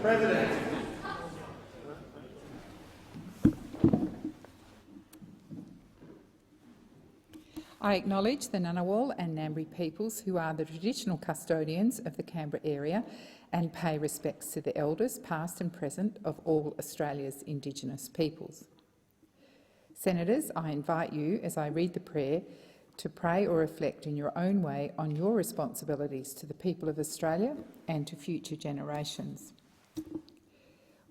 President. I acknowledge the Ngunnawal and Ngambri peoples who are the traditional custodians of the Canberra area and pay respects to the elders, past and present, of all Australia's Indigenous peoples. Senators, I invite you, as I read the prayer, to pray or reflect in your own way on your responsibilities to the people of Australia and to future generations.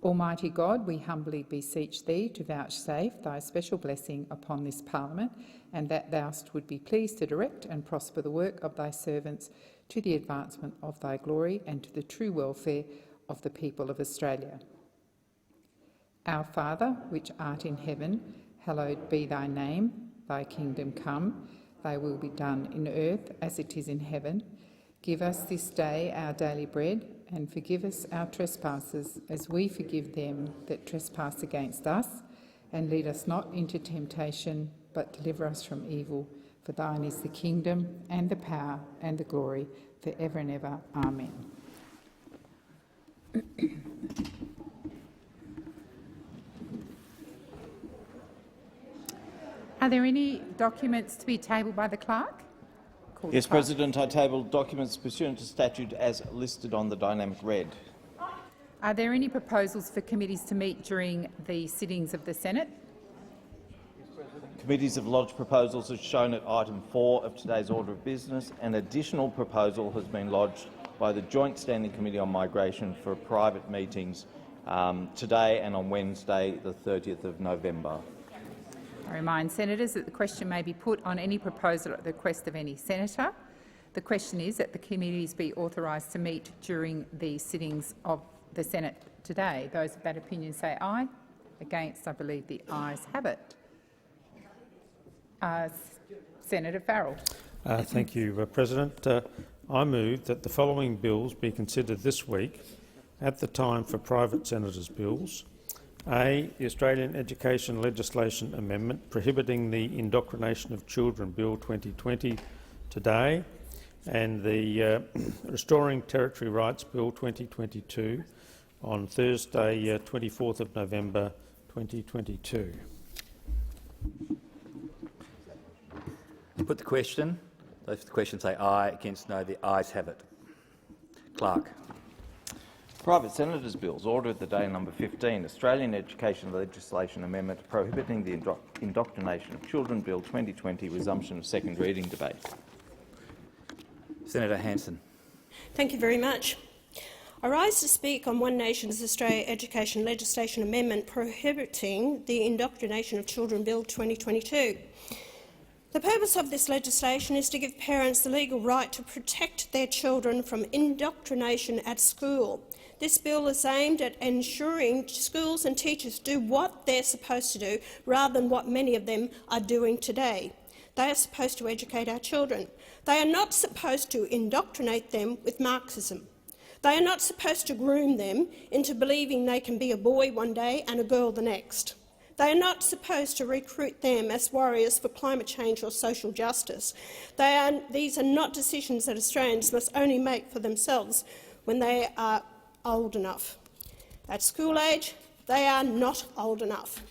Almighty God, we humbly beseech thee to vouchsafe thy special blessing upon this parliament, and that thou would be pleased to direct and prosper the work of thy servants to the advancement of thy glory and to the true welfare of the people of Australia. Our Father, which art in heaven, hallowed be thy name. Thy kingdom come, thy will be done in earth as it is in heaven. Give us this day our daily bread, and forgive us our trespasses as we forgive them that trespass against us. And lead us not into temptation, but deliver us from evil. For thine is the kingdom and the power and the glory for ever and ever. Amen. Are there any documents to be tabled by the clerk? Yes, President. I table documents pursuant to statute as listed on the dynamic red. Are there any proposals for committees to meet during the sittings of the Senate? Committees have lodged proposals as shown at item 4 of today's order of business. An additional proposal has been lodged by the Joint Standing Committee on Migration for private meetings today and on Wednesday, the 30th of November. I remind senators that the question may be put on any proposal at the request of any senator. The question is that the committees be authorised to meet during the sittings of the Senate today. Those of that opinion say aye. Against, I believe the ayes have it. Senator Farrell. Thank you, President. I move that the following bills be considered this week at the time for private senators' bills. A. The Australian Education Legislation Amendment prohibiting the indoctrination of children Bill 2020 today, and the Restoring Territory Rights Bill 2022 on Thursday, 24th of November 2022. Put the question. Those for the question say aye. Against, no. The ayes have it. Clerk. Private Senators' Bills. Order of the day number 15. Australian Education Legislation Amendment prohibiting the indoctrination of children Bill 2020. Resumption of second reading debate. Senator Hanson. Thank you very much. I rise to speak on One Nation's Australia Education Legislation Amendment prohibiting the indoctrination of children Bill 2022. The purpose of this legislation is to give parents the legal right to protect their children from indoctrination at school. This bill is aimed at ensuring schools and teachers do what they're supposed to do rather than what many of them are doing today. They are supposed to educate our children. They are not supposed to indoctrinate them with Marxism. They are not supposed to groom them into believing they can be a boy one day and a girl the next. They are not supposed to recruit them as warriors for climate change or social justice. These are not decisions that Australians must only make for themselves when they are old enough. At school age, they are not old enough.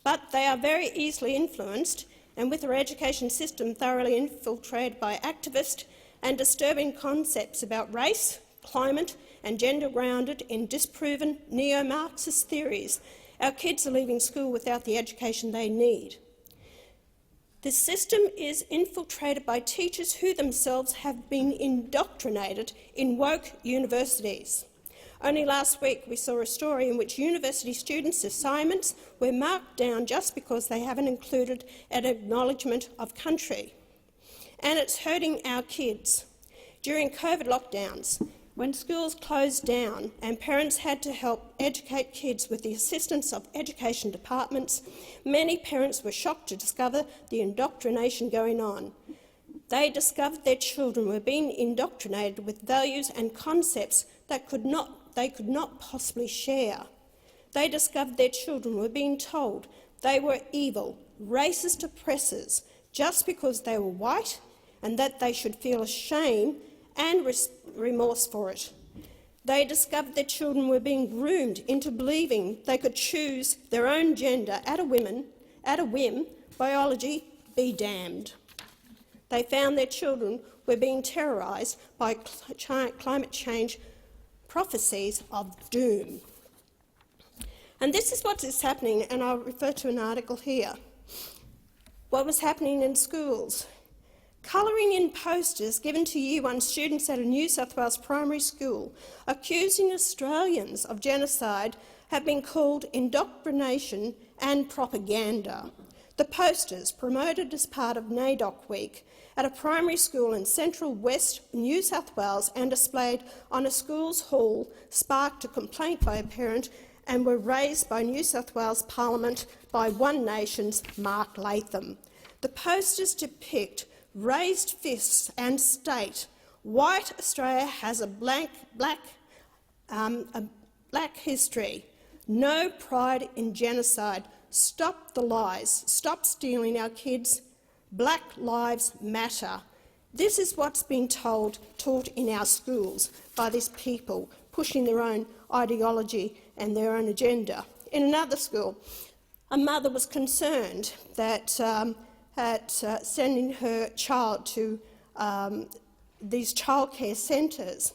But they are very easily influenced, and with our education system thoroughly infiltrated by activist and disturbing concepts about race, climate and gender grounded in disproven neo-Marxist theories, our kids are leaving school without the education they need. The system is infiltrated by teachers who themselves have been indoctrinated in woke universities. Only last week we saw a story in which university students' assignments were marked down just because they haven't included an acknowledgement of country. And it's hurting our kids. During COVID lockdowns, when schools closed down and parents had to help educate kids with the assistance of education departments, many parents were shocked to discover the indoctrination going on. They discovered their children were being indoctrinated with values and concepts that they could not possibly share. They discovered their children were being told they were evil, racist oppressors, just because they were white, and that they should feel ashamed and remorse for it. They discovered their children were being groomed into believing they could choose their own gender at a whim. Biology be damned. They found their children were being terrorised by climate change prophecies of doom. And this is what is happening, and I'll refer to an article here. What was happening in schools? Colouring in posters given to Year 1 students at a New South Wales primary school accusing Australians of genocide have been called indoctrination and propaganda. The posters, promoted as part of NAIDOC Week at a primary school in central West New South Wales and displayed on a school's hall, sparked a complaint by a parent and were raised by New South Wales Parliament by One Nation's Mark Latham. The posters depict raised fists and state, "White Australia has a black history. No pride in genocide. Stop the lies. Stop stealing our kids. Black lives matter." This is what's being taught in our schools by these people pushing their own ideology and their own agenda. In another school, a mother was concerned that sending her child to these childcare centres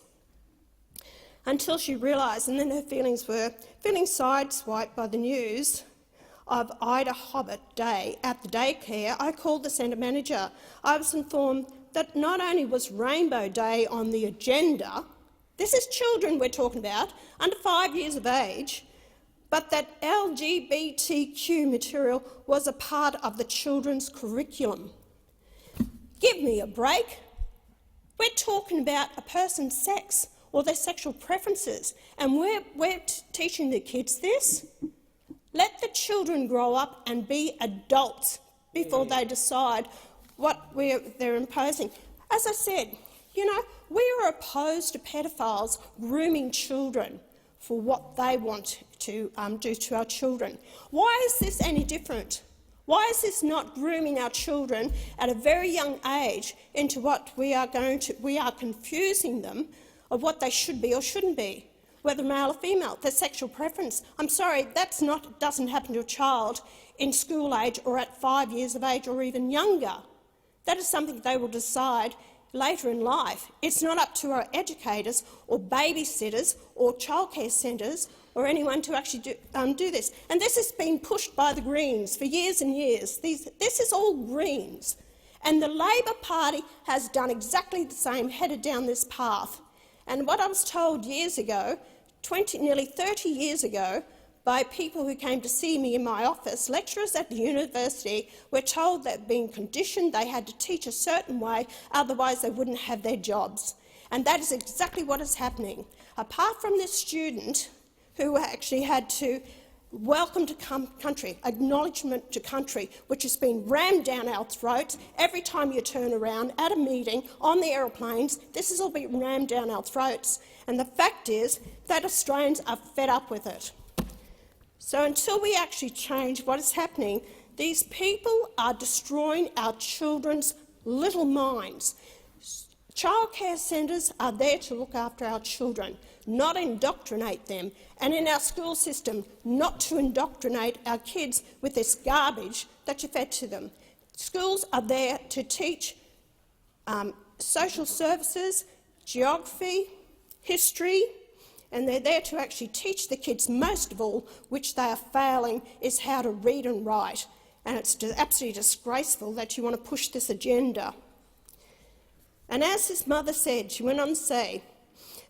until she realised, and then her feelings were feeling sideswiped by the news of Ida Hobbit Day at the daycare. I called the centre manager. I was informed that not only was Rainbow Day on the agenda, this is children we're talking about, under 5 years of age, but that LGBTQ material was a part of the children's curriculum. Give me a break. We're talking about a person's sex or their sexual preferences, and we're teaching the kids this. Let the children grow up and be adults before they decide what they're imposing. As I said, you know, we are opposed to pedophiles grooming children for what they want to do to our children. Why is this any different? Why is this not grooming our children at a very young age into what we are confusing them of what they should be or shouldn't be, whether male or female, their sexual preference? I'm sorry, doesn't happen to a child in school age or at 5 years of age or even younger. That is something they will decide later in life. It's not up to our educators or babysitters or childcare centres or anyone to actually do this. And this has been pushed by the Greens for years and years. This is all Greens. And the Labor Party has done exactly the same, headed down this path. And what I was told years ago, nearly 30 years ago, by people who came to see me in my office, lecturers at the university, were told that being conditioned they had to teach a certain way, otherwise they wouldn't have their jobs. And that is exactly what is happening. Apart from this student who actually had to welcome to country, acknowledgement to country, which has been rammed down our throats every time you turn around at a meeting, on the aeroplanes, this has all been rammed down our throats. And the fact is that Australians are fed up with it. So until we actually change what is happening, these people are destroying our children's little minds. Childcare centres are there to look after our children, not indoctrinate them, and in our school system, not to indoctrinate our kids with this garbage that you fed to them. Schools are there to teach social services, geography, history, and they're there to actually teach the kids, most of all, which they are failing, is how to read and write. And it's absolutely disgraceful that you want to push this agenda. And as his mother said, she went on to say,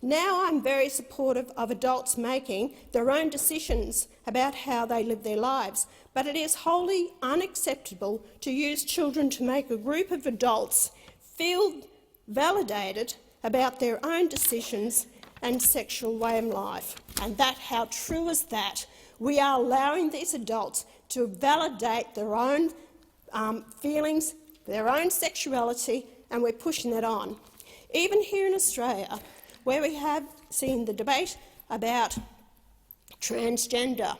"Now I'm very supportive of adults making their own decisions about how they live their lives, but it is wholly unacceptable to use children to make a group of adults feel validated about their own decisions and sexual way of life." And how true is that? We are allowing these adults to validate their own feelings, their own sexuality, and we're pushing that on. Even here in Australia, where we have seen the debate about transgender.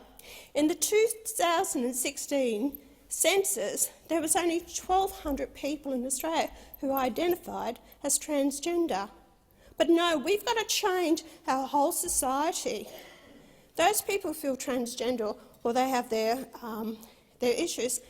In the 2016 census, there was only 1,200 people in Australia who identified as transgender. But no, we've got to change our whole society. Those people who feel transgender or they have their issues,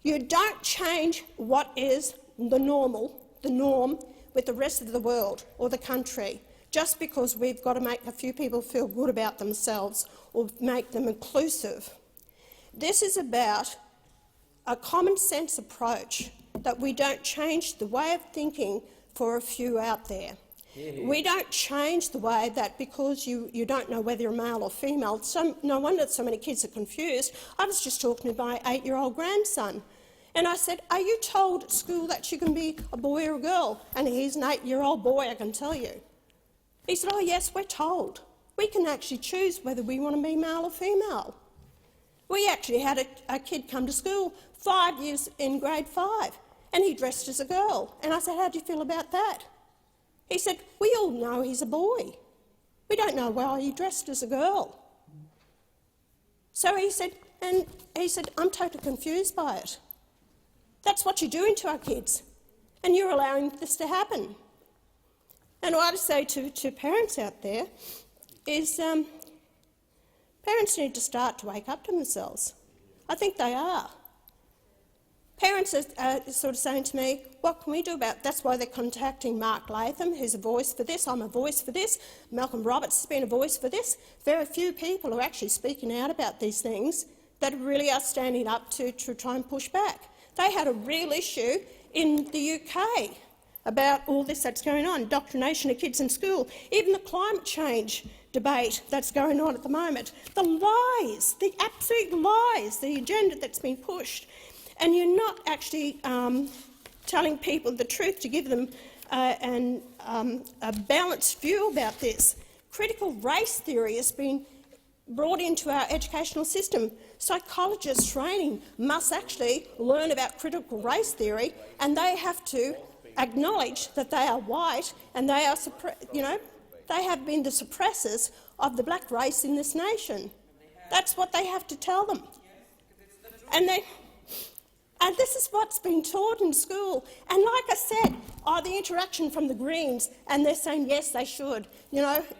you don't change what is the norm with the rest of the world or the country just because we've got to make a few people feel good about themselves or make them inclusive. This is about a common sense approach that we don't change the way of thinking for a few out there. We don't change the way that because you don't know whether you're male or female, no wonder so many kids are confused. I was just talking to my 8-year-old grandson and I said, "Are you told at school that you can be a boy or a girl?" And he's an 8-year-old boy, I can tell you. He said, "Oh yes, we're told. We can actually choose whether we want to be male or female." We actually had a kid come to school 5 years in grade 5 and he dressed as a girl. And I said, "How do you feel about that?" He said, "We all know he's a boy. We don't know why he dressed as a girl." So he said, "I'm totally confused by it. That's what you're doing to our kids, and you're allowing this to happen." And what I say to parents out there is parents need to start to wake up to themselves. I think they are. Parents are sort of saying to me, "What can we do about it?" That's why they're contacting Mark Latham, who's a voice for this. I'm a voice for this. Malcolm Roberts has been a voice for this. Very few people are actually speaking out about these things that really are standing up to try and push back. They had a real issue in the UK about all this that's going on, indoctrination of kids in school, even the climate change debate that's going on at the moment. The lies, the absolute lies, the agenda that's been pushed. And you're not actually telling people the truth to give them a balanced view about this. Critical race theory has been brought into our educational system. Psychologists training must actually learn about critical race theory, and they have to acknowledge that they are white and they are, they have been the suppressors of the black race in this nation. That's what they have to tell them. And this is what's been taught in school. And like I said, the interaction from the Greens, and they're saying yes, they should.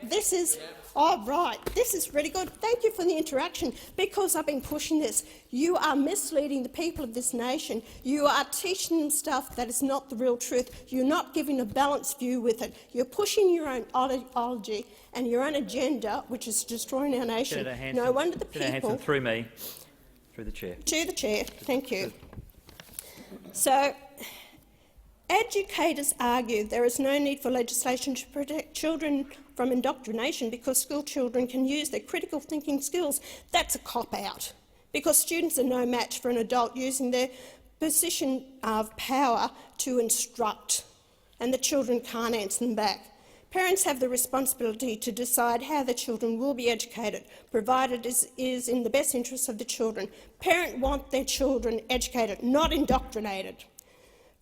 This is, right, this is really good. Thank you for the interaction, because I've been pushing this. You are misleading the people of this nation. You are teaching them stuff that is not the real truth. You're not giving a balanced view with it. You're pushing your own ideology and your own agenda, which is destroying our nation. Senator Hanson, no wonder the Senator people— Hanson, through me, through the chair. To the chair, thank you. So, educators argue there is no need for legislation to protect children from indoctrination because school children can use their critical thinking skills. That's a cop-out, because students are no match for an adult using their position of power to instruct, and the children can't answer them back. Parents have the responsibility to decide how their children will be educated, provided it is in the best interests of the children. Parents want their children educated, not indoctrinated.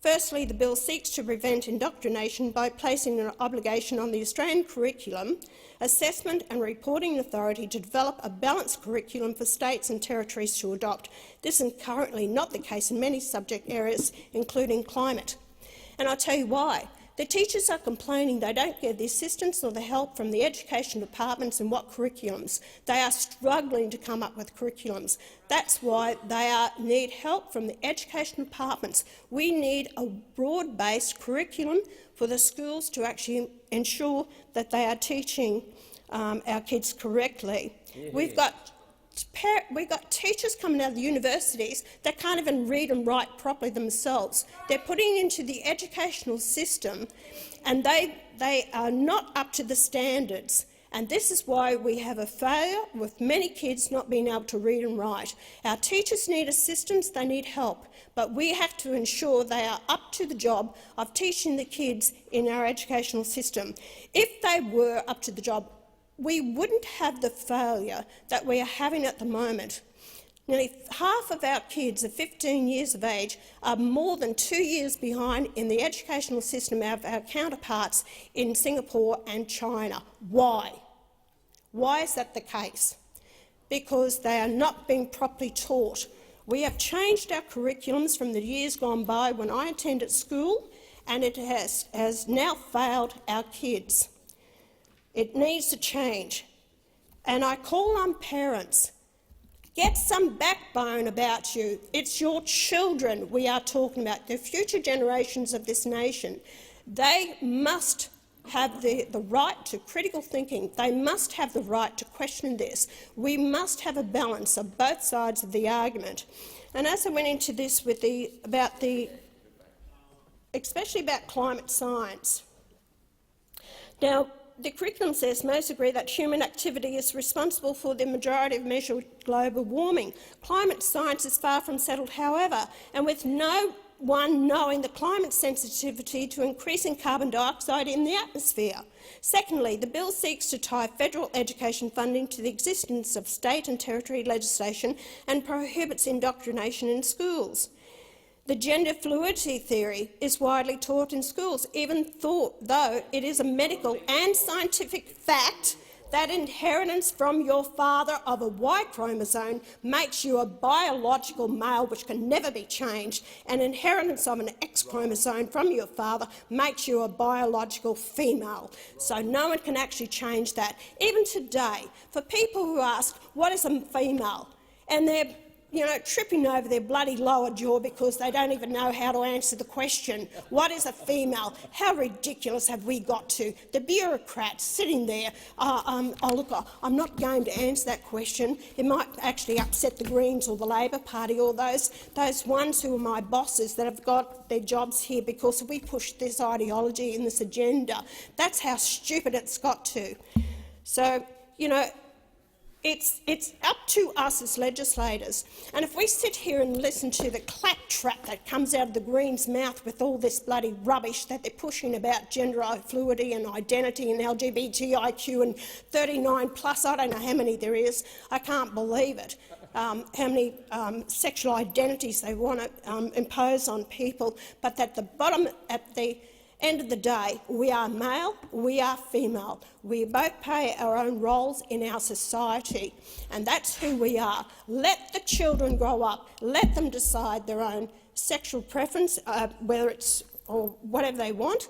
Firstly, the bill seeks to prevent indoctrination by placing an obligation on the Australian Curriculum, Assessment and Reporting Authority to develop a balanced curriculum for states and territories to adopt. This is currently not the case in many subject areas, including climate. And I'll tell you why. The teachers are complaining they don't get the assistance or the help from the education departments in what curriculums. They are struggling to come up with curriculums. That's why they need help from the education departments. We need a broad-based curriculum for the schools to actually ensure that they are teaching our kids correctly. Yeah. We've got teachers coming out of the universities that can't even read and write properly themselves. They're putting into the educational system and they are not up to the standards. And this is why we have a failure with many kids not being able to read and write. Our teachers need assistance, they need help, but we have to ensure they are up to the job of teaching the kids in our educational system. If they were up to the job, we wouldn't have the failure that we are having at the moment. Nearly half of our kids of 15 years of age are more than 2 years behind in the educational system of our counterparts in Singapore and China. Why? Why is that the case? Because they are not being properly taught. We have changed our curriculums from the years gone by when I attended school, and it has now failed our kids. It needs to change. And I call on parents, get some backbone about you. It's your children we are talking about, the future generations of this nation. They must have the right to critical thinking. They must have the right to question this. We must have a balance of both sides of the argument. And as I went into this with especially about climate science. Now, the curriculum says most agree that human activity is responsible for the majority of measured global warming. Climate science is far from settled, however, and with no one knowing the climate sensitivity to increasing carbon dioxide in the atmosphere. Secondly, the bill seeks to tie federal education funding to the existence of state and territory legislation and prohibits indoctrination in schools. The gender fluidity theory is widely taught in schools, even though it is a medical and scientific fact that inheritance from your father of a Y chromosome makes you a biological male which can never be changed, and inheritance of an X chromosome from your father makes you a biological female. So no one can actually change that. Even today, for people who ask, what is a female? And they're tripping over their bloody lower jaw because they don't even know how to answer the question. What is a female? How ridiculous have we got to? The bureaucrats sitting there, look, I'm not going to answer that question. It might actually upset the Greens or the Labor Party or those ones who are my bosses that have got their jobs here because we push this ideology and this agenda. That's how stupid it's got to. So, It's up to us as legislators, and if we sit here and listen to the claptrap that comes out of the Greens' mouth with all this bloody rubbish that they're pushing about gender fluidity and identity and LGBTIQ and 39+, I don't know how many there is, I can't believe it, how many sexual identities they want to impose on people, but at the end of the day, we are male, we are female. We both play our own roles in our society, and that's who we are. Let the children grow up. Let them decide their own sexual preference, whether it's or whatever they want,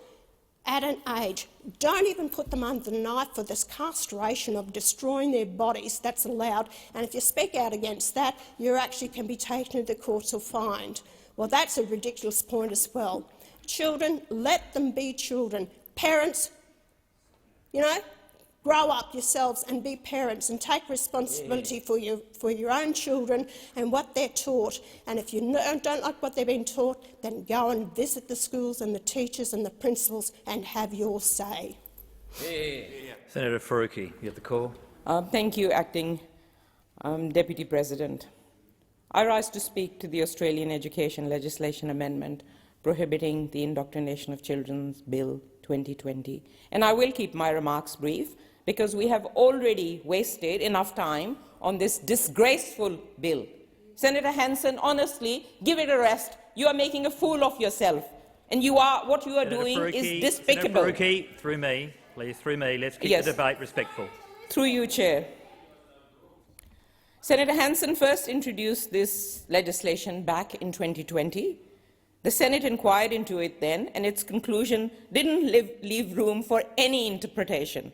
at an age. Don't even put them under the knife for this castration of destroying their bodies. That's allowed, and if you speak out against that, you actually can be taken to the courts or fined. Well, that's a ridiculous point as well. Children, let them be children. Parents, grow up yourselves and be parents and take responsibility for your own children and what they're taught. And if you don't like what they've been taught, then go and visit the schools and the teachers and the principals and have your say. Senator Faruqi, you have the call. Thank you, Acting Deputy President. I rise to speak to the Australian Education Legislation Amendment prohibiting the indoctrination of children Bill 2020. And I will keep my remarks brief because we have already wasted enough time on this disgraceful bill. Senator Hanson, honestly, give it a rest. You are making a fool of yourself, and what you are doing is despicable. Senator Faruqi, through me, please, through me. Let's keep the debate respectful. Through you, Chair. Senator Hanson first introduced this legislation back in 2020. The Senate inquired into it then, and its conclusion didn't leave room for any interpretation.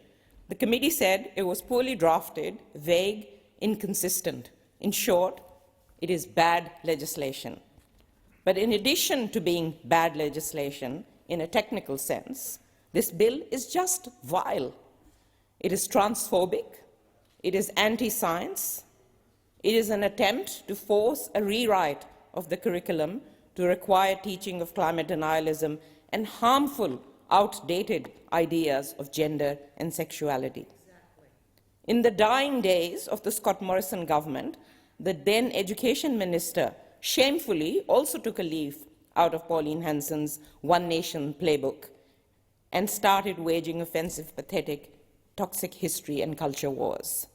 The committee said it was poorly drafted, vague, inconsistent. In short, it is bad legislation. But in addition to being bad legislation in a technical sense, this bill is just vile. It is transphobic, it is anti-science, it is an attempt to force a rewrite of the curriculum to require teaching of climate denialism and harmful, outdated ideas of gender and sexuality. In the dying days of the Scott Morrison government, the then Education Minister shamefully also took a leaf out of Pauline Hanson's One Nation playbook and started waging offensive, pathetic, toxic history and culture wars.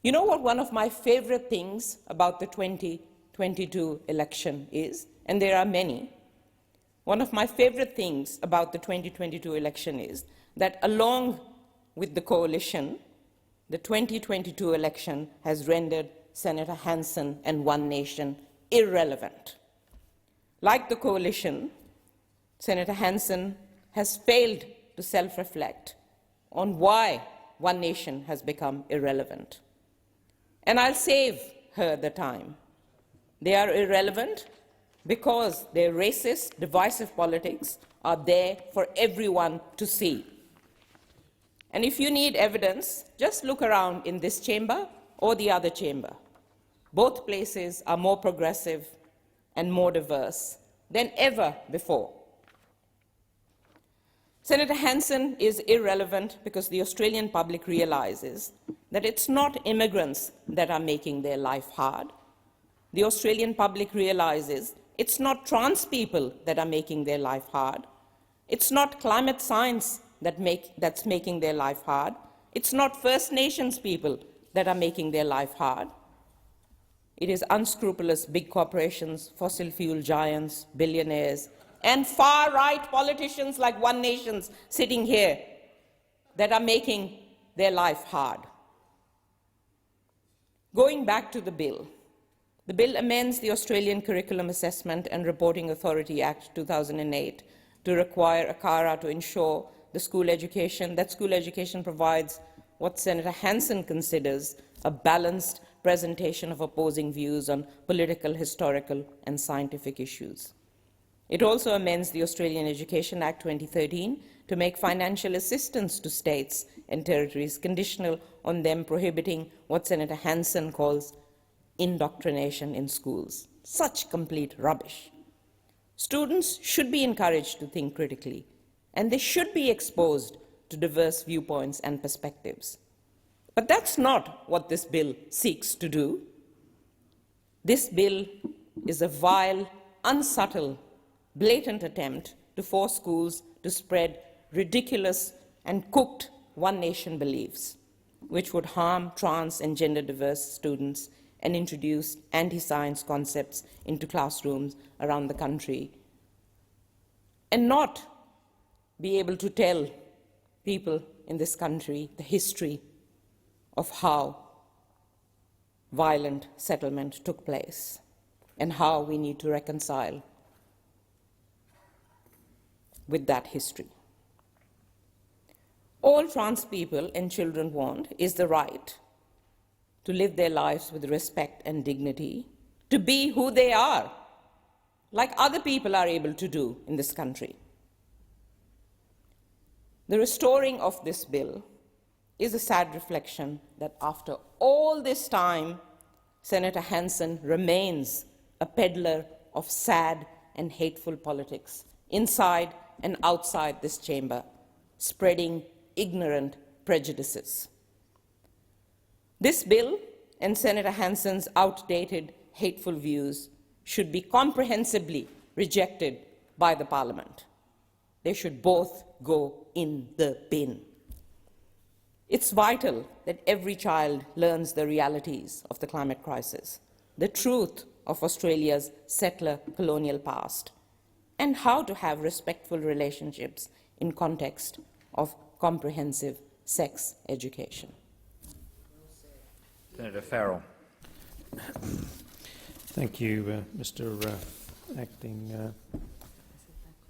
You know what one of my favourite things about the 2022 election is? And there are many. One of my favourite things about the 2022 election is that along with the coalition, the 2022 election has rendered Senator Hanson and One Nation irrelevant. Like the coalition, Senator Hanson has failed to self-reflect on why one nation has become irrelevant. And I'll save her the time. They are irrelevant because their racist, divisive politics are there for everyone to see. And if you need evidence, just look around in this chamber or the other chamber. Both places are more progressive and more diverse than ever before. Senator Hanson is irrelevant because the Australian public realizes that it's not immigrants that are making their life hard. The Australian public realizes it's not trans people that are making their life hard. It's not climate science that's making their life hard. It's not First Nations people that are making their life hard. It is unscrupulous big corporations, fossil fuel giants, billionaires, and far-right politicians like One Nations sitting here that are making their life hard. Going back to the bill amends the Australian Curriculum Assessment and Reporting Authority Act 2008 to require ACARA to ensure that school education provides what Senator Hanson considers a balanced presentation of opposing views on political, historical, and scientific issues. It also amends the Australian Education Act 2013 to make financial assistance to states and territories conditional on them prohibiting what Senator Hanson calls indoctrination in schools. Such complete rubbish. Students should be encouraged to think critically, and they should be exposed to diverse viewpoints and perspectives. But that's not what this bill seeks to do. This bill is a vile, unsubtle, blatant attempt to force schools to spread ridiculous and cooked one nation beliefs, which would harm trans and gender diverse students and introduce anti-science concepts into classrooms around the country, and not be able to tell people in this country the history of how violent settlement took place and how we need to reconcile with that history. All trans people and children want is the right to live their lives with respect and dignity, to be who they are, like other people are able to do in this country. The restoring of this bill is a sad reflection that after all this time, Senator Hanson remains a peddler of sad and hateful politics inside and outside this chamber, spreading ignorant prejudices. This bill and Senator Hanson's outdated, hateful views should be comprehensively rejected by the Parliament. They should both go in the bin. It's vital that every child learns the realities of the climate crisis, the truth of Australia's settler colonial past, and how to have respectful relationships in context of comprehensive sex education. Senator Farrell. Thank you, Mr. Acting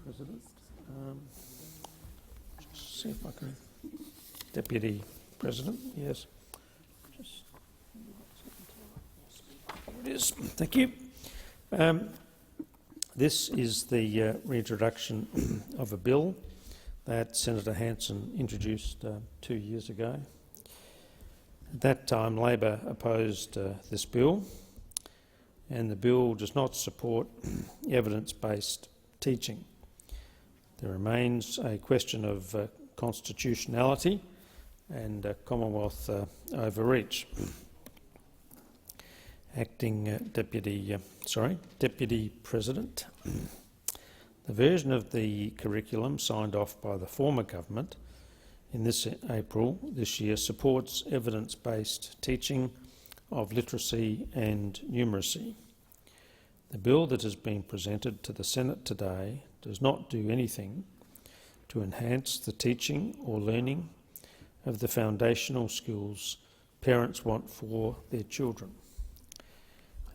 President. Just see if I can. Deputy President, yes. There it is. Thank you. This is the reintroduction of a bill that Senator Hanson introduced 2 years ago. At that time, Labor opposed this bill, and the bill does not support evidence-based teaching. There remains a question of constitutionality and Commonwealth overreach. Deputy President, the version of the curriculum signed off by the former government in this April this year supports evidence-based teaching of literacy and numeracy. The bill that has been presented to the Senate today does not do anything to enhance the teaching or learning of the foundational skills parents want for their children.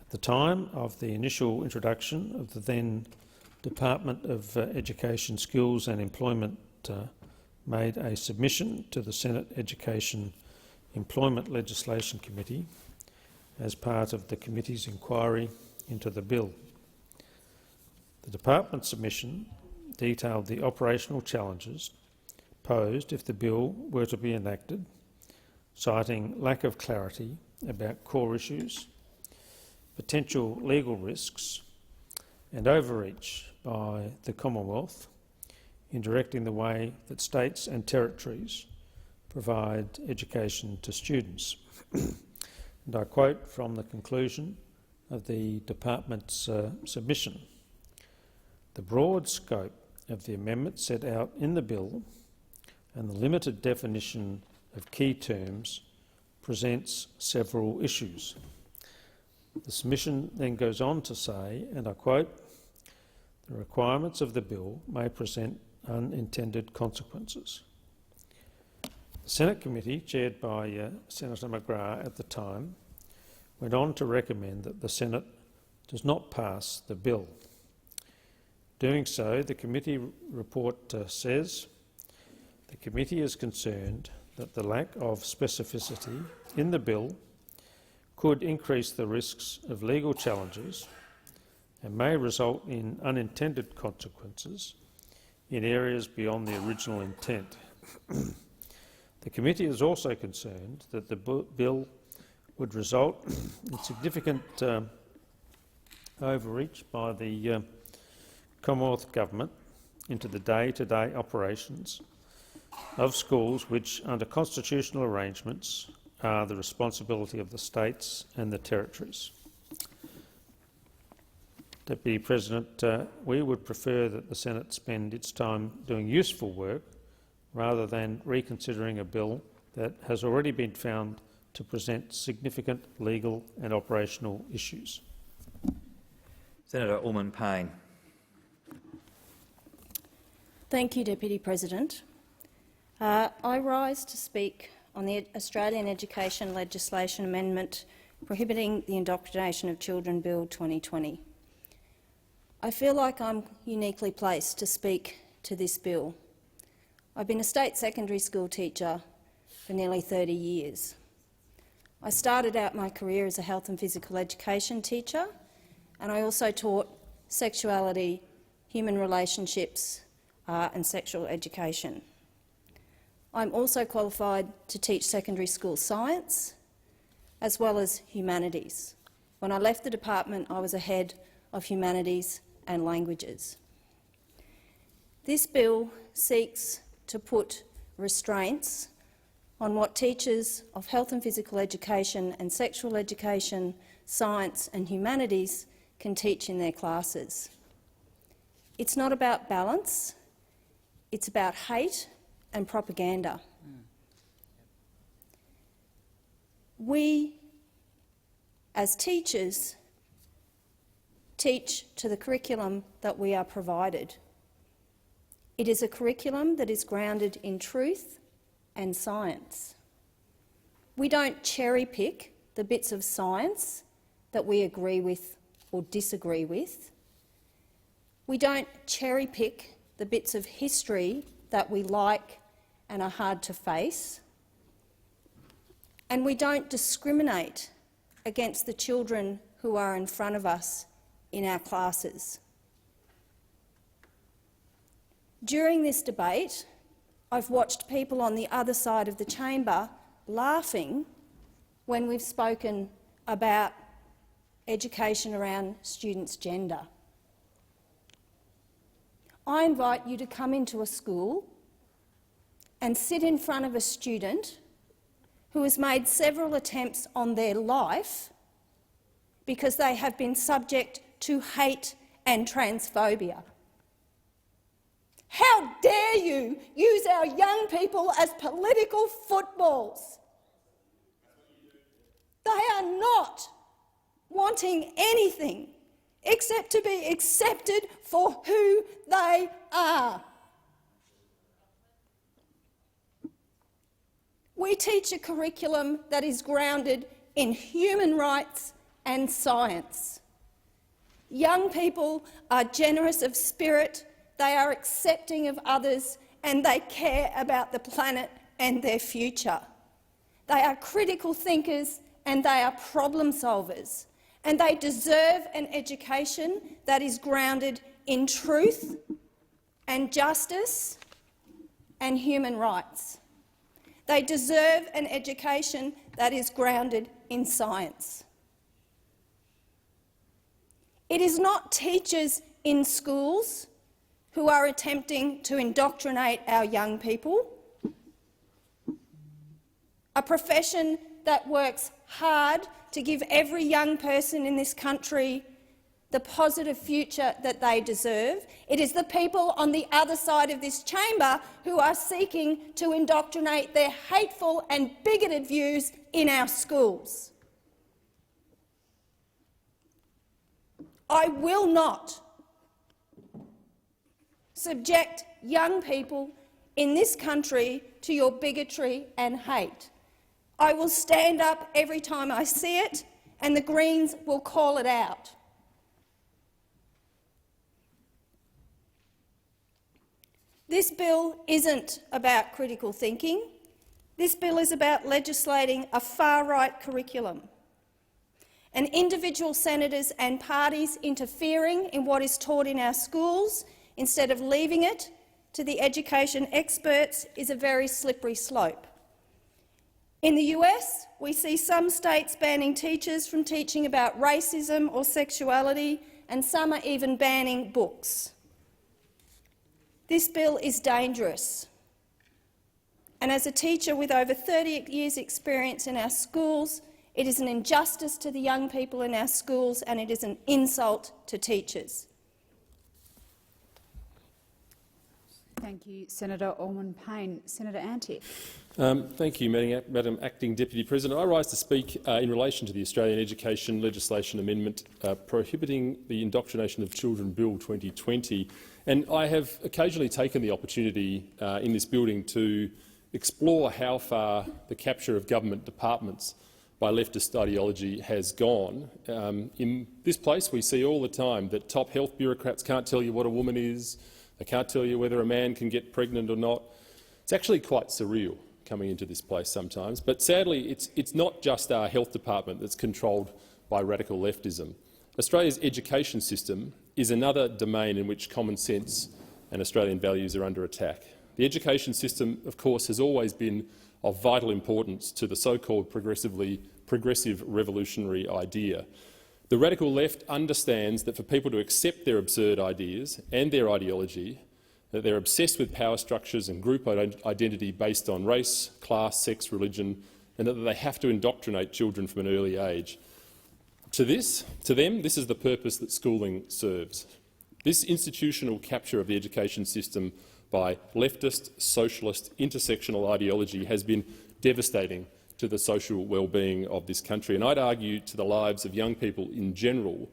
At the time of the initial introduction of the then Department of Education, Skills and Employment made a submission to the Senate Education Employment Legislation Committee as part of the committee's inquiry into the bill. The department's submission detailed the operational challenges posed if the bill were to be enacted, citing lack of clarity about core issues, potential legal risks and overreach by the Commonwealth in directing the way that states and territories provide education to students. And I quote from the conclusion of the department's submission: "The broad scope of the amendment set out in the bill and the limited definition of key terms presents several issues." The submission then goes on to say, and I quote, "The requirements of the bill may present unintended consequences." The Senate committee, chaired by Senator McGrath at the time, went on to recommend that the Senate does not pass the bill. Doing so, the committee report says, "The committee is concerned that the lack of specificity in the bill could increase the risks of legal challenges and may result in unintended consequences in areas beyond the original intent." The committee is also concerned that the bill would result in significant overreach by the Commonwealth Government into the day-to-day operations of schools which, under constitutional arrangements, are the responsibility of the states and the territories. Deputy President, we would prefer that the Senate spend its time doing useful work rather than reconsidering a bill that has already been found to present significant legal and operational issues. Senator Ullman-Payne. Thank you, Deputy President. I rise to speak on the Australian Education Legislation Amendment Prohibiting the Indoctrination of Children Bill 2020. I feel like I'm uniquely placed to speak to this bill. I've been a state secondary school teacher for nearly 30 years. I started out my career as a health and physical education teacher, and I also taught sexuality, human relationships and sexual education. I'm also qualified to teach secondary school science as well as humanities. When I left the department, I was a head of humanities and languages. This bill seeks to put restraints on what teachers of health and physical education and sexual education, science and humanities can teach in their classes. It's not about balance, it's about hate and propaganda. We, as teachers, teach to the curriculum that we are provided. It is a curriculum that is grounded in truth and science. We don't cherry-pick the bits of science that we agree with or disagree with. We don't cherry-pick the bits of history that we like and are hard to face. And we don't discriminate against the children who are in front of us in our classes. During this debate, I've watched people on the other side of the chamber laughing when we've spoken about education around students' gender. I invite you to come into a school and sit in front of a student who has made several attempts on their life because they have been subject to hate and transphobia. How dare you use our young people as political footballs? They are not wanting anything except to be accepted for who they are. We teach a curriculum that is grounded in human rights and science. Young people are generous of spirit, they are accepting of others, and they care about the planet and their future. They are critical thinkers and they are problem solvers, and they deserve an education that is grounded in truth and justice and human rights. They deserve an education that is grounded in science. It is not teachers in schools who are attempting to indoctrinate our young people. A profession that works hard to give every young person in this country the positive future that they deserve. It is the people on the other side of this chamber who are seeking to indoctrinate their hateful and bigoted views in our schools. I will not subject young people in this country to your bigotry and hate. I will stand up every time I see it, and the Greens will call it out. This bill isn't about critical thinking. This bill is about legislating a far-right curriculum and individual senators and parties interfering in what is taught in our schools instead of leaving it to the education experts is a very slippery slope. In the US, we see some states banning teachers from teaching about racism or sexuality, and some are even banning books. This bill is dangerous, and as a teacher with over 30 years' experience in our schools, it is an injustice to the young people in our schools, and it is an insult to teachers. Thank you, Senator Allman-Payne. Senator Antic. Thank you, Madam Acting Deputy President. I rise to speak in relation to the Australian Education Legislation Amendment prohibiting the indoctrination of children Bill 2020. And I have occasionally taken the opportunity in this building to explore how far the capture of government departments by leftist ideology has gone. In this place we see all the time that top health bureaucrats can't tell you what a woman is, they can't tell you whether a man can get pregnant or not. It's actually quite surreal coming into this place sometimes, but sadly it's not just our health department that's controlled by radical leftism. Australia's education system is another domain in which common sense and Australian values are under attack. The education system, of course, has always been of vital importance to the so-called progressive revolutionary idea. The radical left understands that for people to accept their absurd ideas and their ideology, that they're obsessed with power structures and group identity based on race, class, sex, religion, and that they have to indoctrinate children from an early age. To them, this is the purpose that schooling serves. This institutional capture of the education system by leftist, socialist, intersectional ideology has been devastating to the social well-being of this country, and I'd argue to the lives of young people in general,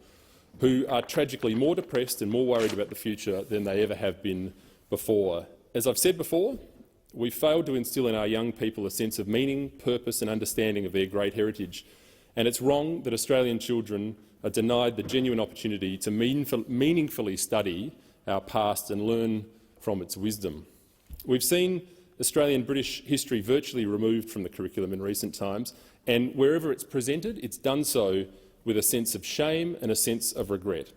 who are tragically more depressed and more worried about the future than they ever have been before. As I've said before, we've failed to instil in our young people a sense of meaning, purpose and understanding of their great heritage, and it's wrong that Australian children are denied the genuine opportunity to meaningfully study our past and learn from its wisdom. We've seen Australian British history virtually removed from the curriculum in recent times, and wherever it's presented, it's done so with a sense of shame and a sense of regret.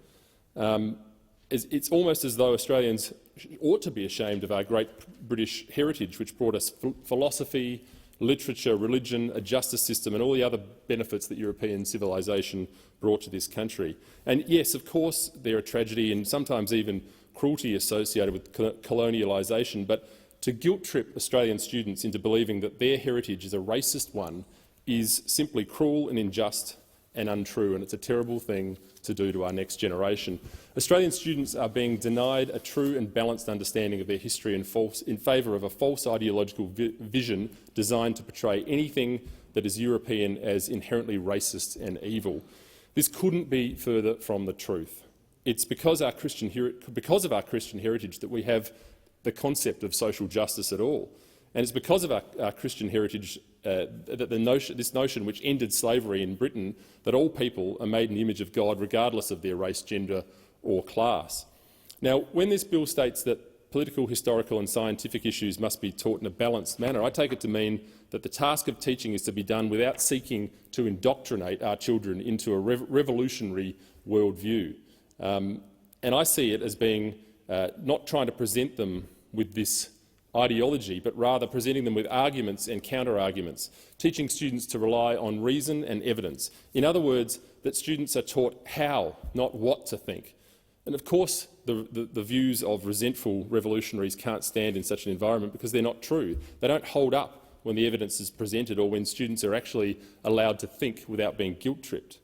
It's almost as though Australians ought to be ashamed of our great British heritage, which brought us philosophy, literature, religion, a justice system and all the other benefits that European civilisation brought to this country. And yes, of course, there are tragedy and sometimes even cruelty associated with colonialisation, but to guilt-trip Australian students into believing that their heritage is a racist one is simply cruel and unjust and untrue, and it's a terrible thing to do to our next generation. Australian students are being denied a true and balanced understanding of their history in favour of a false ideological vision designed to portray anything that is European as inherently racist and evil. This couldn't be further from the truth. It's because of our Christian heritage that we have the concept of social justice at all. And it's because of our Christian heritage that this notion which ended slavery in Britain, that all people are made in the image of God regardless of their race, gender or class. Now, when this bill states that political, historical and scientific issues must be taught in a balanced manner, I take it to mean that the task of teaching is to be done without seeking to indoctrinate our children into a revolutionary worldview. And I see it as being not trying to present them with this ideology, but rather presenting them with arguments and counter-arguments, teaching students to rely on reason and evidence. In other words, that students are taught how, not what to think. And of course, the views of resentful revolutionaries can't stand in such an environment because they're not true. They don't hold up when the evidence is presented or when students are actually allowed to think without being guilt-tripped.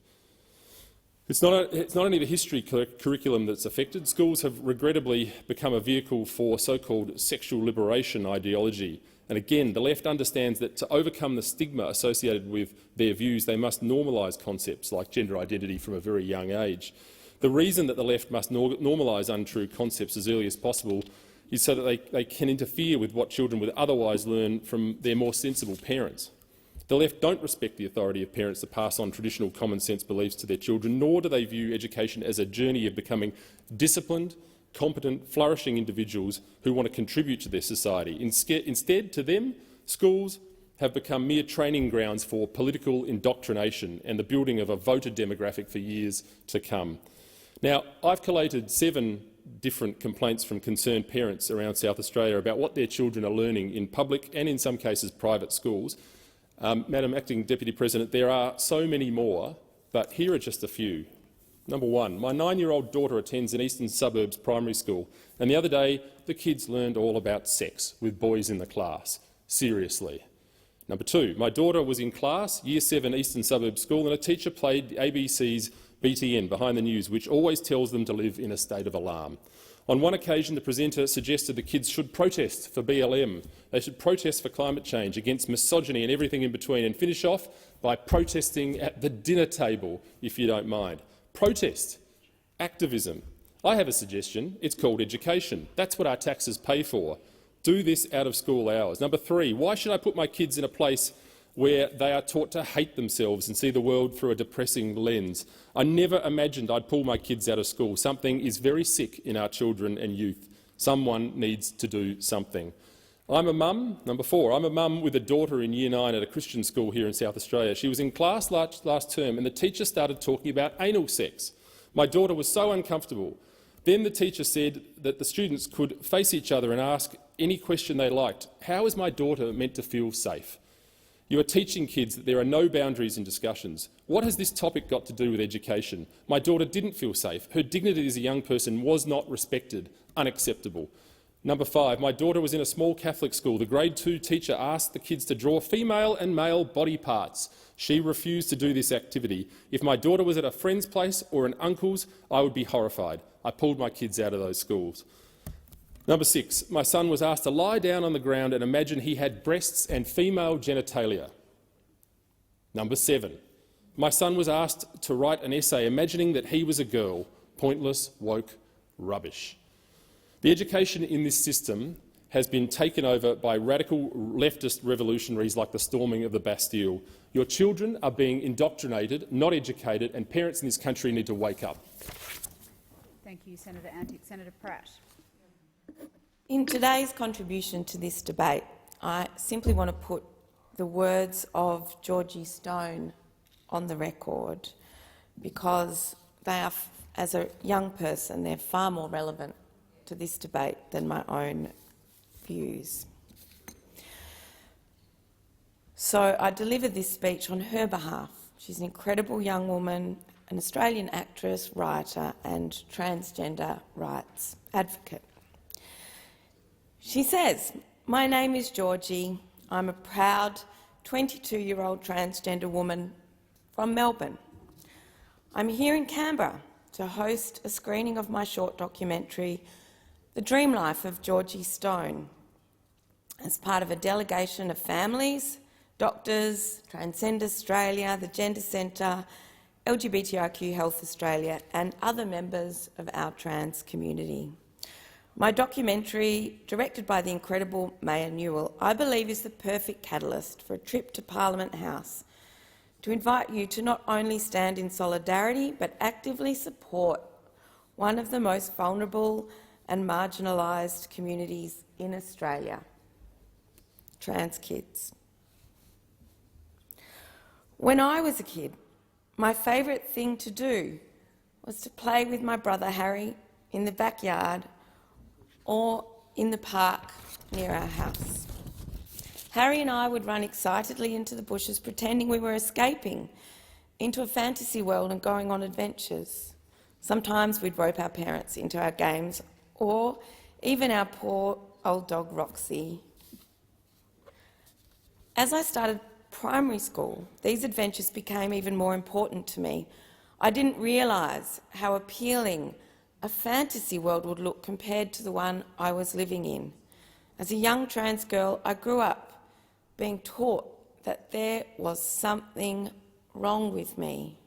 It's not only the history curriculum that's affected. Schools have regrettably become a vehicle for so-called sexual liberation ideology. And again, the left understands that to overcome the stigma associated with their views, they must normalise concepts like gender identity from a very young age. The reason that the left must normalise untrue concepts as early as possible is so that they can interfere with what children would otherwise learn from their more sensible parents. The left don't respect the authority of parents to pass on traditional common-sense beliefs to their children, nor do they view education as a journey of becoming disciplined, competent, flourishing individuals who want to contribute to their society. Instead, to them, schools have become mere training grounds for political indoctrination and the building of a voter demographic for years to come. Now, I've collated 7 different complaints from concerned parents around South Australia about what their children are learning in public and, in some cases, private schools. Madam Acting Deputy President, there are so many more, but here are just a few. Number 1, my 9-year-old daughter attends an Eastern Suburbs primary school, and the other day the kids learned all about sex with boys in the class. Seriously. Number 2, my daughter was in class, Year 7 Eastern Suburbs school, and a teacher played the ABC's BTN, Behind the News, which always tells them to live in a state of alarm. On one occasion, the presenter suggested the kids should protest for BLM. They should protest for climate change, against misogyny and everything in between, and finish off by protesting at the dinner table, if you don't mind. Protest. Activism. I have a suggestion. It's called education. That's what our taxes pay for. Do this out of school hours. Number 3, why should I put my kids in a place where they are taught to hate themselves and see the world through a depressing lens? I never imagined I'd pull my kids out of school. Something is very sick in our children and youth. Someone needs to do something. I'm a mum. Number 4, I'm a mum with a daughter in Year 9 at a Christian school here in South Australia. She was in class last term and the teacher started talking about anal sex. My daughter was so uncomfortable. Then the teacher said that the students could face each other and ask any question they liked. How is my daughter meant to feel safe? You are teaching kids that there are no boundaries in discussions. What has this topic got to do with education? My daughter didn't feel safe. Her dignity as a young person was not respected. Unacceptable. Number 5, my daughter was in a small Catholic school. The grade 2 teacher asked the kids to draw female and male body parts. She refused to do this activity. If my daughter was at a friend's place or an uncle's, I would be horrified. I pulled my kids out of those schools. Number 6, my son was asked to lie down on the ground and imagine he had breasts and female genitalia. Number 7, my son was asked to write an essay imagining that he was a girl. Pointless, woke, rubbish. The education in this system has been taken over by radical leftist revolutionaries like the storming of the Bastille. Your children are being indoctrinated, not educated, and parents in this country need to wake up. Thank you, Senator Antic. Senator Pratt. In today's contribution to this debate, I simply want to put the words of Georgie Stone on the record because they are, as a young person, they're far more relevant to this debate than my own views. So I delivered this speech on her behalf. She's an incredible young woman, an Australian actress, writer and transgender rights advocate. She says, "My name is Georgie. I'm a proud 22-year-old transgender woman from Melbourne. I'm here in Canberra to host a screening of my short documentary, The Dream Life of Georgie Stone, as part of a delegation of families, doctors, Transcend Australia, the Gender Centre, LGBTIQ Health Australia and other members of our trans community. My documentary, directed by the incredible Maya Newell, I believe is the perfect catalyst for a trip to Parliament House to invite you to not only stand in solidarity but actively support one of the most vulnerable and marginalised communities in Australia, trans kids. When I was a kid, my favourite thing to do was to play with my brother Harry in the backyard or in the park near our house. Harry and I would run excitedly into the bushes pretending we were escaping into a fantasy world and going on adventures. Sometimes we'd rope our parents into our games or even our poor old dog Roxy. As I started primary school, these adventures became even more important to me. I didn't realise how appealing a fantasy world would look compared to the one I was living in. As a young trans girl, I grew up being taught that there was something wrong with me.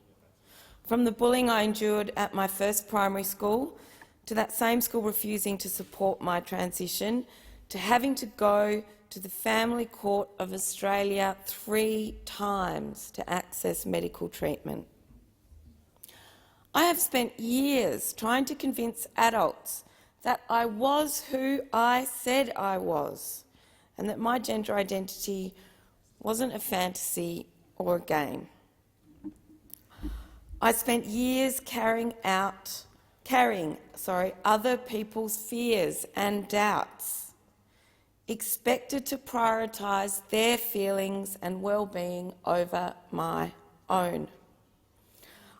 From the bullying I endured at my first primary school, to that same school refusing to support my transition, to having to go to the Family Court of Australia 3 times to access medical treatment. I have spent years trying to convince adults that I was who I said I was and that my gender identity wasn't a fantasy or a game. I spent years carrying other people's fears and doubts, expected to prioritise their feelings and well-being over my own.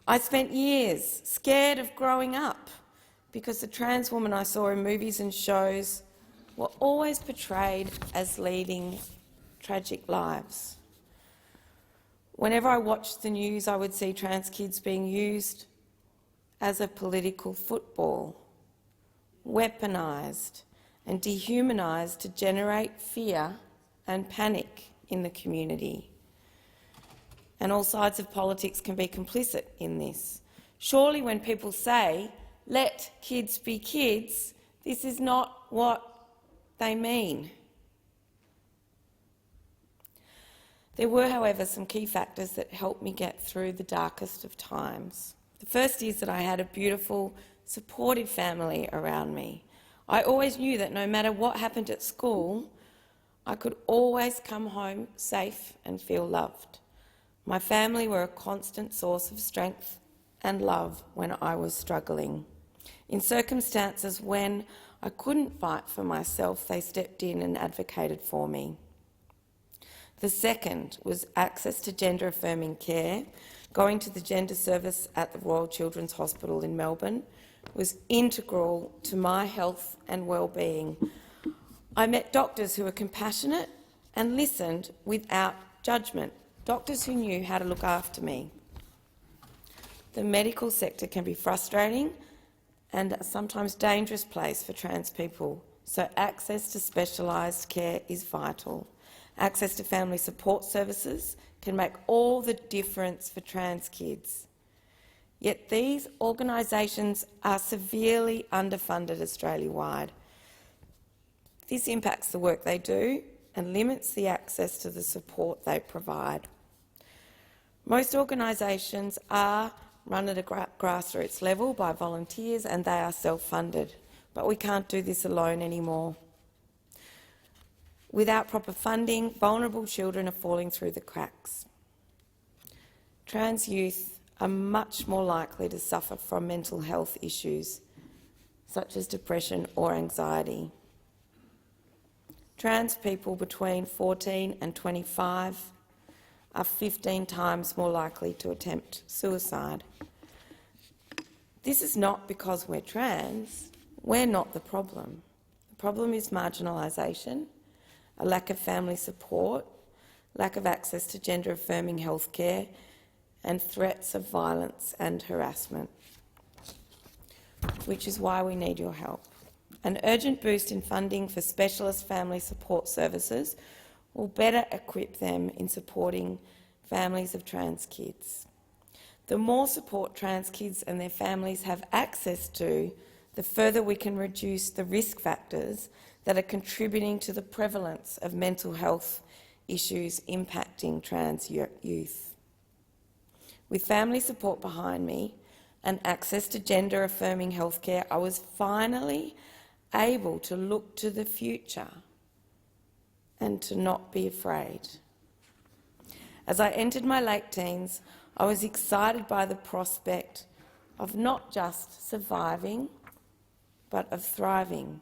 I spent years scared of growing up because the trans woman I saw in movies and shows were always portrayed as leading tragic lives. Whenever I watched the news, I would see trans kids being used as a political football, weaponised and dehumanised to generate fear and panic in the community. And all sides of politics can be complicit in this. Surely when people say, "Let kids be kids," this is not what they mean. There were, however, some key factors that helped me get through the darkest of times. The first is that I had a beautiful, supportive family around me. I always knew that no matter what happened at school, I could always come home safe and feel loved. My family were a constant source of strength and love when I was struggling. In circumstances when I couldn't fight for myself, they stepped in and advocated for me. The second was access to gender-affirming care. Going to the gender service at the Royal Children's Hospital in Melbourne was integral to my health and well-being. I met doctors who were compassionate and listened without judgment, doctors who knew how to look after me. The medical sector can be frustrating and a sometimes dangerous place for trans people, so access to specialised care is vital. Access to family support services can make all the difference for trans kids. Yet these organisations are severely underfunded Australia-wide. This impacts the work they do and limits the access to the support they provide. Most organisations are run at a grassroots level by volunteers and they are self-funded, but we can't do this alone anymore. Without proper funding, vulnerable children are falling through the cracks. Trans youth are much more likely to suffer from mental health issues, such as depression or anxiety. Trans people between 14 and 25 are 15 times more likely to attempt suicide. This is not because we're trans. We're not the problem. The problem is marginalisation, a lack of family support, lack of access to gender-affirming health care, and threats of violence and harassment, which is why we need your help. An urgent boost in funding for specialist family support services will better equip them in supporting families of trans kids. The more support trans kids and their families have access to, the further we can reduce the risk factors that are contributing to the prevalence of mental health issues impacting trans youth. With family support behind me and access to gender-affirming healthcare, I was finally able to look to the future and to not be afraid. As I entered my late teens, I was excited by the prospect of not just surviving, but of thriving.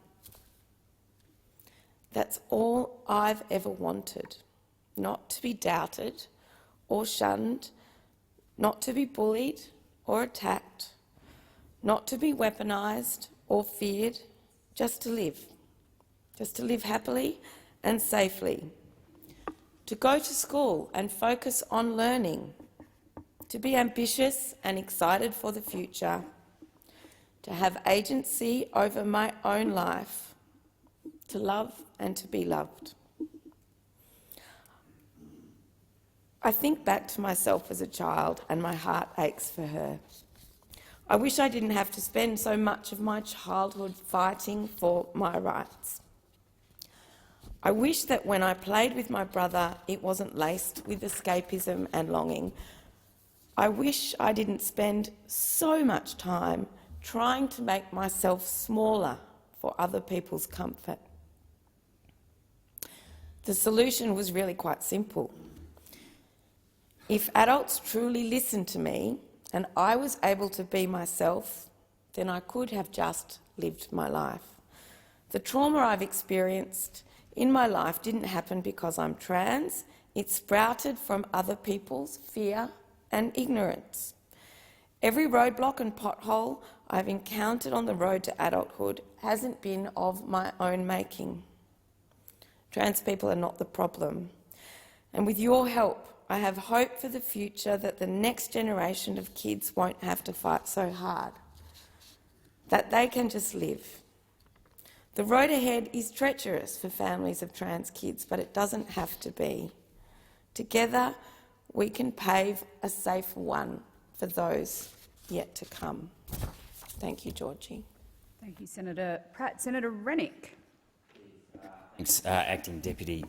That's all I've ever wanted, not to be doubted or shunned, not to be bullied or attacked, not to be weaponised or feared, just to live happily and safely, to go to school and focus on learning, to be ambitious and excited for the future, to have agency over my own life, to love and to be loved. I think back to myself as a child and my heart aches for her. I wish I didn't have to spend so much of my childhood fighting for my rights. I wish that when I played with my brother, it wasn't laced with escapism and longing. I wish I didn't spend so much time trying to make myself smaller for other people's comfort. The solution was really quite simple. If adults truly listened to me and I was able to be myself, then I could have just lived my life. The trauma I've experienced in my life didn't happen because I'm trans. It sprouted from other people's fear and ignorance. Every roadblock and pothole I've encountered on the road to adulthood hasn't been of my own making. Trans people are not the problem. And with your help, I have hope for the future that the next generation of kids won't have to fight so hard, that they can just live. The road ahead is treacherous for families of trans kids, but it doesn't have to be. Together, we can pave a safer one for those yet to come. Thank you, Georgie. Thank you, Senator Pratt. Senator Rennick. Thanks, Acting Deputy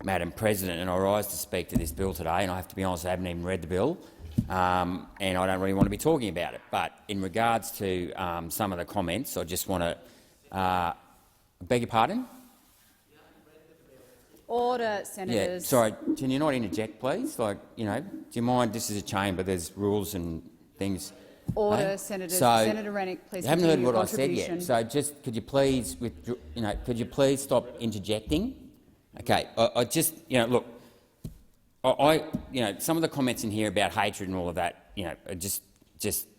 Madam President, and I rise to speak to this bill today, and I have to be honest, I haven't even read the bill, and I don't really want to be talking about it. But in regards to some of the comments, I just want to beg your pardon? Order, Senators. Yeah, sorry, can you not interject, please? Like, you know, do you mind? This is a chamber, there's rules and things. Order, eh? Senators. So, Senator Rennick, please. You haven't heard what I said contribution. yet, so just could you please, could you please stop interjecting? Okay, I just, look, some of the comments in here about hatred and all of that, are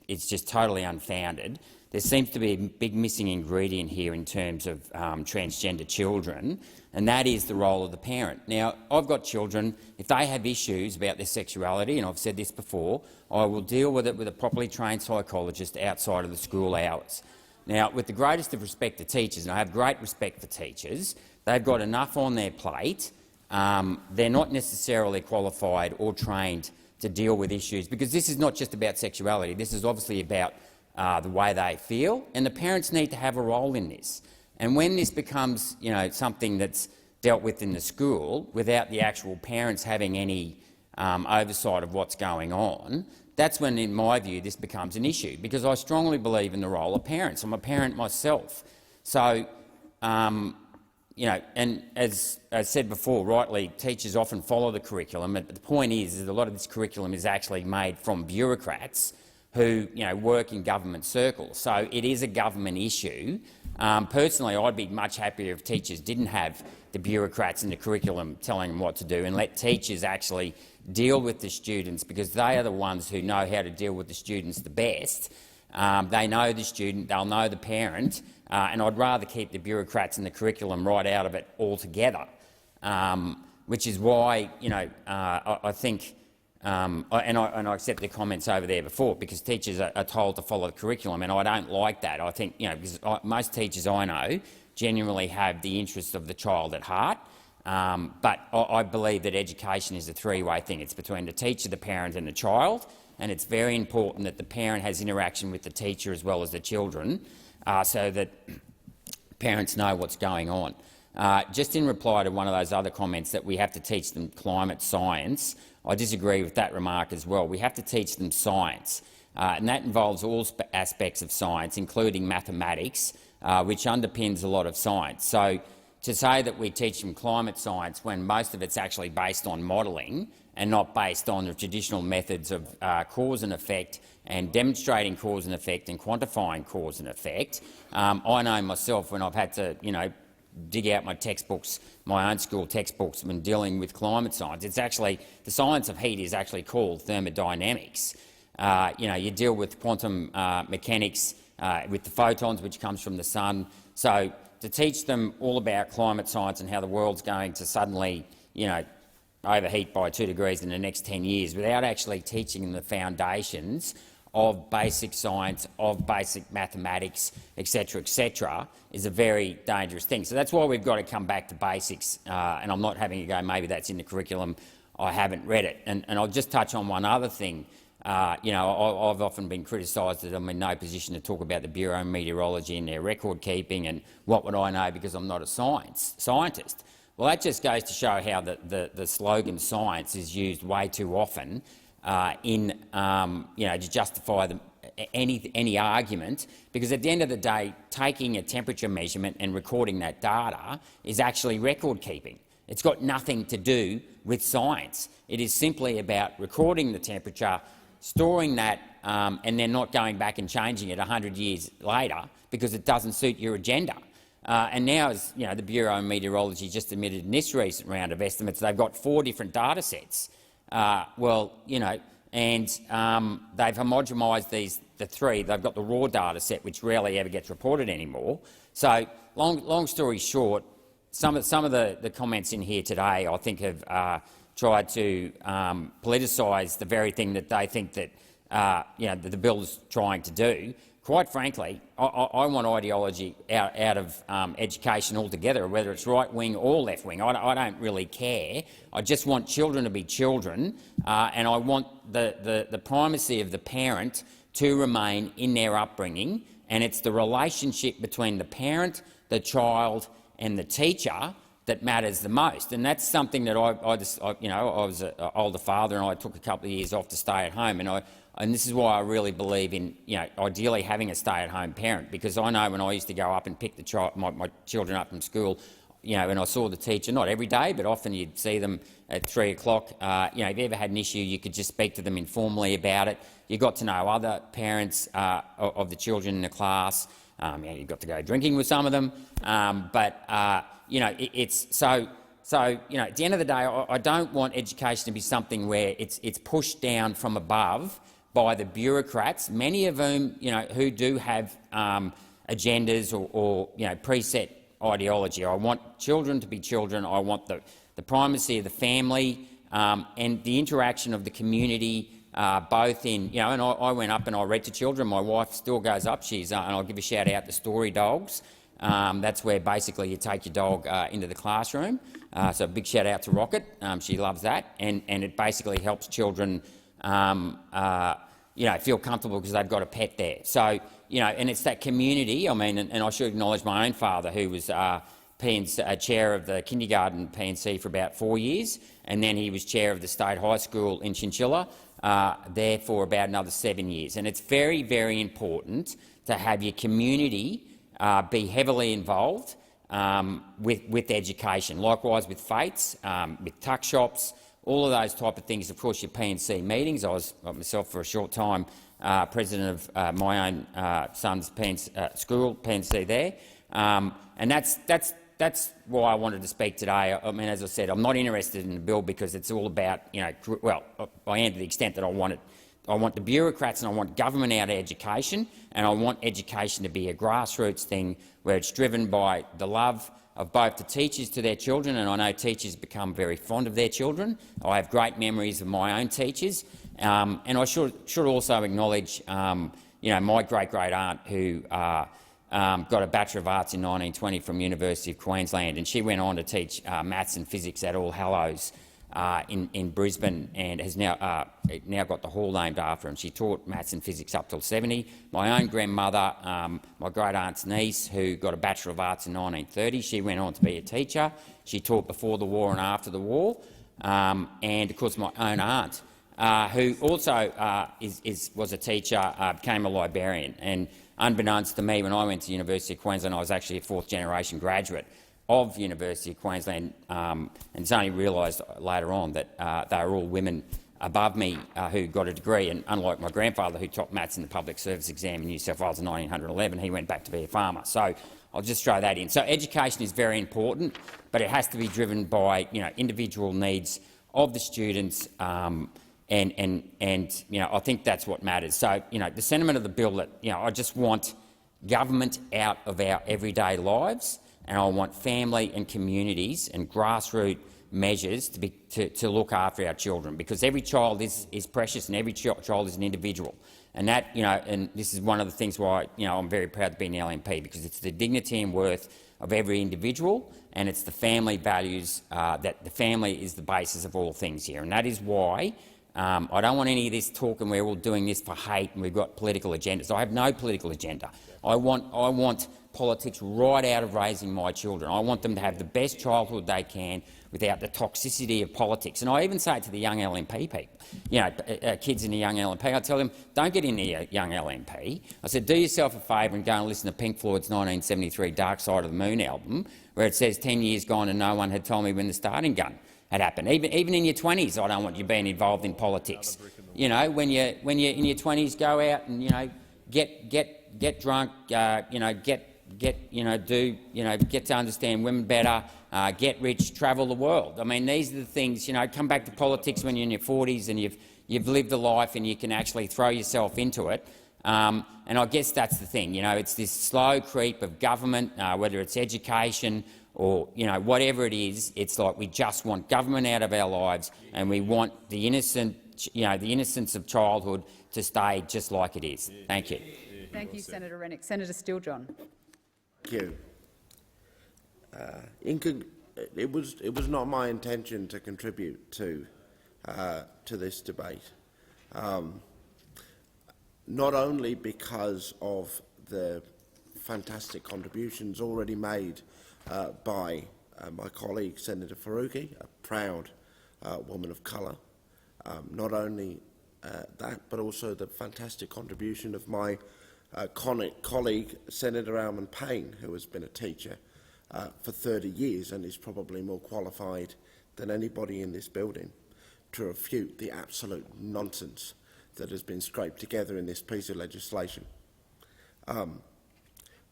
it's just totally unfounded. There seems to be a big missing ingredient here in terms of transgender children, and that is the role of the parent. Now, I've got children. If they have issues about their sexuality, and I've said this before, I will deal with it with a properly trained psychologist outside of the school hours. Now, with the greatest of respect to teachers, and I have great respect for teachers, they've got enough on their plate. They're not necessarily qualified or trained to deal with issues, because this is not just about sexuality. This is obviously about the way they feel, and the parents need to have a role in this. And when this becomes, something that's dealt with in the school without the actual parents having any oversight of what's going on, that's when, in my view, this becomes an issue, because I strongly believe in the role of parents. I'm a parent myself. So, and as I said before, rightly, teachers often follow the curriculum, but the point is that a lot of this curriculum is actually made from bureaucrats who work in government circles. So it is a government issue. Personally, I'd be much happier if teachers didn't have the bureaucrats in the curriculum telling them what to do, and let teachers actually deal with the students, because they are the ones who know how to deal with the students the best. They know the student, they'll know the parent, and I'd rather keep the bureaucrats in the curriculum right out of it altogether, which is why I think, and I accept the comments over there before, because teachers are told to follow the curriculum, and I don't like that. I think, because most teachers I know genuinely have the interests of the child at heart, but I believe that education is a three-way thing. It's between the teacher, the parent and the child, and it's very important that the parent has interaction with the teacher as well as the children. so that parents know what's going on. Just in reply to one of those other comments that we have to teach them climate science, I disagree with that remark as well. We have to teach them science, and that involves all aspects of science, including mathematics, which underpins a lot of science. So to say that we teach them climate science when most of it's actually based on modelling and not based on the traditional methods of cause and effect and demonstrating cause and effect and quantifying cause and effect. I know myself when I've had to, dig out my textbooks, my own school textbooks, when dealing with climate science. It's actually, the science of heat is actually called thermodynamics. You deal with quantum mechanics with the photons, which comes from the sun. So to teach them all about climate science and how the world's going to suddenly, overheat by 2 degrees in the next 10 years without actually teaching them the foundations of basic science, of basic mathematics, etc., is a very dangerous thing. So that's why we've got to come back to basics, and I'm not having a go, maybe that's in the curriculum, I haven't read it. And I'll just touch on one other thing. I've often been criticised that I'm in no position to talk about the Bureau of Meteorology and their record keeping and what would I know because I'm not a scientist. Well, that just goes to show how the slogan science is used way too often to justify any argument, because at the end of the day, taking a temperature measurement and recording that data is actually record keeping. It's got nothing to do with science. It is simply about recording the temperature, storing that, and then not going back and changing it 100 years later because it doesn't suit your agenda. And now, as the Bureau of Meteorology just admitted in this recent round of estimates, they've got 4 different data sets. And they've homogenised the 3. They've got the raw data set, which rarely ever gets reported anymore. So, long story short, some of the comments in here today, I think, have tried to politicise the very thing that they think that that the bill is trying to do. Quite frankly, I want ideology out of education altogether, whether it's right-wing or left-wing. I don't really care. I just want children to be children, and I want the primacy of the parent to remain in their upbringing, and it's the relationship between the parent, the child and the teacher that matters the most. And that's something that I was an older father and I took a couple of years off to stay at home, and this is why I really believe in, ideally having a stay-at-home parent, because I know when I used to go up and pick my children up from school, and I saw the teacher, not every day, but often you'd see them at 3 o'clock. If you ever had an issue, you could just speak to them informally about it. You got to know other parents of the children in the class. You got to go drinking with some of them, it's so. So, at the end of the day, I don't want education to be something where it's pushed down from above by the bureaucrats, many of whom, who do have agendas or preset ideology. I want children to be children. I want the primacy of the family and the interaction of the community, both in, and I went up and I read to children. My wife still goes up. And I'll give a shout out to Story Dogs. That's where basically you take your dog into the classroom. So a big shout out to Rocket. She loves that, and it basically helps children, feel comfortable because they've got a pet there. So and it's that community. I mean, and I should acknowledge my own father, who was chair of the kindergarten P&C for about 4 years, and then he was chair of the state high school in Chinchilla there for about another 7 years. And it's very, very important to have your community be heavily involved with education. Likewise with FATES, with tuck shops, all of those type of things. Of course, your P&C meetings. I was myself for a short time president of my own son's school, P&C there, and that's why I wanted to speak today. I mean, as I said, I'm not interested in the bill because it's all about, well, I am to the extent that I want the bureaucrats and I want government out of education, and I want education to be a grassroots thing where it's driven by the love of both the teachers to their children, and I know teachers become very fond of their children. I have great memories of my own teachers, and I should also acknowledge my great-great-aunt who got a Bachelor of Arts in 1920 from University of Queensland, and she went on to teach maths and physics at All Hallows in Brisbane, and has now got the hall named after him. She taught maths and physics up till 70. My own grandmother, my great-aunt's niece, who got a Bachelor of Arts in 1930, she went on to be a teacher. She taught before the war and after the war. And, of course, my own aunt, who also was a teacher, became a librarian. And unbeknownst to me, when I went to University of Queensland, I was actually a fourth-generation graduate of University of Queensland, and it's only realised later on that they were all women above me who got a degree, and unlike my grandfather, who topped maths in the public service exam in New South Wales in 1911, he went back to be a farmer. So I'll just throw that in. So education is very important, but it has to be driven by individual needs of the students, and I think that's what matters. So the sentiment of the bill that I just want government out of our everyday lives, and I want family and communities and grassroots measures to look after our children, because every child is precious and every child is an individual. And that, and this is one of the things why I'm very proud to be an LNP, because it's the dignity and worth of every individual, and it's the family values that the family is the basis of all things here. And that is why I don't want any of this talk and we're all doing this for hate and we've got political agendas. I have no political agenda. I want politics right out of raising my children. I want them to have the best childhood they can without the toxicity of politics. And I even say it to the young LNP people, kids in the young LNP, I tell them, don't get in the young LNP. I said, do yourself a favour and go and listen to Pink Floyd's 1973 Dark Side of the Moon album, where it says 10 years gone and no one had told me when the starting gun had happened. Even in your 20s, I don't want you being involved in politics. When you're in your 20s, go out and get drunk, get to understand women better, get rich, travel the world. I mean, these are the things. Come back to politics when you're in your 40s and you've lived a life and you can actually throw yourself into it. And I guess that's the thing. It's this slow creep of government, whether it's education or whatever it is. It's like we just want government out of our lives, and we want the innocence of childhood to stay just like it is. Thank you. Thank you, Senator Rennick. Senator Steele-John. Thank you. It was not my intention to contribute to this debate, not only because of the fantastic contributions already made by my colleague Senator Faruqi, a proud woman of colour, not only that, but also the fantastic contribution of my colleague Senator Almond Payne, who has been a teacher for 30 years and is probably more qualified than anybody in this building to refute the absolute nonsense that has been scraped together in this piece of legislation.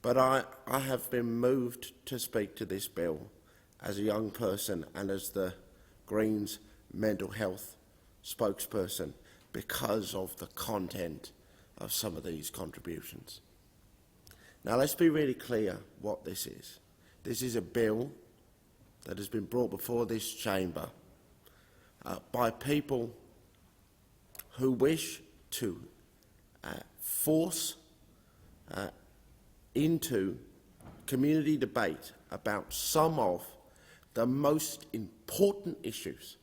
But I have been moved to speak to this bill as a young person and as the Greens mental health spokesperson because of the content of some of these contributions. Now, let's be really clear what this is. This is a bill that has been brought before this chamber by people who wish to force into community debate about some of the most important issues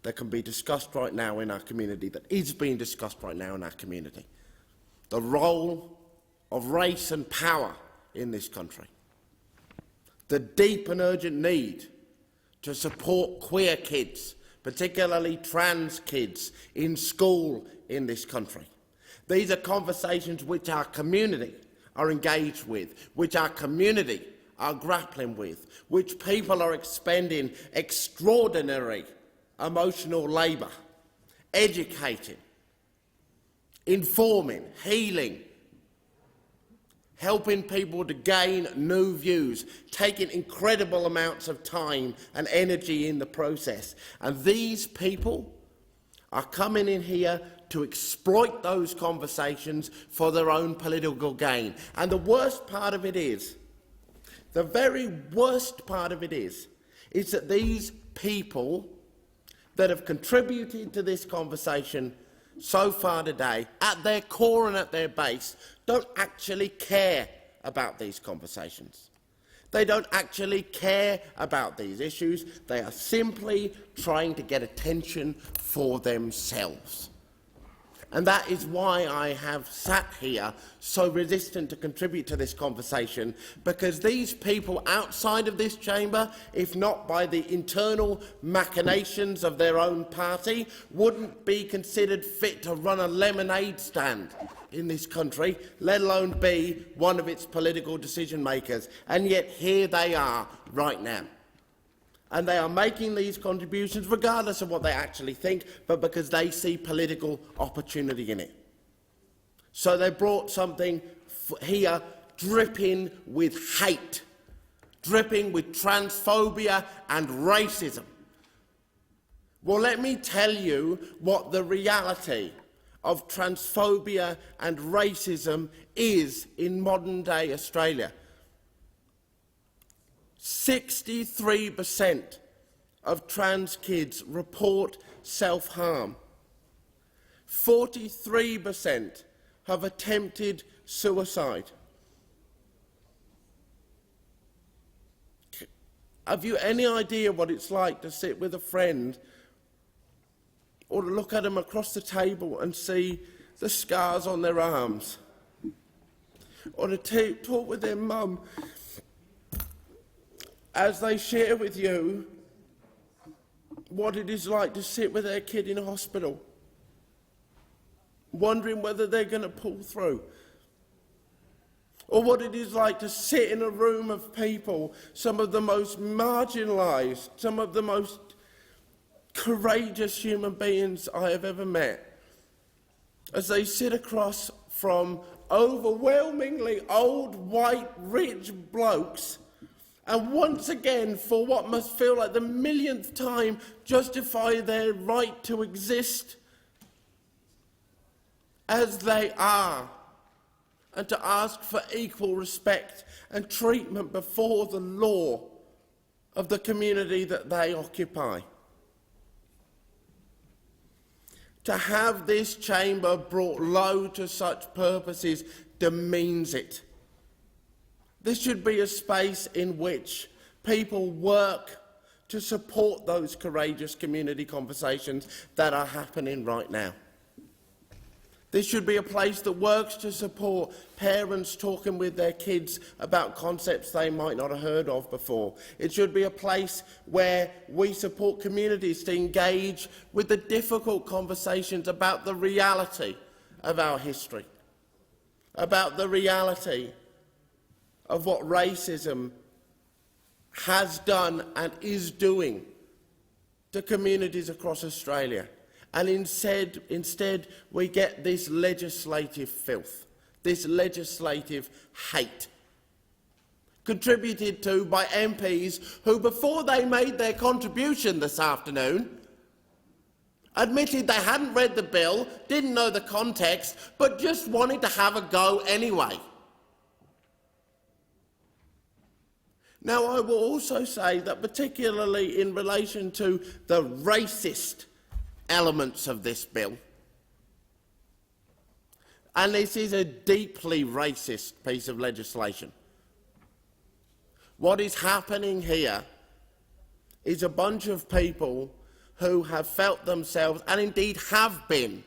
that can be discussed right now in our community, that is being discussed right now in our community. The role of race and power in this country. The deep and urgent need to support queer kids, particularly trans kids, in school in this country. These are conversations which our community are engaged with, which our community are grappling with, which people are expending extraordinary emotional labour, educating, informing, healing, helping people to gain new views, taking incredible amounts of time and energy in the process. And these people are coming in here to exploit those conversations for their own political gain. And the worst part of it is, the very worst part of it is that these people that have contributed to this conversation so far today, at their core and at their base, don't actually care about these conversations. They don't actually care about these issues. They are simply trying to get attention for themselves. And that is why I have sat here so resistant to contribute to this conversation, because these people outside of this chamber, if not by the internal machinations of their own party, wouldn't be considered fit to run a lemonade stand in this country, let alone be one of its political decision-makers. And yet here they are right now. And they are making these contributions regardless of what they actually think, but because they see political opportunity in it. So they brought something here dripping with hate, dripping with transphobia and racism. Well, let me tell you what the reality of transphobia and racism is in modern-day Australia. 63% of trans kids report self-harm. 43% have attempted suicide. Have you any idea what it's like to sit with a friend or to look at them across the table and see the scars on their arms? Or to talk with their mum as they share with you what it is like to sit with their kid in a hospital, wondering whether they're going to pull through, or what it is like to sit in a room of people, some of the most marginalised, some of the most courageous human beings I have ever met, as they sit across from overwhelmingly old, white, rich blokes, and once again, for what must feel like the millionth time, justify their right to exist as they are, and to ask for equal respect and treatment before the law of the community that they occupy. To have this chamber brought low to such purposes demeans it. This should be a space in which people work to support those courageous community conversations that are happening right now. This should be a place that works to support parents talking with their kids about concepts they might not have heard of before. It should be a place where we support communities to engage with the difficult conversations about the reality of our history, about the reality of what racism has done and is doing to communities across Australia. And instead we get this legislative filth, this legislative hate, contributed to by MPs who, before they made their contribution this afternoon, admitted they hadn't read the bill, didn't know the context, but just wanted to have a go anyway. Now, I will also say that, particularly in relation to the racist elements of this bill, and this is a deeply racist piece of legislation, what is happening here is a bunch of people who have felt themselves, and indeed have been,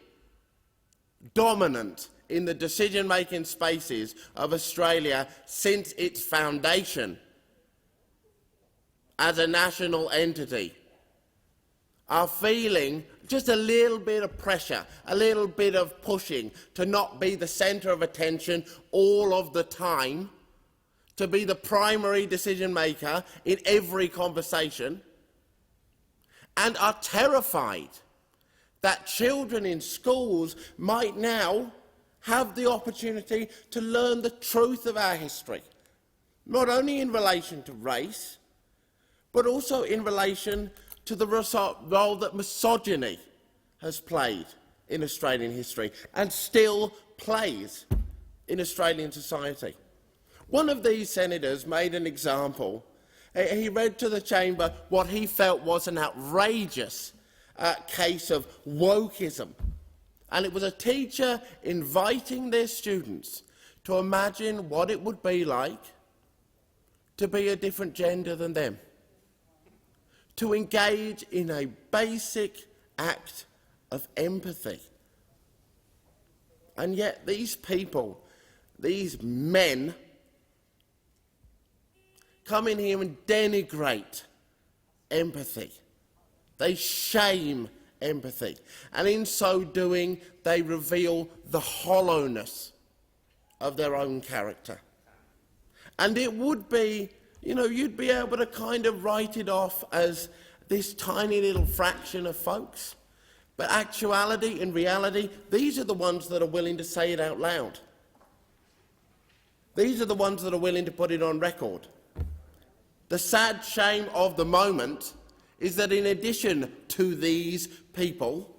dominant in the decision-making spaces of Australia since its foundation as a national entity, are feeling just a little bit of pressure, a little bit of pushing to not be the centre of attention all of the time, to be the primary decision-maker in every conversation, and are terrified that children in schools might now have the opportunity to learn the truth of our history, not only in relation to race, but also in relation to the role that misogyny has played in Australian history and still plays in Australian society. One of these senators made an example. He read to the chamber what he felt was an outrageous case of wokeism. And it was a teacher inviting their students to imagine what it would be like to be a different gender than them, to engage in a basic act of empathy. And yet these people, these men, come in here and denigrate empathy. They shame empathy. And in so doing, they reveal the hollowness of their own character. And it would be, you'd be able to kind of write it off as this tiny little fraction of folks. But actuality and reality, these are the ones that are willing to say it out loud. These are the ones that are willing to put it on record. The sad shame of the moment is that in addition to these people,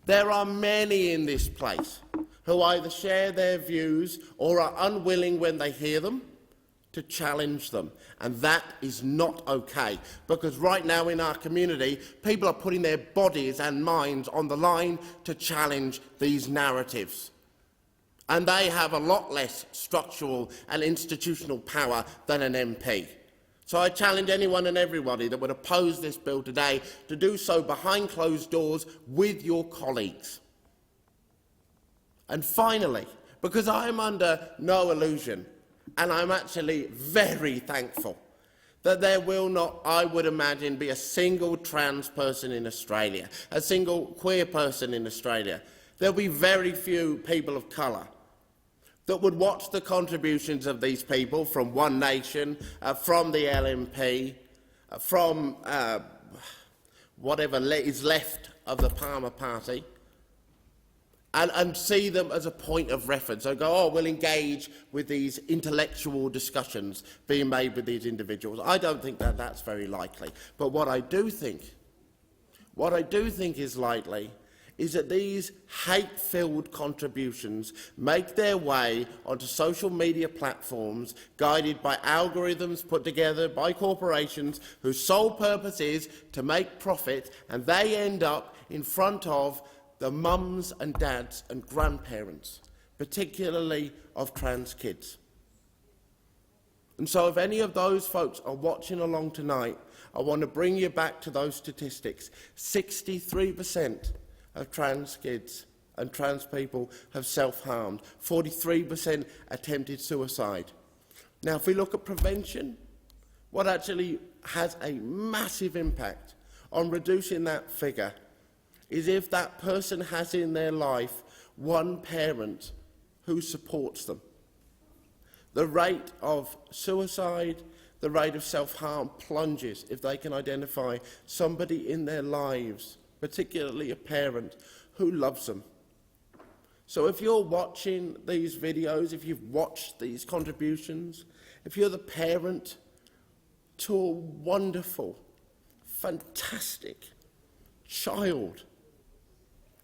there are many in this place who either share their views or are unwilling when they hear them to challenge them. And that is not okay, because right now in our community, people are putting their bodies and minds on the line to challenge these narratives. And they have a lot less structural and institutional power than an MP. So I challenge anyone and everybody that would oppose this bill today to do so behind closed doors with your colleagues. And finally, because I am under no illusion, and I'm actually very thankful that there will not, I would imagine, be a single trans person in Australia, a single queer person in Australia. There will be very few people of colour that would watch the contributions of these people from One Nation, from the LNP, from whatever is left of the Palmer Party, and see them as a point of reference. So go, oh, we'll engage with these intellectual discussions being made with these individuals. I don't think that that's very likely. But what I do think is likely is that these hate-filled contributions make their way onto social media platforms guided by algorithms put together by corporations whose sole purpose is to make profit, and they end up in front of the mums and dads and grandparents, particularly of trans kids. And so if any of those folks are watching along tonight, I want to bring you back to those statistics. 63% of trans kids and trans people have self-harmed. 43% attempted suicide. Now, if we look at prevention, what actually has a massive impact on reducing that figure is if that person has in their life one parent who supports them. The rate of suicide, the rate of self-harm plunges if they can identify somebody in their lives, particularly a parent, who loves them. So if you're watching these videos, if you've watched these contributions, if you're the parent to a wonderful, fantastic child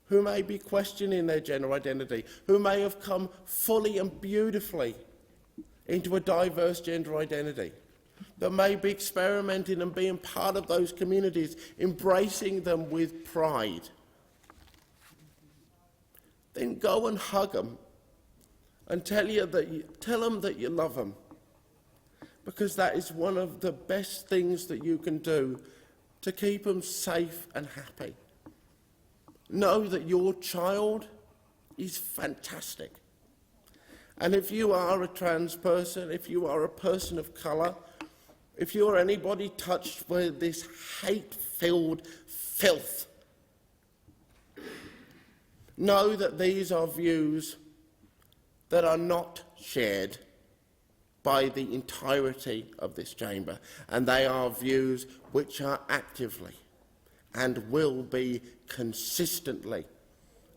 who may be questioning their gender identity, who may have come fully and beautifully into a diverse gender identity, that may be experimenting and being part of those communities, embracing them with pride, then go and hug them and tell them that you love them, because that is one of the best things that you can do to keep them safe and happy. Know that your child is fantastic. And if you are a trans person, if you are a person of colour, if you're anybody touched with this hate-filled filth, know that these are views that are not shared by the entirety of this chamber, and they are views which are actively and will be consistently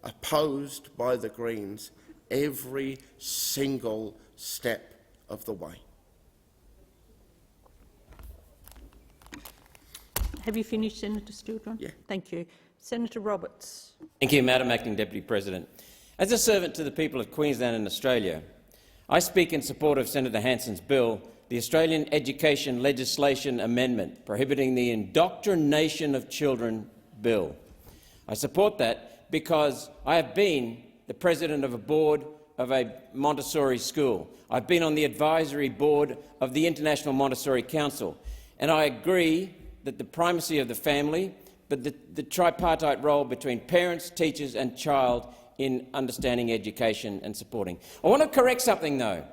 opposed by the Greens every single step of the way. Have you finished, Senator Steele-John? Yeah. Thank you. Senator Roberts. Thank you, Madam Acting Deputy President. As a servant to the people of Queensland and Australia, I speak in support of Senator Hanson's bill, the Australian Education Legislation Amendment Prohibiting the Indoctrination of Children Bill. I support that because I have been the president of a board of a Montessori school. I've been on the advisory board of the International Montessori Council, and I agree that the primacy of the family, but the tripartite role between parents, teachers and child in understanding education and supporting. I want to correct something, though.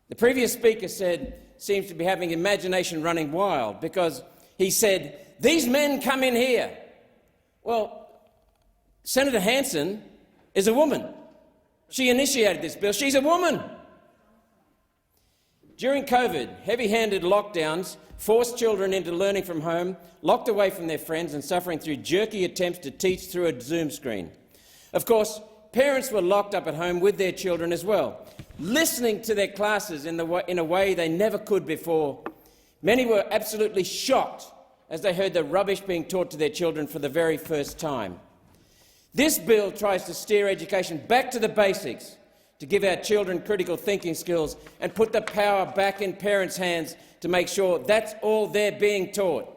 The previous speaker seems to be having imagination running wild, because he said, "These men come in here." Well, Senator Hanson is a woman. She initiated this bill. She's a woman. During COVID, heavy-handed lockdowns forced children into learning from home, locked away from their friends and suffering through jerky attempts to teach through a Zoom screen. Of course, parents were locked up at home with their children as well, listening to their classes in a way they never could before. Many were absolutely shocked as they heard the rubbish being taught to their children for the very first time. This bill tries to steer education back to the basics, to give our children critical thinking skills and put the power back in parents' hands to make sure that's all they're being taught.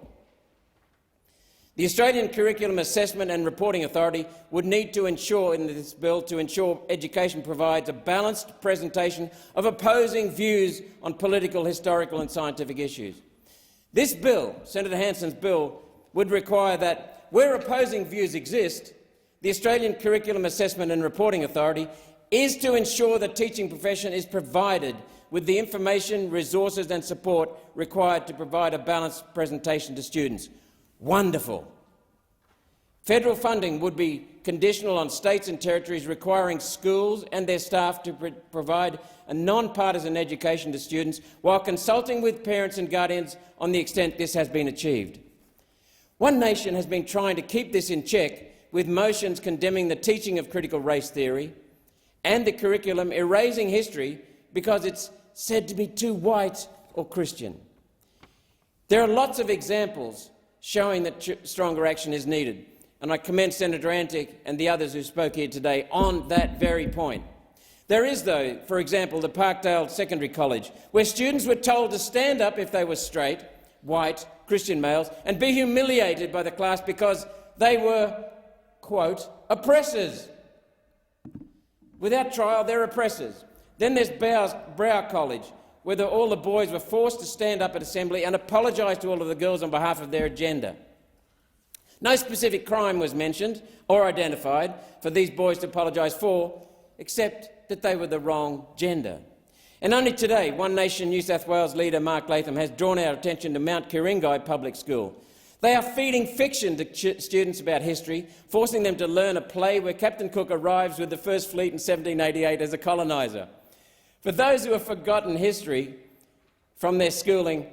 The Australian Curriculum Assessment and Reporting Authority would need to ensure in this bill to ensure education provides a balanced presentation of opposing views on political, historical and scientific issues. This bill, Senator Hanson's bill, would require that where opposing views exist, the Australian Curriculum Assessment and Reporting Authority is to ensure the teaching profession is provided with the information, resources and support required to provide a balanced presentation to students. Wonderful. Federal funding would be conditional on states and territories requiring schools and their staff to provide a non-partisan education to students while consulting with parents and guardians on the extent this has been achieved. One Nation has been trying to keep this in check with motions condemning the teaching of critical race theory and the curriculum erasing history because it's said to be too white or Christian. There are lots of examples showing that stronger action is needed, and I commend Senator Antic and the others who spoke here today on that very point. There is, though, for example, the Parkdale Secondary College, where students were told to stand up if they were straight, white, Christian males, and be humiliated by the class because they were, quote, oppressors. Without trial, they're oppressors. Then there's Brow College, where all the boys were forced to stand up at assembly and apologise to all of the girls on behalf of their agenda. No specific crime was mentioned or identified for these boys to apologise for, except that they were the wrong gender. And only today, One Nation New South Wales leader Mark Latham has drawn our attention to Mount Ku-ring-gai Public School. They are feeding fiction to students about history, forcing them to learn a play where Captain Cook arrives with the First Fleet in 1788 as a coloniser. For those who have forgotten history from their schooling,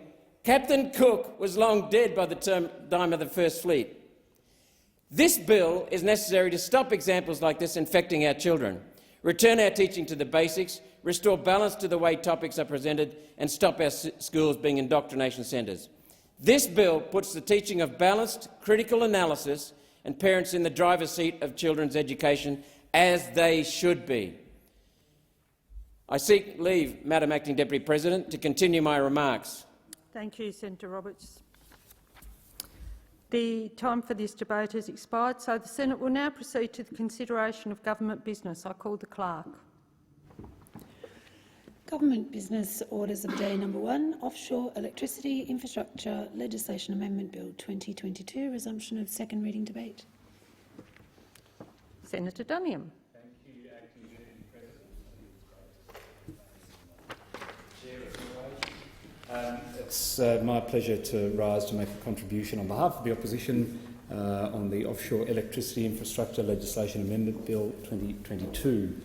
Captain Cook was long dead by the time of the First Fleet. This bill is necessary to stop examples like this infecting our children, return our teaching to the basics, restore balance to the way topics are presented and stop our schools being indoctrination centres. This bill puts the teaching of balanced, critical analysis and parents in the driver's seat of children's education, as they should be. I seek leave, Madam Acting Deputy President, to continue my remarks. Thank you, Senator Roberts. The time for this debate has expired, so the Senate will now proceed to the consideration of government business. I call the clerk. Government Business Orders of Day number 1, Offshore Electricity Infrastructure Legislation Amendment Bill 2022, resumption of second reading debate. Senator Duniam. Thank you, Acting Deputy President. It's my pleasure to rise to make a contribution on behalf of the opposition on the Offshore Electricity Infrastructure Legislation Amendment Bill 2022.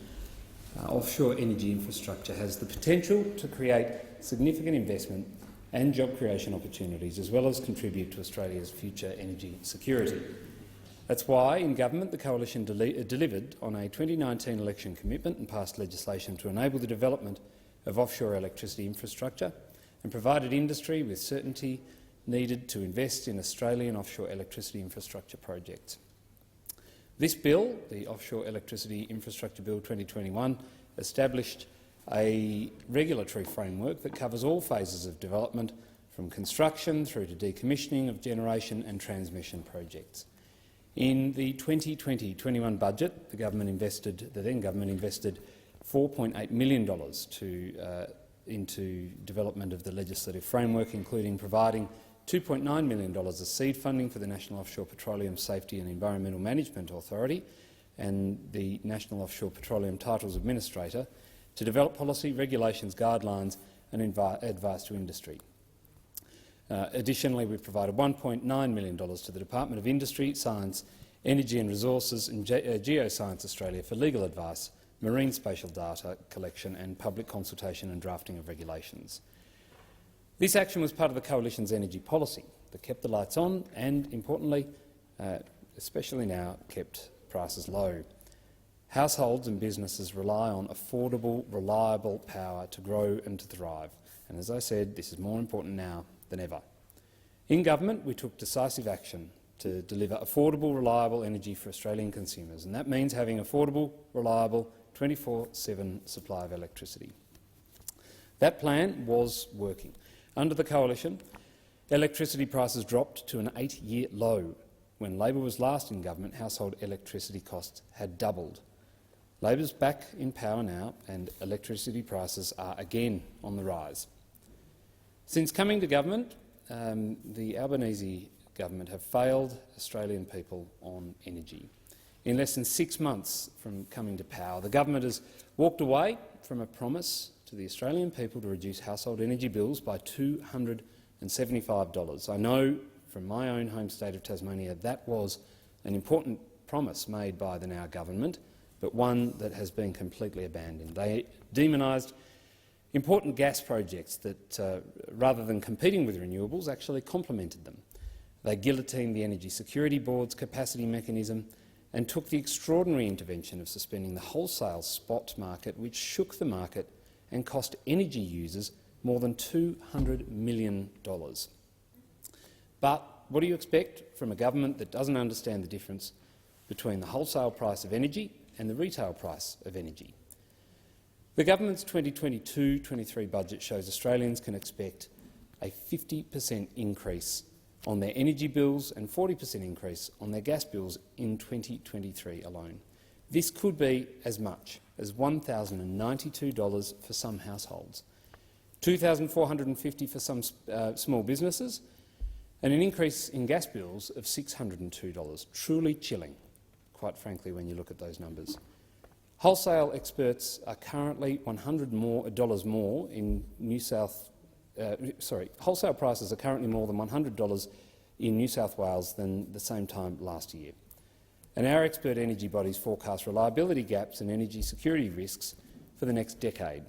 Offshore energy infrastructure has the potential to create significant investment and job creation opportunities, as well as contribute to Australia's future energy security. That's why, in government, the Coalition delivered on a 2019 election commitment and passed legislation to enable the development of offshore electricity infrastructure and provided industry with certainty needed to invest in Australian offshore electricity infrastructure projects. This bill, the Offshore Electricity Infrastructure Bill 2021, established a regulatory framework that covers all phases of development, from construction through to decommissioning of generation and transmission projects. In the 2020-21 budget, the then government invested $4.8 million into development of the legislative framework, including providing $2.9 million as seed funding for the National Offshore Petroleum Safety and Environmental Management Authority and the National Offshore Petroleum Titles Administrator to develop policy, regulations, guidelines and advice to industry. Additionally, we've provided $1.9 million to the Department of Industry, Science, Energy and Resources and Geoscience Australia for legal advice, marine spatial data collection and public consultation and drafting of regulations. This action was part of the Coalition's energy policy that kept the lights on and, importantly, especially now, kept prices low. Households and businesses rely on affordable, reliable power to grow and to thrive. And as I said, this is more important now than ever. In government, we took decisive action to deliver affordable, reliable energy for Australian consumers, and that means having affordable, reliable, 24/7 supply of electricity. That plan was working. Under the Coalition, electricity prices dropped to an 8-year low. When Labor was last in government, household electricity costs had doubled. Labor's back in power now, and electricity prices are again on the rise. Since coming to government, the Albanese government have failed Australian people on energy. In less than 6 months from coming to power, the government has walked away from a promise to the Australian people to reduce household energy bills by $275. I know from my own home state of Tasmania that was an important promise made by the now government, but one that has been completely abandoned. They demonised important gas projects that, rather than competing with renewables, actually complemented them. They guillotined the Energy Security Board's capacity mechanism and took the extraordinary intervention of suspending the wholesale spot market, which shook the market and cost energy users more than $200 million. But what do you expect from a government that doesn't understand the difference between the wholesale price of energy and the retail price of energy? The government's 2022-23 budget shows Australians can expect a 50% increase on their energy bills and 40% increase on their gas bills in 2023 alone. This could be as much as $1,092 for some households, $2,450 for some small businesses, and an increase in gas bills of $602. Truly chilling, quite frankly, when you look at those numbers. Wholesale experts are currently $100 more in wholesale prices are currently more than $100 in New South Wales than the same time last year. And our expert energy bodies forecast reliability gaps and energy security risks for the next decade.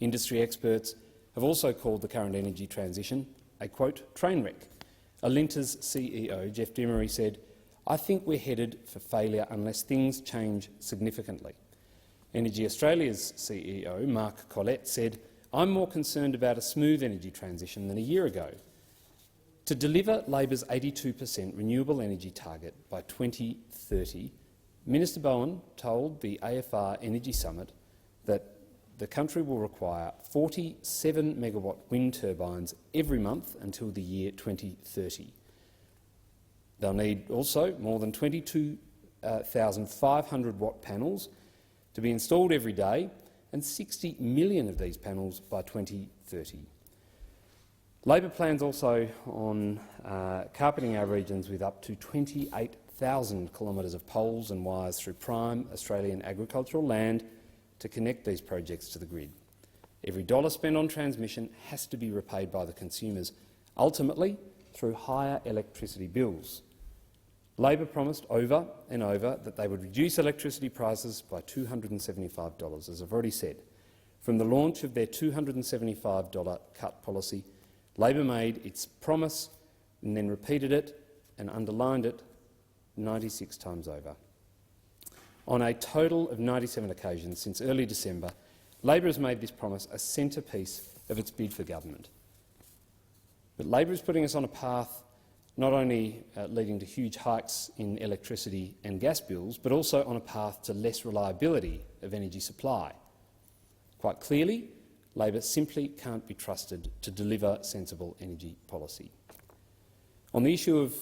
Industry experts have also called the current energy transition a, quote, train wreck. Alinta's CEO, Jeff Dimery, said, "I think we're headed for failure unless things change significantly." Energy Australia's CEO, Mark Collett, said, "I'm more concerned about a smooth energy transition than a year ago." To deliver Labor's 82% renewable energy target by 2030, Minister Bowen told the AFR Energy Summit that the country will require 47-megawatt wind turbines every month until the year 2030. They'll need also more than 22,500-watt panels to be installed every day, and 60 million of these panels by 2030. Labor plans also on carpeting our regions with up to 28,000 kilometres of poles and wires through prime Australian agricultural land to connect these projects to the grid. Every dollar spent on transmission has to be repaid by the consumers, ultimately through higher electricity bills. Labor promised over and over that they would reduce electricity prices by $275, as I've already said. From the launch of their $275 cut policy, Labor made its promise and then repeated it and underlined it 96 times over. On a total of 97 occasions since early December, Labor has made this promise a centrepiece of its bid for government. But Labor is putting us on a path not only leading to huge hikes in electricity and gas bills, but also on a path to less reliability of energy supply. Quite clearly, Labor simply can't be trusted to deliver sensible energy policy. On the issue of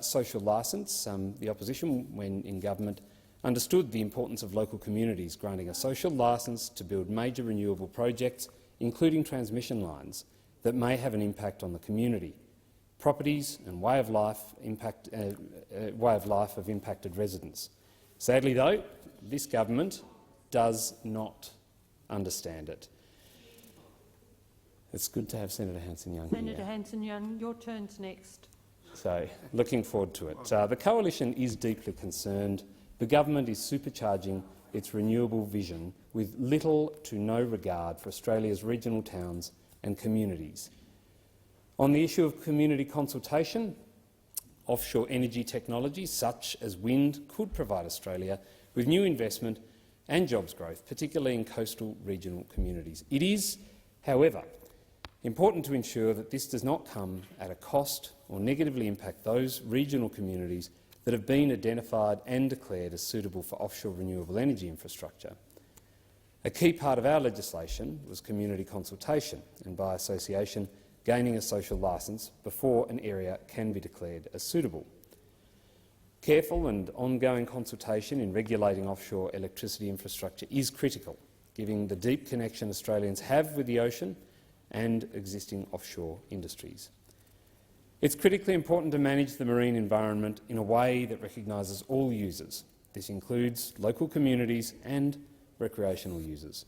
social licence, the opposition, when in government, understood the importance of local communities granting a social licence to build major renewable projects, including transmission lines, that may have an impact on the community, properties and way of life of impacted residents. Sadly, though, this government does not understand it. It's good to have Senator Hanson-Young here. Senator Hanson-Young, your turn's next. So, looking forward to it. The Coalition is deeply concerned. The government is supercharging its renewable vision with little to no regard for Australia's regional towns and communities. On the issue of community consultation, offshore energy technologies such as wind could provide Australia with new investment and jobs growth, particularly in coastal regional communities. It is, however, important to ensure that this does not come at a cost or negatively impact those regional communities that have been identified and declared as suitable for offshore renewable energy infrastructure. A key part of our legislation was community consultation and, by association, gaining a social licence before an area can be declared as suitable. Careful and ongoing consultation in regulating offshore electricity infrastructure is critical, given the deep connection Australians have with the ocean and existing offshore industries. It's critically important to manage the marine environment in a way that recognises all users. This includes local communities and recreational users.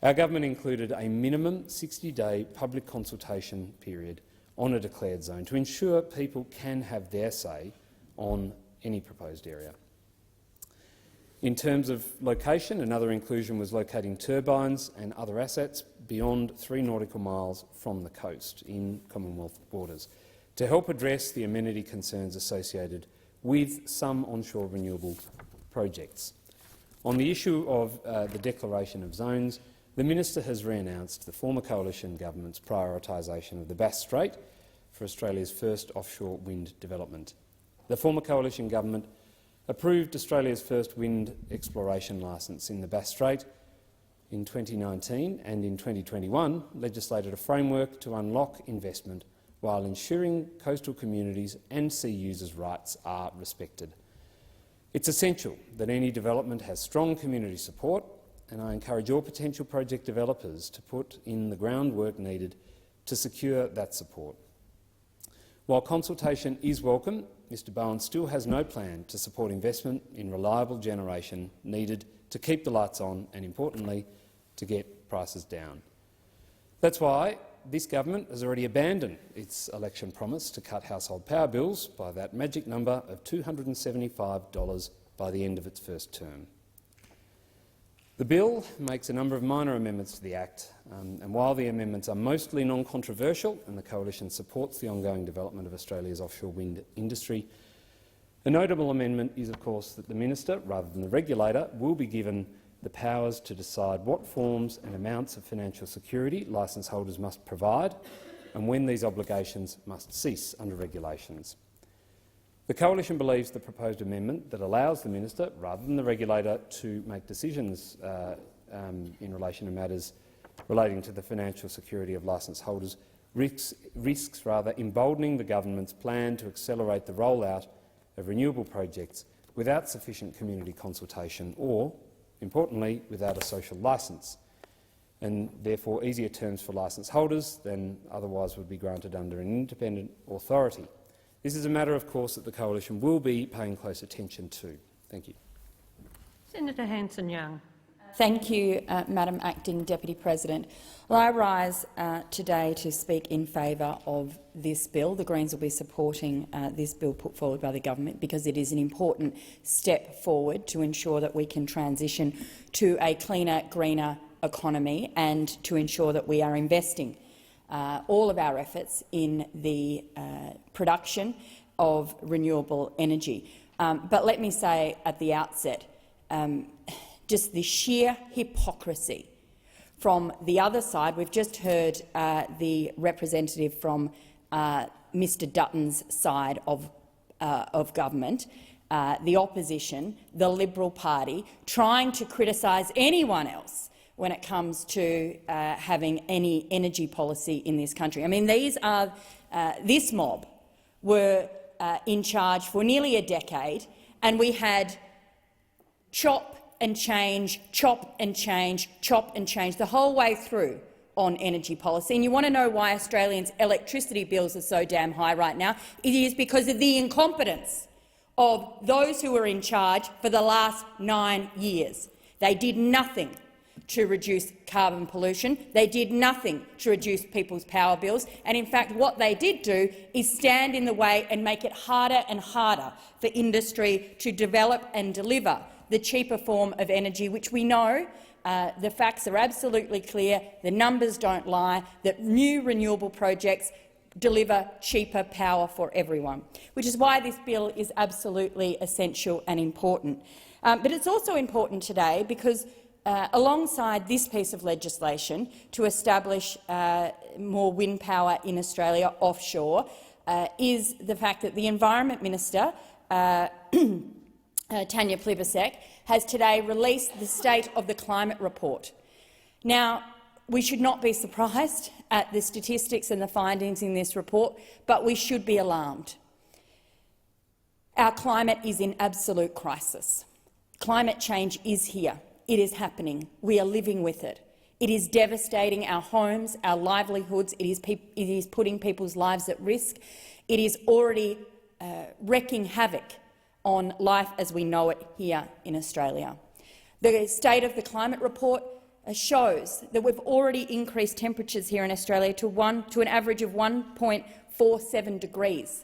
Our government included a minimum 60-day public consultation period on a declared zone to ensure people can have their say on any proposed area. In terms of location, another inclusion was locating turbines and other assets beyond 3 nautical miles from the coast in Commonwealth waters to help address the amenity concerns associated with some onshore renewable projects. On the issue of the declaration of zones, the Minister has re-announced the former Coalition Government's prioritisation of the Bass Strait for Australia's first offshore wind development. The former Coalition Government approved Australia's first wind exploration licence in the Bass Strait in 2019 and in 2021 legislated a framework to unlock investment while ensuring coastal communities and sea users' rights are respected. It's essential that any development has strong community support, and I encourage all potential project developers to put in the groundwork needed to secure that support. While consultation is welcome, Mr Bowen still has no plan to support investment in reliable generation needed to keep the lights on and, importantly, to get prices down. That's why this government has already abandoned its election promise to cut household power bills by that magic number of $275 by the end of its first term. The bill makes a number of minor amendments to the Act, and while the amendments are mostly non-controversial and the Coalition supports the ongoing development of Australia's offshore wind industry, a notable amendment is, of course, that the Minister, rather than the regulator, will be given the powers to decide what forms and amounts of financial security licence holders must provide and when these obligations must cease under regulations. The Coalition believes the proposed amendment that allows the Minister, rather than the regulator, to make decisions in relation to matters relating to the financial security of licence holders risks emboldening the government's plan to accelerate the rollout of renewable projects without sufficient community consultation or, importantly, without a social licence, and therefore easier terms for licence holders than otherwise would be granted under an independent authority. This is a matter, of course, that the Coalition will be paying close attention to. Thank you. Senator Hanson-Young. Thank you, Madam Acting Deputy President. Well, I rise today to speak in favour of this bill. The Greens will be supporting this bill put forward by the government because it is an important step forward to ensure that we can transition to a cleaner, greener economy and to ensure that we are investing all of our efforts in the production of renewable energy. But let me say at the outset, just the sheer hypocrisy from the other side. We've just heard the representative from Mr Dutton's side of government, the opposition, the Liberal Party, trying to criticise anyone else when it comes to having any energy policy in this country. I mean, this mob were in charge for nearly a decade, and we had chop and change, chop and change, chop and change, the whole way through on energy policy. And you want to know why Australians' electricity bills are so damn high right now? It is because of the incompetence of those who were in charge for the last 9 years. They did nothing to reduce carbon pollution. They did nothing to reduce people's power bills. And in fact, what they did do is stand in the way and make it harder and harder for industry to develop and deliver the cheaper form of energy, which we know the facts are absolutely clear, the numbers don't lie, that new renewable projects deliver cheaper power for everyone, which is why this bill is absolutely essential and important. But it's also important today because alongside this piece of legislation to establish more wind power in Australia offshore is the fact that the Environment Minister, Tanya Plibersek, has today released the State of the Climate Report. Now, we should not be surprised at the statistics and the findings in this report, but we should be alarmed. Our climate is in absolute crisis. Climate change is here. It is happening. We are living with it. It is devastating our homes, our livelihoods. It is putting people's lives at risk. It is already wreaking havoc on life as we know it here in Australia. The State of the Climate Report shows that we've already increased temperatures here in Australia to an average of 1.47 degrees.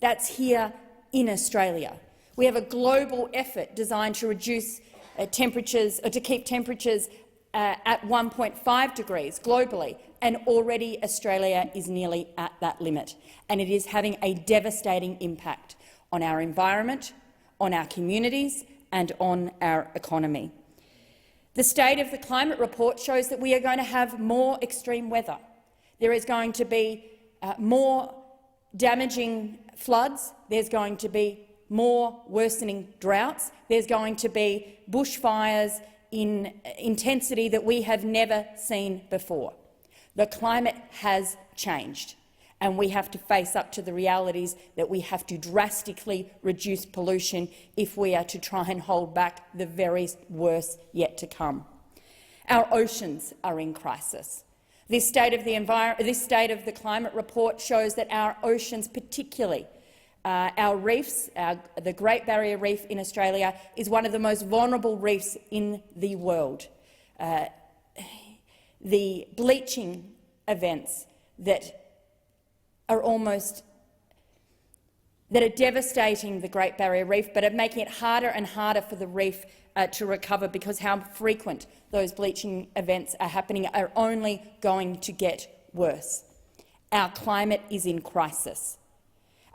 That's here in Australia. We have a global effort designed to reduce temperatures, or to keep temperatures at 1.5 degrees globally, and already Australia is nearly at that limit, and it is having a devastating impact on our environment, on our communities and on our economy. The State of the Climate Report shows that we are going to have more extreme weather. There is going to be more damaging floods. There's going to be more worsening droughts. There's going to be bushfires in intensity that we have never seen before. The climate has changed, and we have to face up to the realities that we have to drastically reduce pollution if we are to try and hold back the very worst yet to come. Our oceans are in crisis. This State of the Climate Report shows that our oceans, particularly our reefs, the Great Barrier Reef in Australia, is one of the most vulnerable reefs in the world. The bleaching events that are devastating the Great Barrier Reef, but are making it harder and harder for the reef to recover, because how frequent those bleaching events are happening are only going to get worse. Our climate is in crisis.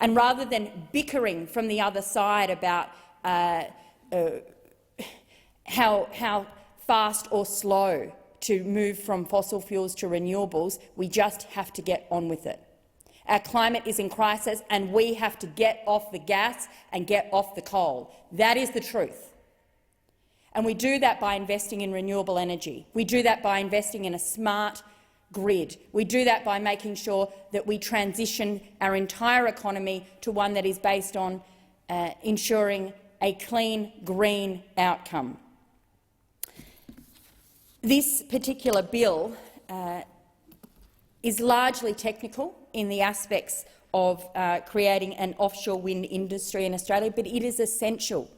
And rather than bickering from the other side about how fast or slow to move from fossil fuels to renewables, we just have to get on with it. Our climate is in crisis, and we have to get off the gas and get off the coal. That is the truth. And we do that by investing in renewable energy. We do that by investing in a smart grid. We do that by making sure that we transition our entire economy to one that is based on ensuring a clean, green outcome. This particular bill is largely technical in the aspects of creating an offshore wind industry in Australia, but it is essential.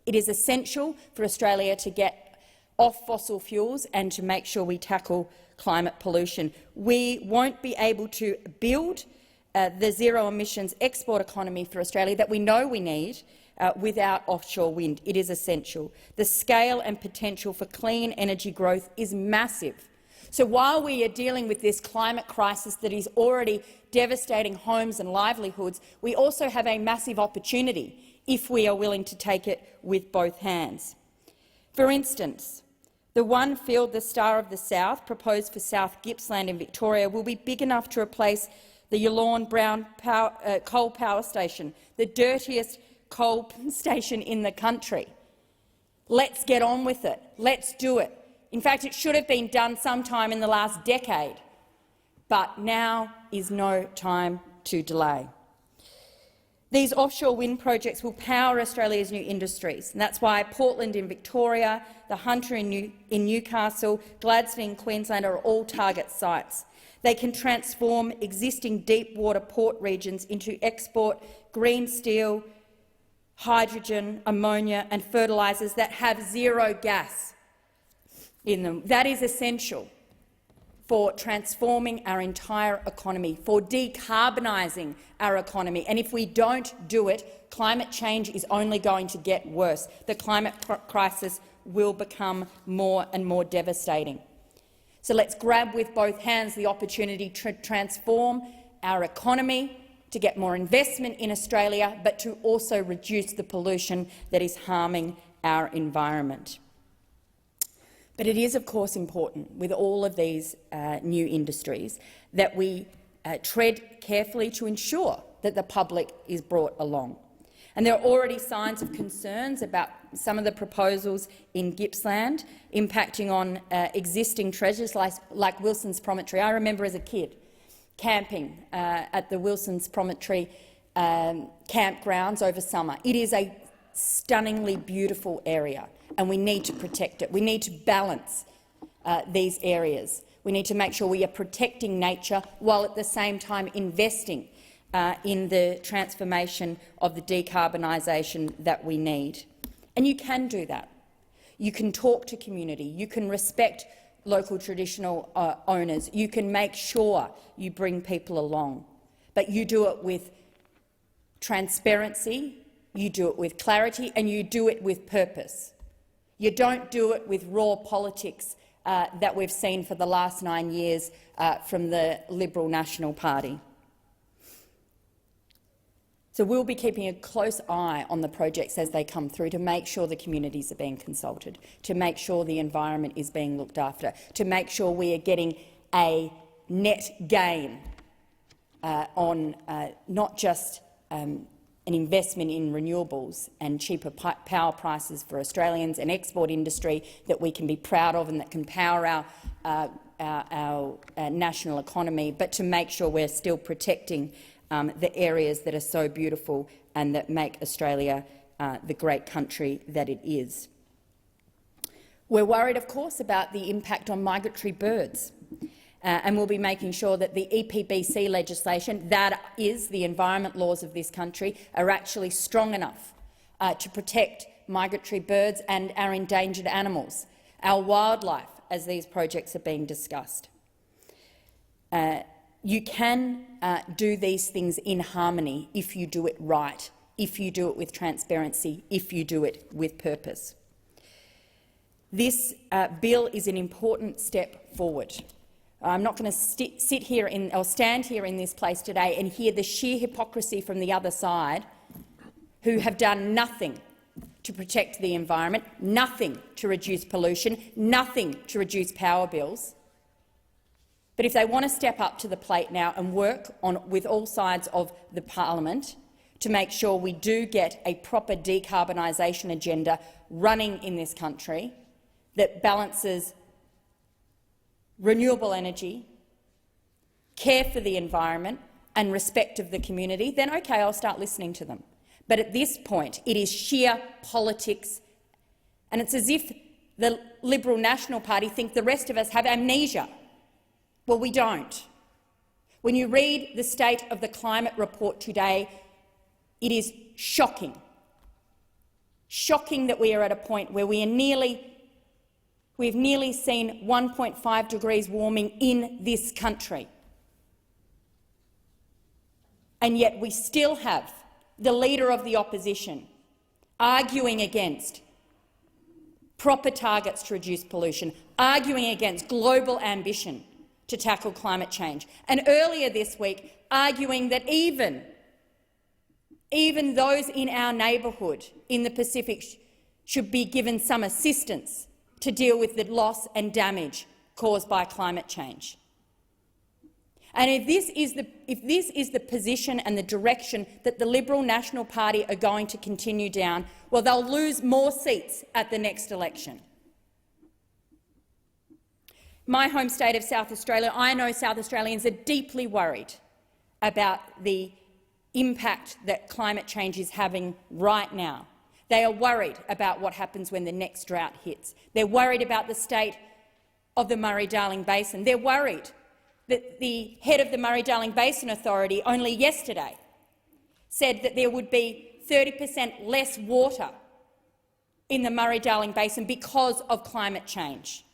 It is essential for Australia to get off fossil fuels and to make sure we tackle climate pollution. We won't be able to build the zero-emissions export economy for Australia that we know we need without offshore wind. It is essential. The scale and potential for clean energy growth is massive. So while we are dealing with this climate crisis that is already devastating homes and livelihoods, we also have a massive opportunity if we are willing to take it with both hands. For instance, the one field, the Star of the South, proposed for South Gippsland in Victoria, will be big enough to replace the Yallourn Brown coal power station, the dirtiest coal station in the country. Let's get on with it. Let's do it. In fact, it should have been done sometime in the last decade, but now is no time to delay. These offshore wind projects will power Australia's new industries, and that's why Portland in Victoria, the Hunter in Newcastle, Gladstone in Queensland are all target sites. They can transform existing deep-water port regions into export green steel, hydrogen, ammonia and fertilisers that have zero gas in them. That is essential for transforming our entire economy, for decarbonising our economy. And if we don't do it, climate change is only going to get worse. The climate crisis will become more and more devastating. So let's grab with both hands the opportunity to transform our economy, to get more investment in Australia, but to also reduce the pollution that is harming our environment. But it is, of course, important with all of these new industries that we tread carefully to ensure that the public is brought along. And there are already signs of concerns about some of the proposals in Gippsland impacting on existing treasures like Wilson's Promontory. I remember as a kid camping at the Wilson's Promontory campgrounds over summer. It is a stunningly beautiful area, and we need to protect it. We need to balance these areas. We need to make sure we are protecting nature while at the same time investing in the transformation of the decarbonisation that we need. And you can do that. You can talk to community. You can respect local traditional owners. You can make sure you bring people along. But you do it with transparency, you do it with clarity, and you do it with purpose. You don't do it with raw politics that we've seen for the last 9 years from the Liberal National Party. So we'll be keeping a close eye on the projects as they come through to make sure the communities are being consulted, to make sure the environment is being looked after, to make sure we are getting a net gain on not just an investment in renewables and cheaper power prices for Australians, an export industry that we can be proud of and that can power our national economy, but to make sure we're still protecting the areas that are so beautiful and that make Australia the great country that it is. We're worried, of course, about the impact on migratory birds, and we'll be making sure that the EPBC legislation, that is the environment laws of this country, are actually strong enough to protect migratory birds and our endangered animals, our wildlife, as these projects are being discussed. You can do these things in harmony if you do it right, if you do it with transparency, if you do it with purpose. This bill is an important step forward. I'm not going to sit here or stand here in this place today and hear the sheer hypocrisy from the other side, who have done nothing to protect the environment, nothing to reduce pollution, nothing to reduce power bills. But if they want to step up to the plate now and work with all sides of the parliament to make sure we do get a proper decarbonisation agenda running in this country that balances renewable energy, care for the environment and respect of the community, then OK, I'll start listening to them. But at this point, it is sheer politics, and it's as if the Liberal National Party think the rest of us have amnesia. Well, we don't. When you read the State of the Climate report today, it is shocking. Shocking that we are at a point where we've nearly seen 1.5 degrees warming in this country. And yet we still have the Leader of the Opposition arguing against proper targets to reduce pollution, arguing against global ambition to tackle climate change, and earlier this week arguing that even those in our neighbourhood in the Pacific should be given some assistance to deal with the loss and damage caused by climate change. And if this is the position and the direction that the Liberal National Party are going to continue down, well, they'll lose more seats at the next election. My home state of South Australia, I know South Australians are deeply worried about the impact that climate change is having right now. They are worried about what happens when the next drought hits. They're worried about the state of the Murray-Darling Basin. They're worried that the head of the Murray-Darling Basin Authority only yesterday said that there would be 30% less water in the Murray-Darling Basin because of climate change.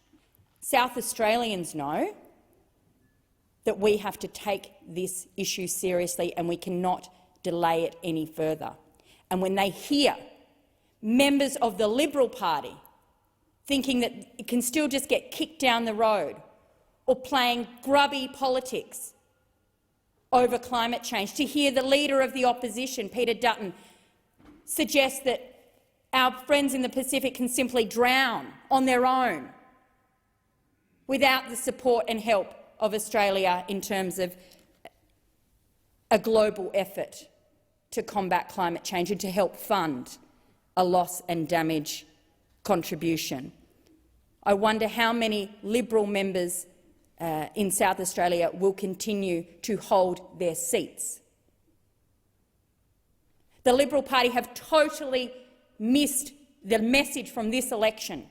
South Australians know that we have to take this issue seriously and we cannot delay it any further. And when they hear members of the Liberal Party thinking that it can still just get kicked down the road or playing grubby politics over climate change, to hear the Leader of the Opposition, Peter Dutton, suggest that our friends in the Pacific can simply drown on their own without the support and help of Australia in terms of a global effort to combat climate change and to help fund a loss and damage contribution. I wonder how many Liberal members in South Australia will continue to hold their seats. The Liberal Party have totally missed the message from this election.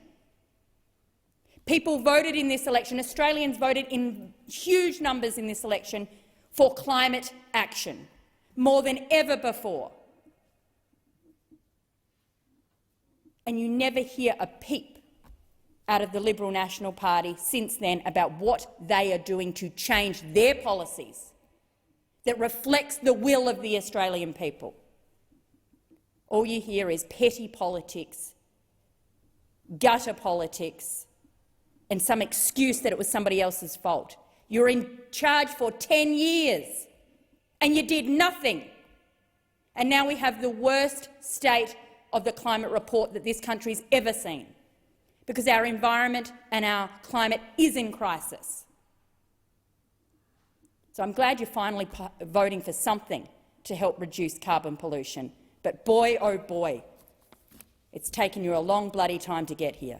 People voted in this election, Australians voted in huge numbers in this election for climate action, more than ever before. And you never hear a peep out of the Liberal National Party since then about what they are doing to change their policies that reflects the will of the Australian people. All you hear is petty politics, gutter politics, and some excuse that it was somebody else's fault. You're in charge for 10 years and you did nothing. And now we have the worst state of the climate report that this country's ever seen, because our environment and our climate is in crisis. So I'm glad you're finally voting for something to help reduce carbon pollution. But boy, oh boy, it's taken you a long bloody time to get here.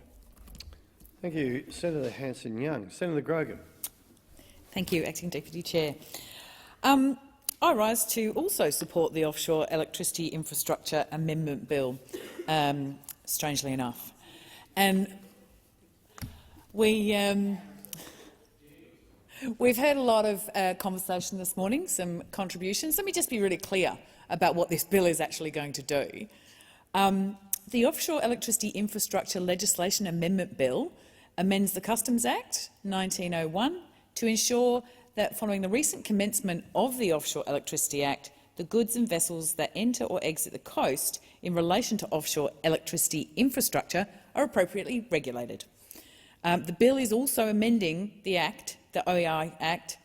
Thank you, Senator Hanson-Young. Senator Grogan. Thank you, Acting Deputy Chair. I rise to also support the Offshore Electricity Infrastructure Amendment Bill, strangely enough. And we've heard a lot of conversation this morning, some contributions. Let me just be really clear about what this bill is actually going to do. The Offshore Electricity Infrastructure Legislation Amendment Bill amends the Customs Act 1901 to ensure that, following the recent commencement of the Offshore Electricity Act, the goods and vessels that enter or exit the coast in relation to offshore electricity infrastructure are appropriately regulated. The bill is also amending the Act, the OEI Act,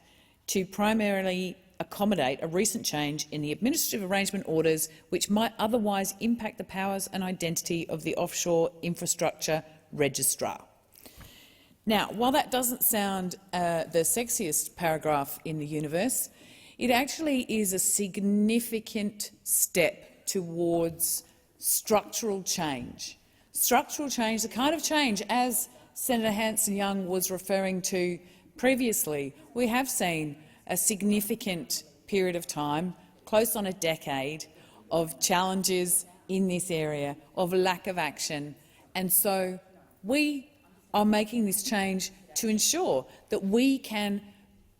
to primarily accommodate a recent change in the administrative arrangement orders which might otherwise impact the powers and identity of the Offshore Infrastructure Registrar. Now, while that doesn't sound the sexiest paragraph in the universe, it actually is a significant step towards structural change. Structural change, the kind of change, as Senator Hanson-Young was referring to previously, we have seen a significant period of time, close on a decade, of challenges in this area, of lack of action. And so we are making this change to ensure that we can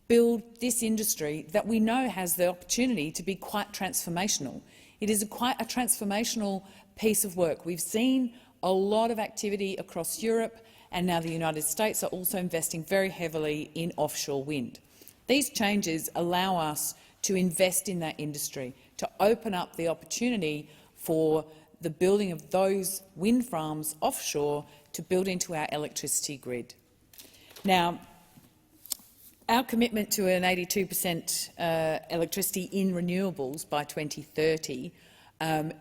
build this industry that we know has the opportunity to be quite transformational. It is quite a transformational piece of work. We've seen a lot of activity across Europe, and now the United States are also investing very heavily in offshore wind. These changes allow us to invest in that industry, to open up the opportunity for the building of those wind farms offshore to build into our electricity grid. Now, our commitment to an 82% electricity in renewables by 2030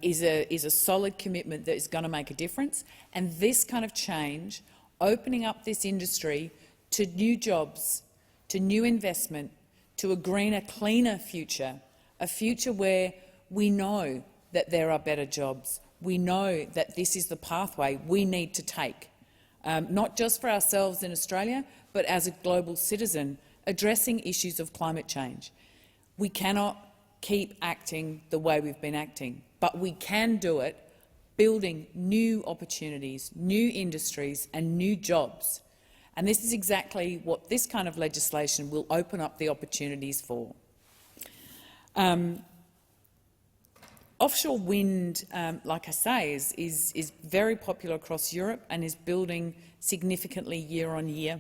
is a solid commitment that is going to make a difference. And this kind of change, opening up this industry to new jobs, to new investment, to a greener, cleaner future, a future where we know that there are better jobs. We know that this is the pathway we need to take, not just for ourselves in Australia, but as a global citizen addressing issues of climate change. We cannot keep acting the way we've been acting, but we can do it building new opportunities, new industries and new jobs. And this is exactly what this kind of legislation will open up the opportunities for. Offshore wind, like I say, is very popular across Europe and is building significantly year on year.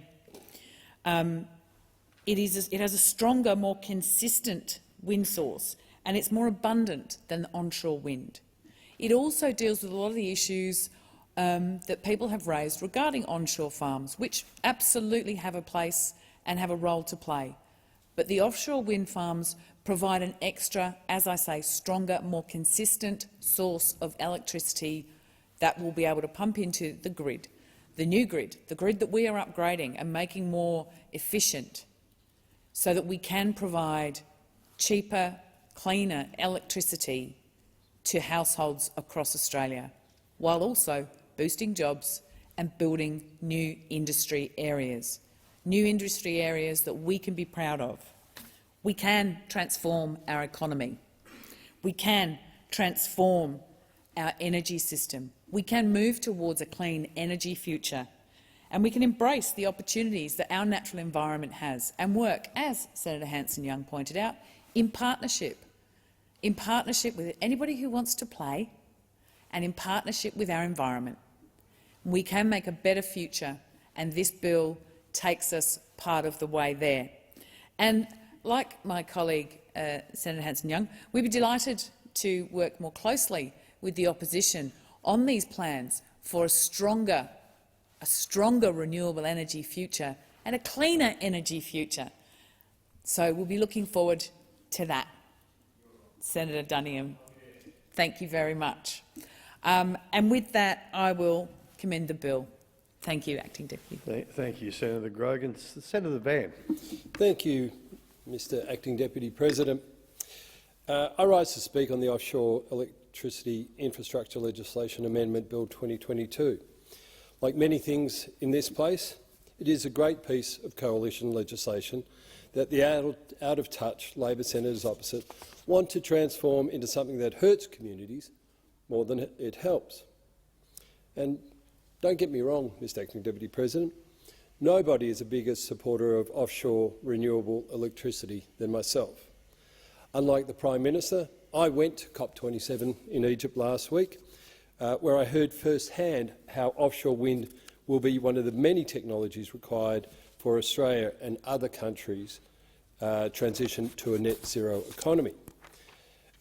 It has a stronger, more consistent wind source, and it's more abundant than the onshore wind. It also deals with a lot of the issues that people have raised regarding onshore farms, which absolutely have a place and have a role to play. But the offshore wind farms provide an extra, as I say, stronger, more consistent source of electricity that will be able to pump into the grid, the new grid, the grid that we are upgrading and making more efficient, so that we can provide cheaper, cleaner electricity to households across Australia, while also boosting jobs and building new industry areas that we can be proud of. We can transform our economy. We can transform our energy system. We can move towards a clean energy future, and we can embrace the opportunities that our natural environment has and work, as Senator Hanson-Young pointed out, in partnership with anybody who wants to play and in partnership with our environment. We can make a better future, and this bill takes us part of the way there. And like my colleague, Senator Hanson-Young, we'd be delighted to work more closely with the opposition on these plans for a stronger renewable energy future and a cleaner energy future. So we'll be looking forward to that. Senator Duniam, thank you very much. And with that, I will commend the bill. Thank you, Acting Deputy. Thank you, Senator Grogan. Senator Van. Thank you, Mr Acting Deputy President. I rise to speak on the Offshore Electricity Infrastructure Legislation Amendment Bill 2022. Like many things in this place, it is a great piece of coalition legislation that the out-of-touch Labor senators opposite want to transform into something that hurts communities more than it helps. And don't get me wrong, Mr Acting Deputy President, nobody is a bigger supporter of offshore renewable electricity than myself. Unlike the Prime Minister, I went to COP27 in Egypt last week, where I heard firsthand how offshore wind will be one of the many technologies required for Australia and other countries' transition to a net zero economy.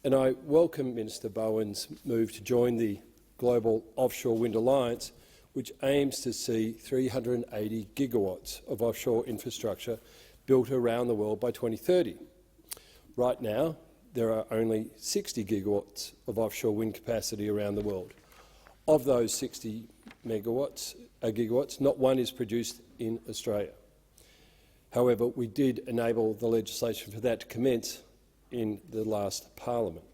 And I welcome Minister Bowen's move to join the Global Offshore Wind Alliance, which aims to see 380 gigawatts of offshore infrastructure built around the world by 2030. Right now, there are only 60 gigawatts of offshore wind capacity around the world. Of those 60 gigawatts, not one is produced in Australia. However, we did enable the legislation for that to commence in the last parliament.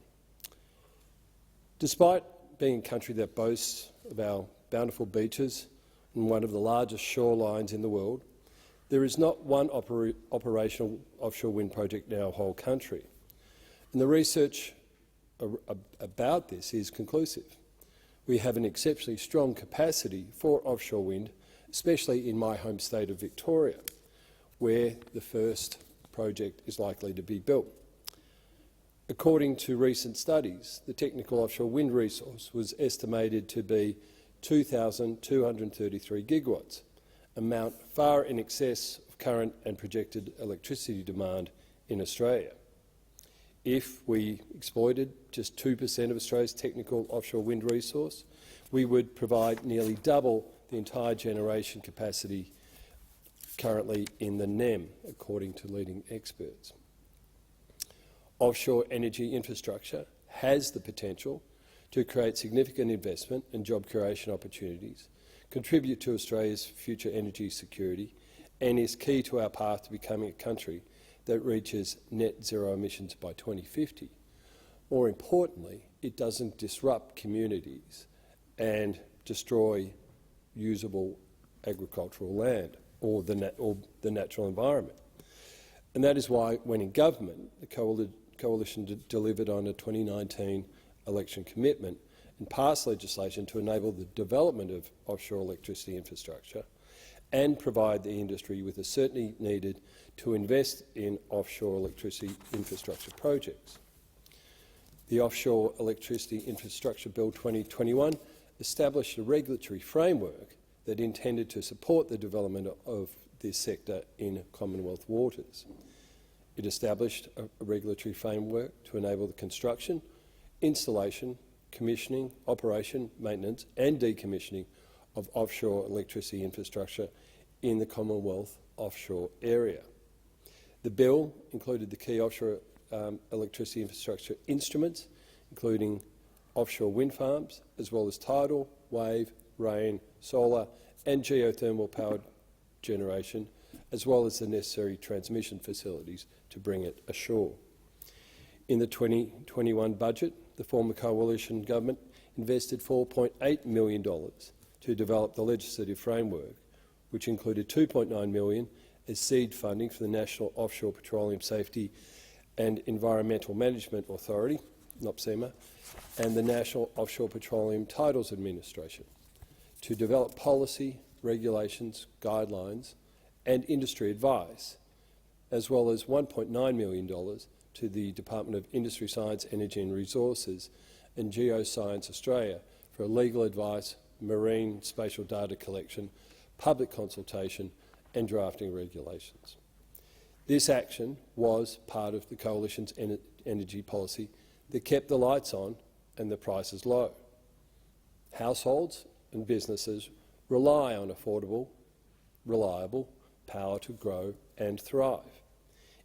Despite being a country that boasts of our bountiful beaches and one of the largest shorelines in the world, there is not one operational offshore wind project in our whole country. And the research about this is conclusive. We have an exceptionally strong capacity for offshore wind, especially in my home state of Victoria, where the first project is likely to be built. According to recent studies, the technical offshore wind resource was estimated to be 2,233 gigawatts, amount far in excess of current and projected electricity demand in Australia. If we exploited just 2% of Australia's technical offshore wind resource, we would provide nearly double the entire generation capacity currently in the NEM, according to leading experts. Offshore energy infrastructure has the potential to create significant investment and job creation opportunities, contribute to Australia's future energy security, and is key to our path to becoming a country that reaches net zero emissions by 2050. More importantly, it doesn't disrupt communities and destroy usable agricultural land or the natural environment. And that is why, when in government, the Coalition delivered on a 2019 election commitment and passed legislation to enable the development of offshore electricity infrastructure and provide the industry with the certainty needed to invest in offshore electricity infrastructure projects. The Offshore Electricity Infrastructure Bill 2021 established a regulatory framework that intended to support the development of this sector in Commonwealth waters. It established a regulatory framework to enable the construction, installation, commissioning, operation, maintenance and decommissioning of offshore electricity infrastructure in the Commonwealth offshore area. The bill included the key offshore electricity infrastructure instruments, including offshore wind farms, as well as tidal, wave, rain, solar and geothermal powered generation, as well as the necessary transmission facilities to bring it ashore. In the 2021 budget, the former coalition government invested $4.8 million to develop the legislative framework, which included $2.9 million as seed funding for the National Offshore Petroleum Safety and Environmental Management Authority, NOPSEMA, and the National Offshore Petroleum Titles Administration to develop policy, regulations, guidelines and industry advice, as well as $1.9 million to the Department of Industry, Science, Energy and Resources and Geoscience Australia for legal advice, marine spatial data collection, public consultation and drafting regulations. This action was part of the Coalition's energy policy that kept the lights on and the prices low. Households and businesses rely on affordable, reliable power to grow and thrive.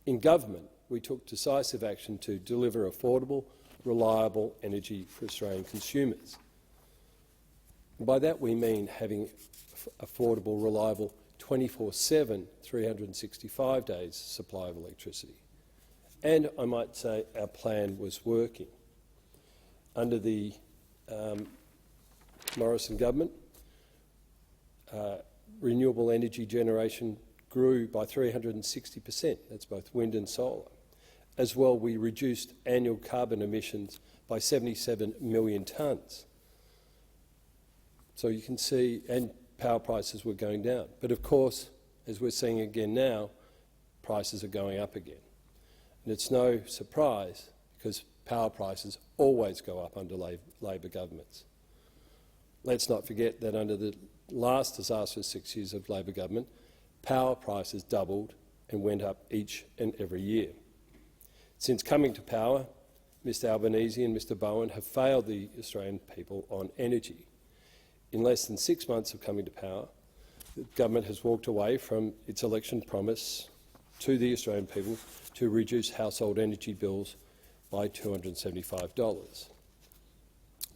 In government, we took decisive action to deliver affordable, reliable energy for Australian consumers. And by that we mean having affordable, reliable 24/7, 365 days supply of electricity. And I might say our plan was working. Under the Morrison government, renewable energy generation grew by 360%, that's both wind and solar. As well, we reduced annual carbon emissions by 77 million tonnes. So you can see, and power prices were going down. But of course, as we're seeing again now, prices are going up again. And it's no surprise because power prices always go up under Labor governments. Let's not forget that under the last disastrous 6 years of Labor government, power prices doubled and went up each and every year. Since coming to power, Mr Albanese and Mr Bowen have failed the Australian people on energy. In less than 6 months of coming to power, the government has walked away from its election promise to the Australian people to reduce household energy bills by $275.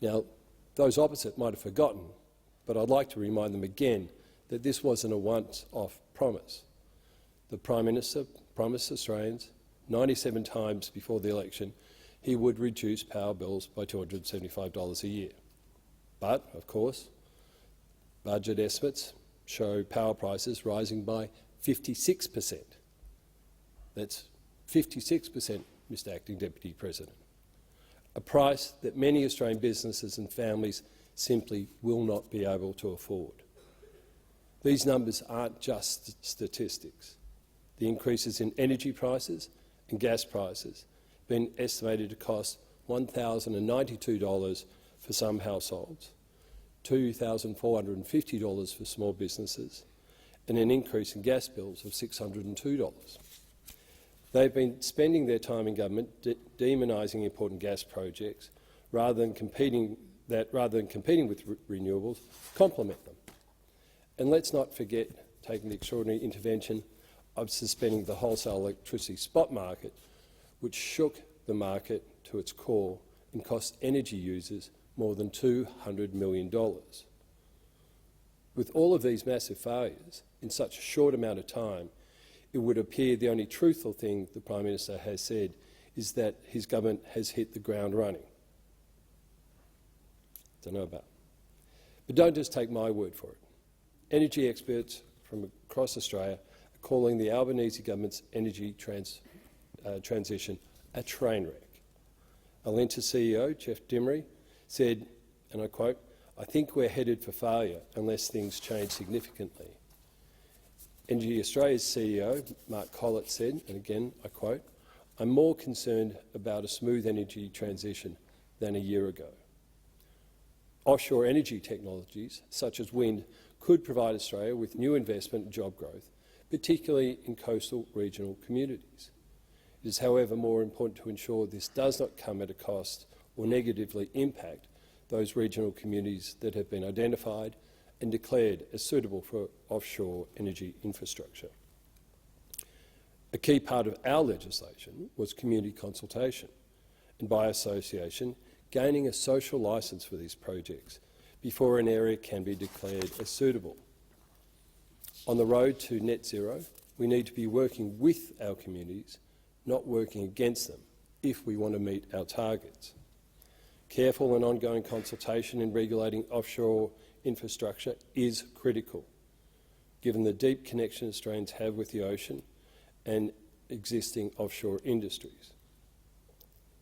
Now, those opposite might have forgotten, but I'd like to remind them again that this wasn't a once-off promise. The Prime Minister promised Australians 97 times before the election he would reduce power bills by $275 a year. But, of course, budget estimates show power prices rising by 56%. That's 56%, Mr Acting Deputy President. A price that many Australian businesses and families simply will not be able to afford. These numbers aren't just statistics. The increases in energy prices and gas prices have been estimated to cost $1,092 for some households, $2,450 for small businesses, and an increase in gas bills of $602. They've been spending their time in government demonising important gas projects rather than competing with renewables, complement them. And let's not forget taking the extraordinary intervention of suspending the wholesale electricity spot market, which shook the market to its core and cost energy users more than $200 million. With all of these massive failures in such a short amount of time, it would appear the only truthful thing the Prime Minister has said is that his government has hit the ground running. Don't know about. But don't just take my word for it. Energy experts from across Australia are calling the Albanese government's energy transition a train wreck. Alinta CEO Jeff Dimery said, and I quote, "I think we're headed for failure unless things change significantly." Energy Australia's CEO Mark Collett said, and again I quote, "I'm more concerned about a smooth energy transition than a year ago." Offshore energy technologies, such as wind, could provide Australia with new investment and job growth, particularly in coastal regional communities. It is, however, more important to ensure this does not come at a cost or negatively impact those regional communities that have been identified and declared as suitable for offshore energy infrastructure. A key part of our legislation was community consultation and, by association, gaining a social licence for these projects before an area can be declared as suitable. On the road to net zero, we need to be working with our communities, not working against them, if we want to meet our targets. Careful and ongoing consultation in regulating offshore infrastructure is critical, given the deep connection Australians have with the ocean and existing offshore industries.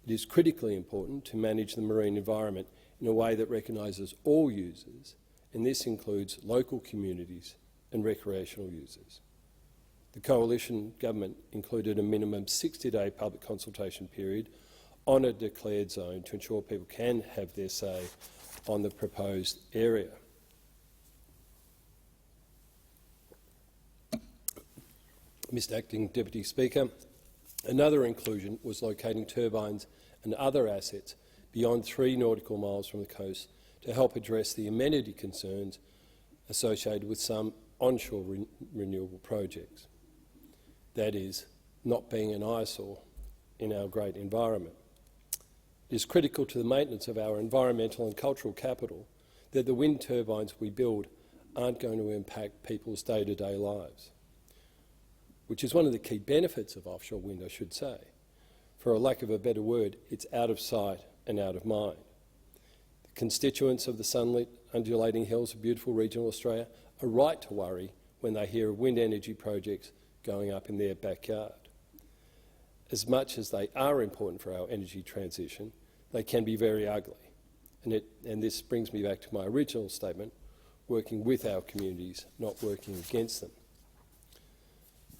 It is critically important to manage the marine environment in a way that recognises all users, and this includes local communities and recreational users. The Coalition Government included a minimum 60-day public consultation period on a declared zone to ensure people can have their say on the proposed area. Mr Acting Deputy Speaker, another inclusion was locating turbines and other assets beyond 3 nautical miles from the coast to help address the amenity concerns associated with some onshore renewable projects. That is, not being an eyesore in our great environment. It is critical to the maintenance of our environmental and cultural capital that the wind turbines we build aren't going to impact people's day-to-day lives, which is one of the key benefits of offshore wind, I should say. For a lack of a better word, it's out of sight and out of mind. The constituents of the sunlit, undulating hills of beautiful regional Australia are right to worry when they hear of wind energy projects going up in their backyard. As much as they are important for our energy transition, they can be very ugly. And this brings me back to my original statement, working with our communities, not working against them.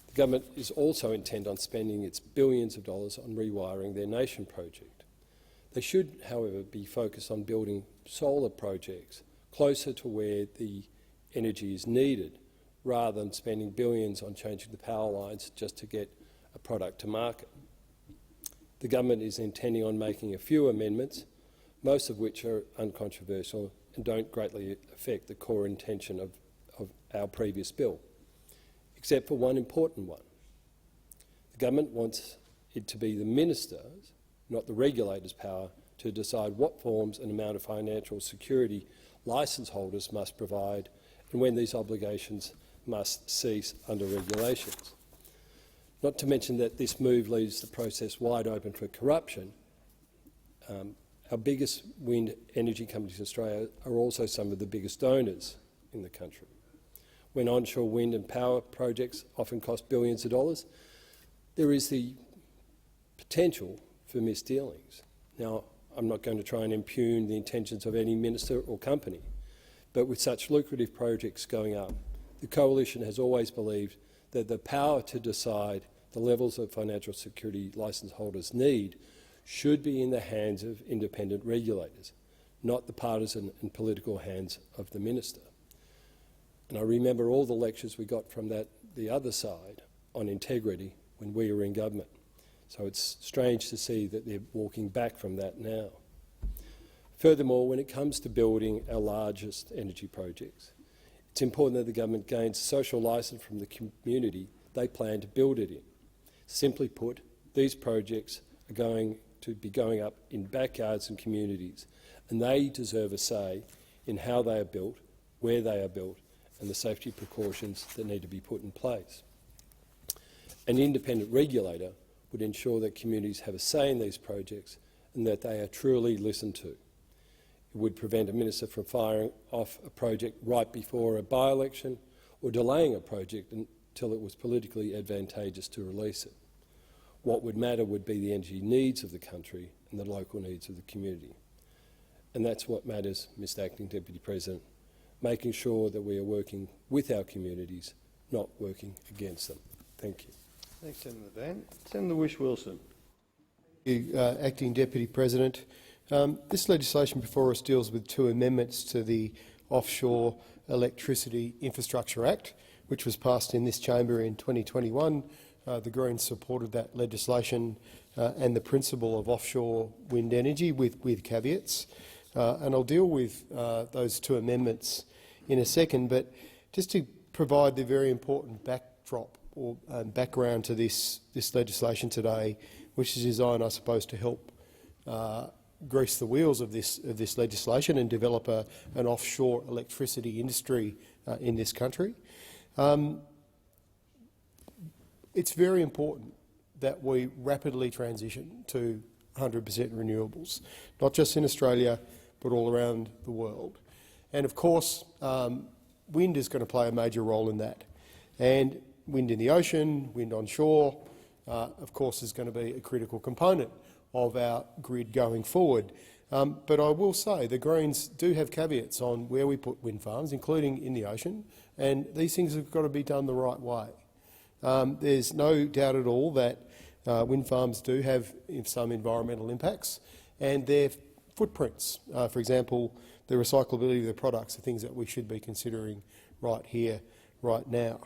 The government is also intent on spending its billions of dollars on rewiring their nation project. They should, however, be focused on building solar projects closer to where the energy is needed, rather than spending billions on changing the power lines just to get a product to market. The government is intending on making a few amendments, most of which are uncontroversial and don't greatly affect the core intention of our previous bill, except for one important one. The government wants it to be the minister's, not the regulator's, power to decide what forms and amount of financial security licence holders must provide and when these obligations must cease under regulations. Not to mention that this move leaves the process wide open for corruption. Our biggest wind energy companies in Australia are also some of the biggest donors in the country. When onshore wind and power projects often cost billions of dollars, there is the potential for misdealings. Now, I'm not going to try and impugn the intentions of any minister or company, but with such lucrative projects going up, the Coalition has always believed that the power to decide the levels of financial security licence holders need should be in the hands of independent regulators, not the partisan and political hands of the minister. And I remember all the lectures we got from the other side on integrity when we were in government. So it's strange to see that they're walking back from that now. Furthermore, when it comes to building our largest energy projects, it's important that the government gains social licence from the community they plan to build it in. Simply put, these projects are going to be going up in backyards and communities, and they deserve a say in how they are built, where they are built, and the safety precautions that need to be put in place. An independent regulator would ensure that communities have a say in these projects and that they are truly listened to. It would prevent a minister from firing off a project right before a by-election or delaying a project until it was politically advantageous to release it. What would matter would be the energy needs of the country and the local needs of the community. And that's what matters, Mr Acting Deputy President, making sure that we are working with our communities, not working against them. Thank you. Thanks, Senator Van. Senator Whish-Wilson. Thank you, Acting Deputy President. This legislation before us deals with 2 amendments to the Offshore Electricity Infrastructure Act, which was passed in this chamber in 2021. The Greens supported that legislation and the principle of offshore wind energy with caveats. And I'll deal with those 2 amendments in a second, but just to provide the very important backdrop or background to this legislation today, which is designed, I suppose, to help grease the wheels of this legislation and develop an offshore electricity industry in this country. It's very important that we rapidly transition to 100% renewables, not just in Australia but all around the world. And of course, wind is going to play a major role in that. And wind in the ocean, wind on shore, of course, is going to be a critical component of our grid going forward. But I will say the Greens do have caveats on where we put wind farms, including in the ocean, and these things have got to be done the right way. There's no doubt at all that wind farms do have some environmental impacts, and their footprints, for example, the recyclability of their products, are things that we should be considering right here, right now.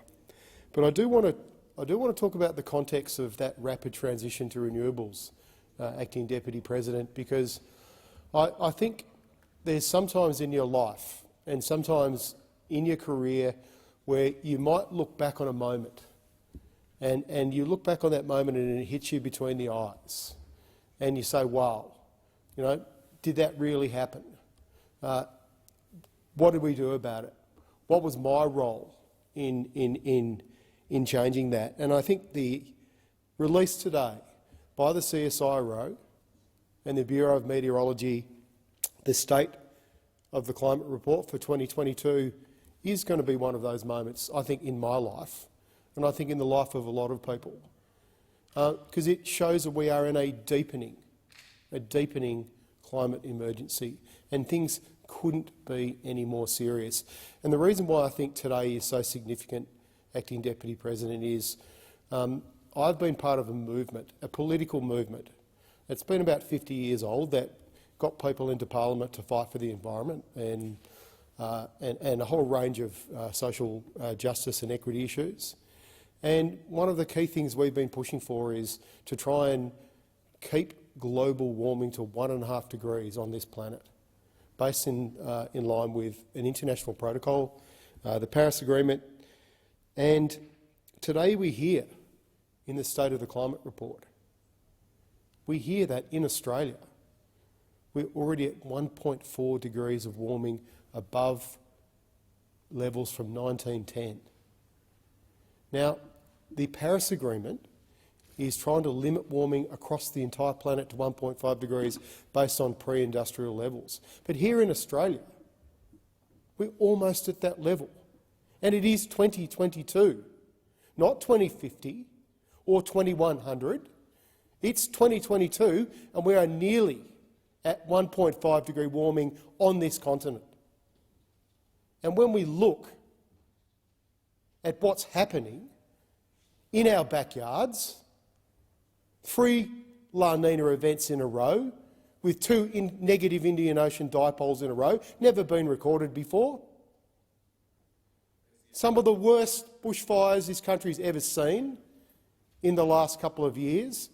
But I do want to talk about the context of that rapid transition to renewables, Acting Deputy President, because I think there's sometimes in your life and sometimes in your career where you might look back on a moment and you look back on that moment and it hits you between the eyes and you say, wow, you know, did that really happen? What did we do about it? What was my role in changing that? And I think the release today by the CSIRO and the Bureau of Meteorology, the state of the climate report for 2022 is going to be one of those moments, I think, in my life, and I think in the life of a lot of people, because it shows that we are in a deepening climate emergency, and things couldn't be any more serious. And the reason why I think today is so significant, Acting Deputy President, is I've been part of a movement, a political movement. It's been about 50 years old that got people into Parliament to fight for the environment and a whole range of social justice and equity issues. And one of the key things we've been pushing for is to try and keep global warming to 1.5 degrees on this planet, based in line with an international protocol, the Paris Agreement. And today we hear in the State of the Climate Report, we hear that in Australia we're already at 1.4 degrees of warming above levels from 1910. Now, the Paris Agreement is trying to limit warming across the entire planet to 1.5 degrees based on pre-industrial levels. But here in Australia, we're almost at that level. And it is 2022, not 2050 or 2100. It's 2022, and we are nearly at 1.5 degree warming on this continent. And when we look at what's happening in our backyards, 3 La Nina events in a row, with 2 negative Indian Ocean dipoles in a row, never been recorded before. Some of the worst bushfires this country's ever seen in the last couple of years.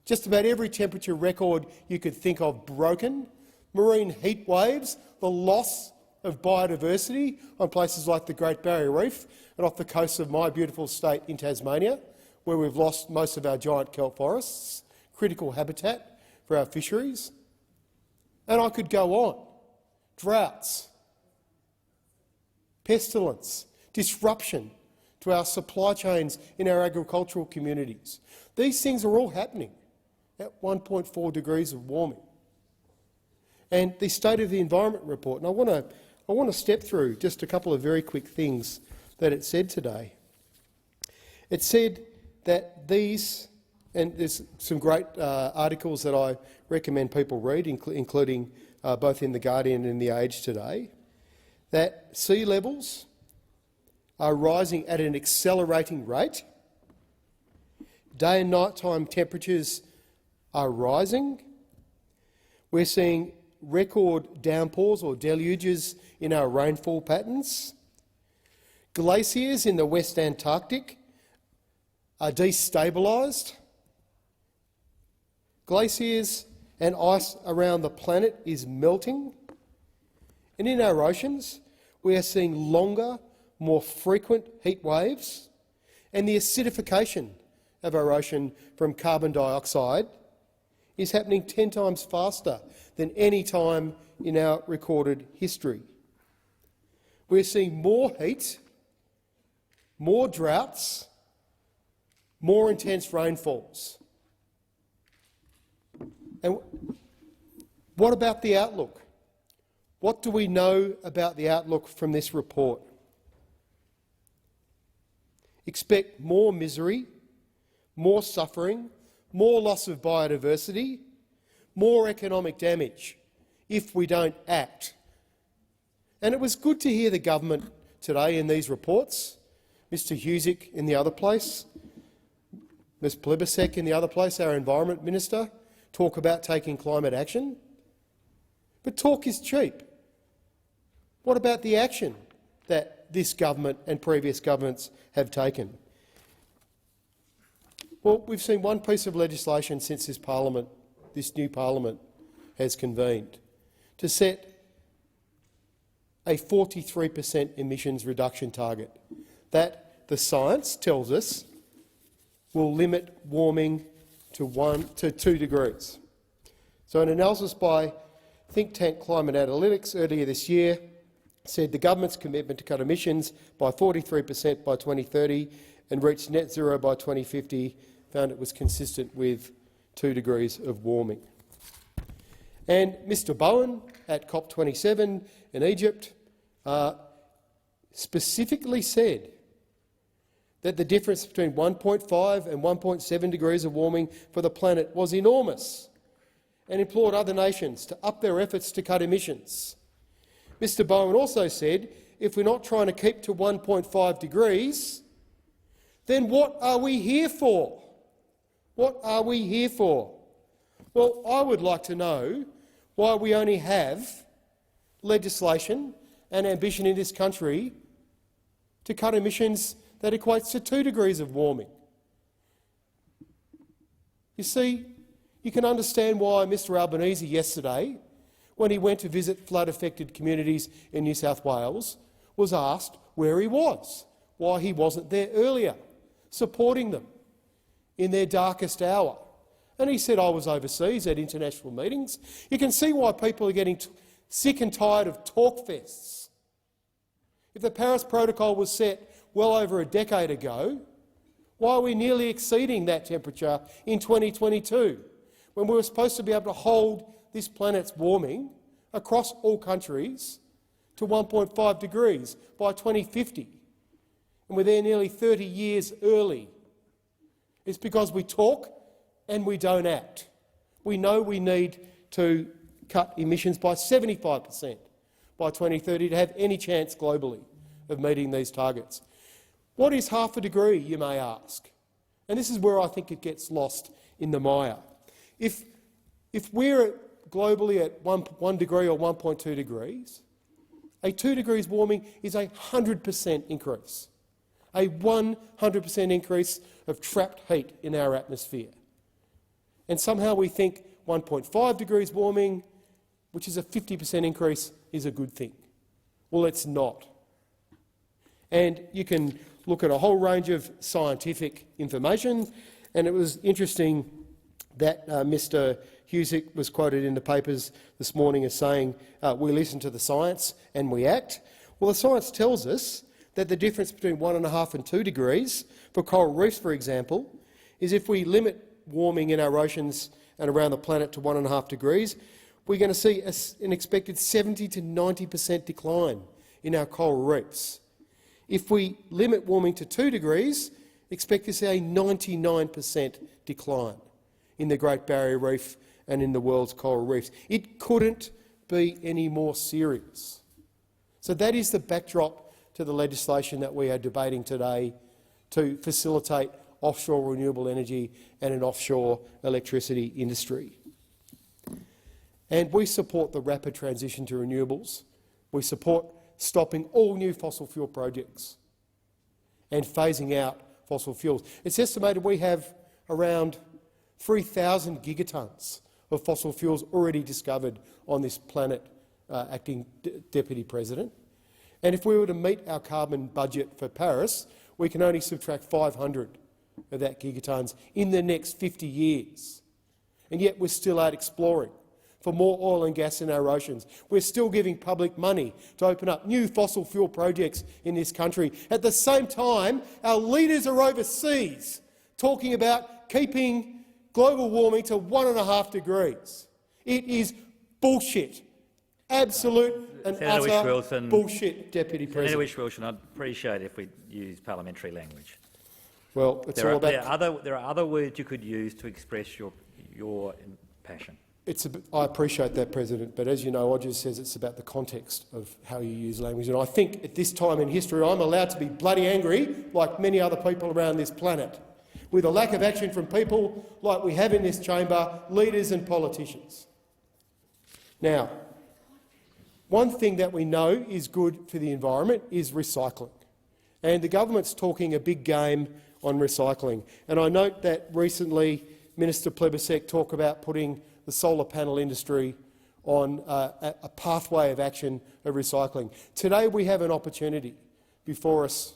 Just about every temperature record you could think of broken. Marine heat waves, the loss of biodiversity on places like the Great Barrier Reef and off the coast of my beautiful state in Tasmania, where we've lost most of our giant kelp forests, critical habitat for our fisheries. And I could go on. Droughts, pestilence, disruption to our supply chains in our agricultural communities. These things are all happening at 1.4 degrees of warming. And the State of the Environment Report, and I want to step through just a couple of very quick things that it said today. It said that these and there's some great articles that I recommend people read, including both in The Guardian and The Age today, that sea levels are rising at an accelerating rate. Day and nighttime temperatures are rising. We're seeing record downpours or deluges in our rainfall patterns. Glaciers in the West Antarctic are destabilised. Glaciers and ice around the planet is melting. And in our oceans, we are seeing longer, more frequent heat waves, and the acidification of our ocean from carbon dioxide is happening 10 times faster than any time in our recorded history. We're seeing more heat, more droughts, more intense rainfalls. And what about the outlook? What do we know about the outlook from this report? Expect more misery, more suffering, more loss of biodiversity, more economic damage if we don't act. And it was good to hear the government today in these reports, Mr Husic in the other place, Ms Plibersek in the other place, our Environment Minister, talk about taking climate action. But talk is cheap. What about the action that this government and previous governments have taken? Well, we've seen one piece of legislation since this new parliament has convened to set a 43% emissions reduction target that the science tells us will limit warming to 2 degrees. So an analysis by think tank Climate Analytics earlier this year said the government's commitment to cut emissions by 43% by 2030 and reach net zero by 2050 found it was consistent with 2 degrees of warming. And Mr Bowen at COP27 in Egypt specifically said that the difference between 1.5 and 1.7 degrees of warming for the planet was enormous and implored other nations to up their efforts to cut emissions. Mr Bowen also said if we're not trying to keep to 1.5 degrees, then what are we here for? What are we here for? Well, I would like to know why we only have legislation and ambition in this country to cut emissions that equates to 2 degrees of warming. You see, you can understand why Mr Albanese yesterday, when he went to visit flood-affected communities in New South Wales, was asked where he was, why he wasn't there earlier, supporting them in their darkest hour. And he said, I was overseas at international meetings. You can see why people are getting sick and tired of talk fests. If the Paris Protocol was set well over a decade ago, why are we nearly exceeding that temperature in 2022, when we were supposed to be able to hold this planet's warming across all countries to 1.5 degrees by 2050? And we're there nearly 30 years early. It's because we talk and we don't act. We know we need to cut emissions by 75% by 2030 to have any chance globally of meeting these targets. What is half a degree, you may ask? And this is where I think it gets lost in the mire. If we're globally at 1 degree or 1.2 degrees, a 2 degrees warming is a 100% increase, a 100% increase of trapped heat in our atmosphere. And somehow we think 1.5 degrees warming, which is a 50% increase, is a good thing. Well, it's not. And you can look at a whole range of scientific information, and it was interesting that Mr Husic was quoted in the papers this morning as saying, we listen to the science and we act. Well, the science tells us that the difference between 1.5 and 2 degrees, for coral reefs, for example, is if we limit warming in our oceans and around the planet to 1.5 degrees, we're going to see an expected 70 to 90% decline in our coral reefs. If we limit warming to 2 degrees, expect to see a 99% decline in the Great Barrier Reef and in the world's coral reefs. It couldn't be any more serious. So that is the backdrop to the legislation that we are debating today to facilitate offshore renewable energy and an offshore electricity industry. And we support the rapid transition to renewables. We support stopping all new fossil fuel projects and phasing out fossil fuels. It's estimated we have around 3,000 gigatons of fossil fuels already discovered on this planet, Acting Deputy President. And if we were to meet our carbon budget for Paris, we can only subtract 500 of that gigatons in the next 50 years. And yet we're still out exploring for more oil and gas in our oceans. We're still giving public money to open up new fossil fuel projects in this country. At the same time, our leaders are overseas talking about keeping global warming to 1.5 degrees. It is bullshit. Absolute and utter bullshit, Deputy President. Senator Whish-Wilson, I'd appreciate it if we use parliamentary language. Well, it's all about... There are other words you could use to express your passion. I appreciate that, President, but as you know, Odgers says it's about the context of how you use language. And I think at this time in history I'm allowed to be bloody angry, like many other people around this planet, with a lack of action from people like we have in this chamber, leaders and politicians. Now, one thing that we know is good for the environment is recycling. And the government's talking a big game on recycling. And I note that recently Minister Plibersek talked about putting the solar panel industry on a pathway of action of recycling. Today we have an opportunity before us,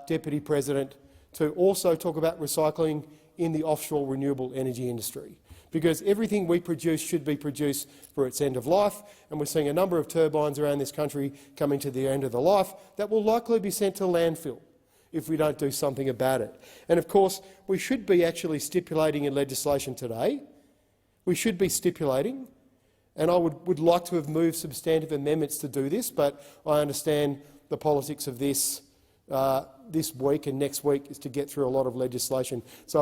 Deputy President, to also talk about recycling in the offshore renewable energy industry, because everything we produce should be produced for its end of life, and we're seeing a number of turbines around this country coming to the end of the life that will likely be sent to landfill if we don't do something about it. And of course, we should be actually stipulating in legislation today. We should be stipulating, and I would like to have moved substantive amendments to do this, but I understand the politics of this this week and next week is to get through a lot of legislation. So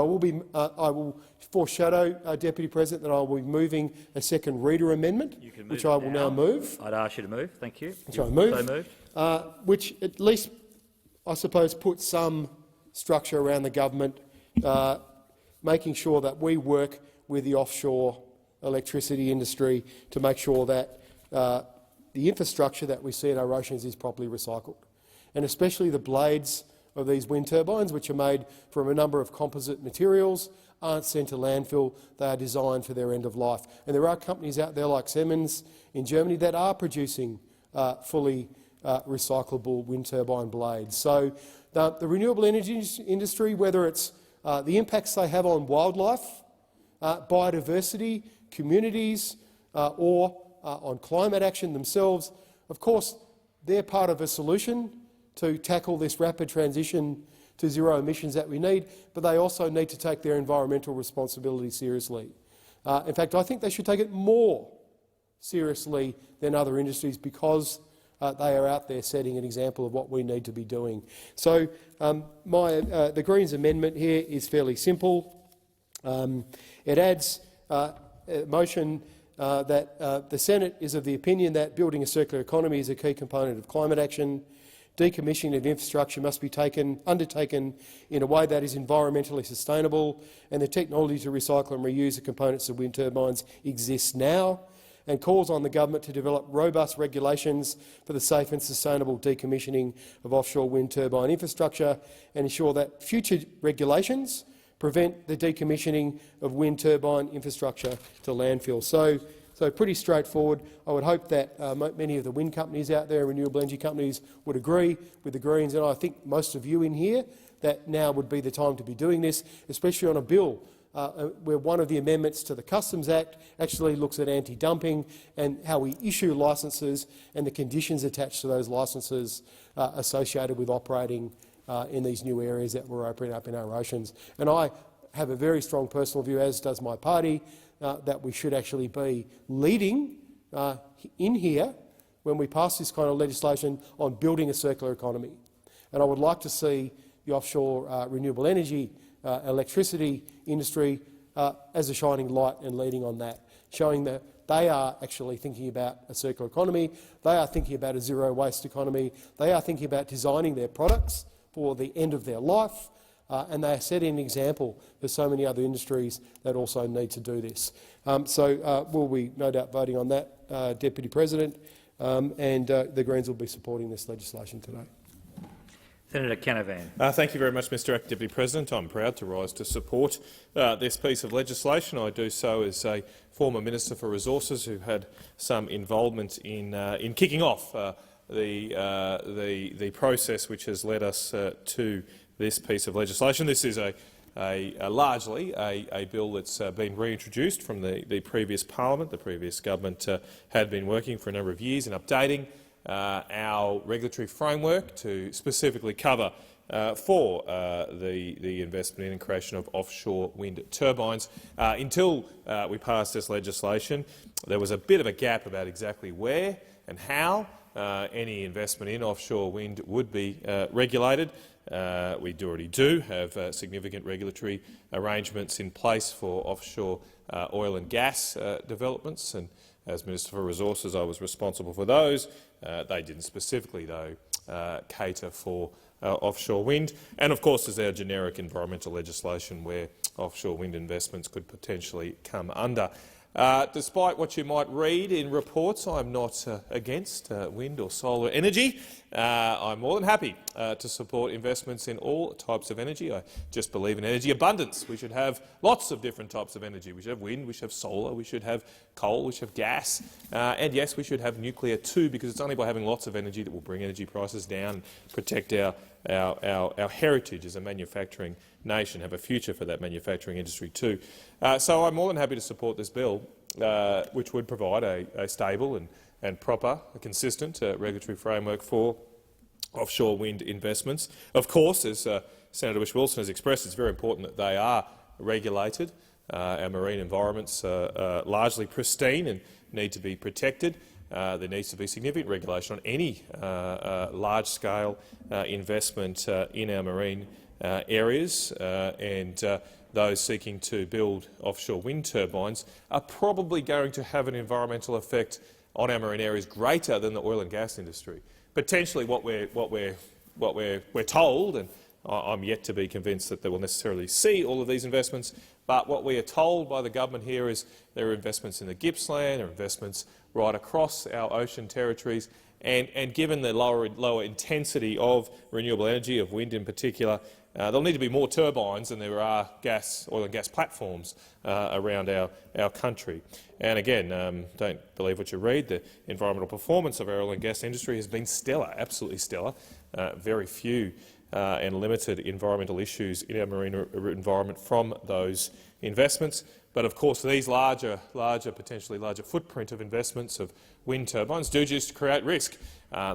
I will foreshadow, Deputy President, that I will be moving a second reader amendment, which I will now move. I'd ask you to move. Thank you. Which I move. Which at least, I suppose, puts some structure around the government, making sure that we work with the offshore electricity industry to make sure that the infrastructure that we see in our oceans is properly recycled. And especially the blades of these wind turbines, which are made from a number of composite materials, aren't sent to landfill. They are designed for their end of life. And there are companies out there like Siemens in Germany that are producing fully recyclable wind turbine blades. So the renewable energy industry, whether it's the impacts they have on wildlife, biodiversity, communities, or on climate action themselves, of course, they're part of a solution to tackle this rapid transition to zero emissions that we need, but they also need to take their environmental responsibility seriously. In fact, I think they should take it more seriously than other industries, because they are out there setting an example of what we need to be doing. So the Greens amendment here is fairly simple. It adds a motion that the Senate is of the opinion that building a circular economy is a key component of climate action. Decommissioning of infrastructure must be undertaken in a way that is environmentally sustainable, and the technology to recycle and reuse the components of wind turbines exists now, and calls on the government to develop robust regulations for the safe and sustainable decommissioning of offshore wind turbine infrastructure and ensure that future regulations prevent the decommissioning of wind turbine infrastructure to landfill. So pretty straightforward. I would hope that many of the wind companies out there, renewable energy companies, would agree with the Greens, and I think most of you in here, that now would be the time to be doing this, especially on a bill where one of the amendments to the Customs Act actually looks at anti-dumping and how we issue licences and the conditions attached to those licences associated with operating in these new areas that we're opening up in our oceans. And I have a very strong personal view, as does my party, that we should actually be leading in here when we pass this kind of legislation on building a circular economy. And I would like to see the offshore renewable energy, electricity industry as a shining light and leading on that, showing that they are actually thinking about a circular economy, they are thinking about a zero-waste economy, they are thinking about designing their products for the end of their life, and they are setting an example for so many other industries that also need to do this. We'll be no doubt voting on that, Deputy President, and the Greens will be supporting this legislation today. Senator Canavan. Thank you very much, Mr Acting Deputy President. I'm proud to rise to support this piece of legislation. I do so as a former Minister for Resources who had some involvement in kicking off the process which has led us to this piece of legislation. This is largely a bill that's been reintroduced from the previous parliament. The previous government had been working for a number of years in updating our regulatory framework to specifically cover for the investment in and creation of offshore wind turbines. Until we passed this legislation, there was a bit of a gap about exactly where and how any investment in offshore wind would be regulated. We already do have significant regulatory arrangements in place for offshore oil and gas developments, and as Minister for Resources I was responsible for those. They didn't specifically, though, cater for offshore wind. And of course there's our generic environmental legislation where offshore wind investments could potentially come under. Despite what you might read in reports, I'm not against wind or solar energy. I'm more than happy to support investments in all types of energy. I just believe in energy abundance. We should have lots of different types of energy. We should have wind, we should have solar, we should have coal, we should have gas, and yes, we should have nuclear too, because it's only by having lots of energy that will bring energy prices down and protect our heritage as a manufacturing nation, have a future for that manufacturing industry too. So I'm more than happy to support this bill, which would provide a stable and proper, consistent regulatory framework for offshore wind investments. Of course, as Senator Whish-Wilson has expressed, it's very important that they are regulated. Our marine environments are largely pristine and need to be protected. There needs to be significant regulation on any large-scale investment in our marine areas, and those seeking to build offshore wind turbines are probably going to have an environmental effect on our marine areas greater than the oil and gas industry. Potentially, what we're told, and I'm yet to be convinced that they will necessarily see all of these investments, but what we are told by the government here is there are investments in the Gippsland, there are investments right across our ocean territories, and given the lower intensity of renewable energy, of wind in particular, there'll need to be more turbines than there are oil and gas platforms around our country. And again, don't believe what you read. The environmental performance of our oil and gas industry has been stellar, absolutely stellar. Very few and limited environmental issues in our marine environment from those investments. But of course, these potentially larger footprint of investments of wind turbines do just create risk.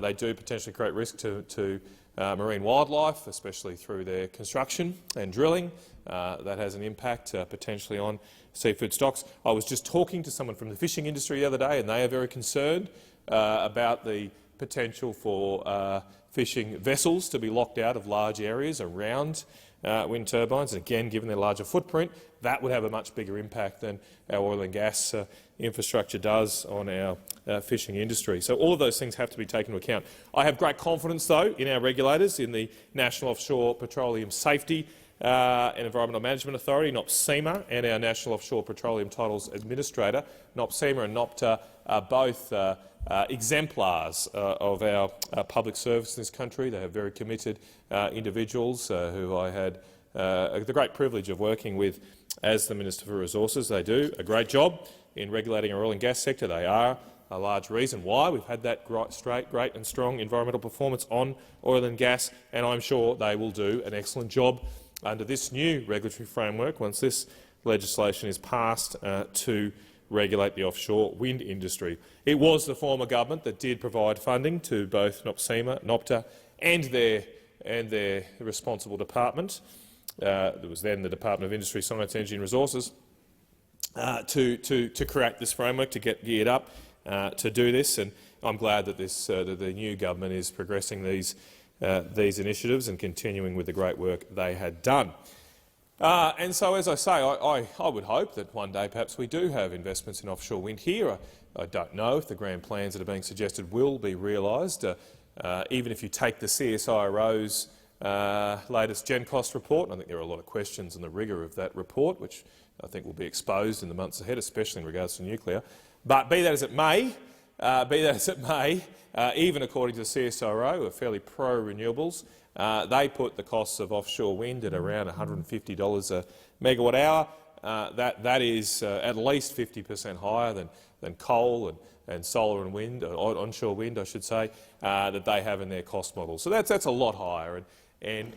They do potentially create risk to marine wildlife, especially through their construction and drilling. That has an impact potentially on seafood stocks. I was just talking to someone from the fishing industry the other day, and they are very concerned about the potential for fishing vessels to be locked out of large areas around wind turbines. And again, given their larger footprint, that would have a much bigger impact than our oil and gas infrastructure does on our fishing industry. So all of those things have to be taken into account. I have great confidence, though, in our regulators, in the National Offshore Petroleum Safety and Environmental Management Authority, NOPSEMA, and our National Offshore Petroleum Titles Administrator. NOPSEMA and NOPTA are both exemplars of our public service in this country. They have very committed individuals who I had the great privilege of working with as the Minister for Resources. They do a great job in regulating our oil and gas sector. They are a large reason why we've had that great and strong environmental performance on oil and gas, and I'm sure they will do an excellent job under this new regulatory framework once this legislation is passed to regulate the offshore wind industry. It was the former government that did provide funding to both NOPSEMA, NOPTA and their responsible department. There was then the Department of Industry, Science, Energy and Resources to create this framework, to get geared up to do this. And I'm glad that the new government is progressing these these initiatives and continuing with the great work they had done. And so, as I say, I would hope that one day perhaps we do have investments in offshore wind here. I don't know if the grand plans that are being suggested will be realised. Even if you take the CSIRO's latest Gen Cost report, and I think there are a lot of questions on the rigour of that report, which I think will be exposed in the months ahead, especially in regards to nuclear. But be that as it may, even according to the CSIRO, who are fairly pro-renewables, they put the costs of offshore wind at around $150 a megawatt hour. That is at least 50% higher than coal and solar and wind, or onshore wind, I should say, that they have in their cost model. So that's a lot higher. And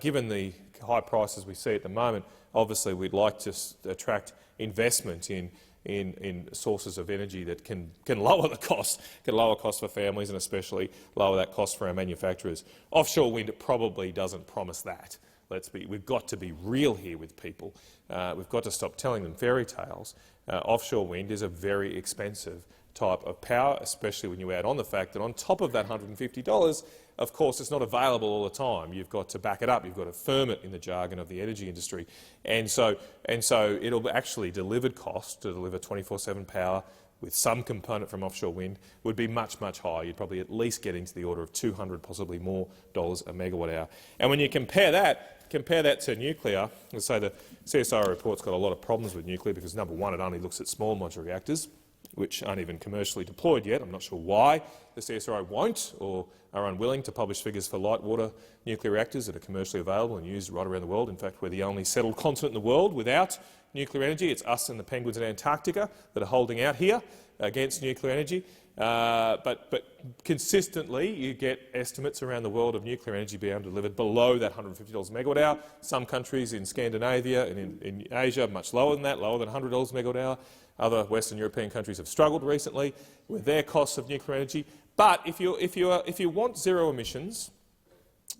given the high prices we see at the moment, obviously we'd like to attract investment in sources of energy that can lower the cost, for families and especially lower that cost for our manufacturers. Offshore wind probably doesn't promise that. We've got to be real here with people. We've got to stop telling them fairy tales. Offshore wind is a very expensive type of power, especially when you add on the fact that on top of that $150, of course, it's not available all the time. You've got to back it up. You've got to firm it in the jargon of the energy industry. And so it'll actually delivered cost to deliver 24/7 power with some component from offshore wind would be much, much higher. You'd probably at least get into the order of $200, possibly more, dollars a megawatt hour. And when you compare that to nuclear, let's say the CSIRO report's got a lot of problems with nuclear because, number one, it only looks at small modular reactors, which aren't even commercially deployed yet. I'm not sure why the CSIRO won't or are unwilling to publish figures for light water nuclear reactors that are commercially available and used right around the world. In fact, we're the only settled continent in the world without nuclear energy. It's us and the penguins in Antarctica that are holding out here against nuclear energy. But consistently, you get estimates around the world of nuclear energy being delivered below that $150 a megawatt hour. Some countries in Scandinavia and in Asia much lower than that, lower than $100 a megawatt hour. Other Western European countries have struggled recently with their costs of nuclear energy. But if you want zero emissions,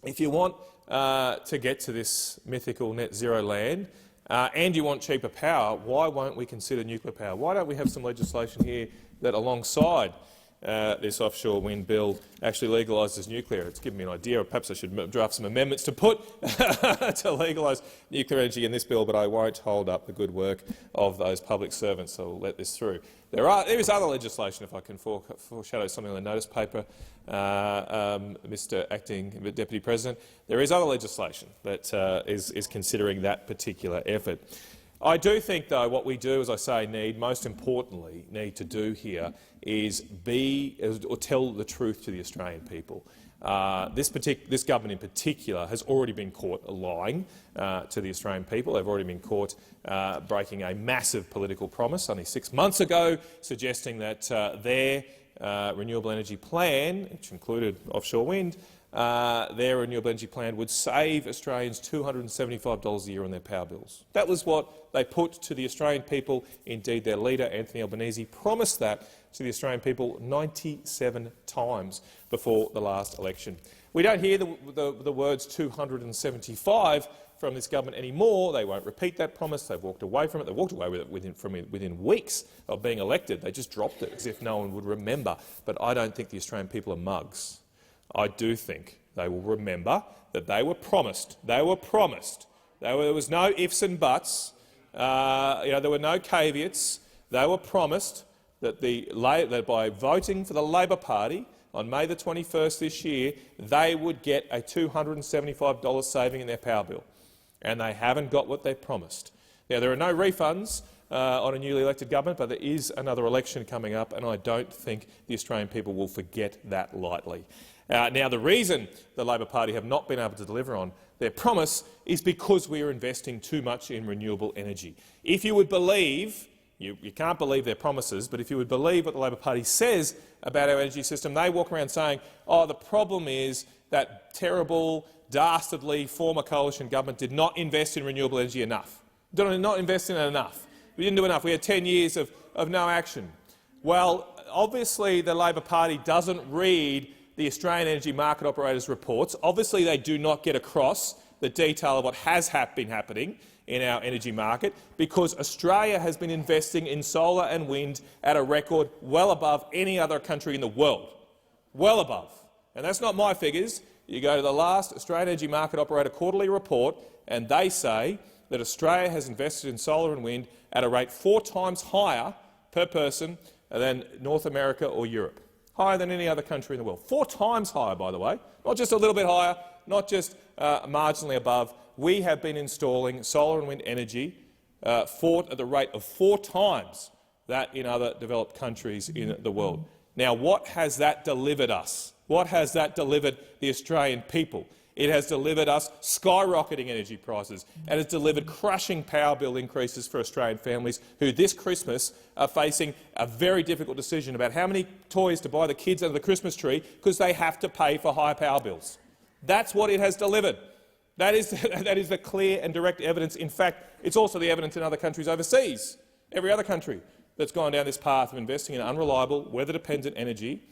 if you want to get to this mythical net zero land, and you want cheaper power, why won't we consider nuclear power? Why don't we have some legislation here that, alongside this offshore wind bill, actually legalises nuclear? It's given me an idea. Perhaps I should draft some amendments to put to legalise nuclear energy in this bill, but I won't hold up the good work of those public servants, so we'll let this through. There is other legislation, if I can foreshadow something on the notice paper, Mr Acting Deputy President. There is other legislation that is considering that particular effort. I do think, though, what we do, as I say, most importantly need to do here is tell the truth to the Australian people. This government in particular has already been caught lying to the Australian people. They've already been caught breaking a massive political promise only 6 months ago, suggesting that their renewable energy plan, which included offshore wind, their renewable energy plan would save Australians $275 a year on their power bills. That was what they put to the Australian people. Indeed, their leader, Anthony Albanese, promised that to the Australian people 97 times before the last election. We don't hear the words 275 from this government anymore. They won't repeat that promise. They've walked away from it. They walked away with it within weeks of being elected. They just dropped it as if no one would remember. But I don't think the Australian people are mugs. I do think they will remember that they were promised. They were promised. There was no ifs and buts. There were no caveats. They were promised that by voting for the Labor Party on May the 21st this year, they would get a $275 saving in their power bill. And they haven't got what they promised. Now, there are no refunds on a newly elected government, but there is another election coming up, and I don't think the Australian people will forget that lightly. Now, the reason the Labor Party have not been able to deliver on their promise is because we are investing too much in renewable energy. If you would believe, you can't believe their promises, but if you would believe what the Labor Party says about our energy system, they walk around saying, oh, the problem is that terrible, dastardly former coalition government did not invest in renewable energy enough. Did not invest in it enough. We didn't do enough. We had 10 years of no action. Well, obviously the Labor Party doesn't read the Australian Energy Market Operators reports. Obviously they do not get across the detail of what has been happening in our energy market, because Australia has been investing in solar and wind at a record well above any other country in the world. Well above. and that's not my figures. You go to the last Australian Energy Market Operator quarterly report, and they say that Australia has invested in solar and wind at a rate 4 times higher per person than North America or Europe, higher than any other country in the world. 4 times higher, by the way, not just a little bit higher, not just marginally above. We have been installing solar and wind energy at the rate of 4 times that in other developed countries in the world. Now, what has that delivered us? What has that delivered the Australian people? It has delivered us skyrocketing energy prices, and it's delivered crushing power bill increases for Australian families who this Christmas are facing a very difficult decision about how many toys to buy the kids under the Christmas tree because they have to pay for higher power bills. That's what it has delivered. That is the clear and direct evidence. In fact, it's also the evidence in other countries overseas. Every other country that's gone down this path of investing in unreliable, weather-dependent energy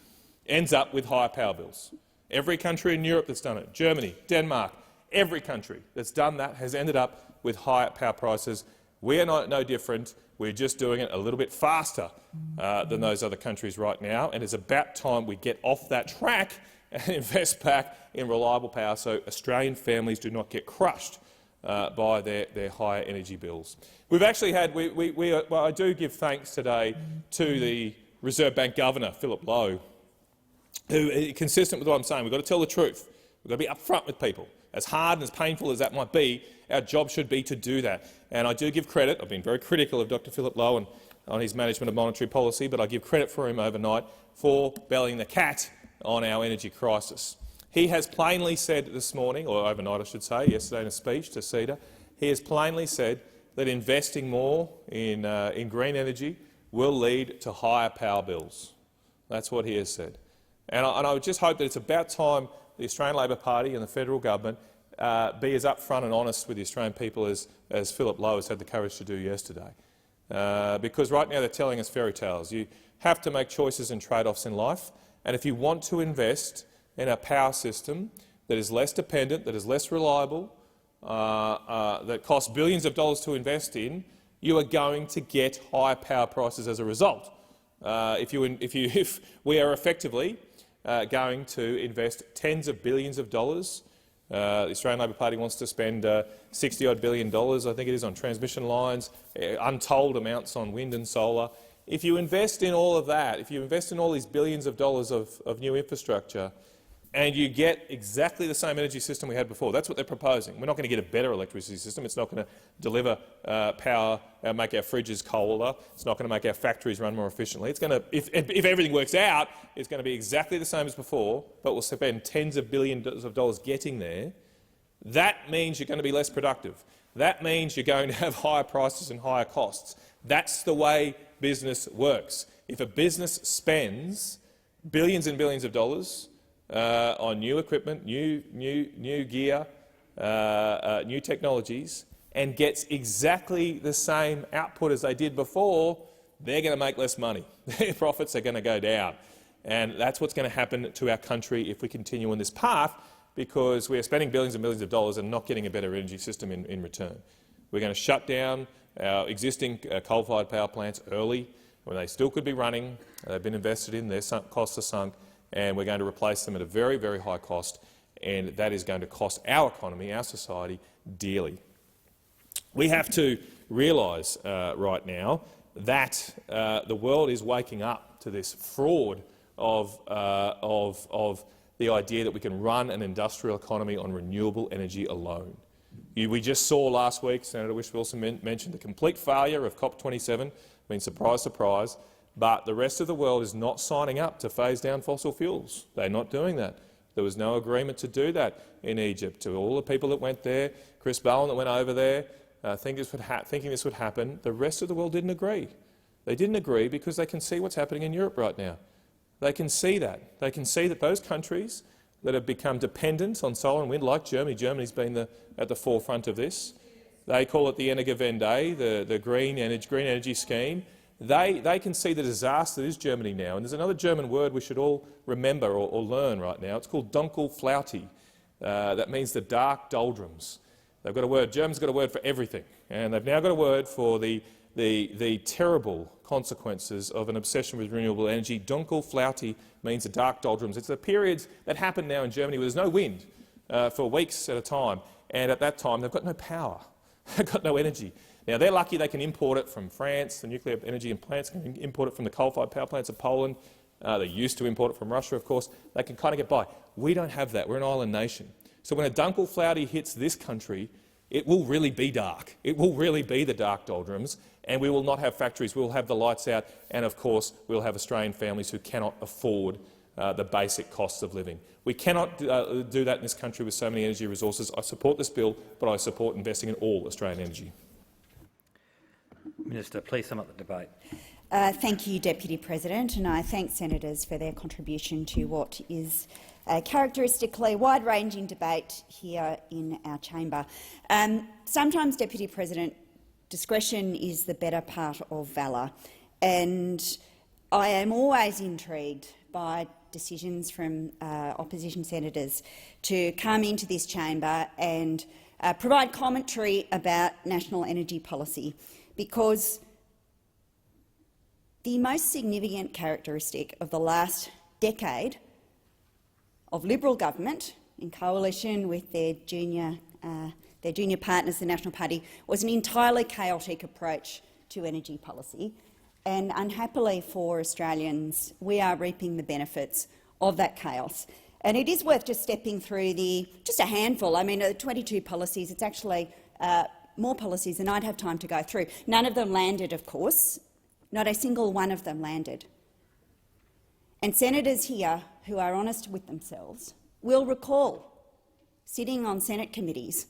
ends up with higher power bills. Every country in Europe that's done it, Germany, Denmark, every country that's done that has ended up with higher power prices. We are no different. We're just doing it a little bit faster than those other countries right now, and it's about time we get off that track and invest back in reliable power so Australian families do not get crushed by their higher energy bills. We've actually had, I do give thanks today to the Reserve Bank Governor, Philip Lowe, who, consistent with what I'm saying, we've got to tell the truth. We've got to be upfront with people. As hard and as painful as that might be, our job should be to do that. And I do give credit. I've been very critical of Dr Philip Lowe and on his management of monetary policy, but I give credit for him overnight for bellying the cat on our energy crisis. He has plainly said this morning, or overnight I should say, yesterday in a speech to CEDA, he has plainly said that investing more in green energy will lead to higher power bills. That's what he has said. And I would just hope that it's about time the Australian Labor Party and the federal government be as upfront and honest with the Australian people as Philip Lowe has had the courage to do yesterday. Because right now they're telling us fairy tales. You have to make choices and trade-offs in life, and if you want to invest in a power system that is less dependent, that is less reliable, that costs billions of dollars to invest in, you are going to get higher power prices as a result. If we are effectively going to invest tens of billions of dollars, the Australian Labor Party wants to spend $60-odd billion, I think it is, on transmission lines, untold amounts on wind and solar. If you invest in all of that, if you invest in all these billions of dollars of new infrastructure, and you get exactly the same energy system we had before. That's what they're proposing. We're not going to get a better electricity system. It's not going to deliver power, make our fridges colder. It's not going to make our factories run more efficiently. It's going to, if everything works out, it's going to be exactly the same as before, but we'll spend tens of billions of dollars getting there. That means you're going to be less productive. That means you're going to have higher prices and higher costs. That's the way business works. If a business spends billions and billions of dollars on new equipment, new gear, new technologies, and gets exactly the same output as they did before, they're going to make less money. Their profits are going to go down. And that's what's going to happen to our country if we continue on this path, because we are spending billions and billions of dollars and not getting a better energy system in return. We're going to shut down our existing coal-fired power plants early, when they still could be running. They've been invested in, their costs are sunk, and we're going to replace them at a very, very high cost, and that is going to cost our economy, our society, dearly. We have to realise right now that the world is waking up to this fraud of the idea that we can run an industrial economy on renewable energy alone. We just saw last week, Senator Whish-Wilson mentioned the complete failure of COP27. I mean, surprise, surprise. But the rest of the world is not signing up to phase down fossil fuels. They're not doing that. There was no agreement to do that in Egypt. To all the people that went there, Chris Bowen that went over there, thinking this would happen, the rest of the world didn't agree. They didn't agree because they can see what's happening in Europe right now. They can see that. They can see that those countries that have become dependent on solar and wind, like Germany — Germany's been at the forefront of this. They call it the Energiewende, the green energy scheme. They can see the disaster that is Germany now. And there's another German word we should all remember or learn right now. It's called Dunkelflaute. That means the dark doldrums. They've got a word. Germans got a word for everything, and they've now got a word for the the terrible consequences of an obsession with renewable energy. Dunkelflaute means the dark doldrums. It's the periods that happen now in Germany where there's no wind for weeks at a time, and at that time they've got no power, they've got no energy. Now they're lucky they can import it from France. The nuclear energy plants can import it from the coal-fired power plants of Poland. They used to import it from Russia, of course. They can kind of get by. We don't have that. We're an island nation. So when a Dunkelflaute hits this country, it will really be dark. It will really be the dark doldrums, and we will not have factories. We will have the lights out, and of course we'll have Australian families who cannot afford the basic costs of living. We cannot do that in this country with so many energy resources. I support this bill, but I support investing in all Australian energy. Minister, please sum up the debate. Thank you, Deputy President, and I thank senators for their contribution to what is a characteristically wide-ranging debate here in our chamber. Sometimes, Deputy President, discretion is the better part of valour, and I am always intrigued by decisions from opposition senators to come into this chamber and provide commentary about national energy policy, because the most significant characteristic of the last decade of Liberal government, in coalition with their junior partners, the National Party, was an entirely chaotic approach to energy policy. And unhappily for Australians, we are reaping the benefits of that chaos. And it is worth just stepping through just a handful. I mean, 22 policies. It's actually more policies than I'd have time to go through. None of them landed, of course. Not a single one of them landed. And senators here who are honest with themselves will recall sitting on Senate committees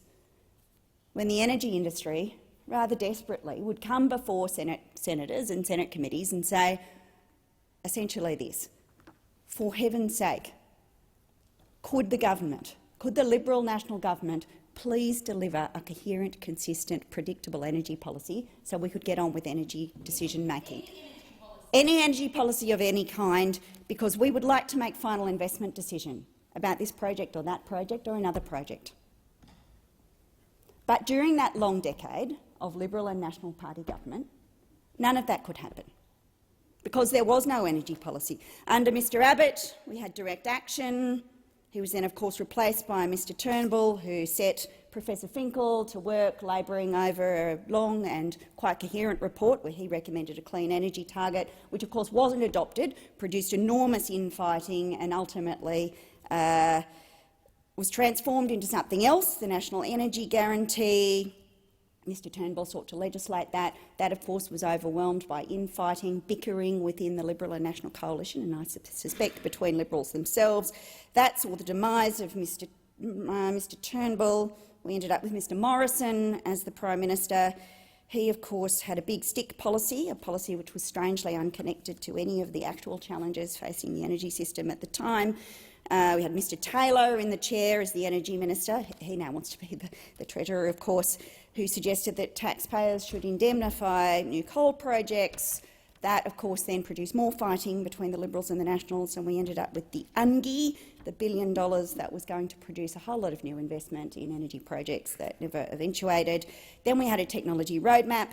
when the energy industry, rather desperately, would come before senators and Senate committees and say essentially this: for heaven's sake, could the Liberal National Government please deliver a coherent, consistent, predictable energy policy so we could get on with energy decision-making? Any energy policy of any kind, because we would like to make final investment decision about this project or that project or another project. But during that long decade of Liberal and National Party government, none of that could happen, because there was no energy policy. Under Mr Abbott, we had direct action. He was then, of course, replaced by Mr Turnbull, who set Professor Finkel to work labouring over a long and quite coherent report where he recommended a clean energy target, which of course wasn't adopted, produced enormous infighting and ultimately was transformed into something else, the National Energy Guarantee. Mr Turnbull sought to legislate that. That, of course, was overwhelmed by infighting, bickering within the Liberal and National Coalition, and I suspect between Liberals themselves. That saw the demise of Mr Turnbull. We ended up with Mr Morrison as the Prime Minister. He, of course, had a big stick policy, a policy which was strangely unconnected to any of the actual challenges facing the energy system at the time. We had Mr Taylor in the chair as the Energy Minister. He now wants to be the Treasurer, of course, who suggested that taxpayers should indemnify new coal projects. That, of course, then produced more fighting between the Liberals and the Nationals, and we ended up with the UNGI, the $1 billion that was going to produce a whole lot of new investment in energy projects that never eventuated. Then we had a technology roadmap.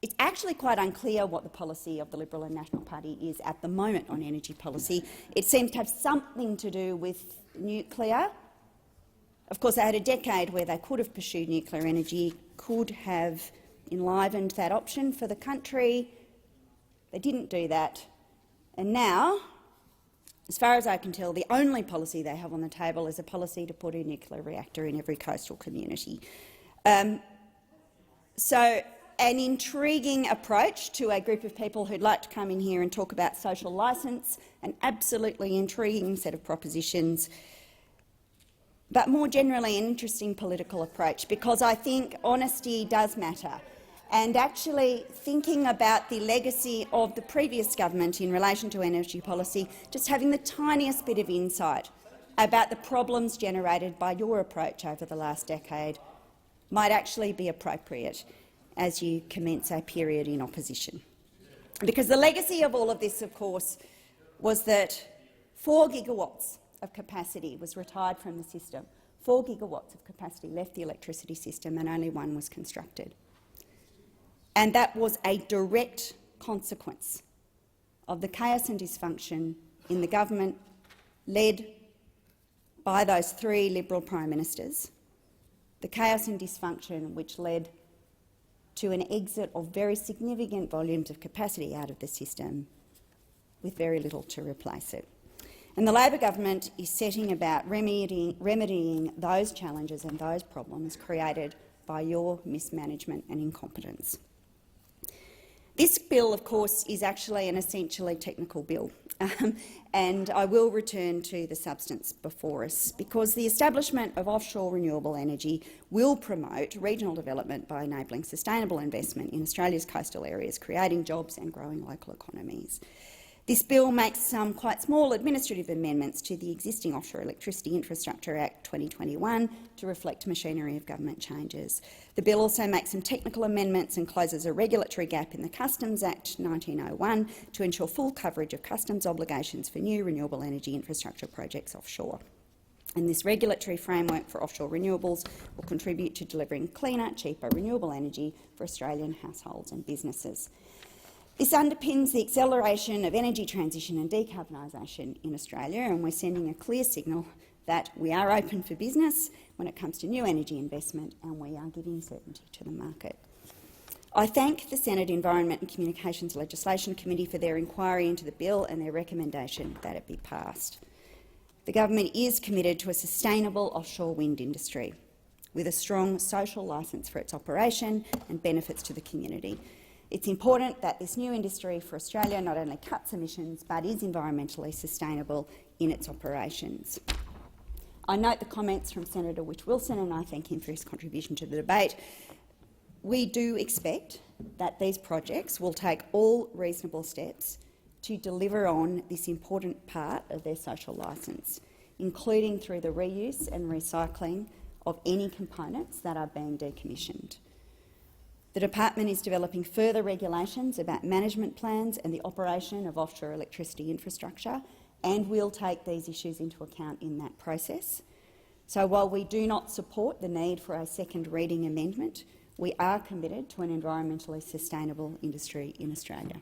It's actually quite unclear what the policy of the Liberal and National Party is at the moment on energy policy. It seems to have something to do with nuclear. Of course, they had a decade where they could have pursued nuclear energy, could have enlivened that option for the country. They didn't do that. And now, as far as I can tell, the only policy they have on the table is a policy to put a nuclear reactor in every coastal community. So an intriguing approach to a group of people who'd like to come in here and talk about social licence, an absolutely intriguing set of propositions, but more generally an interesting political approach, because I think honesty does matter. And actually thinking about the legacy of the previous government in relation to energy policy, just having the tiniest bit of insight about the problems generated by your approach over the last decade might actually be appropriate as you commence a period in opposition. Because the legacy of all of this, of course, was that 4 gigawatts of capacity was retired from the system. 4 gigawatts of capacity left the electricity system and only 1 was constructed. And that was a direct consequence of the chaos and dysfunction in the government led by those three Liberal Prime Ministers, the chaos and dysfunction which led to an exit of very significant volumes of capacity out of the system with very little to replace it. And the Labor government is setting about remedying those challenges and those problems created by your mismanagement and incompetence. This bill, of course, is actually an essentially technical bill, and I will return to the substance before us, because the establishment of offshore renewable energy will promote regional development by enabling sustainable investment in Australia's coastal areas, creating jobs and growing local economies. This bill makes some quite small administrative amendments to the existing Offshore Electricity Infrastructure Act 2021 to reflect machinery of government changes. The bill also makes some technical amendments and closes a regulatory gap in the Customs Act 1901 to ensure full coverage of customs obligations for new renewable energy infrastructure projects offshore. And this regulatory framework for offshore renewables will contribute to delivering cleaner, cheaper renewable energy for Australian households and businesses. This underpins the acceleration of energy transition and decarbonisation in Australia, and we're sending a clear signal that we are open for business when it comes to new energy investment, and we are giving certainty to the market. I thank the Senate Environment and Communications Legislation Committee for their inquiry into the bill and their recommendation that it be passed. The government is committed to a sustainable offshore wind industry with a strong social licence for its operation and benefits to the community. It's important that this new industry for Australia not only cuts emissions but is environmentally sustainable in its operations. I note the comments from Senator Whitch-Wilson, and I thank him for his contribution to the debate. We do expect that these projects will take all reasonable steps to deliver on this important part of their social licence, including through the reuse and recycling of any components that are being decommissioned. The department is developing further regulations about management plans and the operation of offshore electricity infrastructure, and we'll take these issues into account in that process. So while we do not support the need for a second reading amendment, we are committed to an environmentally sustainable industry in Australia.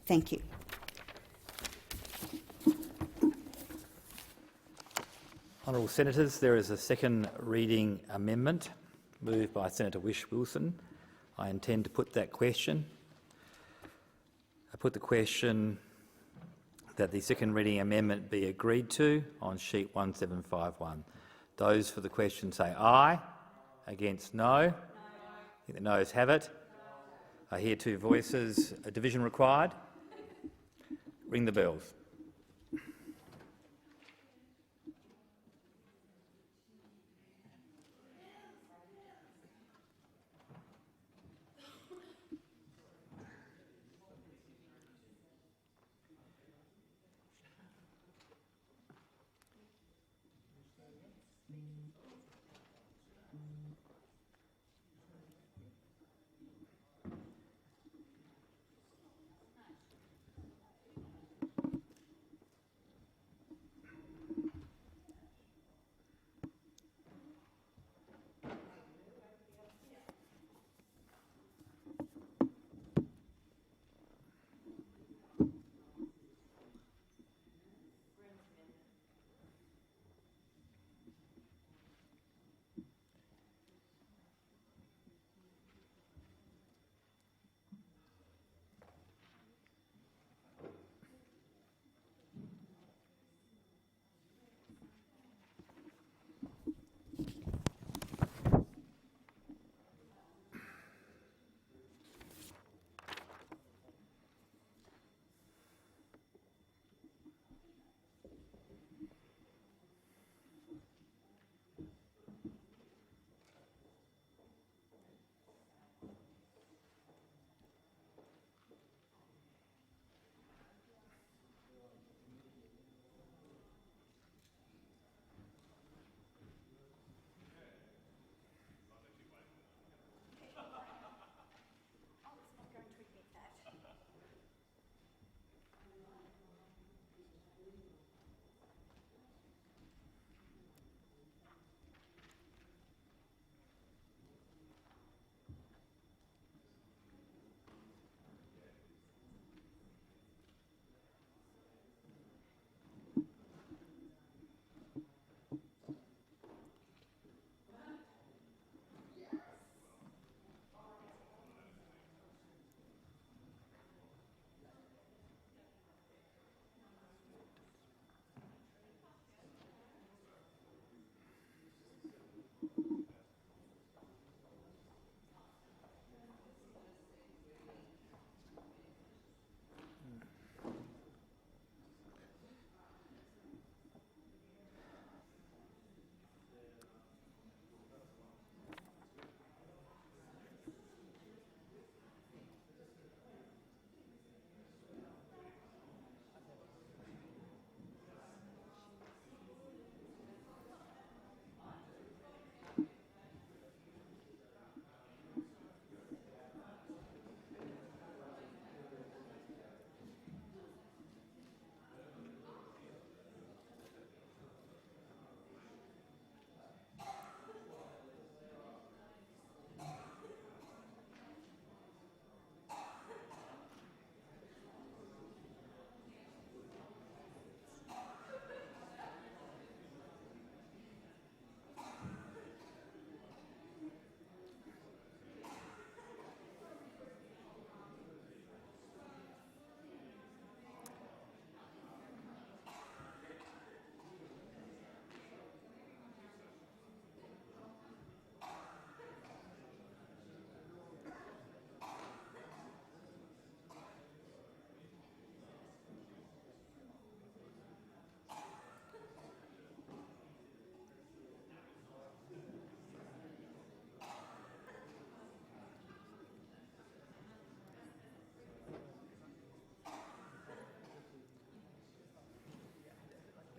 Thank you. Honourable Senators, there is a second reading amendment moved by Senator Whitch-Wilson. I intend to put that question. I put the question that the second reading amendment be agreed to on sheet 1751. Those for the question say aye. Against no. I think the noes have it. I hear two voices. A division required? Ring the bells.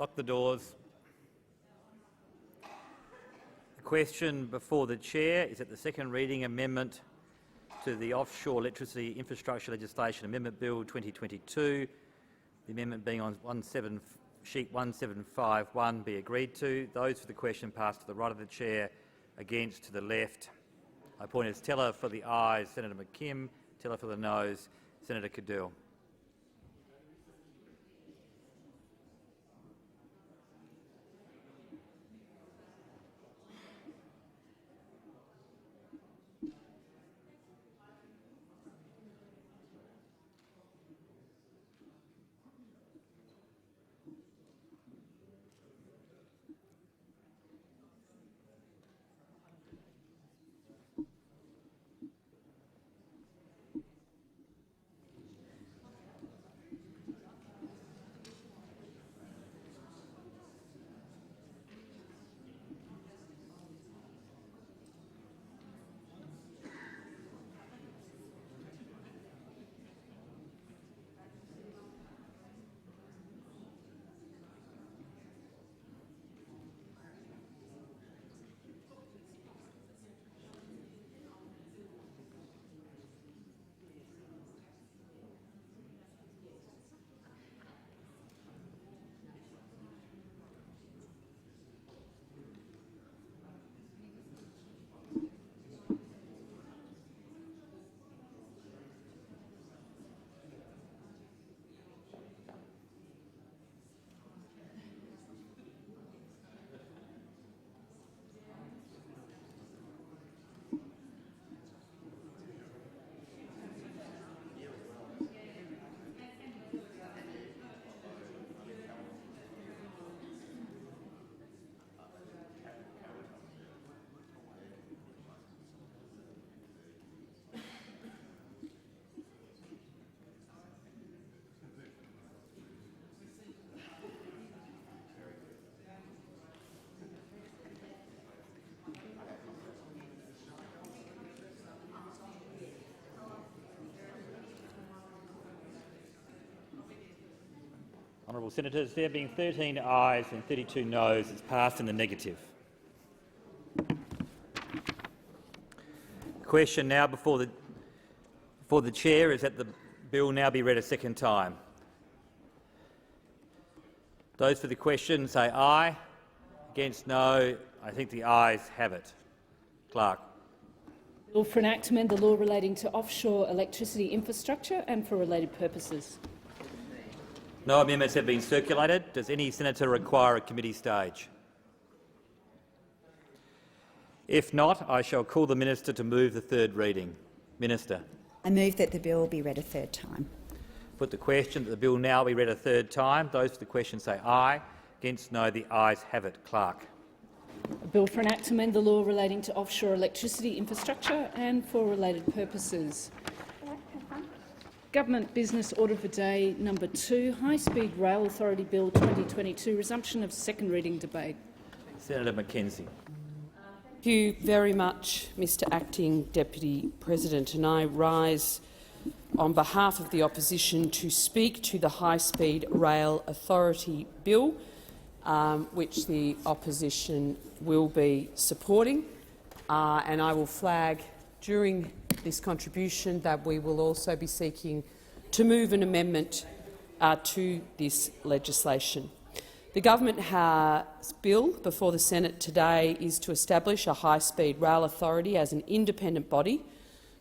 Lock the doors. The question before the chair is that the second reading amendment to the Offshore Electricity Infrastructure Legislation Amendment Bill 2022, the amendment being on sheet 1751, be agreed to. Those for the question pass to the right of the chair, against to the left. I point as teller for the ayes, Senator McKim; teller for the noes, Senator Cadell. Honourable Senators, there being 13 ayes and 32 noes, it's passed in the negative. The question now before the chair is that the bill now be read a second time. Those for the question say aye. Against no. I think the ayes have it. Clerk. Bill for enactment, the law relating to offshore electricity infrastructure and for related purposes. No amendments have been circulated. Does any senator require a committee stage? If not, I shall call the minister to move the third reading. Minister. I move that the bill be read a third time. Put the question that the bill now be read a third time. Those for the question say aye. Against no. The ayes have it. Clerk. A bill for enactment, the law relating to offshore electricity infrastructure and for related purposes. Government Business Order for Day number 2, High Speed Rail Authority Bill 2022, resumption of second reading debate. Senator Mackenzie. Thank you very much, Mr Acting Deputy President, and I rise on behalf of the opposition to speak to the High Speed Rail Authority Bill, which the opposition will be supporting, and I will flag during this contribution that we will also be seeking to move an amendment to this legislation. The government's bill before the Senate today is to establish a high-speed rail authority as an independent body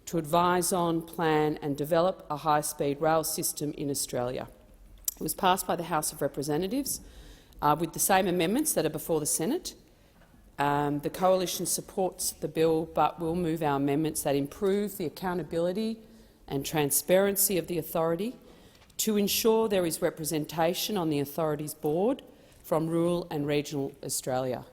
to advise on, plan and develop a high-speed rail system in Australia. It was passed by the House of Representatives with the same amendments that are before the Senate. The Coalition supports the bill but will move our amendments that improve the accountability and transparency of the authority to ensure there is representation on the authority's board from rural and regional Australia.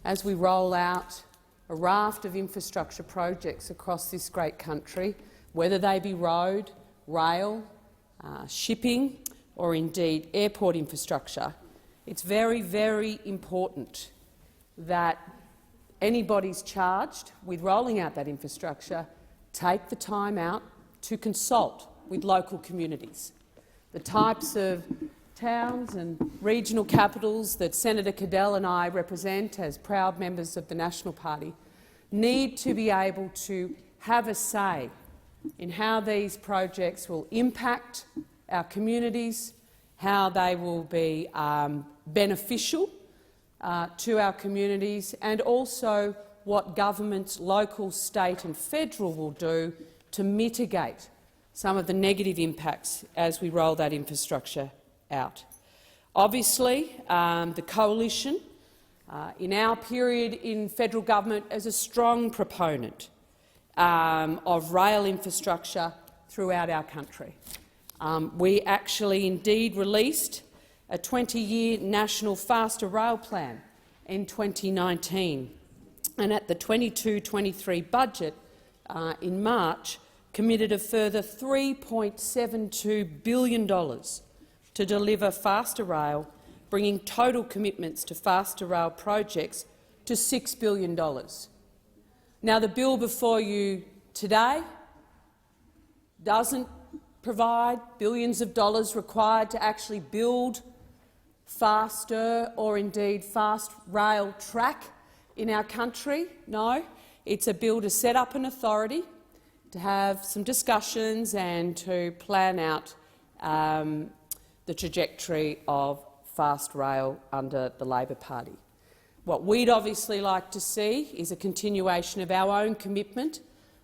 As we roll out a raft of infrastructure projects across this great country, whether they be road, rail, shipping or indeed airport infrastructure, it's very, very important that anybody's charged with rolling out that infrastructure take the time out to consult with local communities. The types of towns and regional capitals that Senator Cadell and I represent as proud members of the National Party need to be able to have a say in how these projects will impact our communities, how they will be beneficial to our communities, and also what governments, local, state and federal, will do to mitigate some of the negative impacts as we roll that infrastructure out. Obviously, the Coalition, in our period in federal government, is a strong proponent of rail infrastructure throughout our country. We actually indeed released a 20-year national faster rail plan in 2019, and at the 22-23 budget in March committed a further $3.72 billion to deliver faster rail, bringing total commitments to faster rail projects to $6 billion. Now, the bill before you today doesn't provide billions of dollars required to actually build faster or indeed fast rail track in our country. No, it's a bill to set up an authority, to have some discussions and to plan out the trajectory of fast rail under the Labor Party. What we'd obviously like to see is a continuation of our own commitment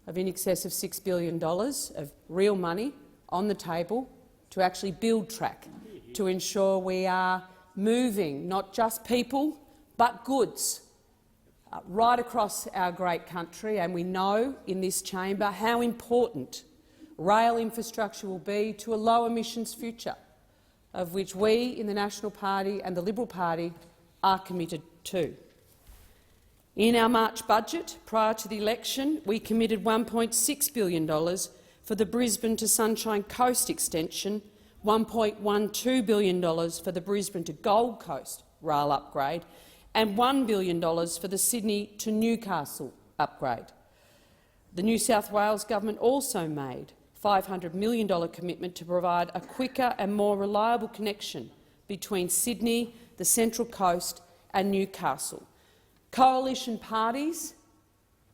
of in excess of $6 billion of real money on the table to actually build track, to ensure we are moving not just people but goods right across our great country. And we know in this chamber how important rail infrastructure will be to a low emissions future, of which we in the National Party and the Liberal Party are committed to. In our March budget, prior to the election, we committed $1.6 billion for the Brisbane to Sunshine Coast extension, $1.12 billion for the Brisbane to Gold Coast rail upgrade, and $1 billion for the Sydney to Newcastle upgrade. The New South Wales government also made a $500 million commitment to provide a quicker and more reliable connection between Sydney, the Central Coast and Newcastle. Coalition parties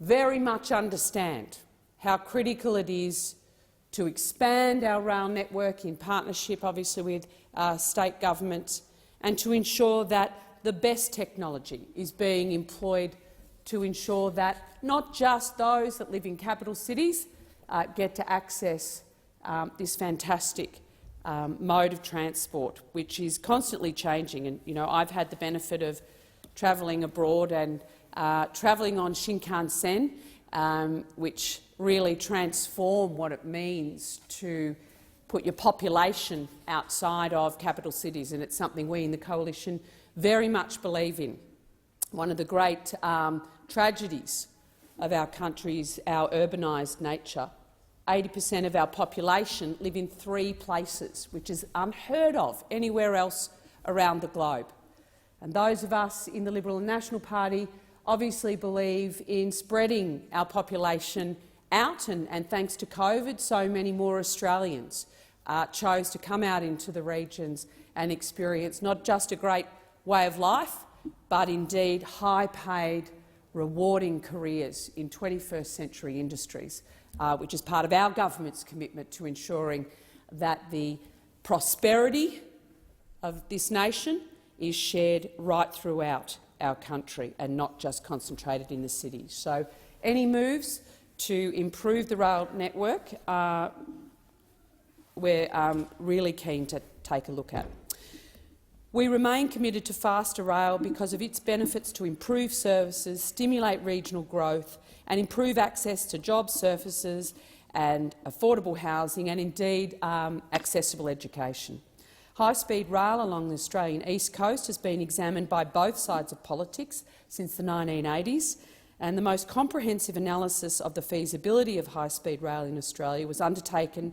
very much understand how critical it is to expand our rail network in partnership, obviously, with state governments, and to ensure that the best technology is being employed to ensure that not just those that live in capital cities get to access this fantastic mode of transport, which is constantly changing. And I've had the benefit of travelling abroad and travelling on Shinkansen, which really transform what it means to put your population outside of capital cities, and it's something we in the Coalition very much believe in. One of the great tragedies of our country is our urbanised nature. 80% of our population live in 3 places, which is unheard of anywhere else around the globe. And those of us in the Liberal and National Party obviously believe in spreading our population out, and thanks to COVID, so many more Australians chose to come out into the regions and experience not just a great way of life, but indeed high-paid, rewarding careers in 21st century industries, which is part of our government's commitment to ensuring that the prosperity of this nation is shared right throughout our country and not just concentrated in the cities. So any moves to improve the rail network we're really keen to take a look at. We remain committed to faster rail because of its benefits to improve services, stimulate regional growth and improve access to job services and affordable housing and indeed accessible education. High-speed rail along the Australian East Coast has been examined by both sides of politics since the 1980s, and the most comprehensive analysis of the feasibility of high-speed rail in Australia was undertaken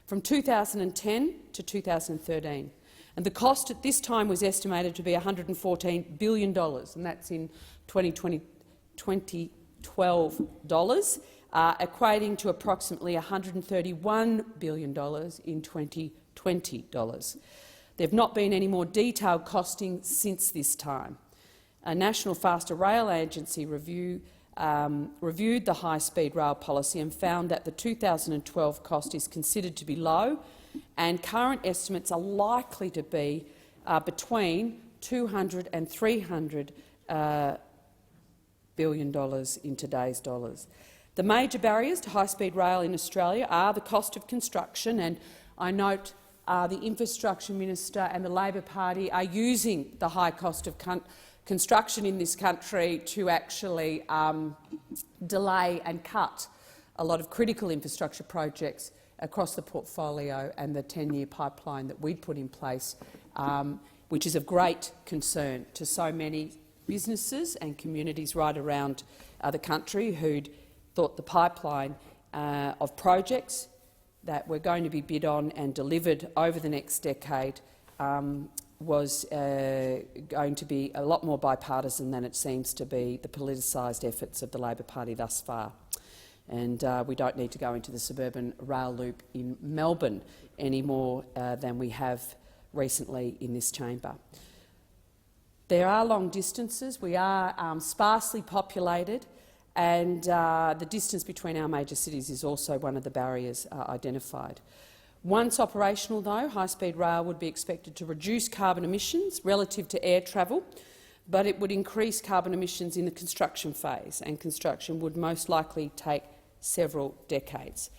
from 2010 to 2013. And the cost at this time was estimated to be $114 billion, and that's in 2012 dollars, equating to approximately $131 billion in 2020 dollars. There have not been any more detailed costings since this time. A National Faster Rail Agency reviewed the high-speed rail policy and found that the 2012 cost is considered to be low, and current estimates are likely to be between $200 and $300 billion in today's dollars. The major barriers to high-speed rail in Australia are the cost of construction, and I note the Infrastructure Minister and the Labor Party are using the high cost of construction in this country to actually delay and cut a lot of critical infrastructure projects across the portfolio and the 10-year pipeline that we'd put in place, which is of great concern to so many businesses and communities right around the country who'd thought the pipeline of projects that were going to be bid on and delivered over the next decade was going to be a lot more bipartisan than it seems to be the politicised efforts of the Labor Party thus far. And we don't need to go into the suburban rail loop in Melbourne any more than we have recently in this chamber. There are long distances. We are sparsely populated, and the distance between our major cities is also one of the barriers identified. Once operational, though, high-speed rail would be expected to reduce carbon emissions relative to air travel, but it would increase carbon emissions in the construction phase, and construction would most likely take several decades.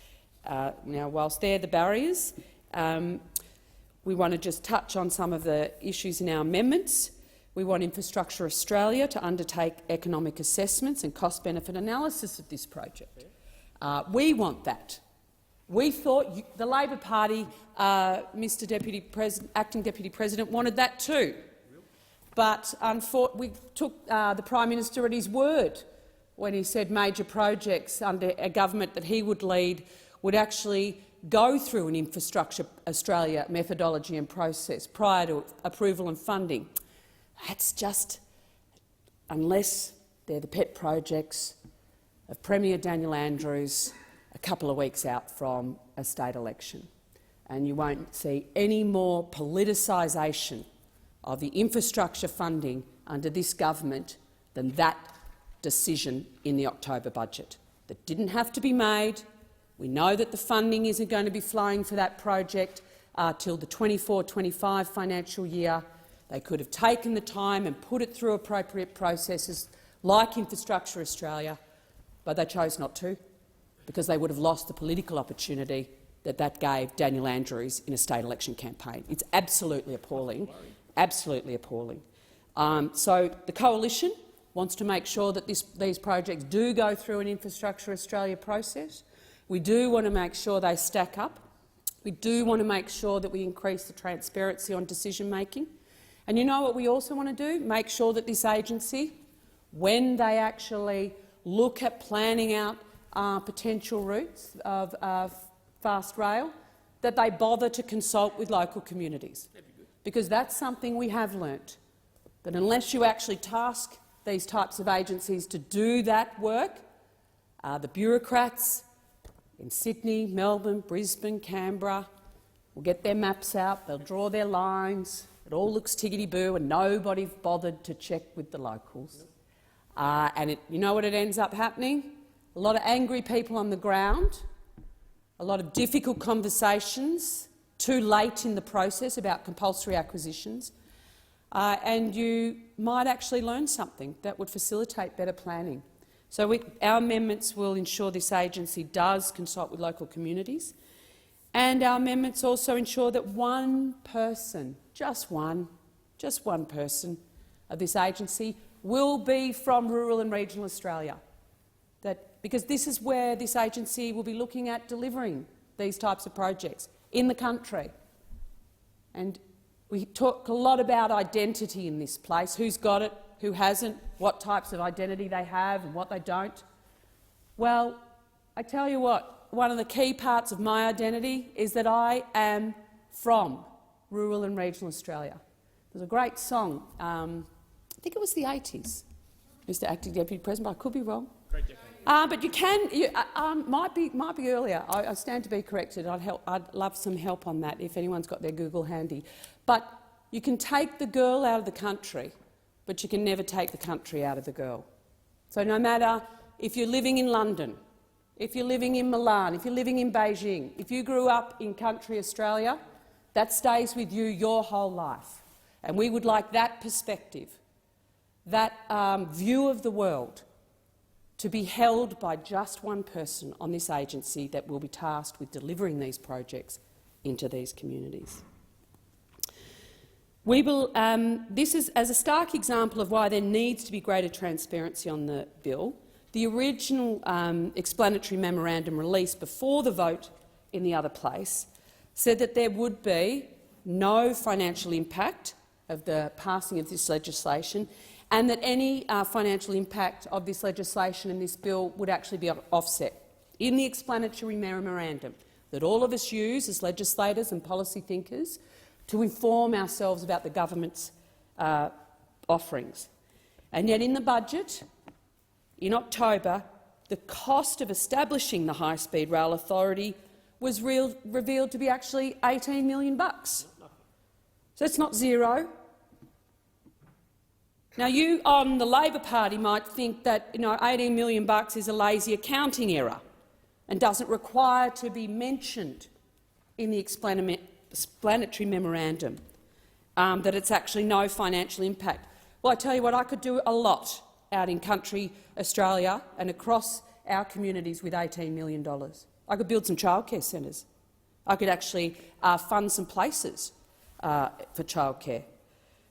Now, whilst they're the barriers, we want to just touch on some of the issues in our amendments. We want Infrastructure Australia to undertake economic assessments and cost-benefit analysis of this project. We want that. We thought the Labor Party, Mr. Acting Deputy President, wanted that too. But we took the Prime Minister at his word when he said major projects under a government that he would lead would actually go through an Infrastructure Australia methodology and process prior to approval and funding. That's just, unless they're the pet projects of Premier Daniel Andrews a couple of weeks out from a state election. And you won't see any more politicisation of the infrastructure funding under this government than that decision in the October budget. That didn't have to be made. We know that the funding isn't going to be flowing for that project till the 24-25 financial year. They could have taken the time and put it through appropriate processes like Infrastructure Australia, but they chose not to, because they would have lost the political opportunity that gave Daniel Andrews in a state election campaign. It's absolutely appalling, absolutely appalling. So the Coalition wants to make sure that these projects do go through an Infrastructure Australia process. We do want to make sure they stack up. We do want to make sure that we increase the transparency on decision-making. And you know what we also want to do? Make sure that this agency, when they actually look at planning out potential routes of fast rail, that they bother to consult with local communities. Because that's something we have learnt, that unless you actually task these types of agencies to do that work, the bureaucrats in Sydney, Melbourne, Brisbane, Canberra will get their maps out, they'll draw their lines, it all looks tiggity-boo and nobody bothered to check with the locals. And you know what it ends up happening? A lot of angry people on the ground, a lot of difficult conversations too late in the process about compulsory acquisitions, and you might actually learn something that would facilitate better planning. So our amendments will ensure this agency does consult with local communities, and our amendments also ensure that one person, just one person of this agency will be from rural and regional Australia. Because this is where this agency will be looking at delivering these types of projects in the country. And we talk a lot about identity in this place, who's got it, who hasn't, what types of identity they have and what they don't. Well, I tell you what, one of the key parts of my identity is that I am from rural and regional Australia. There's a great song, I think it was the 80s, Mr. Acting Deputy President, but I could be wrong. Great decade. But you can. Might be earlier. I stand to be corrected. I'd love some help on that if anyone's got their Google handy. But you can take the girl out of the country, but you can never take the country out of the girl. So no matter if you're living in London, if you're living in Milan, if you're living in Beijing, if you grew up in country Australia, that stays with you your whole life. And we would like that perspective, that view of the world, to be held by just one person on this agency that will be tasked with delivering these projects into these communities. This is as a stark example of why there needs to be greater transparency on the bill. The original explanatory memorandum released before the vote in the other place said that there would be no financial impact of the passing of this legislation, and that any financial impact of this legislation and this bill would actually be offset. In the explanatory memorandum that all of us use as legislators and policy thinkers to inform ourselves about the government's offerings. And yet in the budget, in October, the cost of establishing the High Speed Rail Authority was revealed to be actually $18 million. So it's not zero. Now, you on the Labor Party might think that $18 million is a lazy accounting error and doesn't require to be mentioned in the explanatory memorandum, that it's actually no financial impact. Well, I tell you what, I could do a lot out in country Australia and across our communities with $18 million. I could build some childcare centres. I could actually fund some places for childcare.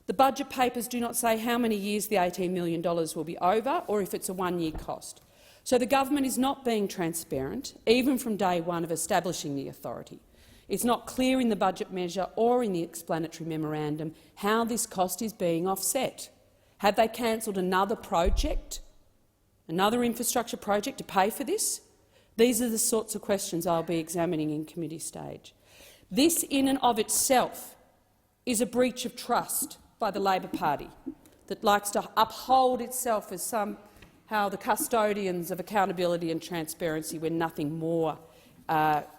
The budget papers do not say how many years the $18 million will be over or if it's a one-year cost. So the government is not being transparent, even from day one of establishing the authority. It's not clear in the budget measure or in the explanatory memorandum how this cost is being offset. Have they cancelled another project, another infrastructure project to pay for this? These are the sorts of questions I'll be examining in committee stage. This in and of itself is a breach of trust by the Labor Party that likes to uphold itself as somehow the custodians of accountability and transparency when nothing more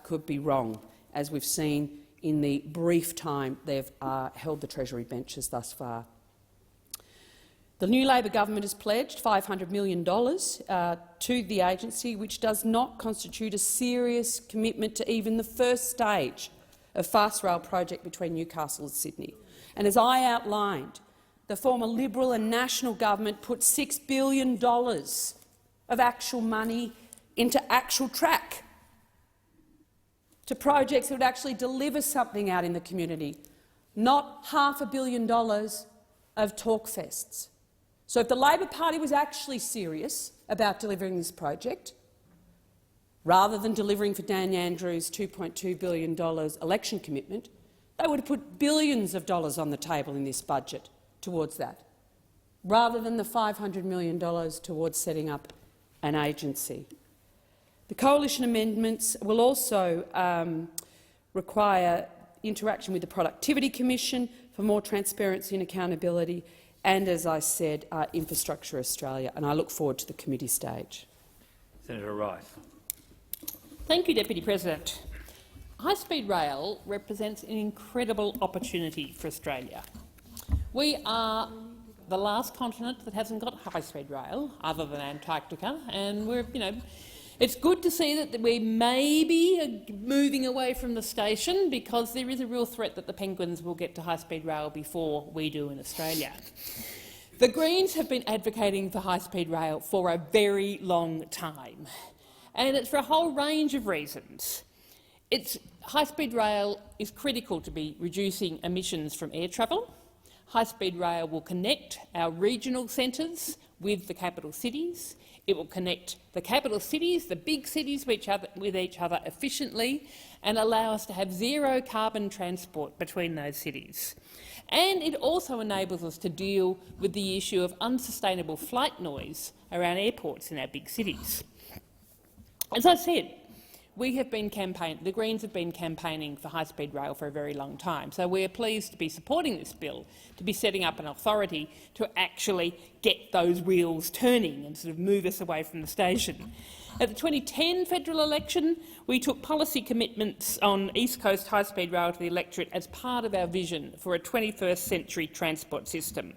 could be wrong, as we've seen in the brief time they've held the Treasury benches thus far. The new Labor government has pledged $500 million to the agency, which does not constitute a serious commitment to even the first stage of Fast Rail project between Newcastle and Sydney. And as I outlined, the former Liberal and National government put $6 billion of actual money into actual track, to projects that would actually deliver something out in the community, not $500 million of talk fests. So if the Labor Party was actually serious about delivering this project, rather than delivering for Dan Andrews' $2.2 billion election commitment, they would have put billions of dollars on the table in this budget towards that, rather than the $500 million towards setting up an agency. The coalition amendments will also require interaction with the Productivity Commission for more transparency and accountability, and, as I said, Infrastructure Australia, and I look forward to the committee stage. Senator Rice. Thank you, Deputy President. High-speed rail represents an incredible opportunity for Australia. We are the last continent that hasn't got high-speed rail, other than Antarctica, and it's good to see that we may be moving away from the station, because there is a real threat that the penguins will get to high-speed rail before we do in Australia. The Greens have been advocating for high-speed rail for a very long time, and it's for a whole range of reasons. High-speed rail is critical to be reducing emissions from air travel. High-speed rail will connect our regional centres with the capital cities. It will connect the capital cities, the big cities, with each other efficiently, and allow us to have zero carbon transport between those cities. And it also enables us to deal with the issue of unsustainable flight noise around airports in our big cities. As I said, the Greens have been campaigning for high-speed rail for a very long time, so we are pleased to be supporting this bill, to be setting up an authority to actually get those wheels turning and sort of move us away from the station. At the 2010 federal election, we took policy commitments on East Coast high-speed rail to the electorate as part of our vision for a 21st century transport system.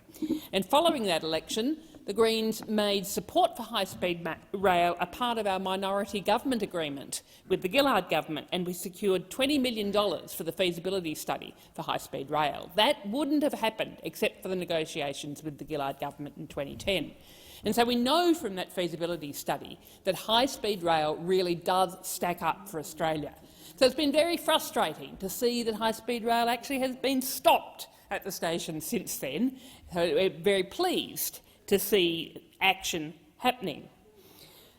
And following that election, the Greens made support for high-speed rail a part of our minority government agreement with the Gillard government, and we secured $20 million for the feasibility study for high-speed rail. That wouldn't have happened except for the negotiations with the Gillard government in 2010. And so we know from that feasibility study that high-speed rail really does stack up for Australia. So it's been very frustrating to see that high-speed rail actually has been stopped at the station since then. So we're very pleased to see action happening.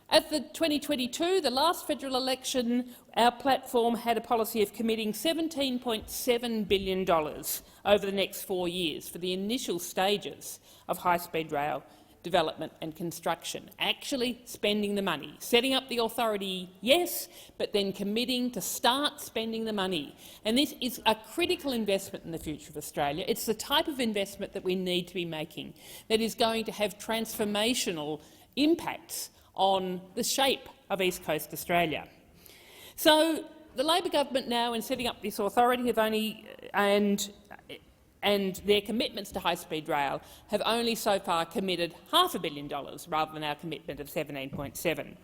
At the 2022, the last federal election, our platform had a policy of committing $17.7 billion over the next 4 years for the initial stages of high-speed rail development and construction, actually spending the money, setting up the authority, yes, but then committing to start spending the money. And this is a critical investment in the future of Australia. It's the type of investment that we need to be making that is going to have transformational impacts on the shape of East Coast Australia. So the Labor government now, in setting up this authority, have only and their commitments to high-speed rail have only so far committed $500 million rather than our commitment of 17.7.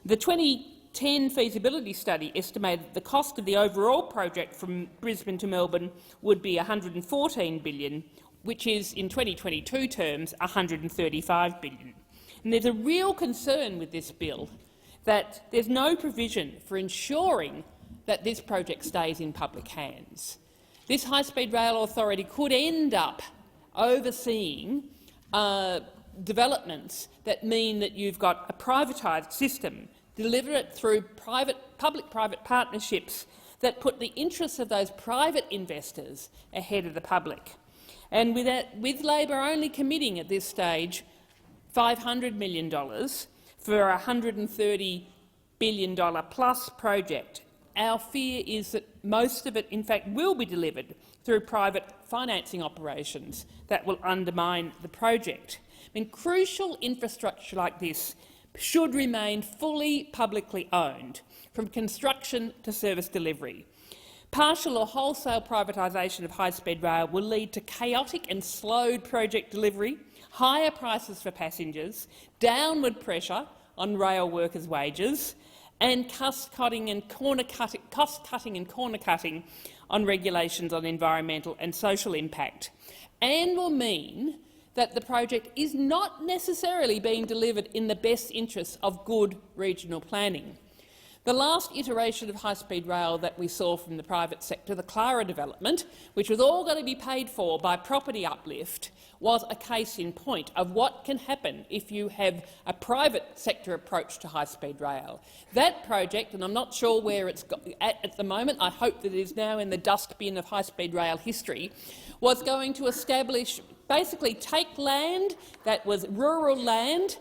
The 2010 feasibility study estimated the cost of the overall project from Brisbane to Melbourne would be $114 billion, which is, in 2022 terms, $135 billion. And there's a real concern with this bill that there's no provision for ensuring that this project stays in public hands. This high-speed rail authority could end up overseeing developments that mean that you've got a privatised system, deliver it through public-private partnerships that put the interests of those private investors ahead of the public. And with Labor only committing at this stage $500 million for a $130 billion plus project, our fear is that most of it, in fact, will be delivered through private financing operations that will undermine the project. I mean, crucial infrastructure like this should remain fully publicly owned, from construction to service delivery. Partial or wholesale privatisation of high-speed rail will lead to chaotic and slowed project delivery, higher prices for passengers, downward pressure on rail workers' wages, and cost-cutting and corner-cutting on regulations on environmental and social impact, and will mean that the project is not necessarily being delivered in the best interests of good regional planning. The last iteration of high-speed rail that we saw from the private sector, the Clara development, which was all going to be paid for by property uplift, was a case in point of what can happen if you have a private sector approach to high-speed rail. That project, and I'm not sure where it's at the moment, I hope that it is now in the dustbin of high-speed rail history, was going to basically take land that was rural land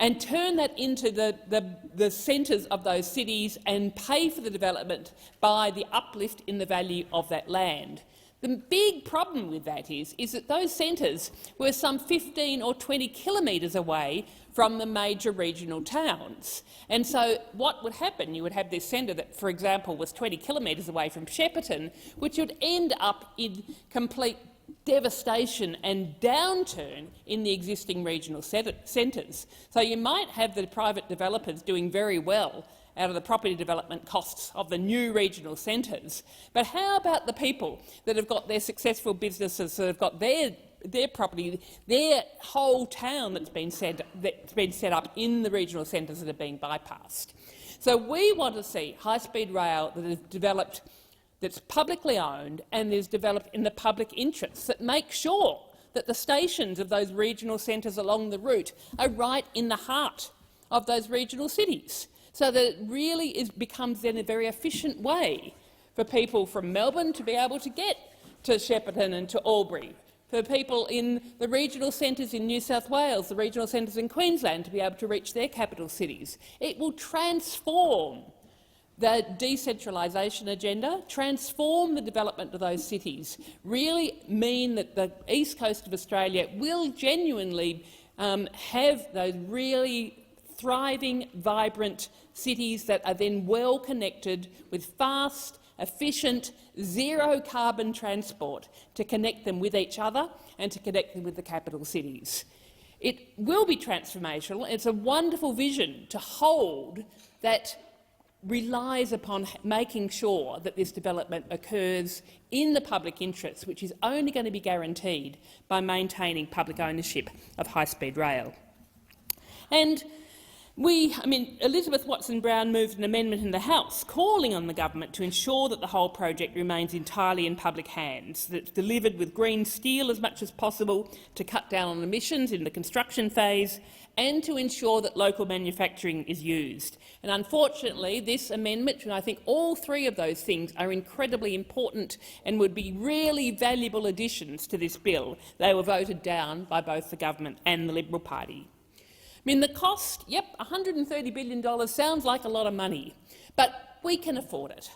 and turn that into the centres of those cities and pay for the development by the uplift in the value of that land. The big problem with that is that those centres were some 15 or 20 kilometres away from the major regional towns. And so what would happen? You would have this centre that, for example, was 20 kilometres away from Shepparton, which would end up in complete devastation and downturn in the existing regional centres. So you might have the private developers doing very well out of the property development costs of the new regional centres, but how about the people that have got their successful businesses, that have got their property, their whole town that's been set up in the regional centres that are being bypassed? So we want to see high-speed rail that is developed, that's publicly owned and is developed in the public interest, that make sure that the stations of those regional centres along the route are right in the heart of those regional cities, so that it really becomes then a very efficient way for people from Melbourne to be able to get to Shepparton and to Albury, for people in the regional centres in New South Wales, the regional centres in Queensland to be able to reach their capital cities. It will transform the decentralisation agenda, transform the development of those cities, really mean that the east coast of Australia will genuinely have those really thriving, vibrant cities that are then well connected with fast, efficient, zero-carbon transport to connect them with each other and to connect them with the capital cities. It will be transformational. It's a wonderful vision to hold that relies upon making sure that this development occurs in the public interest, which is only going to be guaranteed by maintaining public ownership of high-speed rail. And Elizabeth Watson-Brown moved an amendment in the House calling on the government to ensure that the whole project remains entirely in public hands, that it's delivered with green steel as much as possible to cut down on emissions in the construction phase and to ensure that local manufacturing is used. And unfortunately, this amendment, and I think all three of those things are incredibly important and would be really valuable additions to this bill, they were voted down by both the government and the Liberal Party. The cost, yep, $130 billion sounds like a lot of money, but we can afford it.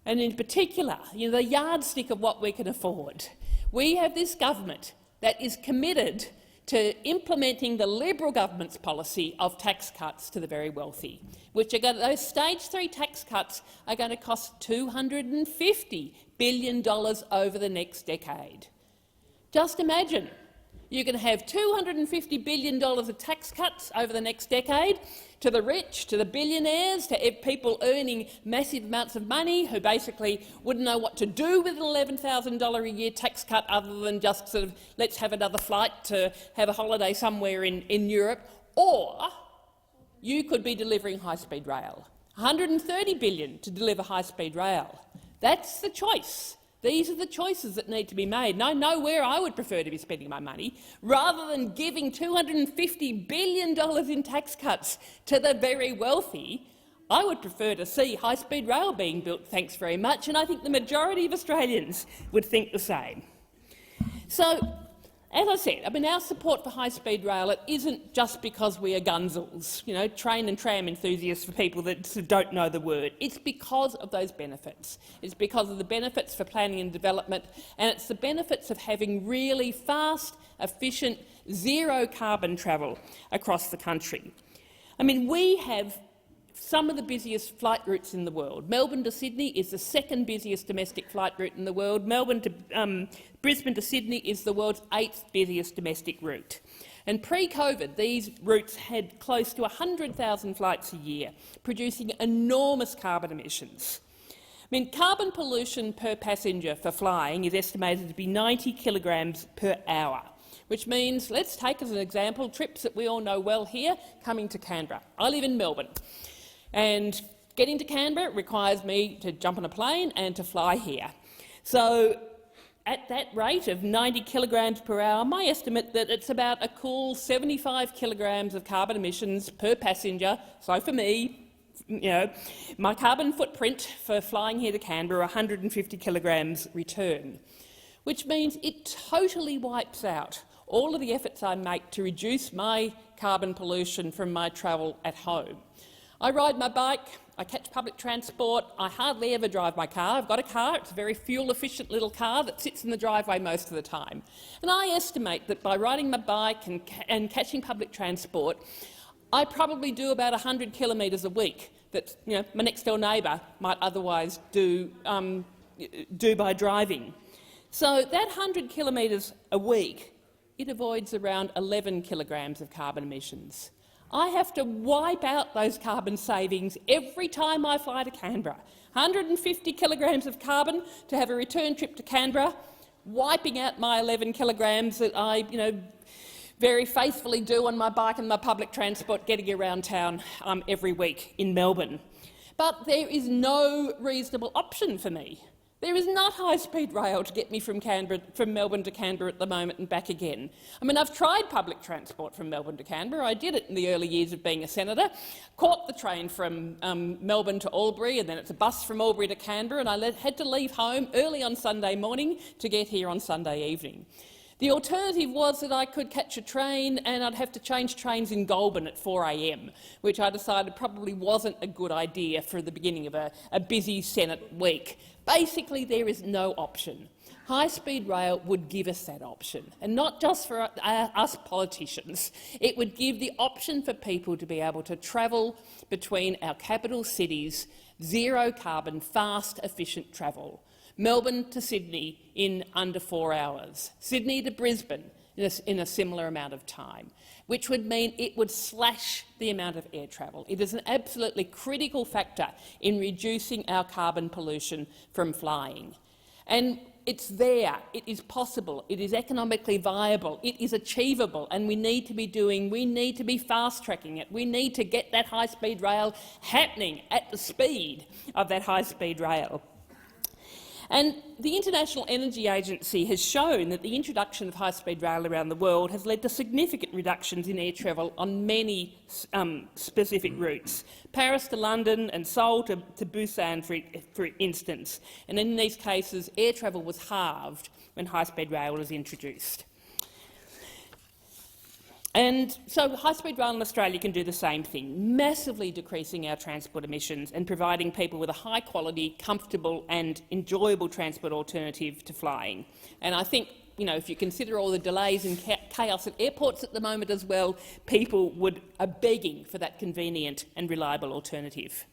And in particular, the yardstick of what we can afford. We have this government that is committed to implementing the Liberal government's policy of tax cuts to the very wealthy, which are those stage 3 tax cuts are going to cost $250 billion over the next decade. Just imagine. You're going to have $250 billion of tax cuts over the next decade to the rich, to the billionaires, to people earning massive amounts of money who basically wouldn't know what to do with an $11,000 a year tax cut other than just sort of let's have another flight to have a holiday somewhere in Europe. Or you could be delivering high-speed rail. $130 billion to deliver high-speed rail. That's the choice. These are the choices that need to be made, and I know where I would prefer to be spending my money. Rather than giving $250 billion in tax cuts to the very wealthy, I would prefer to see high-speed rail being built, thanks very much, and I think the majority of Australians would think the same. So, as I said, our support for high-speed rail, it isn't just because we are gunzels, train and tram enthusiasts for people that don't know the word. It's because of those benefits. It's because of the benefits for planning and development, and it's the benefits of having really fast, efficient, zero-carbon travel across the country. We have some of the busiest flight routes in the world. Melbourne to Sydney is the second busiest domestic flight route in the world. Brisbane to Sydney is the world's 8th busiest domestic route. And pre-COVID, these routes had close to 100,000 flights a year, producing enormous carbon emissions. Carbon pollution per passenger for flying is estimated to be 90 kilograms per hour, which means, let's take as an example, trips that we all know well here, coming to Canberra. I live in Melbourne. And getting to Canberra requires me to jump on a plane and to fly here. So at that rate of 90 kilograms per hour, my estimate that it's about a cool 75 kilograms of carbon emissions per passenger. So for me, my carbon footprint for flying here to Canberra, 150 kilograms return, which means it totally wipes out all of the efforts I make to reduce my carbon pollution from my travel at home. I ride my bike, I catch public transport, I hardly ever drive my car. I've got a car, it's a very fuel-efficient little car that sits in the driveway most of the time. And I estimate that by riding my bike and catching public transport, I probably do about 100 kilometres a week that my next-door neighbour might otherwise do by driving. So that 100 kilometres a week, it avoids around 11 kilograms of carbon emissions. I have to wipe out those carbon savings every time I fly to Canberra. 150 kilograms of carbon to have a return trip to Canberra, wiping out my 11 kilograms that I very faithfully do on my bike and my public transport getting around town every week in Melbourne. But there is no reasonable option for me. There is not high-speed rail to get me from Melbourne to Canberra at the moment and back again. I've tried public transport from Melbourne to Canberra. I did it in the early years of being a senator, caught the train from Melbourne to Albury, and then it's a bus from Albury to Canberra, and I had to leave home early on Sunday morning to get here on Sunday evening. The alternative was that I could catch a train and I'd have to change trains in Goulburn at 4 a.m, which I decided probably wasn't a good idea for the beginning of a busy Senate week. Basically, there is no option. High-speed rail would give us that option, and not just for us politicians. It would give the option for people to be able to travel between our capital cities, zero-carbon, fast, efficient travel. Melbourne to Sydney in under 4 hours, Sydney to Brisbane in a similar amount of time, which would mean it would slash the amount of air travel. It is an absolutely critical factor in reducing our carbon pollution from flying. And it's there, it is possible, it is economically viable, it is achievable, and we need to be fast-tracking it. We need to get that high-speed rail happening at the speed of that high-speed rail. And the International Energy Agency has shown that the introduction of high-speed rail around the world has led to significant reductions in air travel on many specific routes, Paris to London and Seoul to Busan, for instance. And in these cases, air travel was halved when high-speed rail was introduced. And so high-speed rail in Australia can do the same thing, massively decreasing our transport emissions and providing people with a high-quality, comfortable and enjoyable transport alternative to flying. And I think, if you consider all the delays and chaos at airports at the moment as well, people are begging for that convenient and reliable alternative.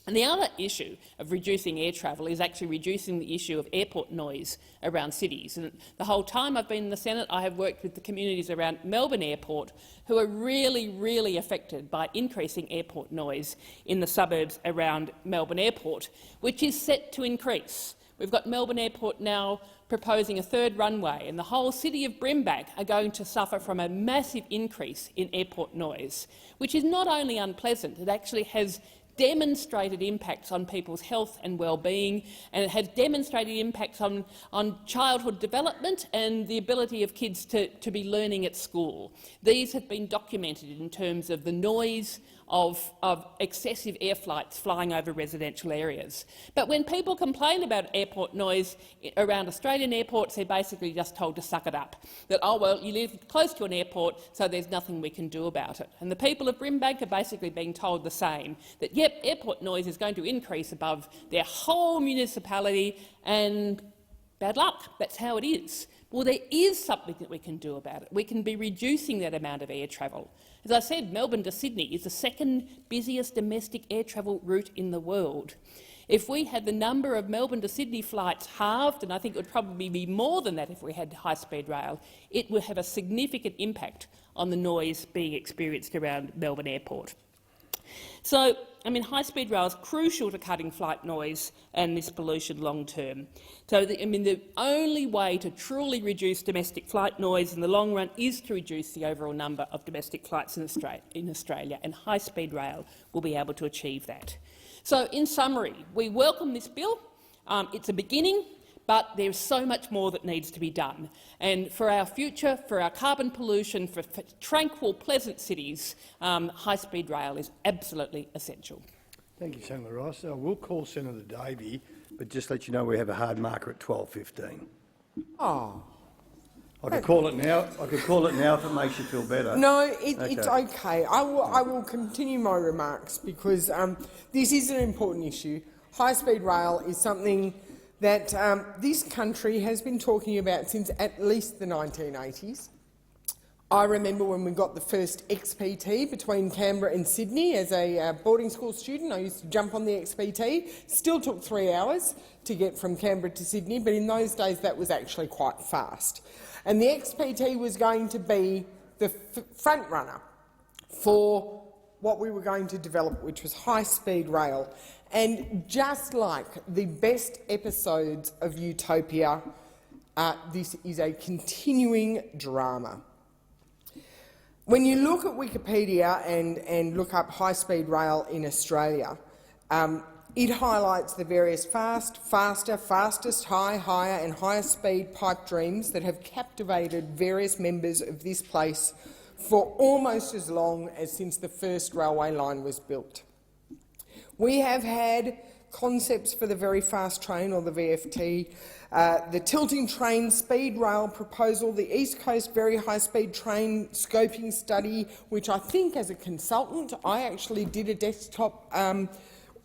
And the other issue of reducing air travel is actually reducing the issue of airport noise around cities. And the whole time I've been in the Senate, I have worked with the communities around Melbourne Airport who are really, really affected by increasing airport noise in the suburbs around Melbourne Airport, which is set to increase. We've got Melbourne Airport now proposing a third runway, and the whole city of Brimbank are going to suffer from a massive increase in airport noise, which is not only unpleasant, it actually has demonstrated impacts on people's health and well-being, and it has demonstrated impacts on childhood development and the ability of kids to be learning at school. These have been documented in terms of the noise of excessive air flights flying over residential areas. But when people complain about airport noise around Australian airports, they're basically just told to suck it up, that, oh well, you live close to an airport, so there's nothing we can do about it. And the people of Brimbank are basically being told the same, that yep, airport noise is going to increase above their whole municipality, and bad luck, that's how it is. Well, there is something that we can do about it. We can be reducing that amount of air travel. As I said, Melbourne to Sydney is the second busiest domestic air travel route in the world. If we had the number of Melbourne to Sydney flights halved, and I think it would probably be more than that if we had high-speed rail, it would have a significant impact on the noise being experienced around Melbourne Airport. So, high-speed rail is crucial to cutting flight noise and this pollution long-term. So, the only way to truly reduce domestic flight noise in the long run is to reduce the overall number of domestic flights in Australia, and high-speed rail will be able to achieve that. So, in summary, we welcome this bill. It's a beginning, but there's so much more that needs to be done. And for our future, for our carbon pollution, for tranquil, pleasant cities, high-speed rail is absolutely essential. Thank you, Senator Rice. We'll call Senator Davey, but just let you know we have a hard marker at 12:15. Oh. I could call it now. I could call it now if it makes you feel better. No, it's okay. I will continue my remarks because this is an important issue. High-speed rail is something that this country has been talking about since at least the 1980s. I remember when we got the first XPT between Canberra and Sydney as a boarding school student. I used to jump on the XPT. Still took 3 hours to get from Canberra to Sydney, but in those days that was actually quite fast. And the XPT was going to be the front runner for what we were going to develop, which was high-speed rail. And just like the best episodes of Utopia, this is a continuing drama. When you look at Wikipedia and look up high-speed rail in Australia, it highlights the various fast, faster, fastest, higher and higher speed pipe dreams that have captivated various members of this place for almost as long as since the first railway line was built. We have had concepts for the Very Fast Train, or the VFT, the Tilting Train Speed Rail proposal, the East Coast Very High Speed Train scoping study, which I think as a consultant I actually did a desktop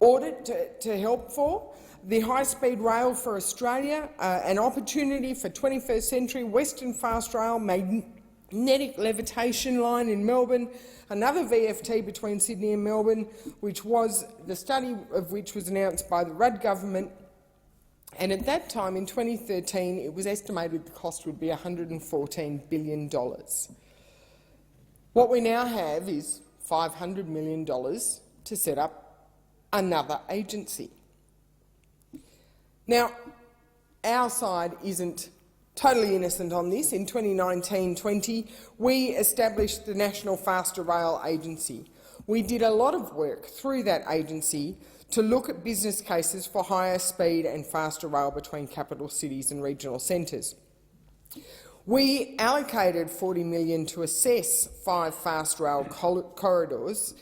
audit to help for, the High Speed Rail for Australia, an opportunity for 21st century Western Fast Rail, magnetic levitation line in Melbourne, another VFT between Sydney and Melbourne, which was the study of which was announced by the Rudd government, and at that time in 2013 it was estimated the cost would be $114 billion. What we now have is $500 million to set up another agency. Now, our side isn't totally innocent on this. In 2019-20, we established the National Faster Rail Agency. We did a lot of work through that agency to look at business cases for higher speed and faster rail between capital cities and regional centres. We allocated $40 million to assess 5 fast rail corridors,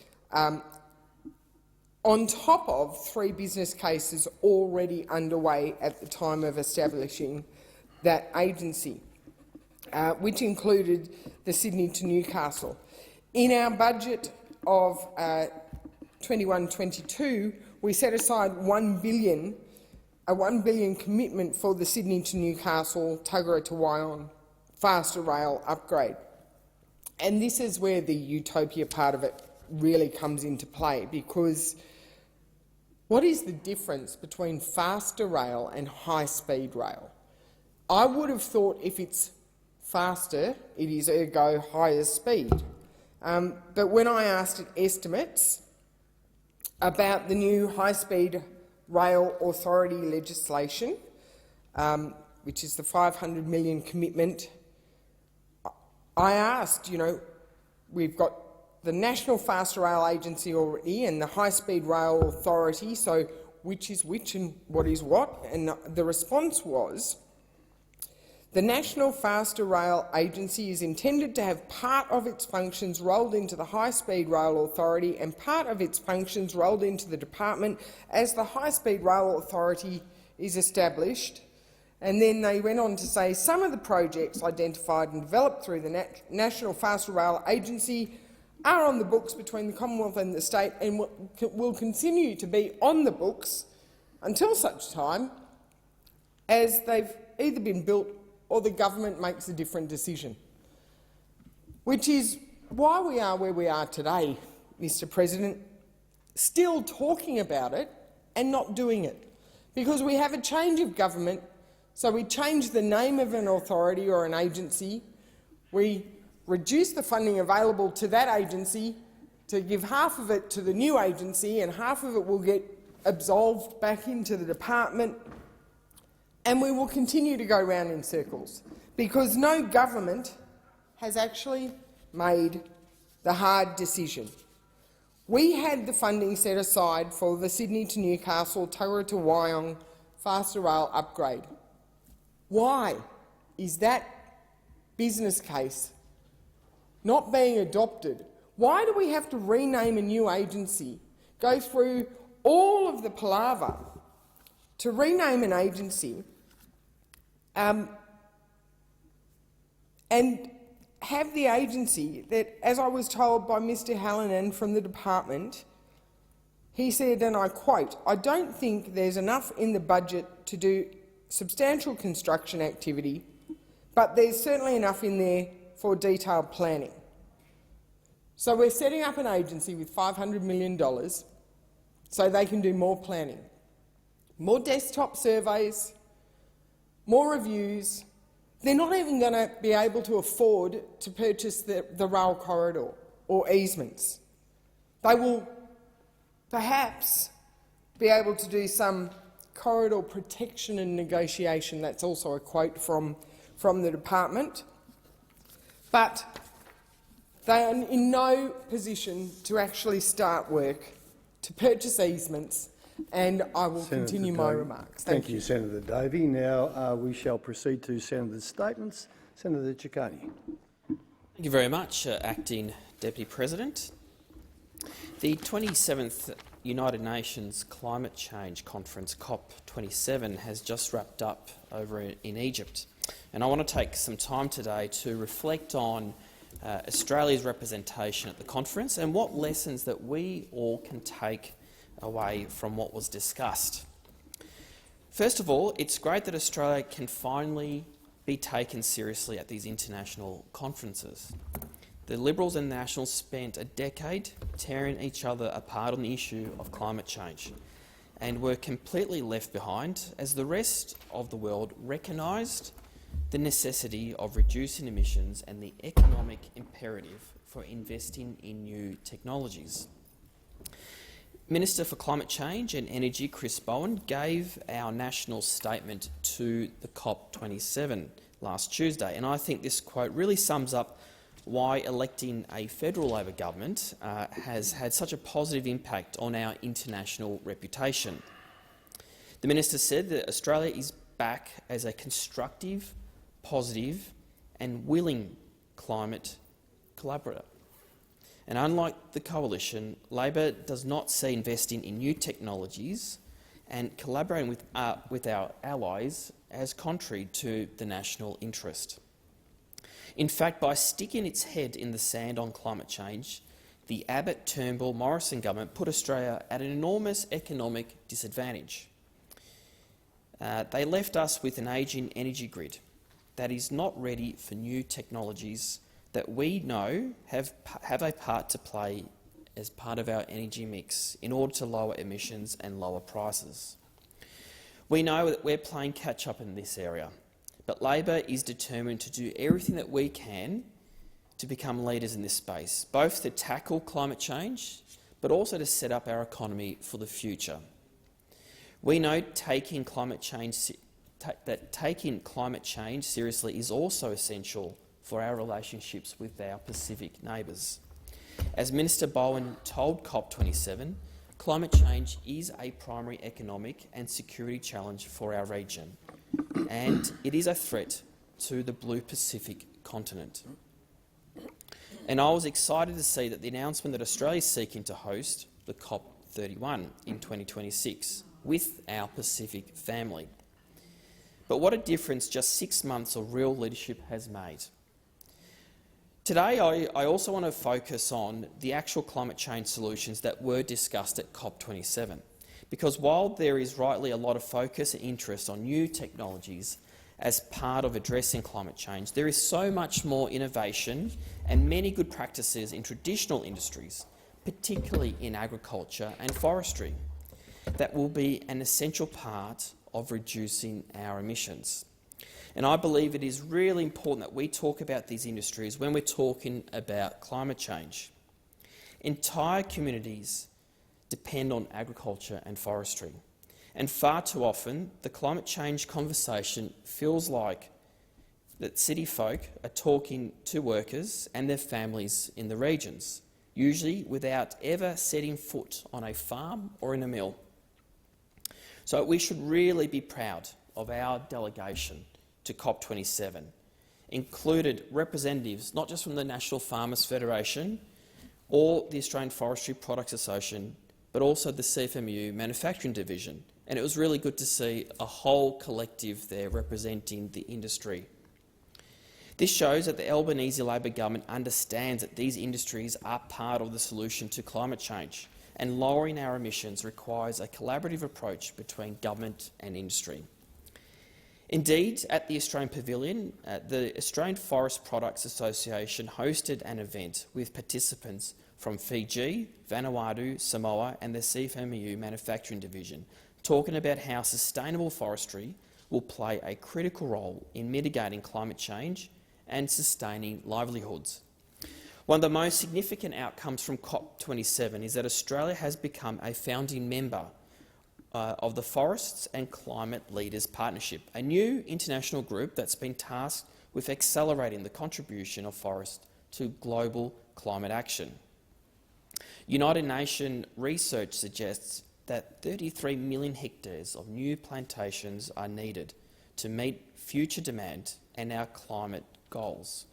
on top of 3 business cases already underway at the time of establishing that agency, which included the Sydney to Newcastle. In our budget of 21-22, we set aside a $1 billion commitment for the Sydney to Newcastle, Tuggerah to Wyong faster rail upgrade. And this is where the utopia part of it really comes into play, because what is the difference between faster rail and high-speed rail? I would have thought if it's faster, it is ergo higher speed. But when I asked estimates about the new high-speed rail authority legislation, which is the $500 million commitment, I asked, we've got the National Faster Rail Agency already and the High Speed Rail Authority, so which is which and what is what? And the response was, the National Faster Rail Agency is intended to have part of its functions rolled into the High Speed Rail Authority and part of its functions rolled into the department as the High Speed Rail Authority is established. And then they went on to say some of the projects identified and developed through the National Faster Rail Agency are on the books between the Commonwealth and the state and will continue to be on the books until such time as they've either been built or the government makes a different decision. Which is why we are where we are today, Mr President, still talking about it and not doing it. Because we have a change of government, so we change the name of an authority or an agency, we reduce the funding available to that agency to give half of it to the new agency and half of it will get absolved back into the department, and we will continue to go round in circles because no government has actually made the hard decision. We had the funding set aside for the Sydney to Newcastle, Tuggerah to Wyong faster rail upgrade. Why is that business case not being adopted? Why do we have to rename a new agency, go through all of the palaver to rename an agency and have the agency that, as I was told by Mr Hallinan from the department, he said, and I quote, "I don't think there's enough in the budget to do substantial construction activity, but there's certainly enough in there for detailed planning." So we're setting up an agency with $500 million so they can do more planning, more desktop surveys, more reviews. They're not even going to be able to afford to purchase the rail corridor or easements. They will perhaps be able to do some corridor protection and negotiation. That's also a quote from the department. But they are in no position to actually start work, to purchase easements, and I will continue my remarks. Thank you, Senator Davey. Now we shall proceed to Senator's statements. Senator Ciccone. Thank you very much, Acting Deputy President. The 27th United Nations Climate Change Conference, COP27, has just wrapped up over in Egypt. And I want to take some time today to reflect on Australia's representation at the conference and what lessons that we all can take away from what was discussed. First of all, it's great that Australia can finally be taken seriously at these international conferences. The Liberals and Nationals spent a decade tearing each other apart on the issue of climate change and were completely left behind as the rest of the world recognised the necessity of reducing emissions and the economic imperative for investing in new technologies. Minister for Climate Change and Energy Chris Bowen gave our national statement to the COP27 last Tuesday, and I think this quote really sums up why electing a federal Labor government has had such a positive impact on our international reputation. The minister said that Australia is back as a constructive, positive and willing climate collaborator. And unlike the coalition, Labor does not see investing in new technologies and collaborating with our allies as contrary to the national interest. In fact, by sticking its head in the sand on climate change, the Abbott-Turnbull-Morrison government put Australia at an enormous economic disadvantage. They left us with an ageing energy grid that is not ready for new technologies that we know have a part to play as part of our energy mix in order to lower emissions and lower prices. We know that we're playing catch-up in this area, but Labor is determined to do everything that we can to become leaders in this space, both to tackle climate change but also to set up our economy for the future. We know taking climate change seriously is also essential for our relationships with our Pacific neighbours. As Minister Bowen told COP27, climate change is a primary economic and security challenge for our region, and it is a threat to the blue Pacific continent. And I was excited to see that the announcement that Australia is seeking to host the COP31 in 2026 with our Pacific family. But what a difference just 6 months of real leadership has made. Today, I also want to focus on the actual climate change solutions that were discussed at COP27, because while there is rightly a lot of focus and interest on new technologies as part of addressing climate change, there is so much more innovation and many good practices in traditional industries, particularly in agriculture and forestry, that will be an essential part of reducing our emissions. And I believe it is really important that we talk about these industries when we're talking about climate change. Entire communities depend on agriculture and forestry, and far too often the climate change conversation feels like that city folk are talking to workers and their families in the regions, usually without ever setting foot on a farm or in a mill. So we should really be proud of our delegation to COP27, included representatives not just from the National Farmers Federation or the Australian Forestry Products Association, but also the CFMEU Manufacturing Division. And it was really good to see a whole collective there representing the industry. This shows that the Albanese Labor government understands that these industries are part of the solution to climate change, and lowering our emissions requires a collaborative approach between government and industry. Indeed, at the Australian Pavilion, the Australian Forest Products Association hosted an event with participants from Fiji, Vanuatu, Samoa and the CFMEU Manufacturing Division, talking about how sustainable forestry will play a critical role in mitigating climate change and sustaining livelihoods. One of the most significant outcomes from COP27 is that Australia has become a founding member of the Forests and Climate Leaders Partnership, a new international group that's been tasked with accelerating the contribution of forests to global climate action. United Nations research suggests that 33 million hectares of new plantations are needed to meet future demand and our climate goals.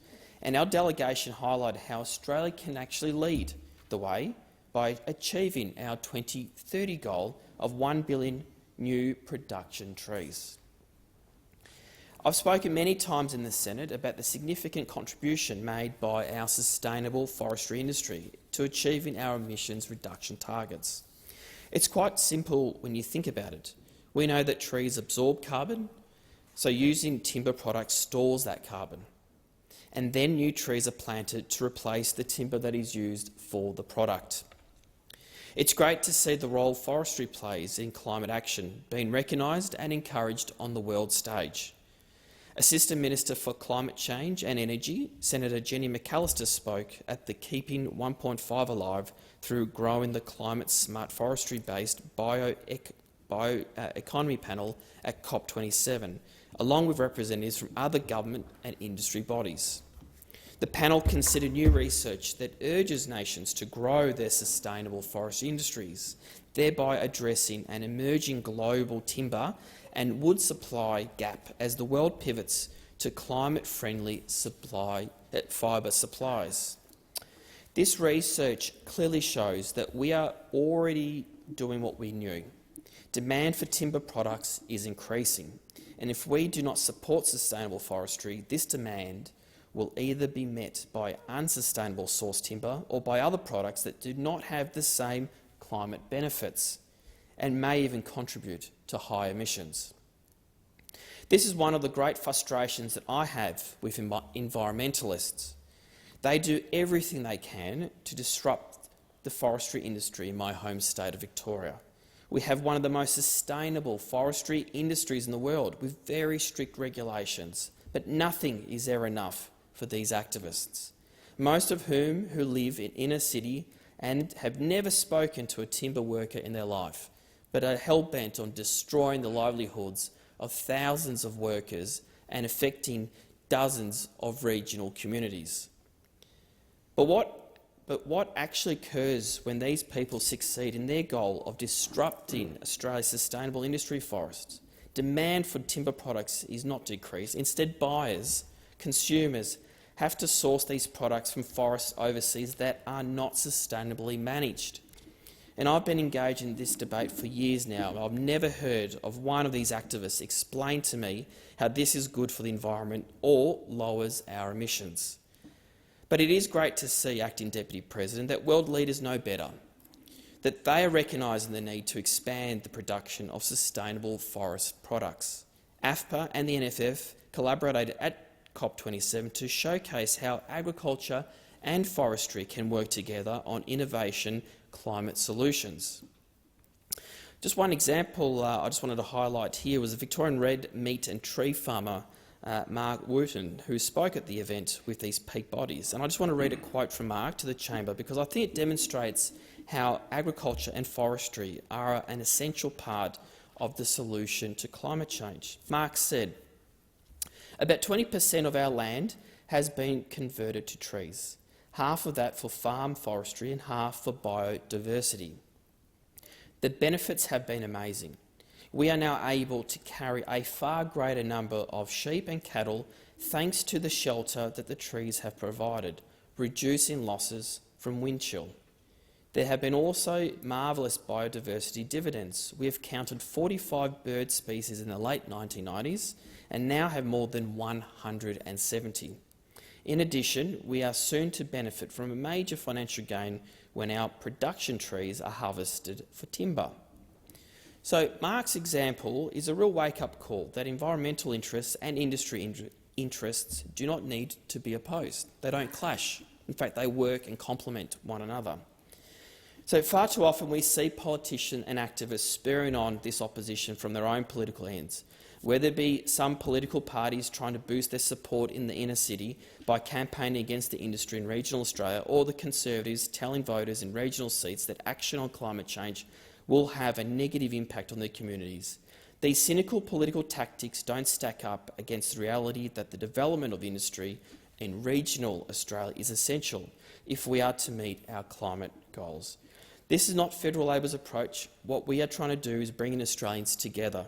And our delegation highlighted how Australia can actually lead the way by achieving our 2030 goal of 1 billion new production trees. I've spoken many times in the Senate about the significant contribution made by our sustainable forestry industry to achieving our emissions reduction targets. It's quite simple when you think about it. We know that trees absorb carbon, so using timber products stores that carbon, and then new trees are planted to replace the timber that is used for the product. It's great to see the role forestry plays in climate action being recognised and encouraged on the world stage. Assistant Minister for Climate Change and Energy, Senator Jenny McAllister, spoke at the Keeping 1.5 Alive through Growing the Climate-Smart Forestry-based bioeconomy panel at COP27, along with representatives from other government and industry bodies. The panel considered new research that urges nations to grow their sustainable forestry industries, thereby addressing an emerging global timber and wood supply gap as the world pivots to climate-friendly fibre supplies. This research clearly shows that we are already doing what we knew. Demand for timber products is increasing, and if we do not support sustainable forestry, this demand will either be met by unsustainable source timber or by other products that do not have the same climate benefits and may even contribute to high emissions. This is one of the great frustrations that I have with environmentalists. They do everything they can to disrupt the forestry industry in my home state of Victoria. We have one of the most sustainable forestry industries in the world with very strict regulations, but nothing is ever enough for these activists, most of whom who live in inner city and have never spoken to a timber worker in their life, but are hell-bent on destroying the livelihoods of thousands of workers and affecting dozens of regional communities. But what actually occurs when these people succeed in their goal of disrupting Australia's sustainable industry forests? Demand for timber products is not decreased. Instead, buyers, consumers, have to source these products from forests overseas that are not sustainably managed. And I've been engaged in this debate for years now. I've never heard of one of these activists explain to me how this is good for the environment or lowers our emissions. But it is great to see, Acting Deputy President, that world leaders know better, that they are recognising the need to expand the production of sustainable forest products. AFPA and the NFF collaborated at COP27 to showcase how agriculture and forestry can work together on innovation climate solutions. Just one example I just wanted to highlight here was the Victorian red meat and tree farmer Mark Wooten, who spoke at the event with these peak bodies. And I just want to read a quote from Mark to the chamber because I think it demonstrates how agriculture and forestry are an essential part of the solution to climate change. Mark said, "About 20% of our land has been converted to trees, half of that for farm forestry and half for biodiversity. The benefits have been amazing. We are now able to carry a far greater number of sheep and cattle thanks to the shelter that the trees have provided, reducing losses from wind chill. There have been also marvellous biodiversity dividends. We have counted 45 bird species in the late 1990s and now have more than 170. In addition, we are soon to benefit from a major financial gain when our production trees are harvested for timber." So Mark's example is a real wake-up call that environmental interests and industry interests do not need to be opposed. They don't clash. In fact, they work and complement one another. So far too often we see politicians and activists spurring on this opposition from their own political ends, whether it be some political parties trying to boost their support in the inner city by campaigning against the industry in regional Australia, or the Conservatives telling voters in regional seats that action on climate change will have a negative impact on their communities. These cynical political tactics don't stack up against the reality that the development of industry in regional Australia is essential if we are to meet our climate goals. This is not Federal Labor's approach. What we are trying to do is bring Australians together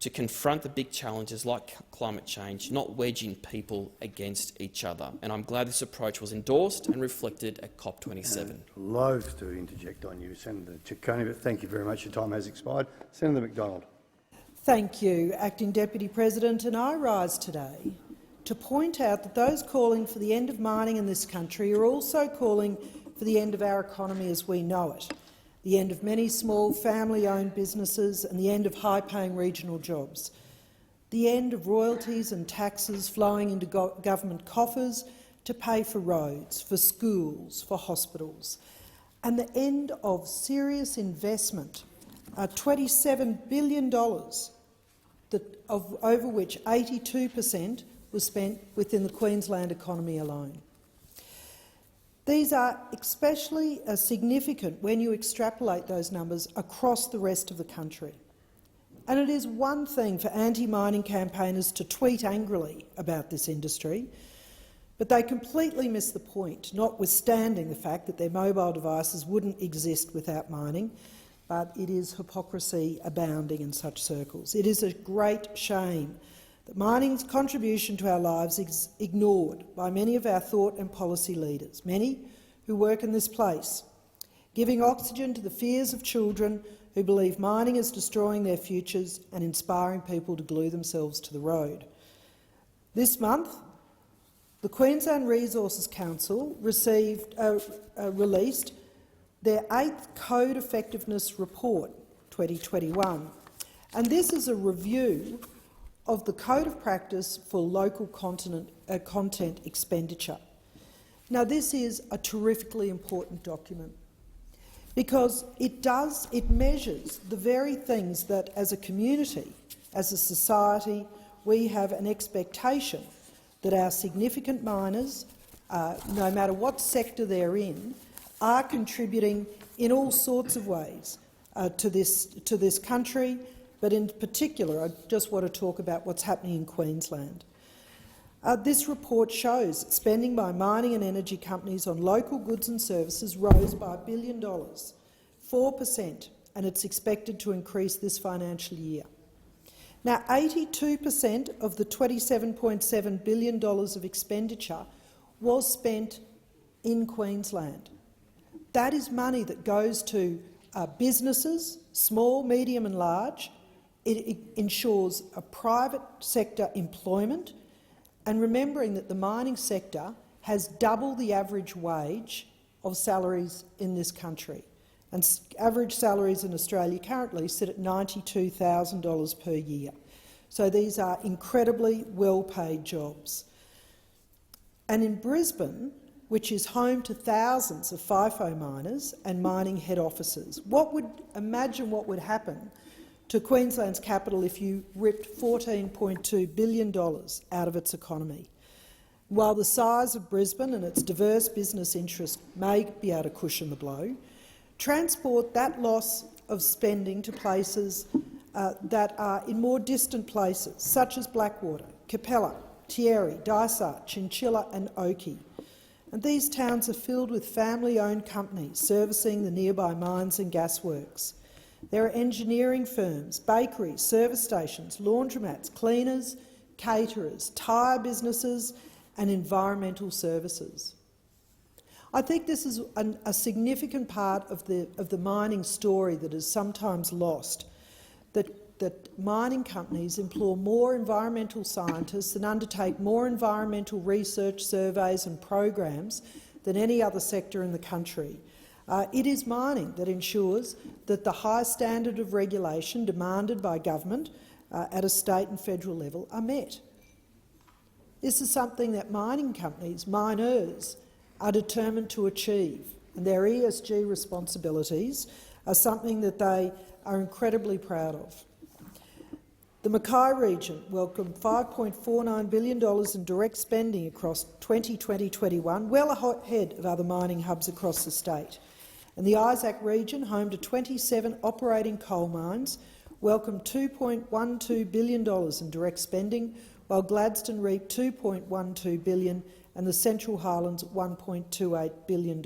to confront the big challenges like climate change, not wedging people against each other. And I'm glad this approach was endorsed and reflected at COP27. Loath to interject on you, Senator Ciccone, but thank you very much. Your time has expired. Senator McDonald. Thank you, Acting Deputy President. And I rise today to point out that those calling for the end of mining in this country are also calling for the end of our economy as we know it, the end of many small family-owned businesses and the end of high-paying regional jobs, the end of royalties and taxes flowing into government coffers to pay for roads, for schools, for hospitals, and the end of serious investment, $27 billion, over which 82% was spent within the Queensland economy alone. These are especially significant when you extrapolate those numbers across the rest of the country. And it is one thing for anti-mining campaigners to tweet angrily about this industry, but they completely miss the point, notwithstanding the fact that their mobile devices wouldn't exist without mining, but it is hypocrisy abounding in such circles. It is a great shame that mining's contribution to our lives is ignored by many of our thought and policy leaders, many who work in this place, giving oxygen to the fears of children who believe mining is destroying their futures and inspiring people to glue themselves to the road. This month, the Queensland Resources Council released their 8th Code Effectiveness Report 2021, and this is a review of the Code of Practice for Local Content Expenditure. Now, this is a terrifically important document because it measures the very things that, as a community, as a society, we have an expectation that our significant miners, no matter what sector they're in, are contributing in all sorts of ways to this country. But in particular, I just want to talk about what's happening in Queensland. This report shows spending by mining and energy companies on local goods and services rose by $1 billion, 4%, and it's expected to increase this financial year. Now, 82% of the $27.7 billion of expenditure was spent in Queensland. That is money that goes to businesses, small, medium and large. It ensures a private sector employment, and remembering that the mining sector has double the average wage of salaries in this country. And average salaries in Australia currently sit at $92,000 per year. So these are incredibly well-paid jobs. And in Brisbane, which is home to thousands of FIFO miners and mining head offices, imagine what would happen to Queensland's capital if you ripped $14.2 billion out of its economy. While the size of Brisbane and its diverse business interests may be able to cushion the blow, transport that loss of spending to places that are in more distant places, such as Blackwater, Capella, Thierry, Dysart, Chinchilla and Oakey. And these towns are filled with family-owned companies servicing the nearby mines and gasworks. There are engineering firms, bakeries, service stations, laundromats, cleaners, caterers, tyre businesses and environmental services. I think this is a significant part of the mining story that is sometimes lost, that mining companies employ more environmental scientists and undertake more environmental research, surveys and programs than any other sector in the country. It is mining that ensures that the high standard of regulation demanded by government at a state and federal level are met. This is something that mining companies, miners, are determined to achieve, and their ESG responsibilities are something that they are incredibly proud of. The Mackay region welcomed $5.49 billion in direct spending across 2020-21, well ahead of other mining hubs across the state. And the Isaac region, home to 27 operating coal mines, welcomed $2.12 billion in direct spending, while Gladstone reaped $2.12 billion and the Central Highlands $1.28 billion.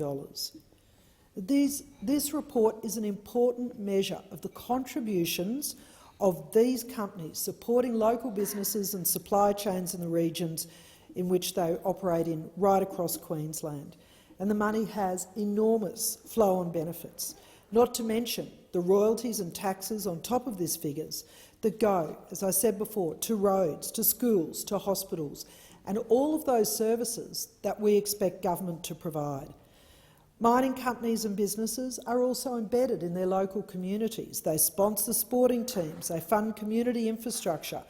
This report is an important measure of the contributions of these companies supporting local businesses and supply chains in the regions in which they operate in right across Queensland. And the money has enormous flow-on benefits, not to mention the royalties and taxes on top of these figures that go, as I said before, to roads, to schools, to hospitals, and all of those services that we expect government to provide. Mining companies and businesses are also embedded in their local communities. They sponsor sporting teams, they fund community infrastructure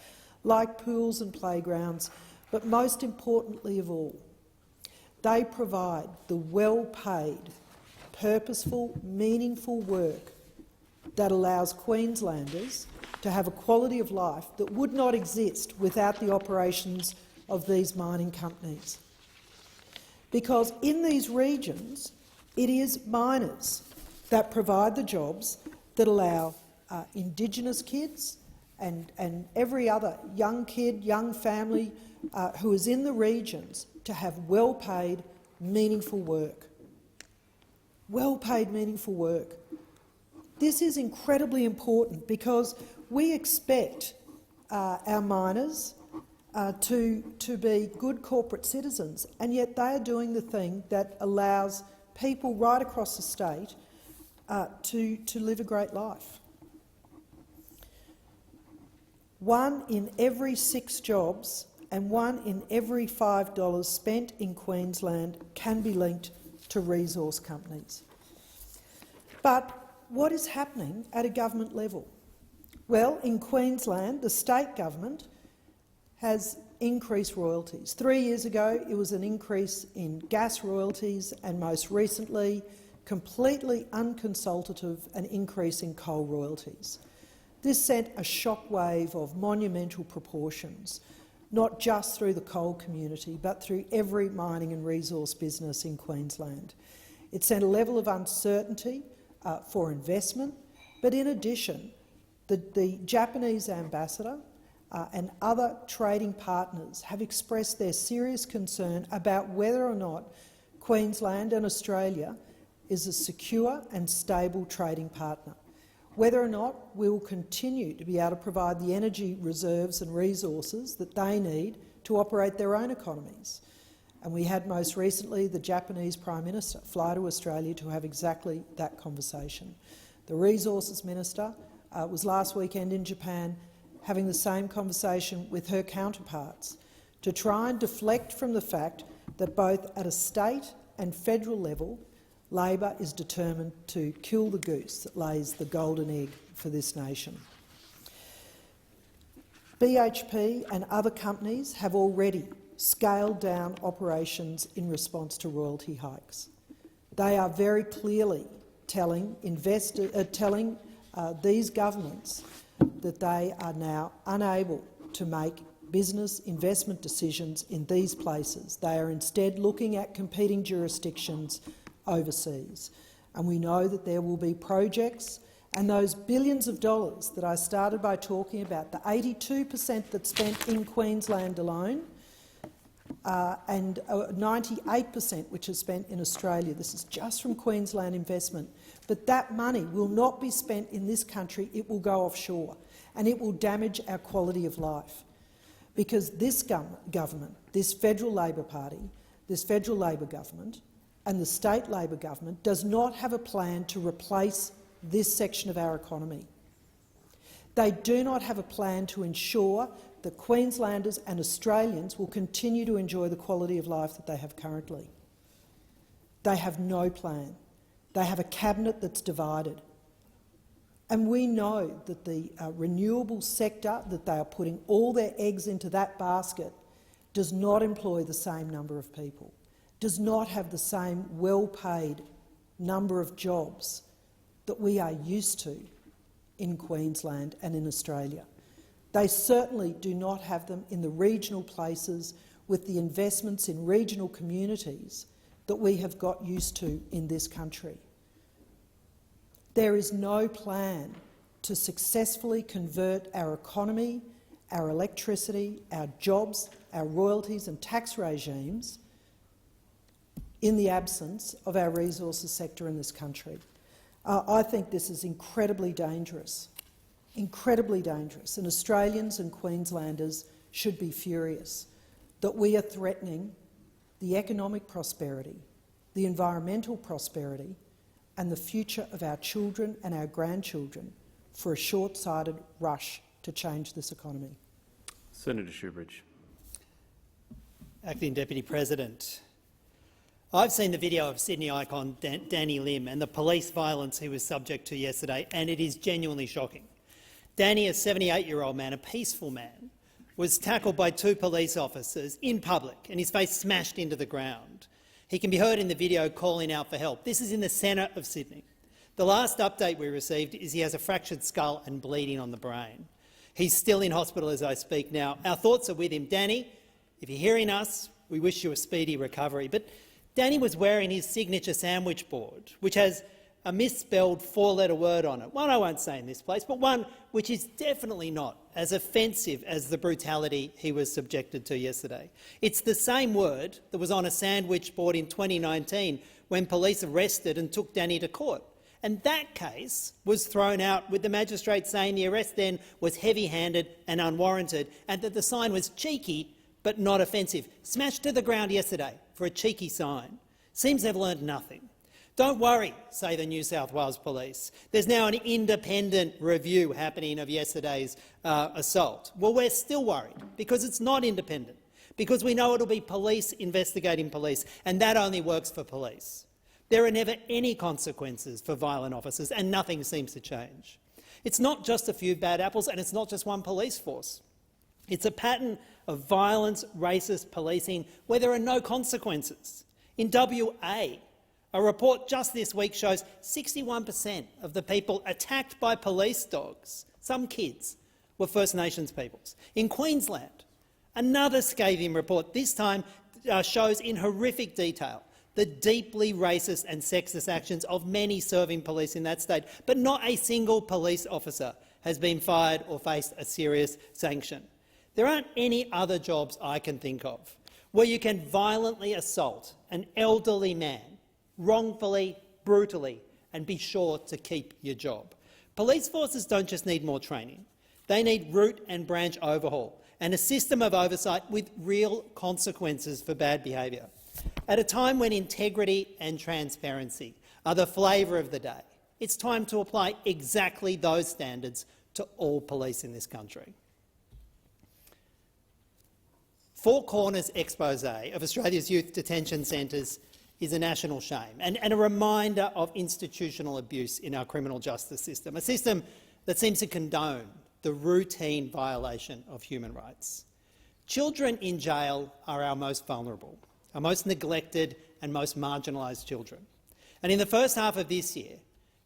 like pools and playgrounds, but most importantly of all, they provide the well-paid, purposeful, meaningful work that allows Queenslanders to have a quality of life that would not exist without the operations of these mining companies. Because in these regions, it is miners that provide the jobs that allow Indigenous kids and every other young kid, young family who is in the regions to have well-paid, meaningful work. Well-paid, meaningful work. This is incredibly important we expect our miners to be good corporate citizens, and yet they are doing the thing that allows people right across the state to live a great life. 1 in every 6 jobs and 1 in every $5 spent in Queensland can be linked to resource companies. But what is happening at a government level? Well, in Queensland, the state government has increased royalties. 3 years ago, it was an increase in gas royalties, and most recently, completely unconsultative, an increase in coal royalties. This sent a shockwave of monumental proportions, not just through the coal community, but through every mining and resource business in Queensland. It sent a level of uncertainty for investment, but in addition, the Japanese ambassador and other trading partners have expressed their serious concern about whether or not Queensland and Australia is a secure and stable trading partner, whether or not we will continue to be able to provide the energy reserves and resources that they need to operate their own economies. And we had most recently the Japanese Prime Minister fly to Australia to have exactly that conversation. The Resources Minister was last weekend in Japan having the same conversation with her counterparts to try and deflect from the fact that both at a state and federal level, Labor is determined to kill the goose that lays the golden egg for this nation. BHP and other companies have already scaled down operations in response to royalty hikes. They are very clearly telling these governments that they are now unable to make business investment decisions in these places. They are instead looking at competing jurisdictions overseas. And we know that there will be projects, and those billions of dollars that I started by talking about, the 82% that's spent in Queensland alone, and 98% which is spent in Australia. This is just from Queensland investment. But that money will not be spent in this country, it will go offshore, and it will damage our quality of life. Because this government, this federal Labor Party, this federal Labor government and the state Labor government does not have a plan to replace this section of our economy. They do not have a plan to ensure that Queenslanders and Australians will continue to enjoy the quality of life that they have currently. They have no plan. They have a cabinet that's divided. And we know that the renewable sector, that they are putting all their eggs into that basket, does not employ the same number of people, does not have the same well-paid number of jobs that we are used to in Queensland and in Australia. They certainly do not have them in the regional places with the investments in regional communities that we have got used to in this country. There is no plan to successfully convert our economy, our electricity, our jobs, our royalties and tax regimes in the absence of our resources sector in this country. I think this is incredibly dangerous. incredibly dangerous, and Australians and Queenslanders should be furious that we are threatening the economic prosperity, the environmental prosperity and the future of our children and our grandchildren for a short-sighted rush to change this economy. Senator Shoebridge. Acting Deputy President, I've seen the video of Sydney icon Danny Lim and the police violence he was subject to yesterday, and it is genuinely shocking. Danny, a 78-year-old man, a peaceful man, was tackled by 2 police officers in public and his face smashed into the ground. He can be heard in the video calling out for help. This is in the centre of Sydney. The last update we received is he has a fractured skull and bleeding on the brain. He's still in hospital as I speak now. Our thoughts are with him. Danny, if you're hearing us, we wish you a speedy recovery. But Danny was wearing his signature sandwich board, which has a misspelled 4-letter word on it, one I won't say in this place, but one which is definitely not as offensive as the brutality he was subjected to yesterday. It's the same word that was on a sandwich board in 2019 when police arrested and took Danny to court. And that case was thrown out with the magistrate saying the arrest then was heavy-handed and unwarranted and that the sign was cheeky but not offensive. Smashed to the ground yesterday for a cheeky sign. Seems they've learned nothing. Don't worry, say the New South Wales Police. There's now an independent review happening of yesterday's assault. Well, we're still worried because it's not independent, because we know it'll be police investigating police, and that only works for police. There are never any consequences for violent officers, and nothing seems to change. It's not just a few bad apples, and it's not just one police force. It's a pattern of violence, racist policing where there are no consequences. In WA, a report just this week shows 61% of the people attacked by police dogs, some kids, were First Nations peoples. In Queensland, another scathing report, this time shows in horrific detail the deeply racist and sexist actions of many serving police in that state, but not a single police officer has been fired or faced a serious sanction. There aren't any other jobs I can think of where you can violently assault an elderly man wrongfully, brutally, and be sure to keep your job. Police forces don't just need more training. They need root and branch overhaul and a system of oversight with real consequences for bad behaviour. At a time when integrity and transparency are the flavour of the day, it's time to apply exactly those standards to all police in this country. Four Corners' expose of Australia's youth detention centres is a national shame and a reminder of institutional abuse in our criminal justice system, a system that seems to condone the routine violation of human rights. Children in jail are our most vulnerable, our most neglected and most marginalised children. And in the first half of this year,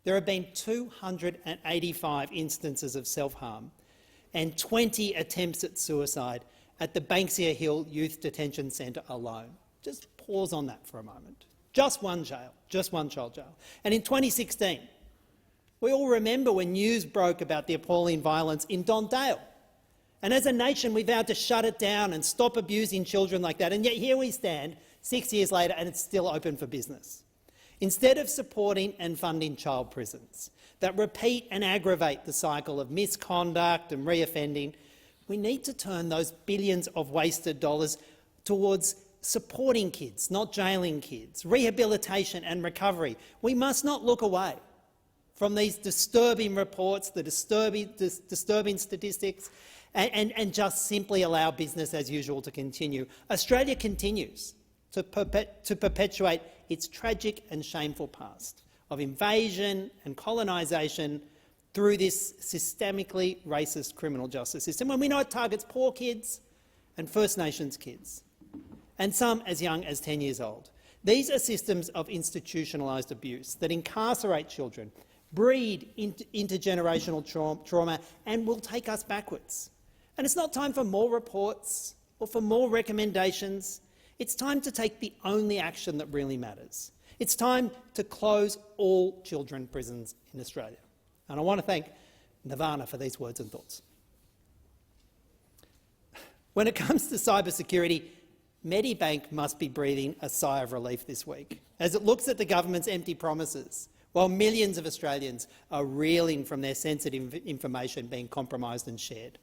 there have been 285 instances of self-harm and 20 attempts at suicide at the Banksia Hill Youth Detention Centre alone. Just pause on that for a moment. Just one jail, just one child jail. And in 2016, we all remember when news broke about the appalling violence in Don Dale. And as a nation, we vowed to shut it down and stop abusing children like that. And yet here we stand 6 years later and it's still open for business. Instead of supporting and funding child prisons that repeat and aggravate the cycle of misconduct and reoffending, we need to turn those billions of wasted dollars towards supporting kids, not jailing kids, rehabilitation and recovery. We must not look away from these disturbing reports, the disturbing statistics, and just simply allow business as usual to continue. Australia continues to perpetuate its tragic and shameful past of invasion and colonisation through this systemically racist criminal justice system, when we know it targets poor kids and First Nations kids, and some as young as 10 years old. These are systems of institutionalised abuse that incarcerate children, breed intergenerational trauma and will take us backwards. And it's not time for more reports or for more recommendations. It's time to take the only action that really matters. It's time to close all children's prisons in Australia. And I want to thank Nirvana for these words and thoughts. When it comes to cybersecurity, Medibank must be breathing a sigh of relief this week as it looks at the government's empty promises while millions of Australians are reeling from their sensitive information being compromised and shared.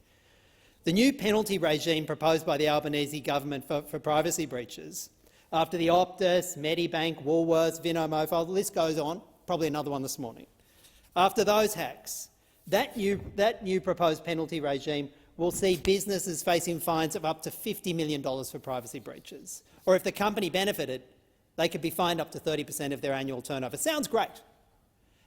The new penalty regime proposed by the Albanese government for privacy breaches, after the Optus, Medibank, Woolworths, Vino Mofo, the list goes on, probably another one this morning. After those hacks, that new proposed penalty regime will see businesses facing fines of up to $50 million for privacy breaches. Or if the company benefited, they could be fined up to 30% of their annual turnover. Sounds great.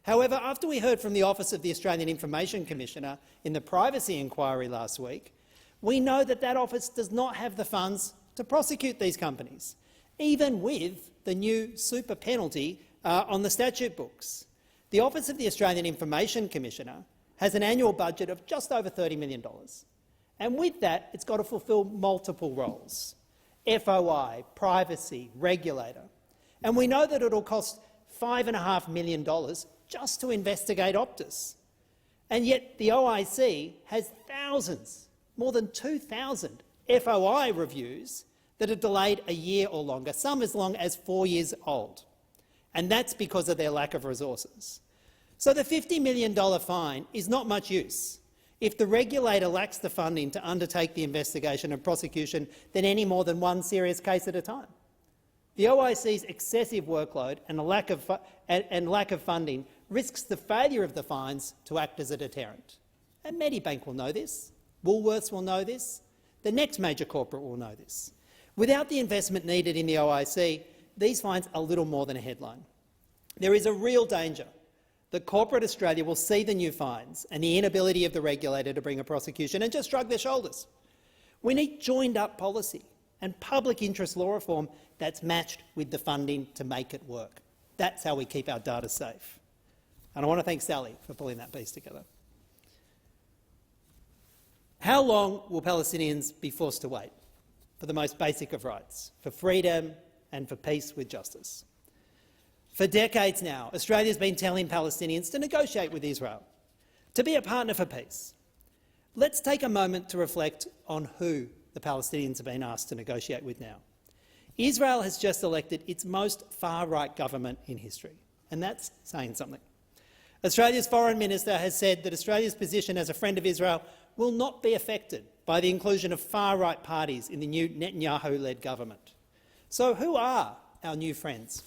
However, after we heard from the Office of the Australian Information Commissioner in the privacy inquiry last week, we know that that office does not have the funds to prosecute these companies, even with the new super penalty on the statute books. The Office of the Australian Information Commissioner has an annual budget of just over $30 million. And with that, it's got to fulfil multiple roles: FOI, privacy, regulator. And we know that it'll cost $5.5 million just to investigate Optus. And yet the OIC has thousands, more than 2,000 FOI reviews that are delayed a year or longer, some as long as 4 years old. And that's because of their lack of resources. So the $50 million fine is not much use if the regulator lacks the funding to undertake the investigation and prosecution than any more than one serious case at a time. The OIC's excessive workload and lack of funding risks the failure of the fines to act as a deterrent. And Medibank will know this, Woolworths will know this, the next major corporate will know this. Without the investment needed in the OIC, these fines are little more than a headline. There is a real danger that corporate Australia will see the new fines and the inability of the regulator to bring a prosecution and just shrug their shoulders. We need joined-up policy and public interest law reform that's matched with the funding to make it work. That's how we keep our data safe. And I want to thank Sally for pulling that piece together. How long will Palestinians be forced to wait for the most basic of rights, for freedom and for peace with justice? For decades now, Australia's been telling Palestinians to negotiate with Israel, to be a partner for peace. Let's take a moment to reflect on who the Palestinians have been asked to negotiate with now. Israel has just elected its most far-right government in history, and that's saying something. Australia's Foreign Minister has said that Australia's position as a friend of Israel will not be affected by the inclusion of far-right parties in the new Netanyahu-led government. So who are our new friends?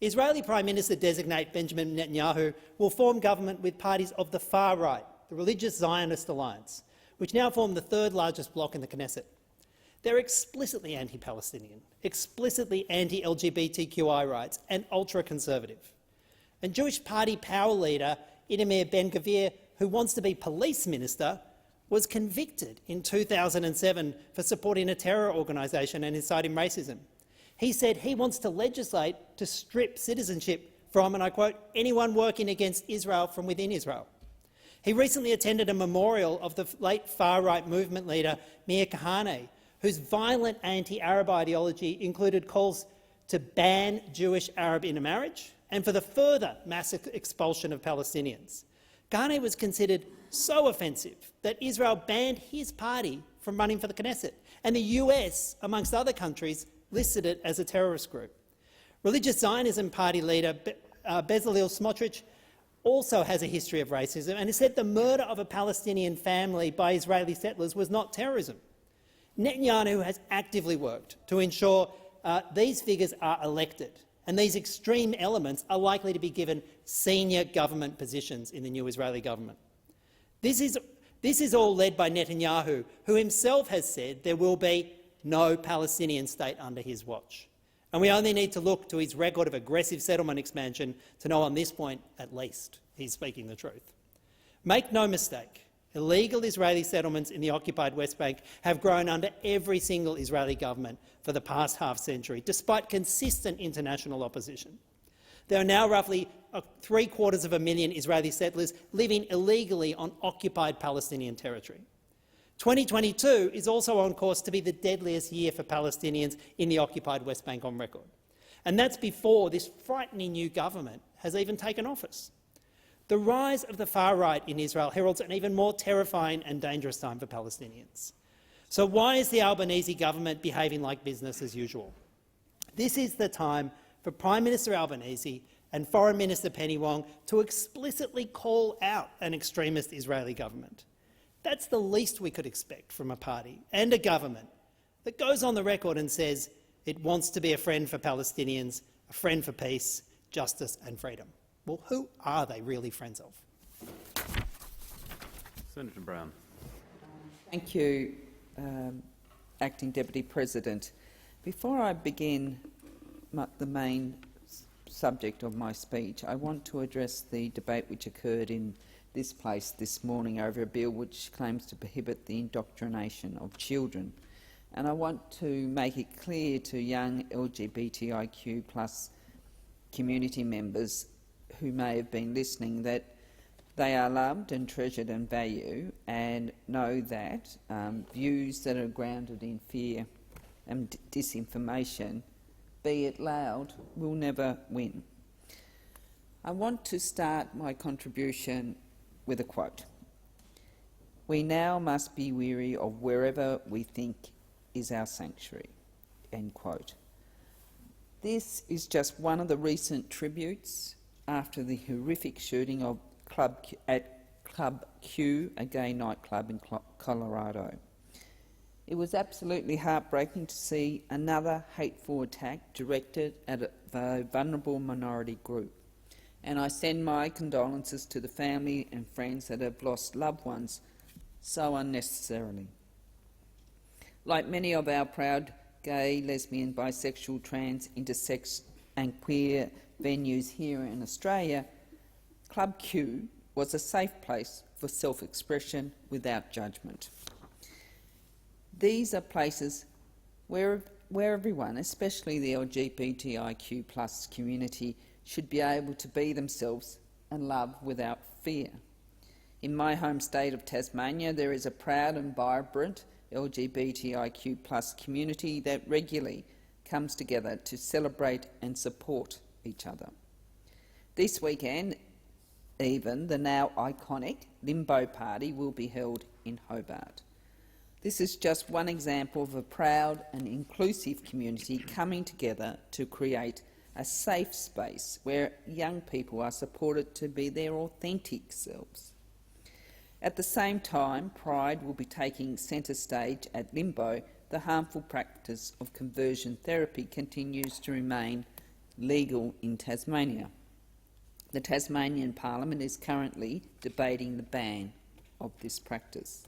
Israeli Prime Minister-designate Benjamin Netanyahu will form government with parties of the far right, the Religious Zionist Alliance, which now form the third largest bloc in the Knesset. They're explicitly anti-Palestinian, explicitly anti-LGBTQI rights and ultra-conservative. And Jewish Party power leader Itamar Ben-Gvir, who wants to be police minister, was convicted in 2007 for supporting a terror organisation and inciting racism. He said he wants to legislate to strip citizenship from, and I quote, anyone working against Israel from within Israel. He recently attended a memorial of the late far-right movement leader Meir Kahane, whose violent anti-Arab ideology included calls to ban Jewish-Arab intermarriage and for the further mass expulsion of Palestinians. Kahane was considered so offensive that Israel banned his party from running for the Knesset, and the US, amongst other countries, listed it as a terrorist group. Religious Zionism Party leader Bezalel Smotrich also has a history of racism and has said the murder of a Palestinian family by Israeli settlers was not terrorism. Netanyahu has actively worked to ensure these figures are elected, and these extreme elements are likely to be given senior government positions in the new Israeli government. This is all led by Netanyahu, who himself has said there will be no Palestinian state under his watch. And we only need to look to his record of aggressive settlement expansion to know on this point, at least, he's speaking the truth. Make no mistake, illegal Israeli settlements in the occupied West Bank have grown under every single Israeli government for the past half-century, despite consistent international opposition. There are now roughly 750,000 Israeli settlers living illegally on occupied Palestinian territory. 2022 is also on course to be the deadliest year for Palestinians in the occupied West Bank on record. And that's before this frightening new government has even taken office. The rise of the far right in Israel heralds an even more terrifying and dangerous time for Palestinians. So why is the Albanese government behaving like business as usual? This is the time for Prime Minister Albanese and Foreign Minister Penny Wong to explicitly call out an extremist Israeli government. That's the least we could expect from a party and a government that goes on the record and says it wants to be a friend for Palestinians, a friend for peace, justice and freedom. Well, who are they really friends of? Senator Brown. Thank you, Acting Deputy President. Before I begin the main subject of my speech, I want to address the debate which occurred in this place this morning over a bill which claims to prohibit the indoctrination of children. And I want to make it clear to young LGBTIQ+ community members who may have been listening that they are loved and treasured and valued, and know that views that are grounded in fear and disinformation, be it loud, will never win. I want to start my contribution with a quote. "We now must be weary of wherever we think is our sanctuary." End quote. This is just one of the recent tributes after the horrific shooting of Club Q, a gay nightclub in Colorado. It was absolutely heartbreaking to see another hateful attack directed at a vulnerable minority group, and I send my condolences to the family and friends that have lost loved ones so unnecessarily. Like many of our proud gay, lesbian, bisexual, trans, intersex and queer venues here in Australia, Club Q was a safe place for self-expression without judgment. These are places where everyone, especially the LGBTIQ+ community, should be able to be themselves and love without fear. In my home state of Tasmania, there is a proud and vibrant LGBTIQ+ community that regularly comes together to celebrate and support each other. This weekend, even, the now iconic Limbo Party will be held in Hobart. This is just one example of a proud and inclusive community coming together to create a safe space where young people are supported to be their authentic selves. At the same time, Pride will be taking centre stage at Limbo. The harmful practice of conversion therapy continues to remain legal in Tasmania. The Tasmanian Parliament is currently debating the ban of this practice.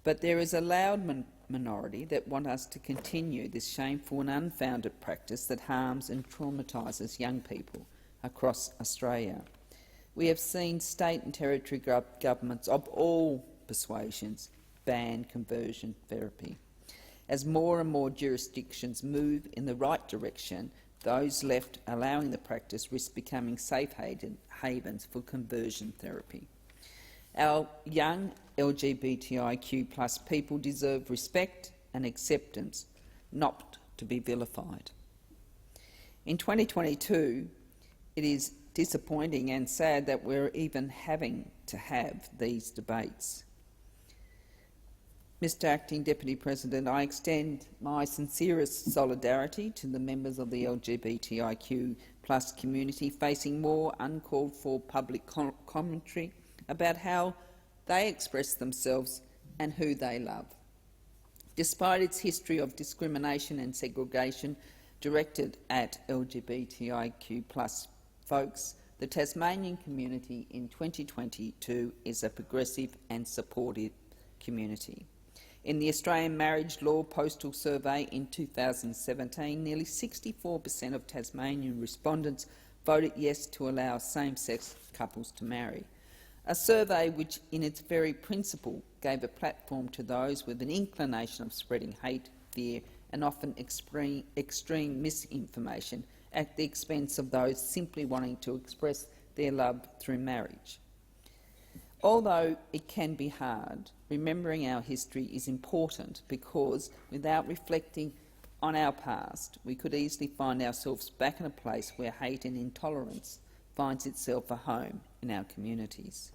But there is a loud minority that want us to continue this shameful and unfounded practice that harms and traumatises young people across Australia. We have seen state and territory governments of all persuasions ban conversion therapy. As more and more jurisdictions move in the right direction, those left allowing the practice risk becoming safe havens for conversion therapy. Our young LGBTIQ+ people deserve respect and acceptance, not to be vilified. In 2022, it is disappointing and sad that we're even having to have these debates. Mr. Acting Deputy President, I extend my sincerest solidarity to the members of the LGBTIQ+ community facing more uncalled for public commentary about how they express themselves and who they love. Despite its history of discrimination and segregation directed at LGBTIQ+ folks, the Tasmanian community in 2022 is a progressive and supportive community. In the Australian Marriage Law Postal Survey in 2017, nearly 64% of Tasmanian respondents voted yes to allow same-sex couples to marry. A survey which, in its very principle, gave a platform to those with an inclination of spreading hate, fear and often extreme misinformation at the expense of those simply wanting to express their love through marriage. Although it can be hard, remembering our history is important because, without reflecting on our past, we could easily find ourselves back in a place where hate and intolerance finds itself a home in our communities.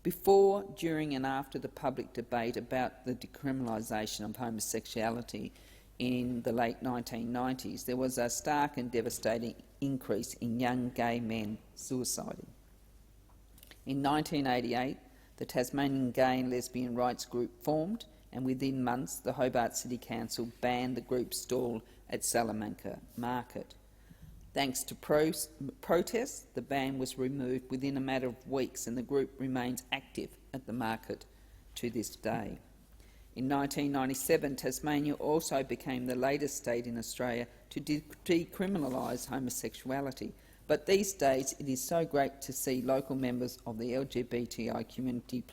Before, during and after the public debate about the decriminalisation of homosexuality, in the late 1990s, there was a stark and devastating increase in young gay men suiciding. In 1988, the Tasmanian Gay and Lesbian Rights Group formed, and within months the Hobart City Council banned the group's stall at Salamanca Market. Thanks to protests, the ban was removed within a matter of weeks, and the group remains active at the market to this day. In 1997, Tasmania also became the latest state in Australia to decriminalise homosexuality. But these days it is so great to see local members of the LGBTI community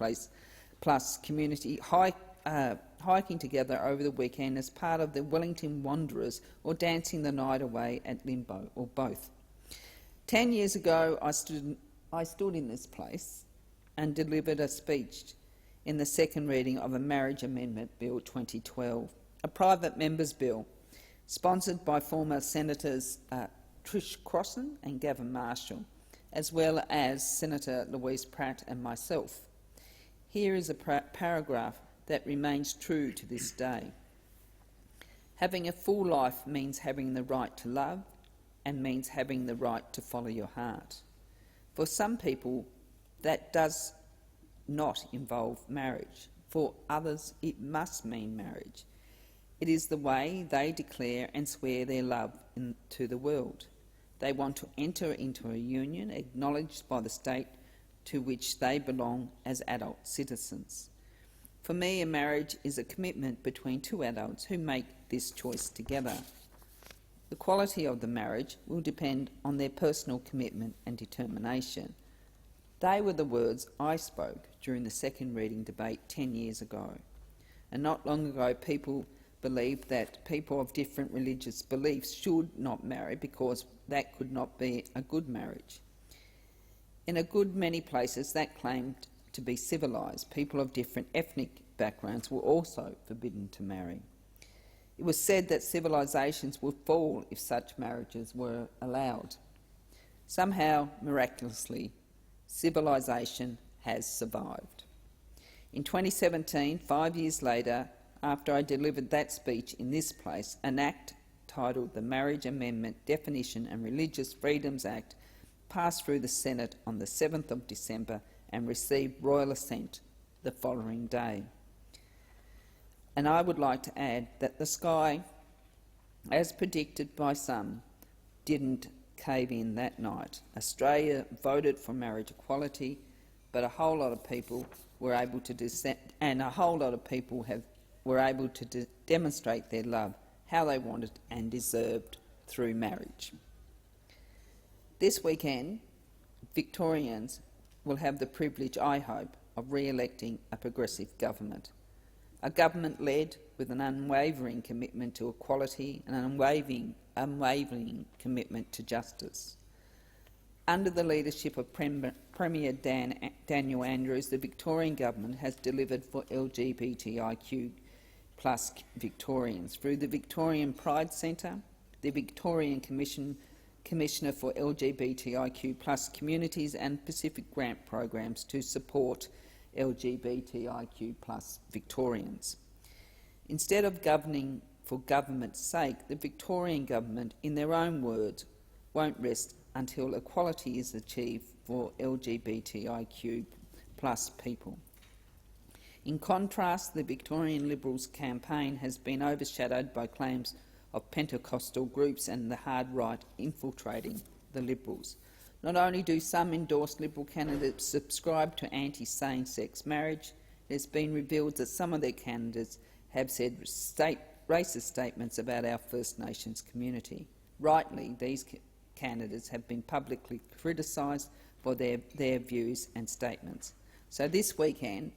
plus community hiking together over the weekend as part of the Wellington Wanderers or dancing the night away at Limbo, or both. 10 years ago, I stood in this place and delivered a speech in the second reading of a Marriage Amendment Bill 2012, a private member's bill sponsored by former Senators Trish Crossan and Gavin Marshall, as well as Senator Louise Pratt and myself. Here is a paragraph that remains true to this day. Having a full life means having the right to love and means having the right to follow your heart. For some people, that does not involve marriage. For others, it must mean marriage. It is the way they declare and swear their love to the world. They want to enter into a union acknowledged by the state to which they belong as adult citizens. For me, a marriage is a commitment between two adults who make this choice together. The quality of the marriage will depend on their personal commitment and determination. They were the words I spoke during the second reading debate 10 years ago. And not long ago, people believed that people of different religious beliefs should not marry because that could not be a good marriage. In a good many places, that claimed to be civilised. People of different ethnic backgrounds were also forbidden to marry. It was said that civilisations would fall if such marriages were allowed. Somehow, miraculously, civilisation has survived. In 2017, 5 years later, after I delivered that speech in this place, an act titled the Marriage Amendment Definition and Religious Freedoms Act passed through the Senate on the 7th of December and received royal assent the following day. And I would like to add that the sky, as predicted by some, didn't cave in that night. Australia voted for marriage equality, but a whole lot of people were able to demonstrate their love how they wanted and deserved through marriage. This weekend, Victorians will have the privilege, I hope, of re-electing a progressive government. A government led with an unwavering commitment to equality and an unwavering commitment to justice. Under the leadership of Premier Daniel Andrews, the Victorian government has delivered for LGBTIQ plus Victorians through the Victorian Pride Centre, the Victorian Commissioner for LGBTIQ plus communities and Pacific Grant programs to support LGBTIQ plus Victorians. Instead of governing for government's sake, the Victorian government, in their own words, won't rest until equality is achieved for LGBTIQ plus people. In contrast, the Victorian Liberals campaign has been overshadowed by claims of Pentecostal groups and the hard right infiltrating the Liberals. Not only do some endorsed Liberal candidates subscribe to anti-same-sex marriage, it has been revealed that some of their candidates have said racist statements about our First Nations community. Rightly, these candidates have been publicly criticised for their views and statements. So this weekend,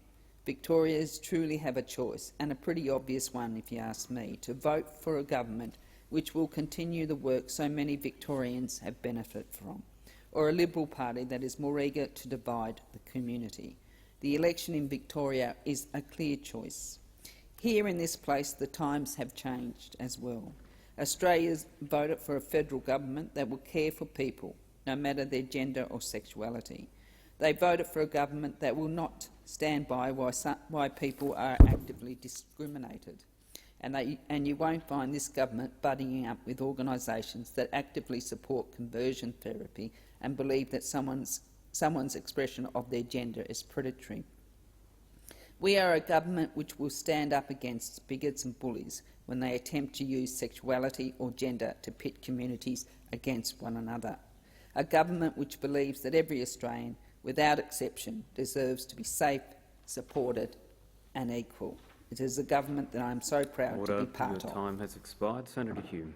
Victorians truly have a choice, and a pretty obvious one if you ask me, to vote for a government which will continue the work so many Victorians have benefited from, or a Liberal Party that is more eager to divide the community. The election in Victoria is a clear choice. Here in this place, the times have changed as well. Australians voted for a federal government that will care for people, no matter their gender or sexuality. They voted for a government that will not stand by why people are actively discriminated. and you won't find this government buddying up with organisations that actively support conversion therapy and believe that someone's expression of their gender is predatory. We are a government which will stand up against bigots and bullies when they attempt to use sexuality or gender to pit communities against one another. A government which believes that every Australian, without exception, deserves to be safe, supported and equal. It is a government that I am so proud to be part of. Your time has expired. Senator Hume.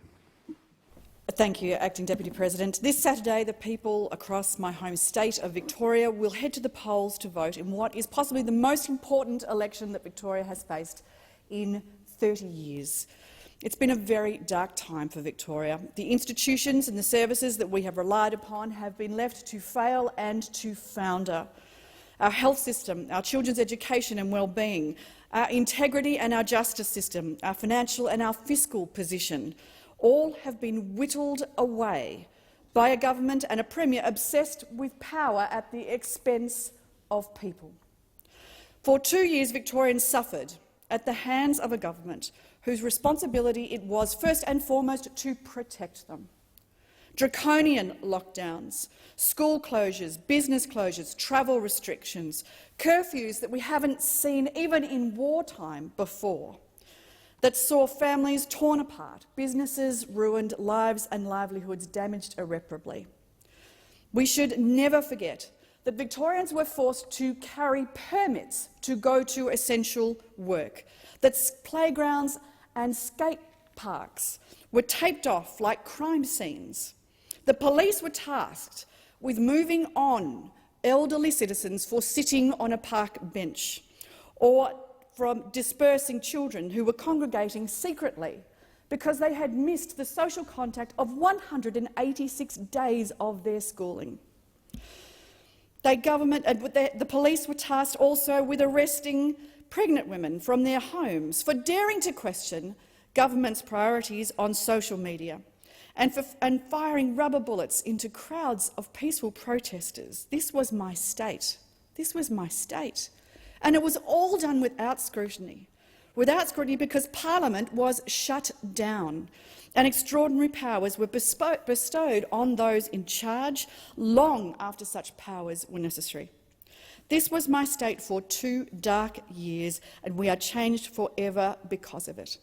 Thank you, Acting Deputy President. This Saturday, the people across my home state of Victoria will head to the polls to vote in what is possibly the most important election that Victoria has faced in 30 years. It's been a very dark time for Victoria. The institutions and the services that we have relied upon have been left to fail and to founder. Our health system, our children's education and well-being, our integrity and our justice system, our financial and our fiscal position, all have been whittled away by a government and a premier obsessed with power at the expense of people. For 2 years, Victorians suffered at the hands of a government whose responsibility it was first and foremost to protect them. Draconian lockdowns, school closures, business closures, travel restrictions, curfews that we haven't seen even in wartime before, that saw families torn apart, businesses ruined, lives and livelihoods damaged irreparably. We should never forget that Victorians were forced to carry permits to go to essential work, that playgrounds and skate parks were taped off like crime scenes. The police were tasked with moving on elderly citizens for sitting on a park bench, or from dispersing children who were congregating secretly because they had missed the social contact of 186 days of their schooling. The police were tasked also with arresting pregnant women from their homes for daring to question government's priorities on social media and firing rubber bullets into crowds of peaceful protesters. This was my state. This was my state. And it was all done without scrutiny because Parliament was shut down and extraordinary powers were bestowed on those in charge long after such powers were necessary. This was my state for 2 dark years, and we are changed forever because of it.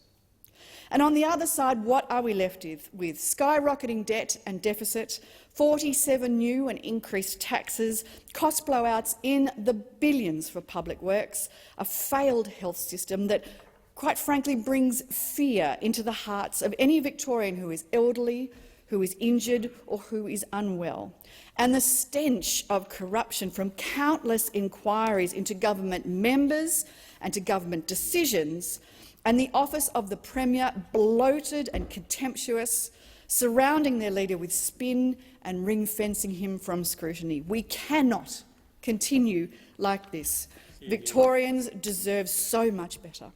And on the other side, what are we left with? Skyrocketing debt and deficit, 47 new and increased taxes, cost blowouts in the billions for public works, a failed health system that, quite frankly, brings fear into the hearts of any Victorian who is elderly, who is injured or who is unwell, and the stench of corruption from countless inquiries into government members and to government decisions, and the office of the Premier bloated and contemptuous, surrounding their leader with spin and ring-fencing him from scrutiny. We cannot continue like this. Victorians deserve so much better.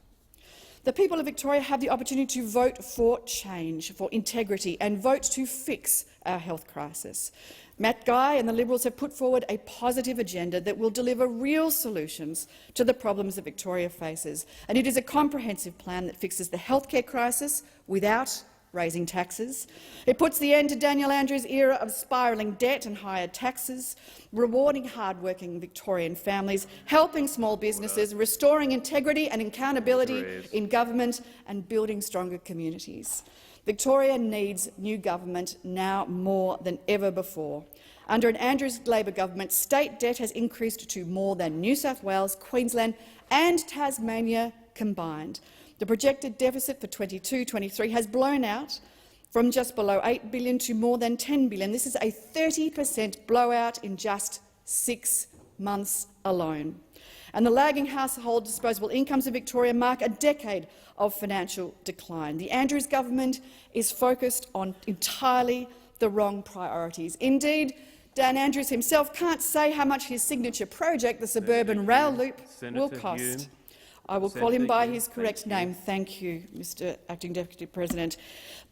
The people of Victoria have the opportunity to vote for change, for integrity, and vote to fix our health crisis. Matt Guy and the Liberals have put forward a positive agenda that will deliver real solutions to the problems that Victoria faces, and it is a comprehensive plan that fixes the healthcare crisis without raising taxes. It puts the end to Daniel Andrews' era of spiralling debt and higher taxes, rewarding hard-working Victorian families, helping small businesses, restoring integrity and accountability in government and building stronger communities. Victoria needs new government now more than ever before. Under an Andrews Labor government, state debt has increased to more than New South Wales, Queensland and Tasmania combined. The projected deficit for 22-23 has blown out from just below $8 billion to more than $10 billion. This is a 30% blowout in just 6 months alone. And the lagging household disposable incomes of Victoria mark a decade of financial decline. The Andrews government is focused on entirely the wrong priorities. Indeed, Dan Andrews himself can't say how much his signature project, the suburban rail loop, will cost. I will call him by his correct name. Thank you, Mr. Acting Deputy President.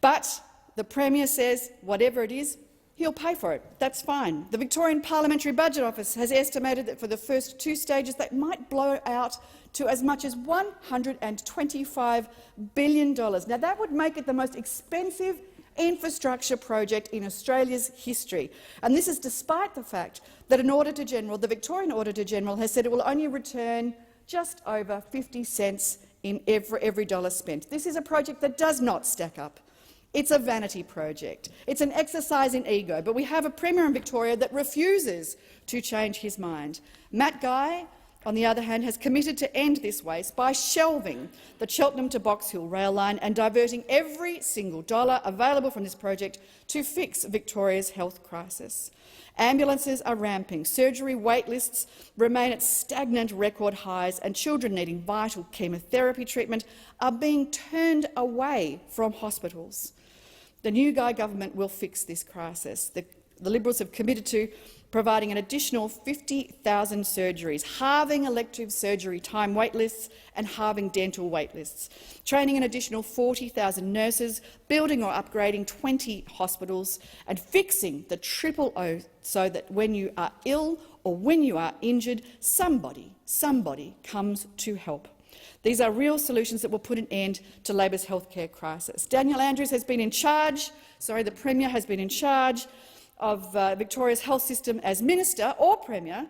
But the Premier says whatever it is, he'll pay for it. That's fine. The Victorian Parliamentary Budget Office has estimated that for the first 2 stages that might blow out to as much as $125 billion. Now, that would make it the most expensive infrastructure project in Australia's history. And this is despite the fact that an Auditor-General, the Victorian Auditor-General, has said it will only return just over 50 cents for every dollar spent. This is a project that does not stack up. It's a vanity project. It's an exercise in ego, but we have a Premier in Victoria that refuses to change his mind. Matt Guy, on the other hand, has committed to end this waste by shelving the Cheltenham to Box Hill rail line and diverting every single dollar available from this project to fix Victoria's health crisis. Ambulances are ramping, surgery wait lists remain at stagnant record highs, and children needing vital chemotherapy treatment are being turned away from hospitals. The new Guy government will fix this crisis. The Liberals have committed to providing an additional 50,000 surgeries, halving elective surgery time wait lists and halving dental wait lists, training an additional 40,000 nurses, building or upgrading 20 hospitals, and fixing the triple O so that when you are ill or when you are injured, somebody comes to help. These are real solutions that will put an end to Labor's healthcare crisis. Daniel Andrews has been in charge, the Premier has been in charge of Victoria's health system as Minister or Premier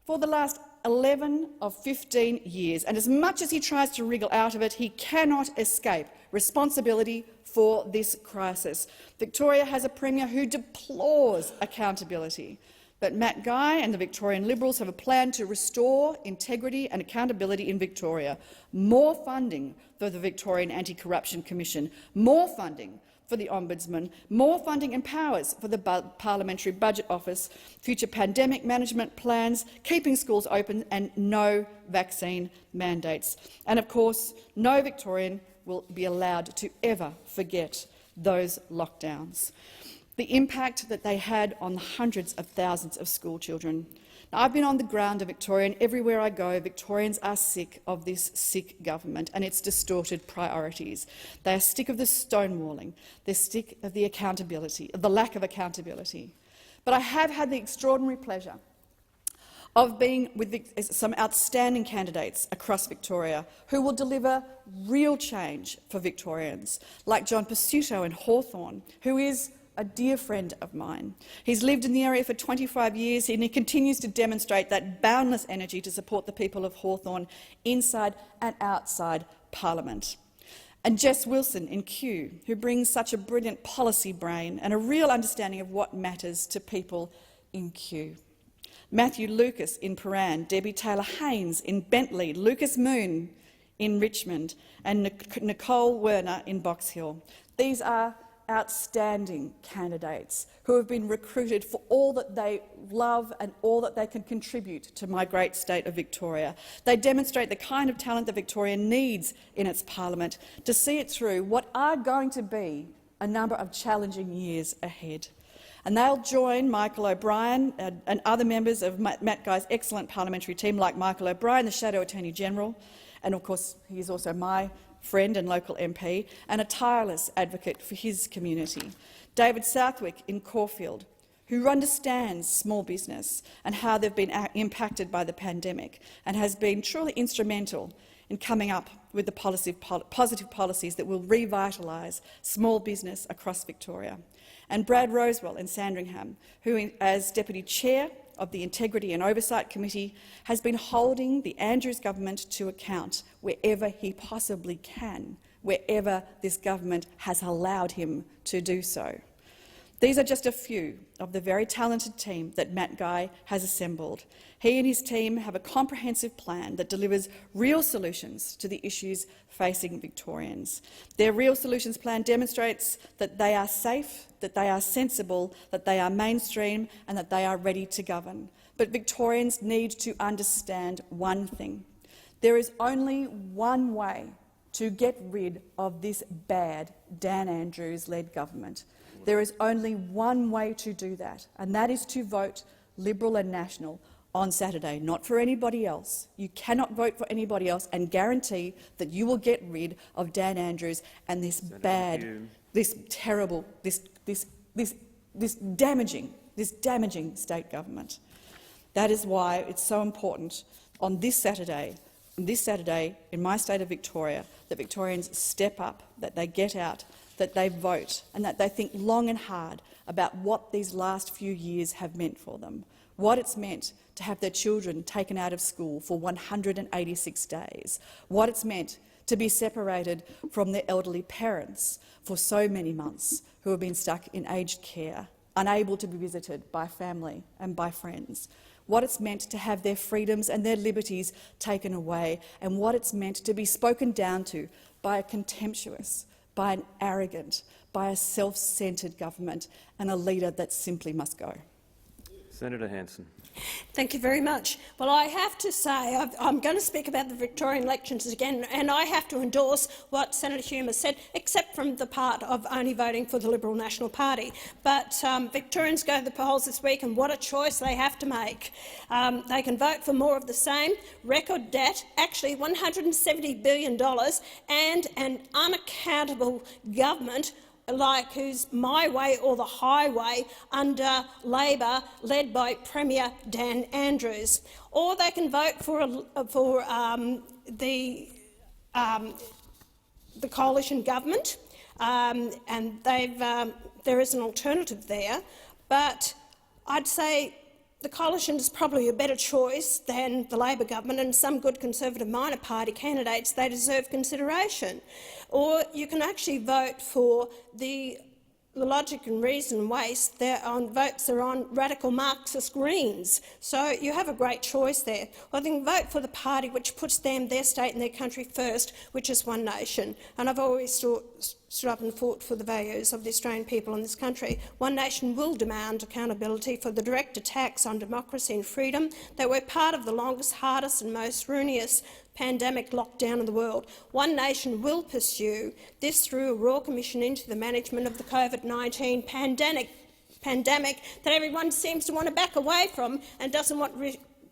for the last 11 of 15 years, and as much as he tries to wriggle out of it, he cannot escape responsibility for this crisis. Victoria has a Premier who deplores accountability, but Matt Guy and the Victorian Liberals have a plan to restore integrity and accountability in Victoria. More funding for the Victorian Anti-Corruption Commission, more funding for the Ombudsman, more funding and powers for the Parliamentary Budget Office, future pandemic management plans, keeping schools open and no vaccine mandates. And of course, no Victorian will be allowed to ever forget those lockdowns, the impact that they had on the hundreds of thousands of school children. Now, I've been on the ground of Victoria, and everywhere I go, Victorians are sick of this sick government and its distorted priorities. They are sick of the stonewalling. They're sick of the accountability, of the lack of accountability. But I have had the extraordinary pleasure of being with some outstanding candidates across Victoria who will deliver real change for Victorians, like John Pesutto in Hawthorn, who is a dear friend of mine. He's lived in the area for 25 years and he continues to demonstrate that boundless energy to support the people of Hawthorn inside and outside Parliament. And Jess Wilson in Kew, who brings such a brilliant policy brain and a real understanding of what matters to people in Kew. Matthew Lucas in Paran, Debbie Taylor-Haynes in Bentley, Lucas Moon in Richmond and Nicole Werner in Box Hill. These are outstanding candidates who have been recruited for all that they love and all that they can contribute to my great state of Victoria. They demonstrate the kind of talent that Victoria needs in its parliament to see it through what are going to be a number of challenging years ahead. And they'll join Michael O'Brien and other members of Matt Guy's excellent parliamentary team, like Michael O'Brien, the Shadow Attorney-General, and of course he is also my friend and local MP, and a tireless advocate for his community. David Southwick in Caulfield, who understands small business and how they've been impacted by the pandemic and has been truly instrumental in coming up with the positive policies that will revitalise small business across Victoria. And Brad Rosewell in Sandringham, who, as Deputy Chair of the Integrity and Oversight Committee, has been holding the Andrews government to account wherever he possibly can, wherever this government has allowed him to do so. These are just a few of the very talented team that Matt Guy has assembled. He and his team have a comprehensive plan that delivers real solutions to the issues facing Victorians. Their Real Solutions plan demonstrates that they are safe, that they are sensible, that they are mainstream and that they are ready to govern. But Victorians need to understand one thing. There is only one way to get rid of this bad Dan Andrews-led government. There is only one way to do that, and that is to vote Liberal and National on Saturday, not for anybody else. You cannot vote for anybody else and guarantee that you will get rid of Dan Andrews and this bad, this terrible, this damaging state government. That is why it's so important on this Saturday in my state of Victoria, that Victorians step up, that they get out, that they vote, and that they think long and hard about what these last few years have meant for them, what it's meant to have their children taken out of school for 186 days, what it's meant to be separated from their elderly parents for so many months, who have been stuck in aged care, unable to be visited by family and by friends, what it's meant to have their freedoms and their liberties taken away, and what it's meant to be spoken down to by a contemptuous, by an arrogant, by a self-centred government and a leader that simply must go. Senator Hanson. Thank you very much. Well, I have to say, I'm going to speak about the Victorian elections again, and I have to endorse what Senator Hume has said, except from the part of only voting for the Liberal National Party. But Victorians go to the polls this week, and what a choice they have to make. They can vote for more of the same, record debt, actually $170 billion, and an unaccountable government like who's my way or the highway under Labor, led by Premier Dan Andrews. Or they can vote for the coalition government, and there is an alternative there. But I'd say the coalition is probably a better choice than the Labor government, and some good Conservative minor party candidates, they deserve consideration. Or you can actually vote for the logic and reason waste. Votes are on radical Marxist Greens. So you have a great choice there. Or they can vote for the party which puts them, their state and their country first, which is One Nation. And I've always stood up and fought for the values of the Australian people in this country. One Nation will demand accountability for the direct attacks on democracy and freedom that were part of the longest, hardest and most ruinous pandemic lockdown in the world. One Nation will pursue this through a Royal Commission into the management of the COVID-19 pandemic that everyone seems to want to back away from and doesn't want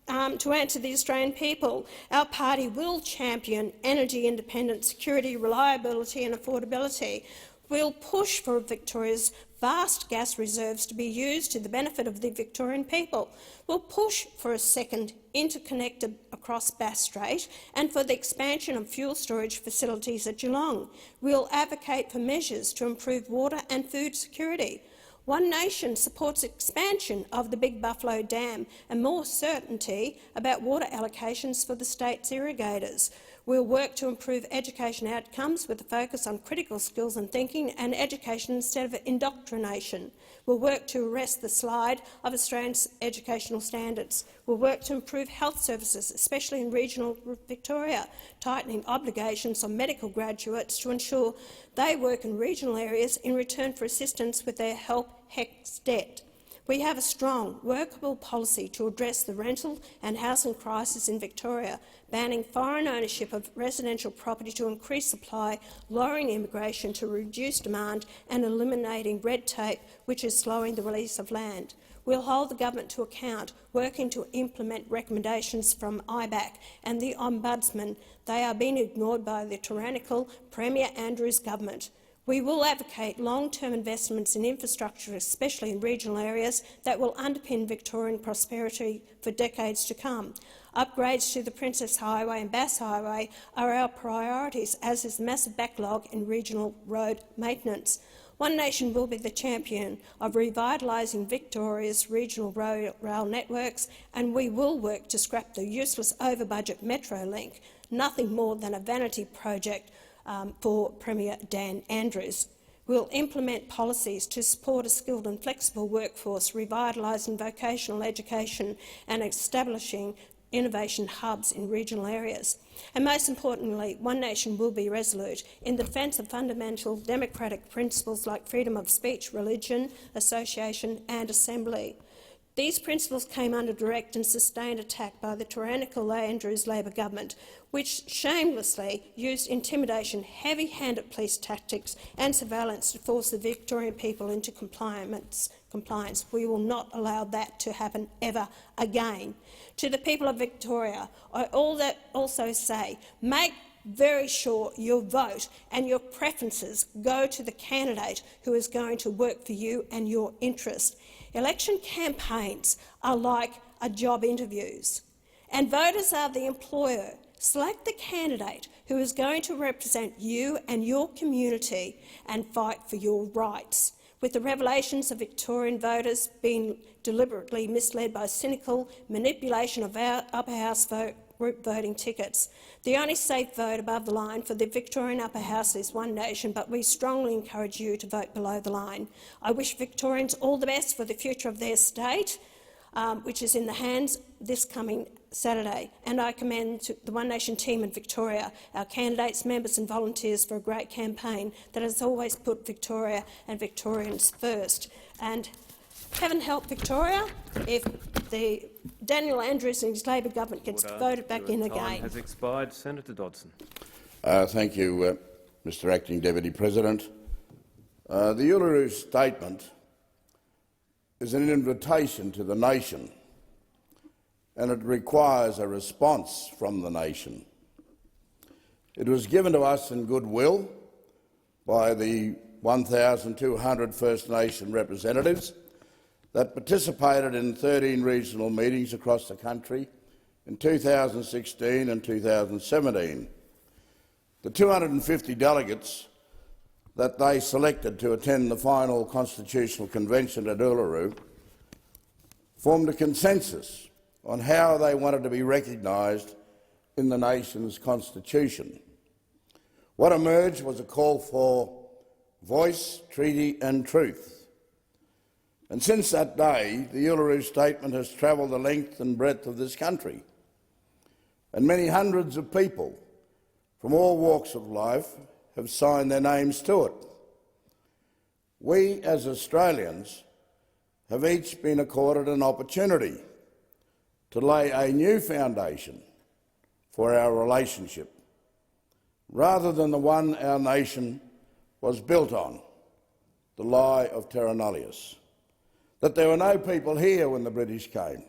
to answer the Australian people. Our party will champion energy independence, security, reliability and affordability. We'll push for Victoria's vast gas reserves to be used to the benefit of the Victorian people. We'll push for a second interconnected across Bass Strait and for the expansion of fuel storage facilities at Geelong. We'll advocate for measures to improve water and food security. One Nation supports expansion of the Big Buffalo Dam and more certainty about water allocations for the state's irrigators. We'll work to improve education outcomes with a focus on critical skills and thinking and education instead of indoctrination. We'll work to arrest the slide of Australians' educational standards. We'll work to improve health services, especially in regional Victoria, tightening obligations on medical graduates to ensure they work in regional areas in return for assistance with their HECS debt. We have a strong, workable policy to address the rental and housing crisis in Victoria, banning foreign ownership of residential property to increase supply, lowering immigration to reduce demand and eliminating red tape, which is slowing the release of land. We'll hold the government to account, working to implement recommendations from IBAC and the Ombudsman. They are being ignored by the tyrannical Premier Andrews government. We will advocate long-term investments in infrastructure, especially in regional areas, that will underpin Victorian prosperity for decades to come. Upgrades to the Princess Highway and Bass Highway are our priorities, as is the massive backlog in regional road maintenance. One Nation will be the champion of revitalising Victoria's regional rail networks, and we will work to scrap the useless over-budget Metrolink, nothing more than a vanity project for Premier Dan Andrews. We'll implement policies to support a skilled and flexible workforce, revitalising vocational education and establishing innovation hubs in regional areas. And most importantly, One Nation will be resolute in the defence of fundamental democratic principles like freedom of speech, religion, association and assembly. These principles came under direct and sustained attack by the tyrannical Andrews Labor government, which shamelessly used intimidation, heavy-handed police tactics and surveillance to force the Victorian people into compliance. We will not allow that to happen ever again. To the people of Victoria, I also say, make very sure your vote and your preferences go to the candidate who is going to work for you and your interest. Election campaigns are like job interviews, and voters are the employer. Select the candidate who is going to represent you and your community and fight for your rights. With the revelations of Victorian voters being deliberately misled by cynical manipulation of our upper house group voting tickets, the only safe vote above the line for the Victorian upper house is One Nation, but we strongly encourage you to vote below the line. I wish Victorians all the best for the future of their state, which is in the hands this coming Saturday, and I commend to the One Nation team in Victoria, our candidates, members and volunteers for a great campaign that has always put Victoria and Victorians first. And heaven help Victoria if the Daniel Andrews and his Labor government gets voted back in again. Time has expired. Senator Dodson. Thank you, Mr Acting Deputy President. The Uluru Statement is an invitation to the nation, and it requires a response from the nation. It was given to us in goodwill by the 1,200 First Nation representatives that participated in 13 regional meetings across the country in 2016 and 2017. The 250 delegates that they selected to attend the final Constitutional Convention at Uluru formed a consensus on how they wanted to be recognised in the nation's constitution. What emerged was a call for voice, treaty and truth. And since that day, the Uluru Statement has travelled the length and breadth of this country, and many hundreds of people from all walks of life have signed their names to it. We, as Australians, have each been accorded an opportunity to lay a new foundation for our relationship, rather than the one our nation was built on, the lie of terra nullius, that there were no people here when the British came.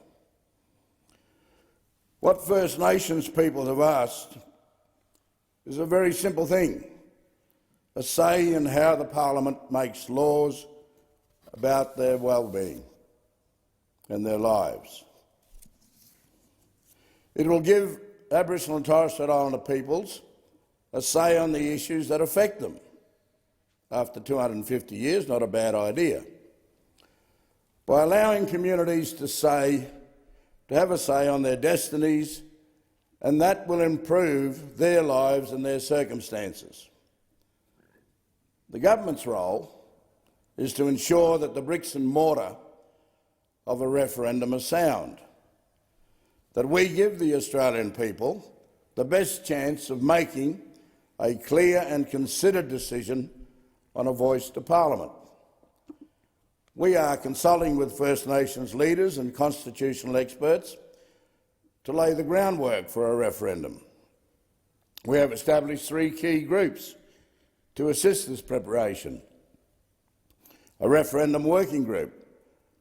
What First Nations people have asked is a very simple thing: a say in how the Parliament makes laws about their well-being and their lives. It will give Aboriginal and Torres Strait Islander peoples a say on the issues that affect them. After 250 years, not a bad idea. By allowing communities to have a say on their destinies, and that will improve their lives and their circumstances. The government's role is to ensure that the bricks and mortar of a referendum are sound, that we give the Australian people the best chance of making a clear and considered decision on a voice to Parliament. We are consulting with First Nations leaders and constitutional experts to lay the groundwork for a referendum. We have established 3 key groups to assist this preparation: a referendum working group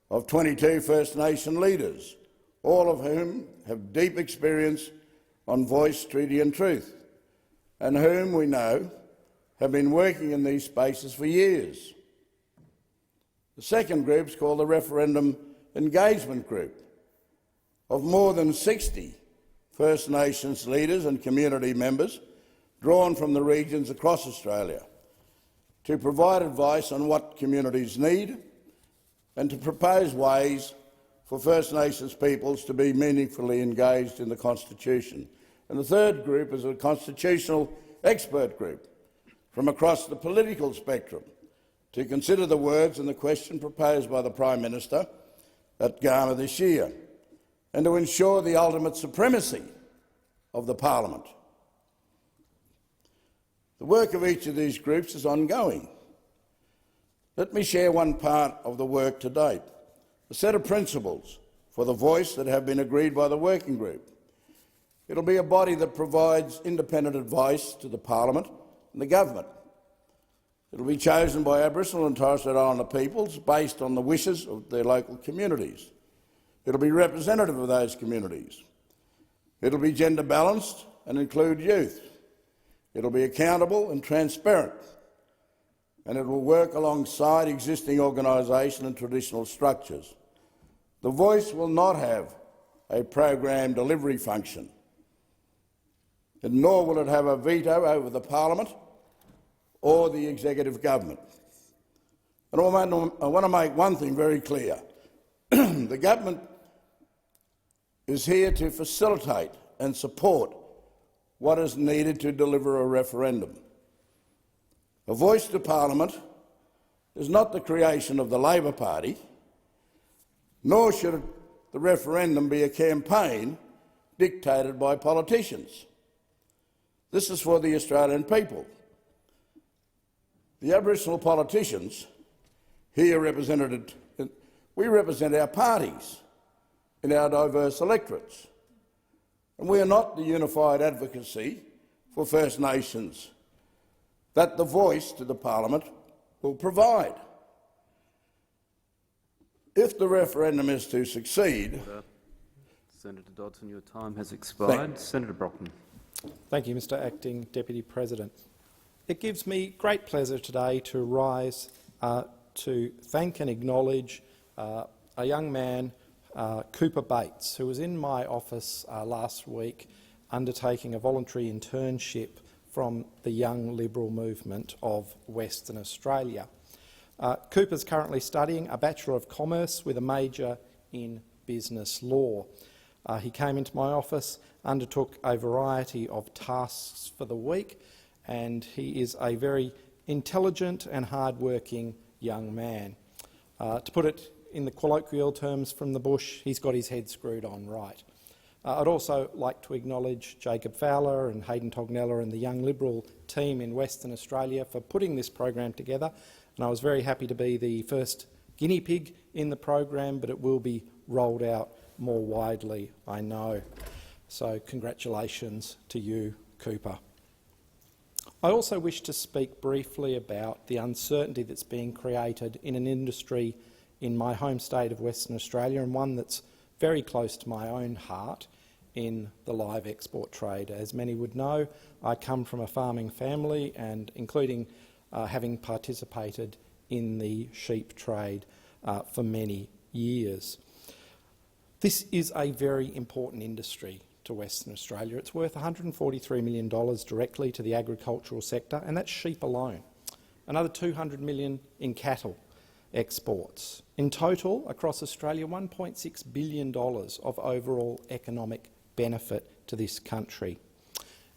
of 22 First Nation leaders, all of whom have deep experience on voice, treaty and truth, and whom we know have been working in these spaces for years. The second group is called the Referendum Engagement Group, of more than 60 First Nations leaders and community members drawn from the regions across Australia, to provide advice on what communities need and to propose ways for First Nations peoples to be meaningfully engaged in the Constitution. And the third group is a constitutional expert group from across the political spectrum to consider the words and the question proposed by the Prime Minister at Garma this year, and to ensure the ultimate supremacy of the Parliament. The work of each of these groups is ongoing. Let me share one part of the work to date: a set of principles for the voice that have been agreed by the working group. It will be a body that provides independent advice to the Parliament and the government. It will be chosen by Aboriginal and Torres Strait Islander peoples based on the wishes of their local communities. It will be representative of those communities. It will be gender balanced and include youth. It will be accountable and transparent, and it will work alongside existing organisation and traditional structures. The Voice will not have a program delivery function, and nor will it have a veto over the Parliament or the executive government. And I want to make one thing very clear. The government is here to facilitate and support what is needed to deliver a referendum. A voice to Parliament is not the creation of the Labor Party, nor should the referendum be a campaign dictated by politicians. This is for the Australian people. The Aboriginal politicians here represented, we represent our parties in our diverse electorates, and we are not the unified advocacy for First Nations that the Voice to the Parliament will provide. If the referendum is to succeed— Senator Dodson, your time has expired. Senator Brockman. Thank you, Mr Acting Deputy President. It gives me great pleasure today to rise to thank and acknowledge a young man, Cooper Bates, who was in my office last week undertaking a voluntary internship from the Young Liberal movement of Western Australia. Cooper's currently studying a Bachelor of Commerce with a major in business law. He came into my office, undertook a variety of tasks for the week, and he is a very intelligent and hard-working young man. To put it in the colloquial terms from the bush, he's got his head screwed on right. I'd also like to acknowledge Jacob Fowler and Hayden Tognella and the Young Liberal team in Western Australia for putting this program together, and I was very happy to be the first guinea pig in the program, but it will be rolled out more widely, I know. So congratulations to you, Cooper. I also wish to speak briefly about the uncertainty that's being created in an industry in my home state of Western Australia, and one that's very close to my own heart in the live export trade. As many would know, I come from a farming family, and including having participated in the sheep trade for many years. This is a very important industry to Western Australia. It's worth $143 million directly to the agricultural sector, and that's sheep alone. Another $200 million in cattle exports. In total, across Australia, $1.6 billion of overall economic benefit to this country.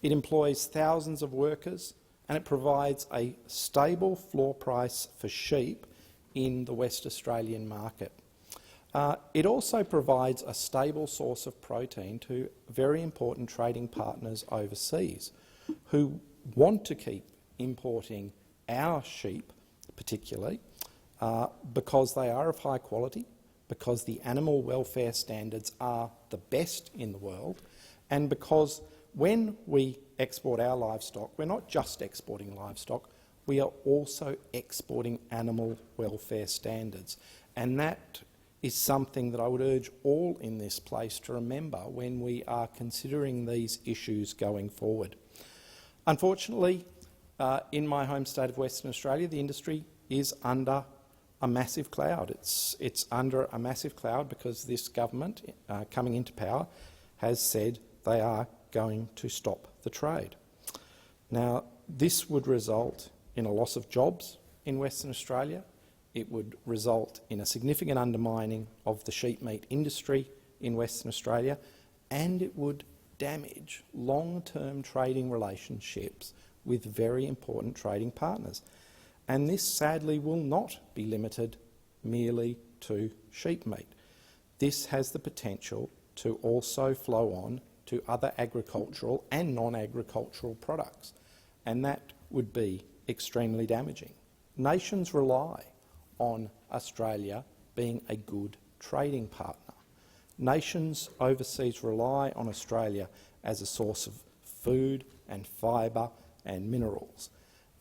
It employs thousands of workers, and it provides a stable floor price for sheep in the West Australian market. It also provides a stable source of protein to very important trading partners overseas who want to keep importing our sheep, particularly, because they are of high quality, because the animal welfare standards are the best in the world, and because when we export our livestock, we're not just exporting livestock, we are also exporting animal welfare standards. And that is something that I would urge all in this place to remember when we are considering these issues going forward. Unfortunately, in my home state of Western Australia, the industry is under a massive cloud. It's under a massive cloud because this government, coming into power, has said they are going to stop the trade. Now, this would result in a loss of jobs in Western Australia. It would result in a significant undermining of the sheep meat industry in Western Australia, and it would damage long-term trading relationships with very important trading partners. And this, sadly, will not be limited merely to sheep meat. This has the potential to also flow on to other agricultural and non-agricultural products, and that would be extremely damaging. Nations rely on Australia being a good trading partner. Nations overseas rely on Australia as a source of food and fibre and minerals.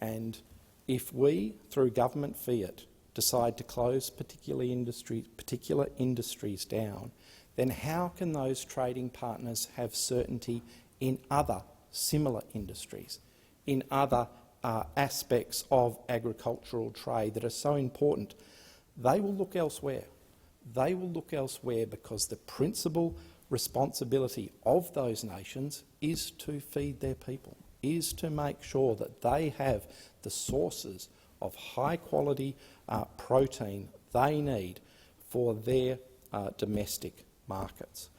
And if we, through government fiat, decide to close particular industries down, then how can those trading partners have certainty in other similar industries? in other aspects of agricultural trade that are so important, they will look elsewhere. They will look elsewhere because the principal responsibility of those nations is to feed their people, is to make sure that they have the sources of high-quality protein they need for their domestic markets.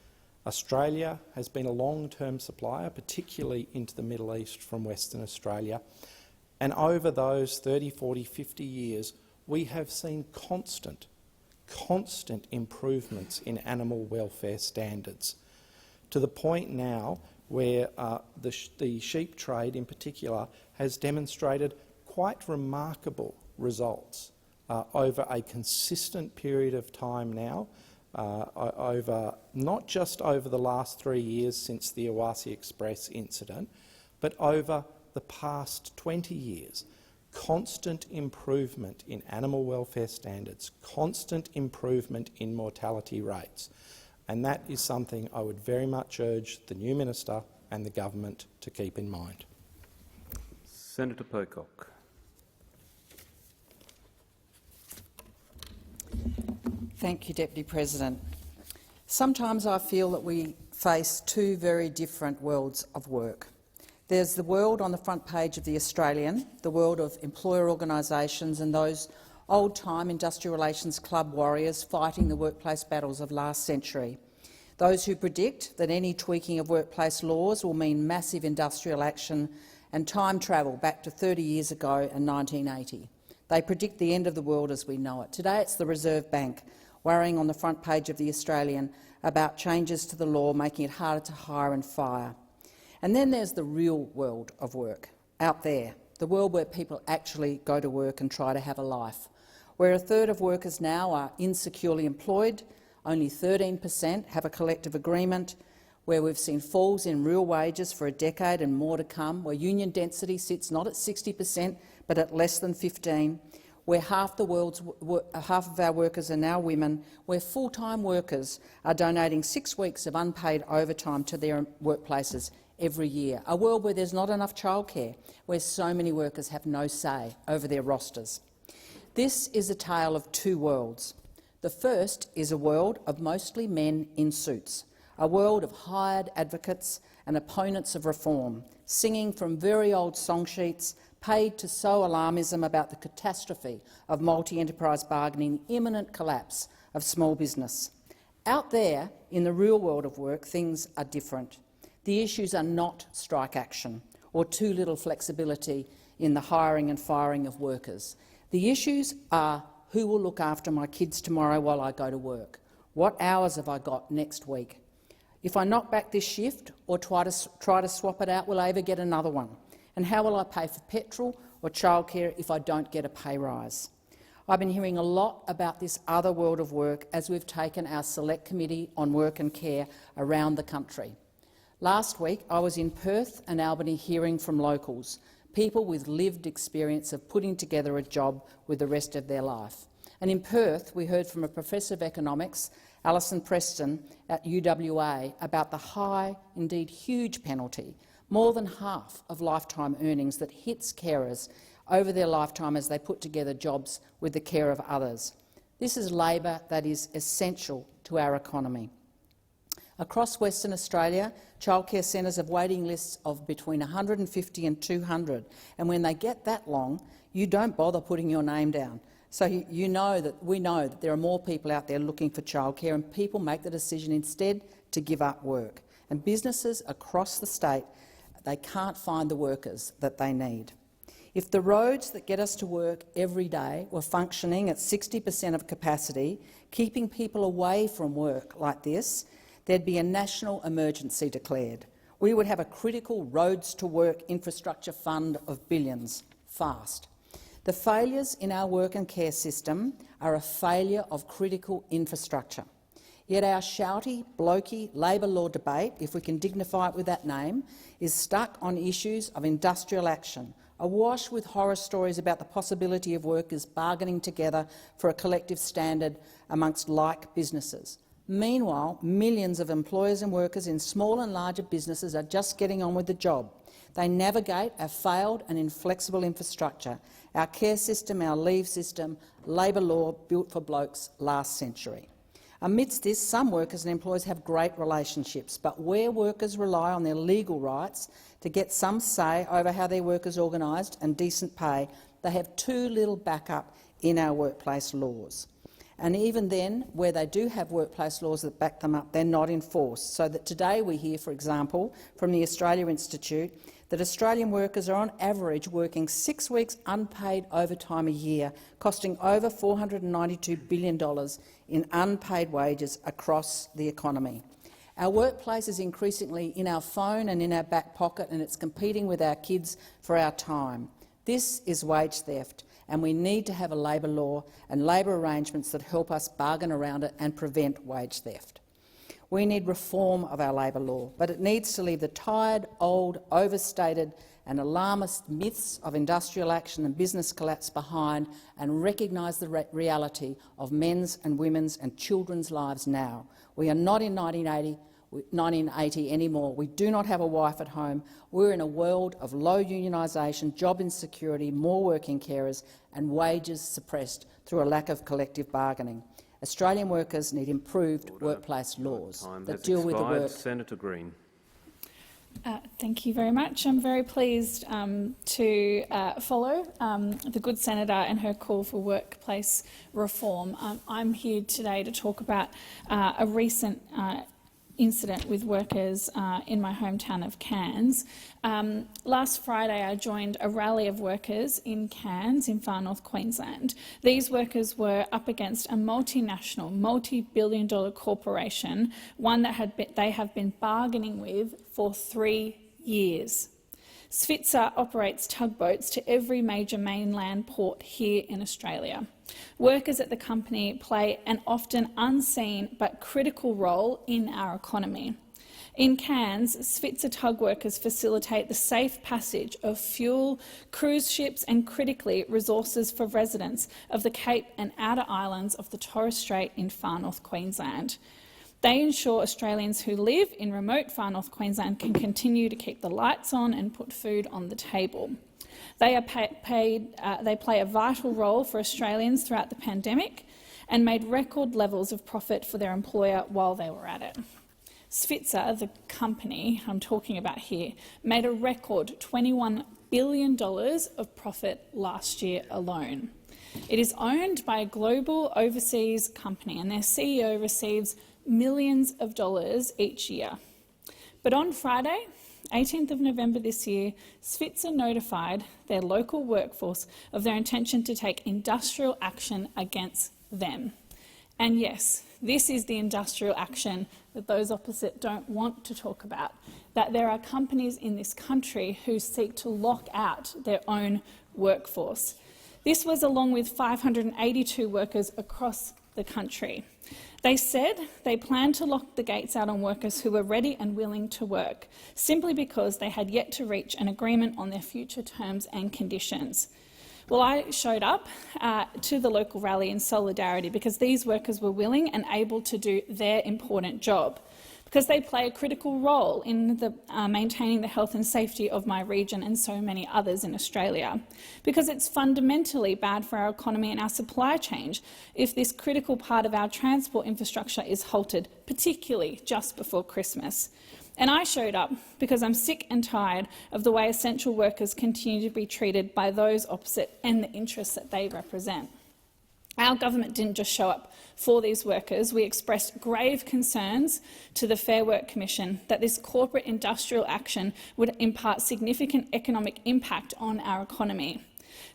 Australia has been a long-term supplier, particularly into the Middle East from Western Australia, and over those 30, 40, 50 years we have seen constant improvements in animal welfare standards, to the point now where the sheep trade in particular has demonstrated quite remarkable results over a consistent period of time now, not just over the last 3 years since the Awasi Express incident, but over the past 20 years. Constant improvement in animal welfare standards, constant improvement in mortality rates. And that is something I would very much urge the new minister and the government to keep in mind. Senator Pocock. Thank you, Deputy President. Sometimes I feel that we face two very different worlds of work. There's the world on the front page of The Australian, the world of employer organisations and those old-time industrial relations club warriors fighting the workplace battles of last century. Those who predict that any tweaking of workplace laws will mean massive industrial action and time travel back to 30 years ago in 1980. They predict the end of the world as we know it. Today it's the Reserve Bank worrying on the front page of The Australian about changes to the law making it harder to hire and fire. And then there's the real world of work, out there, the world where people actually go to work and try to have a life, where a third of workers now are insecurely employed, only 13% have a collective agreement, where we've seen falls in real wages for a decade and more to come, where union density sits not at 60% but at less than 15%, where half of our workers are now women, where full-time workers are donating 6 weeks of unpaid overtime to their workplaces every year, a world where there's not enough childcare, where so many workers have no say over their rosters. This is a tale of two worlds. The first is a world of mostly men in suits, a world of hired advocates and opponents of reform, singing from very old song sheets, paid to sow alarmism about the catastrophe of multi-enterprise bargaining, imminent collapse of small business. Out there, in the real world of work, things are different. The issues are not strike action or too little flexibility in the hiring and firing of workers. The issues are who will look after my kids tomorrow while I go to work? What hours have I got next week? If I knock back this shift or try to swap it out, will I ever get another one? And how will I pay for petrol or childcare if I don't get a pay rise? I've been hearing a lot about this other world of work as we've taken our Select Committee on Work and Care around the country. Last week I was in Perth and Albany hearing from locals, people with lived experience of putting together a job with the rest of their life. And in Perth we heard from a Professor of Economics, Alison Preston at UWA, about the high, indeed huge penalty, more than half of lifetime earnings that hits carers over their lifetime as they put together jobs with the care of others. This is labour that is essential to our economy. Across Western Australia, childcare centres have waiting lists of between 150 and 200, and when they get that long, you don't bother putting your name down. So we know that there are more people out there looking for childcare, and people make the decision instead to give up work. And businesses across the state, they can't find the workers that they need. If the roads that get us to work every day were functioning at 60% of capacity, keeping people away from work like this, there'd be a national emergency declared. We would have a critical roads to work infrastructure fund of billions, fast. The failures in our work and care system are a failure of critical infrastructure. Yet our shouty, blokey labour law debate, if we can dignify it with that name, is stuck on issues of industrial action, awash with horror stories about the possibility of workers bargaining together for a collective standard amongst like businesses. Meanwhile, millions of employers and workers in small and larger businesses are just getting on with the job. They navigate our failed and inflexible infrastructure, our care system, our leave system, labour law built for blokes last century. Amidst this, some workers and employers have great relationships, but where workers rely on their legal rights to get some say over how their work is organised and decent pay, they have too little backup in our workplace laws. And even then, where they do have workplace laws that back them up, they're not enforced. So that today we hear, for example, from the Australia Institute, that Australian workers are on average working 6 weeks unpaid overtime a year, costing over $492 billion in unpaid wages across the economy. Our workplace is increasingly in our phone and in our back pocket, and it's competing with our kids for our time. This is wage theft, and we need to have a labour law and labour arrangements that help us bargain around it and prevent wage theft. We need reform of our labour law, but it needs to leave the tired, old, overstated and alarmist myths of industrial action and business collapse behind and recognise the reality of men's and women's and children's lives now. We are not in 1980 anymore. We do not have a wife at home. We're in a world of low unionisation, job insecurity, more working carers and wages suppressed through a lack of collective bargaining. Australian workers need improved workplace laws that deal with the work. Senator Green. Thank you very much. I'm very pleased to follow the good senator and her call for workplace reform. I'm here today to talk about a recent incident with workers in my hometown of Cairns. Last Friday I joined a rally of workers in Cairns in far north Queensland. These workers were up against a multinational, multi-billion-dollar corporation, one that they have been bargaining with for 3 years. Svitzer operates tugboats to every major mainland port here in Australia. Workers at the company play an often unseen but critical role in our economy. In Cairns, Svitzer tug workers facilitate the safe passage of fuel, cruise ships and, critically, resources for residents of the Cape and Outer Islands of the Torres Strait in far north Queensland. They ensure Australians who live in remote far north Queensland can continue to keep the lights on and put food on the table. They play a vital role for Australians throughout the pandemic and made record levels of profit for their employer while they were at it. Svitzer, the company I'm talking about here, made a record $21 billion of profit last year alone. It is owned by a global overseas company and their CEO receives millions of dollars each year. But on Friday, 18th of November this year, Svitzer notified their local workforce of their intention to take industrial action against them. And yes, this is the industrial action that those opposite don't want to talk about, that there are companies in this country who seek to lock out their own workforce. This was along with 582 workers across the country. They said they planned to lock the gates out on workers who were ready and willing to work, simply because they had yet to reach an agreement on their future terms and conditions. Well, I showed up to the local rally in solidarity because these workers were willing and able to do their important job, because they play a critical role in maintaining the health and safety of my region and so many others in Australia, because it's fundamentally bad for our economy and our supply chain if this critical part of our transport infrastructure is halted, particularly just before Christmas. And I showed up because I'm sick and tired of the way essential workers continue to be treated by those opposite and the interests that they represent. Our government didn't just show up for these workers. We expressed grave concerns to the Fair Work Commission that this corporate industrial action would impart significant economic impact on our economy.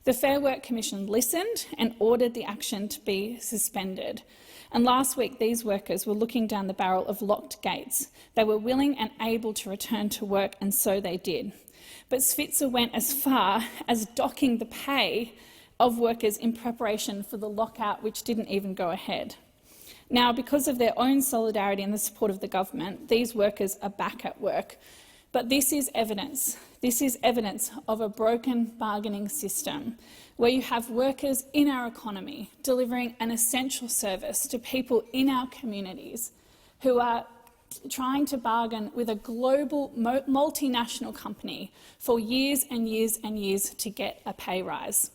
The Fair Work Commission listened and ordered the action to be suspended. And last week, these workers were looking down the barrel of locked gates. They were willing and able to return to work, and so they did. But Svitzer went as far as docking the pay of workers in preparation for the lockout, which didn't even go ahead. Now, because of their own solidarity and the support of the government, these workers are back at work. But this is evidence. This is evidence of a broken bargaining system where you have workers in our economy delivering an essential service to people in our communities who are trying to bargain with a global multinational company for years and years and years to get a pay rise.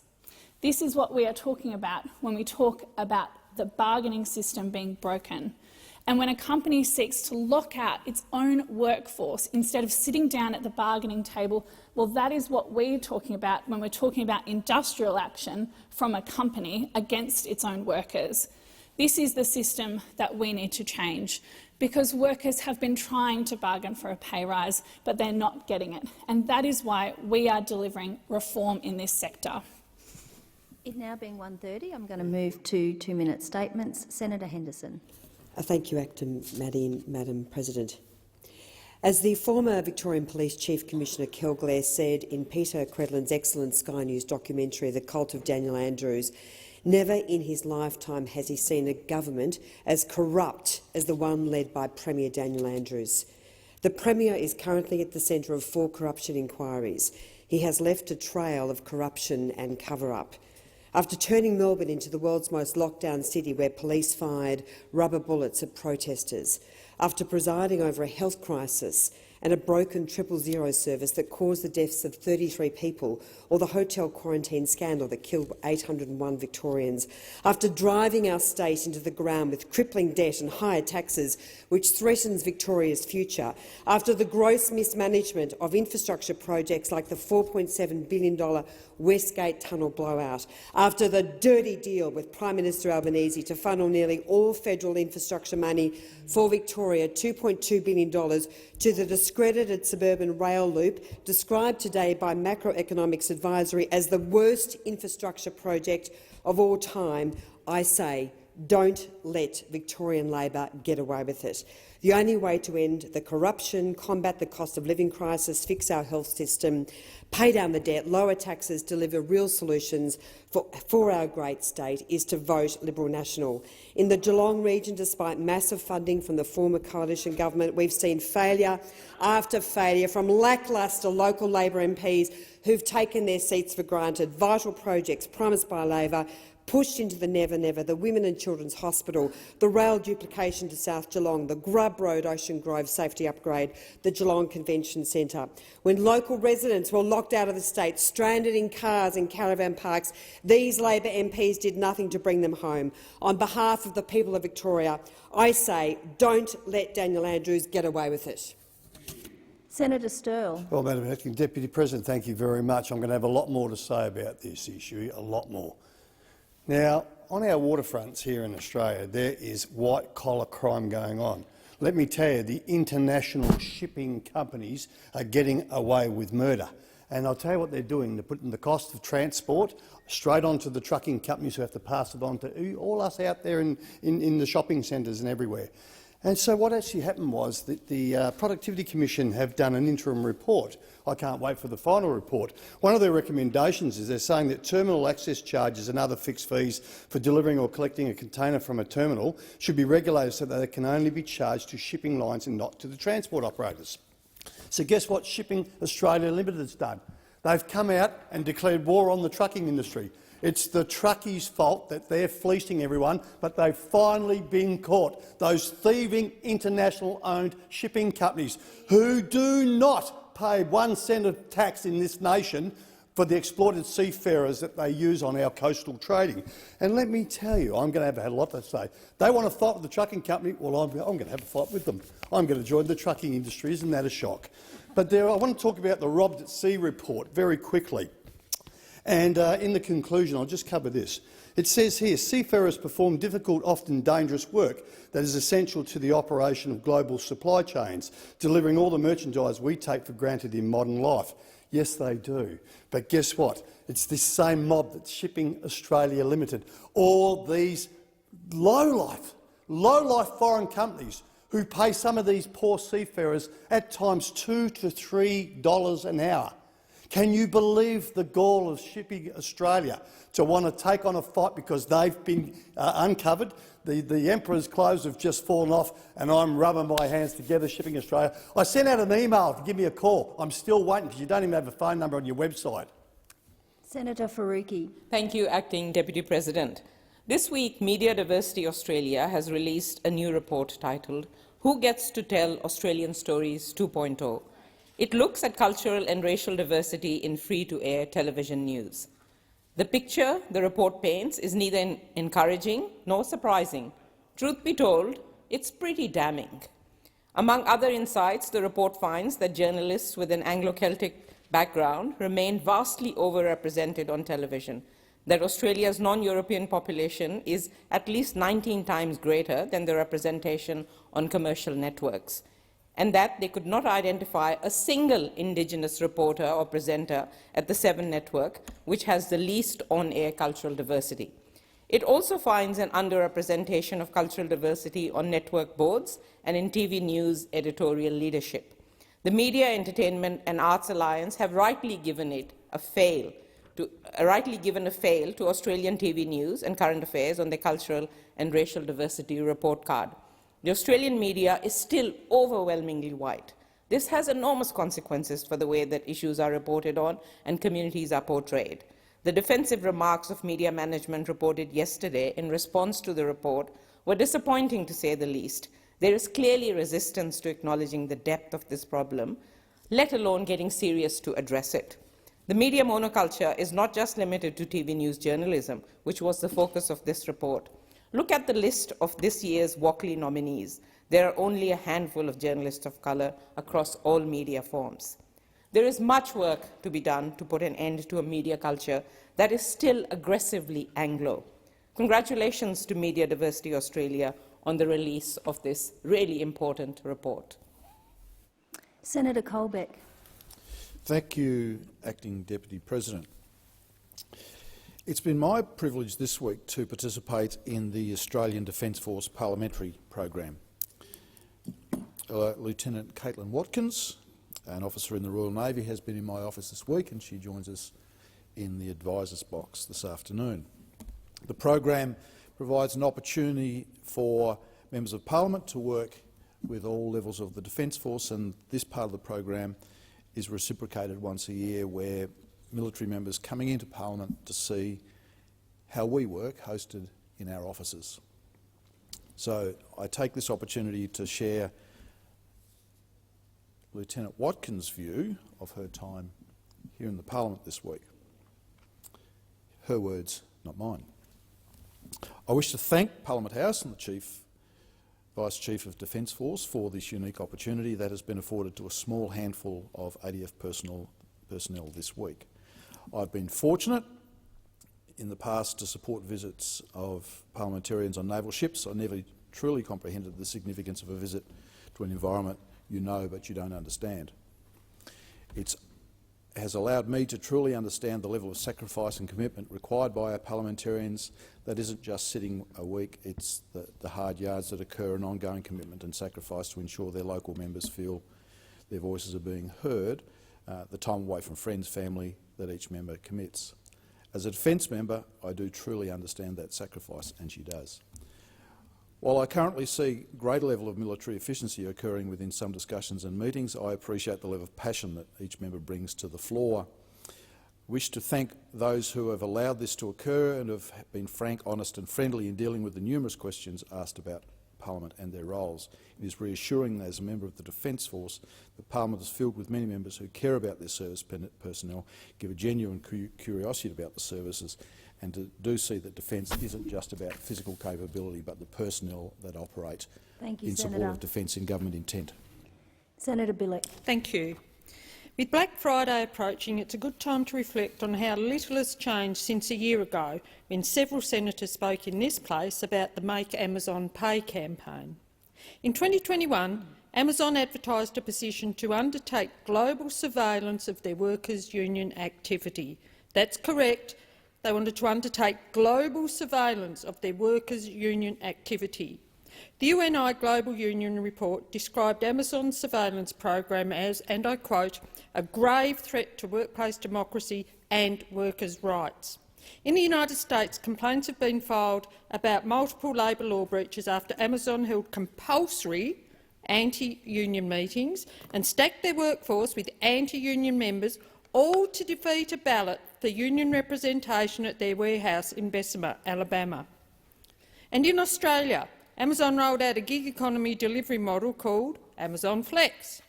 This is what we are talking about when we talk about the bargaining system being broken. And when a company seeks to lock out its own workforce instead of sitting down at the bargaining table, well, that is what we're talking about when we're talking about industrial action from a company against its own workers. This is the system that we need to change, because workers have been trying to bargain for a pay rise, but they're not getting it. And that is why we are delivering reform in this sector. It now being 1:30, I'm going to move to 2-minute statements. Senator Henderson. Thank you, Madam President. As the former Victorian Police Chief Commissioner Kilglare said in Peter Credlin's excellent Sky News documentary, The Cult of Daniel Andrews, never in his lifetime has he seen a government as corrupt as the one led by Premier Daniel Andrews. The Premier is currently at the centre of 4 corruption inquiries. He has left a trail of corruption and cover-up. After turning Melbourne into the world's most locked-down city where police fired rubber bullets at protesters, after presiding over a health crisis and a broken 000 service that caused the deaths of 33 people, or the hotel quarantine scandal that killed 801 Victorians, after driving our state into the ground with crippling debt and higher taxes which threatens Victoria's future, after the gross mismanagement of infrastructure projects like the $4.7 billion Westgate Tunnel blowout, after the dirty deal with Prime Minister Albanese to funnel nearly all federal infrastructure money for Victoria, $2.2 billion, to the discredited suburban rail loop, described today by Macroeconomics Advisory as the worst infrastructure project of all time, I say, don't let Victorian Labor get away with it. The only way to end the corruption, combat the cost of living crisis, fix our health system, pay down the debt, lower taxes, deliver real solutions for our great state is to vote Liberal National. In the Geelong region, despite massive funding from the former coalition government, we've seen failure after failure from lacklustre local Labor MPs who've taken their seats for granted. Vital projects promised by Labor pushed into the never-never, the Women and Children's Hospital, the rail duplication to South Geelong, the Grub Road Ocean Grove safety upgrade, the Geelong Convention Centre. When local residents were locked out of the state, stranded in cars and caravan parks, these Labor MPs did nothing to bring them home. On behalf of the people of Victoria, I say don't let Daniel Andrews get away with it. Senator Sterle. Well, Madam Acting Deputy President, thank you very much. I'm going to have a lot more to say about this issue, a lot more. Now, on our waterfronts here in Australia, there is white-collar crime going on. Let me tell you, the international shipping companies are getting away with murder. And I'll tell you what they're doing. They're putting the cost of transport straight onto the trucking companies who have to pass it on to all us out there in the shopping centres and everywhere. And so what actually happened was that the Productivity Commission have done an interim report. I can't wait for the final report. One of their recommendations is they're saying that terminal access charges and other fixed fees for delivering or collecting a container from a terminal should be regulated so that they can only be charged to shipping lines and not to the transport operators. So guess what Shipping Australia Limited has done? They've come out and declared war on the trucking industry. It's the truckies' fault that they're fleecing everyone, but they've finally been caught. Those thieving international-owned shipping companies who do not pay 1 cent of tax in this nation for the exploited seafarers that they use on our coastal trading. And let me tell you, I'm going to have a lot to say. They want to fight with the trucking company. Well, I'm going to have a fight with them. I'm going to join the trucking industry. Isn't that a shock? But I want to talk about the Robbed at Sea report very quickly. And in the conclusion, I'll just cover this. It says here, seafarers perform difficult, often dangerous work that is essential to the operation of global supply chains, delivering all the merchandise we take for granted in modern life. Yes, they do. But guess what? It's this same mob that's Shipping Australia Limited. All these low-life foreign companies who pay some of these poor seafarers at times $2 to $3 an hour. Can you believe the gall of Shipping Australia to want to take on a fight because they've been uncovered? The Emperor's clothes have just fallen off and I'm rubbing my hands together, Shipping Australia. I sent out an email to give me a call. I'm still waiting because you don't even have a phone number on your website. Senator Faruqi. Thank you, Acting Deputy President. This week, Media Diversity Australia has released a new report titled Who Gets to Tell Australian Stories 2.0. It looks at cultural and racial diversity in free-to-air television news. The picture the report paints is neither encouraging nor surprising. Truth be told, it's pretty damning. Among other insights, the report finds that journalists with an Anglo-Celtic background remain vastly overrepresented on television, that Australia's non-European population is at least 19 times greater than the representation on commercial networks, and that they could not identify a single Indigenous reporter or presenter at the Seven network, which has the least on-air cultural diversity. It also finds an underrepresentation of cultural diversity on network boards and in TV news editorial leadership. The Media, Entertainment and Arts Alliance have rightly given a fail to Australian TV news and current affairs on their cultural and racial diversity report card. The Australian media is still overwhelmingly white. This has enormous consequences for the way that issues are reported on and communities are portrayed. The defensive remarks of media management reported yesterday in response to the report were disappointing, to say the least. There is clearly resistance to acknowledging the depth of this problem, let alone getting serious to address it. The media monoculture is not just limited to TV news journalism, which was the focus of this report. Look at the list of this year's Walkley nominees. There are only a handful of journalists of colour across all media forms. There is much work to be done to put an end to a media culture that is still aggressively Anglo. Congratulations to Media Diversity Australia on the release of this really important report. Senator Colbeck. Thank you, Acting Deputy President. It's been my privilege this week to participate in the Australian Defence Force Parliamentary Program. Lieutenant Caitlin Watkins, an officer in the Royal Navy, has been in my office this week, and she joins us in the advisors box this afternoon. The program provides an opportunity for members of Parliament to work with all levels of the Defence Force, and this part of the program is reciprocated once a year, where military members coming into Parliament to see how we work hosted in our offices. So I take this opportunity to share Lieutenant Watkins' view of her time here in the Parliament this week. Her words, not mine. I wish to thank Parliament House and the Vice Chief of Defence Force for this unique opportunity that has been afforded to a small handful of ADF personnel this week. I've been fortunate in the past to support visits of parliamentarians on naval ships. I never truly comprehended the significance of a visit to an environment you know but you don't understand. It has allowed me to truly understand the level of sacrifice and commitment required by our parliamentarians. That isn't just sitting a week, it's the hard yards that occur, an ongoing commitment and sacrifice to ensure their local members feel their voices are being heard, the time away from friends, family that each member commits. As a defence member, I do truly understand that sacrifice, and she does. While I currently see a greater level of military efficiency occurring within some discussions and meetings, I appreciate the level of passion that each member brings to the floor. I wish to thank those who have allowed this to occur and have been frank, honest and friendly in dealing with the numerous questions asked about Parliament and their roles. It is reassuring as a member of the Defence Force that Parliament is filled with many members who care about their service personnel, give a genuine curiosity about the services, and to do see that defence isn't just about physical capability but the personnel that operate in support of defence and government intent. Senator Bilyk. Thank you. With Black Friday approaching, it's a good time to reflect on how little has changed since a year ago, when several senators spoke in this place about the Make Amazon Pay campaign. In 2021, Amazon advertised a position to undertake global surveillance of their workers' union activity. That's correct. They wanted to undertake global surveillance of their workers' union activity. The UNI Global Union Report described Amazon's surveillance program as, and I quote, a grave threat to workplace democracy and workers' rights. In the United States, complaints have been filed about multiple labour law breaches after Amazon held compulsory anti-union meetings and stacked their workforce with anti-union members, all to defeat a ballot for union representation at their warehouse in Bessemer, Alabama. And in Australia, Amazon rolled out a gig economy delivery model called Amazon Flex.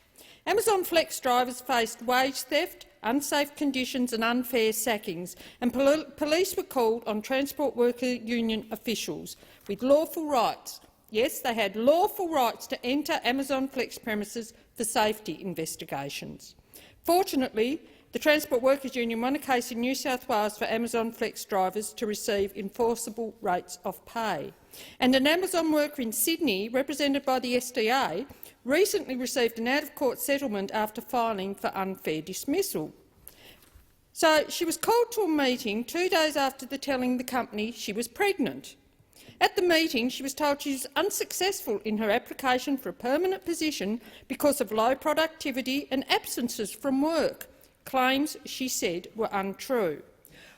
Amazon Flex drivers faced wage theft, unsafe conditions and unfair sackings, and police were called on Transport Worker Union officials with lawful rights. Yes, they had lawful rights to enter Amazon Flex premises for safety investigations. Fortunately, the Transport Workers Union won a case in New South Wales for Amazon Flex drivers to receive enforceable rates of pay. And an Amazon worker in Sydney, represented by the SDA, recently received an out-of-court settlement after filing for unfair dismissal. So she was called to a meeting 2 days after telling the company she was pregnant. At the meeting, she was told she was unsuccessful in her application for a permanent position because of low productivity and absences from work, claims she said were untrue.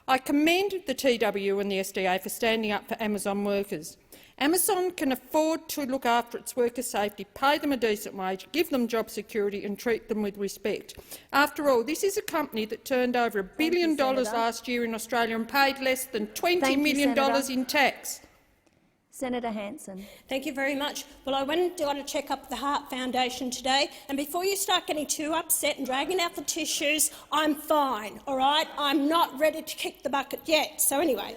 I commend the TWU and the SDA for standing up for Amazon workers. Amazon can afford to look after its worker safety, pay them a decent wage, give them job security and treat them with respect. After all, this is a company that turned over $1 billion last year in Australia and paid less than $20 million in tax. Senator Hanson. Thank you very much. Well, I went on to check up the Heart Foundation today, and before you start getting too upset and dragging out the tissues, I'm fine, all right? I'm not ready to kick the bucket yet. So anyway,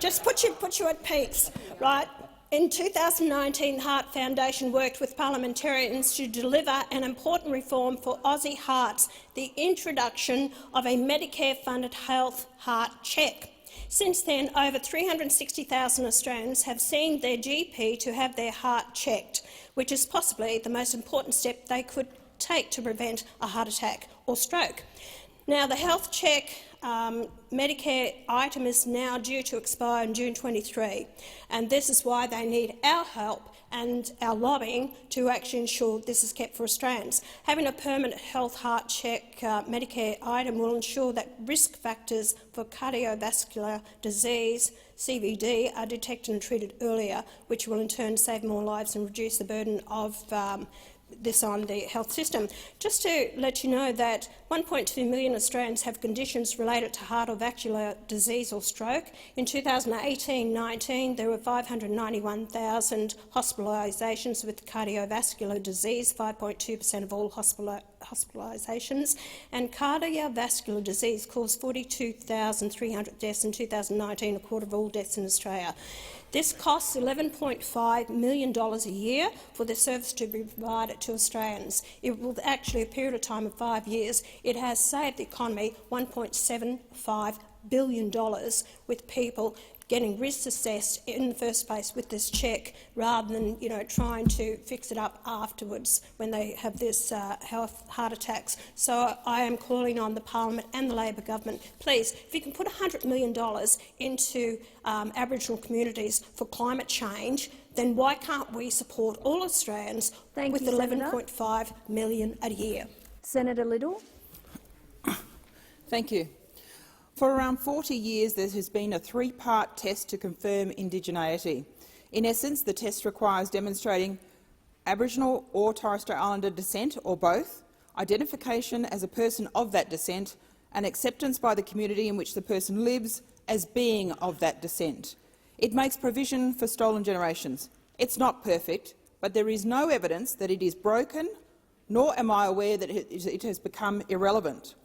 just put you at peace, right? In 2019, the Heart Foundation worked with parliamentarians to deliver an important reform for Aussie hearts, the introduction of a Medicare-funded health heart check. Since then, over 360,000 Australians have seen their GP to have their heart checked, which is possibly the most important step they could take to prevent a heart attack or stroke. Now, the health check Medicare item is now due to expire in June 23, and this is why they need our help and our lobbying to actually ensure this is kept for Australians. Having a permanent health heart check Medicare item will ensure that risk factors for cardiovascular disease, CVD, are detected and treated earlier, which will in turn save more lives and reduce the burden of this on the health system. Just to let you know that 1.2 million Australians have conditions related to heart or vascular disease or stroke. In 2018-19, there were 591,000 hospitalisations with cardiovascular disease, 5.2% of all hospitalisations, and cardiovascular disease caused 42,300 deaths in 2019, a quarter of all deaths in Australia. This costs $11.5 million a year for the service to be provided to Australians. It will actually, a period of time of 5 years, it has saved the economy $1.75 billion with people getting risk assessed in the first place with this check, rather than trying to fix it up afterwards when they have this heart attacks. So I am calling on the Parliament and the Labor government, please, if you can put $100 million into Aboriginal communities for climate change, then why can't we support all Australians with $11.5 million a year? Senator Liddle. Thank you. For around 40 years, there has been a three-part test to confirm indigeneity. In essence, the test requires demonstrating Aboriginal or Torres Strait Islander descent, or both, identification as a person of that descent, and acceptance by the community in which the person lives as being of that descent. It makes provision for stolen generations. It's not perfect, but there is no evidence that it is broken, nor am I aware that it has become irrelevant.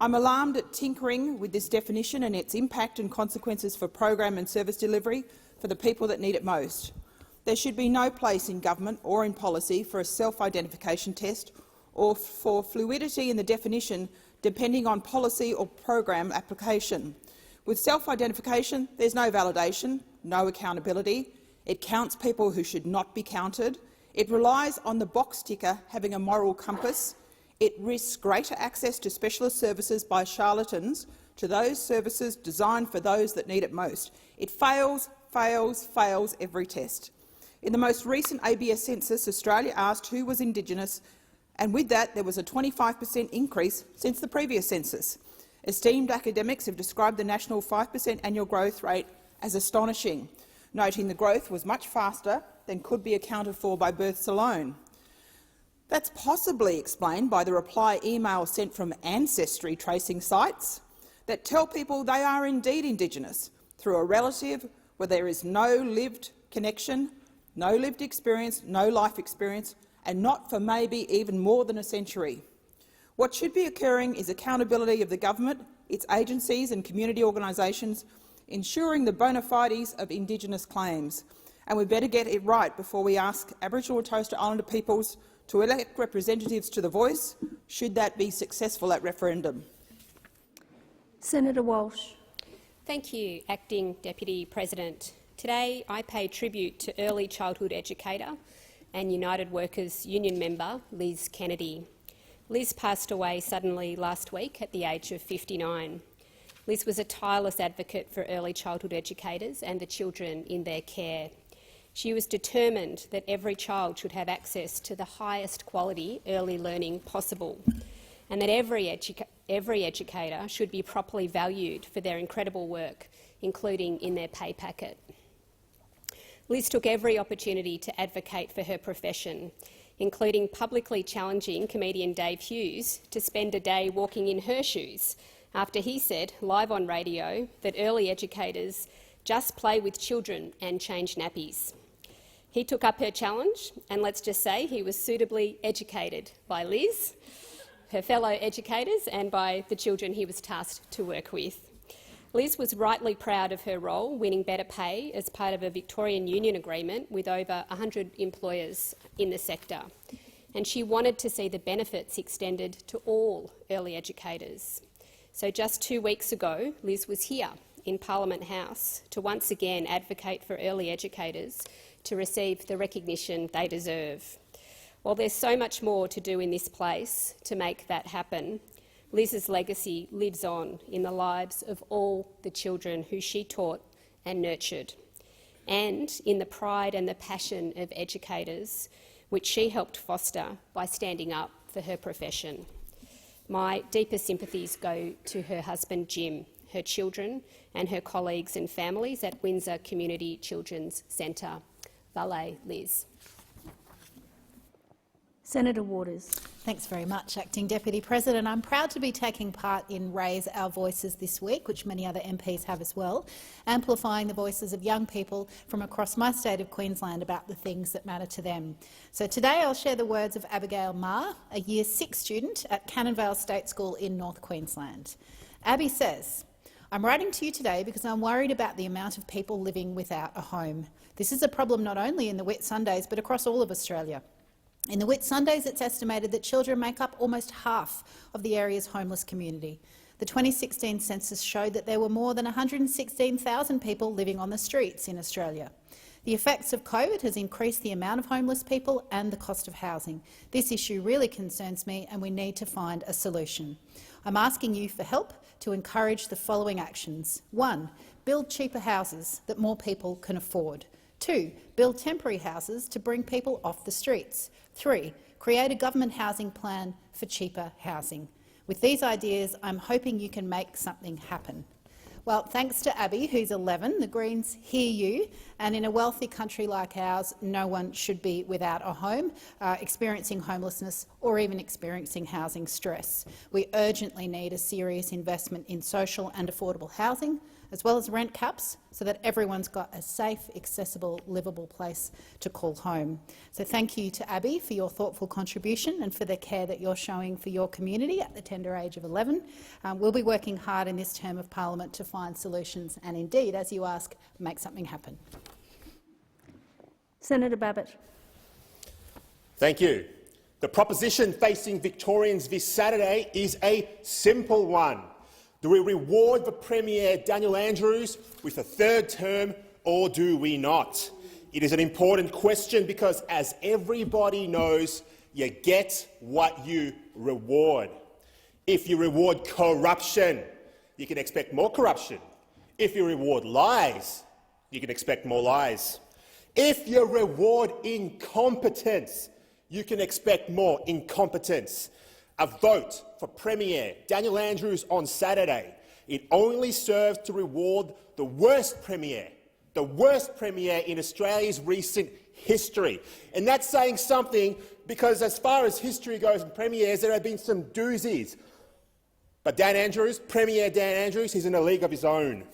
I'm alarmed at tinkering with this definition and its impact and consequences for program and service delivery for the people that need it most. There should be no place in government or in policy for a self-identification test or for fluidity in the definition depending on policy or program application. With self-identification, there's no validation, no accountability. It counts people who should not be counted. It relies on the box ticker having a moral compass. It risks greater access to specialist services by charlatans to those services designed for those that need it most. It fails, fails, fails every test. In the most recent ABS census, Australia asked who was Indigenous, and with that there was a 25% increase since the previous census. Esteemed academics have described the national 5% annual growth rate as astonishing, noting the growth was much faster than could be accounted for by births alone. That's possibly explained by the reply email sent from ancestry tracing sites that tell people they are indeed Indigenous through a relative where there is no lived connection, no lived experience, no life experience, and not for maybe even more than a century. What should be occurring is accountability of the government, its agencies and community organisations, ensuring the bona fides of Indigenous claims. And we better get it right before we ask Aboriginal and Torres Strait Islander peoples to elect representatives to the Voice, should that be successful at referendum. Senator Walsh. Thank you, Acting Deputy President. Today I pay tribute to early childhood educator and United Workers Union member Liz Kennedy. Liz passed away suddenly last week at the age of 59. Liz was a tireless advocate for early childhood educators and the children in their care. She was determined that every child should have access to the highest quality early learning possible, and that every educator should be properly valued for their incredible work, including in their pay packet. Liz took every opportunity to advocate for her profession, including publicly challenging comedian Dave Hughes to spend a day walking in her shoes after he said, live on radio, that early educators just play with children and change nappies. He took up her challenge, and let's just say he was suitably educated by Liz, her fellow educators, and by the children he was tasked to work with. Liz was rightly proud of her role, winning better pay as part of a Victorian union agreement with over 100 employers in the sector, and she wanted to see the benefits extended to all early educators. So just 2 weeks ago, Liz was here in Parliament House to once again advocate for early educators to receive the recognition they deserve. While there's so much more to do in this place to make that happen, Liz's legacy lives on in the lives of all the children who she taught and nurtured, and in the pride and the passion of educators, which she helped foster by standing up for her profession. My deepest sympathies go to her husband Jim, her children and her colleagues and families at Windsor Community Children's Centre. Valet, Liz. Senator Waters. Thanks very much, Acting Deputy President. I'm proud to be taking part in Raise Our Voices this week, which many other MPs have as well, amplifying the voices of young people from across my state of Queensland about the things that matter to them. So today I'll share the words of Abigail Ma, a Year 6 student at Cannonvale State School in North Queensland. Abby says, "I'm writing to you today because I'm worried about the amount of people living without a home. This is a problem not only in the Whitsundays but across all of Australia. In the Whitsundays, it's estimated that children make up almost half of the area's homeless community. The 2016 census showed that there were more than 116,000 people living on the streets in Australia. The effects of COVID has increased the amount of homeless people and the cost of housing. This issue really concerns me and we need to find a solution. I'm asking you for help to encourage the following actions. 1. Build cheaper houses that more people can afford. 2. Build temporary houses to bring people off the streets. 3. Create a government housing plan for cheaper housing. With these ideas, I'm hoping you can make something happen." Well, thanks to Abby, who's 11, the Greens hear you, and in a wealthy country like ours, no one should be without a home, experiencing homelessness or even experiencing housing stress. We urgently need a serious investment in social and affordable housing, as well as rent caps, so that everyone's got a safe, accessible, livable place to call home. So thank you to Abby for your thoughtful contribution and for the care that you're showing for your community at the tender age of 11. We'll be working hard in this term of parliament to find solutions and indeed, as you ask, make something happen. Senator Babbitt. Thank you. The proposition facing Victorians this Saturday is a simple one. Do we reward the Premier Daniel Andrews with a third term or do we not? It is an important question because, as everybody knows, you get what you reward. If you reward corruption, you can expect more corruption. If you reward lies, you can expect more lies. If you reward incompetence, you can expect more incompetence. A vote for Premier Daniel Andrews on Saturday, it only serves to reward the worst Premier in Australia's recent history. And that's saying something because as far as history goes in premiers, there have been some doozies. But Dan Andrews, Premier Dan Andrews, he's in a league of his own.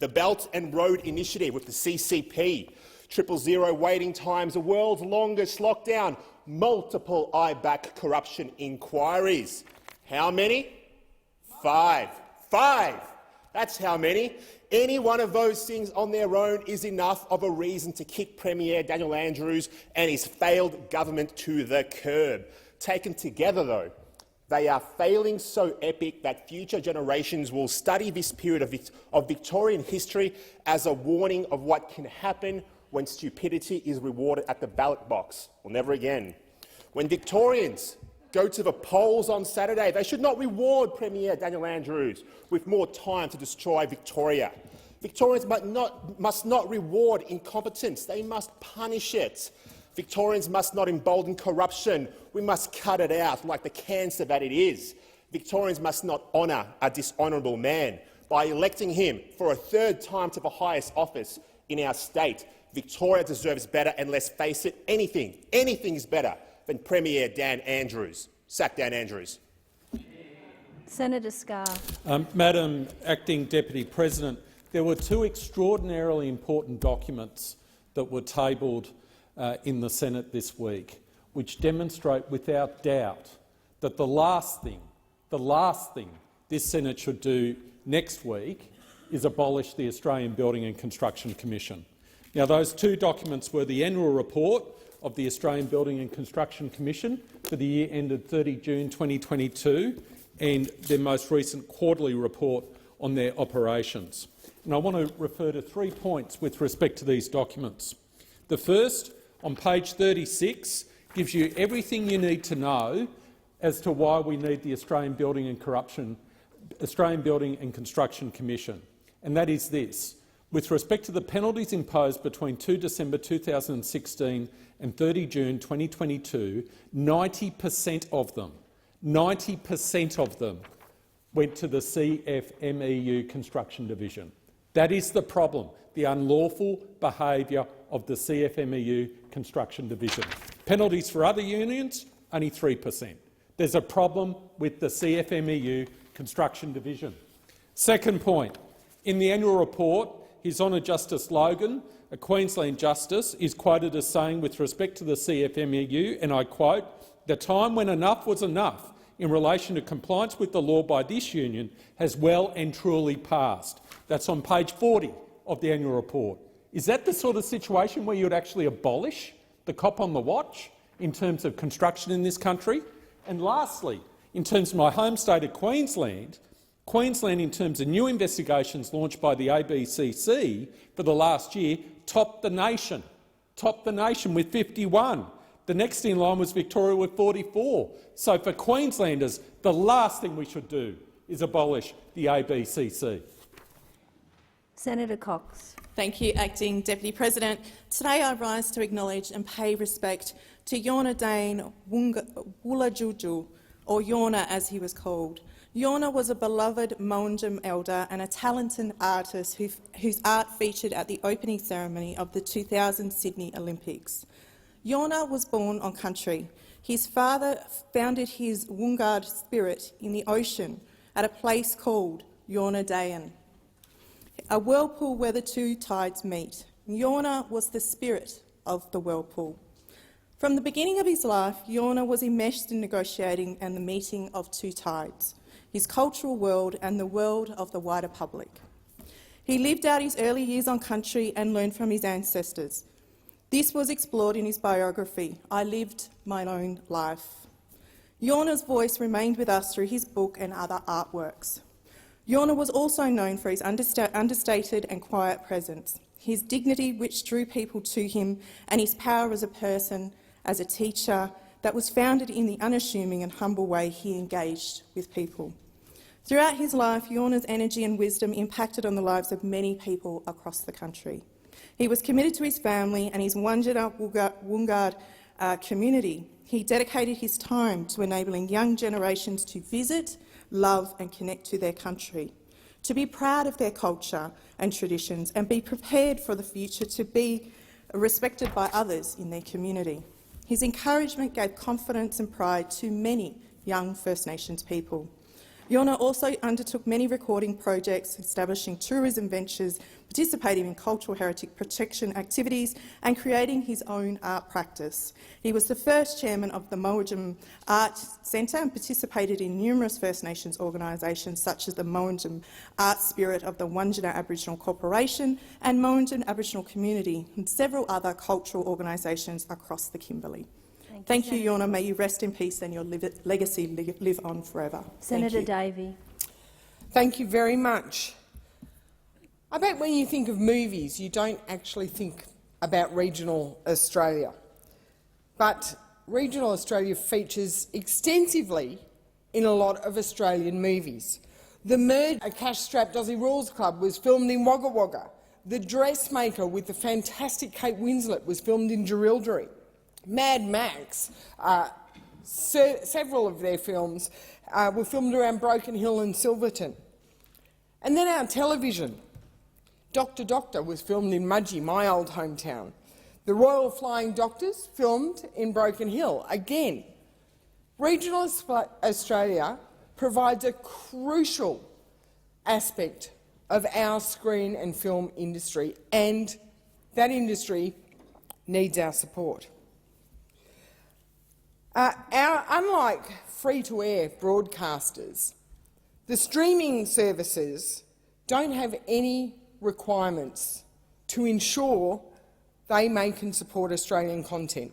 The Belt and Road Initiative with the CCP 000 waiting times, the world's longest lockdown, multiple IBAC corruption inquiries. How many? 5. 5! That's how many. Any one of those things on their own is enough of a reason to kick Premier Daniel Andrews and his failed government to the curb. Taken together, though, they are failing so epic that future generations will study this period of Victorian history as a warning of what can happen when stupidity is rewarded at the ballot box. Well, never again. When Victorians go to the polls on Saturday, they should not reward Premier Daniel Andrews with more time to destroy Victoria. Victorians must not reward incompetence. They must punish it. Victorians must not embolden corruption. We must cut it out like the cancer that it is. Victorians must not honour a dishonourable man by electing him for a third time to the highest office in our state. Victoria deserves better, and let's face it, anything is better than Premier Dan Andrews. Sack Dan Andrews. Senator Scarr. Madam Acting Deputy President, there were two extraordinarily important documents that were tabled in the Senate this week, which demonstrate without doubt that the last thing this Senate should do next week is abolish the Australian Building and Construction Commission. Now, those two documents were the annual report of the Australian Building and Construction Commission for the year ended 30 June 2022 and their most recent quarterly report on their operations. And I want to refer to 3 points with respect to these documents. The first, on page 36, gives you everything you need to know as to why we need the Australian Building and Construction Commission, and that is this. With respect to the penalties imposed between 2 December 2016 and 30 June 2022, 90% of them went to the CFMEU Construction Division. That is the problem, the unlawful behaviour of the CFMEU Construction Division. Penalties for other unions, only 3%. There's a problem with the CFMEU Construction Division. Second point, in the annual report, His Honour Justice Logan, a Queensland Justice, is quoted as saying with respect to the CFMEU, and I quote, "The time when enough was enough in relation to compliance with the law by this union has well and truly passed." That's on page 40 of the annual report. Is that the sort of situation where you'd actually abolish the cop on the watch in terms of construction in this country? And lastly, in terms of my home state of Queensland, in terms of new investigations launched by the ABCC for the last year, topped the nation with 51. The next in line was Victoria with 44. So for Queenslanders, the last thing we should do is abolish the ABCC. Senator Cox. Thank you, Acting Deputy President. Today I rise to acknowledge and pay respect to Yorna Dane Woolajuju, or Yorna as he was called. Yorna was a beloved Moanjum elder and a talented artist whose art featured at the opening ceremony of the 2000 Sydney Olympics. Yorna was born on country. His father founded his Wungard spirit in the ocean at a place called Yorna Dayan, a whirlpool where the two tides meet. Yorna was the spirit of the whirlpool. From the beginning of his life, Yorna was enmeshed in negotiating and the meeting of two tides, his cultural world and the world of the wider public. He lived out his early years on country and learned from his ancestors. This was explored in his biography, I Lived My Own Life. Yorna's voice remained with us through his book and other artworks. Yorna was also known for his understated and quiet presence, his dignity which drew people to him, and his power as a person, as a teacher, that was founded in the unassuming and humble way he engaged with people. Throughout his life, Yorna's energy and wisdom impacted on the lives of many people across the country. He was committed to his family and his Wungard community. He dedicated his time to enabling young generations to visit, love and connect to their country, to be proud of their culture and traditions and be prepared for the future to be respected by others in their community. His encouragement gave confidence and pride to many young First Nations people. Yorna also undertook many recording projects, establishing tourism ventures, participating in cultural heritage protection activities and creating his own art practice. He was the first chairman of the Mowinjum Arts Centre and participated in numerous First Nations organisations such as the Mowinjum Art Spirit of the Wandjina Aboriginal Corporation and Mowinjum Aboriginal Community and several other cultural organisations across the Kimberley. Thank you, Yorna. May you rest in peace and your legacy live on forever. Senator Davey. Thank you very much. I bet when you think of movies, you don't actually think about regional Australia. But regional Australia features extensively in a lot of Australian movies. The Merge, a cash-strapped Aussie Rules Club, was filmed in Wagga Wagga. The Dressmaker with the fantastic Kate Winslet was filmed in Jerilderie. Mad Max, several of their films were filmed around Broken Hill and Silverton. And then our television. Doctor Doctor was filmed in Mudgee, my old hometown. The Royal Flying Doctors filmed in Broken Hill. Again, regional Australia provides a crucial aspect of our screen and film industry, and that industry needs our support. Unlike free-to-air broadcasters, the streaming services don't have any requirements to ensure they make and support Australian content.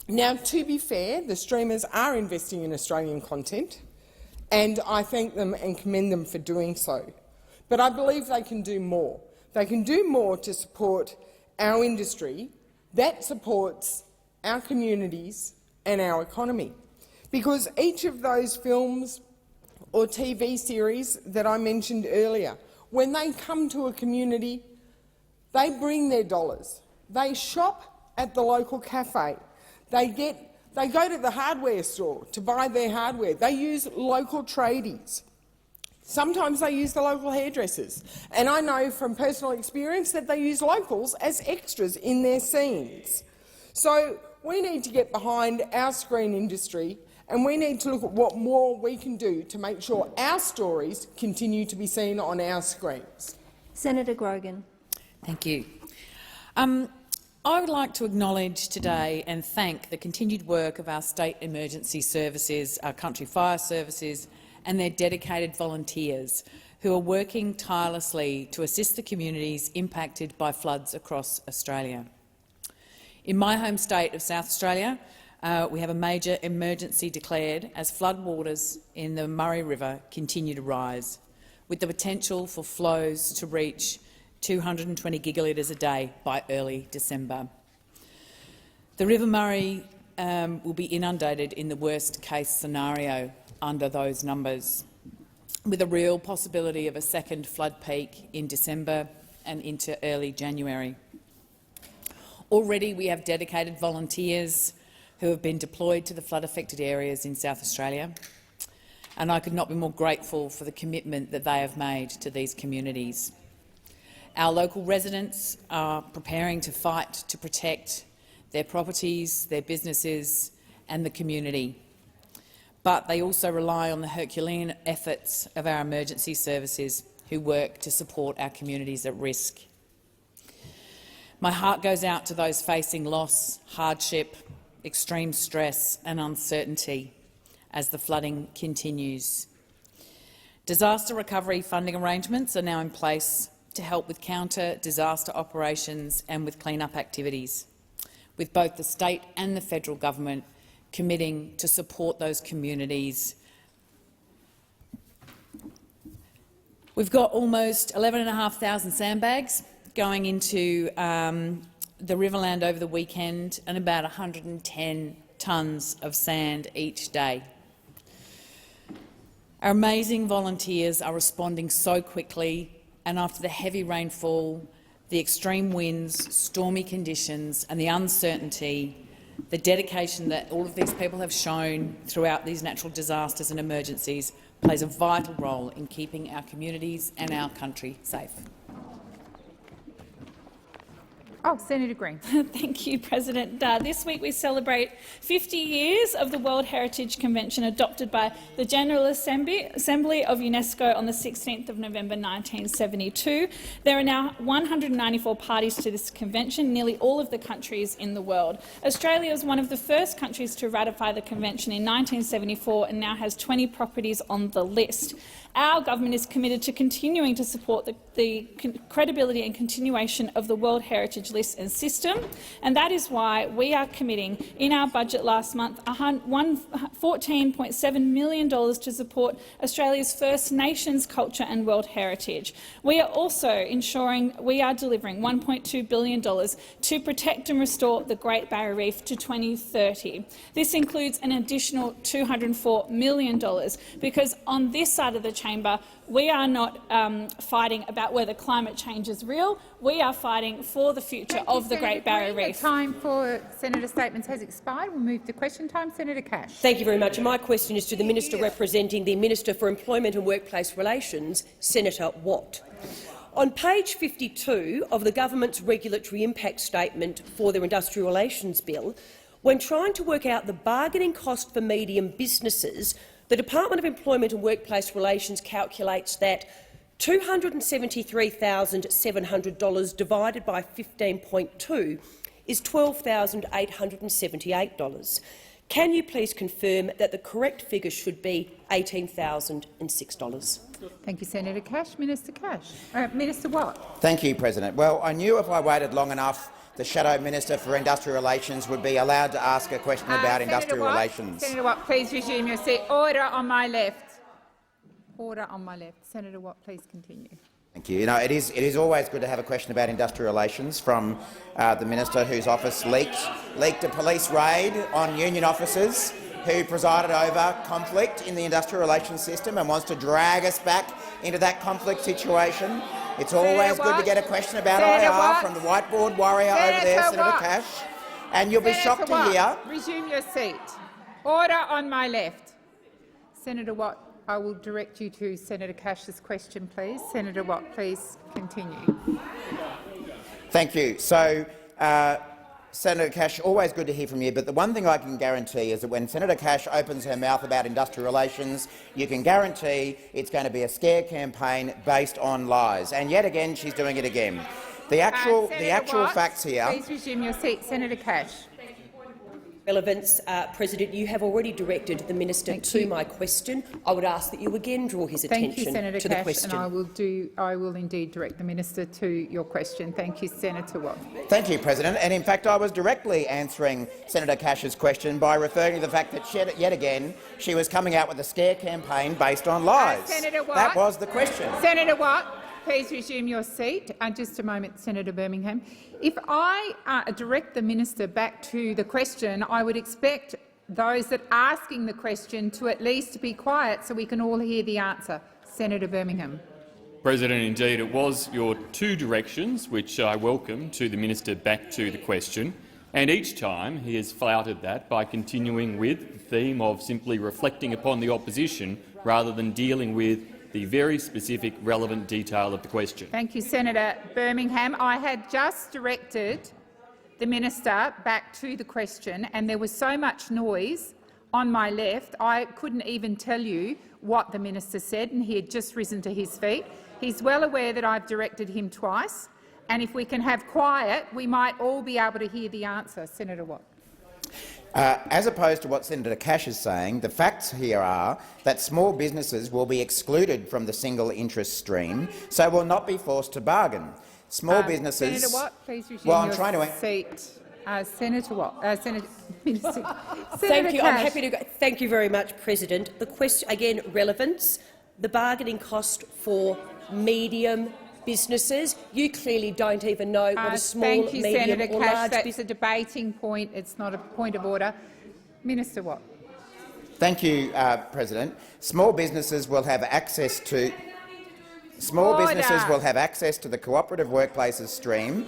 Now, to be fair, the streamers are investing in Australian content, and I thank them and commend them for doing so. But I believe they can do more. They can do more to support our industry that supports our communities and our economy. Because each of those films or TV series that I mentioned earlier, when they come to a community, they bring their dollars. They shop at the local cafe. They go to the hardware store to buy their hardware. They use local tradies. Sometimes they use the local hairdressers. And I know from personal experience that they use locals as extras in their scenes. So we need to get behind our screen industry, and we need to look at what more we can do to make sure our stories continue to be seen on our screens. Senator Grogan. Thank you. I would like to acknowledge today and thank the continued work of our state emergency services, our country fire services and their dedicated volunteers who are working tirelessly to assist the communities impacted by floods across Australia. In my home state of South Australia, we have a major emergency declared as floodwaters in the Murray River continue to rise, with the potential for flows to reach 220 gigalitres a day by early December. The River Murray will be inundated in the worst-case scenario under those numbers, with a real possibility of a second flood peak in December and into early January. Already we have dedicated volunteers who have been deployed to the flood-affected areas in South Australia, and I could not be more grateful for the commitment that they have made to these communities. Our local residents are preparing to fight to protect their properties, their businesses and the community, but they also rely on the Herculean efforts of our emergency services who work to support our communities at risk. My heart goes out to those facing loss, hardship, extreme stress and uncertainty as the flooding continues. Disaster recovery funding arrangements are now in place to help with counter-disaster operations and with clean-up activities, with both the state and the federal government committing to support those communities. We've got almost 11,500 sandbags going into the Riverland over the weekend and about 110 tonnes of sand each day. Our amazing volunteers are responding so quickly, and after the heavy rainfall, the extreme winds, stormy conditions and the uncertainty, the dedication that all of these people have shown throughout these natural disasters and emergencies plays a vital role in keeping our communities and our country safe. Oh, Senator Green. Thank you, President. This week we celebrate 50 years of the World Heritage Convention adopted by the General Assembly of UNESCO on the 16th of November 1972. There are now 194 parties to this convention, nearly all of the countries in the world. Australia was one of the first countries to ratify the convention in 1974 and now has 20 properties on the list. Our government is committed to continuing to support the credibility and continuation of the World Heritage List and system, and that is why we are committing in our budget last month $14.7 million to support Australia's First Nations culture and World Heritage. We are also ensuring we are delivering $1.2 billion to protect and restore the Great Barrier Reef to 2030. This includes an additional $204 million because on this side of the chamber we are not fighting about whether climate change is real. We are fighting for the future of the Great Barrier Reef. The time for Senator statements has expired. We'll move to question time. Senator Cash. Thank you very much. And my question is to the Minister representing the Minister for Employment and Workplace Relations, Senator Watt. On page 52 of the government's regulatory impact statement for their Industrial Relations Bill, when trying to work out the bargaining cost for medium businesses, the Department of Employment and Workplace Relations calculates that $273,700 divided by 15.2 is $12,878. Can you please confirm that the correct figure should be $18,006? Thank you, Senator Cash. Minister Cash. Minister Watt. Thank you, President. Well, I knew if I waited long enough, the Shadow Minister for Industrial Relations would be allowed to ask a question about industrial relations. Senator Watt, please resume your seat. Order on my left. Order on my left. Senator Watt, please continue. Thank you. You know, it is always good to have a question about industrial relations from the Minister whose office leaked a police raid on union officers who presided over conflict in the industrial relations system and wants to drag us back into that conflict situation. It's always good to get a question about IR from the whiteboard warrior over there, Senator Cash. And you'll be shocked to hear— Resume your seat. Order on my left. Senator Watt, I will direct you to Senator Cash's question, please. Senator Watt, please continue. Thank you. So, Senator Cash, always good to hear from you, but the one thing I can guarantee is that when Senator Cash opens her mouth about industrial relations, you can guarantee it's going to be a scare campaign based on lies. And yet again, she's doing it again. The actual facts here— Please resume your seat. Senator Cash. Relevance, President, you have already directed the Minister to my question. I would ask that you again draw his attention to the question. And I will indeed direct the Minister to your question. Thank you, Senator Watt. Thank you, President. And in fact, I was directly answering Senator Cash's question by referring to the fact that yet again she was coming out with a scare campaign based on lies. Senator Watt. That was the question. Senator Watt, please resume your seat. Just a moment, Senator Birmingham. If I direct the Minister back to the question, I would expect those that are asking the question to at least be quiet so we can all hear the answer. Senator Birmingham. President, indeed it was your two directions, which I welcome, to the Minister back to the question, and each time he has flouted that by continuing with the theme of simply reflecting upon the opposition rather than dealing with the very specific, relevant detail of the question. Thank you, Senator Birmingham. I had just directed the Minister back to the question, and there was so much noise on my left, I couldn't even tell you what the Minister said, and he had just risen to his feet. He's well aware that I've directed him twice, and if we can have quiet, we might all be able to hear the answer. Senator Watt. As opposed to what Senator Cash is saying, the facts here are that small businesses will be excluded from the single interest stream, so will not be forced to bargain. Small businesses— Senator Watt, please resume your seat. Senator Watt, Senator Minister. Thank you. I'm happy to go. Thank you very much, President. The question again, relevance, the bargaining cost for medium businesses. You clearly don't even know what a small, thank you, medium Senator or Cash. large That's a debating point. It's not a point of order. Minister Watt. Thank you, President. Small businesses will have access to— businesses will have access to the cooperative workplaces stream.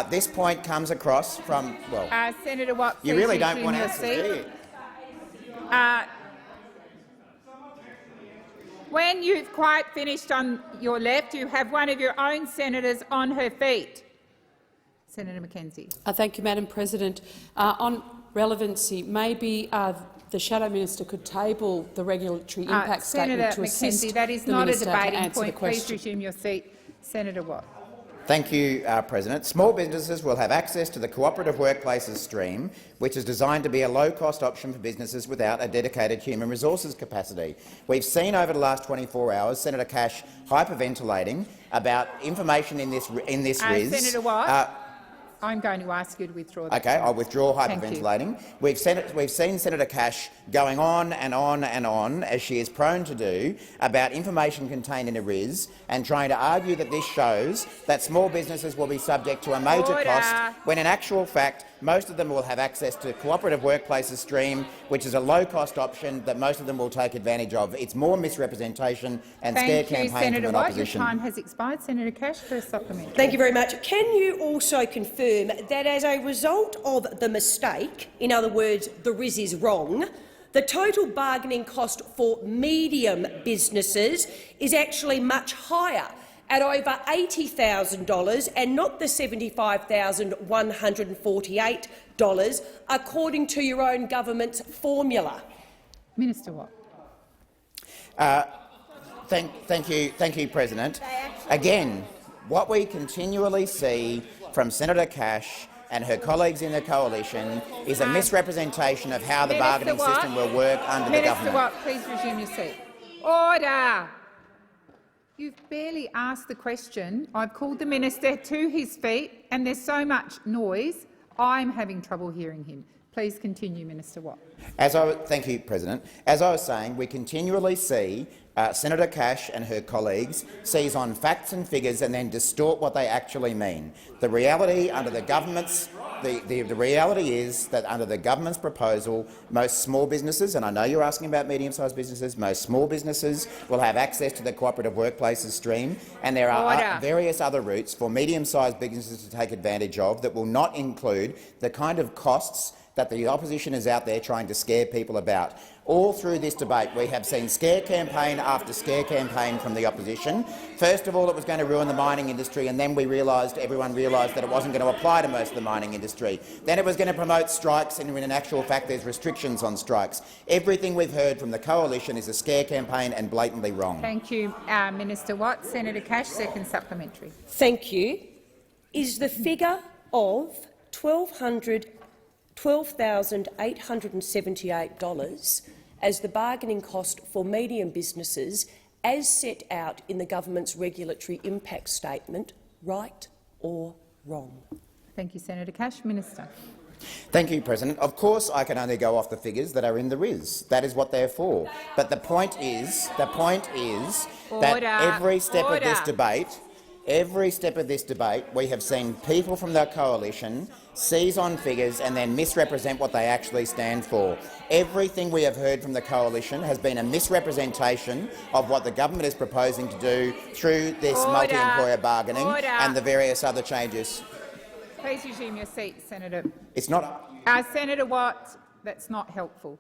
This point comes across from— well, Senator Watt, you really don't want answers, do you? When you've quite finished on your left, you have one of your own senators on her feet. Senator McKenzie. Thank you, Madam President. On relevancy, maybe the Shadow Minister could table the regulatory impact statement to assist Senator McKenzie, that is the not a Minister to debating answer the point. Please question. resume your seat. Senator Watt. Thank you, President. Small businesses will have access to the Cooperative Workplaces stream, which is designed to be a low-cost option for businesses without a dedicated human resources capacity. We've seen over the last 24 hours Senator Cash hyperventilating about information in this RIS. Senator Watt, I'm going to ask you to withdraw that. Okay, I'll withdraw Thank hyperventilating. We've seen Senator Cash going on and on and on, as she is prone to do, about information contained in a RIS and trying to argue that this shows that small businesses will be subject to a major cost, when in actual fact most of them will have access to Cooperative Workplaces stream, which is a low-cost option that most of them will take advantage of. It's more misrepresentation and scare campaign from Senator an Watt. opposition. Your time has expired. Senator Cash, first supplementary. Thank you very much. Can you also confirm that as a result of the mistake, in other words, the RIS is wrong, the total bargaining cost for medium businesses is actually much higher, at over $80,000 and not the $75,148, according to your own government's formula? Minister Watt. Thank you, President. Again, what we continually see from Senator Cash and her colleagues in the coalition is a misrepresentation of how the bargaining system will work under the government. Minister Watt, please resume your seat. Order! You've barely asked the question. I've called the minister to his feet, and there's so much noise, I'm having trouble hearing him. Please continue, Minister Watt. Thank you, President. As I was saying, we continually see Senator Cash and her colleagues seize on facts and figures and then distort what they actually mean. The reality under the government's the reality is that under the government's proposal, most small businesses, and I know you're asking about medium-sized businesses, most small businesses will have access to the Cooperative Workplaces stream, and there are various other routes for medium-sized businesses to take advantage of that will not include the kind of costs that the opposition is out there trying to scare people about. All through this debate, we have seen scare campaign after scare campaign from the opposition. First of all, it was going to ruin the mining industry, and then everyone realised that it wasn't going to apply to most of the mining industry. Then it was going to promote strikes, and in actual fact there's restrictions on strikes. Everything we've heard from the coalition is a scare campaign and blatantly wrong. Thank you, Minister Watt. Senator Cash, second supplementary. Thank you. Is the figure of $12,878 as the bargaining cost for medium businesses as set out in the government's regulatory impact statement right or wrong? Thank you, Senator Cash. Minister. Thank you, President. Of course I can only go off the figures that are in the RIS. That is what they're for. But the point is that every step of this debate, we have seen people from the coalition seize on figures and then misrepresent what they actually stand for. Everything we have heard from the coalition has been a misrepresentation of what the government is proposing to do through this multi-employer bargaining and the various other changes. Please resume your seat, Senator. It's not. Senator Watt, that's not helpful.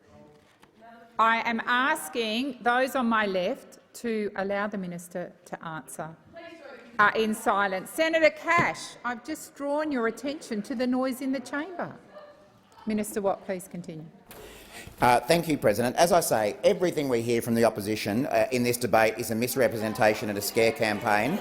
I am asking those on my left to allow the minister to answer in silence. Senator Cash, I've just drawn your attention to the noise in the chamber. Minister Watt, please continue. Thank you, President. As I say, everything we hear from the opposition in this debate is a misrepresentation and a scare campaign.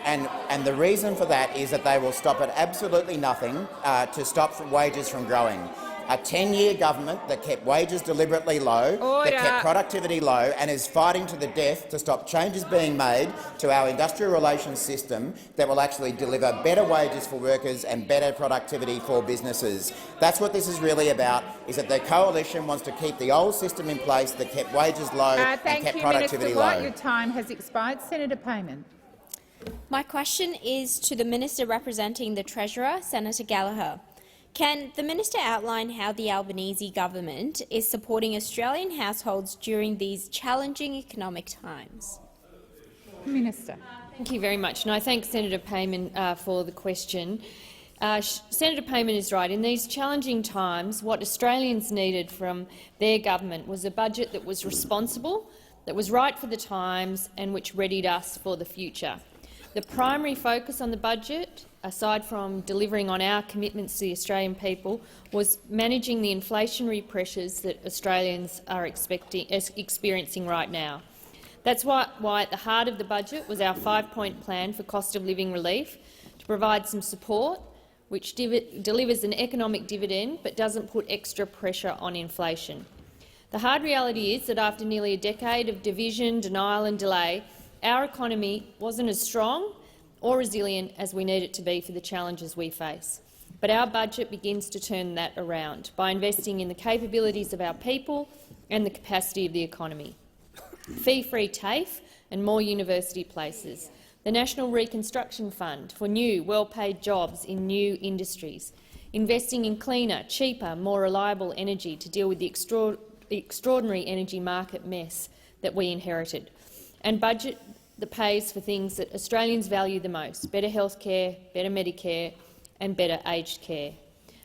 And the reason for that is that they will stop at absolutely nothing to stop wages from growing. A 10-year government that kept wages deliberately low, that kept productivity low and is fighting to the death to stop changes being made to our industrial relations system that will actually deliver better wages for workers and better productivity for businesses. That's what this is really about, is that the coalition wants to keep the old system in place that kept wages low and kept productivity low. Minister Watt, your time has expired. Senator Payman. My question is to the Minister representing the Treasurer, Senator Gallagher. Can the minister outline how the Albanese government is supporting Australian households during these challenging economic times? Minister. Thank you very much, and I thank Senator Payman for the question. Senator Payman is right. In these challenging times, what Australians needed from their government was a budget that was responsible, that was right for the times and which readied us for the future. The primary focus on the budget aside from delivering on our commitments to the Australian people, was managing the inflationary pressures that Australians are experiencing right now. That's why at the heart of the budget was our 5-point plan for cost of living relief, to provide some support which delivers an economic dividend but doesn't put extra pressure on inflation. The hard reality is that after nearly a decade of division, denial and delay, our economy wasn't as strong or resilient as we need it to be for the challenges we face. But our budget begins to turn that around by investing in the capabilities of our people and the capacity of the economy. Fee-free TAFE and more university places, the National Reconstruction Fund for new, well-paid jobs in new industries, investing in cleaner, cheaper, more reliable energy to deal with the extraordinary energy market mess that we inherited, and budget that pays for things that Australians value the most: better healthcare, better Medicare and better aged care.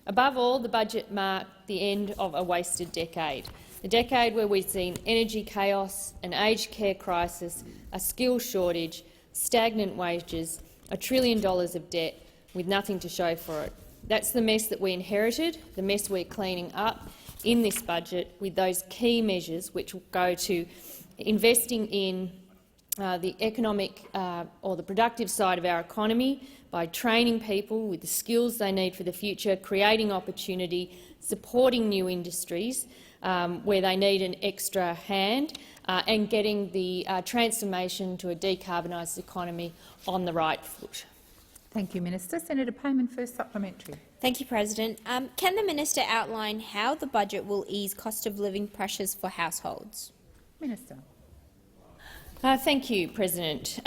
Above all, the budget marked the end of a wasted decade, a decade where we've seen energy chaos, an aged care crisis, a skills shortage, stagnant wages, $1 trillion of debt with nothing to show for it. That's the mess that we inherited, the mess we're cleaning up in this budget, with those key measures which will go to investing in the economic or the productive side of our economy by training people with the skills they need for the future, creating opportunity, supporting new industries where they need an extra hand, and getting the transformation to a decarbonised economy on the right foot. Thank you, Minister. Senator Payman, first supplementary. Thank you, President. Can the minister outline how the budget will ease cost of living pressures for households? Minister. Thank you, President.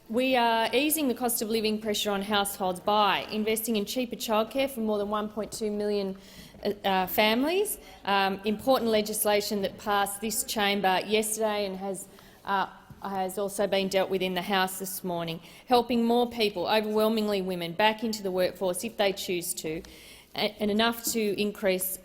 We are easing the cost of living pressure on households by investing in cheaper childcare for more than 1.2 million families. Important legislation that passed this chamber yesterday and has also been dealt with in the House this morning, helping more people, overwhelmingly women, back into the workforce if they choose to, and enough to increase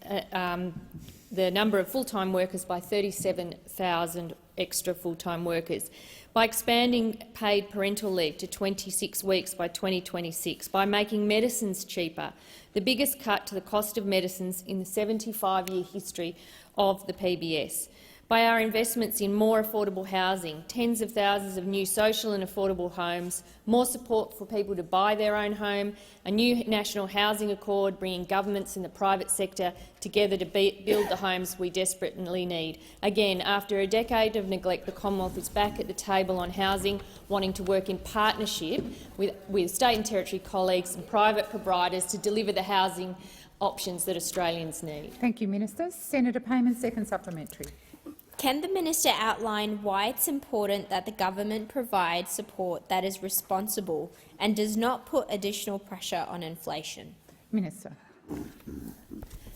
the number of full-time workers by 37,000 extra full-time workers, by expanding paid parental leave to 26 weeks by 2026, by making medicines cheaper, the biggest cut to the cost of medicines in the 75-year history of the PBS, by our investments in more affordable housing, tens of thousands of new social and affordable homes, more support for people to buy their own home, a new national housing accord bringing governments and the private sector together to build the homes we desperately need. Again, after a decade of neglect, the Commonwealth is back at the table on housing, wanting to work in partnership with state and territory colleagues and private providers to deliver the housing options that Australians need. Thank you, Minister. Senator Payman, second supplementary. Can the minister outline why it's important that the government provide support that is responsible and does not put additional pressure on inflation? Minister.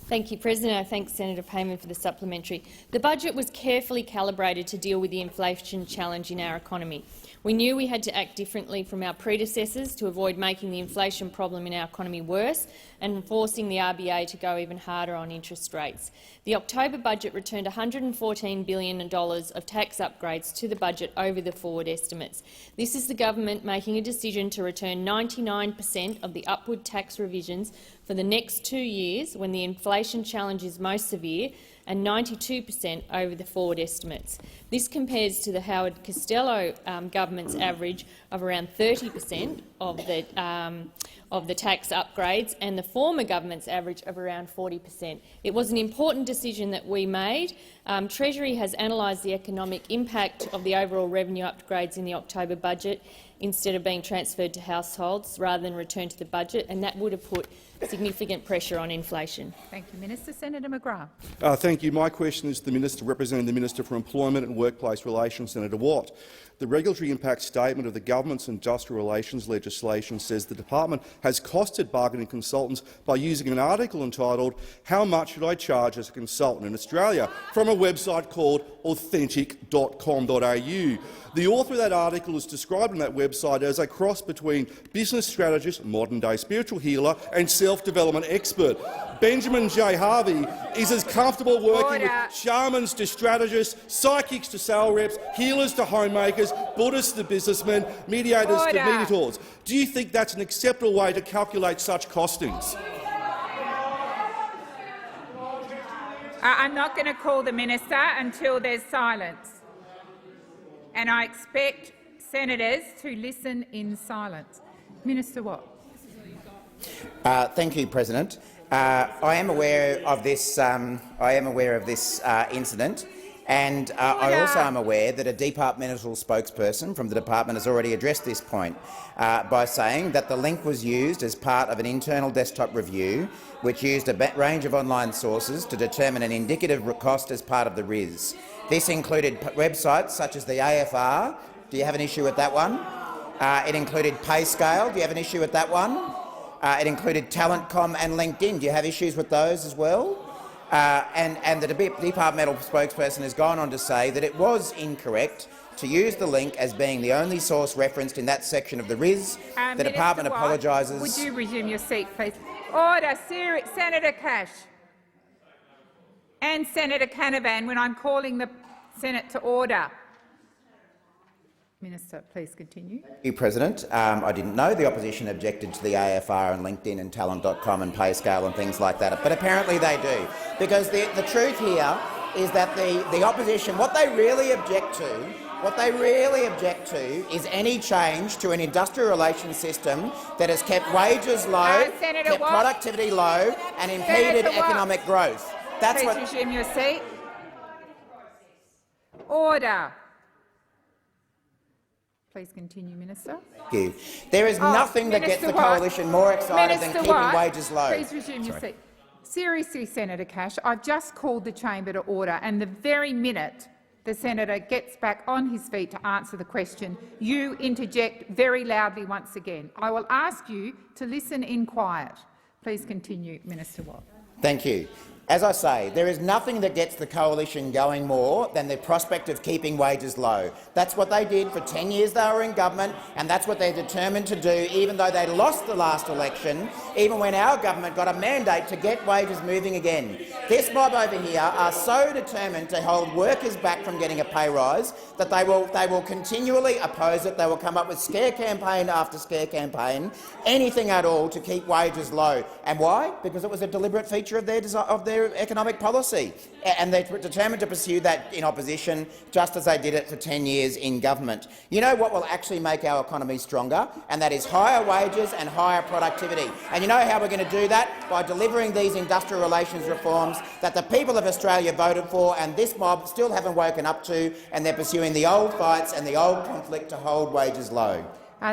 Thank you, President. I thank Senator Payman for the supplementary. The budget was carefully calibrated to deal with the inflation challenge in our economy. We knew we had to act differently from our predecessors to avoid making the inflation problem in our economy worse and forcing the RBA to go even harder on interest rates. The October budget returned $114 billion of tax upgrades to the budget over the forward estimates. This is the government making a decision to return 99% of the upward tax revisions for the next 2 years when the inflation challenge is most severe, and 92% over the forward estimates. This compares to the Howard Costello government's average of around 30% of the tax upgrades and the former government's average of around 40%. It was an important decision that we made. Treasury has analysed the economic impact of the overall revenue upgrades in the October budget instead of being transferred to households rather than returned to the budget, and that would have put significant pressure on inflation. Thank you, Minister. Senator McGrath. Thank you. My question is to the Minister representing the Minister for Employment and Workplace Relations, Senator Watt. The regulatory impact statement of the government's industrial relations legislation says the department has costed bargaining consultants by using an article entitled "How much should I charge as a consultant in Australia?" from a website called authentic.com.au. The author of that article is described on that website as a cross between business strategist, modern-day spiritual healer and self-development expert. Benjamin J. Harvey is as comfortable working with shamans to strategists, psychics to sale reps, healers to homemakers CEOs, Buddhists to businessmen, mediators to Order. mediators. Do you think that's an acceptable way to calculate such costings? I'm not going to call the minister until there's silence. And I expect senators to listen in silence. Minister Watt. Thank you, President. I am aware of this. Incident, and I also am aware that a departmental spokesperson from the department has already addressed this point by saying that the link was used as part of an internal desktop review, which used a range of online sources to determine an indicative cost as part of the RIS. This included websites such as the AFR. Do you have an issue with that one? It included PayScale. Do you have an issue with that one? It included Talentcom and LinkedIn. Do you have issues with those as well? And the departmental spokesperson has gone on to say that it was incorrect to use the link as being the only source referenced in that section of the RIS. The department apologises. Would you resume your seat, please? Order. Senator Cash and Senator Canavan, when I'm calling the Senate to order. Minister, please continue. Thank you, President. I didn't know the opposition objected to the AFR and LinkedIn and Talent.com and PayScale and things like that, but apparently they do. Because the truth here is that the opposition, what they really object to is any change to an industrial relations system that has kept wages low, kept productivity low and impeded economic growth. That's Please resume your seat. Order. Please continue, Minister. Thank you. There is nothing that gets the coalition more excited than keeping wages low. Please resume your seat. Seriously, Senator Cash, I've just called the chamber to order, and the very minute the senator gets back on his feet to answer the question, you interject very loudly once again. I will ask you to listen in quiet. Please continue, Minister Watt. Thank you. As I say, there is nothing that gets the coalition going more than the prospect of keeping wages low. That's what they did for 10 years they were in government, and that's what they're determined to do, even though they lost the last election, even when our government got a mandate to get wages moving again. This mob over here are so determined to hold workers back from getting a pay rise that they will continually oppose it. They will come up with scare campaign after scare campaign, anything at all to keep wages low. And why? Because it was a deliberate feature of their economic policy, and they're determined to pursue that in opposition, just as they did it for 10 years in government. You know what will actually make our economy stronger, and that is higher wages and higher productivity. And you know how we're going to do that? By delivering these industrial relations reforms that the people of Australia voted for and this mob still haven't woken up to, and they're pursuing the old fights and the old conflict to hold wages low.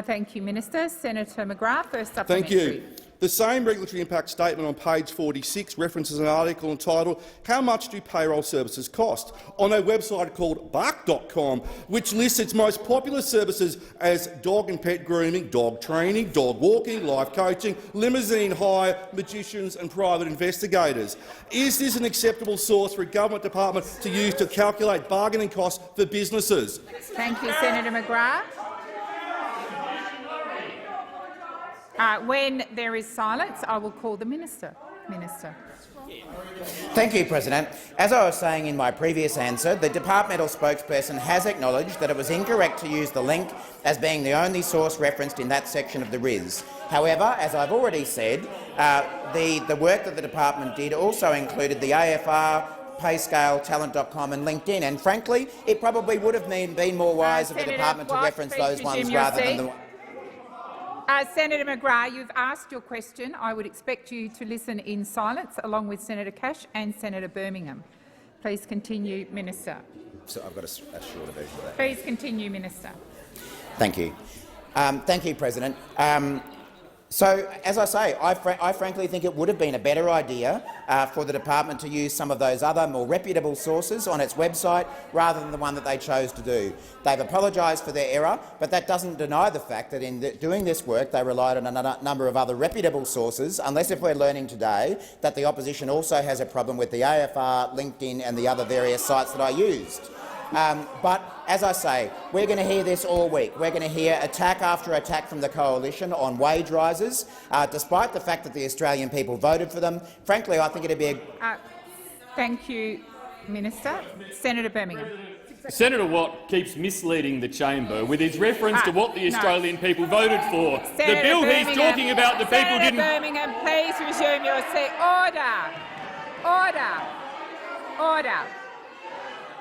Thank you, Minister. Senator McGrath, first Thank supplementary. you. The same regulatory impact statement on page 46 references an article entitled "How much do payroll services cost?" on a website called bark.com, which lists its most popular services as dog and pet grooming, dog training, dog walking, life coaching, limousine hire, magicians and private investigators. Is this an acceptable source for a government department to use to calculate bargaining costs for businesses? Thank you, Senator McGrath. When there is silence, I will call the minister. Thank you, President. As I was saying in my previous answer, the departmental spokesperson has acknowledged that it was incorrect to use the link as being the only source referenced in that section of the RIS. However, as I've already said, the work that the department did also included the AFR, PayScale, Talent.com and LinkedIn, and frankly, it probably would have been more wise of the department to reference those ones rather than the... Senator McGrath, you've asked your question. I would expect you to listen in silence, along with Senator Cash and Senator Birmingham. Please continue, Minister. So I've got a shorter version of that. Please continue, Minister. Thank you. Thank you, President. So, as I say, I frankly think it would have been a better idea for the department to use some of those other more reputable sources on its website rather than the one that they chose to do. They've apologised for their error, but that doesn't deny the fact that in doing this work they relied on a number of other reputable sources, unless if we're learning today that the opposition also has a problem with the AFR, LinkedIn and the other various sites that I used. But, as I say, we're going to hear this all week. We're going to hear attack after attack from the coalition on wage rises, despite the fact that the Australian people voted for them. Frankly, I think it would be a... Thank you, Minister. Senator Birmingham. Senator Watt keeps misleading the chamber with his reference to what the Australian people voted for. Senator the bill Birmingham, he's talking about, the people Senator didn't— Birmingham, please resume your seat. Order. Order. Order.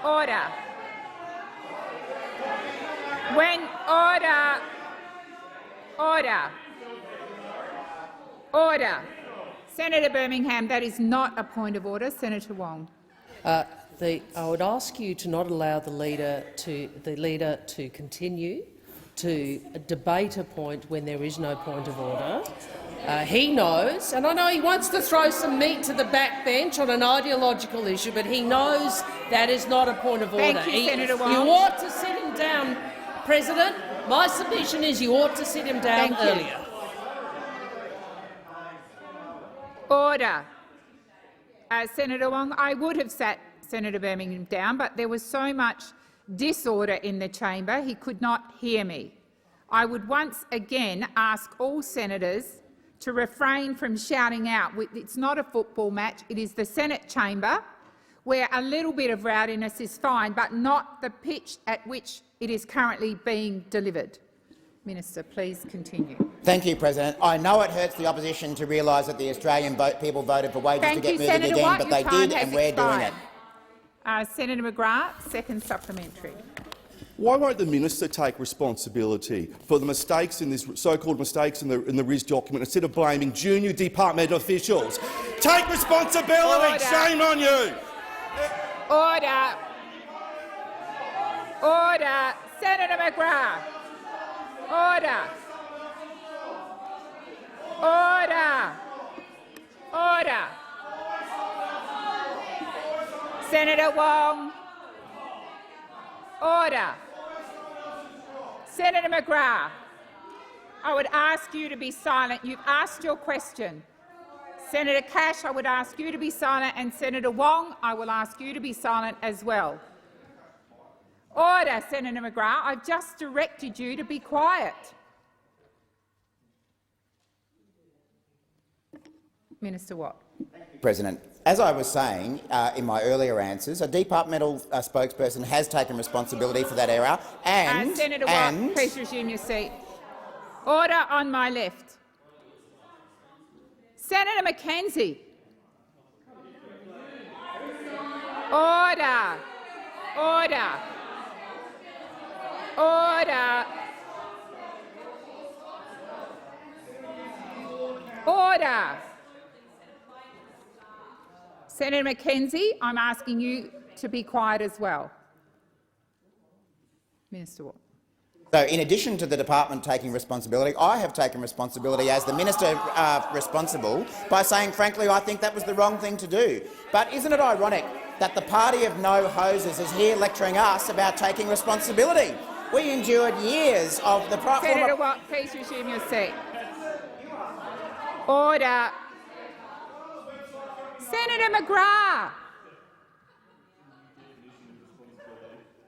Order. When order. Order. Order. Senator Birmingham, that is not a point of order. Senator Wong. I would ask you to not allow the leader to continue to debate a point when there is no point of order. He knows, and I know he wants to throw some meat to the backbench on an ideological issue, but he knows that is not a point of order. Thank you, Senator Wong. You ought to sit him down, President. My submission is you ought to sit him down earlier. Order. Senator Wong, I would have sat Senator Birmingham down, but there was so much disorder in the chamber he could not hear me. I would once again ask all senators to refrain from shouting out. It's not a football match, it is the Senate chamber, where a little bit of rowdiness is fine, but not the pitch at which it is currently being delivered. Minister, please continue. Thank you, President. I know it hurts the opposition to realise that the Australian people voted for wages to get moving again, but they did, and we're doing it. Senator McGrath, second supplementary. Why won't the minister take responsibility for the mistakes in this so-called mistakes in the RIS document instead of blaming junior department officials? Take responsibility. Order. Shame on you. Order. Order. Senator McGrath. Order. Order. Order. Senator Wong. Order. Senator McGrath, I would ask you to be silent. You've asked your question. Senator Cash, I would ask you to be silent, and Senator Wong, I will ask you to be silent as well. Order, Senator McGrath. I've just directed you to be quiet. Minister Watt. President, as I was saying in my earlier answers, a departmental spokesperson has taken responsibility for that error, and— Senator Watt, please resume your seat. Order on my left. Senator McKenzie. Order. Order. Order. Order. Senator McKenzie, I'm asking you to be quiet as well. Minister Watt. So, in addition to the department taking responsibility, I have taken responsibility as the minister responsible by saying, frankly, I think that was the wrong thing to do. But isn't it ironic that the party of no hoses is here lecturing us about taking responsibility? We endured years of the— Senator Watt, please resume your seat. Order. Senator McGrath.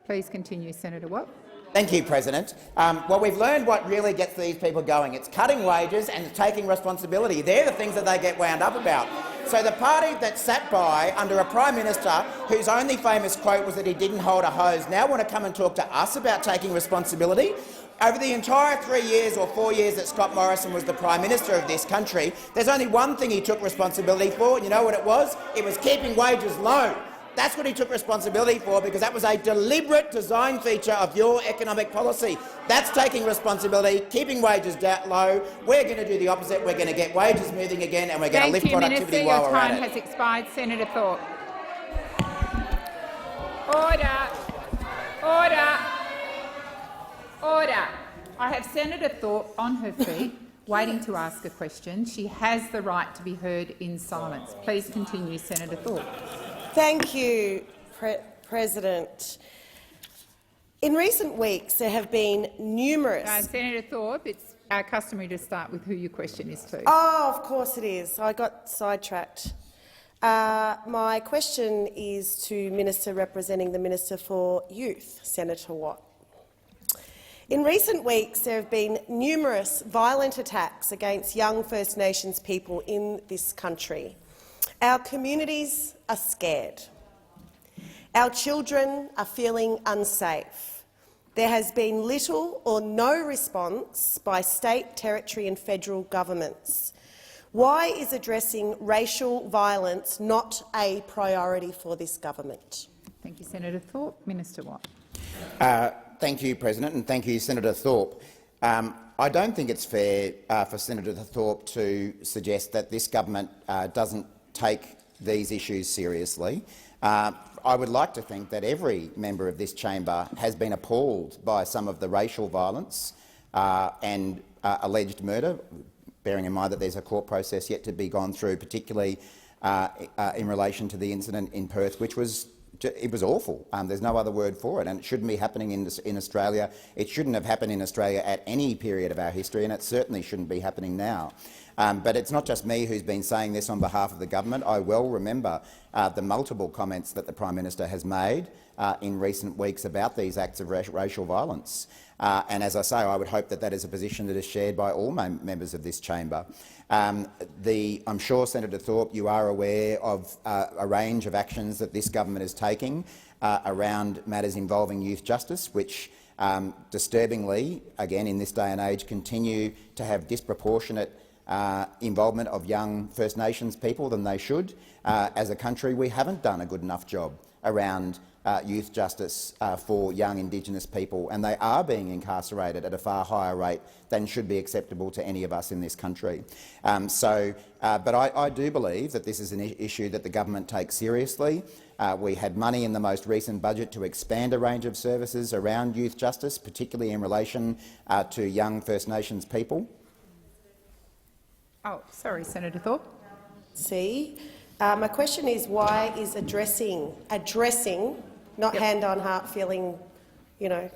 Please continue, Senator Watt. Thank you, President. Well, we've learned what really gets these people going. It's cutting wages and taking responsibility. They're the things that they get wound up about. So the party that sat by under a Prime Minister whose only famous quote was that he didn't hold a hose now want to come and talk to us about taking responsibility? Over the entire 3 years or 4 years that Scott Morrison was the Prime Minister of this country, there's only one thing he took responsibility for, and you know what it was? It was keeping wages low. That's what he took responsibility for, because that was a deliberate design feature of your economic policy. That's taking responsibility, keeping wages low. We're going to do the opposite. We're going to get wages moving again, and we're going to lift productivity while we're at it. Your time has expired. Senator Thorpe. Order. Order. Order. I have Senator Thorpe on her feet, waiting to ask a question. She has the right to be heard in silence. Please continue, Senator Thorpe. Thank you, President. In recent weeks, there have been numerous— Senator Thorpe, it's customary to start with who your question is to. Oh, of course it is. I got sidetracked. My question is to Minister representing the Minister for Youth, Senator Watt. In recent weeks, there have been numerous violent attacks against young First Nations people in this country. Our communities are scared. Our children are feeling unsafe. There has been little or no response by state, territory and federal governments. Why is addressing racial violence not a priority for this government? Thank you, Senator Thorpe. Minister Watt. Thank you, President, and thank you, Senator Thorpe. I don't think it's fair for Senator Thorpe to suggest that this government doesn't take these issues seriously. I would like to think that every member of this chamber has been appalled by some of the racial violence and alleged murder, bearing in mind that there's a court process yet to be gone through, particularly in relation to the incident in Perth, which was awful. There's no other word for it, and it shouldn't be happening in Australia. It shouldn't have happened in Australia at any period of our history, and it certainly shouldn't be happening now. But it's not just me who's been saying this on behalf of the government. I well remember the multiple comments that the Prime Minister has made in recent weeks about these acts of racial violence. And as I say, I would hope that that is a position that is shared by all members of this chamber. I'm sure, Senator Thorpe, you are aware of a range of actions that this government is taking around matters involving youth justice, which disturbingly, again in this day and age, continue to have disproportionate involvement of young First Nations people than they should. As a country, we haven't done a good enough job around youth justice for young Indigenous people, and they are being incarcerated at a far higher rate than should be acceptable to any of us in this country. But I do believe that this is an issue that the government takes seriously. We had money in the most recent budget to expand a range of services around youth justice, particularly in relation to young First Nations people. Oh, sorry, Senator Thorpe. My question is, why is addressing, not hand on heart, feeling,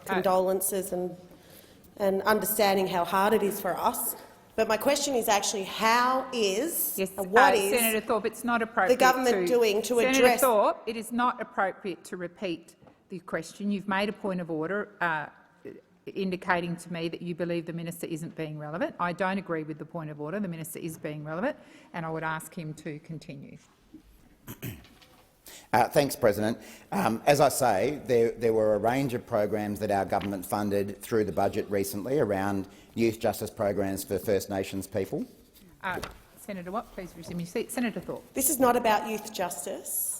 condolences and understanding how hard it is for us. But my question is actually, what is Senator Thorpe, it's not appropriate the government doing to address— Senator Thorpe, it is not appropriate to repeat the question. You've made a point of order indicating to me that you believe the minister isn't being relevant. I don't agree with the point of order. The minister is being relevant, and I would ask him to continue. Thanks, President. As I say, there were a range of programs that our government funded through the budget recently around youth justice programs for First Nations people. Senator Watt, please resume your seat. Senator Thorpe. This is not about youth justice.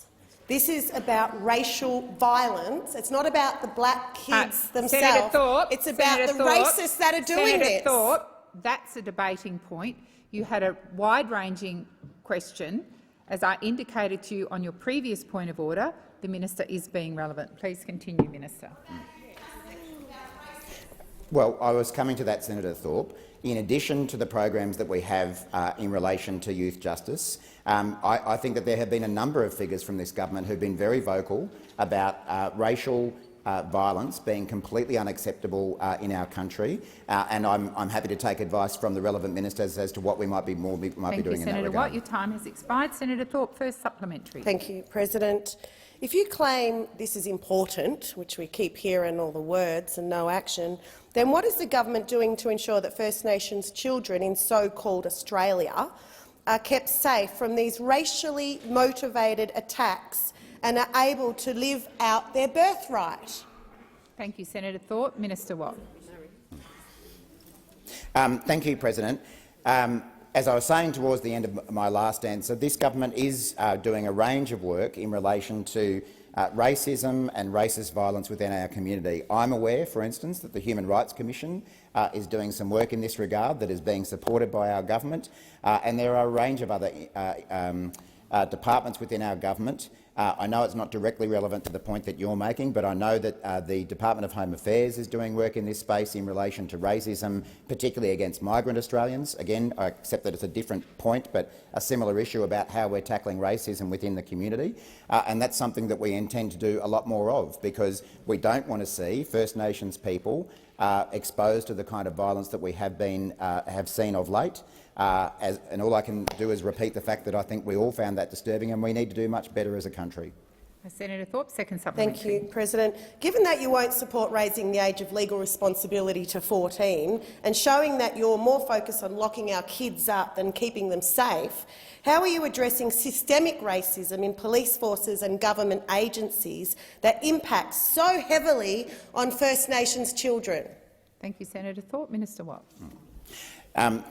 This is about racial violence. It's not about the black kids themselves. Senator Thorpe, it's about the racists that are doing this. Senator Thorpe, that's a debating point. You had a wide-ranging question. As I indicated to you on your previous point of order, the minister is being relevant. Please continue, Minister. Well, I was coming to that, Senator Thorpe. In addition to the programs that we have in relation to youth justice, I think that there have been a number of figures from this government who have been very vocal about racial violence being completely unacceptable in our country, and I'm happy to take advice from the relevant ministers as to what we might be doing in that regard. Senator Watt, your time has expired. Senator Thorpe, first supplementary. Thank you, President. If you claim this is important, which we keep hearing all the words and no action, then what is the government doing to ensure that First Nations children in so-called Australia are kept safe from these racially motivated attacks and are able to live out their birthright? Thank you, Senator Thorpe. Minister Watt. Thank you, President. As I was saying towards the end of my last answer, this government is doing a range of work in relation to racism and racist violence within our community. I'm aware, for instance, that the Human Rights Commission is doing some work in this regard that is being supported by our government, and there are a range of other departments within our government. I know it's not directly relevant to the point that you're making, but I know that the Department of Home Affairs is doing work in this space in relation to racism, particularly against migrant Australians. Again, I accept that it's a different point, but a similar issue about how we're tackling racism within the community. And that's something that we intend to do a lot more of, because we don't want to see First Nations people exposed to the kind of violence that we have seen of late. And all I can do is repeat the fact that I think we all found that disturbing, and we need to do much better as a country. Senator Thorpe, second supplementary. Thank you, President. Given that you won't support raising the age of legal responsibility to 14 and showing that you're more focused on locking our kids up than keeping them safe, how are you addressing systemic racism in police forces and government agencies that impacts so heavily on First Nations children? Thank you, Senator Thorpe. Minister Watt.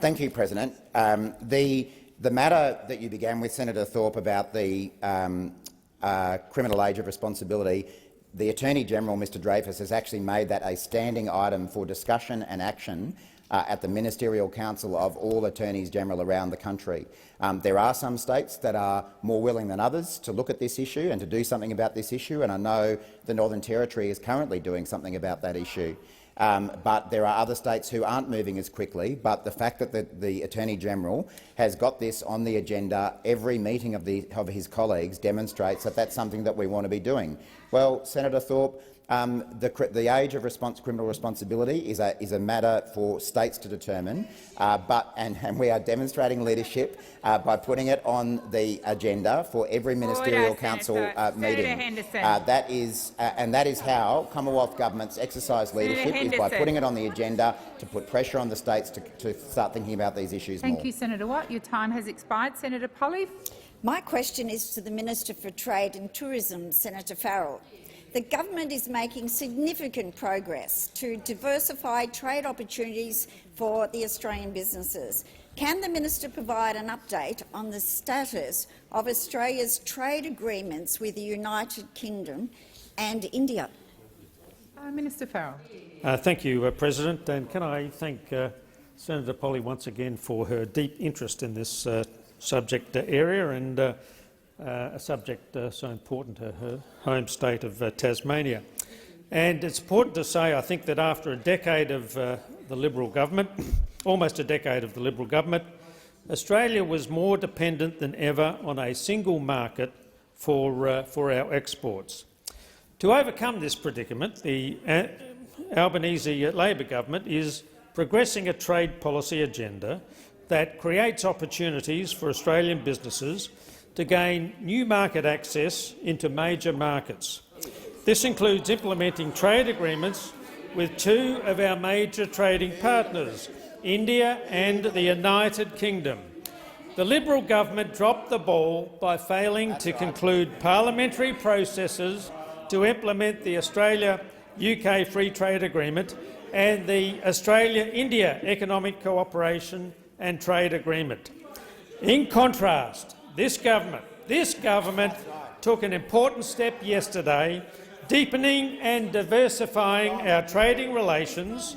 Thank you, President. The matter that you began with, Senator Thorpe, about the criminal age of responsibility, the Attorney-General, Mr Dreyfus, has actually made that a standing item for discussion and action at the Ministerial Council of all Attorneys-General around the country. There are some states that are more willing than others to look at this issue and to do something about this issue, and I know the Northern Territory is currently doing something about that issue. But there are other states who aren't moving as quickly. But the fact that the Attorney-General has got this on the agenda every meeting of his colleagues demonstrates that that's something that we want to be doing. Well, Senator Thorpe, the age of criminal responsibility is a matter for states to determine, and we are demonstrating leadership by putting it on the agenda for every Ministerial Council meeting. That is how Commonwealth governments exercise leadership, is by putting it on the agenda to put pressure on the states to start thinking about these issues more. Thank you, Senator Watt. Your time has expired. Senator Polley. My question is to the Minister for Trade and Tourism, Senator Farrell. The government is making significant progress to diversify trade opportunities for the Australian businesses. Can the minister provide an update on the status of Australia's trade agreements with the United Kingdom and India? Minister Farrell. Thank you, President. And can I thank Senator Polley once again for her deep interest in this subject area and a subject so important to her home state of Tasmania. And it's important to say, I think, that after a decade of the Liberal government, almost a decade of the Liberal government, Australia was more dependent than ever on a single market for our exports. To overcome this predicament, the Albanese Labor government is progressing a trade policy agenda that creates opportunities for Australian businesses to gain new market access into major markets. This includes implementing trade agreements with two of our major trading partners, India and the United Kingdom. The Liberal government dropped the ball by failing to conclude parliamentary processes to implement the Australia-UK Free Trade Agreement and the Australia-India Economic Cooperation and Trade Agreement. In contrast, this government took an important step yesterday, deepening and diversifying our trading relations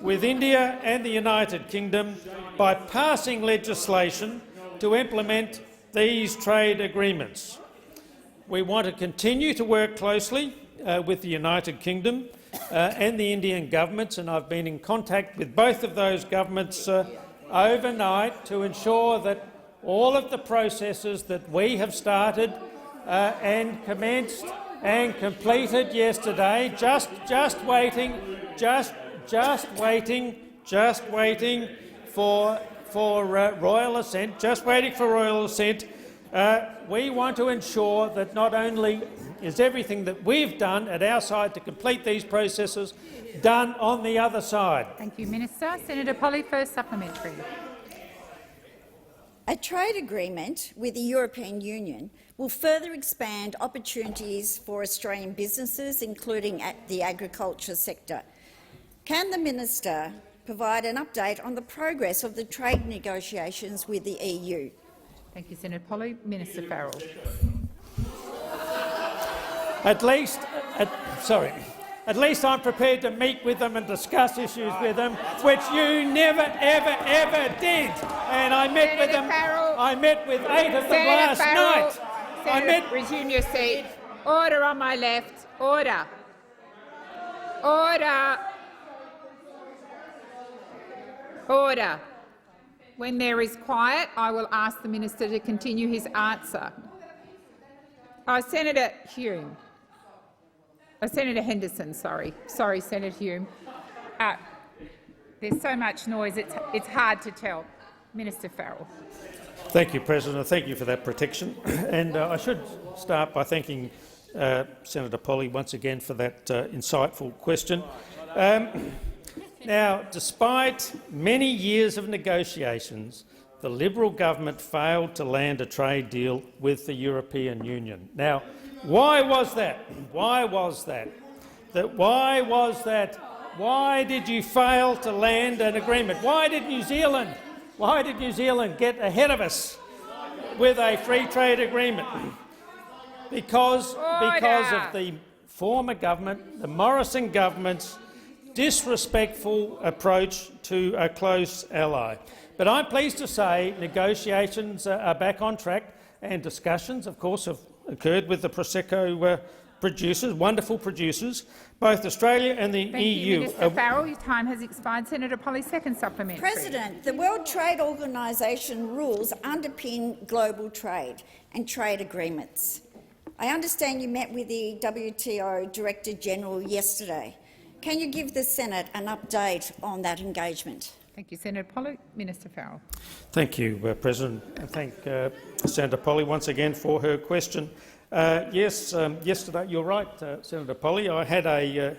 with India and the United Kingdom by passing legislation to implement these trade agreements. We want to continue to work closely with the United Kingdom and the Indian governments, and I've been in contact with both of those governments overnight to ensure that all of the processes that we have started and commenced and completed yesterday, just waiting for royal assent. We want to ensure that not only is everything that we've done at our side to complete these processes done on the other side. Thank you, Minister. Senator Polley, first supplementary. A trade agreement with the European Union will further expand opportunities for Australian businesses, including at the agriculture sector. Can the minister provide an update on the progress of the trade negotiations with the EU? Thank you, Senator Polley. Minister Farrell. At least I'm prepared to meet with them and discuss issues with them, which you never, ever did. And I met with them. I met with 8 of them last night. Resume your seat. Order on my left. Order. Order. Order. When there is quiet, I will ask the minister to continue his answer. Senator Hume. Senator Henderson, sorry, Senator Hume. There's so much noise, it's hard to tell. Minister Farrell. Thank you, President. Thank you for that protection. And I should start by thanking Senator Polley once again for that insightful question. Now, despite many years of negotiations, the Liberal government failed to land a trade deal with the European Union. Now, why was that? Why was that? Why was that? Why did you fail to land an agreement? Why did New Zealand get ahead of us with a free trade agreement? Because of the former government, the Morrison government's disrespectful approach to a close ally. But I'm pleased to say negotiations are back on track, and discussions, of course, have occurred with the Prosecco producers, wonderful producers, both Australia and the EU. Thank you, Minister Farrell. Your time has expired. Senator Polley, second supplementary. President, the World Trade Organisation rules underpin global trade and trade agreements. I understand you met with the WTO Director General yesterday. Can you give the Senate an update on that engagement? Thank you, Senator Polley. Minister Farrell. Thank you, President. I thank Senator Polley once again for her question. Yes, yesterday, you're right, Senator Polley. I had a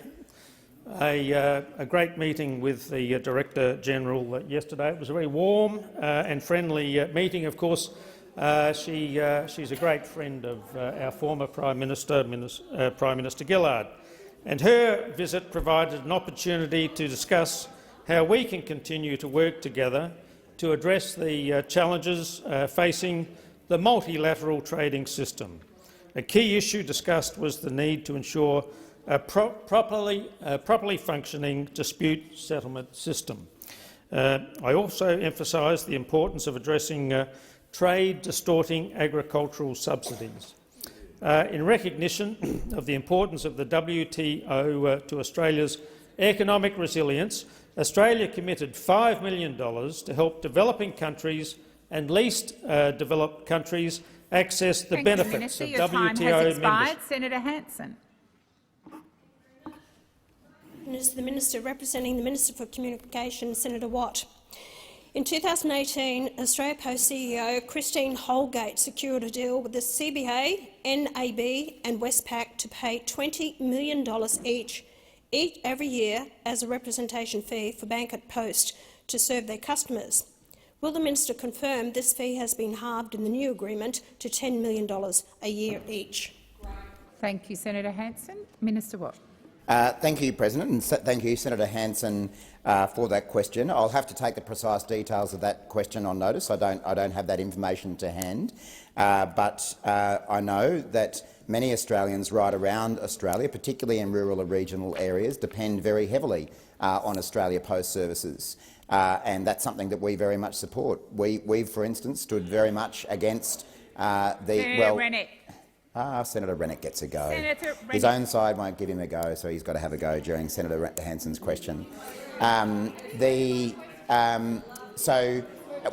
great meeting with the Director General yesterday. It was a very warm and friendly meeting. Of course, she's a great friend of our former Prime Minister, Prime Minister Gillard, and her visit provided an opportunity to discuss how we can continue to work together to address the challenges facing the multilateral trading system. A key issue discussed was the need to ensure a properly functioning dispute settlement system. I also emphasised the importance of addressing trade-distorting agricultural subsidies. In recognition of the importance of the WTO to Australia's economic resilience, Australia committed $5 million to help developing countries and least developed countries access the benefits of WTO membership. Your time has expired. Senator Hanson. As the Minister representing the Minister for Communications, Senator Watt. In 2018, Australia Post CEO Christine Holgate secured a deal with the CBA, NAB and Westpac to pay $20 million each every year as a representation fee for Bank Post to serve their customers. Will the Minister confirm this fee has been halved in the new agreement to $10 million a year each? Thank you, Senator Hanson. Minister Watt. Thank you, President, and thank you, Senator Hanson, for that question. I'll have to take the precise details of that question on notice. I don't have that information to hand, but I know that many Australians right around Australia, particularly in rural and regional areas, depend very heavily on Australia Post services. And that's something that we very much support. We've, for instance, stood very much against Senator Rennick gets a go. His own side won't give him a go, so he's got to have a go during Senator Hanson's question. So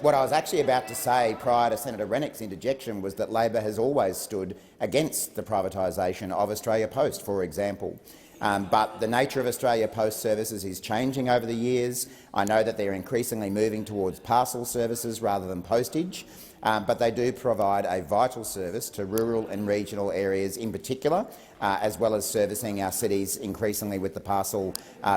what I was actually about to say prior to Senator Rennick's interjection was that Labor has always stood against the privatisation of Australia Post, for example. But the nature of Australia Post services is changing over the years. I know that they're increasingly moving towards parcel services rather than postage, but they do provide a vital service to rural and regional areas in particular, as well as servicing our cities increasingly with the parcel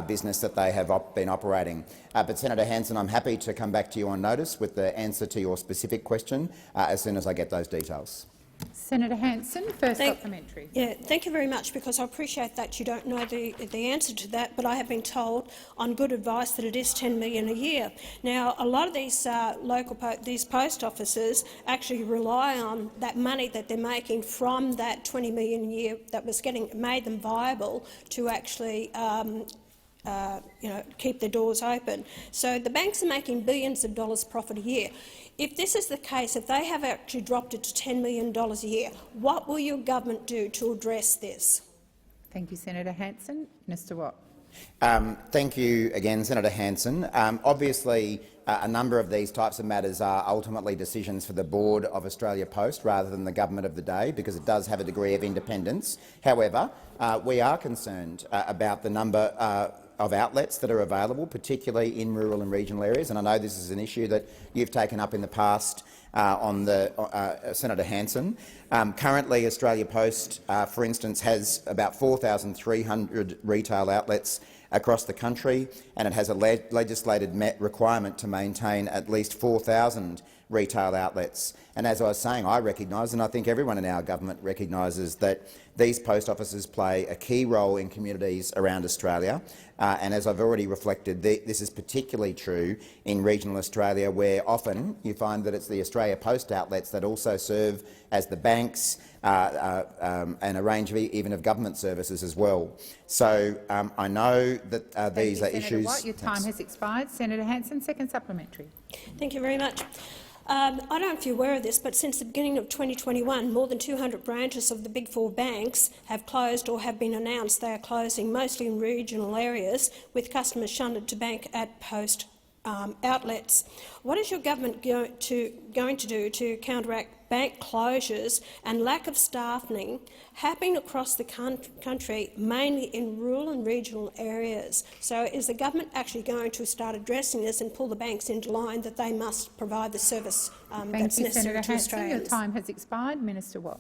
business that they have been operating. But Senator Hanson, I'm happy to come back to you on notice with the answer to your specific question as soon as I get those details. Senator Hanson, first supplementary. Yeah, thank you very much, because I appreciate that you don't know the answer to that, but I have been told on good advice that it is $10 million a year. Now, a lot of these these post offices actually rely on that money that they're making from that $20 million a year that was made them viable to actually keep their doors open. So the banks are making billions of dollars profit a year. If this is the case, if they have actually dropped it to $10 million a year, what will your government do to address this? Thank you, Senator Hanson. Minister Watt. Thank you again, Senator Hanson. Obviously, a number of these types of matters are ultimately decisions for the Board of Australia Post rather than the government of the day, because it does have a degree of independence. However, we are concerned about the number outlets that are available, particularly in rural and regional areas. And I know this is an issue that you've taken up in the past on Senator Hanson. Currently, Australia Post, for instance, has about 4,300 retail outlets across the country, and it has a legislated requirement to maintain at least 4,000 retail outlets. And as I was saying, I recognise, and I think everyone in our government recognises, that these post offices play a key role in communities around Australia. And as I've already reflected, this is particularly true in regional Australia, where often you find that it's the Australia Post outlets that also serve as the banks and a range of even of government services as well. So I know that these are issues. Senator Watt, your time has expired. Senator Hanson, second supplementary. Thank you very much. I don't know if you're aware of this, but since the beginning of 2021, more than 200 branches of the Big Four banks have closed or have been announced they are closing, mostly in regional areas, with customers shunned to bank at post outlets. What is your government going to do to counteract bank closures and lack of staffing happening across the country, mainly in rural and regional areas? So is the government actually going to start addressing this and pull the banks into line that they must provide the service that's necessary to Australians? Your time has expired. Minister Watt.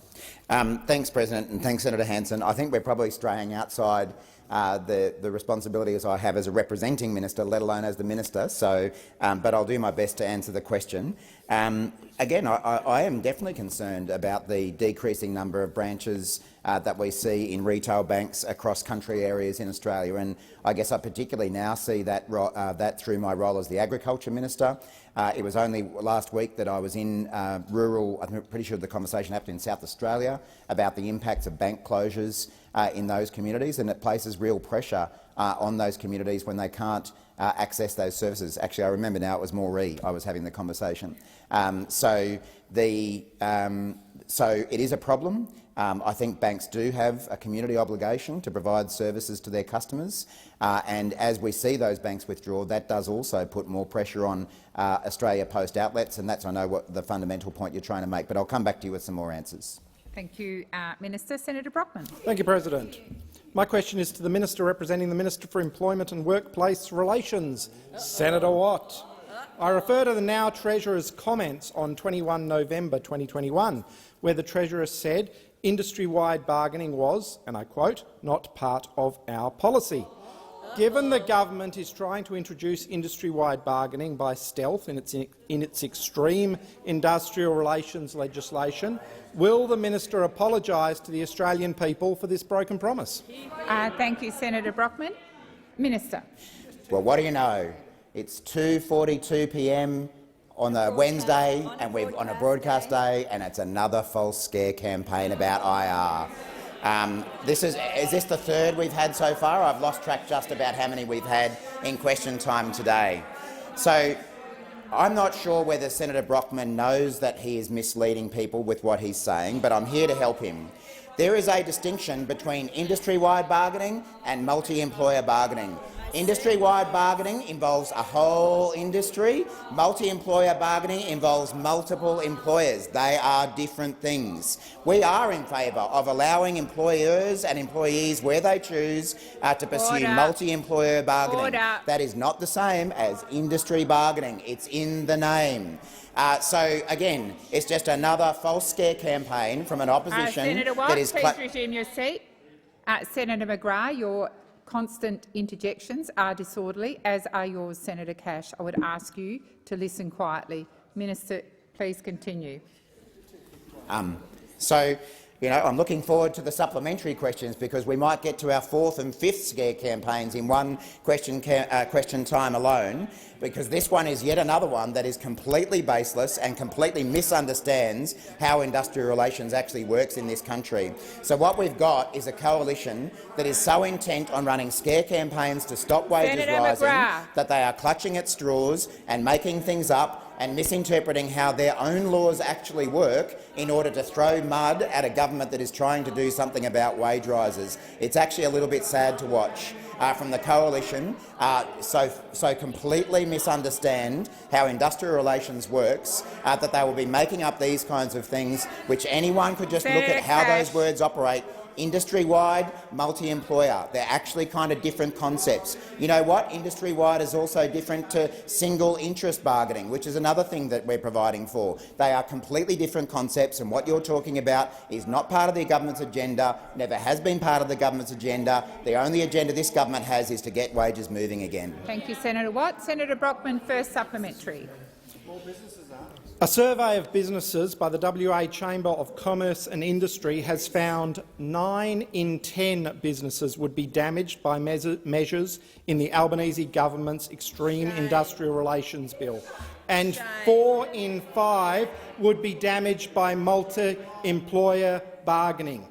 Thanks, President, and thanks, Senator Hanson. I think we're probably straying outside the responsibilities I have as a representing minister, let alone as the minister. So, but I'll do my best to answer the question. Again, I am definitely concerned about the decreasing number of branches that we see in retail banks across country areas in Australia, and I guess I particularly now see that through my role as the Agriculture Minister. It was only last week that I was in rural. I'm pretty sure the conversation happened in South Australia about the impacts of bank closures in those communities, and it places real pressure on those communities when they can't access those services. Actually, I remember now it was Moree I was having the conversation. So it is a problem. I think banks do have a community obligation to provide services to their customers, and as we see those banks withdraw, that does also put more pressure on Australia Post outlets, and that's, I know, what the fundamental point you're trying to make, but I'll come back to you with some more answers. Thank you, Minister. Senator Brockman. Thank you, President. My question is to the Minister representing the Minister for Employment and Workplace Relations, Senator Watt. I refer to the now Treasurer's comments on 21 November 2021, where the Treasurer said industry-wide bargaining was, and I quote, "not part of our policy." Given the government is trying to introduce industry-wide bargaining by stealth in its extreme industrial relations legislation, will the minister apologise to the Australian people for this broken promise? Thank you, Senator Brockman. Minister. Well, what do you know? It's 2:42 p.m. on a Wednesday, and we're on a broadcast day, and it's another false scare campaign about IR. Is this the third we've had so far? I've lost track just about how many we've had in question time today. So I'm not sure whether Senator Brockman knows that he is misleading people with what he's saying, but I'm here to help him. There is a distinction between industry-wide bargaining and multi-employer bargaining. Industry-wide bargaining involves a whole industry. Multi-employer bargaining involves multiple employers. They are different things. We are in favour of allowing employers and employees, where they choose, to pursue multi-employer bargaining. That is not the same as industry bargaining. It's in the name. So again, it's just another false scare campaign from an opposition Senator Watt, that is. Please resume your seat. Senator McGrath, your constant interjections are disorderly, as are yours, Senator Cash. I would ask you to listen quietly. Minister, please continue. I'm looking forward to the supplementary questions, because we might get to our fourth and fifth scare campaigns in one question time alone, because this one is yet another one that is completely baseless and completely misunderstands how industrial relations actually works in this country. So what we've got is a coalition that is so intent on running scare campaigns to stop wages rising that they are clutching at straws and making things up and misinterpreting how their own laws actually work in order to throw mud at a government that is trying to do something about wage rises. It's actually a little bit sad to watch from the coalition so completely misunderstand how industrial relations works that they will be making up these kinds of things, which anyone could just look at how those words operate Industry-wide, multi-employer. They're actually kind of different concepts. You know what? Industry-wide is also different to single interest bargaining, which is another thing that we're providing for. They are completely different concepts, and what you're talking about is not part of the government's agenda, never has been part of the government's agenda. The only agenda this government has is to get wages moving again. Thank you, Senator Watt. Senator Brockman, first supplementary. A survey of businesses by the WA Chamber of Commerce and Industry has found 9 in 10 businesses would be damaged by measures in the Albanese government's Extreme Industrial Relations Bill, and 4 in 5 would be damaged by multi-employer bargaining.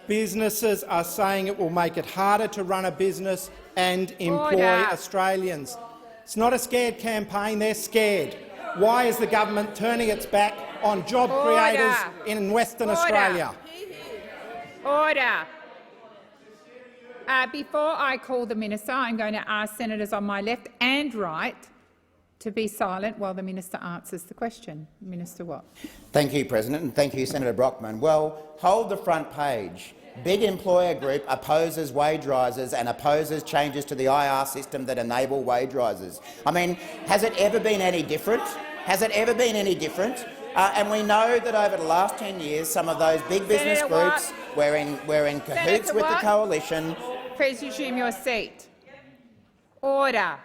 Businesses are saying it will make it harder to run a business and employ Australians. It's not a scared campaign, they're scared. Why is the government turning its back on job creators in Western Australia? Order. Before I call the minister, I'm going to ask senators on my left and right to be silent while the minister answers the question. Minister Watt. Thank you, President, and thank you, Senator Brockman. Well, hold the front page. Big employer group opposes wage rises and opposes changes to the IR system that enable wage rises. I mean, has it ever been any different? Has it ever been any different? And we know that over the last 10 years, some of those big business groups were in cahoots with the coalition. Please resume your seat. Order.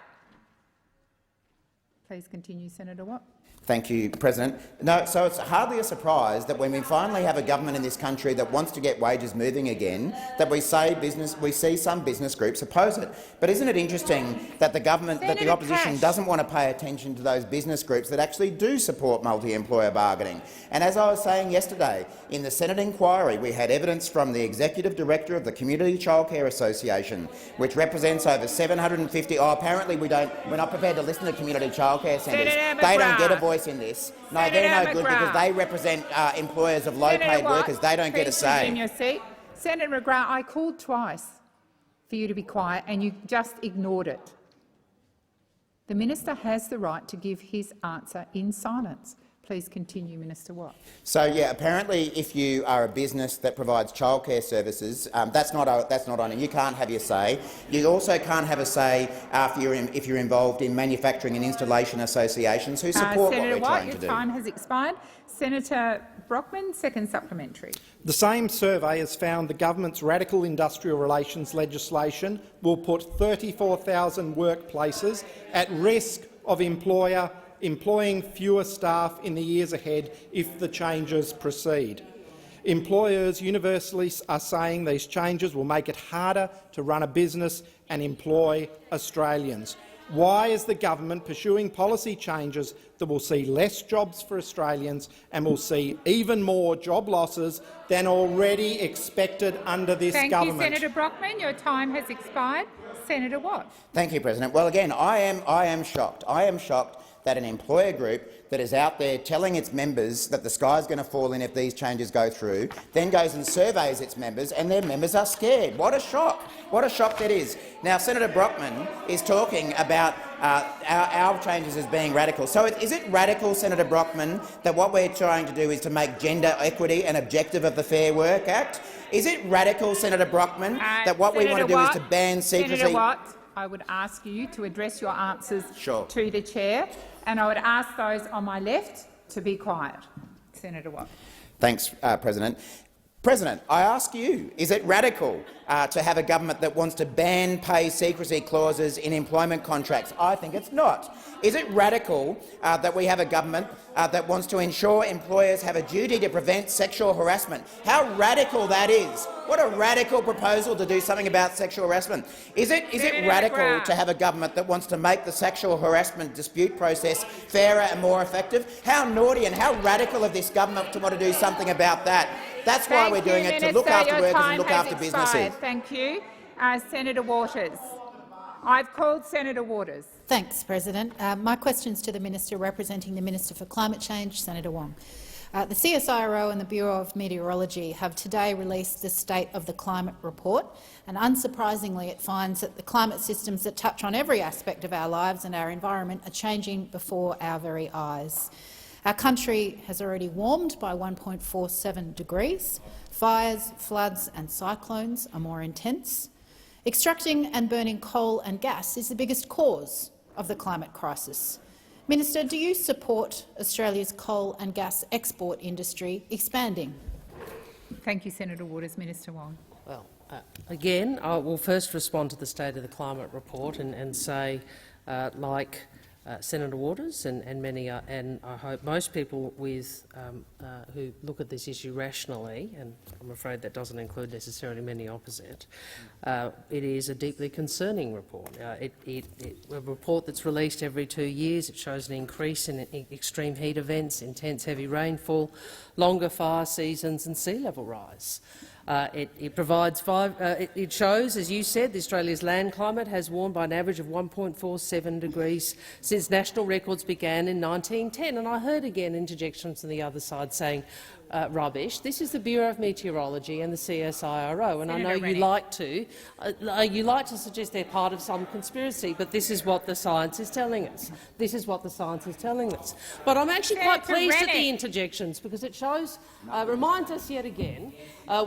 Please continue, Senator Watt. Thank you, President. No, so it's hardly a surprise that when we finally have a government in this country that wants to get wages moving again, that we see some business groups oppose it. But isn't it interesting that the opposition doesn't want to pay attention to those business groups that actually do support multi-employer bargaining? And as I was saying yesterday, in the Senate inquiry, we had evidence from the Executive Director of the Community Childcare Association, which represents over 750. Oh, apparently we're not prepared to listen to community childcare centres. They don't get a voice in this. No, they're no good because they represent employers of low-paid workers. They don't get a say. In your seat. Senator McGrath, I called twice for you to be quiet and you just ignored it. The minister has the right to give his answer in silence. Please continue, Minister Watt. So, yeah, apparently, if you are a business that provides childcare services, that's not on it. You can't have your say. You also can't have a say if you're involved in manufacturing and installation associations who support Senator what we're trying to do. Your time has expired. Senator Brockman, second supplementary. The same survey has found the government's radical industrial relations legislation will put 34,000 workplaces at risk of employing fewer staff in the years ahead if the changes proceed. Employers universally are saying these changes will make it harder to run a business and employ Australians. Why is the government pursuing policy changes that will see less jobs for Australians and will see even more job losses than already expected under this government? Thank you, Senator Brockman. Your time has expired. Senator Watt. Thank you, President. Well, again, I am shocked. I am shocked that an employer group that is out there telling its members that the sky is going to fall in if these changes go through, then goes and surveys its members, and their members are scared. What a shock! What a shock that is. Now, Senator Brockman is talking about our changes as being radical. So is it radical, Senator Brockman, that what we're trying to do is to make gender equity an objective of the Fair Work Act? Is it radical, Senator Brockman, that what we want to do is to ban secrecy? Senator Watt, I would ask you to address your answers to the chair, and I would ask those on my left to be quiet. Senator Watt. Thanks, President. President, I ask you, is it radical to have a government that wants to ban pay secrecy clauses in employment contracts? I think it's not. Is it radical that we have a government that wants to ensure employers have a duty to prevent sexual harassment? How radical that is. What a radical proposal to do something about sexual harassment. Is it radical to have a government that wants to make the sexual harassment dispute process fairer and more effective? How naughty and how radical of this government to want to do something about that? That's why we're doing it, to look after workers and look after businesses. Thank you. Senator Waters. I've called Senator Waters. Thanks, President. My question is to the Minister representing the Minister for Climate Change, Senator Wong. The CSIRO and the Bureau of Meteorology have today released the State of the Climate report, and unsurprisingly it finds that the climate systems that touch on every aspect of our lives and our environment are changing before our very eyes. Our country has already warmed by 1.47 degrees. Fires, floods and cyclones are more intense. Extracting and burning coal and gas is the biggest cause of the climate crisis. Minister, do you support Australia's coal and gas export industry expanding? Thank you, Senator Waters. Minister Wong. Well, again, I will first respond to the State of the Climate report and say, like Senator Waters and many, and I hope most people with who look at this issue rationally, and I'm afraid that doesn't include necessarily many opposite, it is a deeply concerning report. A report that's released every 2 years. It shows an increase in extreme heat events, intense heavy rainfall, longer fire seasons and sea level rise. It shows, as you said, that Australia's land climate has warmed by an average of 1.47 degrees since national records began in 1910. And I heard again interjections from the other side saying rubbish. This is the Bureau of Meteorology and the CSIRO, and Senator I know you like to suggest they're part of some conspiracy, but this is what the science is telling us. This is what the science is telling us. But I'm actually quite pleased at the interjections because it shows, reminds us yet again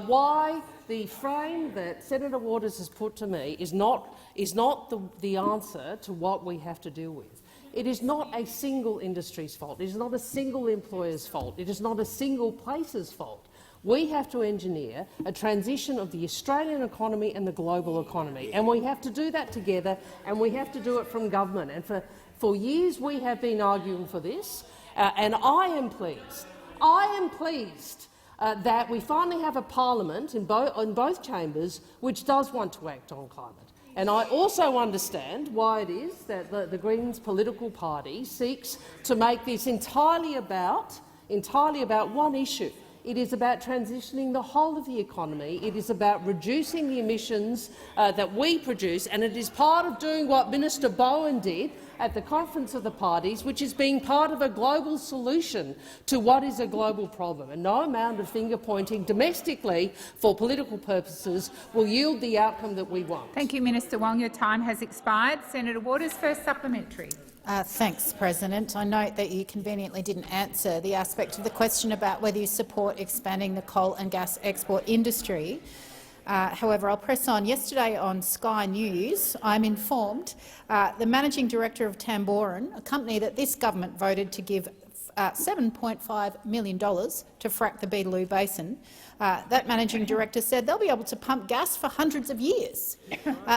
why the frame that Senator Waters has put to me is not the answer to what we have to deal with. It is not a single industry's fault. It is not a single employer's fault. It is not a single place's fault. We have to engineer a transition of the Australian economy and the global economy, and we have to do that together, and we have to do it from government. And for years we have been arguing for this, and I am pleased that we finally have a parliament in both chambers which does want to act on climate. And I also understand why it is that the Greens political party seeks to make this entirely about one issue. It is about transitioning the whole of the economy. It is about reducing the emissions that we produce, and it is part of doing what Minister Bowen did at the Conference of the Parties, which is being part of a global solution to what is a global problem. And no amount of finger-pointing domestically for political purposes will yield the outcome that we want. Thank you, Minister Wong. Your time has expired. Senator Waters, first supplementary. Thanks, President. I note that you conveniently didn't answer the aspect of the question about whether you support expanding the coal and gas export industry. However, I'll press on. Yesterday on Sky News, I'm informed the Managing Director of Tamboran, a company that this government voted to give $7.5 million to frack the Beetaloo Basin, that Managing Director said they'll be able to pump gas for hundreds of years.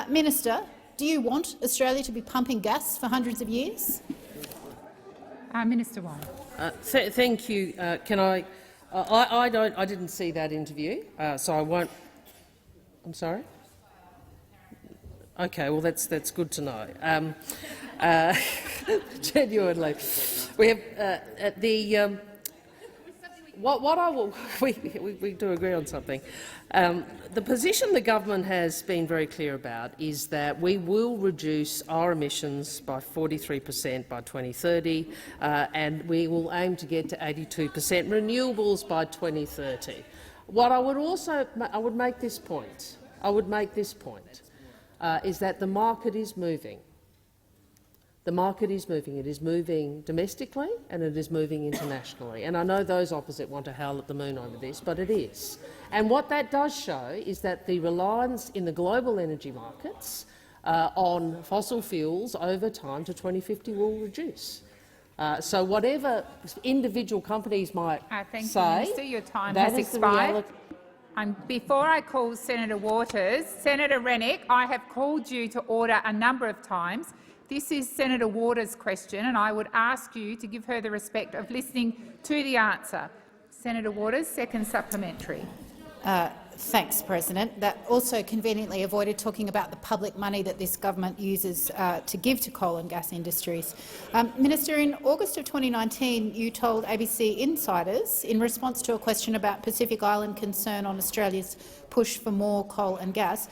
Minister, do you want Australia to be pumping gas for hundreds of years? Minister Wong. Thank you. Can I? I didn't see that interview, so I won't. I'm sorry. Okay, well that's good to know. Genuinely, we have what I will. We do agree on something. The position the government has been very clear about is that we will reduce our emissions by 43% by 2030, and we will aim to get to 82% renewables by 2030. What I would make this point is that the market is moving. The market is moving. It is moving domestically and it is moving internationally. And I know those opposite want to howl at the moon over this, but it is. And what that does show is that the reliance in the global energy markets on fossil fuels over time to 2050 will reduce. So whatever individual companies might thank say, you, Minister. Your time that has is the expired. reality. Before I call Senator Waters, Senator Rennick, I have called you to order a number of times. This is Senator Waters' question, and I would ask you to give her the respect of listening to the answer. Senator Waters, second supplementary. Thanks, President. That also conveniently avoided talking about the public money that this government uses to give to coal and gas industries. Minister, in August of 2019, you told ABC Insiders, in response to a question about Pacific Island concern on Australia's push for more coal and gas,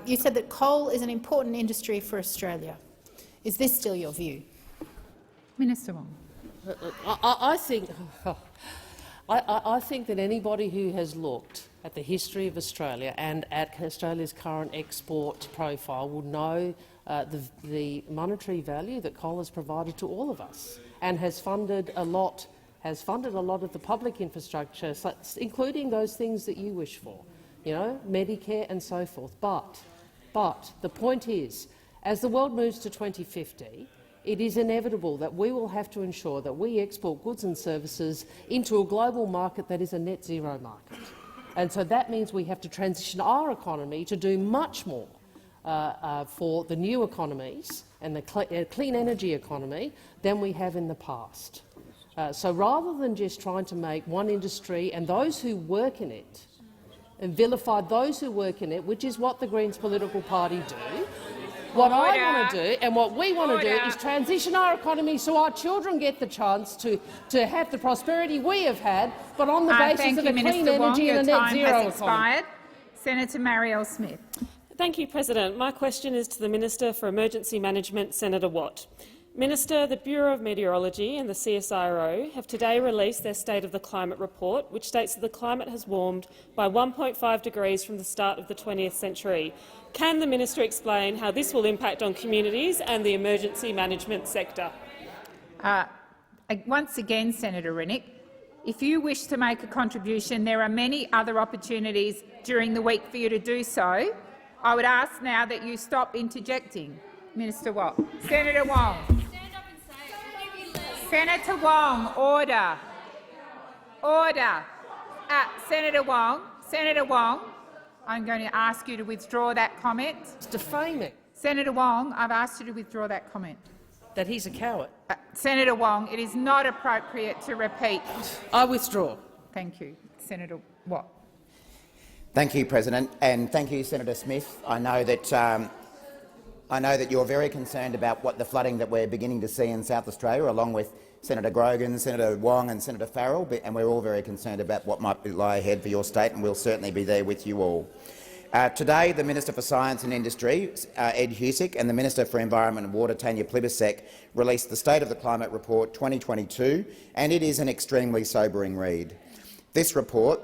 you said that coal is an important industry for Australia. Is this still your view? Minister Wong. I think that anybody who has looked at the history of Australia and at Australia's current export profile will know the monetary value that coal has provided to all of us and has funded a lot has funded a lot of the public infrastructure, including those things that you wish for, Medicare and so forth. But the point is, as the world moves to 2050, it is inevitable that we will have to ensure that we export goods and services into a global market that is a net zero market. And so that means we have to transition our economy to do much more for the new economies and the clean energy economy than we have in the past. So rather than just trying to make one industry and those who work in it and vilify those who work in it, which is what the Greens political party do, what I want to do and what we want to do is transition our economy so our children get the chance to have the prosperity we have had, but on the basis of a clean energy and a net zero economy. Senator Marielle Smith. Thank you, President. My question is to the Minister for Emergency Management, Senator Watt. Minister, the Bureau of Meteorology and the CSIRO have today released their State of the Climate report, which states that the climate has warmed by 1.5 degrees from the start of the 20th century. Can the minister explain how this will impact on communities and the emergency management sector? Once again, Senator Rennick, if you wish to make a contribution, there are many other opportunities during the week for you to do so. I would ask now that you stop interjecting. Minister Watt. Senator Wong. Senator Wong, order. Order. Senator Wong. Senator Wong, I'm going to ask you to withdraw that comment. It's defaming. Senator Wong, I've asked you to withdraw that comment. That he's a coward. Senator Wong, it is not appropriate to repeat. I withdraw. Thank you. Senator Watt. Thank you, President, and thank you, Senator Smith. I know that you're very concerned about what the flooding that we're beginning to see in South Australia, along with Senator Grogan, Senator Wong and Senator Farrell, and we're all very concerned about what might lie ahead for your state, and we'll certainly be there with you all. Today, the Minister for Science and Industry, Ed Husic, and the Minister for Environment and Water, Tanya Plibersek, released the State of the Climate Report 2022, and it is an extremely sobering read. This report,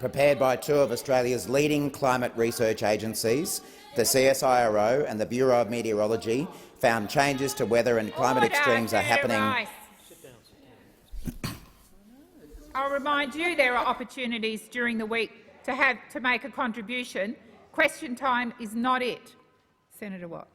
prepared by two of Australia's leading climate research agencies, the CSIRO and the Bureau of Meteorology, found changes to weather and climate extremes are happening. I'll remind you there are opportunities during the week to make a contribution. Question time is not it. Senator Watt.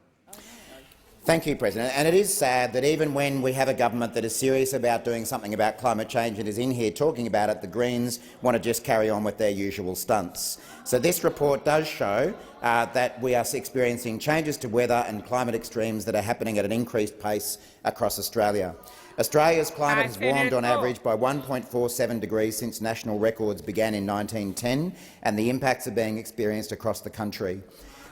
Thank you, President. And it is sad that even when we have a government that is serious about doing something about climate change and is in here talking about it, the Greens want to just carry on with their usual stunts. So this report does show that we are experiencing changes to weather and climate extremes that are happening at an increased pace across Australia. Australia's climate has warmed on average by 1.47 degrees since national records began in 1910, and the impacts are being experienced across the country.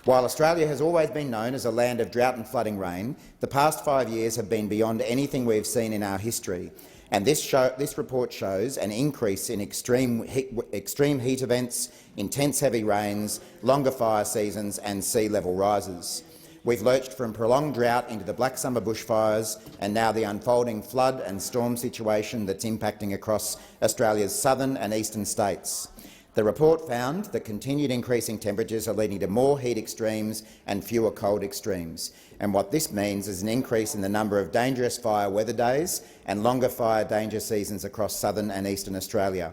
While Australia has always been known as a land of drought and flooding rain, the past 5 years have been beyond anything we've seen in our history, and this report shows an increase in extreme heat events, intense heavy rains, longer fire seasons and sea level rises. We've lurched from prolonged drought into the Black Summer bushfires and now the unfolding flood and storm situation that's impacting across Australia's southern and eastern states. The report found that continued increasing temperatures are leading to more heat extremes and fewer cold extremes, and what this means is an increase in the number of dangerous fire weather days and longer fire danger seasons across southern and eastern Australia.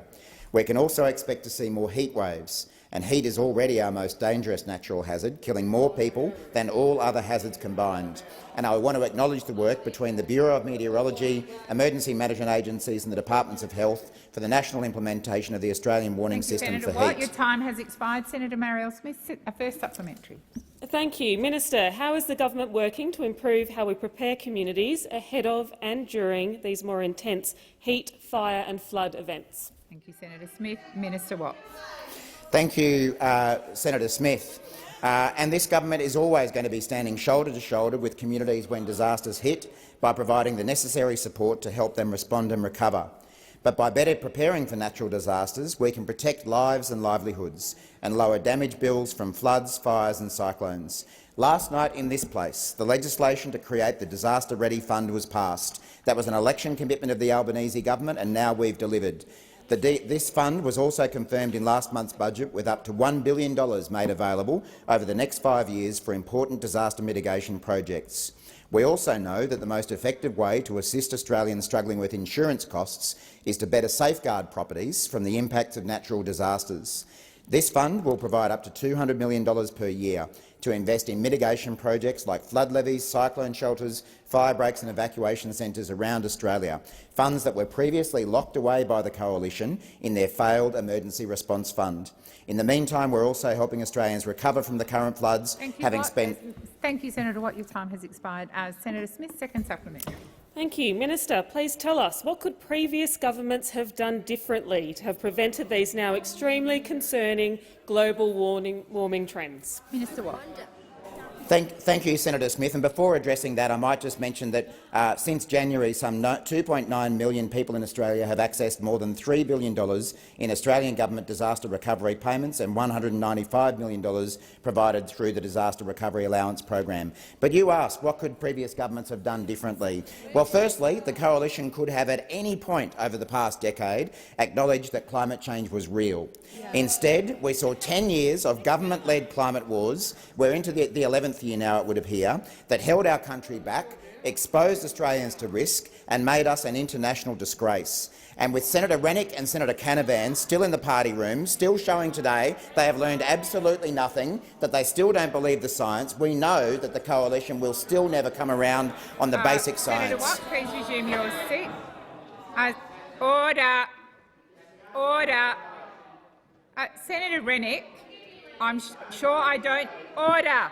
We can also expect to see more heat waves, and heat is already our most dangerous natural hazard, killing more people than all other hazards combined. And I want to acknowledge the work between the Bureau of Meteorology, emergency management agencies and the Departments of Health for the national implementation of the Australian warning system for heat. Your time has expired. Senator Marielle Smith, a first supplementary. Thank you. Minister, how is the government working to improve how we prepare communities ahead of and during these more intense heat, fire and flood events? Thank you, Senator Smith. Minister Watt. Thank you, Senator Smith. And this government is always going to be standing shoulder to shoulder with communities when disasters hit by providing the necessary support to help them respond and recover. But by better preparing for natural disasters, we can protect lives and livelihoods and lower damage bills from floods, fires and cyclones. Last night in this place, the legislation to create the Disaster Ready Fund was passed. That was an election commitment of the Albanese government, and now we've delivered. This fund was also confirmed in last month's budget, with up to $1 billion made available over the next 5 years for important disaster mitigation projects. We also know that the most effective way to assist Australians struggling with insurance costs is to better safeguard properties from the impacts of natural disasters. This fund will provide up to $200 million per year to invest in mitigation projects like flood levies, cyclone shelters, fire breaks and evacuation centres around Australia, funds that were previously locked away by the Coalition in their failed Emergency Response Fund. In the meantime, we're also helping Australians recover from the current floods, Thank you, Senator Watt. Your time has expired. Senator Smith, second supplementary. Thank you. Minister, please tell us, what could previous governments have done differently to have prevented these now extremely concerning global warming trends? Minister Watt. Thank you, Senator Smith. And before addressing that, I might just mention that since January, some 2.9 million people in Australia have accessed more than $3 billion in Australian government disaster recovery payments and $195 million provided through the Disaster Recovery Allowance program. But you asked, what could previous governments have done differently? Well, firstly, the Coalition could have at any point over the past decade acknowledged that climate change was real. Instead, we saw 10 years of government-led climate wars. We're into the 11th year now, it would appear, that held our country back, exposed Australians to risk and made us an international disgrace. And with Senator Rennick and Senator Canavan still in the party room, still showing today they have learned absolutely nothing, that they still don't believe the science, we know that the Coalition will still never come around on the basic science. Senator Watt, please resume your seat. Order. Order. Senator Rennick, I'm sure I don't— Order.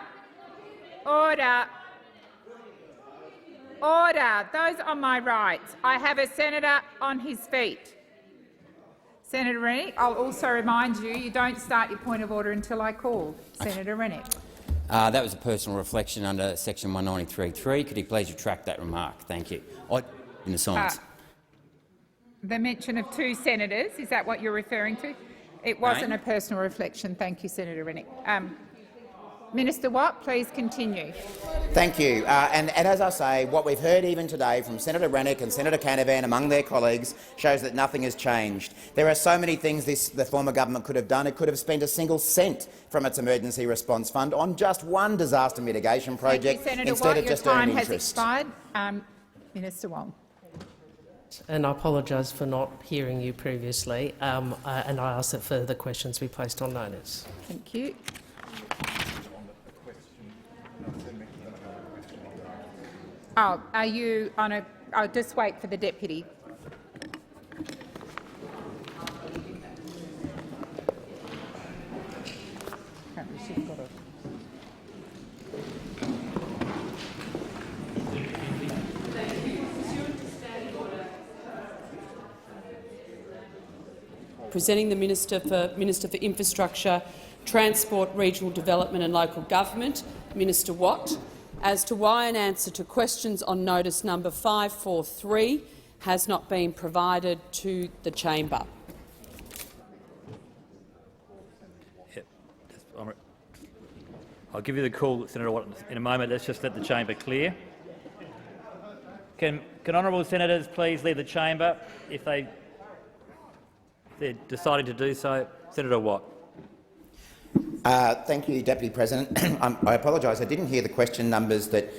Order. Order. Those on my right. I have a senator on his feet. Senator Rennick, I'll also remind you, you don't start your point of order until I call. Senator Rennick. That was a personal reflection under section 193.3. Could he please retract that remark? Thank you. In the silence. The mention of two senators, is that what you're referring to? It wasn't a personal reflection. Thank you, Senator Rennick. Minister Watt, please continue. Thank you. And as I say, what we've heard even today from Senator Rennick and Senator Canavan among their colleagues shows that nothing has changed. There are so many things the former government could have done. It could have spent a single cent from its Emergency Response Fund on just one disaster mitigation project instead of just earning interest. Your time has expired. Minister Wong. And I apologise for not hearing you previously, and I ask that further questions be placed on notice. Thank you. Oh, are you on a— I'll just wait for the deputy. Presenting the Minister for Infrastructure, Transport, Regional Development and Local Government, Minister Watt, as to why an answer to questions on notice number 543 has not been provided to the chamber. I'll give you the call, Senator Watt, in a moment. Let's just let the chamber clear. Can honourable senators please leave the chamber if they're deciding to do so? Senator Watt. Thank you, Deputy President. I apologise. I didn't hear the question numbers that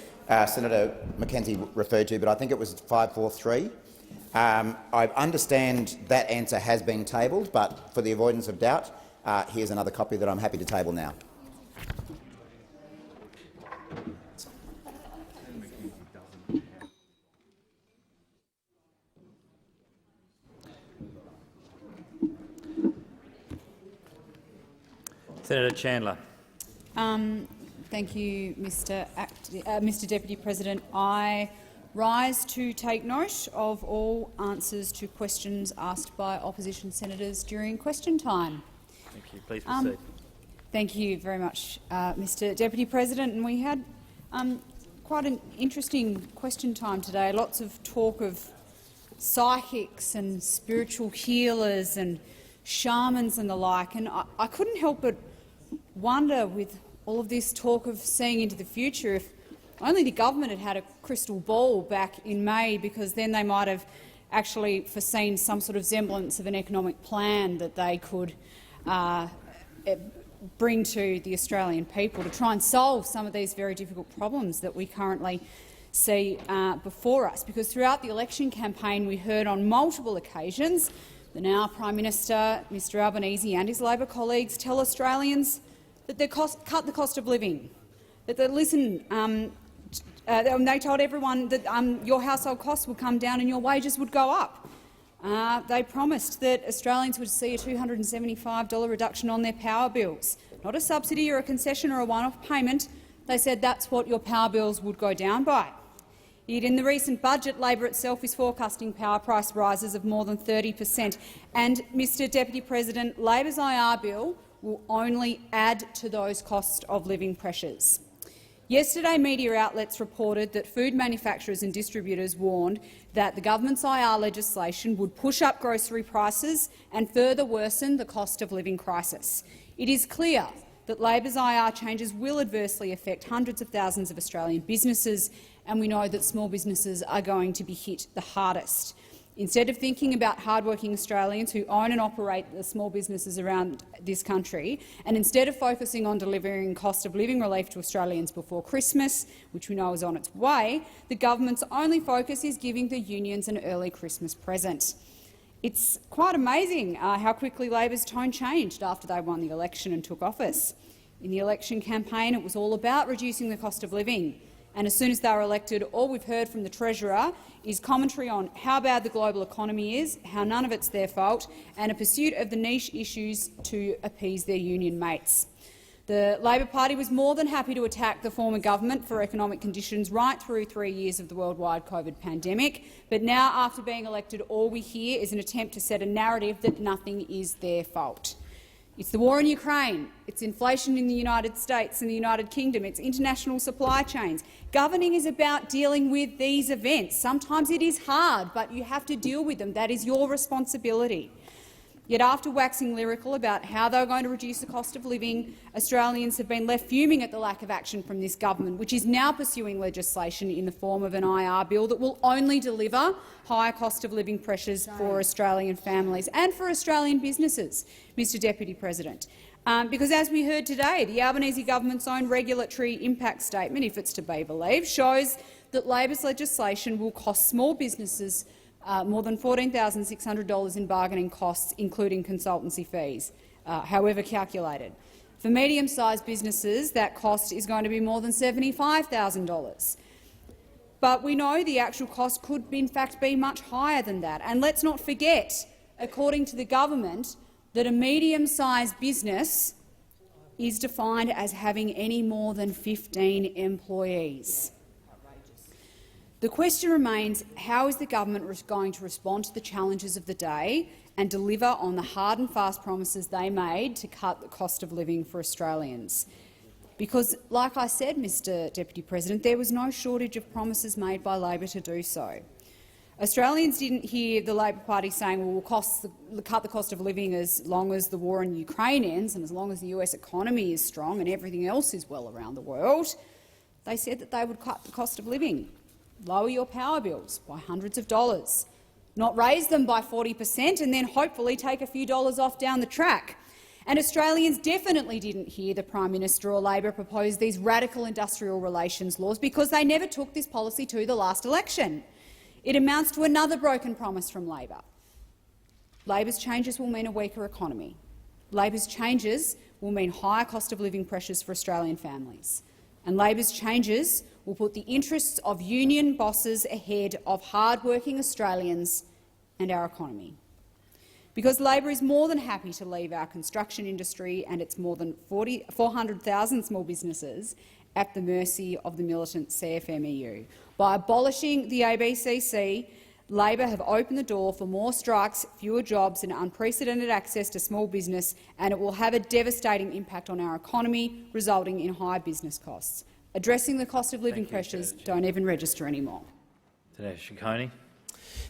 Senator Mackenzie referred to, but I think it was 543. I understand that answer has been tabled, but for the avoidance of doubt, here's another copy that I'm happy to table now. Senator Chandler. Thank you, Mr Deputy President. I rise to take note of all answers to questions asked by opposition senators during question time. Thank you. Please proceed. Thank you very much, Mr Deputy President. And we had quite an interesting question time today. Lots of talk of psychics and spiritual healers and shamans and the like. And I couldn't help but wonder, with all of this talk of seeing into the future, if only the government had had a crystal ball back in May, because then they might have actually foreseen some sort of semblance of an economic plan that they could bring to the Australian people to try and solve some of these very difficult problems that we currently see before us, because throughout the election campaign we heard on multiple occasions the now Prime Minister, Mr Albanese, and his Labor colleagues tell Australians that they cut the cost of living, that they they told everyone that your household costs would come down and your wages would go up. They promised that Australians would see a $275 reduction on their power bills, not a subsidy or a concession or a one-off payment. They said that's what your power bills would go down by. Yet in the recent budget, Labor itself is forecasting power price rises of more than 30%. And, Mr Deputy President, Labor's IR bill will only add to those cost of living pressures. Yesterday, media outlets reported that food manufacturers and distributors warned that the government's IR legislation would push up grocery prices and further worsen the cost of living crisis. It is clear that Labor's IR changes will adversely affect hundreds of thousands of Australian businesses, and we know that small businesses are going to be hit the hardest. Instead of thinking about hardworking Australians who own and operate the small businesses around this country, and instead of focusing on delivering cost of living relief to Australians before Christmas, which we know is on its way, the government's only focus is giving the unions an early Christmas present. It's quite amazing how quickly Labor's tone changed after they won the election and took office. In the election campaign, it was all about reducing the cost of living. And as soon as they were elected, all we've heard from the Treasurer is commentary on how bad the global economy is, how none of it's their fault, and a pursuit of the niche issues to appease their union mates. The Labor Party was more than happy to attack the former government for economic conditions right through 3 years of the worldwide COVID pandemic, but now, after being elected, all we hear is an attempt to set a narrative that nothing is their fault. It's the war in Ukraine, it's inflation in the United States and the United Kingdom, it's international supply chains. Governing is about dealing with these events. Sometimes it is hard, but you have to deal with them. That is your responsibility. Yet after waxing lyrical about how they were going to reduce the cost of living, Australians have been left fuming at the lack of action from this government, which is now pursuing legislation in the form of an IR bill that will only deliver higher cost of living pressures for Australian families and for Australian businesses, Mr Deputy President. Because, as we heard today, the Albanese government's own regulatory impact statement, if it's to be believed, shows that Labor's legislation will cost small businesses more than $14,600 in bargaining costs, including consultancy fees, however calculated. For medium-sized businesses, that cost is going to be more than $75,000. But we know the actual cost could, in fact, be much higher than that. And let's not forget, according to the government, that a medium-sized business is defined as having any more than 15 employees. The question remains, how is the government going to respond to the challenges of the day and deliver on the hard and fast promises they made to cut the cost of living for Australians? Because, like I said, Mr Deputy President, there was no shortage of promises made by Labor to do so. Australians didn't hear the Labor Party saying, well, we'll cut the cost of living as long as the war in Ukraine ends and as long as the US economy is strong and everything else is well around the world. They said that they would cut the cost of living, lower your power bills by hundreds of dollars, not raise them by 40% and then hopefully take a few dollars off down the track. And Australians definitely didn't hear the Prime Minister or Labor propose these radical industrial relations laws because they never took this policy to the last election. It amounts to another broken promise from Labor. Labor's changes will mean a weaker economy. Labor's changes will mean higher cost of living pressures for Australian families. And Labor's changes will put the interests of union bosses ahead of hard-working Australians and our economy. Because Labor is more than happy to leave our construction industry and its more than 400,000 small businesses at the mercy of the militant CFMEU. By abolishing the ABCC, Labor have opened the door for more strikes, fewer jobs and unprecedented access to small business, and it will have a devastating impact on our economy, resulting in high business costs. Addressing the cost of living pressures don't even register anymore. Senator Ciccone.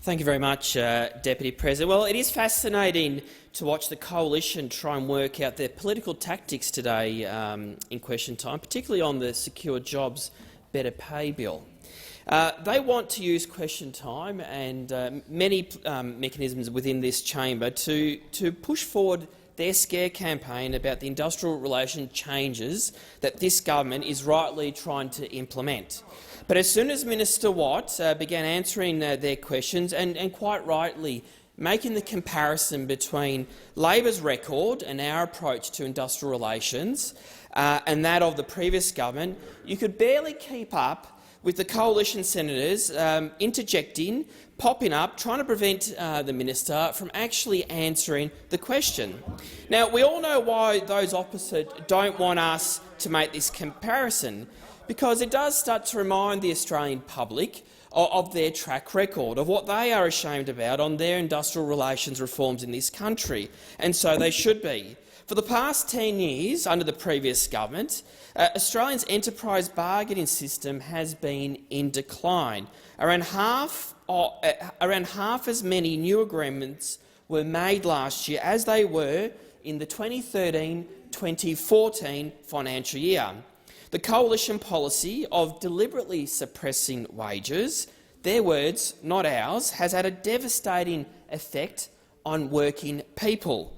Thank you very much, Deputy President. Well, it is fascinating to watch the coalition try and work out their political tactics today in question time, particularly on the Secure Jobs Better Pay bill. They want to use question time and many mechanisms within this chamber to push forward their scare campaign about the industrial relation changes that this government is rightly trying to implement. But as soon as Minister Watt began answering their questions, and quite rightly making the comparison between Labor's record and our approach to industrial relations and that of the previous government, you could barely keep up with the coalition senators interjecting, popping up, trying to prevent the minister from actually answering the question. Now, we all know why those opposite don't want us to make this comparison, because it does start to remind the Australian public of their track record, of what they are ashamed about on their industrial relations reforms in this country, and so they should be. For the past 10 years, under the previous government, Australia's enterprise bargaining system has been in decline. Around half as many new agreements were made last year as they were in the 2013-2014 financial year. The coalition policy of deliberately suppressing wages, their words, not ours, has had a devastating effect on working people.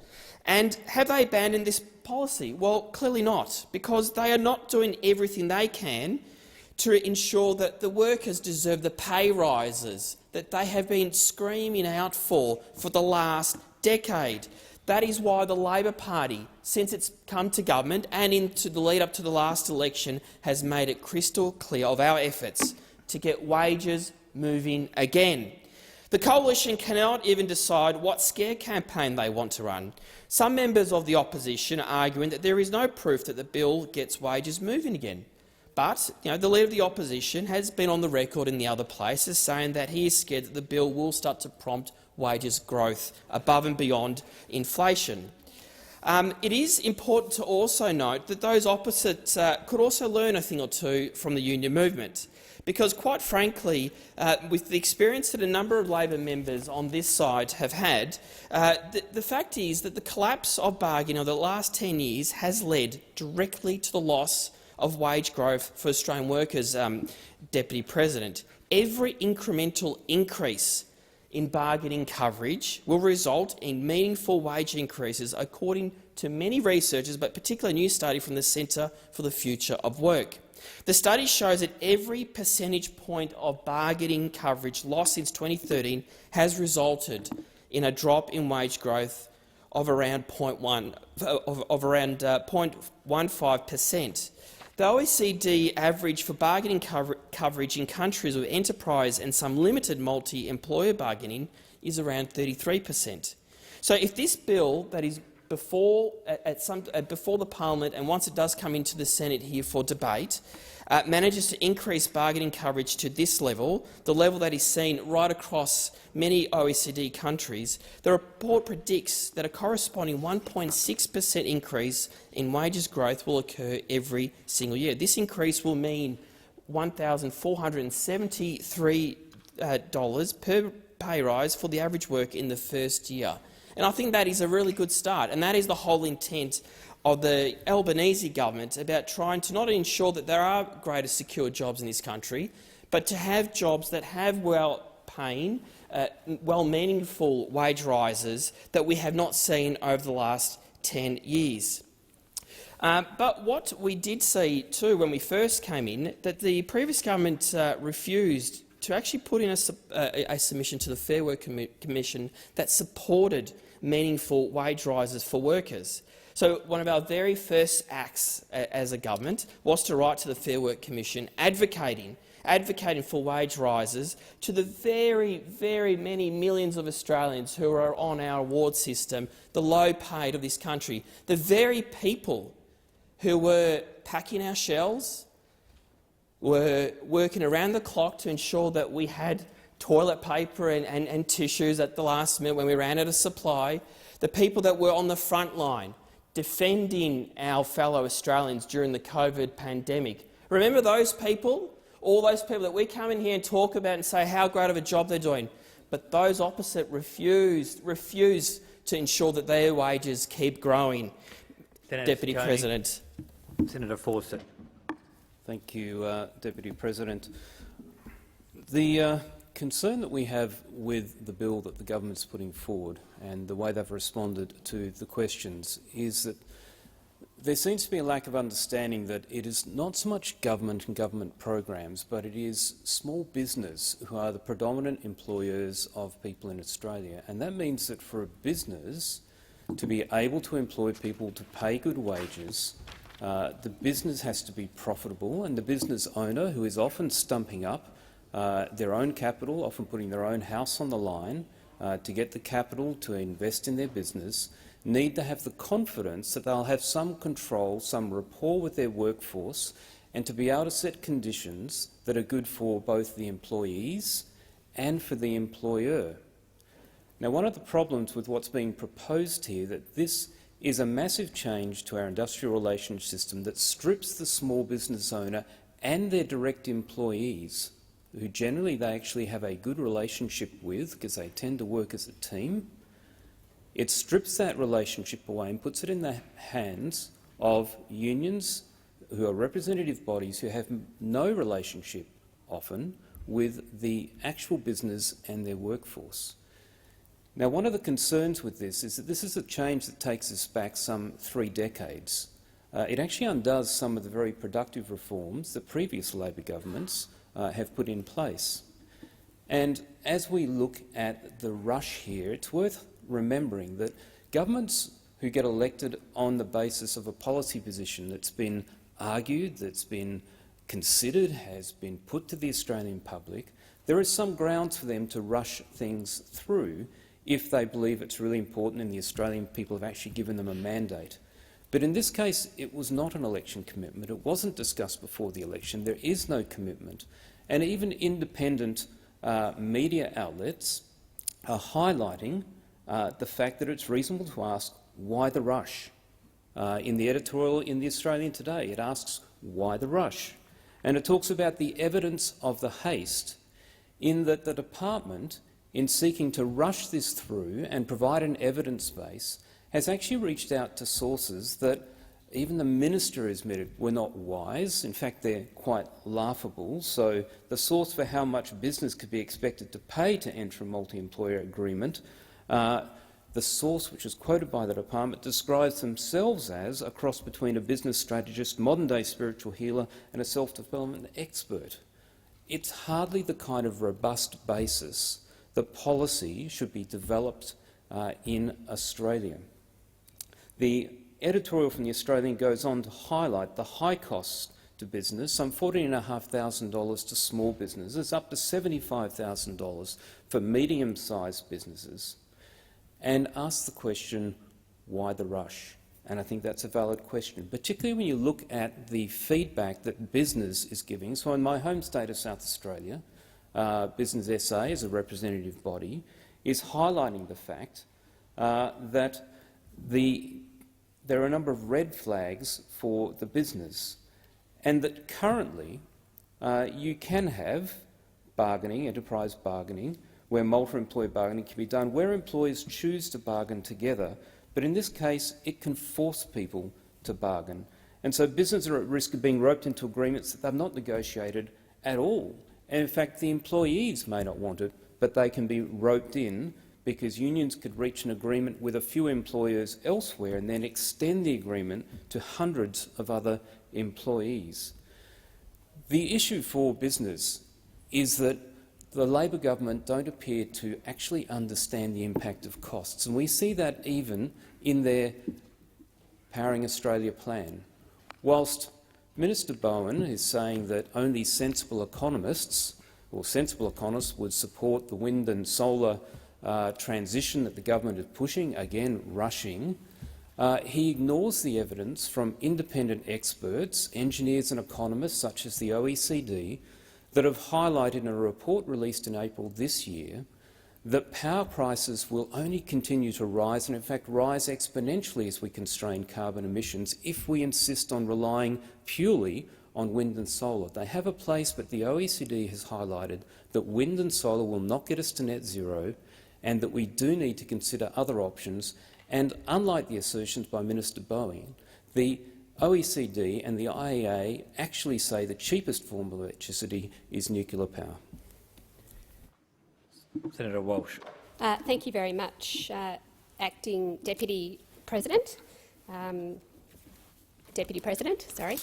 And have they abandoned this policy? Well, clearly not, because they are not doing everything they can to ensure that the workers deserve the pay rises that they have been screaming out for the last decade. That is why the Labor Party, since it's come to government and into the lead-up to the last election, has made it crystal clear of our efforts to get wages moving again. The coalition cannot even decide what scare campaign they want to run. Some members of the opposition are arguing that there is no proof that the bill gets wages moving again. But the Leader of the Opposition has been on the record in the other places saying that he is scared that the bill will start to prompt wages growth above and beyond inflation. It is important to also note that those opposites could also learn a thing or two from the union movement, because, quite frankly, with the experience that a number of Labor members on this side have had, the fact is that the collapse of bargaining over the last 10 years has led directly to the loss of wage growth for Australian workers, Deputy President. Every incremental increase in bargaining coverage will result in meaningful wage increases, according to many researchers, but particularly a new study from the Centre for the Future of Work. The study shows that every percentage point of bargaining coverage lost since 2013 has resulted in a drop in wage growth of around 0.15%. The OECD average for bargaining coverage in countries with enterprise and some limited multi-employer bargaining is around 33%. So if this bill that is before the parliament, and once it does come into the Senate here for debate, manages to increase bargaining coverage to this level, the level that is seen right across many OECD countries, the report predicts that a corresponding 1.6% increase in wages growth will occur every single year. This increase will mean $1,473 per pay rise for the average worker in the first year. And I think that is a really good start, and that is the whole intent of the Albanese government about trying to not ensure that there are greater secure jobs in this country, but to have jobs that have well-paying, well-meaningful wage rises that we have not seen over the last 10 years. But what we did see too when we first came in, that the previous government refused to actually put in a submission to the Fair Work Commission that supported meaningful wage rises for workers. So one of our very first acts as a government was to write to the Fair Work Commission advocating for wage rises to the very, very many millions of Australians who are on our award system, the low-paid of this country, the very people who were packing our shelves, were working around the clock to ensure that we had toilet paper and tissues at the last minute when we ran out of supply, the people that were on the front line defending our fellow Australians during the COVID pandemic. Remember those people? All those people that we come in here and talk about and say how great of a job they're doing, but those opposite refuse to ensure that their wages keep growing. Deputy President. Senator Fawcett. Thank you, Deputy President. The concern that we have with the bill that the government's putting forward and the way they've responded to the questions is that there seems to be a lack of understanding that it is not so much government and government programs, but it is small business who are the predominant employers of people in Australia. And that means that for a business to be able to employ people to pay good wages, the business has to be profitable, and the business owner, who is often stumping up their own capital, often putting their own house on the line to get the capital to invest in their business, need to have the confidence that they'll have some control, some rapport with their workforce, and to be able to set conditions that are good for both the employees and for the employer. Now, one of the problems with what's being proposed here that this is a massive change to our industrial relations system that strips the small business owner and their direct employees, who generally they actually have a good relationship with because they tend to work as a team. It strips that relationship away and puts it in the hands of unions who are representative bodies who have no relationship, often, with the actual business and their workforce. Now, one of the concerns with this is that this is a change that takes us back some 3 decades. It actually undoes some of the very productive reforms that previous Labor governments have put in place. And as we look at the rush here, it's worth remembering that governments who get elected on the basis of a policy position that's been argued, that's been considered, has been put to the Australian public, there is some grounds for them to rush things through if they believe it's really important and the Australian people have actually given them a mandate. But in this case, it was not an election commitment. It wasn't discussed before the election. There is no commitment. And even independent media outlets are highlighting the fact that it's reasonable to ask why the rush. In the editorial in The Australian today, it asks why the rush. And it talks about the evidence of the haste in that the department, in seeking to rush this through and provide an evidence base, has actually reached out to sources that even the minister has admitted were not wise. In fact, they're quite laughable. So the source for how much business could be expected to pay to enter a multi-employer agreement, the source, which is quoted by the department, describes themselves as a cross between a business strategist, modern-day spiritual healer and a self-development expert. It's hardly the kind of robust basis that policy should be developed in Australia. The editorial from The Australian goes on to highlight the high costs to business, some $14,500 to small businesses, up to $75,000 for medium-sized businesses, and ask the question, why the rush? And I think that's a valid question, particularly when you look at the feedback that business is giving. So in my home state of South Australia, Business SA, as a representative body, is highlighting the fact that there are a number of red flags for the business, and that currently you can have bargaining, enterprise bargaining, where multi-employer bargaining can be done, where employers choose to bargain together. But in this case, it can force people to bargain. And so businesses are at risk of being roped into agreements that they've not negotiated at all. And in fact, the employees may not want it, but they can be roped in because unions could reach an agreement with a few employers elsewhere and then extend the agreement to hundreds of other employees. The issue for business is that the Labor government don't appear to actually understand the impact of costs, and we see that even in their Powering Australia plan. Whilst Minister Bowen is saying that only sensible economists would support the wind and solar transition that the government is pushing, again rushing, he ignores the evidence from independent experts, engineers and economists such as the OECD, that have highlighted in a report released in April this year that power prices will only continue to rise and in fact rise exponentially as we constrain carbon emissions if we insist on relying purely on wind and solar. They have a place, but the OECD has highlighted that wind and solar will not get us to net zero and that we do need to consider other options. And unlike the assertions by Minister Bowen, the OECD and the IEA actually say the cheapest form of electricity is nuclear power. Senator Walsh. Thank you very much, Acting Deputy President. Deputy President, sorry.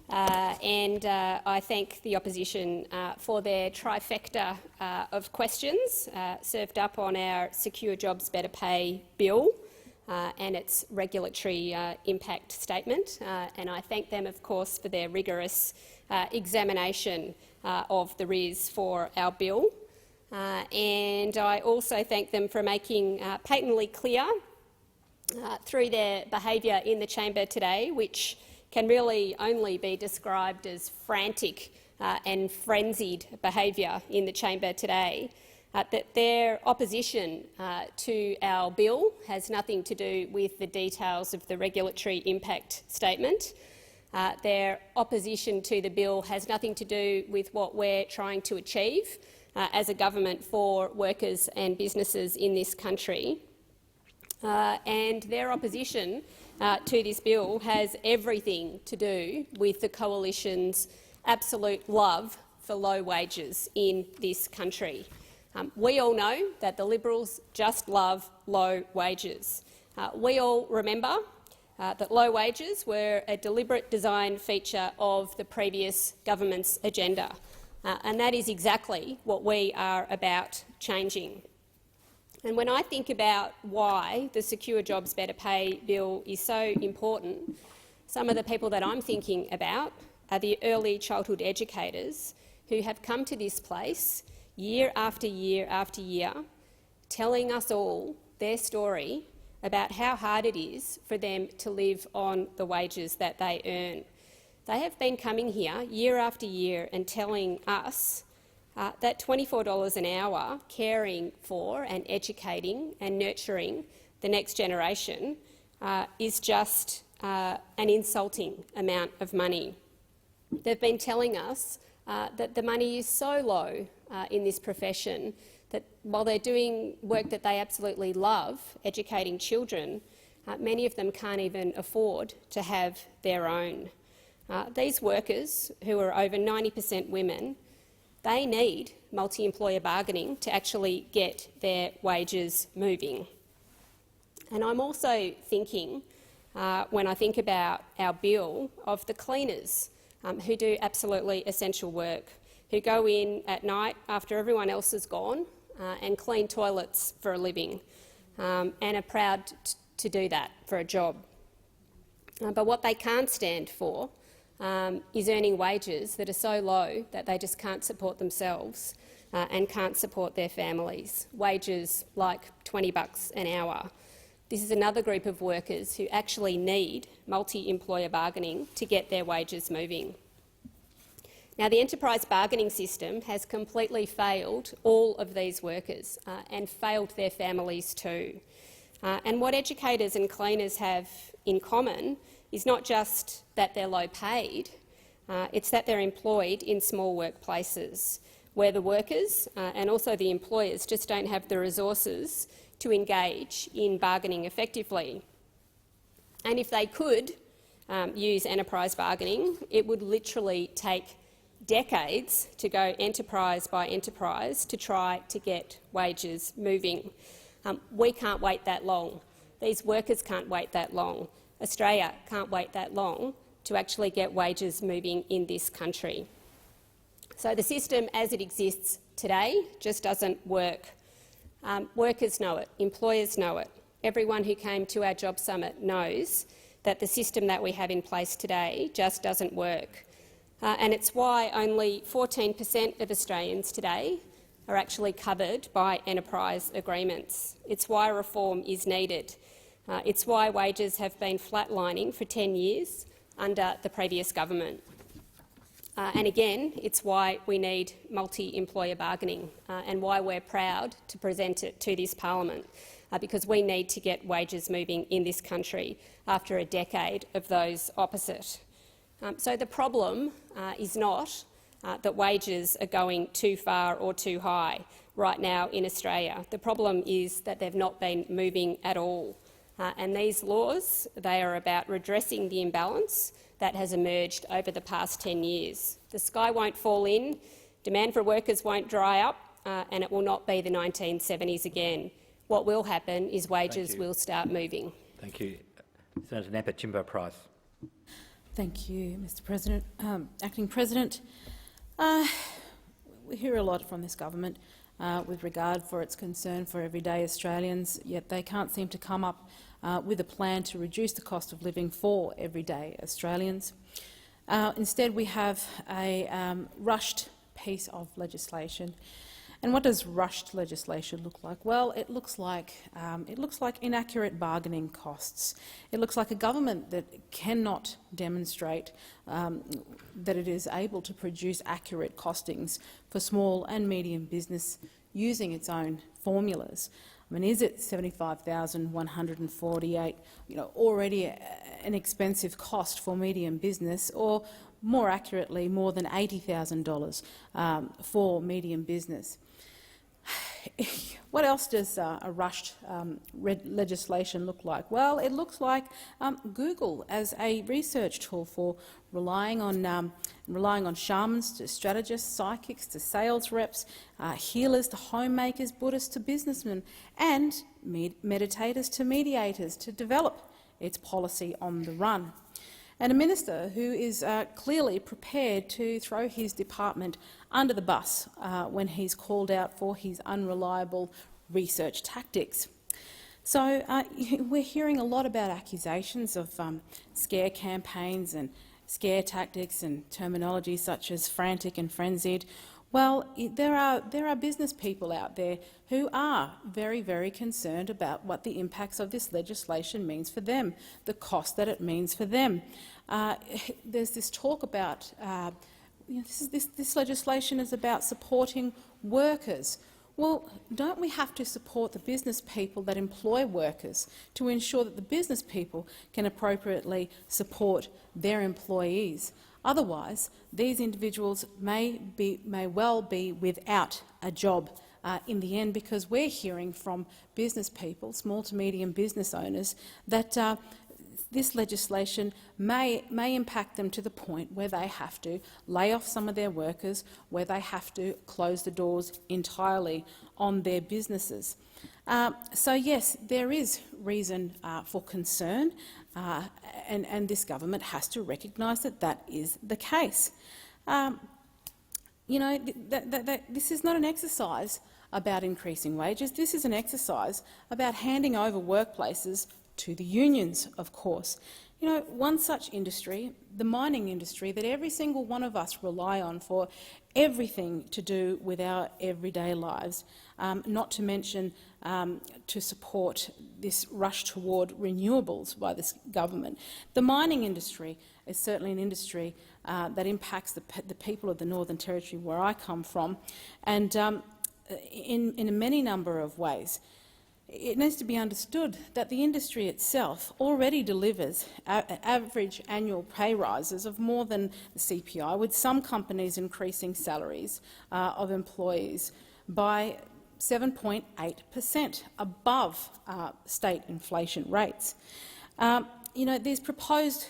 I thank the opposition for their trifecta of questions served up on our Secure Jobs Better Pay bill and its regulatory impact statement. And I thank them, of course, for their rigorous examination of the RIS for our bill. And I also thank them for making patently clear through their behaviour in the chamber today, which can really only be described as frantic and frenzied behaviour in the chamber today, that their opposition to our bill has nothing to do with the details of the regulatory impact statement. Their opposition to the bill has nothing to do with what we're trying to achieve as a government for workers and businesses in this country. And their opposition to this bill has everything to do with the Coalition's absolute love for low wages in this country. We all know that the Liberals just love low wages. We all remember that low wages were a deliberate design feature of the previous government's agenda, and that is exactly what we are about changing. And when I think about why the Secure Jobs Better Pay bill is so important, some of the people that I'm thinking about are the early childhood educators who have come to this place year after year after year, telling us all their story about how hard it is for them to live on the wages that they earn. They have been coming here year after year and telling us that $24 an hour caring for and educating and nurturing the next generation is just an insulting amount of money. They've been telling us that the money is so low in this profession that while they're doing work that they absolutely love, educating children, many of them can't even afford to have their own. These workers, who are over 90% women, they need multi-employer bargaining to actually get their wages moving. And I'm also thinking, when I think about our bill, of the cleaners who do absolutely essential work, who go in at night after everyone else is gone and clean toilets for a living, and are proud to do that for a job. But what they can't stand for is earning wages that are so low that they just can't support themselves and can't support their families, wages like $20 an hour. This is another group of workers who actually need multi-employer bargaining to get their wages moving. Now, the enterprise bargaining system has completely failed all of these workers and failed their families too. And what educators and cleaners have in common is not just that they're low paid, it's that they're employed in small workplaces where the workers and also the employers just don't have the resources to engage in bargaining effectively. And if they could use enterprise bargaining, it would literally take decades to go enterprise by enterprise to try to get wages moving. We can't wait that long. These workers can't wait that long. Australia can't wait that long to actually get wages moving in this country. So the system as it exists today just doesn't work. Workers know it, employers know it. Everyone who came to our Job Summit knows that the system that we have in place today just doesn't work. And it's why only 14% of Australians today are actually covered by enterprise agreements. It's why reform is needed. It's why wages have been flatlining for 10 years under the previous government. And again, it's why we need multi-employer bargaining and why we're proud to present it to this parliament, because we need to get wages moving in this country after a decade of those opposite. So the problem is not that wages are going too far or too high right now in Australia. The problem is that they've not been moving at all. And these laws, they are about redressing the imbalance that has emerged over the past 10 years. The sky won't fall in, demand for workers won't dry up, and it will not be the 1970s again. What will happen is wages will start moving. Thank you. Senator Nampijinpa-Price. Thank you, Mr President. Acting President, we hear a lot from this government with regard for its concern for everyday Australians, yet they can't seem to come up with a plan to reduce the cost of living for everyday Australians. Instead, we have a rushed piece of legislation. And what does rushed legislation look like? Well, it looks like inaccurate bargaining costs. It looks like a government that cannot demonstrate that it is able to produce accurate costings for small and medium business using its own formulas. I mean, is it $75,148, already an expensive cost for medium business, or more accurately, more than $80,000 for medium business? What else does a rushed legislation look like? Well, it looks like Google as a research tool for relying on shamans to strategists, psychics to sales reps, healers to homemakers, Buddhists to businessmen, and meditators to mediators to develop its policy on the run. And a minister who is clearly prepared to throw his department under the bus when he's called out for his unreliable research tactics. So we're hearing a lot about accusations of scare campaigns and scare tactics and terminology such as frantic and frenzied. Well, there are business people out there who are very, very concerned about what the impacts of this legislation means for them, the cost that it means for them. There's this talk about this legislation is about supporting workers. Well, don't we have to support the business people that employ workers to ensure that the business people can appropriately support their employees? Otherwise, these individuals may well be without a job in the end, because we're hearing from business people, small to medium business owners, that this legislation may impact them to the point where they have to lay off some of their workers, where they have to close the doors entirely on their businesses. So yes, there is reason for concern, and this government has to recognise that that is the case. This is not an exercise about increasing wages. This is an exercise about handing over workplaces to the unions, of course. One such industry, the mining industry, that every single one of us rely on for everything to do with our everyday lives, not to mention to support this rush toward renewables by this government. The mining industry is certainly an industry that impacts the people of the Northern Territory where I come from, and in a many number of ways. It needs to be understood that the industry itself already delivers average annual pay rises of more than the CPI, with some companies increasing salaries of employees by 7.8% above state inflation rates. These proposed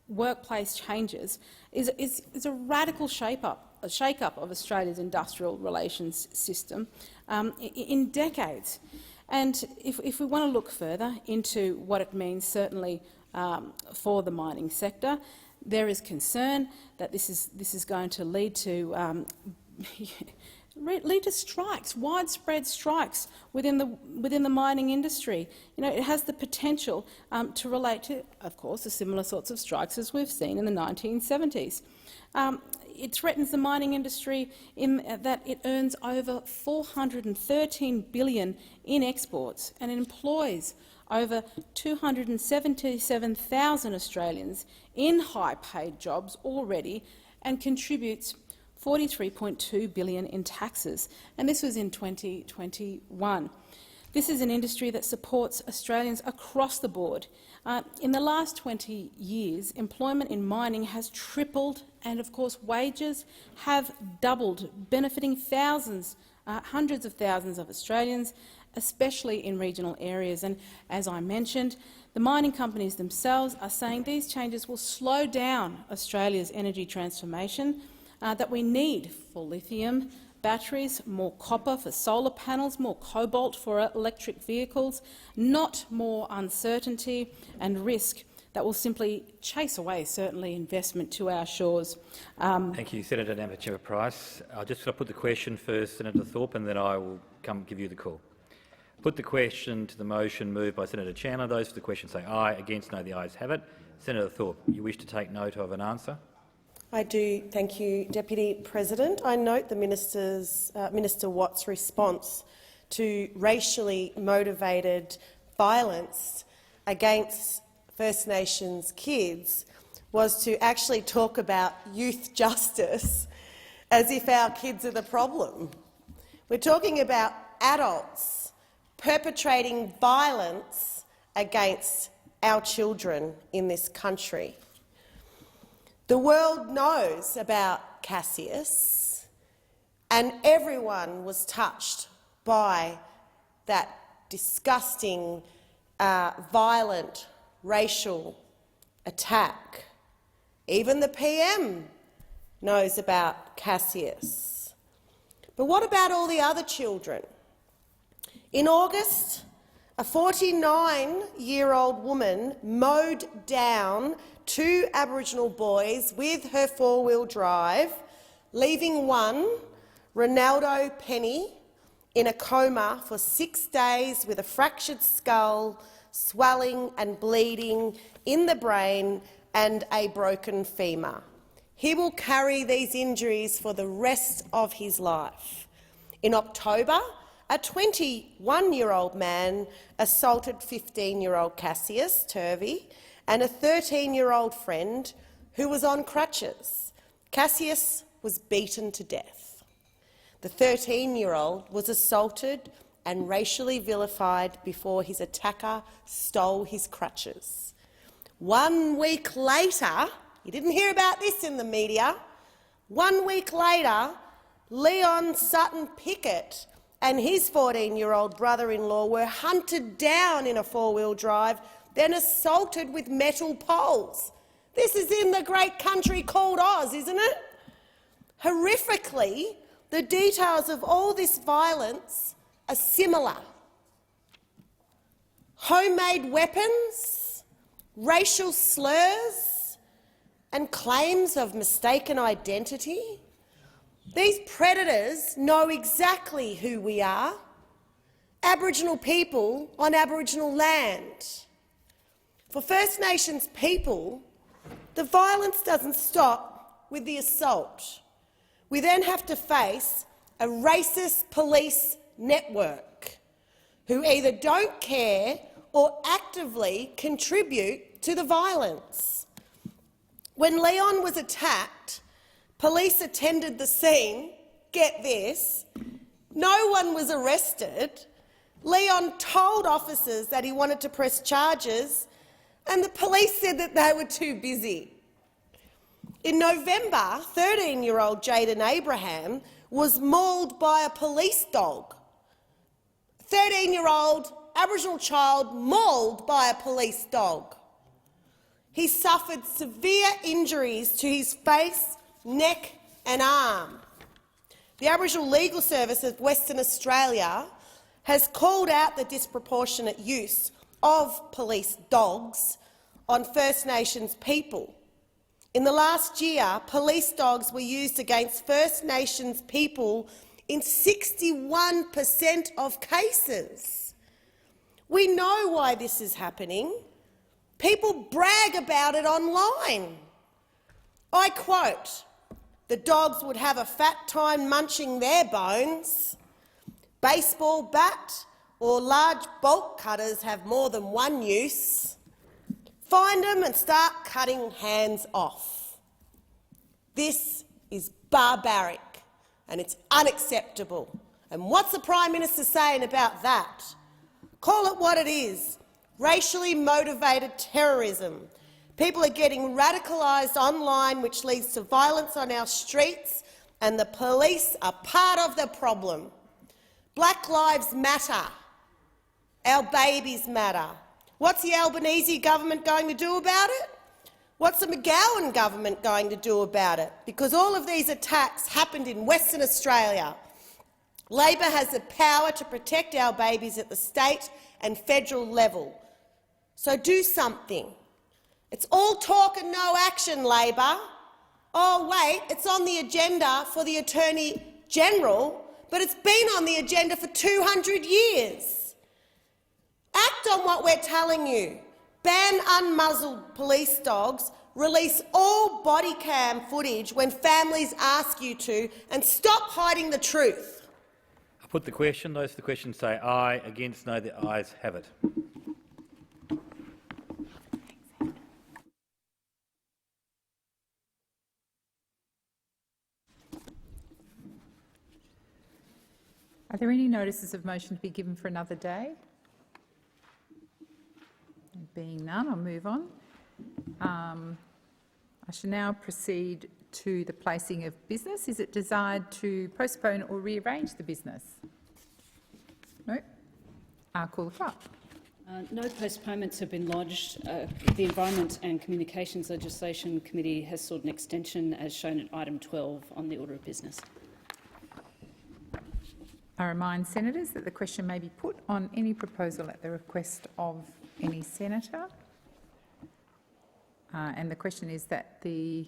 workplace changes is a radical shake-up of Australia's industrial relations system in decades. And if we want to look further into what it means, certainly for the mining sector, there is concern that this is going to lead to strikes, widespread strikes within the mining industry. It has the potential to relate to, of course, the similar sorts of strikes as we've seen in the 1970s. It threatens the mining industry in that it earns over $413 billion in exports, and it employs over 277,000 Australians in high-paid jobs already, and contributes $43.2 billion in taxes, and this was in 2021. This is an industry that supports Australians across the board. In the last 20 years, employment in mining has tripled, and of course wages have doubled, benefiting hundreds of thousands of Australians, especially in regional areas. And as I mentioned, the mining companies themselves are saying these changes will slow down Australia's energy transformation that we need for lithium, batteries, more copper for solar panels, more cobalt for electric vehicles, not more uncertainty and risk that will simply chase away, certainly, investment to our shores. Thank you, Senator Namatjira-Price. I'll just put the question first, Senator Thorpe, and then I will give you the call. Put the question to the motion moved by Senator Chandler. Those for the question say aye. Against, no. The ayes have it. Senator Thorpe, you wish to take note of an answer? I do. Thank you, Deputy President. I note the Minister Watt's response to racially motivated violence against First Nations kids was to actually talk about youth justice as if our kids are the problem. We're talking about adults perpetrating violence against our children in this country. The world knows about Cassius, and everyone was touched by that disgusting, violent racial attack. Even the PM knows about Cassius. But what about all the other children? In August, a 49-year-old woman mowed down 2 Aboriginal boys with her four-wheel drive, leaving one, Ronaldo Penny, in a coma for 6 days with a fractured skull, swelling and bleeding in the brain and a broken femur. He will carry these injuries for the rest of his life. In October, a 21-year-old man assaulted 15-year-old Cassius Turvey and a 13-year-old friend who was on crutches. Cassius was beaten to death. The 13-year-old was assaulted and racially vilified before his attacker stole his crutches. 1 week later, you didn't hear about this in the media, 1 week later, Leon Sutton Pickett and his 14-year-old brother-in-law were hunted down in a four-wheel drive, then assaulted with metal poles. This is in the great country called Oz, isn't it? Horrifically, the details of all this violence are similar. Homemade weapons, racial slurs, and claims of mistaken identity. These predators know exactly who we are, Aboriginal people on Aboriginal land. For First Nations people, the violence doesn't stop with the assault. We then have to face a racist police network who either don't care or actively contribute to the violence. When Leon was attacked, police attended the scene. Get this, no one was arrested. Leon told officers that he wanted to press charges, and the police said that they were too busy. In November, 13-year-old Jaden Abraham was mauled by a police dog. 13-year-old Aboriginal child mauled by a police dog. He suffered severe injuries to his face, neck and arm. The Aboriginal Legal Service of Western Australia has called out the disproportionate use of police dogs on First Nations people. In the last year, police dogs were used against First Nations people in 61% of cases. We know why this is happening. People brag about it online. I quote, "The dogs would have a fat time munching their bones. Baseball bat or large bolt cutters have more than one use. Find them and start cutting hands off." This is barbaric and it's unacceptable. And what's the Prime Minister saying about that? Call it what it is, racially motivated terrorism. People are getting radicalised online, which leads to violence on our streets, and the police are part of the problem. Black lives matter. Our babies matter. What's the Albanese government going to do about it? What's the McGowan government going to do about it? Because all of these attacks happened in Western Australia, Labor has the power to protect our babies at the state and federal level. So do something. It's all talk and no action, Labor. Oh wait, it's on the agenda for the Attorney-General, but it's been on the agenda for 200 years. Act on what we're telling you. Ban unmuzzled police dogs, release all body cam footage when families ask you to, and stop hiding the truth. I put the question. Those for the question say aye. Against, no. The ayes have it. Are there any notices of motion to be given for another day? Being none, I'll move on. I shall now proceed to the placing of business. Is it desired to postpone or rearrange the business? No. I'll call the clerk. No postponements have been lodged. The Environment and Communications Legislation Committee has sought an extension as shown at item 12 on the order of business. I remind senators that the question may be put on any proposal at the request of any senator. And the question is that the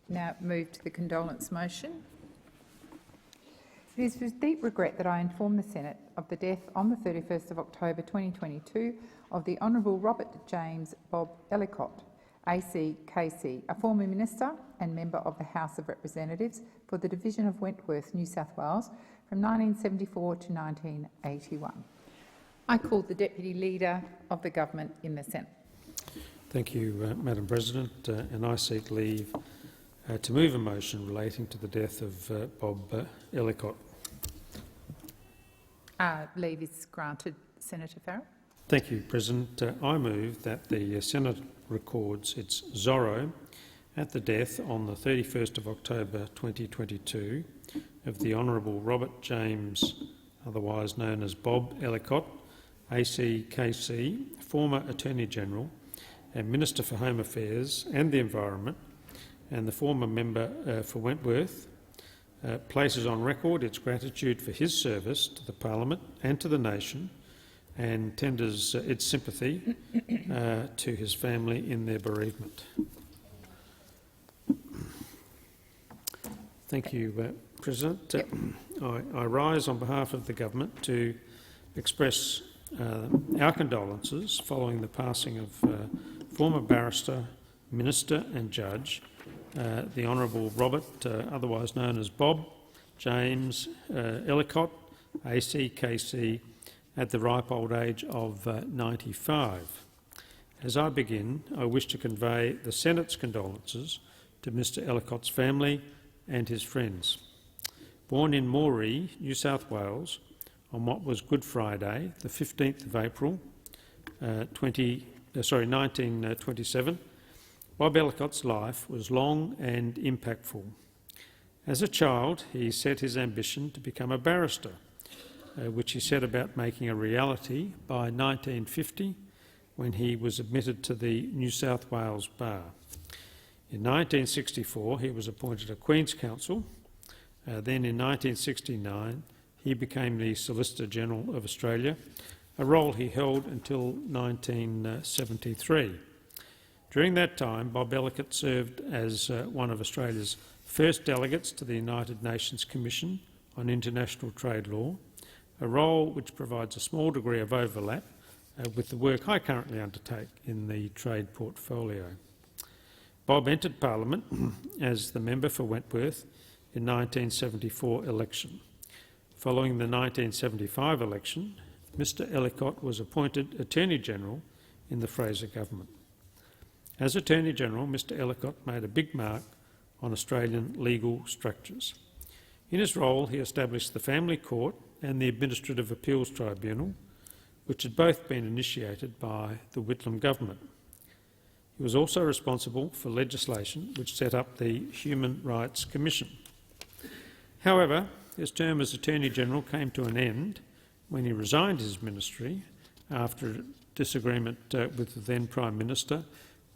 now move to the condolence motion. It is with deep regret that I inform the Senate of the death on the 31st of October 2022 of the Honourable Robert James Bob Ellicott, ACKC, a former minister and member of the House of Representatives for the Division of Wentworth, New South Wales, from 1974 to 1981. I call the Deputy Leader of the Government in the Senate. Thank you, Madam President, and I seek leave to move a motion relating to the death of Bob Ellicott. Leave is granted. Senator Farrell. Thank you, President. I move that the Senate records its sorrow at the death on the 31st of October 2022 of the Honourable Robert James, otherwise known as Bob Ellicott, ACKC, former Attorney-General and Minister for Home Affairs and the Environment, and the former member for Wentworth, places on record its gratitude for his service to the Parliament and to the nation, and tenders its sympathy to his family in their bereavement. Thank you, President. I rise on behalf of the government to express our condolences following the passing of former barrister, minister and judge, the Honourable Robert, otherwise known as Bob James Ellicott, ACKC, at the ripe old age of 95. As I begin, I wish to convey the Senate's condolences to Mr Ellicott's family and his friends. Born in Moree, New South Wales, on what was Good Friday, the 15th of April 1927, Bob Ellicott's life was long and impactful. As a child, he set his ambition to become a barrister, which he set about making a reality by 1950, when he was admitted to the New South Wales Bar. In 1964, he was appointed a Queen's Counsel. Then in 1969, he became the Solicitor General of Australia, a role he held until 1973. During that time, Bob Ellicott served as one of Australia's first delegates to the United Nations Commission on International Trade Law, a role which provides a small degree of overlap with the work I currently undertake in the trade portfolio. Bob entered Parliament as the member for Wentworth in 1974 election. Following the 1975 election, Mr Ellicott was appointed Attorney-General in the Fraser government. As Attorney-General, Mr Ellicott made a big mark on Australian legal structures. In his role, he established the Family Court and the Administrative Appeals Tribunal, which had both been initiated by the Whitlam government. He was also responsible for legislation which set up the Human Rights Commission. However, his term as Attorney-General came to an end when he resigned his ministry after a disagreement with the then Prime Minister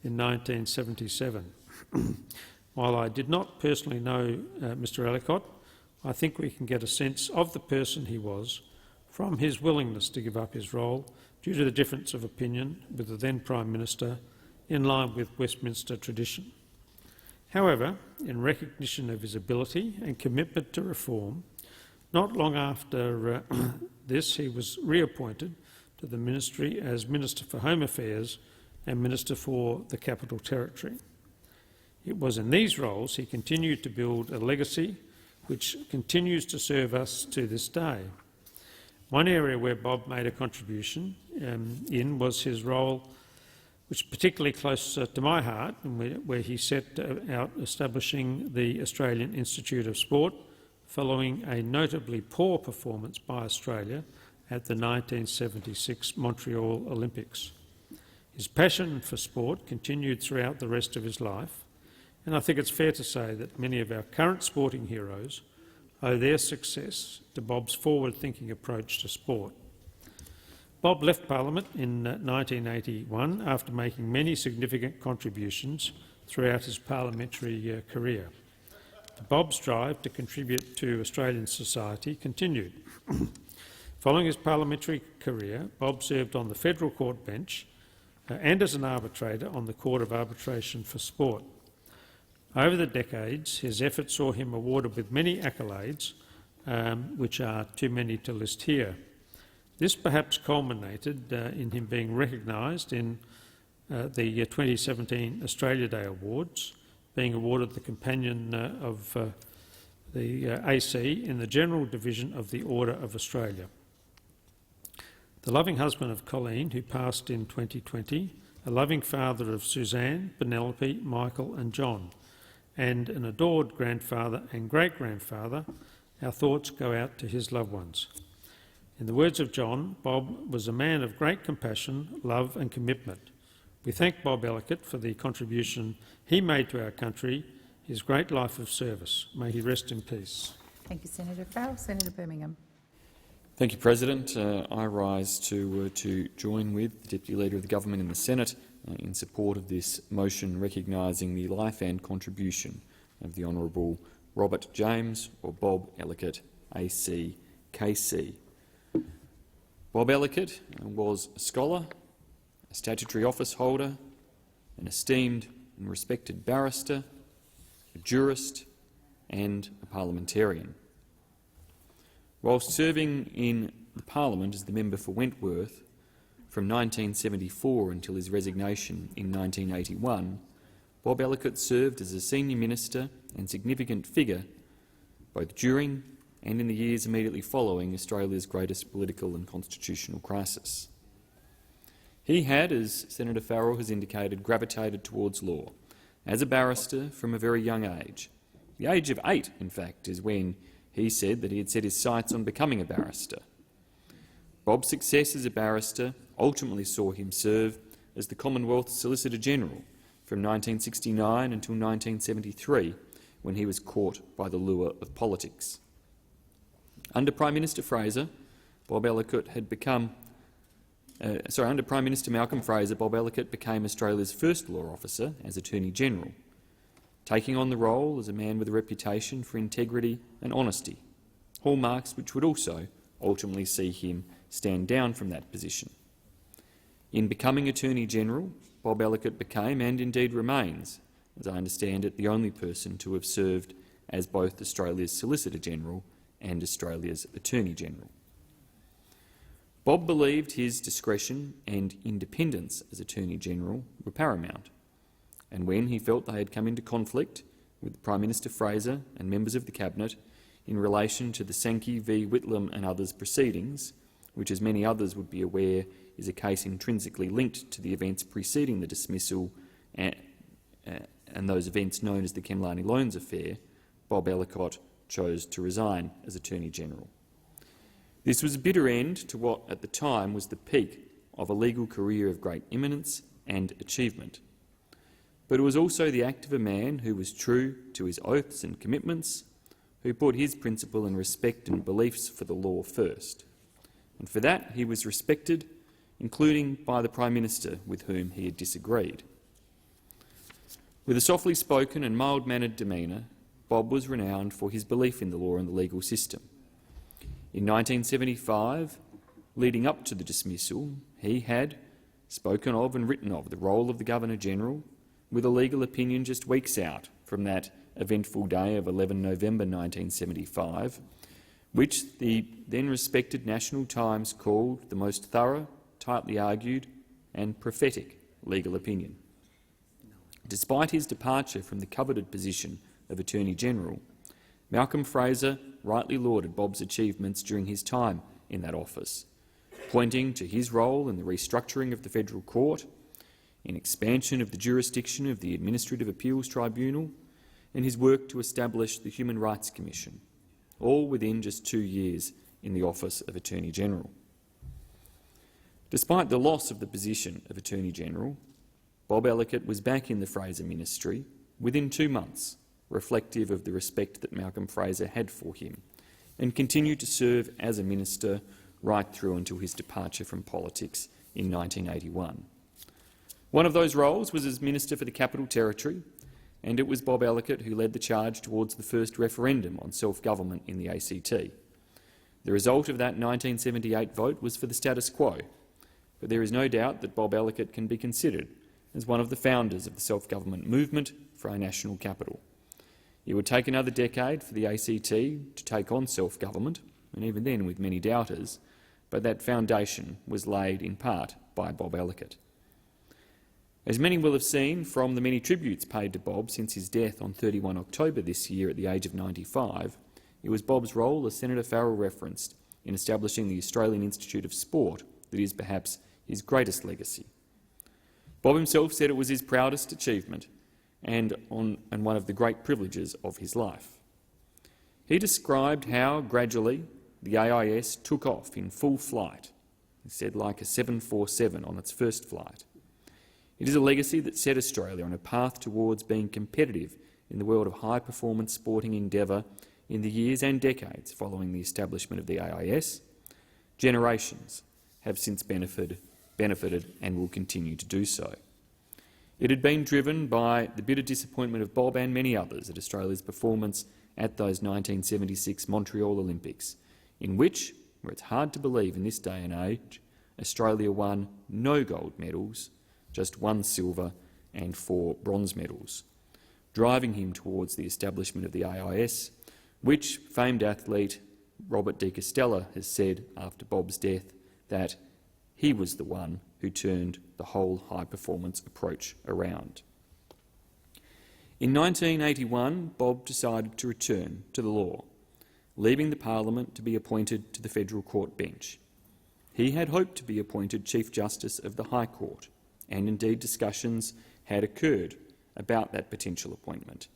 in 1977. While I did not personally know Mr Ellicott, I think we can get a sense of the person he was from his willingness to give up his role due to the difference of opinion with the then Prime Minister in line with Westminster tradition. However, in recognition of his ability and commitment to reform, not long after this he was reappointed to the ministry as Minister for Home Affairs and Minister for the Capital Territory. It was in these roles he continued to build a legacy which continues to serve us to this day. One area where Bob made a contribution was his role, which is particularly close to my heart, and where he set out establishing the Australian Institute of Sport following a notably poor performance by Australia at the 1976 Montreal Olympics. His passion for sport continued throughout the rest of his life, and I think it's fair to say that many of our current sporting heroes owe their success to Bob's forward-thinking approach to sport. Bob left Parliament in 1981 after making many significant contributions throughout his parliamentary career. Bob's drive to contribute to Australian society continued. Following his parliamentary career, Bob served on the Federal Court bench and as an arbitrator on the Court of Arbitration for Sport. Over the decades, his efforts saw him awarded with many accolades, which are too many to list here. This perhaps culminated in him being recognised in the 2017 Australia Day Awards, being awarded the Companion of the AC in the General Division of the Order of Australia. The loving husband of Colleen, who passed in 2020, a loving father of Suzanne, Penelope, Michael and John, and an adored grandfather and great-grandfather, our thoughts go out to his loved ones. In the words of John, Bob was a man of great compassion, love and commitment. We thank Bob Ellicott for the contribution he made to our country, his great life of service. May he rest in peace. Thank you, Senator Farrell. Senator Birmingham. Thank you, President. I rise to join with the Deputy Leader of the Government in the Senate in support of this motion recognising the life and contribution of the Honourable Robert James, or Bob Ellicott, AC, KC. Bob Ellicott was a scholar, a statutory office holder, an esteemed and respected barrister, a jurist and a parliamentarian. Whilst serving in the Parliament as the member for Wentworth from 1974 until his resignation in 1981, Bob Ellicott served as a senior minister and significant figure both during and in the years immediately following Australia's greatest political and constitutional crisis. He had, as Senator Farrell has indicated, gravitated towards law as a barrister from a very young age. The age of 8, in fact, is when he said that he had set his sights on becoming a barrister. Bob's success as a barrister ultimately saw him serve as the Commonwealth Solicitor General from 1969 until 1973, when he was caught by the lure of politics. Under Prime Minister Fraser, Bob Ellicott had become under Prime Minister Malcolm Fraser, Bob Ellicott became Australia's first law officer as Attorney-General, taking on the role as a man with a reputation for integrity and honesty, hallmarks which would also ultimately see him stand down from that position. In becoming Attorney-General, Bob Ellicott became, and indeed remains, as I understand it, the only person to have served as both Australia's Solicitor-General and Australia's Attorney-General. Bob believed his discretion and independence as Attorney-General were paramount, and when he felt they had come into conflict with Prime Minister Fraser and members of the Cabinet in relation to the Sankey v Whitlam and others proceedings, which, as many others would be aware, is a case intrinsically linked to the events preceding the dismissal and those events known as the Khemlani Loans affair, Bob Ellicott chose to resign as Attorney-General. This was a bitter end to what at the time was the peak of a legal career of great eminence and achievement. But it was also the act of a man who was true to his oaths and commitments, who put his principle and respect and beliefs for the law first. And for that he was respected, including by the Prime Minister with whom he had disagreed. With a softly spoken and mild-mannered demeanour, Bob was renowned for his belief in the law and the legal system. In 1975, leading up to the dismissal, he had spoken of and written of the role of the Governor-General, with a legal opinion just weeks out from that eventful day of 11 November 1975, which the then-respected National Times called the most thorough, tightly argued and prophetic legal opinion. Despite his departure from the coveted position of Attorney-General, Malcolm Fraser rightly lauded Bob's achievements during his time in that office, pointing to his role in the restructuring of the Federal Court, in expansion of the jurisdiction of the Administrative Appeals Tribunal, and his work to establish the Human Rights Commission, all within just 2 years in the office of Attorney-General. Despite the loss of the position of Attorney-General, Bob Ellicott was back in the Fraser ministry within 2 months, reflective of the respect that Malcolm Fraser had for him, and continued to serve as a minister right through until his departure from politics in 1981. One of those roles was as Minister for the Capital Territory, and it was Bob Ellicott who led the charge towards the first referendum on self-government in the ACT. The result of that 1978 vote was for the status quo, but there is no doubt that Bob Ellicott can be considered as one of the founders of the self-government movement for our national capital. It would take another decade for the ACT to take on self-government, and even then with many doubters, but that foundation was laid in part by Bob Ellicott. As many will have seen from the many tributes paid to Bob since his death on 31 October this year at the age of 95, it was Bob's role, as Senator Farrell referenced, in establishing the Australian Institute of Sport that is perhaps his greatest legacy. Bob himself said it was his proudest achievement and one of the great privileges of his life. He described how gradually the AIS took off in full flight, he said, like a 747 on its first flight. It is a legacy that set Australia on a path towards being competitive in the world of high-performance sporting endeavour in the years and decades following the establishment of the AIS. Generations have since benefited and will continue to do so. It had been driven by the bitter disappointment of Bob and many others at Australia's performance at those 1976 Montreal Olympics, in which, where it's hard to believe in this day and age, Australia won no gold medals, just 1 silver and 4 bronze medals, driving him towards the establishment of the AIS, which famed athlete Robert De Castella has said after Bob's death that he was the one who turned the whole high-performance approach around. In 1981, Bob decided to return to the law, leaving the Parliament to be appointed to the Federal Court bench. He had hoped to be appointed Chief Justice of the High Court, and indeed discussions had occurred about that potential appointment.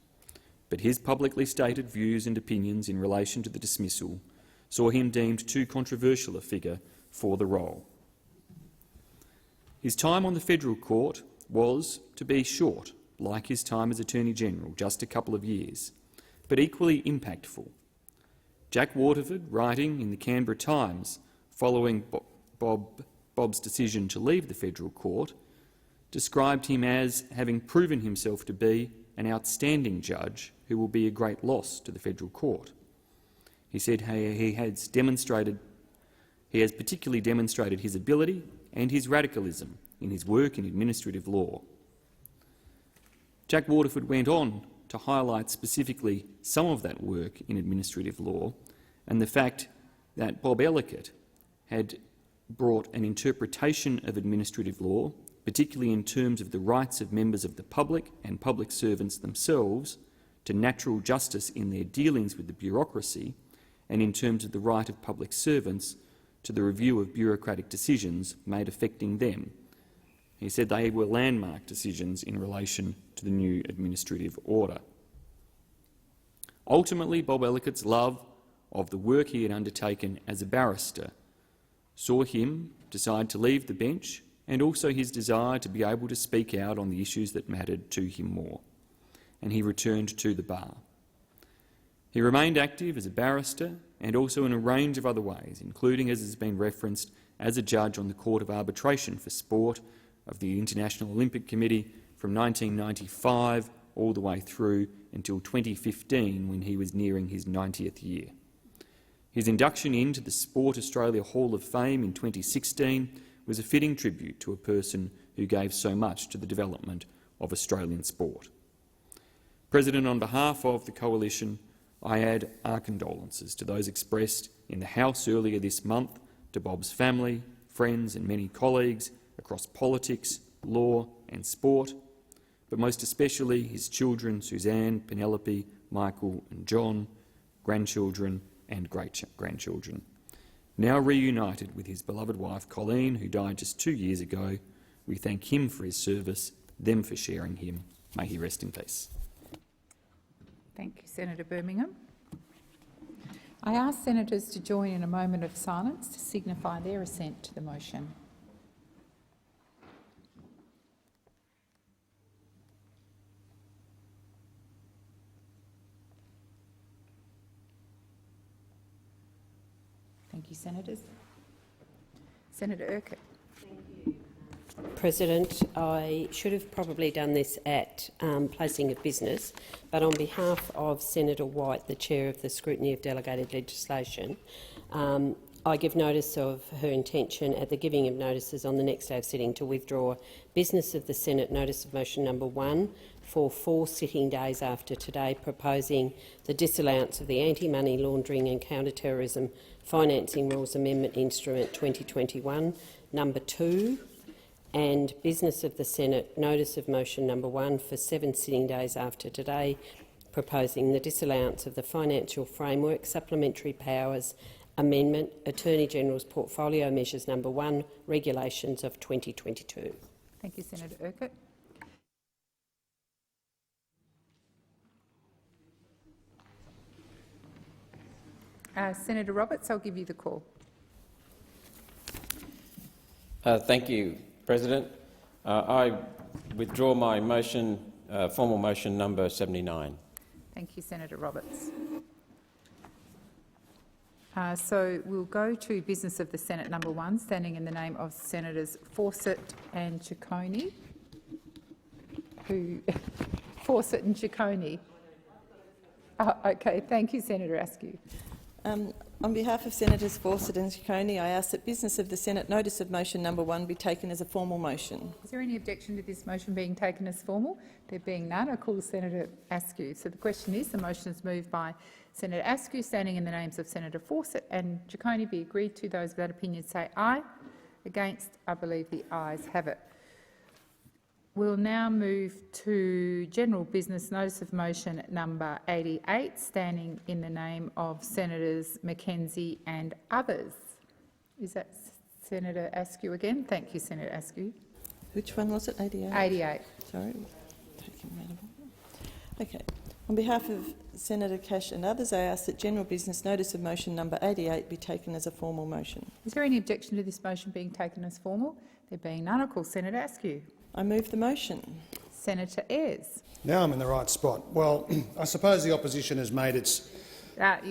But his publicly stated views and opinions in relation to the dismissal saw him deemed too controversial a figure for the role. His time on the Federal Court was, to be short, like his time as Attorney-General, just a couple of years, but equally impactful. Jack Waterford, writing in the Canberra Times following Bob's decision to leave the Federal Court, described him as having proven himself to be an outstanding judge who will be a great loss to the Federal Court. He said he has particularly demonstrated his ability and his radicalism in his work in administrative law. Jack Waterford went on to highlight specifically some of that work in administrative law and the fact that Bob Ellicott had brought an interpretation of administrative law, particularly in terms of the rights of members of the public and public servants themselves, to natural justice in their dealings with the bureaucracy, and in terms of the right of public servants to the review of bureaucratic decisions made affecting them. He said they were landmark decisions in relation to the new administrative order. Ultimately, Bob Ellicott's love of the work he had undertaken as a barrister saw him decide to leave the bench, and also his desire to be able to speak out on the issues that mattered to him more, and he returned to the bar. He remained active as a barrister and also in a range of other ways, including, as has been referenced, as a judge on the Court of Arbitration for Sport of the International Olympic Committee from 1995 all the way through until 2015, when he was nearing his 90th year. His induction into the Sport Australia Hall of Fame in 2016 was a fitting tribute to a person who gave so much to the development of Australian sport. President, on behalf of the Coalition, I add our condolences to those expressed in the House earlier this month to Bob's family, friends and many colleagues across politics, law and sport, but most especially his children Suzanne, Penelope, Michael and John, grandchildren and great-grandchildren. Now reunited with his beloved wife Colleen, who died just 2 years ago, we thank him for his service, them for sharing him. May he rest in peace. Thank you, Senator Birmingham. I ask senators to join in a moment of silence to signify their assent to the motion. Thank you, senators. Senator Urquhart. President, I should have probably done this at placing of business, but on behalf of Senator White, the Chair of the Scrutiny of Delegated Legislation, I give notice of her intention at the giving of notices on the next day of sitting to withdraw business of the Senate notice of motion number 1 for 4 sitting days after today, proposing the disallowance of the Anti-Money Laundering and Counter-Terrorism Financing Rules Amendment Instrument 2021 number 2, and business of the Senate notice of motion number 1 for 7 sitting days after today, proposing the disallowance of the Financial Framework Supplementary Powers Amendment Attorney General's Portfolio Measures number 1 Regulations of 2022. Thank you, Senator Urquhart. Senator Roberts, I'll give you the call. Thank you, President. I withdraw my motion, formal motion number 79. Thank you, Senator Roberts. So we'll go to business of the Senate number 1, standing in the name of Senators Fawcett and Ciccone. Fawcett and Ciccone. Okay, thank you, Senator Askew. On behalf of Senators Fawcett and Ciccone, I ask that business of the Senate notice of motion number 1 be taken as a formal motion. Is there any objection to this motion being taken as formal? There being none, I call Senator Askew. So the question is, the motion is moved by Senator Askew, standing in the names of Senator Fawcett and Ciccone, be agreed to. Those without opinion say aye. Against, I believe the ayes have it. We'll now move to general business notice of motion number 88, standing in the name of Senators Mackenzie and others. Is that Senator Askew again? Thank you, Senator Askew. Which one was it? 88? 88. Sorry. Okay. On behalf of Senator Cash and others, I ask that general business notice of motion number 88 be taken as a formal motion. Is there any objection to this motion being taken as formal? There being none, I call Senator Askew. I move the motion. Senator Ayres. Now I'm in the right spot. Well, I suppose the opposition has made its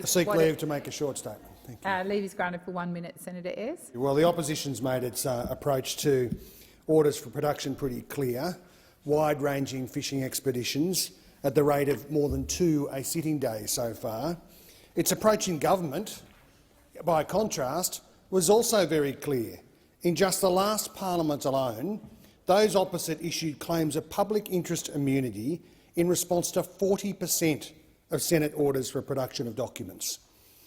seek leave to make a short statement. Thank you. Leave is granted for 1 minute, Senator Ayres. Well, the opposition's made its approach to orders for production pretty clear. Wide-ranging fishing expeditions at the rate of more than 2 a sitting day so far. Its approach in government, by contrast, was also very clear. In just the last parliament alone, those opposite issued claims of public interest immunity in response to 40% of Senate orders for production of documents.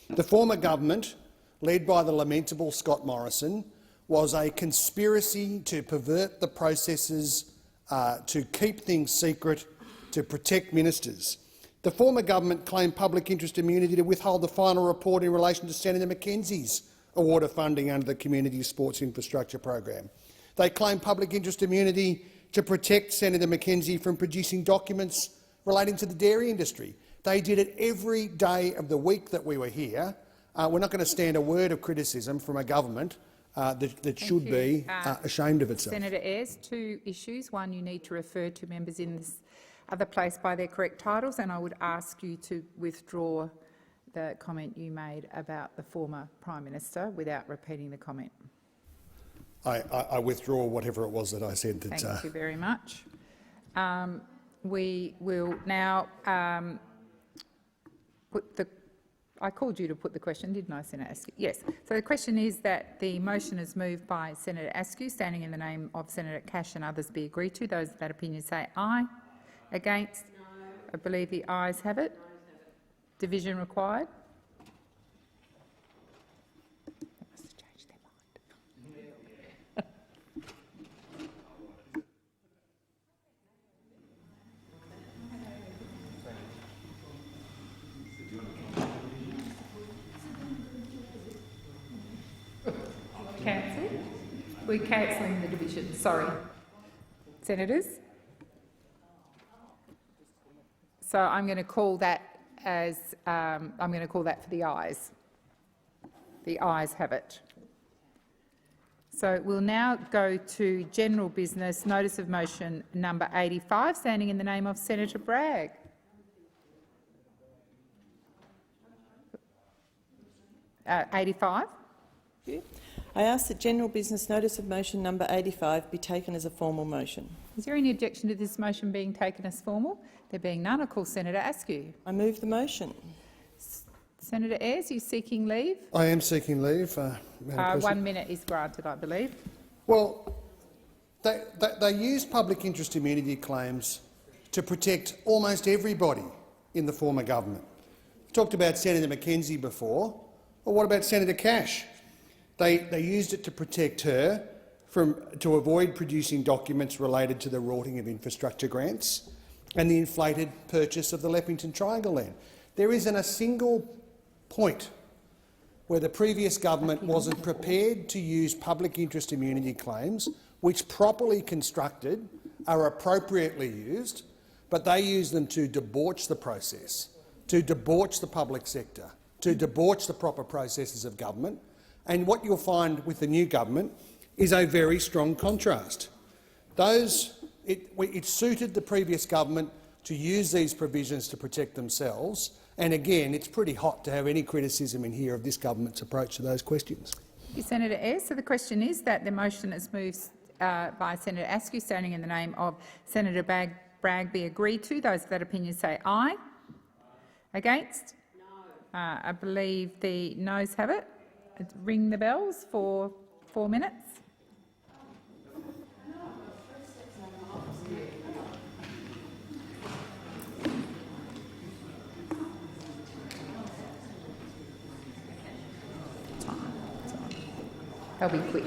The former government, led by the lamentable Scott Morrison, was a conspiracy to pervert the processes, to keep things secret, to protect ministers. The former government claimed public interest immunity to withhold the final report in relation to Senator Mackenzie's award of funding under the Community Sports Infrastructure Program. They claimed public interest immunity to protect Senator Mackenzie from producing documents relating to the dairy industry. They did it every day of the week that we were here. We're not going to stand a word of criticism from a government that should be ashamed of itself. Senator Ayres, 2 issues. One, you need to refer to members in this other place by their correct titles, and I would ask you to withdraw the comment you made about the former Prime Minister without repeating the comment. I withdraw whatever it was that I said. Thank you very much. we will now put the... I called you to put the question, didn't I, Senator Askew? Yes. So the question is that the motion is moved by Senator Askew, standing in the name of Senator Cash, and others be agreed to. Those of that opinion say aye. Against? No. I believe the ayes have it. Division required. They must have changed their mind. Cancel. We're cancelling the division. Sorry, senators. So I'm going to call that as I'm going to call that for the ayes. The ayes have it. So we'll now go to general business. Notice of motion number 85, standing in the name of Senator Bragg. Uh, 85. I ask that general business notice of motion number 85 be taken as a formal motion. Is there any objection to this motion being taken as formal? There being none, I call Senator Askew. I move the motion. Senator Ayres, are you seeking leave? I am seeking leave, Madam President. 1 minute is granted, I believe. Well, they use public interest immunity claims to protect almost everybody in the former government. We talked about Senator McKenzie before. Well, what about Senator Cash? They used it to protect her to avoid producing documents related to the rorting of infrastructure grants and the inflated purchase of the Leppington Triangle land. There isn't a single point where the previous government wasn't prepared to use public interest immunity claims, which, properly constructed, are appropriately used, but they use them to debauch the process, to debauch the public sector, to debauch the proper processes of government. And what you'll find with the new government is a very strong contrast. It suited the previous government to use these provisions to protect themselves, and again, it's pretty hot to have any criticism in here of this government's approach to those questions. Thank you, Senator Ayres. So the question is that the motion is moved by Senator Askew, standing in the name of Senator Bragg, be agreed to. Those of that opinion say aye. Against? No. I believe the noes have it. Ring the bells for 4 minutes. They'll be quick.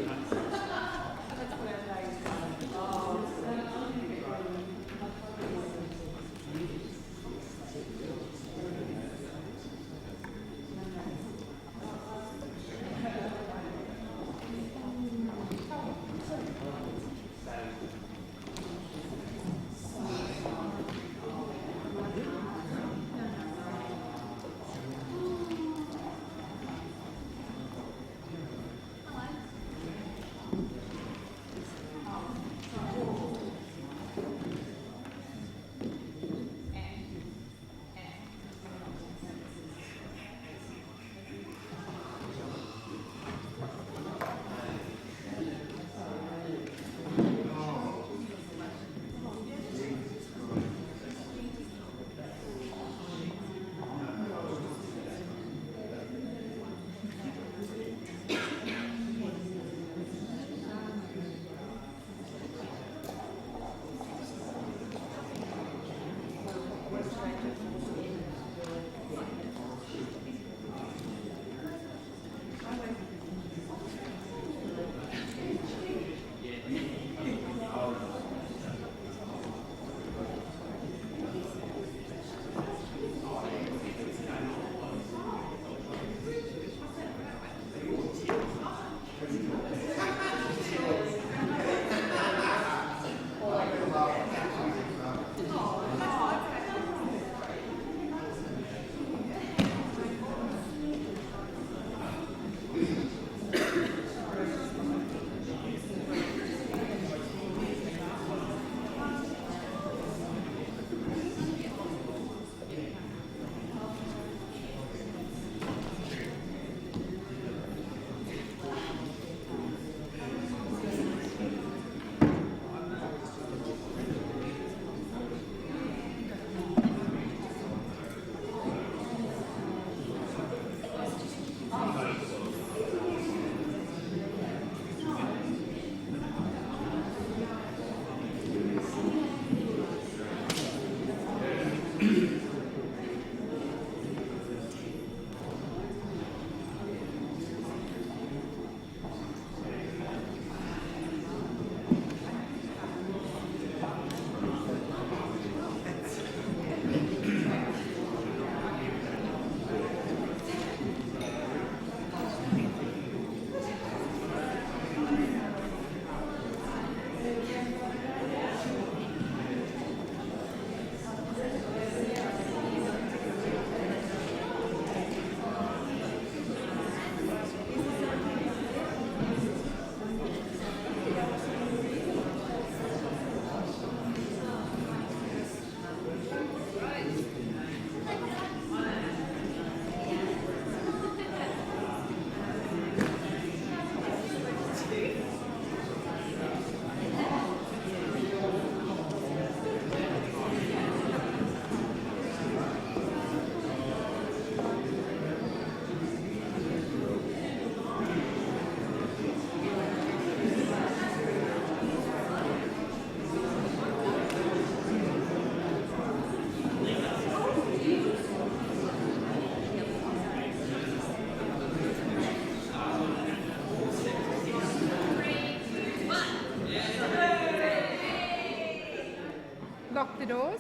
Dawes.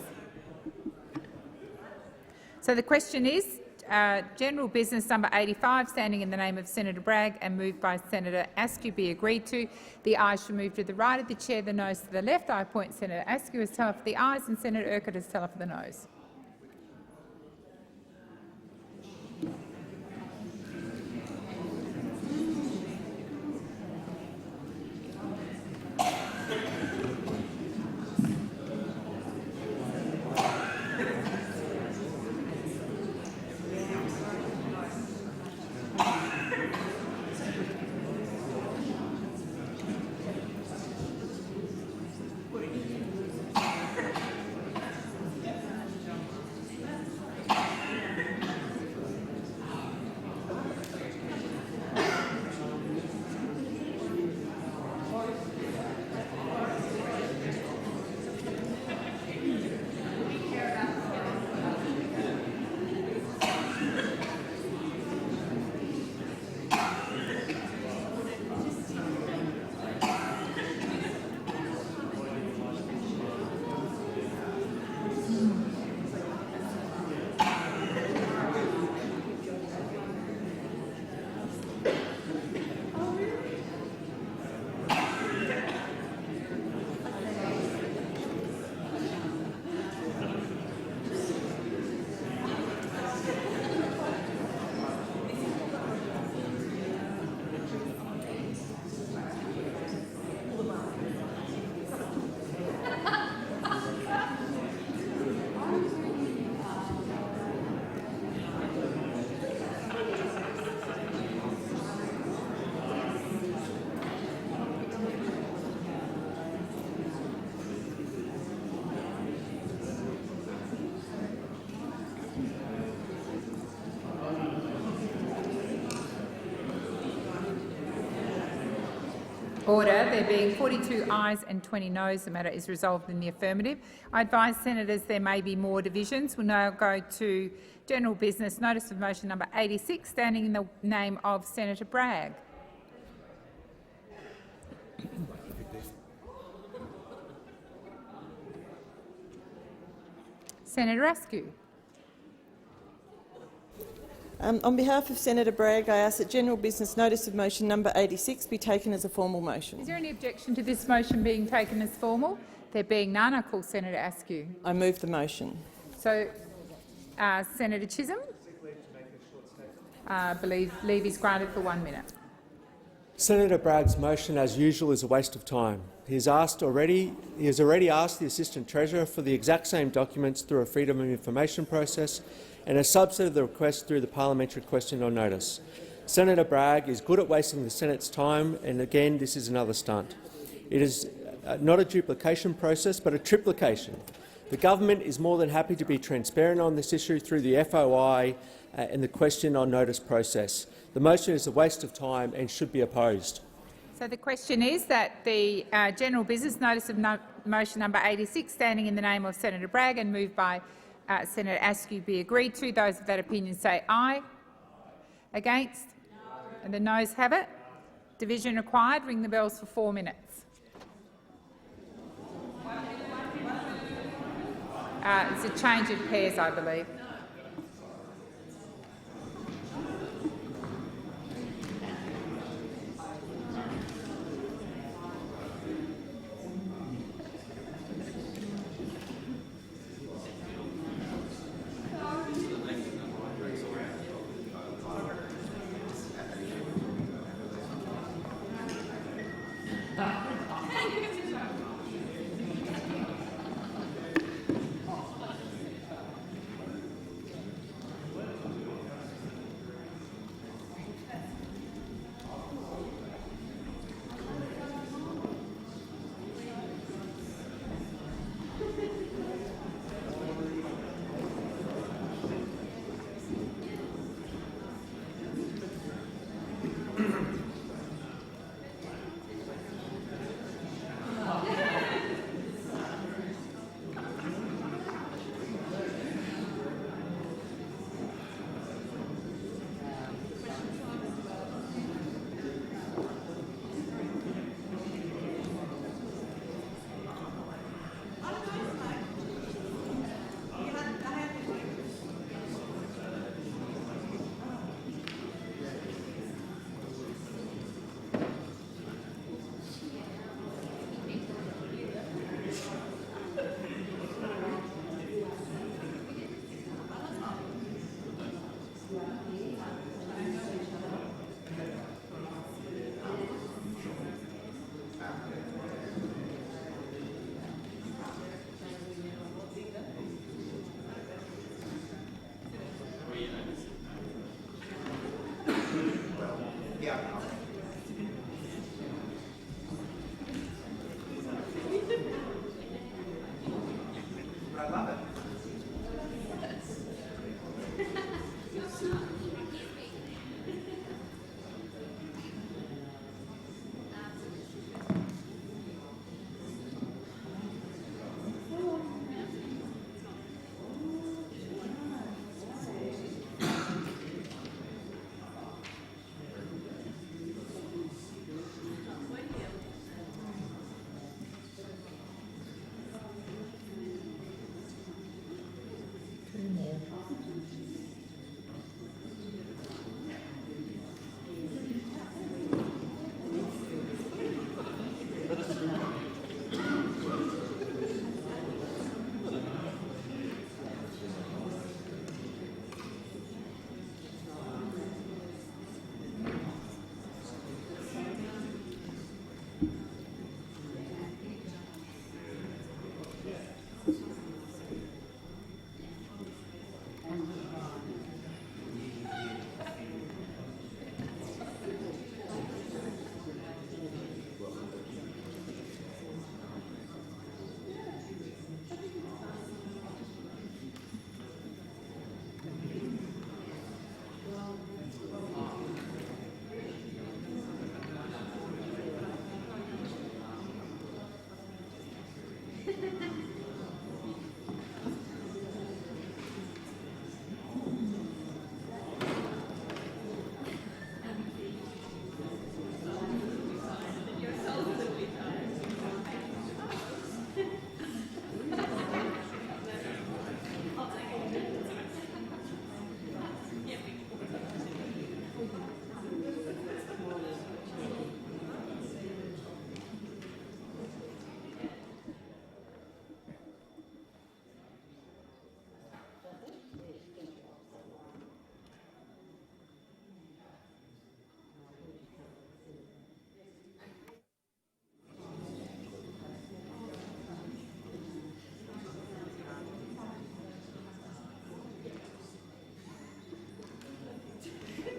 So the question is general business number 85, standing in the name of Senator Bragg and moved by Senator Askew, be agreed to. The ayes shall move to the right of the chair, the noes to the left. I appoint Senator Askew as teller for the ayes and Senator Urquhart as teller for the noes. Order. There being 42 ayes and 20 noes, the matter is resolved in the affirmative. I advise senators there may be more divisions. We'll now go to general business. Notice of motion number 86, standing in the name of Senator Bragg. Senator Askew. On behalf of Senator Bragg, I ask that general business notice of motion number 86 be taken as a formal motion. Is there any objection to this motion being taken as formal? There being none, I call Senator Askew. I move the motion. So, Senator Chisholm, believe leave is granted for 1 minute. Senator Bragg's motion, as usual, is a waste of time. He has already asked the Assistant Treasurer for the exact same documents through a Freedom of Information process and a subset of the request through the parliamentary question or notice. Senator Bragg is good at wasting the Senate's time, and again, this is another stunt. It is not a duplication process, but a triplication. The government is more than happy to be transparent on this issue through the FOI and the question on notice process. The motion is a waste of time and should be opposed. So the question is that the general business notice of motion number 86, standing in the name of Senator Bragg and moved by Senator Askew, be agreed to. Those of that opinion say aye. Against? No. And the noes have it. Division required. Ring the bells for 4 minutes. It's a change of pairs, I believe. I love it.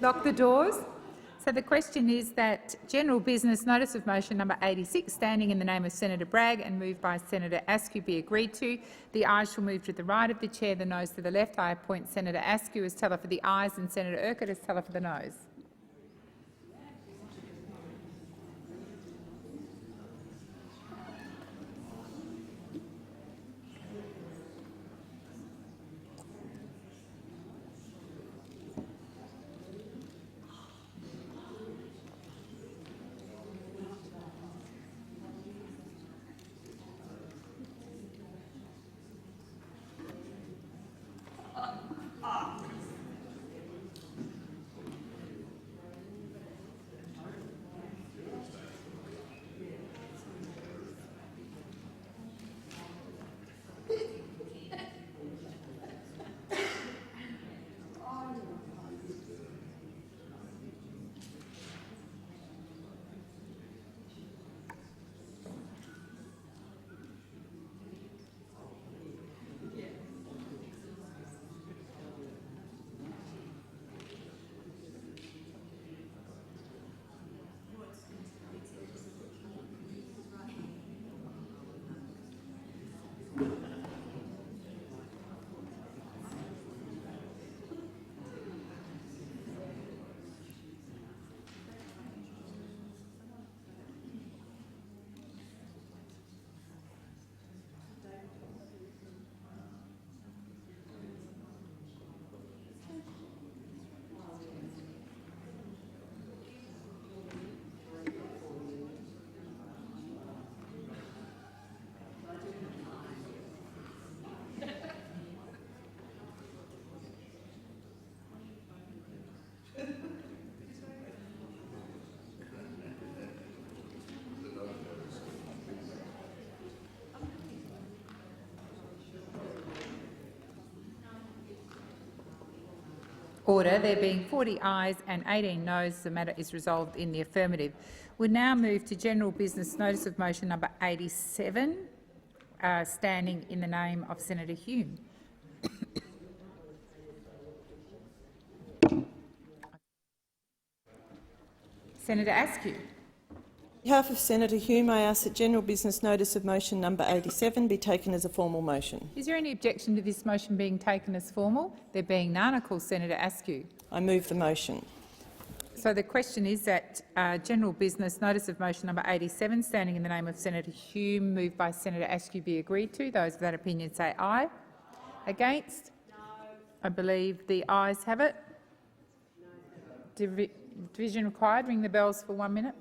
Lock the doors. So the question is that general business notice of motion number 86, standing in the name of Senator Bragg and moved by Senator Askew, be agreed to. The ayes shall move to the right of the chair, the noes to the left. I appoint Senator Askew as teller for the ayes and Senator Urquhart as teller for the noes. Order. There being 40 ayes and 18 noes, the matter is resolved in the affirmative. We now move to general business notice of motion number 87, standing in the name of Senator Hume. Senator Askew. On behalf of Senator Hume, I ask that general business notice of motion number 87 be taken as a formal motion. Is there any objection to this motion being taken as formal? There being none, I call Senator Askew. I move the motion. So the question is that general business notice of motion number 87, standing in the name of Senator Hume, moved by Senator Askew, be agreed to. Those of that opinion say aye. Against? No. I believe the ayes have it. Division required. Ring the bells for 1 minute.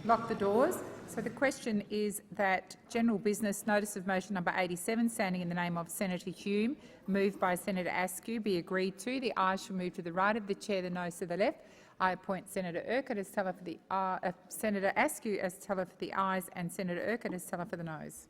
Lock the doors. So the question is that general business notice of motion number 87, standing in the name of Senator Hume, moved by Senator Askew, be agreed to. The ayes shall move to the right of the chair, the noes to the left. I appoint Senator Urquhart as teller for the Senator Askew as teller for the ayes and Senator Urquhart as teller for the noes.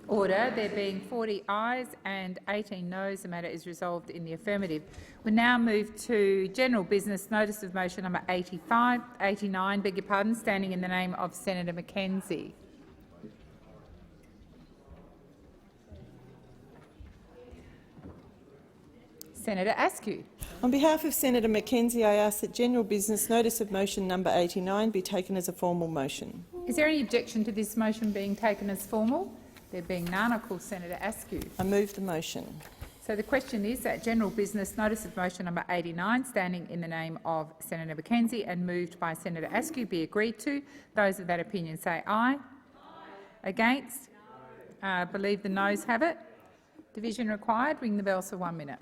Order. There being 40 ayes and 18 noes, the matter is resolved in the affirmative. We now move to general business notice of motion number 89, beg your pardon, standing in the name of Senator Mackenzie. Senator Askew. On behalf of Senator Mackenzie, I ask that general business notice of motion number 89 be taken as a formal motion. Is there any objection to this motion being taken as formal? There being none, I call Senator Askew. I move the motion. So the question is that general business notice of motion number 89, standing in the name of Senator Mackenzie and moved by Senator Askew, be agreed to. Those of that opinion say aye. Aye. Against? Believe the noes have it. Division required. Ring the bells for 1 minute.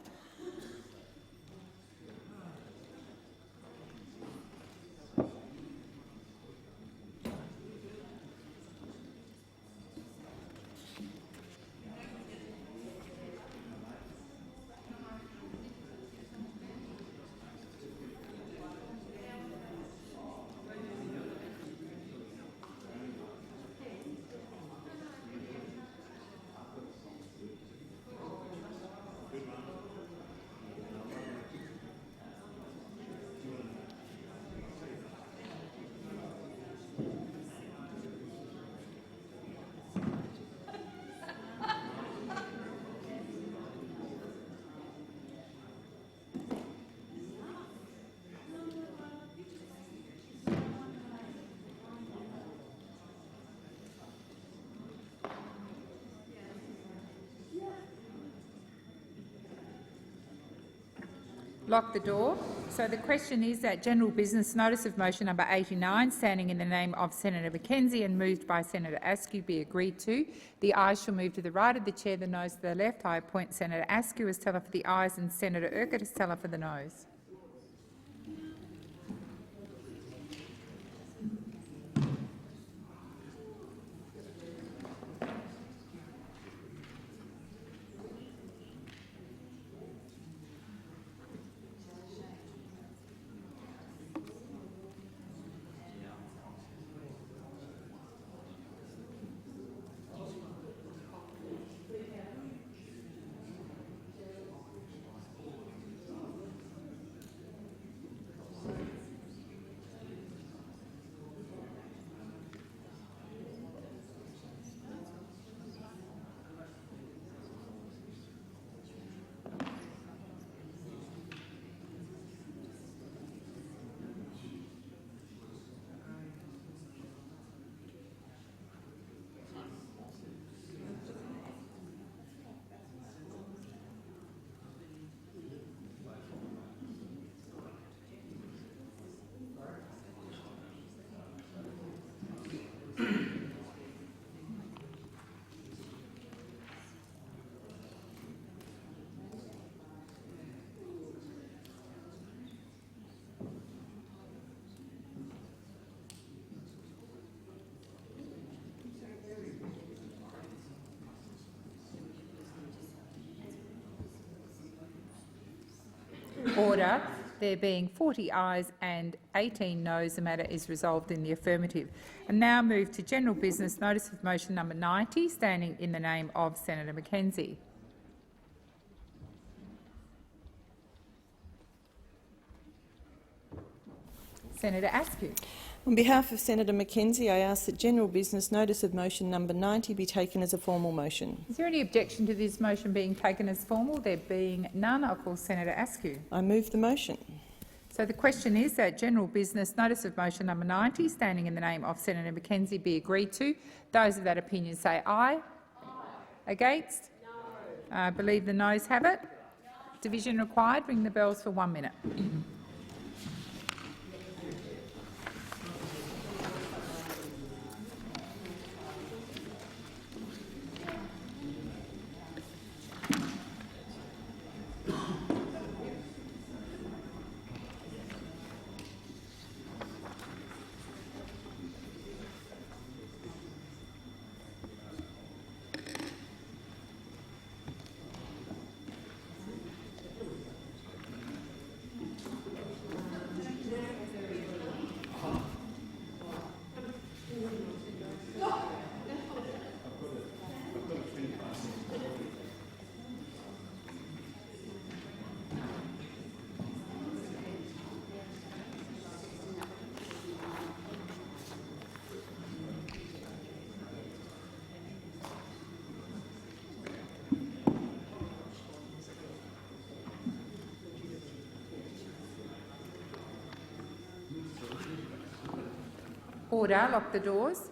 Lock the door. So the question is that general business notice of motion number 89, standing in the name of Senator McKenzie and moved by Senator Askew, be agreed to. The ayes shall move to the right of the chair, the noes to the left. I appoint Senator Askew as teller for the ayes and Senator Urquhart as teller for the noes. Order. There being 40 ayes and 18 noes, the matter is resolved in the affirmative. And now move to general business notice of motion number 90, standing in the name of Senator McKenzie. Senator Askew. On behalf of Senator McKenzie, I ask that general business notice of motion number 90 be taken as a formal motion. Is there any objection to this motion being taken as formal? There being none, I'll call Senator Askew. I move the motion. So the question is that general business notice of motion number 90, standing in the name of Senator McKenzie, be agreed to. Those of that opinion say aye. Against? No. I believe the noes have it. Division required. Ring the bells for 1 minute. Order. Lock the doors.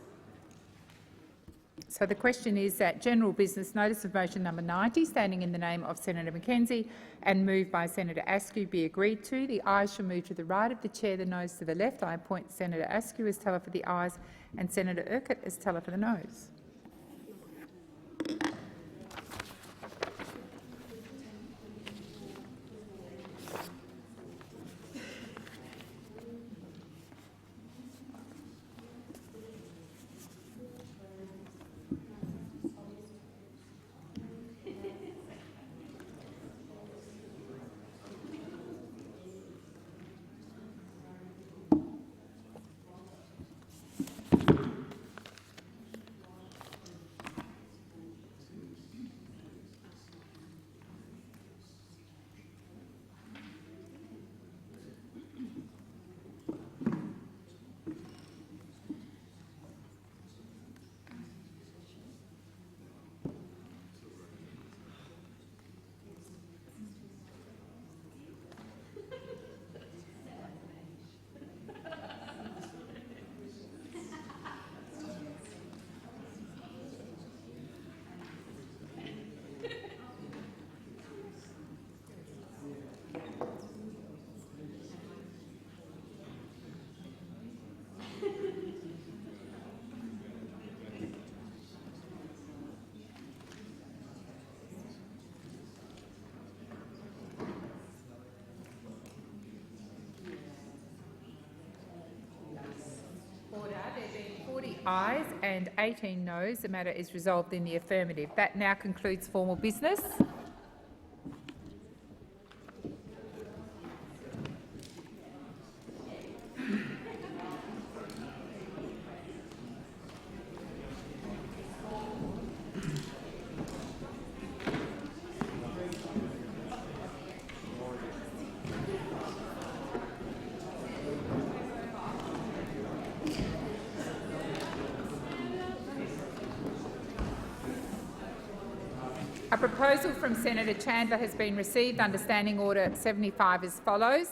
So the question is that general business notice of motion number 90, standing in the name of Senator McKenzie and moved by Senator Askew, be agreed to. The ayes shall move to the right of the chair, the noes to the left. I appoint Senator Askew as teller for the ayes and Senator Urquhart as teller for the noes. ayes and 18 noes. The matter is resolved in the affirmative. That now concludes formal business. A proposal from Senator Chandler has been received under Standing Order 75 as follows.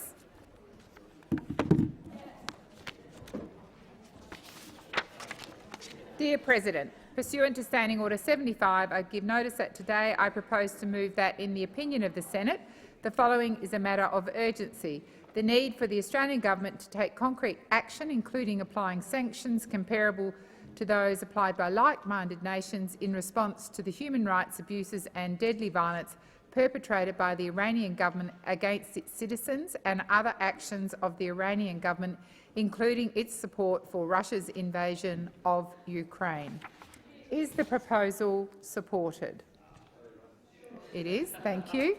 Dear President, pursuant to Standing Order 75, I give notice that today I propose to move that, in the opinion of the Senate, the following is a matter of urgency: the need for the Australian Government to take concrete action, including applying sanctions comparable to those applied by like-minded nations in response to the human rights abuses and deadly violence perpetrated by the Iranian government against its citizens, and other actions of the Iranian government, including its support for Russia's invasion of Ukraine. Is the proposal supported? It is. Thank you.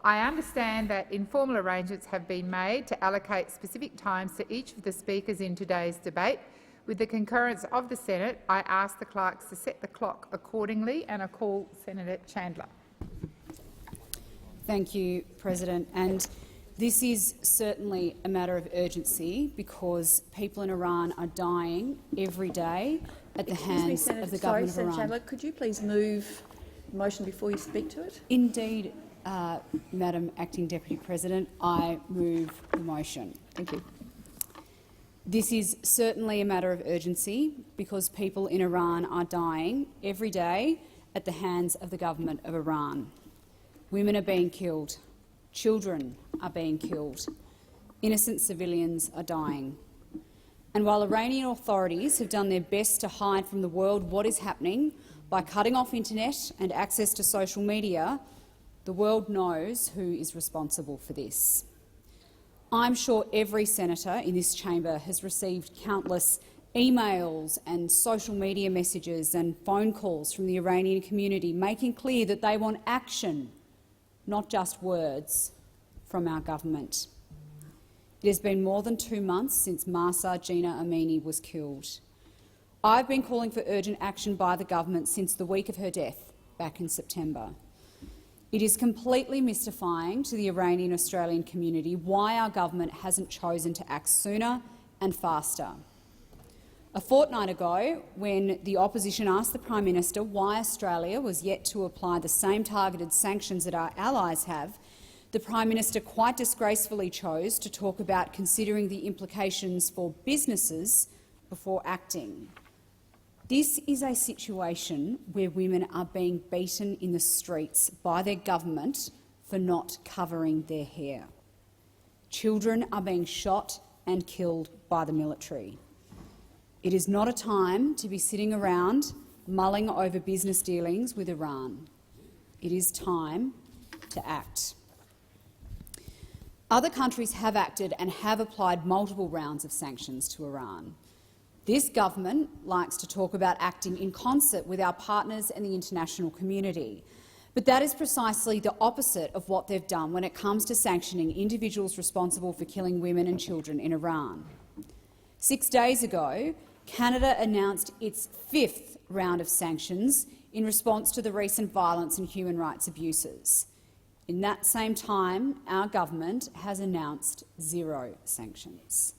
I understand that informal arrangements have been made to allocate specific times to each of the speakers in today's debate. With the concurrence of the Senate, I ask the clerks to set the clock accordingly, and I call Senator Chandler. Thank you, President. And this is certainly a matter of urgency because people in Iran are dying every day at the hands of the government of Iran. Senator Chandler, could you please move the motion before you speak to it? Indeed, Madam Acting Deputy President, I move the motion. Thank you. This is certainly a matter of urgency because people in Iran are dying every day at the hands of the government of Iran. Women are being killed. Children are being killed. Innocent civilians are dying. And while Iranian authorities have done their best to hide from the world what is happening by cutting off internet and access to social media, the world knows who is responsible for this. I'm sure every senator in this chamber has received countless emails and social media messages and phone calls from the Iranian community making clear that they want action, not just words, from our government. It has been more than 2 months since Mahsa Jina Amini was killed. I've been calling for urgent action by the government since the week of her death back in September. It is completely mystifying to the Iranian-Australian community why our government hasn't chosen to act sooner and faster. A fortnight ago, when the opposition asked the Prime Minister why Australia was yet to apply the same targeted sanctions that our allies have, the Prime Minister quite disgracefully chose to talk about considering the implications for businesses before acting. This is a situation where women are being beaten in the streets by their government for not covering their hair. Children are being shot and killed by the military. It is not a time to be sitting around mulling over business dealings with Iran. It is time to act. Other countries have acted and have applied multiple rounds of sanctions to Iran. This government likes to talk about acting in concert with our partners and the international community. But that is precisely the opposite of what they've done when it comes to sanctioning individuals responsible for killing women and children in Iran. 6 days ago, Canada announced its 5th round of sanctions in response to the recent violence and human rights abuses. In that same time, our government has announced 0 sanctions.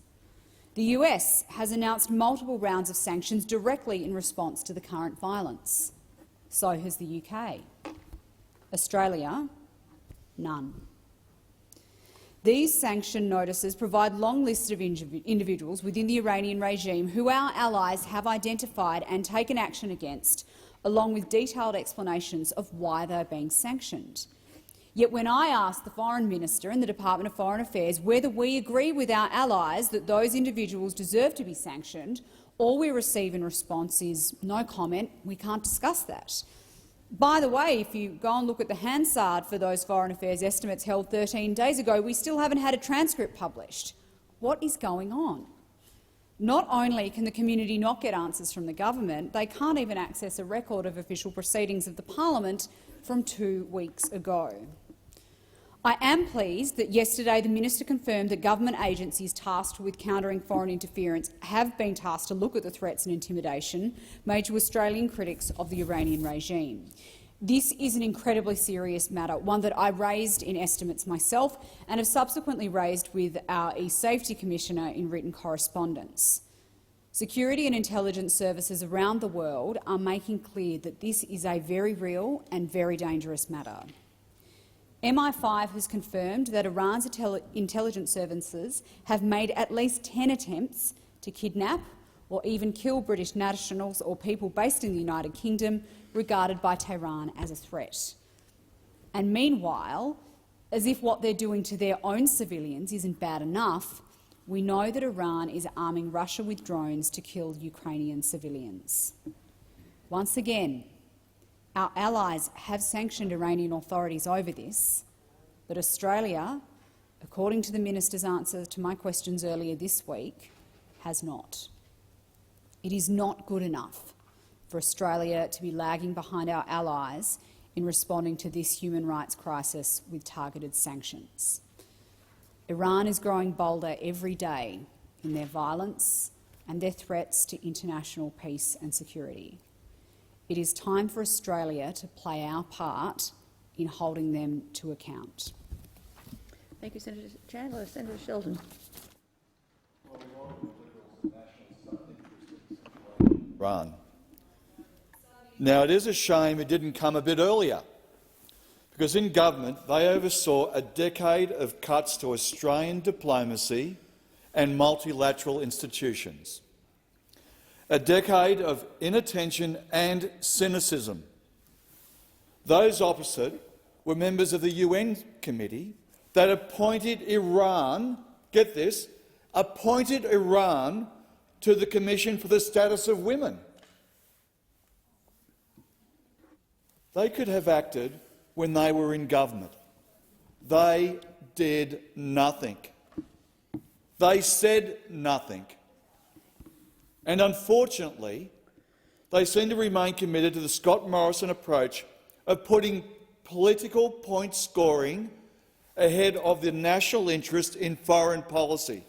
The US has announced multiple rounds of sanctions directly in response to the current violence. So has the UK. Australia, none. These sanction notices provide long lists of individuals within the Iranian regime who our allies have identified and taken action against, along with detailed explanations of why they are being sanctioned. Yet when I ask the Foreign Minister and the Department of Foreign Affairs whether we agree with our allies that those individuals deserve to be sanctioned, all we receive in response is no comment, we can't discuss that. By the way, if you go and look at the Hansard for those Foreign Affairs estimates held 13 days ago, we still haven't had a transcript published. What is going on? Not only can the community not get answers from the government, they can't even access a record of official proceedings of the parliament from 2 weeks ago. I am pleased that yesterday the minister confirmed that government agencies tasked with countering foreign interference have been tasked to look at the threats and intimidation made to Australian critics of the Iranian regime. This is an incredibly serious matter, one that I raised in estimates myself and have subsequently raised with our e-Safety Commissioner in written correspondence. Security and intelligence services around the world are making clear that this is a very real and very dangerous matter. MI5 has confirmed that Iran's intelligence services have made at least 10 attempts to kidnap or even kill British nationals or people based in the United Kingdom regarded by Tehran as a threat. And meanwhile, as if what they're doing to their own civilians isn't bad enough, we know that Iran is arming Russia with drones to kill Ukrainian civilians. Once again, our allies have sanctioned Iranian authorities over this, but Australia, according to the minister's answer to my questions earlier this week, has not. It is not good enough for Australia to be lagging behind our allies in responding to this human rights crisis with targeted sanctions. Iran is growing bolder every day in their violence and their threats to international peace and security. It is time for Australia to play our part in holding them to account. Thank you, Senator Chandler. Senator Sheldon. Iran. Now, it is a shame it didn't come a bit earlier, because in government they oversaw a decade of cuts to Australian diplomacy and multilateral institutions, a decade of inattention and cynicism. Those opposite were members of the UN committee that appointed Iran, get this, appointed Iran to the Commission for the Status of Women. They could have acted when they were in government. They did nothing. They said nothing. And unfortunately, they seem to remain committed to the Scott Morrison approach of putting political point scoring ahead of the national interest in foreign policy.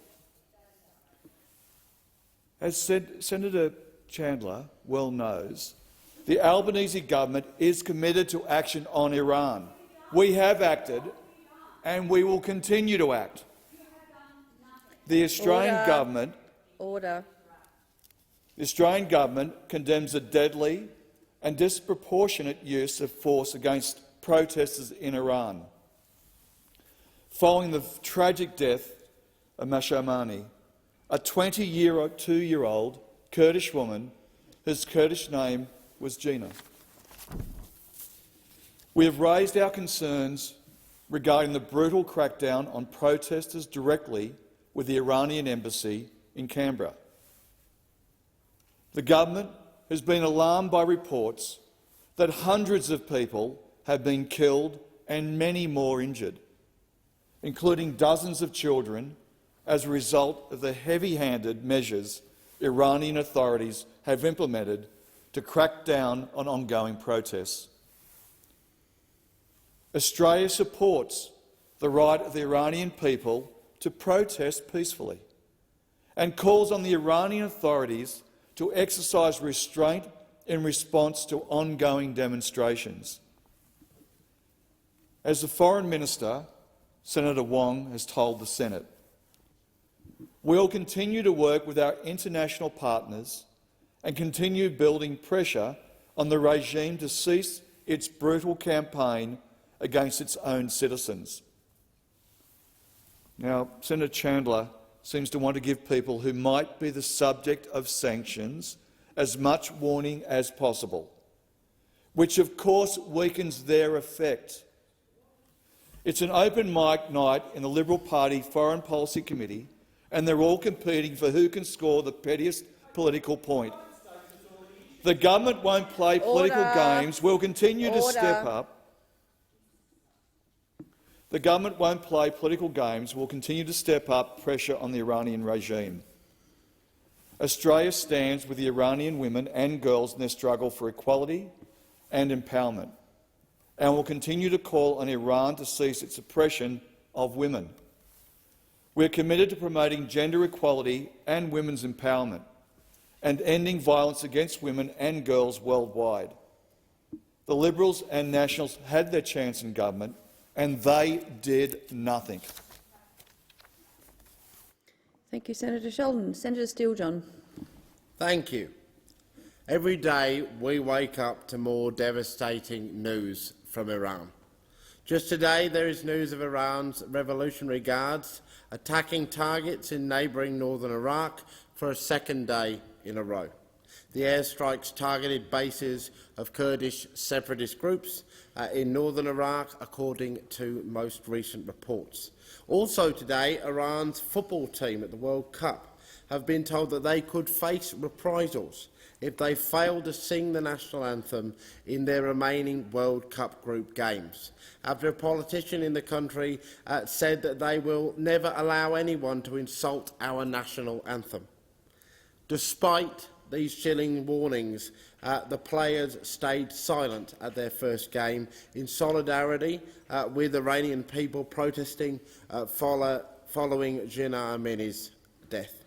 As Senator Chandler well knows, the Albanese government is committed to action on Iran. We have acted and we will continue to act. The Australian government condemns the deadly and disproportionate use of force against protesters in Iran. Following the tragic death of Mahsa Amini, a 22-year-old Kurdish woman whose Kurdish name was Gina. We have raised our concerns regarding the brutal crackdown on protesters directly with the Iranian embassy in Canberra. The government has been alarmed by reports that hundreds of people have been killed and many more injured, including dozens of children, as a result of the heavy-handed measures Iranian authorities have implemented to crack down on ongoing protests. Australia supports the right of the Iranian people to protest peacefully and calls on the Iranian authorities to exercise restraint in response to ongoing demonstrations. As the Foreign Minister, Senator Wong, has told the Senate, we will continue to work with our international partners and continue building pressure on the regime to cease its brutal campaign against its own citizens. Now, Senator Chandler seems to want to give people who might be the subject of sanctions as much warning as possible, which of course weakens their effect. It's an open mic night in the Liberal Party Foreign Policy Committee, and they're all competing for who can score the pettiest political point. The government won't play political games. We'll continue to step up. The government won't play political games. We'll continue to step up pressure on the Iranian regime. Australia stands with the Iranian women and girls in their struggle for equality and empowerment, and will continue to call on Iran to cease its oppression of women. We are committed to promoting gender equality and women's empowerment and ending violence against women and girls worldwide. The Liberals and Nationals had their chance in government, and they did nothing. Thank you, Senator Sheldon. Senator Steele-John. Thank you. Every day we wake up to more devastating news from Iran. Just today there is news of Iran's Revolutionary Guards attacking targets in neighbouring northern Iraq for a second day in a row. The airstrikes targeted bases of Kurdish separatist groups in northern Iraq, according to most recent reports. Also today, Iran's football team at the World Cup have been told that they could face reprisals if they fail to sing the national anthem in their remaining World Cup group games, after a politician in the country said that they will never allow anyone to insult our national anthem. Despite these chilling warnings, the players stayed silent at their first game in solidarity with Iranian people protesting following Jinnah Amini's death.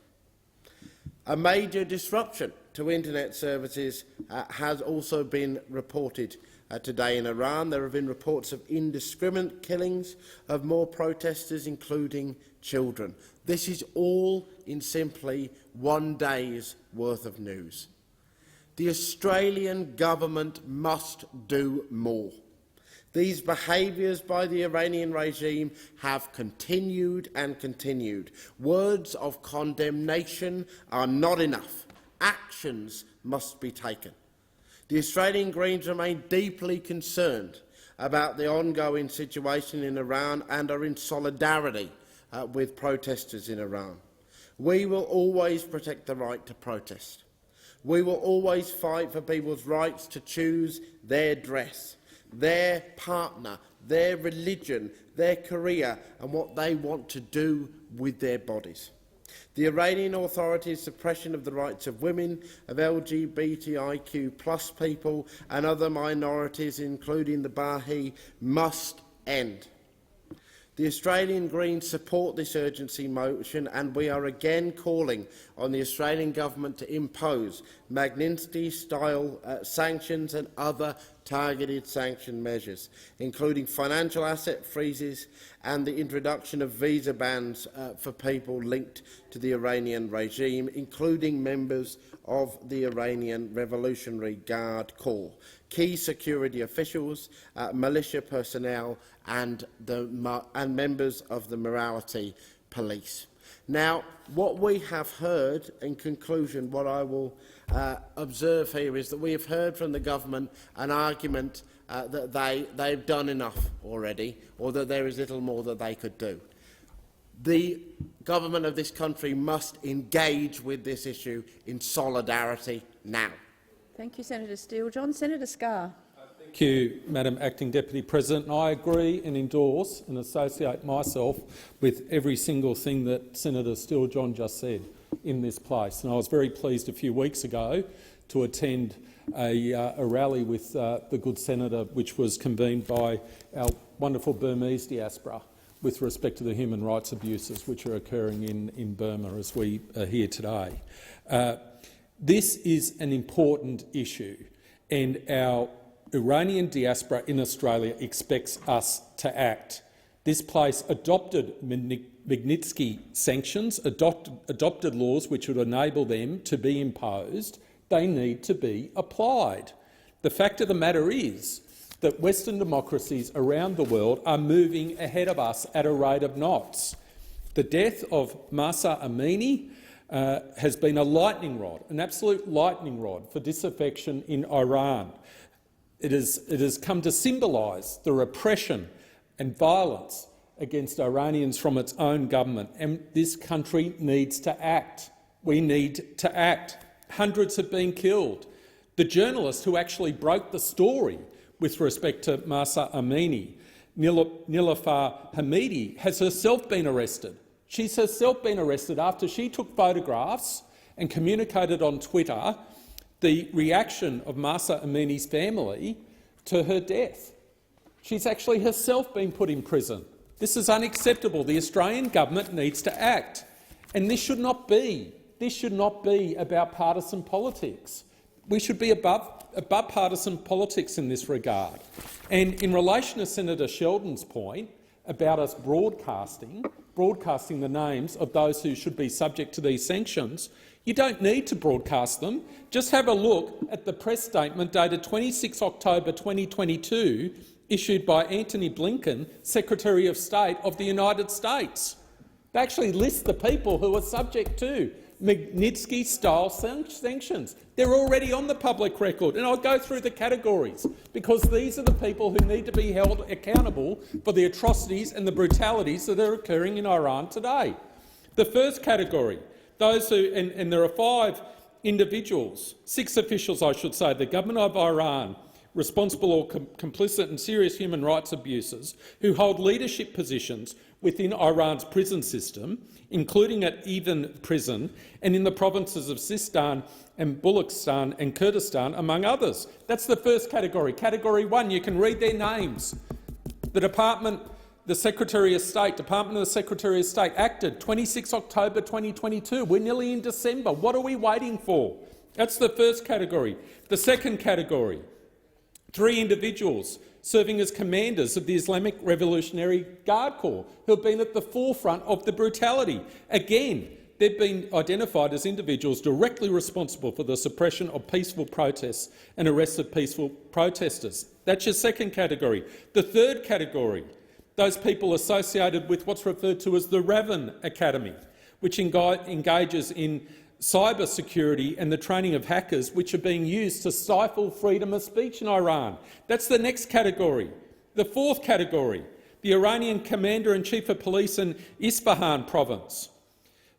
A major disruption to internet services has also been reported today in Iran. There have been reports of indiscriminate killings of more protesters, including children. This is all in simply one day's worth of news. The Australian government must do more. These behaviours by the Iranian regime have continued and continued. Words of condemnation are not enough. Actions must be taken. The Australian Greens remain deeply concerned about the ongoing situation in Iran and are in solidarity with protesters in Iran. We will always protect the right to protest. We will always fight for people's rights to choose their dress, their partner, their religion, their career and what they want to do with their bodies. The Iranian authorities' suppression of the rights of women, of LGBTIQ+ people and other minorities, including the Baha'i, must end. The Australian Greens support this urgency motion, and we are again calling on the Australian Government to impose Magnitsky-style sanctions and other targeted sanction measures, including financial asset freezes and the introduction of visa bans for people linked to the Iranian regime, including members of the Iranian Revolutionary Guard Corps, key security officials, militia personnel and members of the morality police. Now, what we have heard, in conclusion, what I will observe here is that we have heard from the government an argument that they've done enough already, or that there is little more that they could do. The government of this country must engage with this issue in solidarity now. Thank you, Senator Steele-John. Senator Scarr. Thank you, Madam Acting Deputy President. I agree and endorse and associate myself with every single thing that Senator Steele-John just said in this place. And I was very pleased a few weeks ago to attend a rally with the good senator, which was convened by our wonderful Burmese diaspora with respect to the human rights abuses which are occurring in Burma as we are here today. This is an important issue, and our Iranian diaspora in Australia expects us to act. This place adopted Magnitsky sanctions, adopted laws which would enable them to be imposed. They need to be applied. The fact of the matter is that Western democracies around the world are moving ahead of us at a rate of knots. The death of Mahsa Amini has been a lightning rod, an absolute lightning rod for disaffection in Iran. It has come to symbolise the repression and violence against Iranians from its own government, and this country needs to act. We need to act. Hundreds have been killed. The journalist who actually broke the story with respect to Mahsa Amini, Niloufar Hamidi, has herself been arrested. She's herself been arrested after she took photographs and communicated on Twitter the reaction of Mahsa Amini's family to her death. She's actually herself been put in prison. This is unacceptable. The Australian government needs to act. And this should not be about partisan politics. We should be above partisan politics in this regard. And in relation to Senator Sheldon's point about us broadcasting the names of those who should be subject to these sanctions, you don't need to broadcast them. Just have a look at the press statement dated 26 October 2022 issued by Antony Blinken, Secretary of State of the United States. They actually list the people who are subject to Magnitsky-style sanctions. They're already on the public record, and I'll go through the categories because these are the people who need to be held accountable for the atrocities and the brutalities that are occurring in Iran today. The first category, those who, and there are 5 individuals, 6 officials I should say, the government of Iran, responsible or complicit in serious human rights abuses, who hold leadership positions within Iran's prison system, including at Evin prison and in the provinces of Sistan and Baluchistan and Kurdistan, among others. That's the first category. Category 1, you can read their names. The Secretary of State, Department of the Secretary of State acted 26 October 2022. We're nearly in December. What are we waiting for? That's the first category. The second category, 3 individuals serving as commanders of the Islamic Revolutionary Guard Corps who have been at the forefront of the brutality. Again, they've been identified as individuals directly responsible for the suppression of peaceful protests and arrests of peaceful protesters. That's your second category. The third category, those people associated with what's referred to as the Raven Academy, which engages in cyber security and the training of hackers which are being used to stifle freedom of speech in Iran. That's the next category. The fourth category, the Iranian Commander-in-Chief of Police in Isfahan province,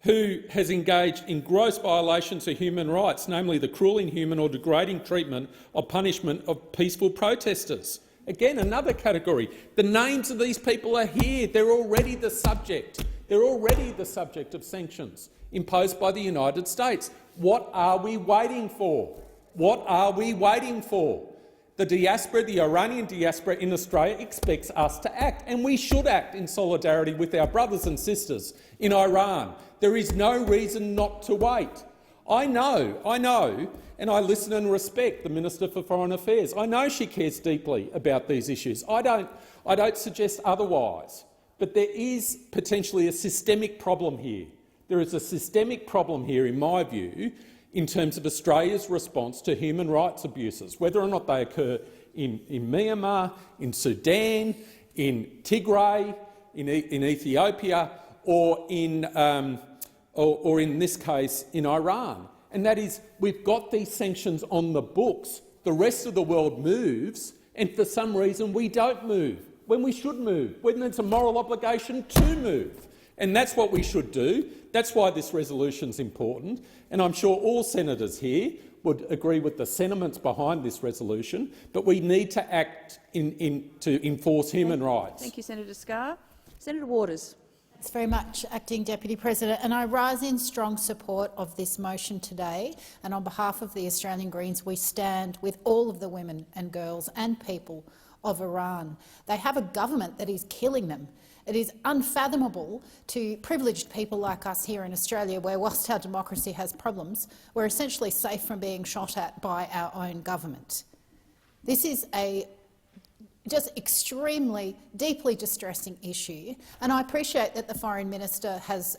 who has engaged in gross violations of human rights, namely the cruel, inhuman or degrading treatment or punishment of peaceful protesters. Again, another category. The names of these people are here. They're already the subject. They're already the subject of sanctions imposed by the United States. What are we waiting for? What are we waiting for? The diaspora, the Iranian diaspora in Australia, expects us to act, and we should act in solidarity with our brothers and sisters in Iran. There is no reason not to wait. I know, and I listen and respect the Minister for Foreign Affairs. I know she cares deeply about these issues. I don't suggest otherwise. But there is potentially a systemic problem here. There is a systemic problem here, in my view, in terms of Australia's response to human rights abuses, whether or not they occur in Myanmar, in Sudan, in Tigray, in Ethiopia, or in this case in Iran. And that is, we've got these sanctions on the books. The rest of the world moves, and for some reason we don't move, when we should move, when there's a moral obligation to move. And that's what we should do. That's why this resolution is important. And I'm sure all senators here would agree with the sentiments behind this resolution, but we need to act to enforce human rights. Thank you, Senator Scarr. Senator Waters. Thanks very much, Acting Deputy President. And I rise in strong support of this motion today. And on behalf of the Australian Greens, we stand with all of the women and girls and people of Iran. They have a government that is killing them. It is unfathomable to privileged people like us here in Australia, where whilst our democracy has problems, we're essentially safe from being shot at by our own government. This is a just extremely, deeply distressing issue, and I appreciate that the Foreign Minister has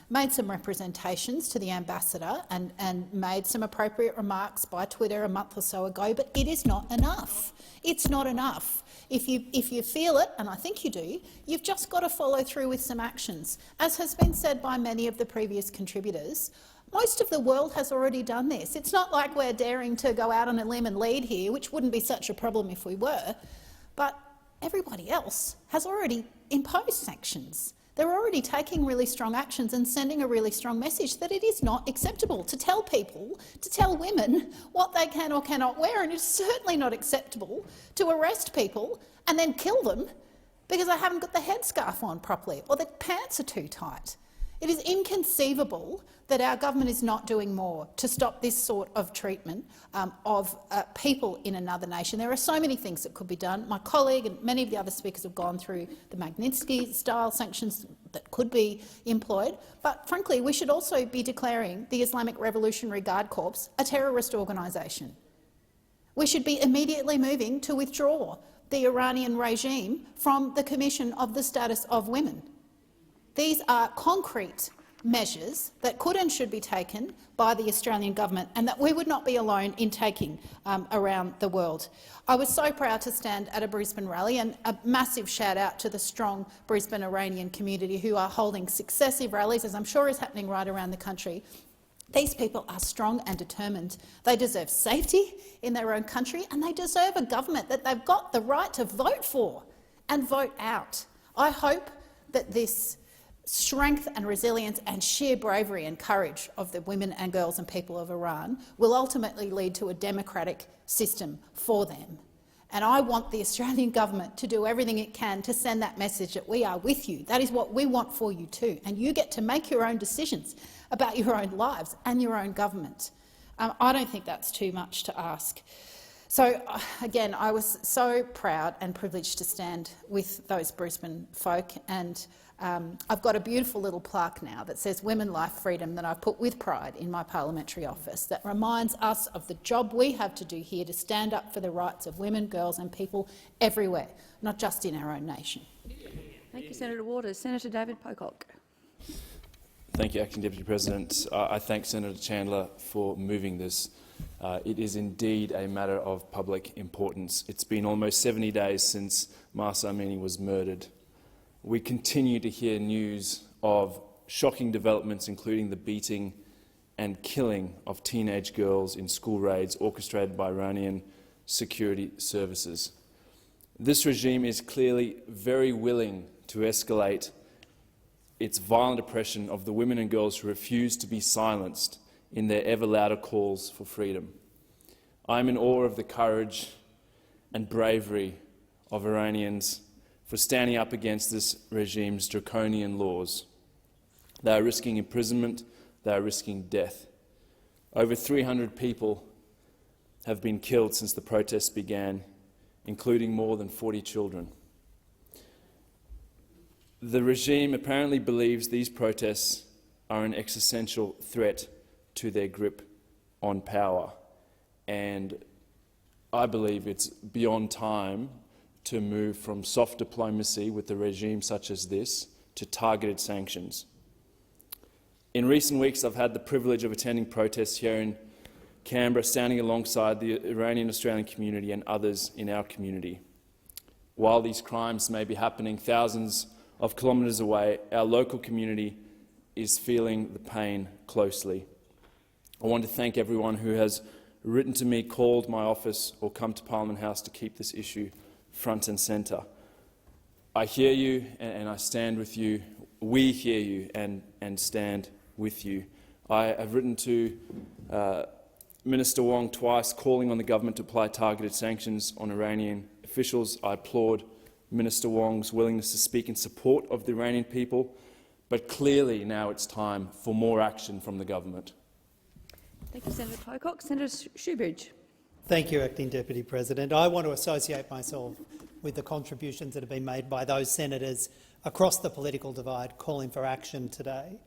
made some representations to the Ambassador and made some appropriate remarks by Twitter a month or so ago, but it is not enough. It's not enough. If you feel it, and I think you do, you've just got to follow through with some actions. As has been said by many of the previous contributors, most of the world has already done this. It's not like we're daring to go out on a limb and lead here, which wouldn't be such a problem if we were, but everybody else has already imposed sanctions. They're already taking really strong actions and sending a really strong message that it is not acceptable to tell people, to tell women what they can or cannot wear, and it's certainly not acceptable to arrest people and then kill them because they haven't got the headscarf on properly or their pants are too tight. It is inconceivable that our government is not doing more to stop this sort of treatment of people in another nation. There are so many things that could be done. My colleague and many of the other speakers have gone through the Magnitsky-style sanctions that could be employed. But frankly, we should also be declaring the Islamic Revolutionary Guard Corps a terrorist organisation. We should be immediately moving to withdraw the Iranian regime from the Commission of the Status of Women. These are concrete measures that could and should be taken by the Australian government and that we would not be alone in taking around the world. I was so proud to stand at a Brisbane rally, and a massive shout-out to the strong Brisbane Iranian community who are holding successive rallies, as I'm sure is happening right around the country. These people are strong and determined. They deserve safety in their own country, and they deserve a government that they've got the right to vote for and vote out. I hope that this strength and resilience and sheer bravery and courage of the women and girls and people of Iran will ultimately lead to a democratic system for them. And I want the Australian government to do everything it can to send that message that we are with you. That is what we want for you too. And you get to make your own decisions about your own lives and your own government. I don't think that's too much to ask. So, again, I was so proud and privileged to stand with those Brisbane folk, and I've got a beautiful little plaque now that says Women, Life, Freedom that I've put with pride in my parliamentary office that reminds us of the job we have to do here to stand up for the rights of women, girls and people everywhere, not just in our own nation. Thank you, Senator Waters. Senator David Pocock. Thank you, Acting Deputy President. I thank Senator Chandler for moving this. It is indeed a matter of public importance. It's been almost 70 days since Mahsa Amini was murdered. We continue to hear news of shocking developments, including the beating and killing of teenage girls in school raids orchestrated by Iranian security services. This regime is clearly very willing to escalate its violent oppression of the women and girls who refuse to be silenced in their ever louder calls for freedom. I am in awe of the courage and bravery of Iranians for standing up against this regime's draconian laws. They are risking imprisonment, they are risking death. Over 300 people have been killed since the protests began, including more than 40 children. The regime apparently believes these protests are an existential threat to their grip on power, and I believe it's beyond time to move from soft diplomacy with a regime such as this to targeted sanctions. In recent weeks, I've had the privilege of attending protests here in Canberra, standing alongside the Iranian Australian community and others in our community. While these crimes may be happening thousands of kilometres away, our local community is feeling the pain closely. I want to thank everyone who has written to me, called my office or come to Parliament House to keep this issue front and centre. I hear you and I stand with you. We hear you and stand with you. I have written to Minister Wong twice calling on the government to apply targeted sanctions on Iranian officials. I applaud Minister Wong's willingness to speak in support of the Iranian people, but clearly now it's time for more action from the government. Thank you, Senator Pocock. Senator Shoebridge. Thank you, Acting Deputy President. I want to associate myself with the contributions that have been made by those senators across the political divide calling for action today.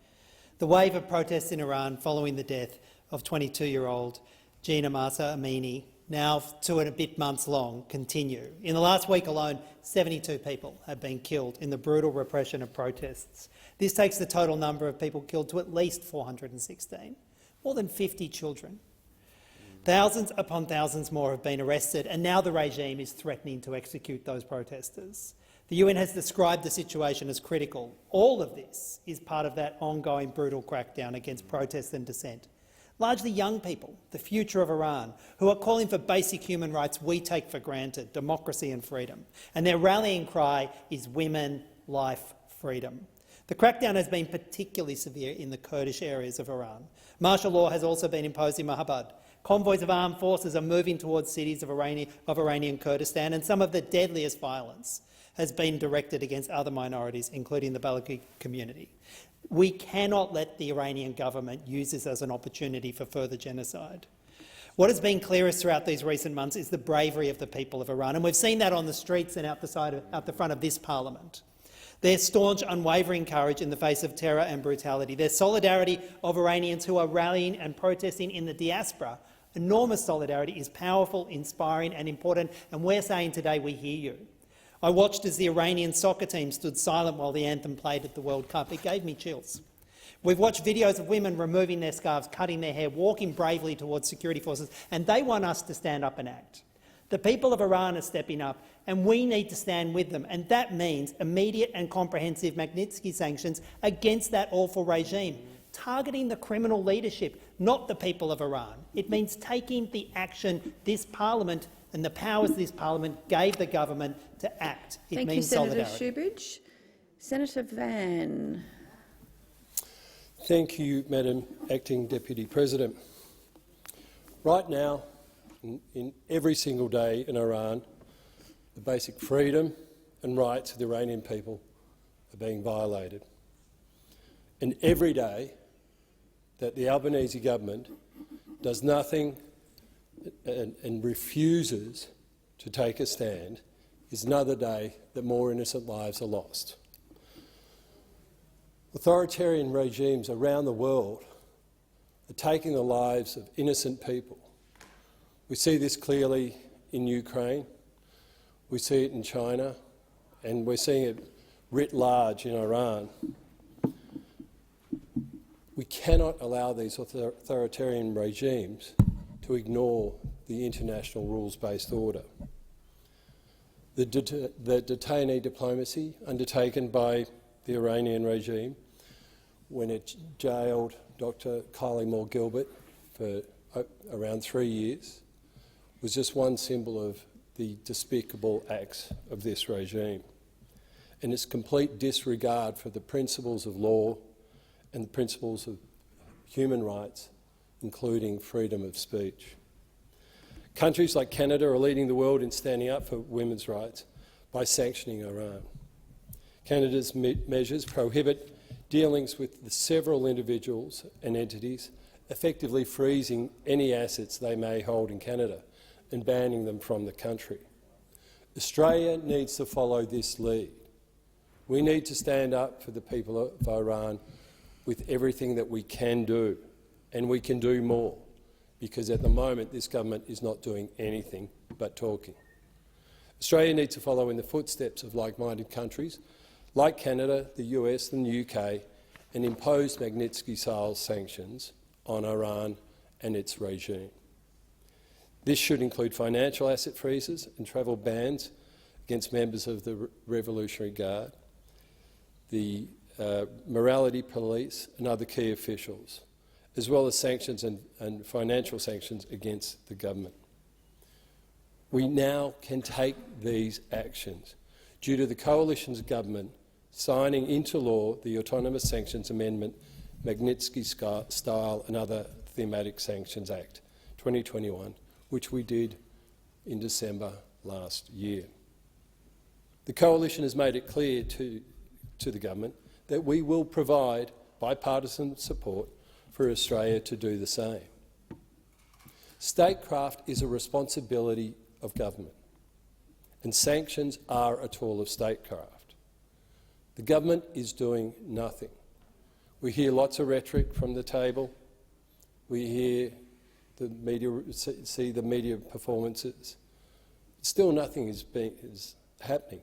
The wave of protests in Iran following the death of 22-year-old Gina Mahsa Amini, now 2 and a bit months long, continue. In the last week alone, 72 people have been killed in the brutal repression of protests. This takes the total number of people killed to at least 416, more than 50 children. Thousands upon thousands more have been arrested, and now the regime is threatening to execute those protesters. The UN has described the situation as critical. All of this is part of that ongoing brutal crackdown against protest and dissent. Largely young people, the future of Iran, who are calling for basic human rights we take for granted, democracy and freedom. And their rallying cry is women, life, freedom. The crackdown has been particularly severe in the Kurdish areas of Iran. Martial law has also been imposed in Mahabad. Convoys of armed forces are moving towards cities of Iranian Kurdistan, and some of the deadliest violence has been directed against other minorities, including the Balochi community. We cannot let the Iranian government use this as an opportunity for further genocide. What has been clearest throughout these recent months is the bravery of the people of Iran, and we've seen that on the streets and out the front of this parliament. Their staunch, unwavering courage in the face of terror and brutality, their solidarity of Iranians who are rallying and protesting in the diaspora, enormous solidarity, is powerful, inspiring and important, and we're saying today we hear you. I watched as the Iranian soccer team stood silent while the anthem played at the World Cup. It gave me chills. We've watched videos of women removing their scarves, cutting their hair, walking bravely towards security forces, and they want us to stand up and act. The people of Iran are stepping up, and we need to stand with them, and that means immediate and comprehensive Magnitsky sanctions against that awful regime, targeting the criminal leadership, not the people of Iran. It means taking the action this parliament and the powers this parliament gave the government to act. It means solidarity. Thank you, Senator Shoebridge. Senator Van. Thank you, Madam Acting Deputy President. Right now, in every single day in Iran, the basic freedom and rights of the Iranian people are being violated. And every day that the Albanese government does nothing and refuses to take a stand is another day that more innocent lives are lost. Authoritarian regimes around the world are taking the lives of innocent people. We see this clearly in Ukraine, we see it in China, and we're seeing it writ large in Iran. We cannot allow these authoritarian regimes to ignore the international rules-based order. The detainee diplomacy undertaken by the Iranian regime when it jailed Dr. Kylie Moore-Gilbert for around 3 years was just one symbol of the despicable acts of this regime and its complete disregard for the principles of law and the principles of human rights, including freedom of speech. Countries like Canada are leading the world in standing up for women's rights by sanctioning Iran. Canada's measures prohibit dealings with the several individuals and entities, effectively freezing any assets they may hold in Canada and banning them from the country. Australia needs to follow this lead. We need to stand up for the people of Iran with everything that we can do, and we can do more, because at the moment this government is not doing anything but talking. Australia needs to follow in the footsteps of like-minded countries like Canada, the US and the UK, and impose Magnitsky-style sanctions on Iran and its regime. This should include financial asset freezes and travel bans against members of the Revolutionary Guard, the morality police and other key officials, as well as sanctions and financial sanctions against the government. We now can take these actions due to the Coalition's government signing into law the Autonomous Sanctions Amendment, Magnitsky-style and other Thematic Sanctions Act 2021, which we did in December last year. The Coalition has made it clear to the government that we will provide bipartisan support for Australia to do the same. Statecraft is a responsibility of government, and sanctions are a tool of statecraft. The government is doing nothing. We hear lots of rhetoric from the table. We hear the media, see the media performances. Still nothing is happening.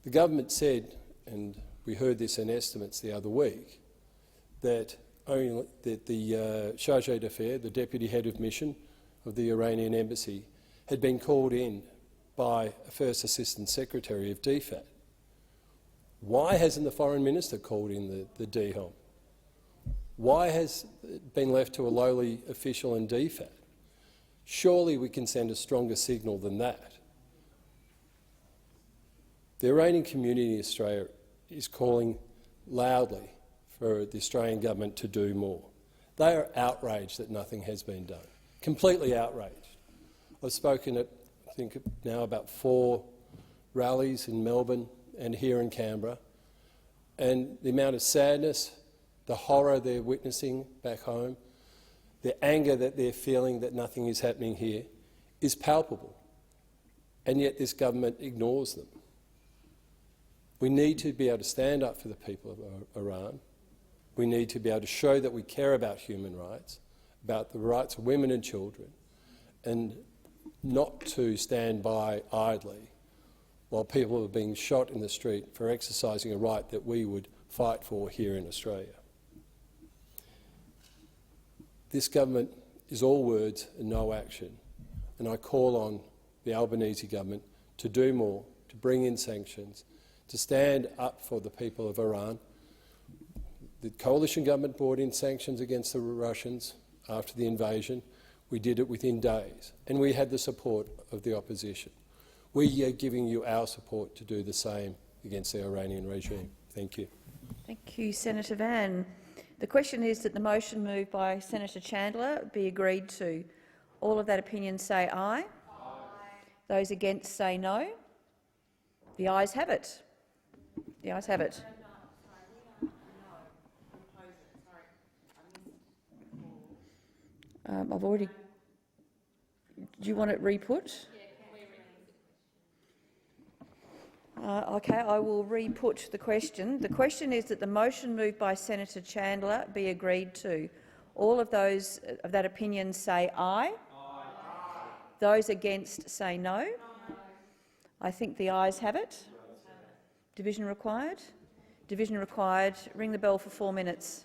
The government said, and we heard this in estimates the other week, that the chargé d'affaires, the deputy head of mission of the Iranian embassy, had been called in by a First Assistant Secretary of DFAT. Why hasn't the Foreign Minister called in the DHOM? Why has it been left to a lowly official in DFAT? Surely we can send a stronger signal than that. The Iranian community in Australia is calling loudly for the Australian government to do more. They are outraged that nothing has been done, completely outraged. I've spoken at, I think, now about 4 rallies in Melbourne and here in Canberra, And the amount of sadness, the horror they're witnessing back home, the anger that they're feeling that nothing is happening here is palpable. And yet this government ignores them. We need to be able to stand up for the people of Iran. We need to be able to show that we care about human rights, about the rights of women and children, and not to stand by idly while people are being shot in the street for exercising a right that we would fight for here in Australia. This government is all words and no action, and I call on the Albanese government to do more, to bring in sanctions, to stand up for the people of Iran. The coalition government brought in sanctions against the Russians after the invasion. We did it within days, and we had the support of the opposition. We are giving you our support to do the same against the Iranian regime. Thank you. Thank you, Senator Van. The question is that the motion moved by Senator Chandler be agreed to. All of that opinion say aye. Aye. Those against say no. The ayes have it. The ayes have it. I've already. Do you want it re-put? OK, I will re-put the question. The question is that the motion moved by Senator Chandler be agreed to. All of those of that opinion say aye. Aye. Those against say no. Aye. I think the ayes have it. Division required? Division required. Ring the bell for 4 minutes.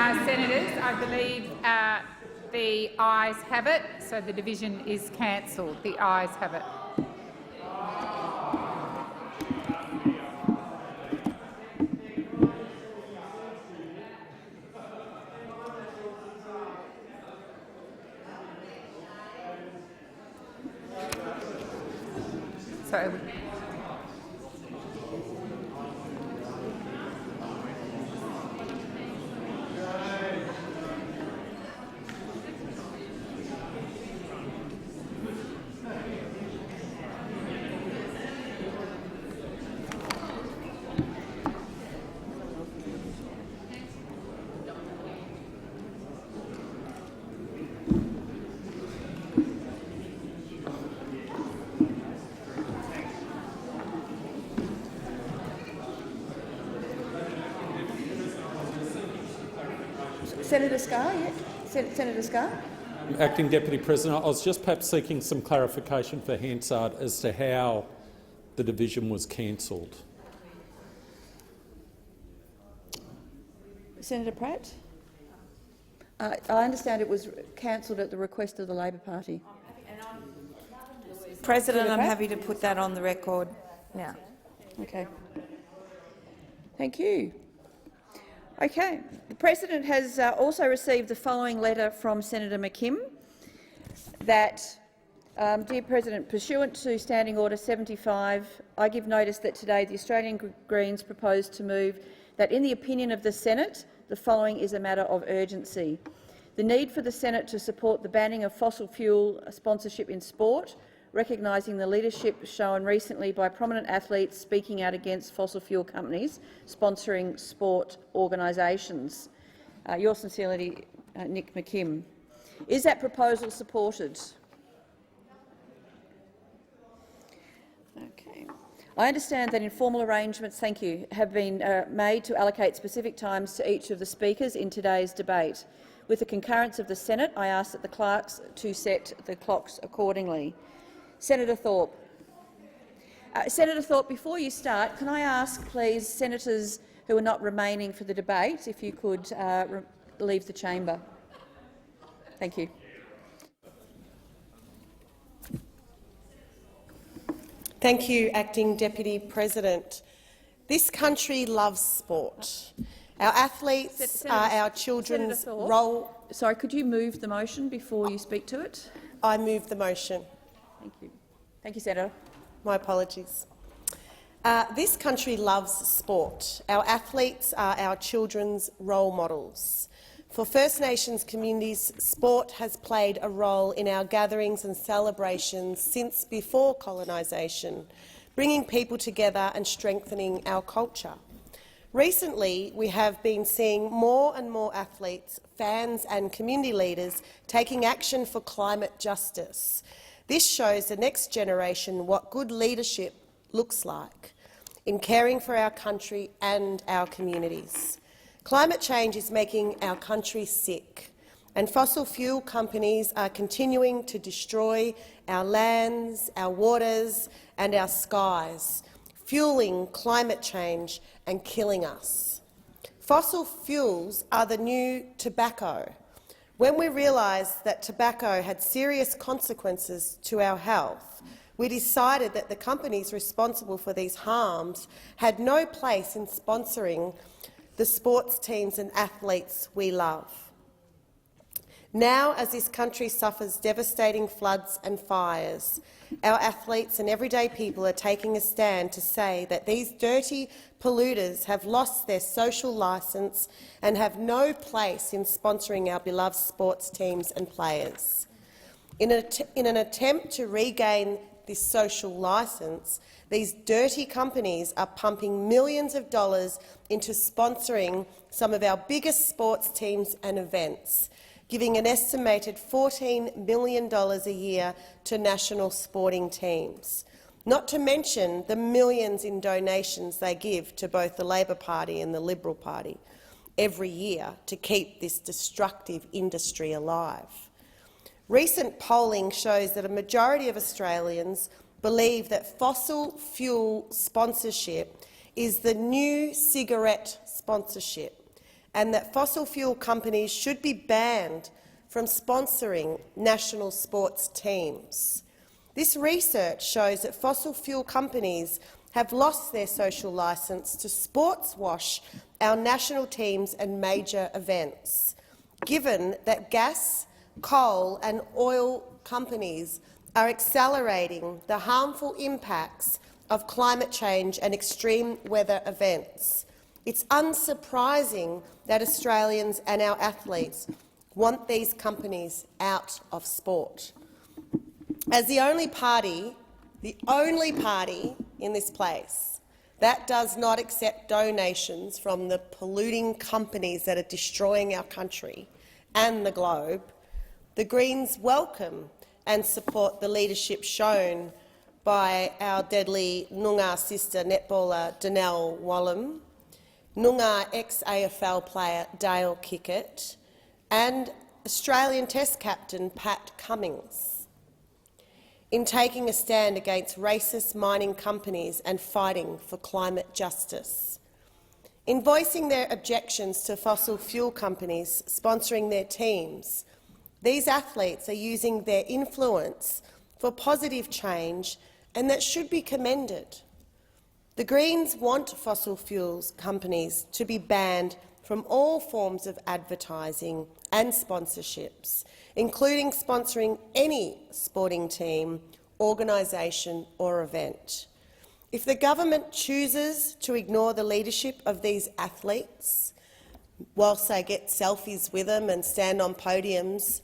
Senators, I believe the ayes have it, so the division is cancelled. The ayes have it. So, Senator Scarr, yeah. Senator Scarr. Acting Deputy President, I was just perhaps seeking some clarification for Hansard as to how the division was cancelled. Senator Pratt. I understand it was cancelled at the request of the Labor Party. President, I'm happy to put that on the record now. Okay. Thank you. Okay. The President has also received the following letter from Senator McKim that, Dear President, pursuant to Standing Order 75, I give notice that today the Australian Greens propose to move that, in the opinion of the Senate, the following is a matter of urgency. The need for the Senate to support the banning of fossil fuel sponsorship in sport, recognising the leadership shown recently by prominent athletes speaking out against fossil fuel companies sponsoring sport organisations. Yours sincerely, Nick McKim. Is that proposal supported? Okay. I understand that informal arrangements, thank you, have been made to allocate specific times to each of the speakers in today's debate. With the concurrence of the Senate, I ask that the clerks to set the clocks accordingly. Senator Thorpe. Senator Thorpe, before you start, can I ask, please, senators who are not remaining for the debate, if you could leave the chamber? Thank you. Thank you, Acting Deputy President. This country loves sport. Our athletes are our children's role. Sorry, could you move the motion before you speak to it? I move the motion. Thank you. Thank you, Senator. My apologies. This country loves sport. Our athletes are our children's role models. For First Nations communities, sport has played a role in our gatherings and celebrations since before colonisation, bringing people together and strengthening our culture. Recently, we have been seeing more and more athletes, fans and community leaders taking action for climate justice. This shows the next generation what good leadership looks like in caring for our country and our communities. Climate change is making our country sick, and fossil fuel companies are continuing to destroy our lands, our waters and our skies, fueling climate change and killing us. Fossil fuels are the new tobacco. When we realised that tobacco had serious consequences to our health, we decided that the companies responsible for these harms had no place in sponsoring the sports teams and athletes we love. Now, as this country suffers devastating floods and fires, our athletes and everyday people are taking a stand to say that these dirty polluters have lost their social licence and have no place in sponsoring our beloved sports teams and players. In an attempt to regain this social licence, these dirty companies are pumping millions of dollars into sponsoring some of our biggest sports teams and events, giving an estimated $14 million a year to national sporting teams, not to mention the millions in donations they give to both the Labor Party and the Liberal Party every year to keep this destructive industry alive. Recent polling shows that a majority of Australians believe that fossil fuel sponsorship is the new cigarette sponsorship, and that fossil fuel companies should be banned from sponsoring national sports teams. This research shows that fossil fuel companies have lost their social licence to sports wash our national teams and major events, given that gas, coal and oil companies are accelerating the harmful impacts of climate change and extreme weather events. It's unsurprising that Australians and our athletes want these companies out of sport. As the only party in this place that does not accept donations from the polluting companies that are destroying our country and the globe, the Greens welcome and support the leadership shown by our deadly Noongar sister netballer Danelle Wallam, Noongar ex-AFL player Dale Kickett and Australian Test captain Pat Cummins in taking a stand against racist mining companies and fighting for climate justice. In voicing their objections to fossil fuel companies sponsoring their teams, these athletes are using their influence for positive change, and that should be commended. The Greens want fossil fuels companies to be banned from all forms of advertising and sponsorships, including sponsoring any sporting team, organisation or event. If the government chooses to ignore the leadership of these athletes, whilst they get selfies with them and stand on podiums,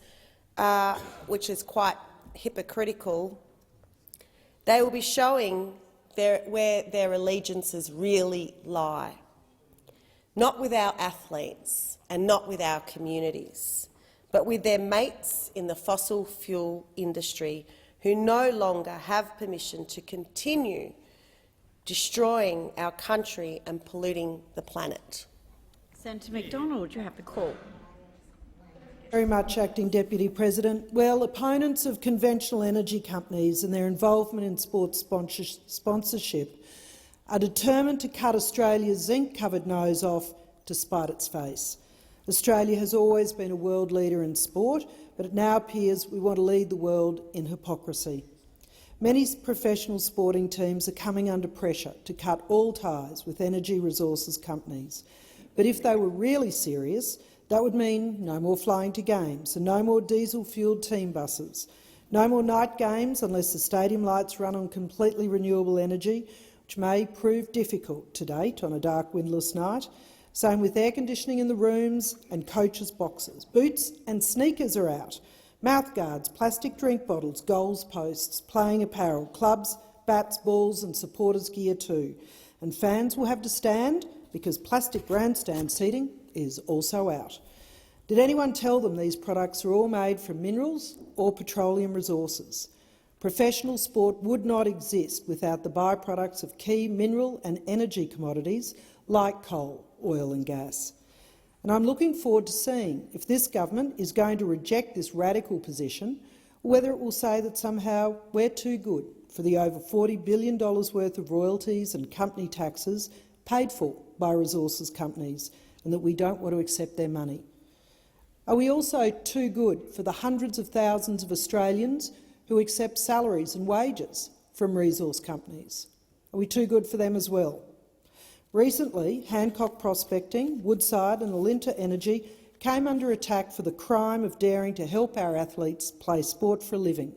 which is quite hypocritical, they will be showing where their allegiances really lie. Not with our athletes and not with our communities, but with their mates in the fossil fuel industry who no longer have permission to continue destroying our country and polluting the planet. Senator McDonald, you have the call. Very much, Acting Deputy President. Well, opponents of conventional energy companies and their involvement in sports sponsorship are determined to cut Australia's zinc-covered nose off to spite its face. Australia has always been a world leader in sport, but it now appears we want to lead the world in hypocrisy. Many professional sporting teams are coming under pressure to cut all ties with energy resources companies. But if they were really serious, that would mean no more flying to games and no more diesel-fuelled team buses, no more night games unless the stadium lights run on completely renewable energy, which may prove difficult to date on a dark, windless night. Same with air conditioning in the rooms and coaches' boxes. Boots and sneakers are out. Mouthguards, plastic drink bottles, goals posts, playing apparel, clubs, bats, balls and supporters' gear too. And fans will have to stand because plastic grandstand seating is also out. Did anyone tell them these products are all made from minerals or petroleum resources? Professional sport would not exist without the byproducts of key mineral and energy commodities like coal, oil and gas. And I'm looking forward to seeing if this government is going to reject this radical position or whether it will say that somehow we're too good for the over $40 billion worth of royalties and company taxes paid for by resources companies and that we don't want to accept their money. Are we also too good for the hundreds of thousands of Australians who accept salaries and wages from resource companies? Are we too good for them as well? Recently, Hancock Prospecting, Woodside and Alinta Energy came under attack for the crime of daring to help our athletes play sport for a living,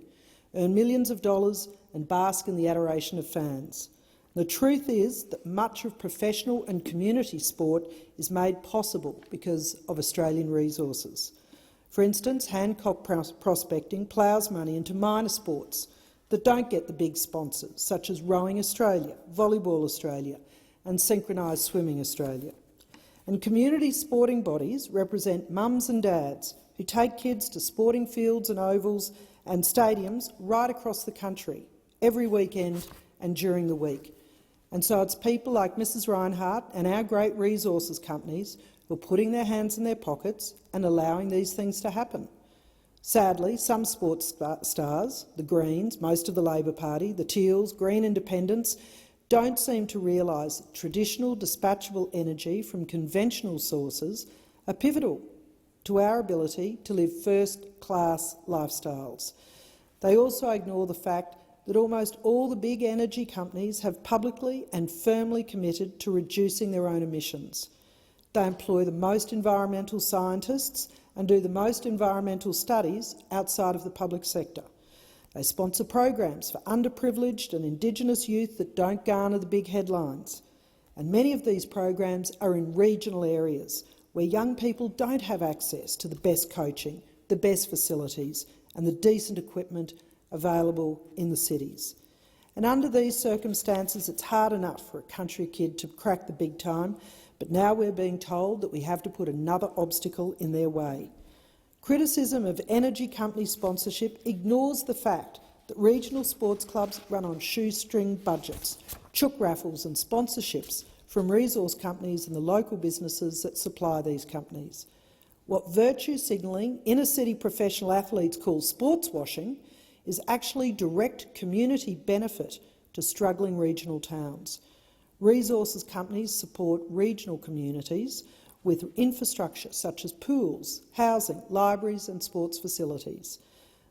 earn millions of dollars and bask in the adoration of fans. The truth is that much of professional and community sport is made possible because of Australian resources. For instance, Hancock Prospecting ploughs money into minor sports that don't get the big sponsors, such as Rowing Australia, Volleyball Australia and Synchronised Swimming Australia. And community sporting bodies represent mums and dads who take kids to sporting fields and ovals and stadiums right across the country, every weekend and during the week. And so it's people like Mrs Reinhardt and our great resources companies who are putting their hands in their pockets and allowing these things to happen. Sadly, some sports stars, the Greens, most of the Labor Party, the Teals, Green Independents, don't seem to realise that traditional dispatchable energy from conventional sources are pivotal to our ability to live first-class lifestyles. They also ignore the fact that almost all the big energy companies have publicly and firmly committed to reducing their own emissions. They employ the most environmental scientists and do the most environmental studies outside of the public sector. They sponsor programs for underprivileged and Indigenous youth that don't garner the big headlines. And many of these programs are in regional areas where young people don't have access to the best coaching, the best facilities and the decent equipment available in the cities. And under these circumstances, it's hard enough for a country kid to crack the big time, but now we're being told that we have to put another obstacle in their way. Criticism of energy company sponsorship ignores the fact that regional sports clubs run on shoestring budgets, chook raffles and sponsorships from resource companies and the local businesses that supply these companies. What virtue signalling inner-city professional athletes call sports washing is actually direct community benefit to struggling regional towns. Resources companies support regional communities with infrastructure such as pools, housing, libraries and sports facilities.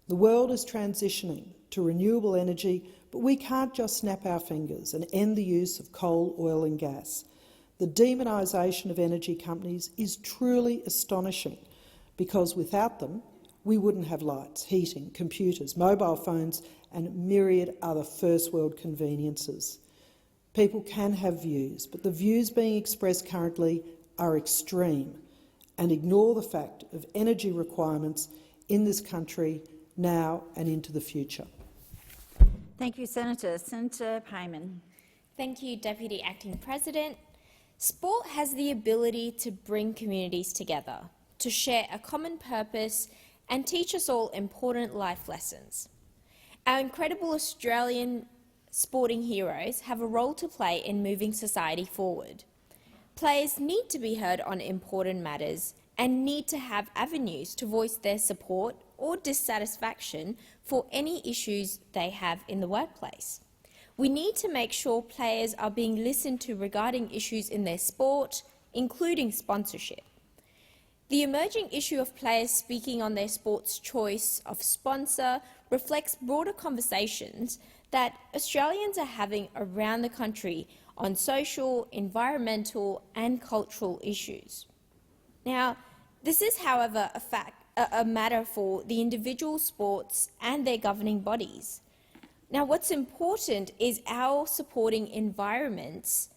The world is transitioning to renewable energy, but we can't just snap our fingers and end the use of coal, oil and gas. The demonisation of energy companies is truly astonishing because without them, we wouldn't have lights, heating, computers, mobile phones and myriad other first-world conveniences. People can have views, but the views being expressed currently are extreme and ignore the fact of energy requirements in this country now and into the future. Thank you, Senator. Senator Payman. Thank you, Deputy Acting President. Sport has the ability to bring communities together, to share a common purpose and teach us all important life lessons. Our incredible Australian sporting heroes have a role to play in moving society forward. Players need to be heard on important matters and need to have avenues to voice their support or dissatisfaction for any issues they have in the workplace. We need to make sure players are being listened to regarding issues in their sport, including sponsorship. The emerging issue of players speaking on their sport's choice of sponsor reflects broader conversations that Australians are having around the country on social, environmental and cultural issues. Now, this is, however, a matter for the individual sports and their governing bodies. Now, what's important is our sporting environments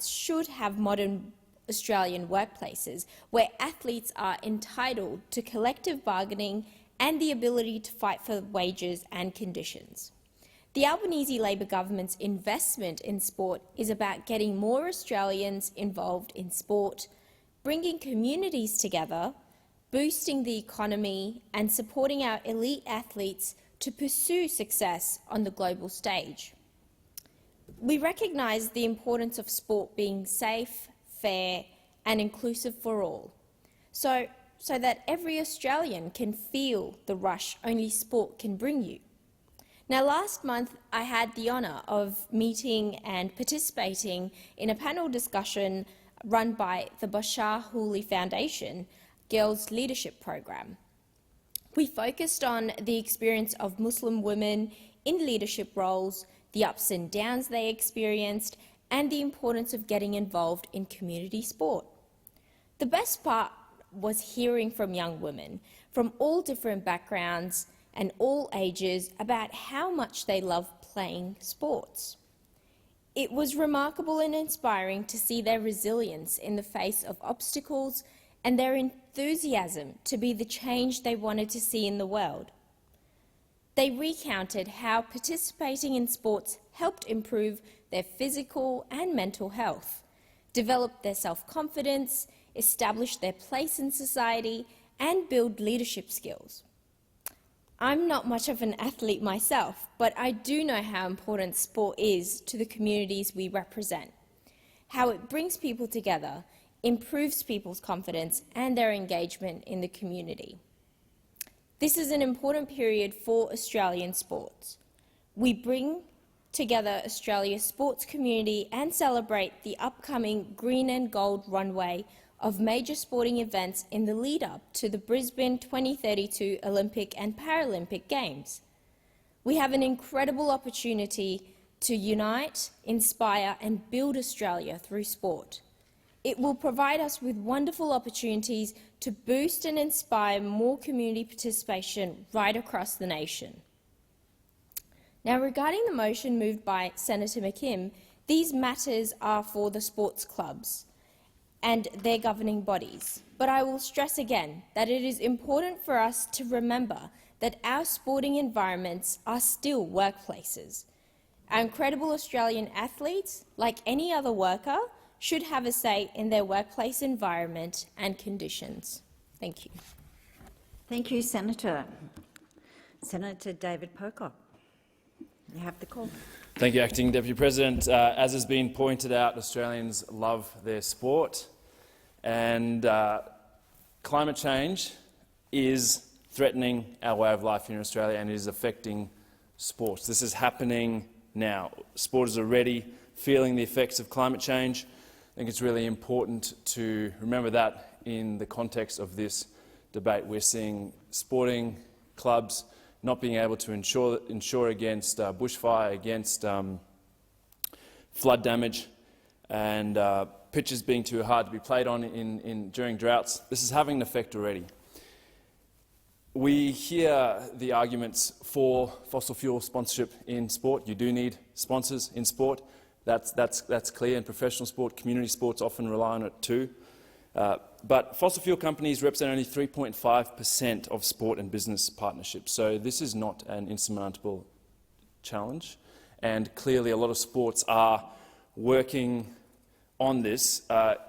should have modern Australian workplaces where athletes are entitled to collective bargaining and the ability to fight for wages and conditions. The Albanese Labor government's investment in sport is about getting more Australians involved in sport, bringing communities together, boosting the economy and supporting our elite athletes to pursue success on the global stage. We recognise the importance of sport being safe, fair and inclusive for all, so that every Australian can feel the rush only sport can bring you. Now, last month I had the honour of meeting and participating in a panel discussion run by the Bashar Houli Foundation Girls Leadership Program. We focused on the experience of Muslim women in leadership roles, the ups and downs they experienced, and the importance of getting involved in community sport. The best part was hearing from young women from all different backgrounds and all ages about how much they love playing sports. It was remarkable and inspiring to see their resilience in the face of obstacles and their enthusiasm to be the change they wanted to see in the world. They recounted how participating in sports helped improve their physical and mental health, develop their self-confidence, establish their place in society and build leadership skills. I'm not much of an athlete myself, but I do know how important sport is to the communities we represent, how it brings people together, improves people's confidence and their engagement in the community. This is an important period for Australian sports. We bring together Australia's sports community and celebrate the upcoming green and gold runway of major sporting events in the lead-up to the Brisbane 2032 Olympic and Paralympic Games. We have an incredible opportunity to unite, inspire and build Australia through sport. It will provide us with wonderful opportunities to boost and inspire more community participation right across the nation. Now, regarding the motion moved by Senator McKim, these matters are for the sports clubs and their governing bodies. But I will stress again that it is important for us to remember that our sporting environments are still workplaces. Our incredible Australian athletes, like any other worker, should have a say in their workplace environment and conditions. Thank you. Thank you, Senator. Senator David Pocock, you have the call. Thank you, Acting Deputy President. As has been pointed out, Australians love their sport, and climate change is threatening our way of life here in Australia and is affecting sports. This is happening now. Sport is already feeling the effects of climate change. I think it's really important to remember that in the context of this debate. We're seeing sporting clubs not being able to insure against bushfire, against flood damage, and pitches being too hard to be played on during droughts. This is having an effect already. We hear the arguments for fossil fuel sponsorship in sport. You do need sponsors in sport. That's clear. In professional sport, community sports often rely on it too. But fossil fuel companies represent only 3.5% of sport and business partnerships, so this is not an insurmountable challenge. And clearly a lot of sports are working on this.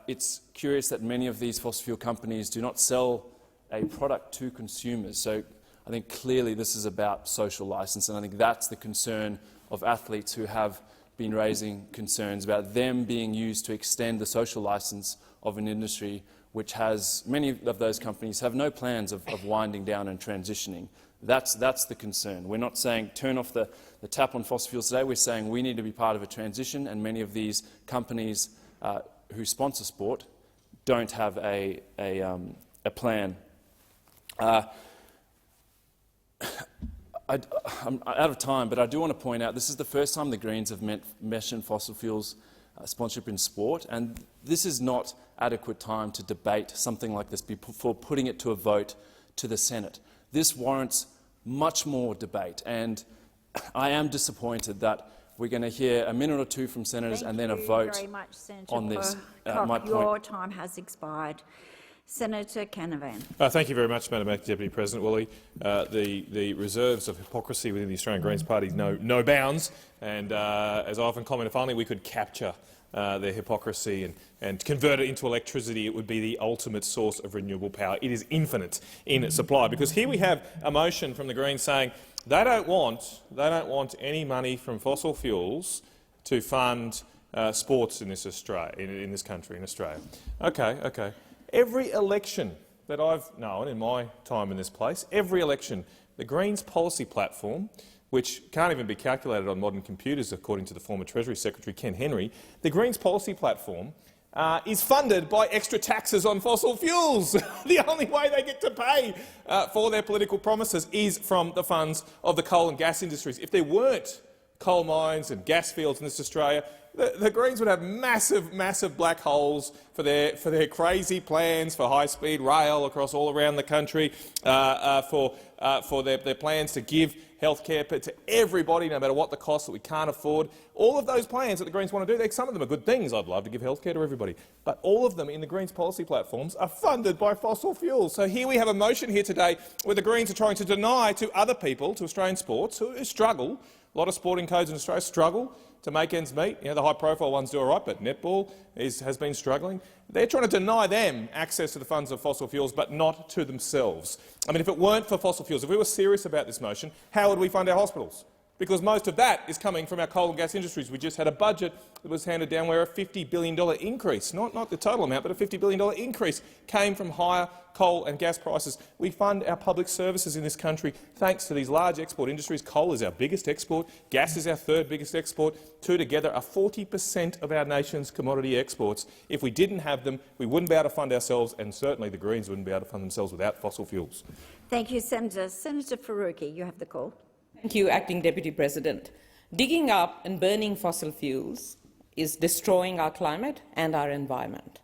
It's curious that many of these fossil fuel companies do not sell a product to consumers. So I think clearly this is about social licence, and I think that's the concern of athletes who have been raising concerns about them being used to extend the social licence of an industry which has, many of those companies have no plans of winding down and transitioning. That's the concern. We're not saying turn off the tap on fossil fuels today. We're saying we need to be part of a transition, and many of these companies who sponsor sport don't have a plan. I'm out of time, but I do want to point out this is the first time the Greens have mentioned fossil fuels sponsorship in sport, and this is not adequate time to debate something like this before putting it to a vote to the Senate. This warrants much more debate, and I am disappointed that we're going to hear a minute or two from senators and then a vote very much, Senator on this. Your time has expired. Senator Canavan. Thank you very much, Madam Acting Deputy President Woolley. The reserves of hypocrisy within the Australian Greens Party know no bounds, and as I often comment, if only we could capture their hypocrisy and convert it into electricity, it would be the ultimate source of renewable power. It is infinite in its supply, because here we have a motion from the Greens saying they don't want any money from fossil fuels to fund sports in this country, in Australia. Okay. Every election that I've known in my time in this place, every election, the Greens policy platform, which can't even be calculated on modern computers according to the former Treasury Secretary Ken Henry, the Greens policy platform is funded by extra taxes on fossil fuels. The only way they get to pay for their political promises is from the funds of the coal and gas industries. If there weren't coal mines and gas fields in this Australia, the Greens would have massive black holes for their crazy plans for high-speed rail across all around the country, for their plans to give healthcare to everybody, no matter what the cost that we can't afford. All of those plans that the Greens want to do, some of them are good things. I'd love to give healthcare to everybody. But all of them in the Greens policy platforms are funded by fossil fuels. So here we have a motion here today where the Greens are trying to deny to other people, to Australian sports, who struggle. A lot of sporting codes in Australia struggle to make ends meet. The high-profile ones do all right, but netball has been struggling. They're trying to deny them access to the funds of fossil fuels, but not to themselves. I mean, if it weren't for fossil fuels, if we were serious about this motion, how would we fund our hospitals? because most of that is coming from our coal and gas industries. We just had a budget that was handed down where a $50 billion increase, not the total amount, but a $50 billion increase came from higher coal and gas prices. We fund our public services in this country thanks to these large export industries. Coal is our biggest export, gas is our third biggest export. Two together are 40% of our nation's commodity exports. If we didn't have them, we wouldn't be able to fund ourselves, and certainly the Greens wouldn't be able to fund themselves without fossil fuels. Thank you, Senator. Senator Faruqi, you have the call. Thank you, Acting Deputy President. Digging up and burning fossil fuels is destroying our climate and our environment.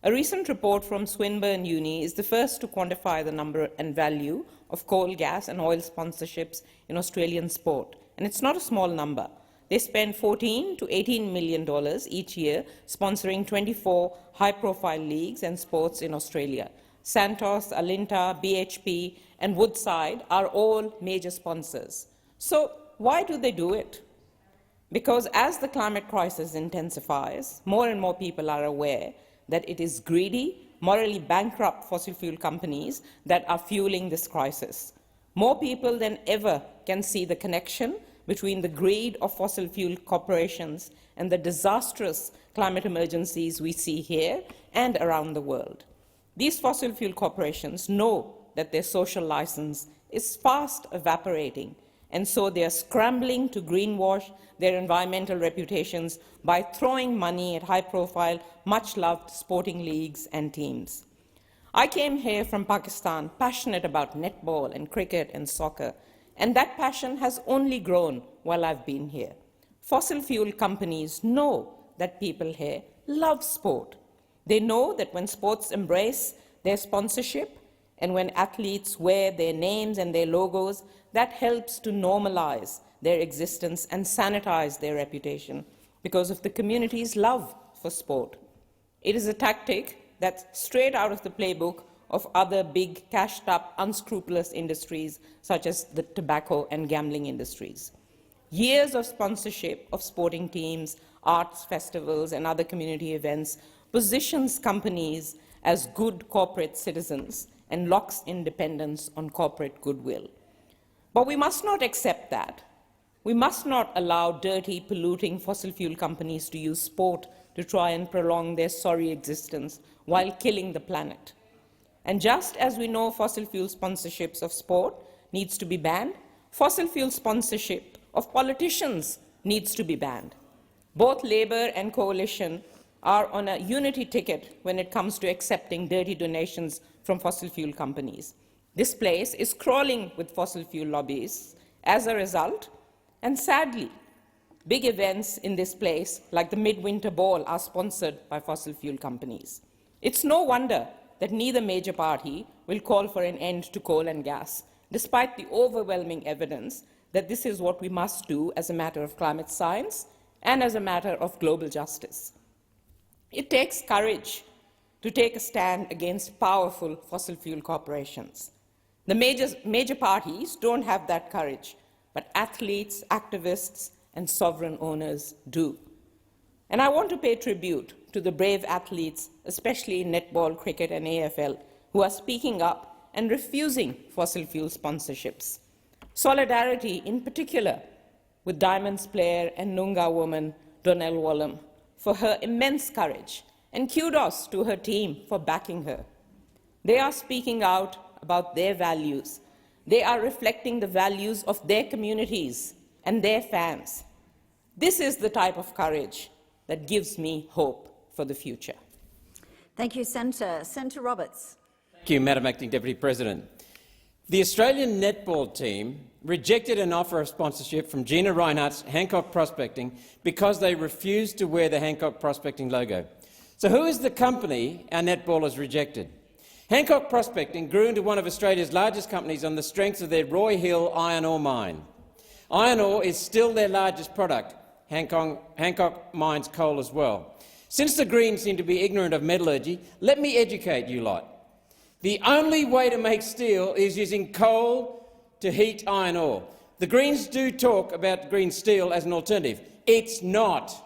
A recent report from Swinburne Uni is the first to quantify the number and value of coal, gas and oil sponsorships in Australian sport, and it's not a small number. They spend $14 to $18 million each year sponsoring 24 high-profile leagues and sports in Australia. Santos, Alinta, BHP and Woodside are all major sponsors. So why do they do it? Because as the climate crisis intensifies, more and more people are aware that it is greedy, morally bankrupt fossil fuel companies that are fueling this crisis. More people than ever can see the connection between the greed of fossil fuel corporations and the disastrous climate emergencies we see here and around the world. These fossil fuel corporations know that their social license is fast evaporating, and so they are scrambling to greenwash their environmental reputations by throwing money at high-profile, much-loved sporting leagues and teams. I came here from Pakistan passionate about netball and cricket and soccer, and that passion has only grown while I've been here. Fossil fuel companies know that people here love sport. They know that when sports embrace their sponsorship and when athletes wear their names and their logos, that helps to normalize their existence and sanitize their reputation because of the community's love for sport. It is a tactic that's straight out of the playbook of other big, cashed-up, unscrupulous industries such as the tobacco and gambling industries. Years of sponsorship of sporting teams, arts festivals and other community events positions companies as good corporate citizens and locks independence on corporate goodwill. But we must not accept that. We must not allow dirty, polluting fossil fuel companies to use sport to try and prolong their sorry existence while killing the planet. And just as we know fossil fuel sponsorships of sport needs to be banned, fossil fuel sponsorship of politicians needs to be banned. Both Labour and Coalition are on a unity ticket when it comes to accepting dirty donations from fossil fuel companies. This place is crawling with fossil fuel lobbyists as a result, and sadly, big events in this place, like the Midwinter Ball, are sponsored by fossil fuel companies. It's no wonder that neither major party will call for an end to coal and gas, despite the overwhelming evidence that this is what we must do as a matter of climate science and as a matter of global justice. It takes courage to take a stand against powerful fossil fuel corporations. The major parties don't have that courage, but athletes, activists, and sovereign owners do. And I want to pay tribute to the brave athletes, especially in netball, cricket, and AFL, who are speaking up and refusing fossil fuel sponsorships. Solidarity, in particular, with Diamonds player and Noongar woman Donnell Wallam for her immense courage, and kudos to her team for backing her. They are speaking out about their values. They are reflecting the values of their communities and their fans. This is the type of courage that gives me hope for the future. Thank you, Senator. Senator Roberts. Thank you, Madam Acting Deputy President. The Australian netball team rejected an offer of sponsorship from Gina Rinehart's Hancock Prospecting because they refused to wear the Hancock Prospecting logo. So who is the company our netballers rejected? Hancock Prospecting grew into one of Australia's largest companies on the strength of their Roy Hill iron ore mine. Iron ore is still their largest product. Hancock mines coal as well. Since the Greens seem to be ignorant of metallurgy, let me educate you lot. The only way to make steel is using coal to heat iron ore. The Greens do talk about green steel as an alternative. It's not.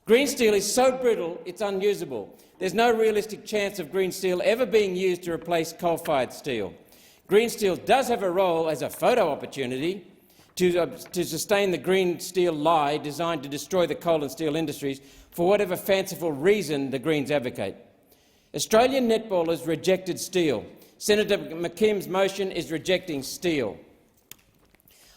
Green steel is so brittle it's unusable. There's no realistic chance of green steel ever being used to replace coal-fired steel. Green steel does have a role as a photo opportunity, to sustain the green steel lie designed to destroy the coal and steel industries for whatever fanciful reason the Greens advocate. Australian netballers rejected steel. Senator McKim's motion is rejecting steel.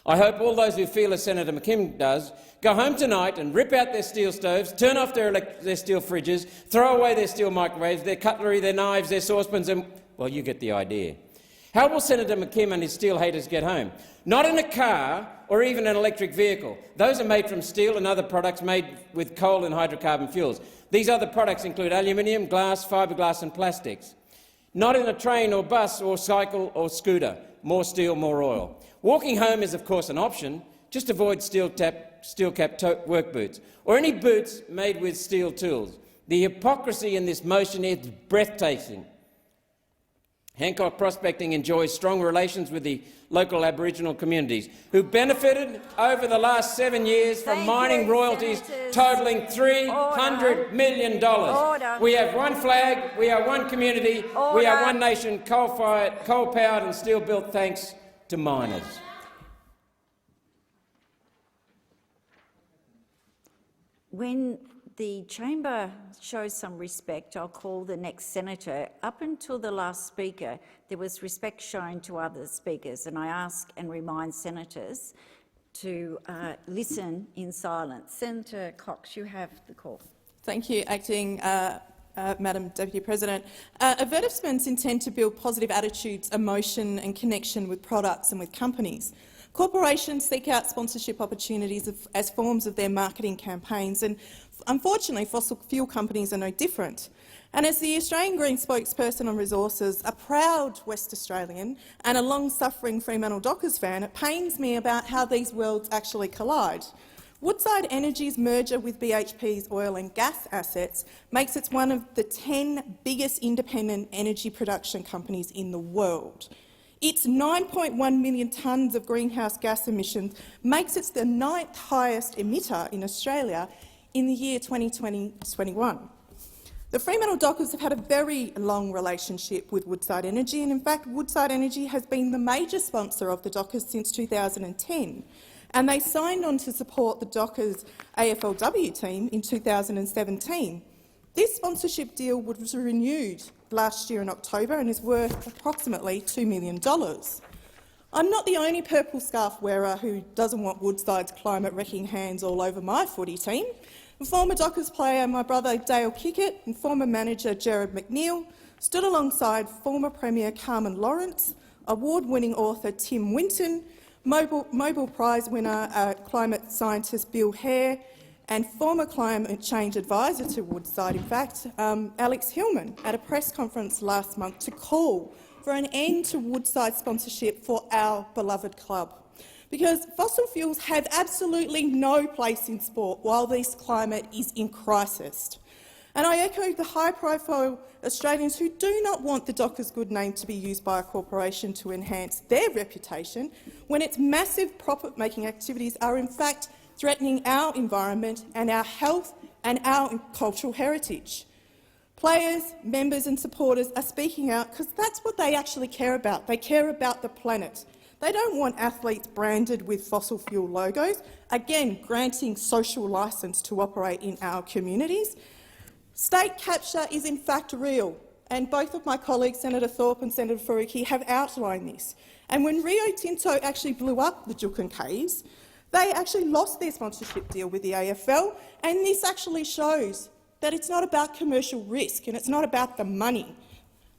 I hope all those who feel as Senator McKim does go home tonight and rip out their steel stoves, turn off their steel fridges, throw away their steel microwaves, their cutlery, their knives, their saucepans and— well, you get the idea. How will Senator McKim and his steel haters get home? Not in a car or even an electric vehicle. Those are made from steel and other products made with coal and hydrocarbon fuels. These other products include aluminium, glass, fiberglass and plastics. Not in a train or bus or cycle or scooter. More steel, more oil. Walking home is, of course, an option. Just avoid steel-capped work boots or any boots made with steel tools. The hypocrisy in this motion is breathtaking. Hancock Prospecting enjoys strong relations with the local Aboriginal communities, who benefited over the last 7 years from mining royalties totalling $300 million. We have one flag, we are one community, we are one nation, coal-fired, coal-powered and steel-built thanks to miners. When the chamber shows some respect, I'll call the next senator. Up until the last speaker, there was respect shown to other speakers, and I ask and remind senators to listen in silence. Senator Cox, you have the call. Thank you, Acting Madam Deputy President. Advertisements intend to build positive attitudes, emotion and connection with products and with companies. Corporations seek out sponsorship opportunities as forms of their marketing campaigns, and unfortunately fossil fuel companies are no different. And as the Australian Greens spokesperson on resources, a proud West Australian and a long-suffering Fremantle Dockers fan, it pains me about how these worlds actually collide. Woodside Energy's merger with BHP's oil and gas assets makes it one of the 10 biggest independent energy production companies in the world. Its 9.1 million tonnes of greenhouse gas emissions makes it the 9th highest emitter in Australia in the year 2020-21. The Fremantle Dockers have had a very long relationship with Woodside Energy, and in fact Woodside Energy has been the major sponsor of the Dockers since 2010, and they signed on to support the Dockers AFLW team in 2017. This sponsorship deal was renewed last year in October and is worth approximately $2 million. I'm not the only purple scarf wearer who doesn't want Woodside's climate-wrecking hands all over my footy team. Former Dockers player, my brother Dale Kickett, and former manager Gerard McNeil stood alongside former Premier Carmen Lawrence, award-winning author Tim Winton, Nobel Prize winner climate scientist Bill Hare, and former climate change advisor to Woodside, in fact, Alex Hillman, at a press conference last month to call for an end to Woodside sponsorship for our beloved club. Because fossil fuels have absolutely no place in sport while this climate is in crisis. And I echo the high-profile Australians who do not want the Dockers' good name to be used by a corporation to enhance their reputation when its massive profit-making activities are in fact threatening our environment and our health and our cultural heritage. Players, members and supporters are speaking out because that's what they actually care about. They care about the planet. They don't want athletes branded with fossil fuel logos, again granting social licence to operate in our communities. State capture is in fact real, and both of my colleagues, Senator Thorpe and Senator Faruqi, have outlined this. And when Rio Tinto actually blew up the Juukan Caves, they actually lost their sponsorship deal with the AFL, and this actually shows that it's not about commercial risk and it's not about the money.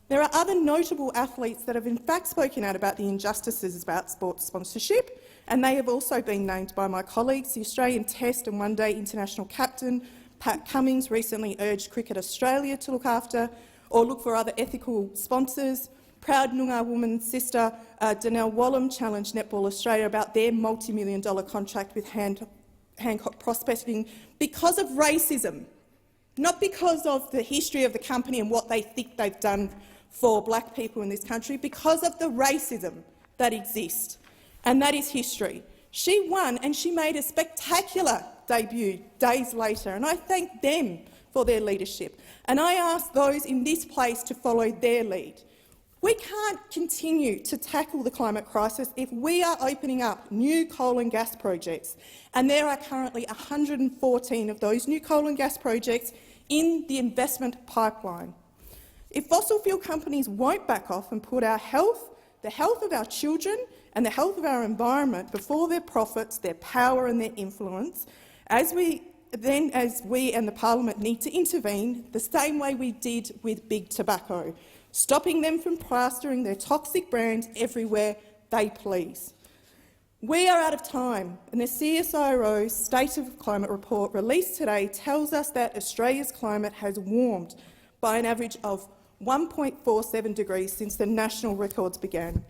There are other notable athletes that have in fact spoken out about the injustices about sports sponsorship, and they have also been named by my colleagues. The Australian Test and One-Day international captain Pat Cummings recently urged Cricket Australia to look after or look for other ethical sponsors. Proud Noongar woman sister Danelle Wallam challenged Netball Australia about their multi-million-dollar contract with Hancock Prospecting because of racism, not because of the history of the company and what they think they've done for black people in this country, because of the racism that exists, and that is history. She won and she made a spectacular debut days later, and I thank them for their leadership. And I ask those in this place to follow their lead. We can't continue to tackle the climate crisis if we are opening up new coal and gas projects, and there are currently 114 of those new coal and gas projects in the investment pipeline. If fossil fuel companies won't back off and put our health, the health of our children and the health of our environment before their profits, their power and their influence, as we and the parliament need to intervene the same way we did with big tobacco, stopping them from plastering their toxic brands everywhere they please. We are out of time, and the CSIRO State of Climate report released today tells us that Australia's climate has warmed by an average of 1.47 degrees since the national records began.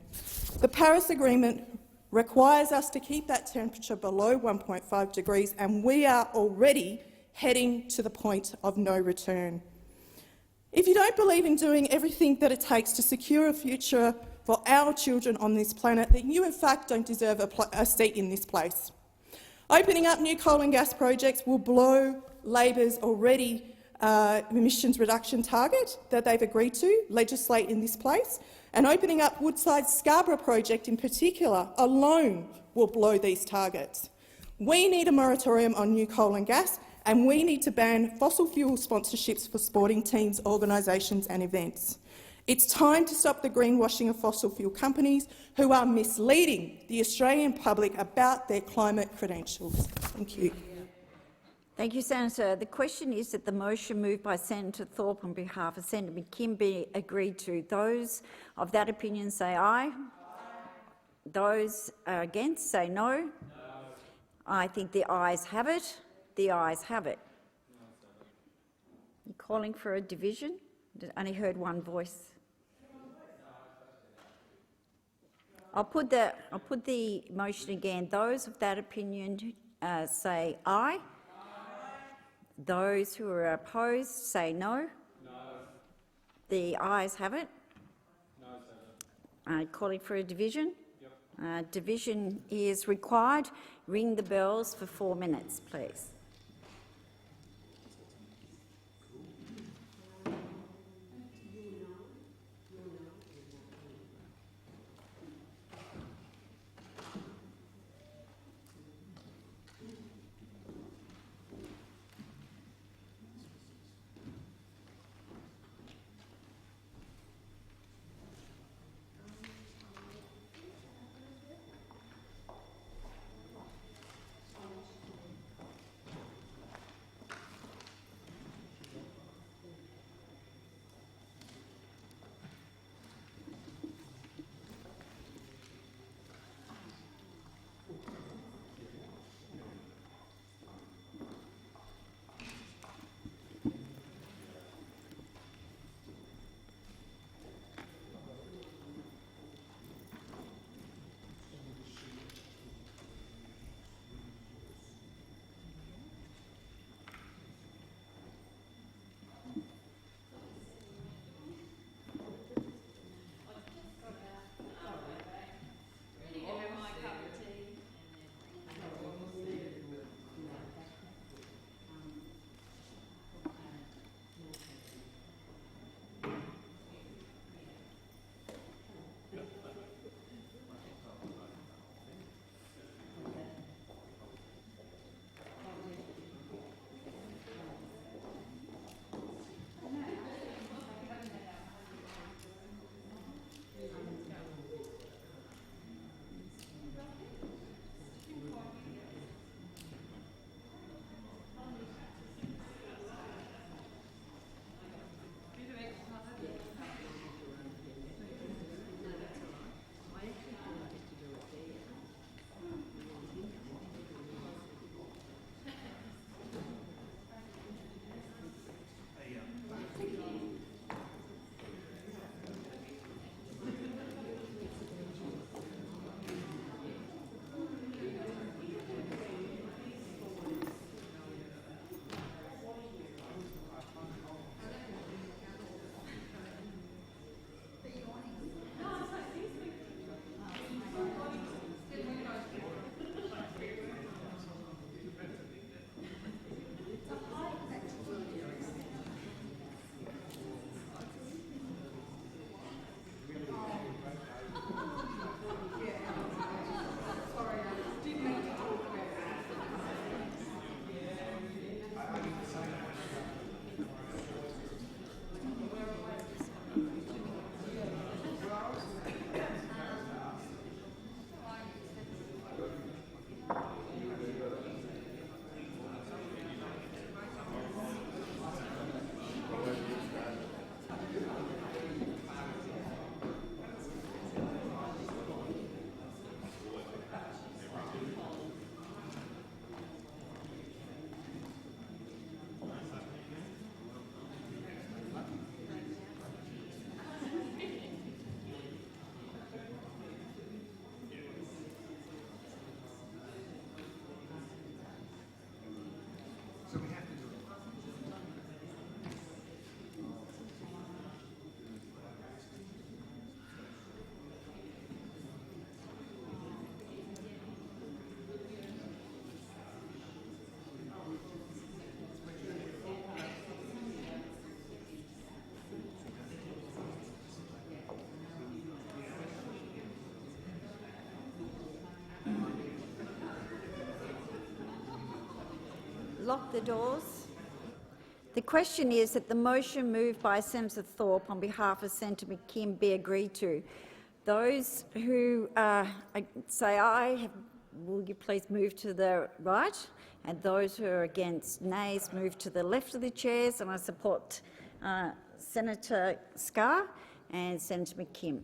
The Paris Agreement requires us to keep that temperature below 1.5 degrees, and we are already heading to the point of no return. If you don't believe in doing everything that it takes to secure a future for our children on this planet, then you in fact don't deserve a seat in this place. Opening up new coal and gas projects will blow Labor's already emissions reduction target that they've agreed to legislate in this place, and opening up Woodside's Scarborough project in particular alone will blow these targets. We need a moratorium on new coal and gas, and we need to ban fossil fuel sponsorships for sporting teams, organisations and events. It's time to stop the greenwashing of fossil fuel companies who are misleading the Australian public about their climate credentials. Thank you. Thank you, Senator. The question is that the motion moved by Senator Thorpe on behalf of Senator McKim be agreed to. Those of that opinion say aye. Those against say no. I think the ayes have it. The ayes have it. You're calling for a division? I only heard one voice. I'll put the motion again. Those of that opinion say aye. Those who are opposed say no. No. The ayes have it. No, calling for a division. Yep. Division is required. Ring the bells for 4 minutes, please. lock the doors. The question is that the motion moved by Senator Thorpe on behalf of Senator McKim be agreed to. Those who say aye, will you please move to the right? And those who are against nays move to the left of the chairs. And I support Senator Scarr and Senator McKim.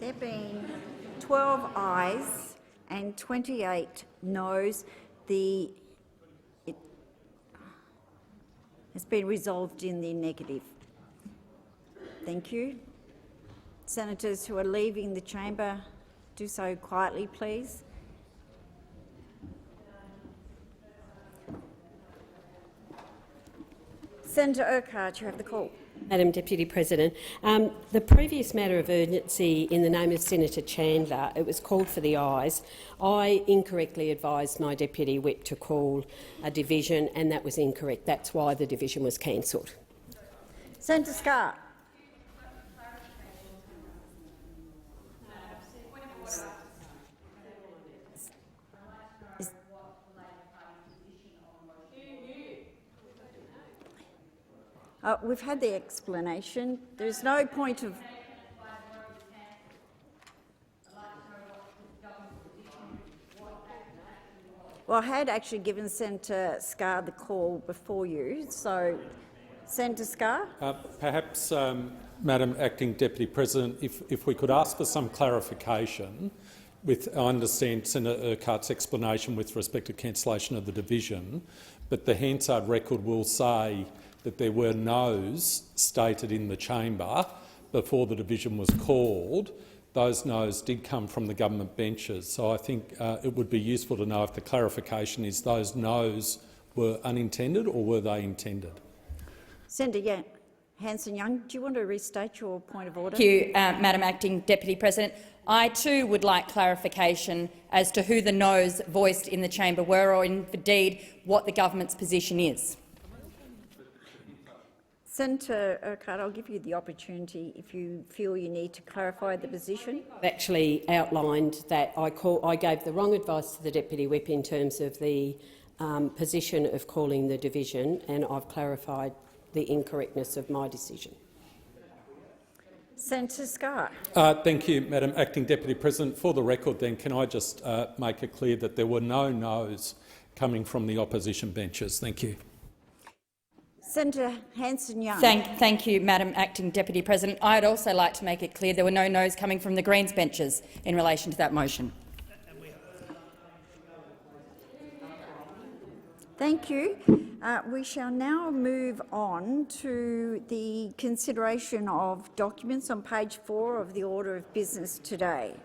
There being 12 ayes and 28 noes, it has been resolved in the negative. Thank you. Senators who are leaving the chamber, do so quietly, please. Senator Urquhart, you have the call. Madam Deputy President, the previous matter of urgency in the name of Senator Chandler, it was called for the ayes. I incorrectly advised my Deputy Whip to call a division, and that was incorrect. That's why the division was cancelled. Senator Scarr. We've had the explanation. There's no point of... Well, I had actually given Senator Scarr the call before you, so Senator Scarr? Perhaps, Madam Acting Deputy President, if we could ask for some clarification. I understand Senator Urquhart's explanation with respect to cancellation of the division, but the Hansard record will say that there were noes stated in the chamber before the division was called. Those noes did come from the government benches, so I think it would be useful to know if the clarification is those noes were unintended or were they intended. Senator Hanson-Young, do you want to restate your point of order? Thank you, Madam Acting Deputy President. I too would like clarification as to who the noes voiced in the chamber were, or indeed what the government's position is. Senator Urquhart, I'll give you the opportunity if you feel you need to clarify the position. I've actually outlined that I gave the wrong advice to the Deputy Whip in terms of the position of calling the division, and I've clarified the incorrectness of my decision. Senator Scarr. Thank you, Madam Acting Deputy President. For the record, then, can I just make it clear that there were no noes coming from the opposition benches? Thank you. Senator Hanson-Young. Thank you, Madam Acting Deputy President. I'd also like to make it clear there were no noes coming from the Greens benches in relation to that motion. Thank you. We shall now move on to the consideration of documents on page 4 of the order of business today.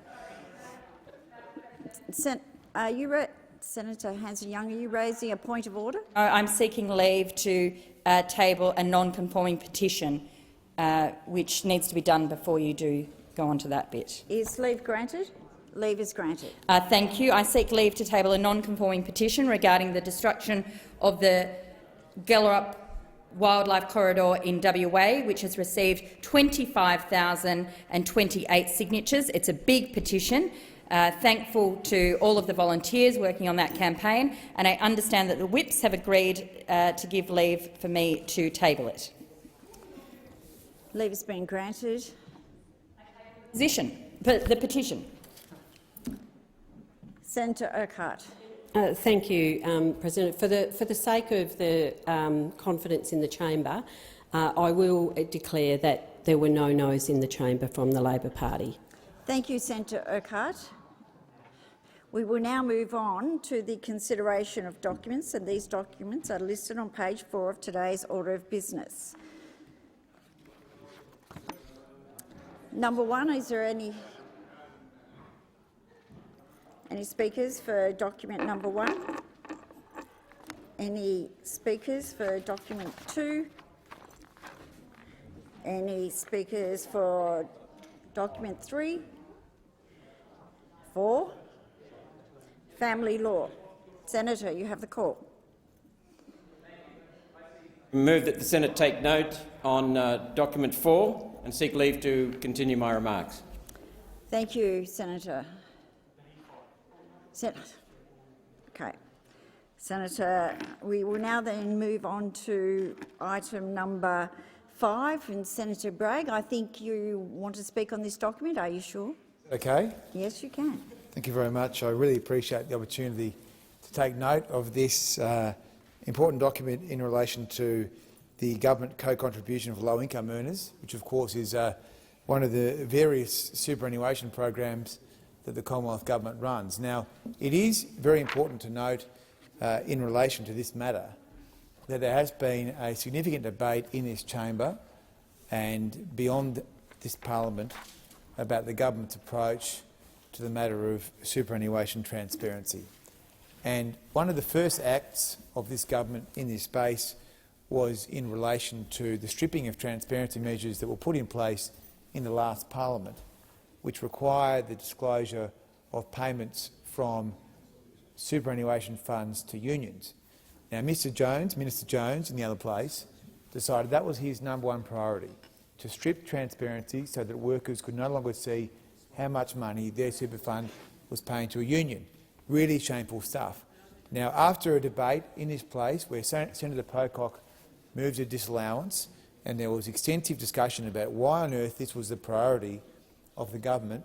Senator Hanson-Young, are you raising a point of order? I'm seeking leave to table a non-conforming petition, which needs to be done before you do go on to that bit. Is leave granted? Leave is granted. Thank you. I seek leave to table a non-conforming petition regarding the destruction of the Gellerup Wildlife Corridor in WA, which has received 25,028 signatures. It's a big petition. Thankful to all of the volunteers working on that campaign, and I understand that the whips have agreed to give leave for me to table it. Leave has been granted. The petition. Senator Urquhart. Thank you, President. For the sake of the confidence in the chamber, I will declare that there were no noes in the chamber from the Labor Party. Thank you, Senator Urquhart. We will now move on to the consideration of documents, and these documents are listed on page 4 of today's order of business. Number 1, is there any speakers for document number 1? Any speakers for document 2? Any speakers for document 3? 4? Family law. Senator, you have the call. Move that the Senate take note on document 4 and seek leave to continue my remarks. Thank you, Senator. Okay. Senator, we will now then move on to item number 5. And Senator Bragg, I think you want to speak on this document. Are you sure? Okay. Yes, you can. Thank you very much. I really appreciate the opportunity to take note of this important document in relation to the government co-contribution of low-income earners, which of course is one of the various superannuation programs that the Commonwealth Government runs. Now, it is very important to note in relation to this matter that there has been a significant debate in this chamber and beyond this parliament about the government's approach to the matter of superannuation transparency. And one of the first acts of this government in this space was in relation to the stripping of transparency measures that were put in place in the last parliament, which required the disclosure of payments from superannuation funds to unions. Now, Minister Jones in the other place, decided that was his #1 priority, to strip transparency so that workers could no longer see how much money their super fund was paying to a union. Really shameful stuff. Now, after a debate in this place where Senator Pocock moved a disallowance and there was extensive discussion about why on earth this was the priority of the government,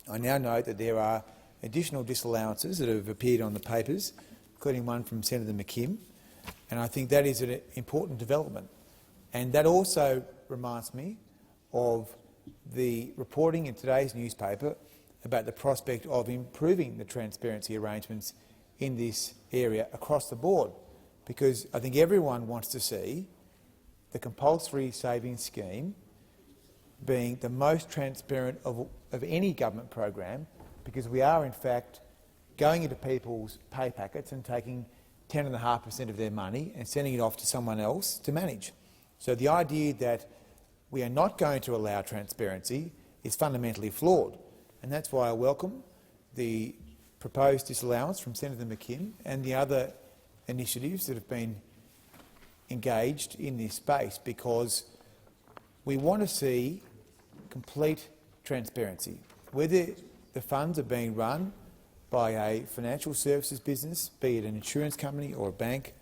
I now note that there are additional disallowances that have appeared on the papers, including one from Senator McKim, and I think that is an important development. And that also reminds me of the reporting in today's newspaper about the prospect of improving the transparency arrangements in this area across the board, because I think everyone wants to see the compulsory savings scheme being the most transparent of any government program, because we are in fact going into people's pay packets and taking 10.5% of their money and sending it off to someone else to manage. So the idea that we are not going to allow transparency is fundamentally flawed, and that's why I welcome the proposed disallowance from Senator McKim and the other initiatives that have been engaged in this space, because we want to see complete transparency. Whether the funds are being run by a financial services business, be it an insurance company or a bank,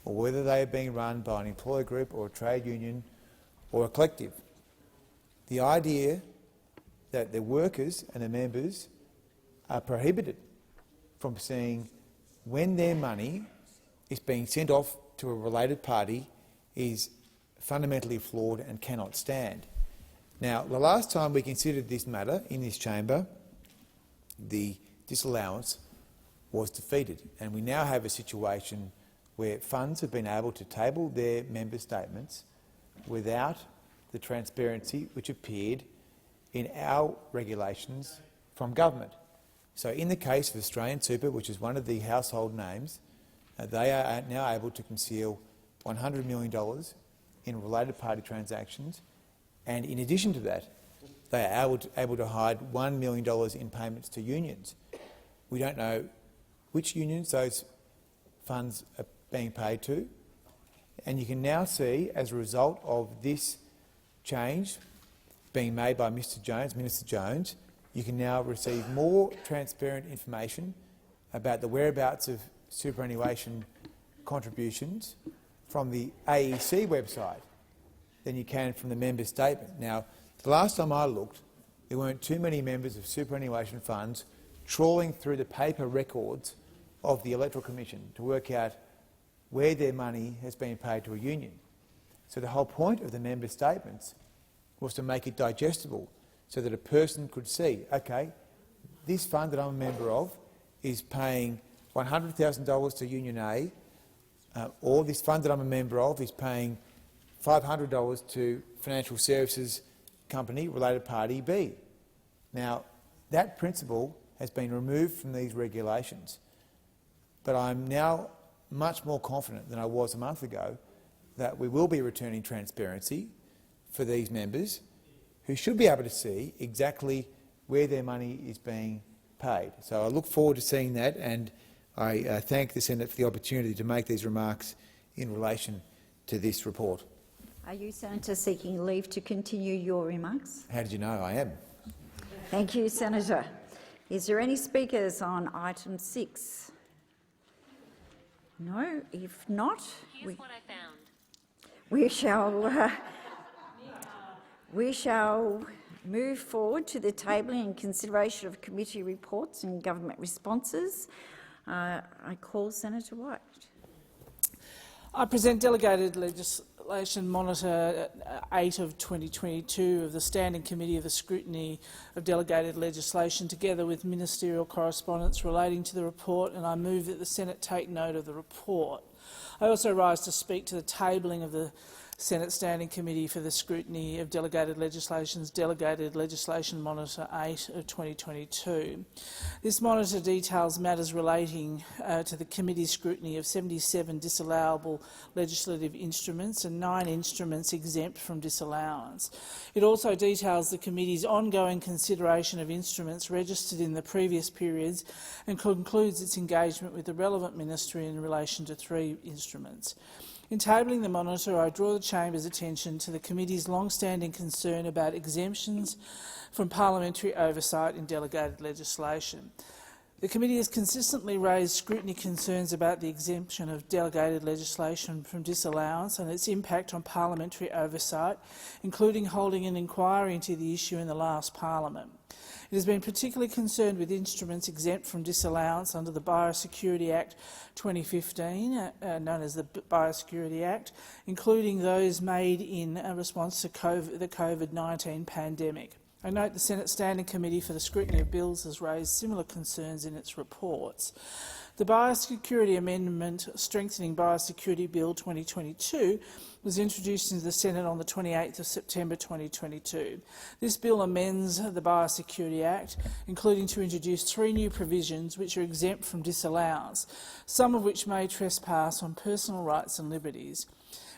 or whether they are being run by an employer group or a trade union or a collective. The idea that the workers and the members are prohibited from seeing when their money is being sent off to a related party is fundamentally flawed and cannot stand. Now, the last time we considered this matter in this chamber, the disallowance was defeated, and we now have a situation where funds have been able to table their member statements without the transparency which appeared in our regulations from government. So in the case of Australian Super, which is one of the household names, they are now able to conceal $100 million in related party transactions, and in addition to that, they are able to hide $1 million in payments to unions. We don't know which unions those funds are being paid to, and you can now see, as a result of this change being made by Mr. Jones, Minister Jones, you can now receive more transparent information about the whereabouts of superannuation contributions from the AEC website than you can from the member statement. Now, the last time I looked, there weren't too many members of superannuation funds trawling through the paper records of the Electoral Commission to work out where their money has been paid to a union. So the whole point of the member statements was to make it digestible so that a person could see, OK, this fund that I'm a member of is paying $100,000 to Union A, or this fund that I'm a member of is paying $500 to Financial Services Company, related party B. Now, that principle has been removed from these regulations, but I'm now much more confident than I was a month ago that we will be returning transparency for these members who should be able to see exactly where their money is being paid. So I look forward to seeing that, and I thank the Senate for the opportunity to make these remarks in relation to this report. Are you, Senator, seeking leave to continue your remarks? How did you know I am? Thank you, Senator. Is there any speakers on item 6? No? If not, we shall move forward to the tabling and consideration of committee reports and government responses. I call Senator White. I present delegated legislation Monitor 8 of 2022 of the Standing Committee of the Scrutiny of Delegated Legislation, together with ministerial correspondence relating to the report, and I move that the Senate take note of the report. I also rise to speak to the tabling of the Senate Standing Committee for the Scrutiny of Delegated Legislation's Delegated Legislation Monitor 8 of 2022. This monitor details matters relating to the committee's scrutiny of 77 disallowable legislative instruments and 9 instruments exempt from disallowance. It also details the committee's ongoing consideration of instruments registered in the previous periods and concludes its engagement with the relevant ministry in relation to 3 instruments. In tabling the monitor, I draw the chamber's attention to the committee's long-standing concern about exemptions from parliamentary oversight in delegated legislation. The committee has consistently raised scrutiny concerns about the exemption of delegated legislation from disallowance and its impact on parliamentary oversight, including holding an inquiry into the issue in the last parliament. It has been particularly concerned with instruments exempt from disallowance under the Biosecurity Act 2015, known as the Biosecurity Act, including those made in response to the COVID-19 pandemic. I note the Senate Standing Committee for the Scrutiny of Bills has raised similar concerns in its reports. The Biosecurity Amendment Strengthening Biosecurity Bill 2022 was introduced into the Senate on the 28th of September 2022. This bill amends the Biosecurity Act, including to introduce 3 new provisions which are exempt from disallowance, some of which may trespass on personal rights and liberties.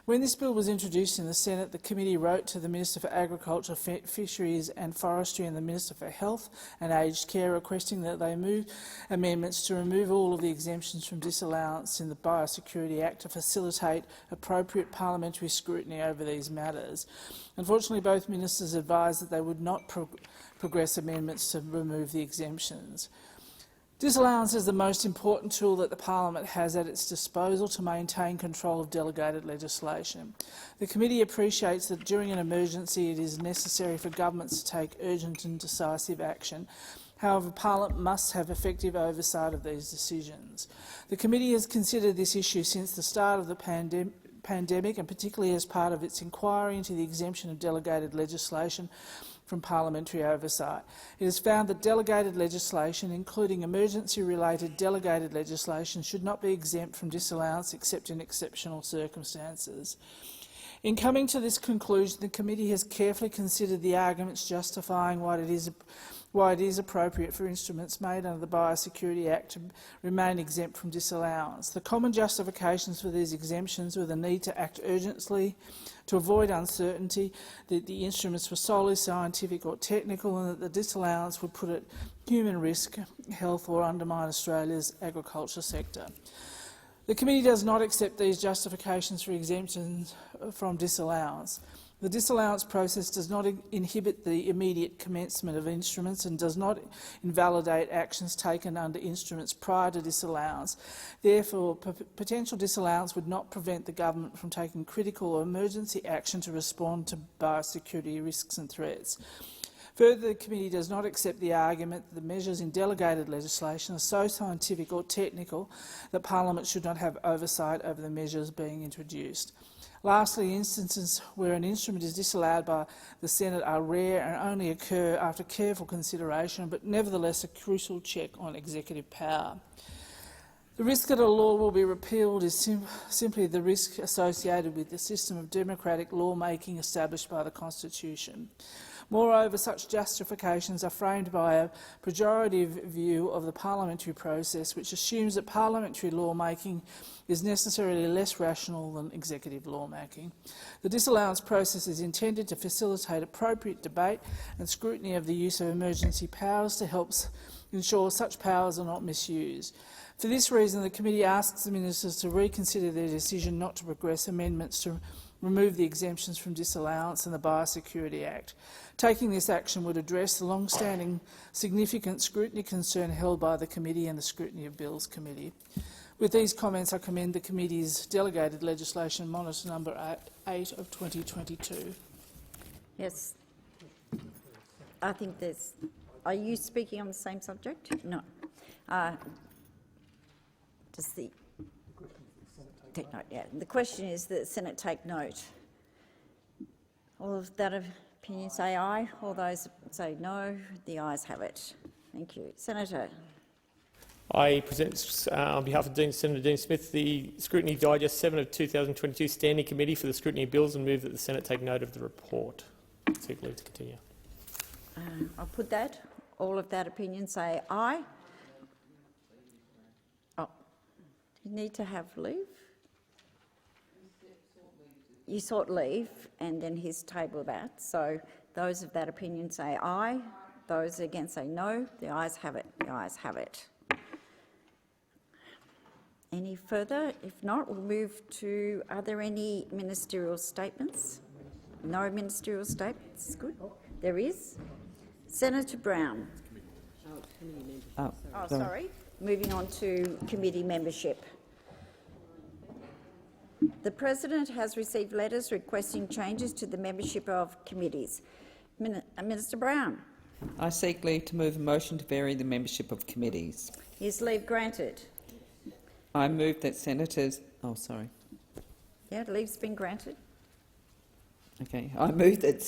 When this bill was introduced in the Senate, the committee wrote to the Minister for Agriculture, Fisheries and Forestry and the Minister for Health and Aged Care requesting that they move amendments to remove all of the exemptions from disallowance in the Biosecurity Act to facilitate appropriate parliamentary scrutiny over these matters. Unfortunately, both ministers advised that they would not progress amendments to remove the exemptions. Disallowance is the most important tool that the parliament has at its disposal to maintain control of delegated legislation. The committee appreciates that during an emergency it is necessary for governments to take urgent and decisive action. However, Parliament must have effective oversight of these decisions. The committee has considered this issue since the start of the pandemic, and particularly as part of its inquiry into the exemption of delegated legislation from parliamentary oversight. It has found that delegated legislation, including emergency-related delegated legislation, should not be exempt from disallowance except in exceptional circumstances. In coming to this conclusion, the committee has carefully considered the arguments justifying why it is appropriate for instruments made under the Biosecurity Act to remain exempt from disallowance. The common justifications for these exemptions were the need to act urgently, to avoid uncertainty, that the instruments were solely scientific or technical, and that the disallowance would put at human risk, health or undermine Australia's agriculture sector. The committee does not accept these justifications for exemptions from disallowance. The disallowance process does not inhibit the immediate commencement of instruments and does not invalidate actions taken under instruments prior to disallowance. Therefore, potential disallowance would not prevent the government from taking critical or emergency action to respond to biosecurity risks and threats. Further, the committee does not accept the argument that the measures in delegated legislation are so scientific or technical that Parliament should not have oversight over the measures being introduced. Lastly, instances where an instrument is disallowed by the Senate are rare and only occur after careful consideration, but nevertheless a crucial check on executive power. The risk that a law will be repealed is simply the risk associated with the system of democratic lawmaking established by the Constitution. Moreover, such justifications are framed by a pejorative view of the parliamentary process, which assumes that parliamentary lawmaking is necessarily less rational than executive lawmaking. The disallowance process is intended to facilitate appropriate debate and scrutiny of the use of emergency powers to help ensure such powers are not misused. For this reason, the committee asks the ministers to reconsider their decision not to progress amendments to remove the exemptions from disallowance in the Biosecurity Act. Taking this action would address the long-standing significant scrutiny concern held by the committee and the Scrutiny of Bills Committee. With these comments, I commend the committee's delegated legislation monitor number 8 of 2022. Yes. I think there's... Are you speaking on the same subject? No. Does the... Take note, yeah. The question is that the Senate take note. All of that opinion say aye. All those say no. The ayes have it. Thank you. Senator. I present on behalf of Senator Dean Smith the Scrutiny Digest 7 of 2022 Standing Committee for the Scrutiny of Bills and move that the Senate take note of the report. Seek leave to continue. I'll put that. All of that opinion say aye. Oh, do you need to have leave? You sought leave and then he's tabled that. So those of that opinion say aye. Those against say no. The ayes have it. The ayes have it. Any further? If not, we'll move to, are there any ministerial statements? No ministerial statements. Good. There is. Senator Brown. Sorry. Moving on to committee membership. The President has received letters requesting changes to the membership of committees. Minister Brown. I seek leave to move a motion to vary the membership of committees. Is leave granted? I move that senators... Oh, sorry. Yeah, leave's been granted. Okay. I move that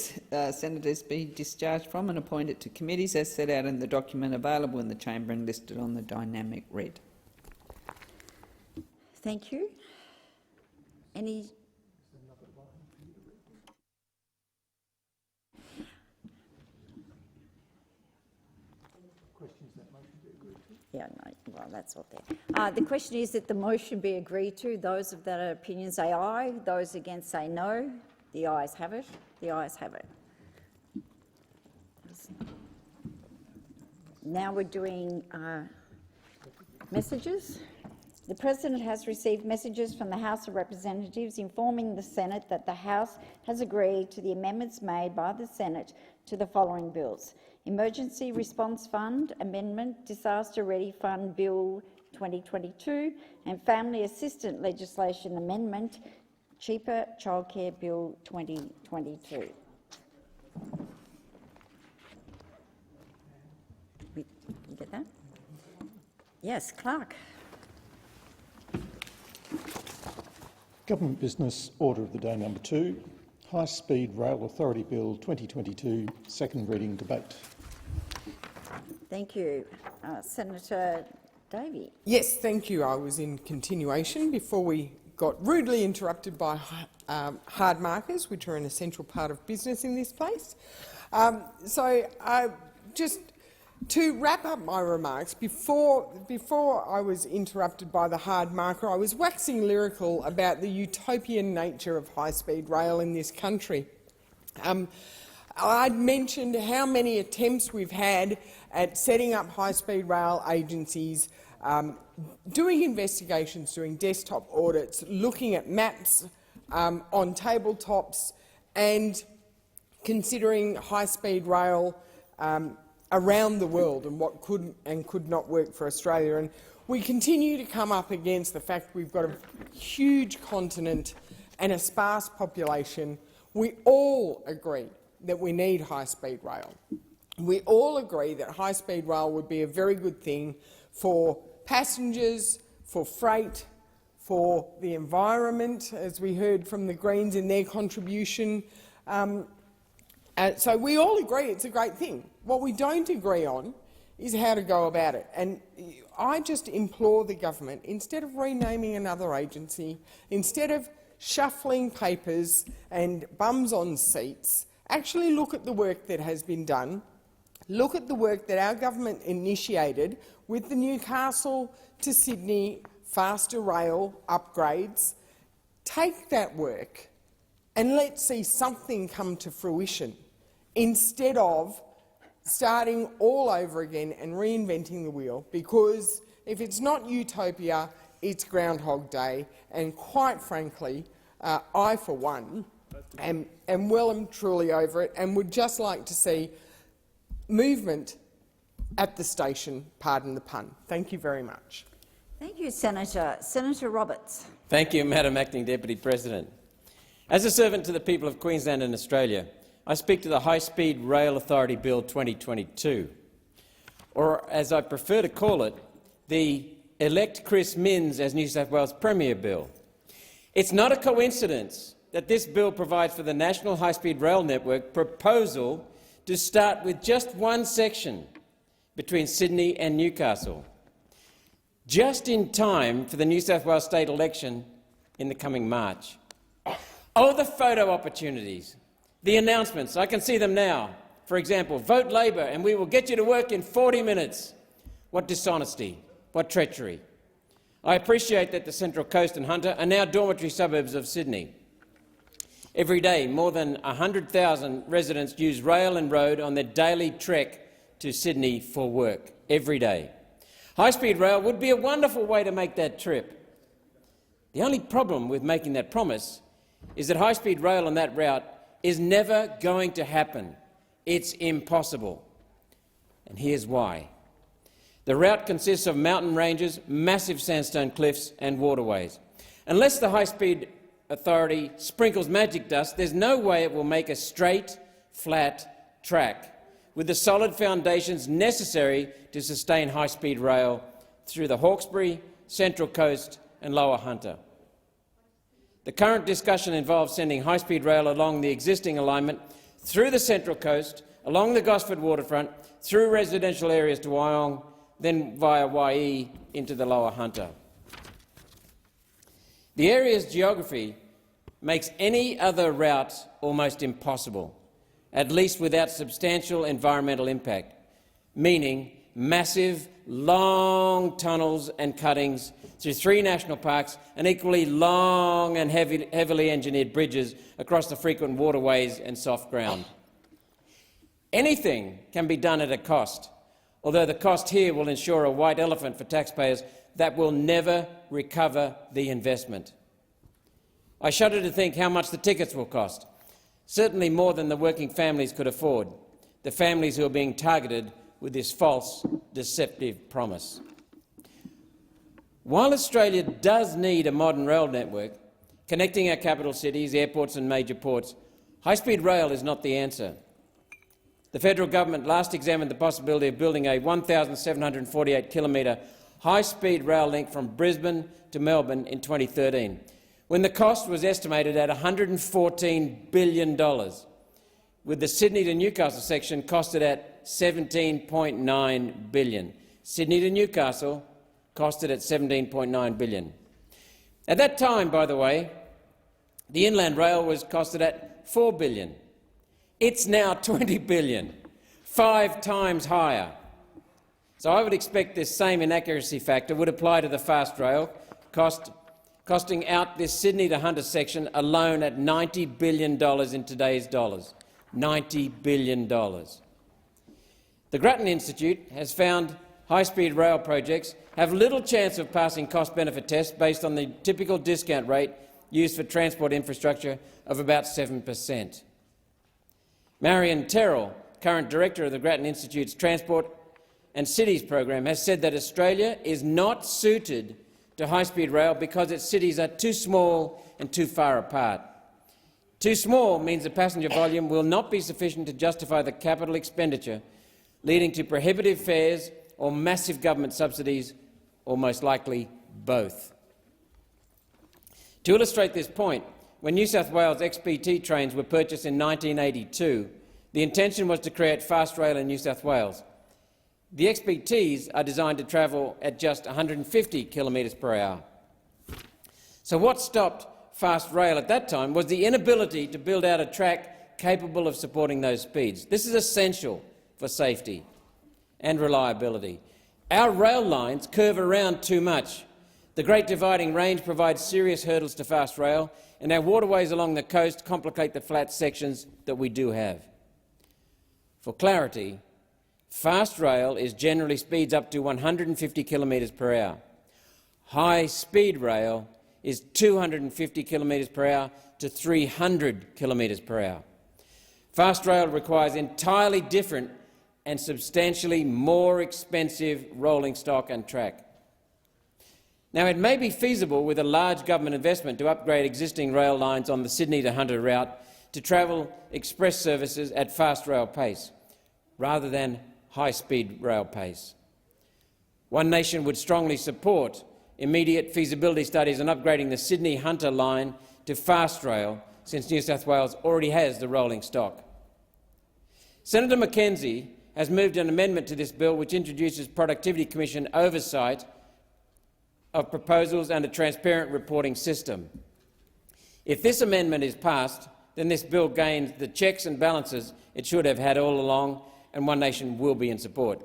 senators be discharged from and appointed to committees as set out in the document available in the chamber and listed on the dynamic red. Thank you. Any... Yeah, no, well, that's what there. The question is that the motion be agreed to. Those of that opinion say aye. Those against say no. The ayes have it. The ayes have it. Now we're doing messages. The President has received messages from the House of Representatives informing the Senate that the House has agreed to the amendments made by the Senate to the following bills: Emergency Response Fund Amendment, Disaster Ready Fund Bill 2022 and Family Assistant Legislation Amendment, Cheaper Childcare Bill 2022. You get that? Yes, Clark. Government Business Order of the Day number 2, High Speed Rail Authority Bill 2022, second reading debate. Thank you. Senator Davey. Yes, thank you. I was in continuation before we got rudely interrupted by hard markers, which are an essential part of business in this place. Just to wrap up my remarks, before I was interrupted by the hard marker, I was waxing lyrical about the utopian nature of high-speed rail in this country. I'd mentioned how many attempts we've had at setting up high-speed rail agencies, doing investigations, doing desktop audits, looking at maps on tabletops and considering high-speed rail around the world and what could and could not work for Australia. And we continue to come up against the fact we've got a huge continent and a sparse population. We all agree that we need high-speed rail. We all agree that high-speed rail would be a very good thing for passengers, for freight, for the environment, as we heard from the Greens in their contribution. So we all agree it's a great thing. What we don't agree on is how to go about it. And I just implore the government, instead of renaming another agency, instead of shuffling papers and bums on seats, actually look at the work that has been done. Look at the work that our government initiated with the Newcastle to Sydney faster rail upgrades. Take that work and let's see something come to fruition, instead of starting all over again and reinventing the wheel, because if it's not utopia, it's Groundhog Day. And quite frankly, I, for one, am well and truly over it and would just like to see movement at the station, pardon the pun. Thank you very much. Thank you, Senator. Senator Roberts. Thank you, Madam Acting Deputy President. As a servant to the people of Queensland and Australia, I speak to the High Speed Rail Authority Bill 2022, or as I prefer to call it, the Elect Chris Minns as New South Wales Premier Bill. It's not a coincidence that this bill provides for the National High Speed Rail Network proposal to start with just one section between Sydney and Newcastle, just in time for the New South Wales state election in the coming March. Oh, the photo opportunities, the announcements, I can see them now. For example, vote Labor and we will get you to work in 40 minutes. What dishonesty, what treachery. I appreciate that the Central Coast and Hunter are now dormitory suburbs of Sydney. Every day, more than 100,000 residents use rail and road on their daily trek to Sydney for work, every day. High-speed rail would be a wonderful way to make that trip. The only problem with making that promise is that high-speed rail on that route is never going to happen. It's impossible. And here's why. The route consists of mountain ranges, massive sandstone cliffs and waterways. Unless the High-Speed Authority sprinkles magic dust, there's no way it will make a straight, flat track with the solid foundations necessary to sustain high-speed rail through the Hawkesbury, Central Coast and Lower Hunter. The current discussion involves sending high-speed rail along the existing alignment through the Central Coast, along the Gosford waterfront, through residential areas to Wyong, then via YE into the Lower Hunter. The area's geography makes any other route almost impossible, at least without substantial environmental impact, meaning massive, long tunnels and cuttings through 3 national parks and equally long and heavily engineered bridges across the frequent waterways and soft ground. Anything can be done at a cost, although the cost here will ensure a white elephant for taxpayers that will never recover the investment. I shudder to think how much the tickets will cost, certainly more than the working families could afford, the families who are being targeted with this false, deceptive promise. While Australia does need a modern rail network connecting our capital cities, airports and major ports, high-speed rail is not the answer. The federal government last examined the possibility of building a 1,748-kilometre high-speed rail link from Brisbane to Melbourne in 2013, when the cost was estimated at $114 billion, with the Sydney to Newcastle section costed at $17.9 billion. Sydney to Newcastle costed at $17.9 billion. At that time, by the way, the Inland Rail was costed at $4 billion. It's now $20 billion, 5 times higher. So I would expect this same inaccuracy factor would apply to the Fast Rail, costing out this Sydney to Hunter section alone at $90 billion in today's dollars. $90 billion. The Grattan Institute has found high-speed rail projects have little chance of passing cost-benefit tests based on the typical discount rate used for transport infrastructure of about 7%. Marion Terrell, current director of the Grattan Institute's Transport and Cities program, has said that Australia is not suited to high-speed rail because its cities are too small and too far apart. Too small means the passenger volume will not be sufficient to justify the capital expenditure, leading to prohibitive fares or massive government subsidies, or most likely both. To illustrate this point, when New South Wales XPT trains were purchased in 1982, the intention was to create fast rail in New South Wales. The XPTs are designed to travel at just 150 km per hour. So what stopped fast rail at that time was the inability to build out a track capable of supporting those speeds. This is essential for safety and reliability. Our rail lines curve around too much. The Great Dividing Range provides serious hurdles to fast rail, and our waterways along the coast complicate the flat sections that we do have. For clarity, fast rail generally speeds up to 150 km per hour. High-speed rail is 250 km per hour to 300 km per hour. Fast rail requires entirely different and substantially more expensive rolling stock and track. Now, it may be feasible with a large government investment to upgrade existing rail lines on the Sydney to Hunter route to travel express services at fast rail pace, rather than high-speed rail pace. One Nation would strongly support immediate feasibility studies on upgrading the Sydney-Hunter line to fast rail, since New South Wales already has the rolling stock. Senator Mackenzie has moved an amendment to this bill which introduces Productivity Commission oversight of proposals and a transparent reporting system. If this amendment is passed, then this bill gains the checks and balances it should have had all along, and One Nation will be in support.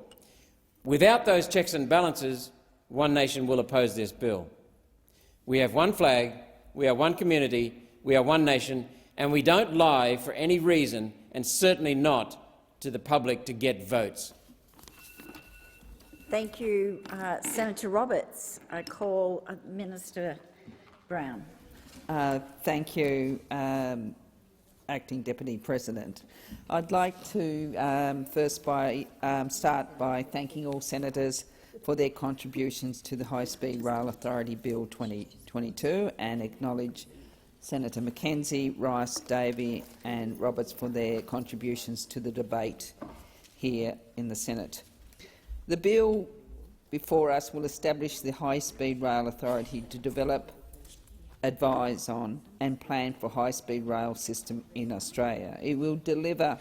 Without those checks and balances, One Nation will oppose this bill. We have one flag, we are one community, we are One Nation, and we don't lie for any reason, and certainly not to the public to get votes. Thank you, Senator Roberts. I call Minister Brown. Thank you, Acting Deputy President. I'd like to start by thanking all senators for their contributions to the High Speed Rail Authority Bill 2022 and acknowledge Senator Mackenzie, Rice, Davey and Roberts for their contributions to the debate here in the Senate. The bill before us will establish the High Speed Rail Authority to develop, advise on and plan for high-speed rail system in Australia. It will deliver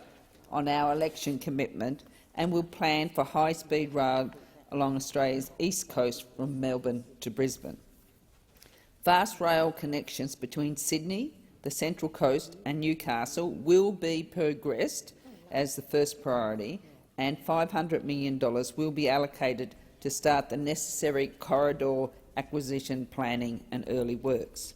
on our election commitment and will plan for high-speed rail along Australia's east coast from Melbourne to Brisbane. Fast rail connections between Sydney, the Central Coast and Newcastle will be progressed as the first priority, and $500 million will be allocated to start the necessary corridor acquisition planning and early works.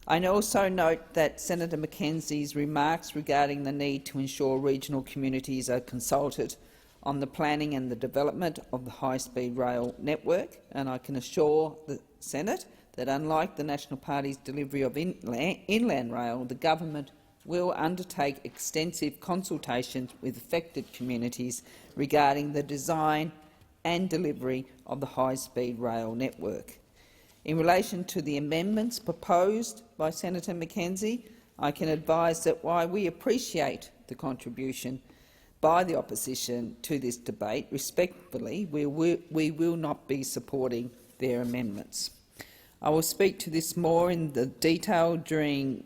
I also note that Senator Mackenzie's remarks regarding the need to ensure regional communities are consulted on the planning and the development of the high-speed rail network, and I can assure the Senate that unlike the National Party's delivery of inland rail, the government will undertake extensive consultations with affected communities regarding the design and delivery of the high-speed rail network. In relation to the amendments proposed by Senator Mackenzie, I can advise that while we appreciate the contribution by the opposition to this debate, respectfully, we will not be supporting their amendments. I will speak to this more in the detail during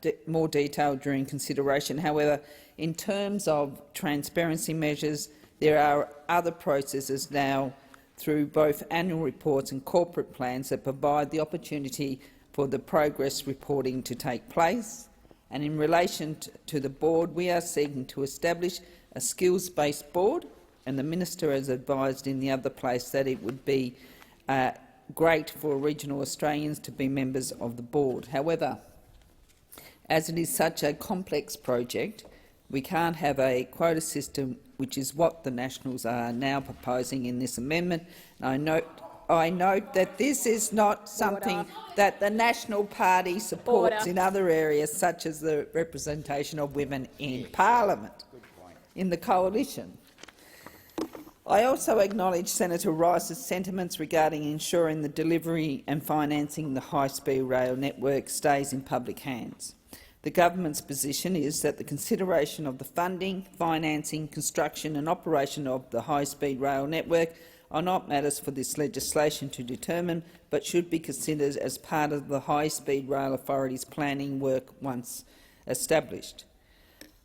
consideration. However, in terms of transparency measures, there are other processes now through both annual reports and corporate plans that provide the opportunity for the progress reporting to take place. And in relation to the board, we are seeking to establish a skills-based board, and the Minister has advised in the other place that it would be great for regional Australians to be members of the board. However, as it is such a complex project, we can't have a quota system, which is what the Nationals are now proposing in this amendment. And I note that this is not something that the National Party supports in other areas, such as the representation of women in Parliament, in the coalition. I also acknowledge Senator Rice's sentiments regarding ensuring the delivery and financing the high-speed rail network stays in public hands. The government's position is that the consideration of the funding, financing, construction and operation of the high-speed rail network are not matters for this legislation to determine, but should be considered as part of the High-Speed Rail Authority's planning work once established.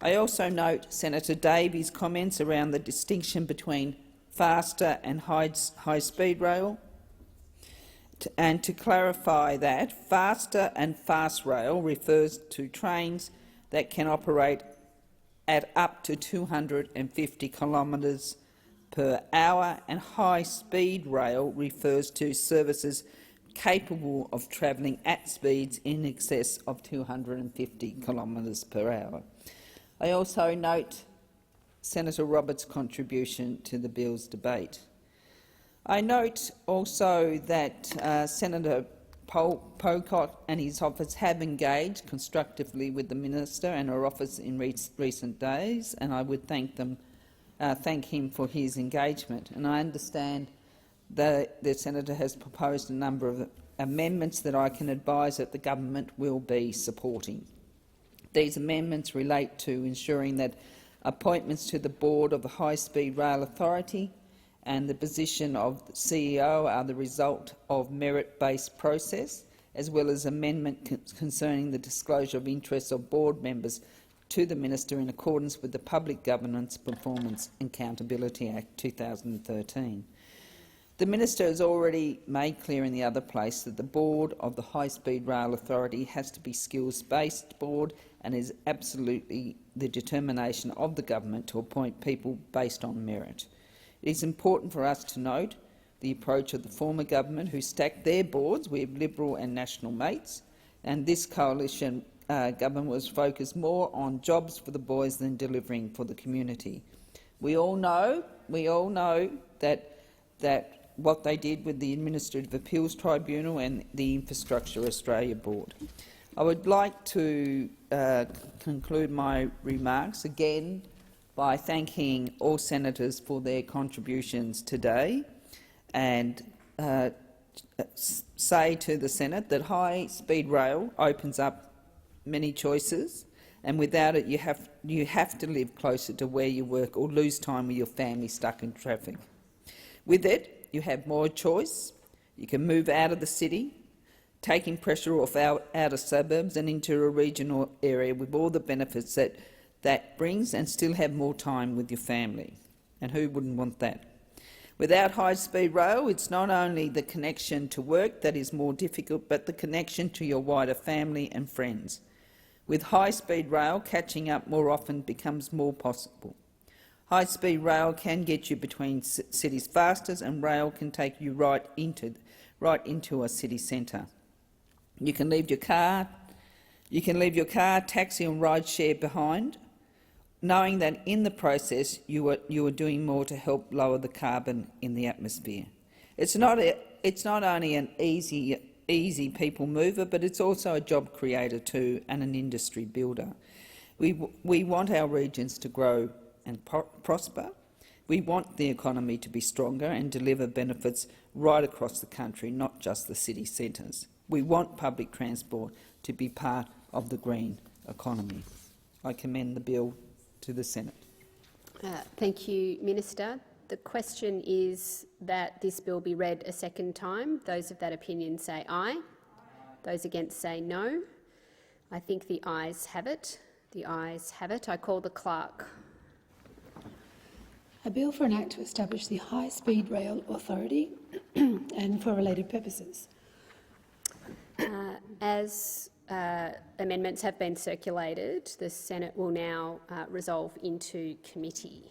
I also note Senator Davies' comments around the distinction between faster and high-speed rail, and to clarify that faster and fast rail refers to trains that can operate at up to 250 kilometres per hour, and high-speed rail refers to services capable of travelling at speeds in excess of 250 kilometres per hour. I also note Senator Roberts' contribution to the bill's debate. I note also that Senator Pocock and his office have engaged constructively with the Minister and her office in recent days, and I would thank him for his engagement. And I understand that the Senator has proposed a number of amendments that I can advise that the government will be supporting. These amendments relate to ensuring that appointments to the board of the High-Speed Rail Authority and the position of the CEO are the result of merit-based process, as well as amendment concerning the disclosure of interests of board members to the Minister in accordance with the Public Governance Performance and Accountability Act 2013. The Minister has already made clear in the other place that the board of the High-Speed Rail Authority has to be skills-based board, and is absolutely the determination of the government to appoint people based on merit. It is important for us to note the approach of the former government, who stacked their boards with Liberal and National mates, and this coalition government was focused more on jobs for the boys than delivering for the community. We all know that what they did with the Administrative Appeals Tribunal and the Infrastructure Australia Board. I would like to conclude my remarks again by thanking all senators for their contributions today, and say to the Senate that high-speed rail opens up many choices, and without it you have to live closer to where you work or lose time with your family stuck in traffic. With it, you have more choice. You can move out of the city, taking pressure off outer suburbs and into a regional area with all the benefits that brings, and still have more time with your family. And who wouldn't want that? Without high-speed rail, it's not only the connection to work that is more difficult, but the connection to your wider family and friends. With high-speed rail, catching up more often becomes more possible. High-speed rail can get you between cities faster, and rail can take you right into a city centre. You can leave your car, taxi and ride share behind, knowing that in the process you are doing more to help lower the carbon in the atmosphere. It's not only an easy people mover, but it's also a job creator too, and an industry builder. We want our regions to grow and prosper. We want the economy to be stronger and deliver benefits right across the country, not just the city centres. We want public transport to be part of the green economy. I commend the bill to the Senate. Thank you, Minister. The question is that this bill be read a second time. Those of that opinion say aye. Those against say no. I think the ayes have it. The ayes have it. I call the clerk. A bill for an act to establish the High Speed Rail Authority and for related purposes. As amendments have been circulated, the Senate will now resolve into committee.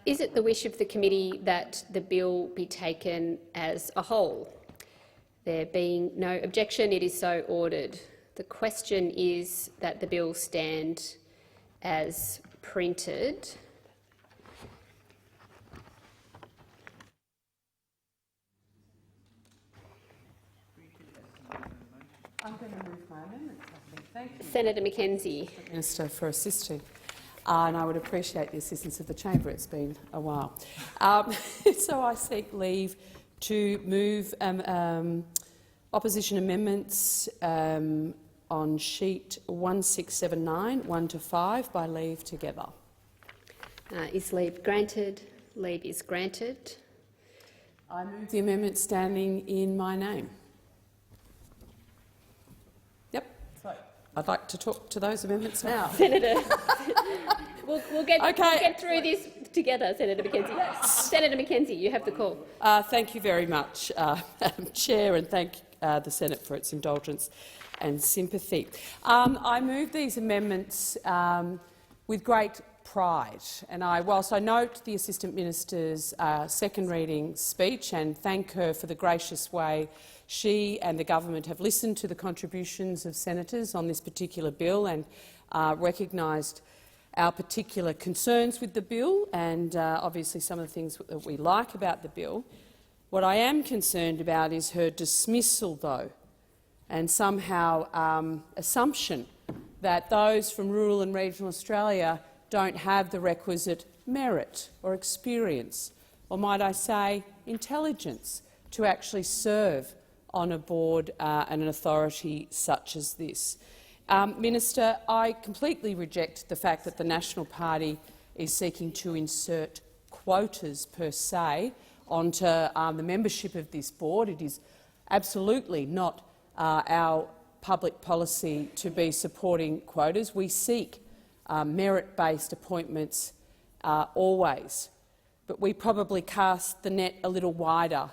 Is it the wish of the committee that the bill be taken as a whole? There being no objection, it is so ordered. The question is that the bill stand as printed. I'm going to move my amendment. Thank you, Senator Mackenzie. Minister, for assisting. And I would appreciate the assistance of the chamber. It's been a while. So I seek leave to move opposition amendments on sheet 1679, 1 to 5, by leave together. Is leave granted? Leave is granted. I move the amendment standing in my name. Yep. So I'd like to talk to those amendments now. Senator, we'll get through this together, Senator Mackenzie. Yes. Senator Mackenzie, you have the call. Thank you very much, Madam Chair, and thank the Senate for its indulgence and sympathy. I move these amendments with great pride, and whilst I note the Assistant Minister's second reading speech and thank her for the gracious way she and the government have listened to the contributions of senators on this particular bill and recognised our particular concerns with the bill and obviously some of the things that we like about the bill. What I am concerned about is her dismissal, though, and somehow assumption that those from rural and regional Australia don't have the requisite merit or experience, or might I say intelligence, to actually serve on a board and an authority such as this. Minister, I completely reject the fact that the National Party is seeking to insert quotas per se onto the membership of this board. It is absolutely not our public policy to be supporting quotas. We seek merit-based appointments always, but we probably cast the net a little wider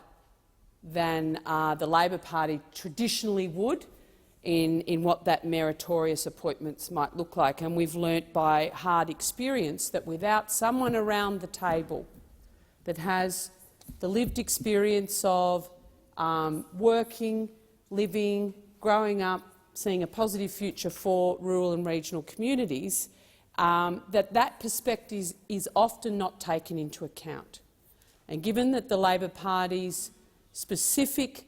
than the Labor Party traditionally would in what that meritorious appointments might look like. And we've learnt by hard experience that without someone around the table that has the lived experience of working, living, growing up, seeing a positive future for rural and regional communities, that perspective is often not taken into account. And given that the Labor Party's specific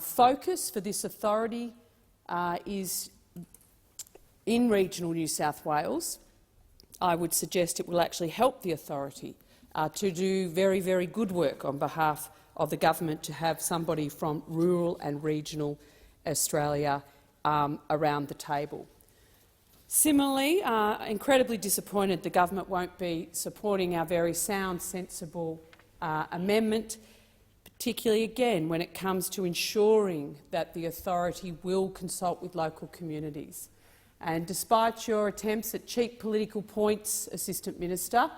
focus for this authority is in regional New South Wales, I would suggest it will actually help the authority to do very, very good work on behalf of the government to have somebody from rural and regional Australia around the table. Similarly, incredibly disappointed the government won't be supporting our very sound, sensible amendment, particularly again when it comes to ensuring that the authority will consult with local communities. And despite your attempts at cheap political points, Assistant Minister,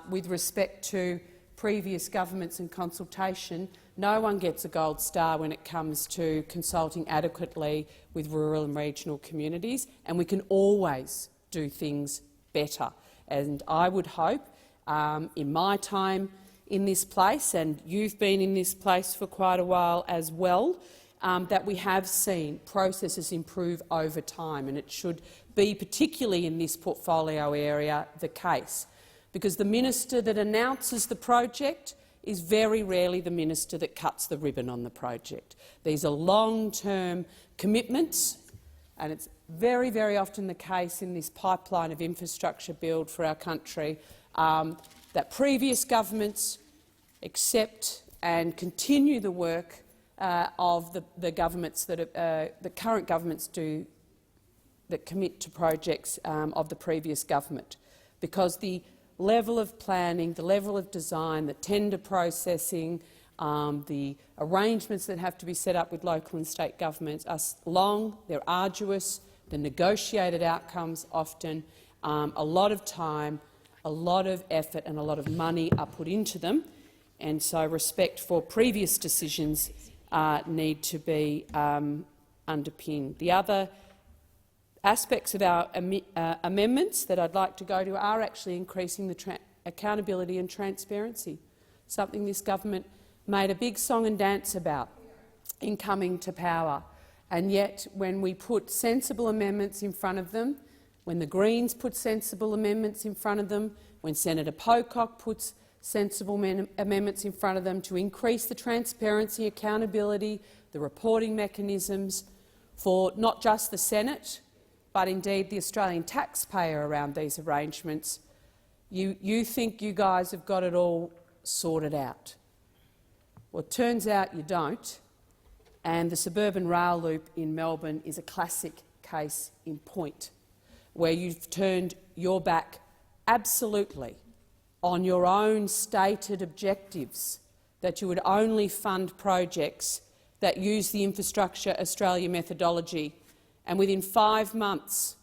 with respect to previous governments and consultation, no one gets a gold star when it comes to consulting adequately with rural and regional communities, and we can always do things better. And I would hope, in my time in this place, and you've been in this place for quite a while as well, that we have seen processes improve over time, and it should be, particularly in this portfolio area, the case. because the minister that announces the project is very rarely the minister that cuts the ribbon on the project. These are long-term commitments, and it's very, very often the case in this pipeline of infrastructure build for our country that previous governments accept and continue the work of the governments that the current governments do, that commit to projects of the previous government, because the level of planning, the level of design, the tender processing, the arrangements that have to be set up with local and state governments are long, they're arduous, the negotiated outcomes often, a lot of time, a lot of effort and a lot of money are put into them, and so respect for previous decisions need to be underpinned. The other aspects of our amendments that I'd like to go to are actually increasing the accountability and transparency, something this government made a big song and dance about in coming to power. And yet, when we put sensible amendments in front of them, when the Greens put sensible amendments in front of them, when Senator Pocock puts sensible amendments in front of them to increase the transparency, accountability, the reporting mechanisms for not just the Senate, but indeed the Australian taxpayer around these arrangements, you think you guys have got it all sorted out. Well, it turns out you don't, and the suburban rail loop in Melbourne is a classic case in point, where you've turned your back absolutely on your own stated objectives, that you would only fund projects that use the Infrastructure Australia methodology, and within 5 months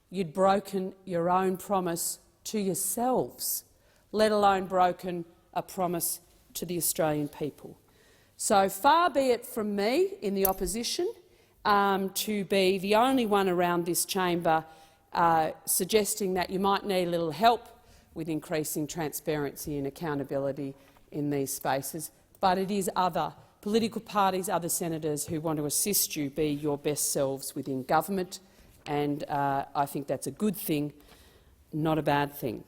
you'd broken your own promise to yourselves, let alone broken a promise to the Australian people. So far be it from me in the opposition to be the only one around this chamber suggesting that you might need a little help with increasing transparency and accountability in these spaces, but it is other political parties, other senators who want to assist you be your best selves within government, and I think that's a good thing, not a bad thing.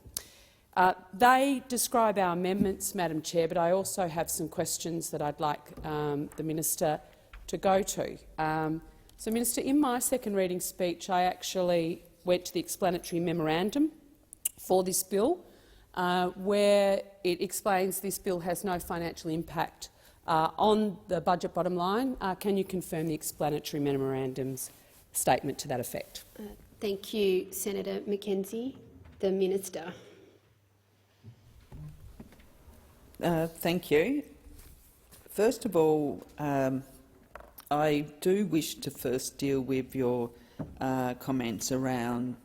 They describe our amendments, Madam Chair, but I also have some questions that I'd like the minister to go to. So, Minister, in my second reading speech, I actually went to the explanatory memorandum for this bill, where it explains this bill has no financial impact on the budget bottom line. Can you confirm the explanatory memorandum's statement to that effect? Thank you, Senator McKenzie. The Minister. Thank you. First of all, I do wish to first deal with your comments around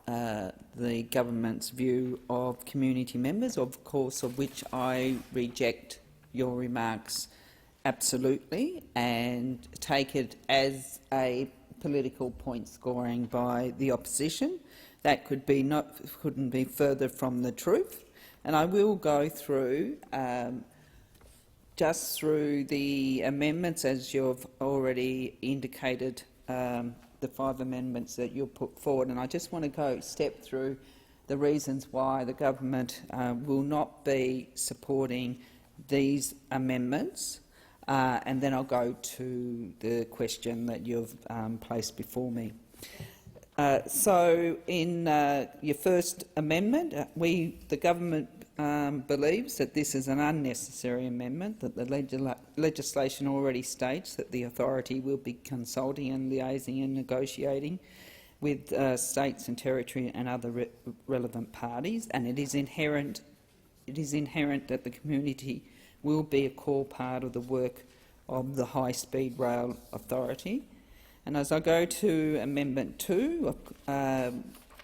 the government's view of community members, of course, of which I reject your remarks absolutely and take it as a political point scoring by the opposition. That couldn't be further from the truth. And I will go through just through the amendments, as you've already indicated, the 5 amendments that you'll put forward. And I just want to step through the reasons why the government will not be supporting these amendments, and then I'll go to the question that you've placed before me. So, in your first amendment, the government believes that this is an unnecessary amendment, that the legislation already states that the authority will be consulting and liaising and negotiating with states and territory and other relevant parties, and it is inherent that the community will be a core part of the work of the High Speed Rail Authority. And as I go to Amendment 2,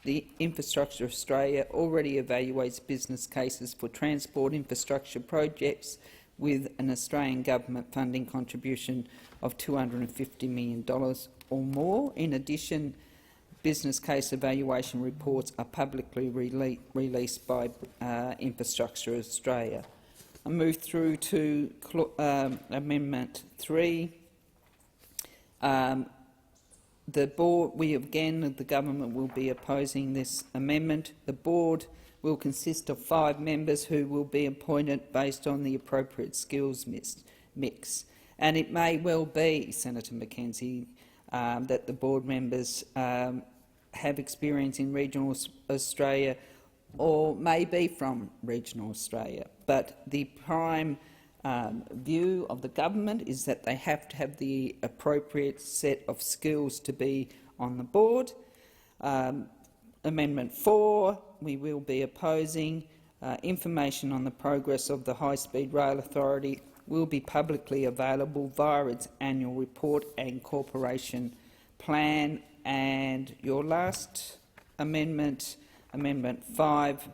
the Infrastructure Australia already evaluates business cases for transport infrastructure projects with an Australian government funding contribution of $250 million or more. In addition, business case evaluation reports are publicly released by Infrastructure Australia. I move through to Amendment 3. the government will be opposing this amendment. The board will consist of 5 members who will be appointed based on the appropriate skills mix. And it may well be, Senator Mackenzie, that the board members have experience in regional Australia or may be from regional Australia. But the prime view of the government is that they have to have the appropriate set of skills to be on the board. Amendment 4, we will be opposing. Information on the progress of the High Speed Rail Authority will be publicly available via its annual report and corporation plan. And your last amendment, Amendment 5,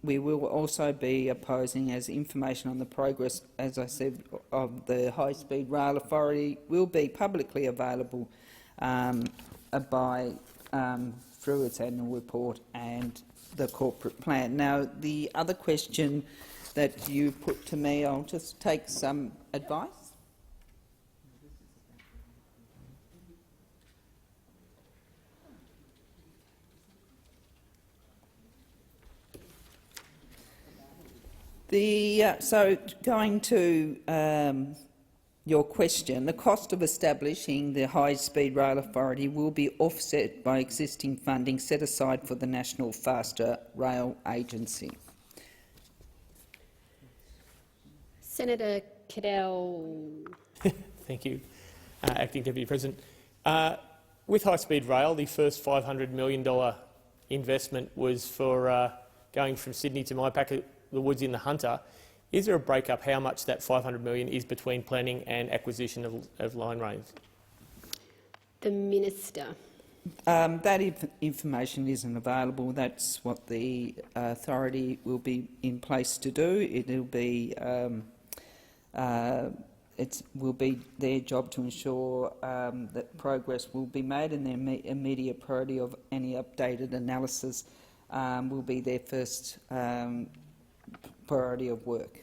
we will also be opposing, as information on the progress, as I said, of the High Speed Rail Authority will be publicly available through its annual report and the corporate plan. Now, the other question that you put to me, I'll just take some advice. So going to your question, the cost of establishing the High Speed Rail Authority will be offset by existing funding set aside for the National Faster Rail Agency. Senator Cadell. Thank you, Acting Deputy President. With High Speed Rail, the first $500 million investment was for going from Sydney to my pack of the woods in the Hunter. Is there a breakup how much that $500 million is between planning and acquisition of line range? The Minister. That information isn't available. That's what the authority will be in place to do. It'll be it will be their job to ensure that progress will be made, and their immediate priority of any updated analysis will be their first priority of work.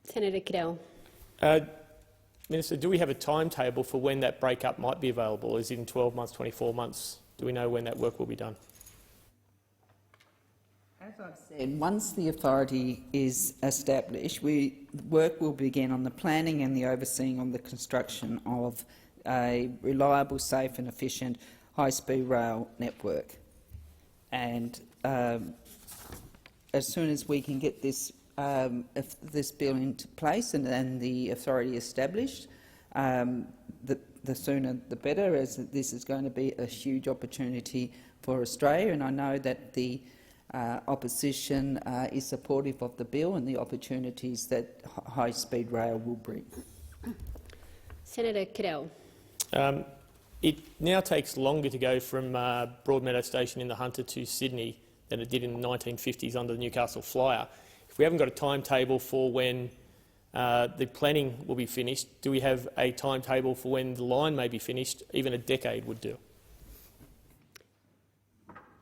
Senator Cadell. Minister, do we have a timetable for when that breakup might be available? Is it in 12 months, 24 months? Do we know when that work will be done? As I've said, once the authority is established, work will begin on the planning and the overseeing of the construction of a reliable, safe and efficient high-speed rail network. And as soon as we can get this bill into place and the authority established, the sooner the better, as this is going to be a huge opportunity for Australia. And I know that the opposition is supportive of the bill and the opportunities that high-speed rail will bring. Senator Cadell. It now takes longer to go from Broadmeadow Station in the Hunter to Sydney than it did in the 1950s under the Newcastle Flyer. If we haven't got a timetable for when the planning will be finished, do we have a timetable for when the line may be finished? Even a decade would do.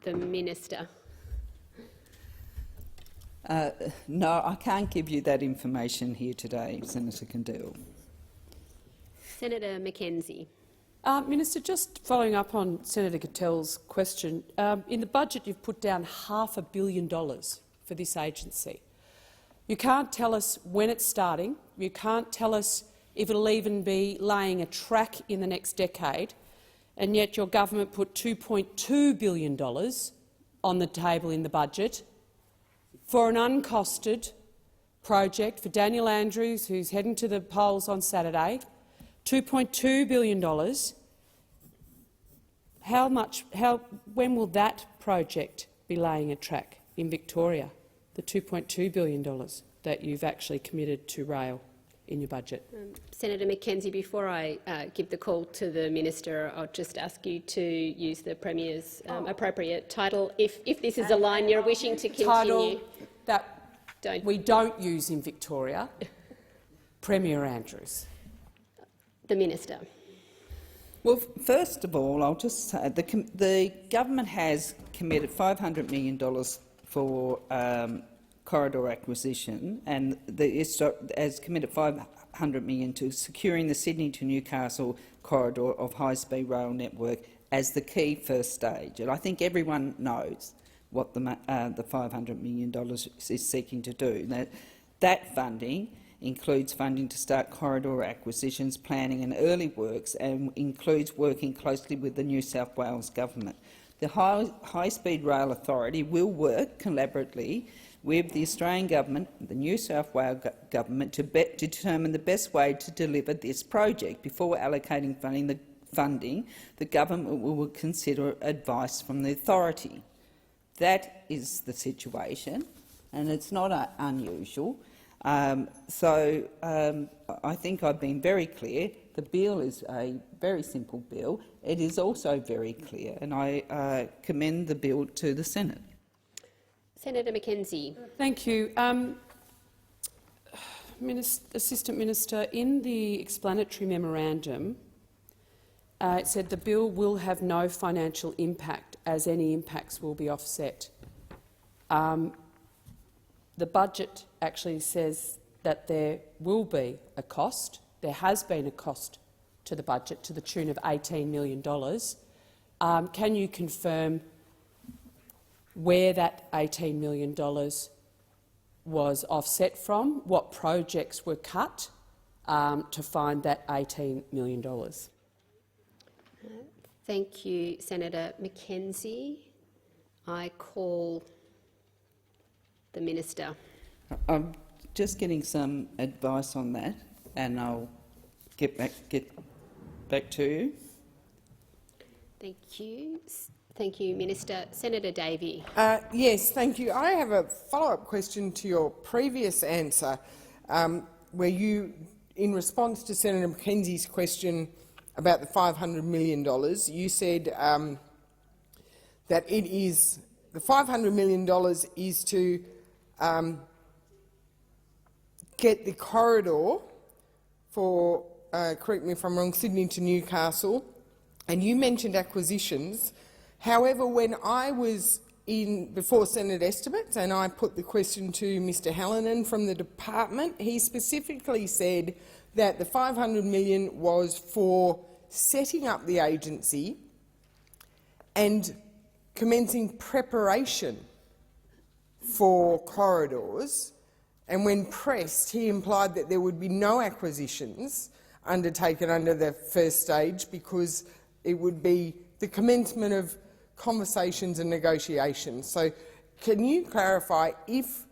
The Minister. No, I can't give you that information here today, Senator Cadell. Senator Mackenzie. Minister, just following up on Senator Cadell's question, in the budget you've put down $500 million for this agency. You can't tell us when it's starting. You can't tell us if it'll even be laying a track in the next decade, and yet your government put $2.2 billion on the table in the budget for an uncosted project for Daniel Andrews, who's heading to the polls on Saturday. $2.2 billion. When will that project be laying a track in Victoria? The $2.2 billion that you've actually committed to rail in your budget. Senator Mackenzie, before I give the call to the Minister, I'll just ask you to use the Premier's appropriate title if this is a line you're wishing to continue. Title that we don't use in Victoria. Premier Andrews. The Minister. Well, first of all, I'll just say the government has committed $500 million for corridor acquisition, and has committed $500 million to securing the Sydney to Newcastle corridor of high-speed rail network as the key first stage. And I think everyone knows what the $500 million is seeking to do. That funding includes funding to start corridor acquisitions, planning and early works, and includes working closely with the New South Wales Government. The High Speed Rail Authority will work collaboratively with the Australian Government and the New South Wales Government to determine the best way to deliver this project. Before allocating funding, the Government will consider advice from the authority. That is the situation, and it's not unusual. I think I've been very clear. The bill is a very simple bill. It is also very clear, and I commend the bill to the Senate. Senator Mackenzie. Thank you. Assistant Minister, in the explanatory memorandum, it said the bill will have no financial impact as any impacts will be offset. The budget actually says that there will be a cost. There has been a cost to the budget to the tune of $18 million. Can you confirm where that $18 million was offset from? What projects were cut to find that $18 million? Thank you, Senator Mackenzie. I call the Minister. I'm just getting some advice on that, and I'll get back to you. Thank you. Thank you, Minister. Senator Davey. Yes, thank you. I have a follow-up question to your previous answer, where you, in response to Senator Mackenzie's question about the $500 million, you said that it is the $500 million is to get the corridor for, correct me if I'm wrong, Sydney to Newcastle, and you mentioned acquisitions. However, when I was in before Senate estimates and I put the question to Mr Hallinan from the department, he specifically said that the $500 million was for setting up the agency and commencing preparation for corridors, and when pressed, he implied that there would be no acquisitions undertaken under the first stage because it would be the commencement of conversations and negotiations. So can you clarify, if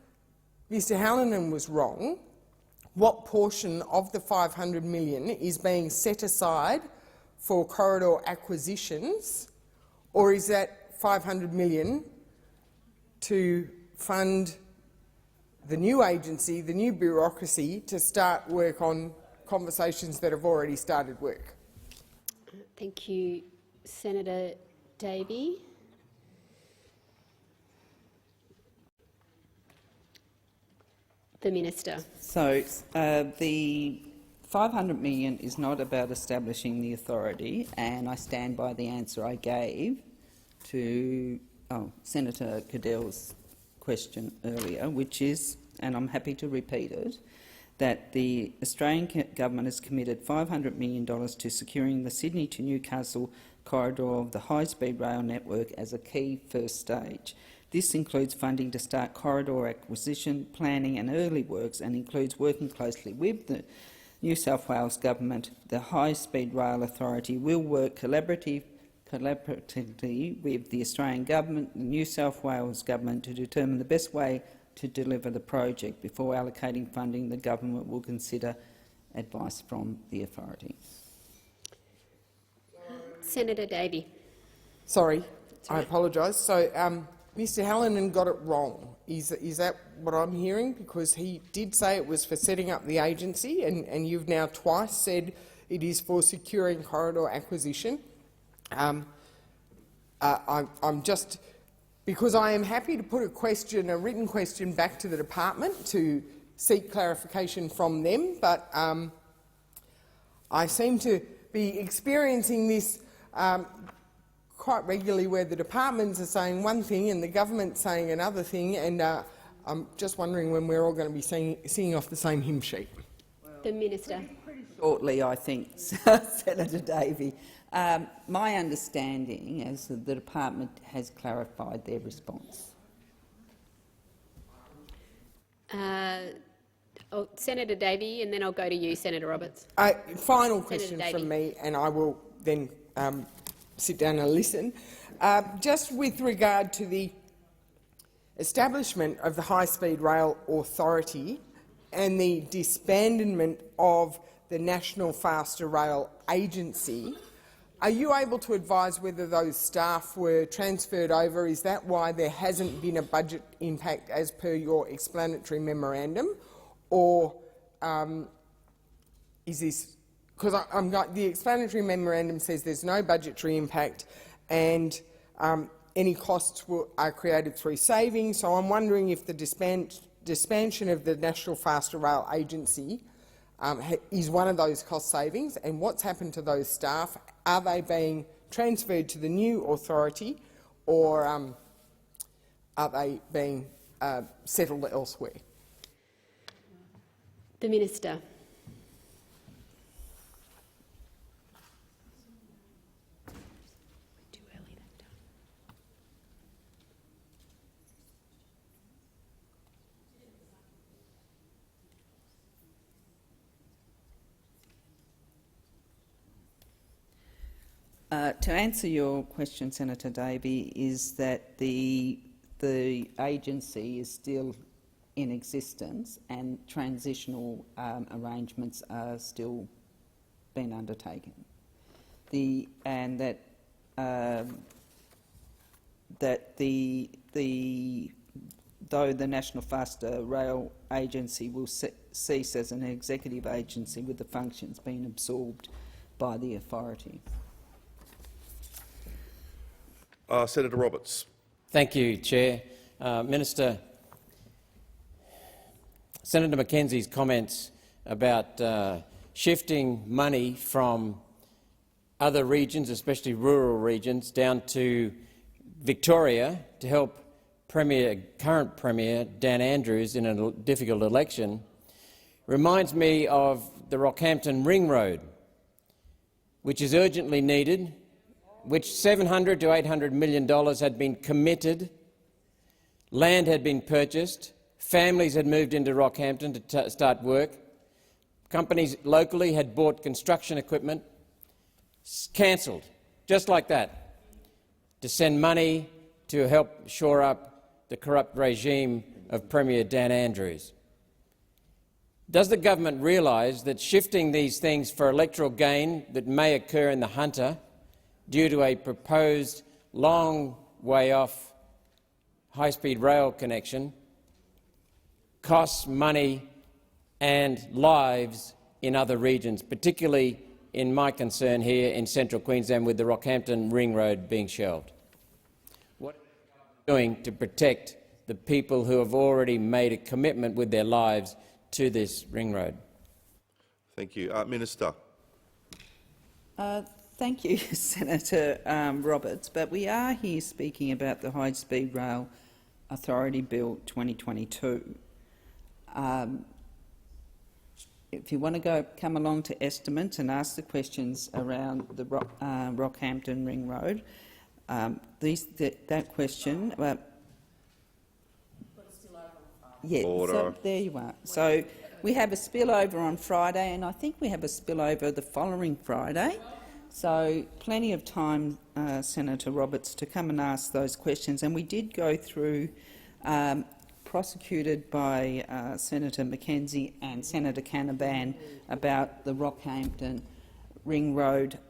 Mr Hallinan was wrong, what portion of the $500 million is being set aside for corridor acquisitions, or is that $500 million to fund the new agency, the new bureaucracy, to start work on conversations that have already started work? Thank you, Senator Davey. The Minister. So the $500 million is not about establishing the authority, and I stand by the answer I gave to Senator Cadell's question earlier, which is, and I'm happy to repeat it, that the Australian Government has committed $500 million to securing the Sydney to Newcastle corridor of the high-speed rail network as a key first stage. This includes funding to start corridor acquisition, planning and early works, and includes working closely with the New South Wales Government. The High Speed Rail Authority will work collaboratively with the Australian Government and the New South Wales Government to determine the best way to deliver the project. Before allocating funding, the Government will consider advice from the authority. Senator Davey. Sorry, I apologise. So Mr Hallinan got it wrong. Is that what I'm hearing? Because he did say it was for setting up the agency, and you've now twice said it is for securing corridor acquisition. I'm just, because I am happy to put a written question back to the department to seek clarification from them, but I seem to be experiencing this quite regularly, where the departments are saying one thing and the government saying another thing, and I'm just wondering when we're all going to be singing off the same hymn sheet. The Minister. Shortly, I think, Senator Davey. My understanding is that the department has clarified their response. Senator Davey, and then I'll go to you, Senator Roberts. Final question from me, and I will then sit down and listen. Just with regard to the establishment of the High Speed Rail Authority and the disbandment of the National Faster Rail Agency, are you able to advise whether those staff were transferred over? Is that why there hasn't been a budget impact as per your explanatory memorandum? Or is this because the explanatory memorandum says there's no budgetary impact and any costs are created through savings? So I'm wondering if the disbandment of the National Faster Rail Agency is one of those cost savings, and what's happened to those staff? Are they being transferred to the new authority, or are they being settled elsewhere? The Minister. To answer your question, Senator Davey, is that the agency is still in existence and transitional arrangements are still being undertaken. Though the National Faster Rail Agency will cease as an executive agency with the functions being absorbed by the authority. Senator Roberts. Thank you, Chair. Minister, Senator Mackenzie's comments about shifting money from other regions, especially rural regions, down to Victoria to help current Premier Dan Andrews in a difficult election reminds me of the Rockhampton Ring Road, which is urgently needed, which $700 to $800 million had been committed, land had been purchased, families had moved into Rockhampton to start work, companies locally had bought construction equipment, cancelled, just like that, to send money to help shore up the corrupt regime of Premier Dan Andrews. Does the government realise that shifting these things for electoral gain that may occur in the Hunter due to a proposed long way off high-speed rail connection costs money and lives in other regions, particularly in my concern here in central Queensland with the Rockhampton Ring Road being shelved? What are you doing to protect the people who have already made a commitment with their lives to this ring road? Thank you. Minister. Thank you, Senator Roberts, but we are here speaking about the High Speed Rail Authority Bill 2022. If you want to come along to estimates and ask the questions around the Rockhampton Ring Road, that question. Yeah, so there you are. So we have a spillover on Friday, and I think we have a spillover the following Friday. So plenty of time, Senator Roberts, to come and ask those questions. And we did go through, prosecuted by Senator Mackenzie and Senator Canavan, about the Rockhampton Ring Road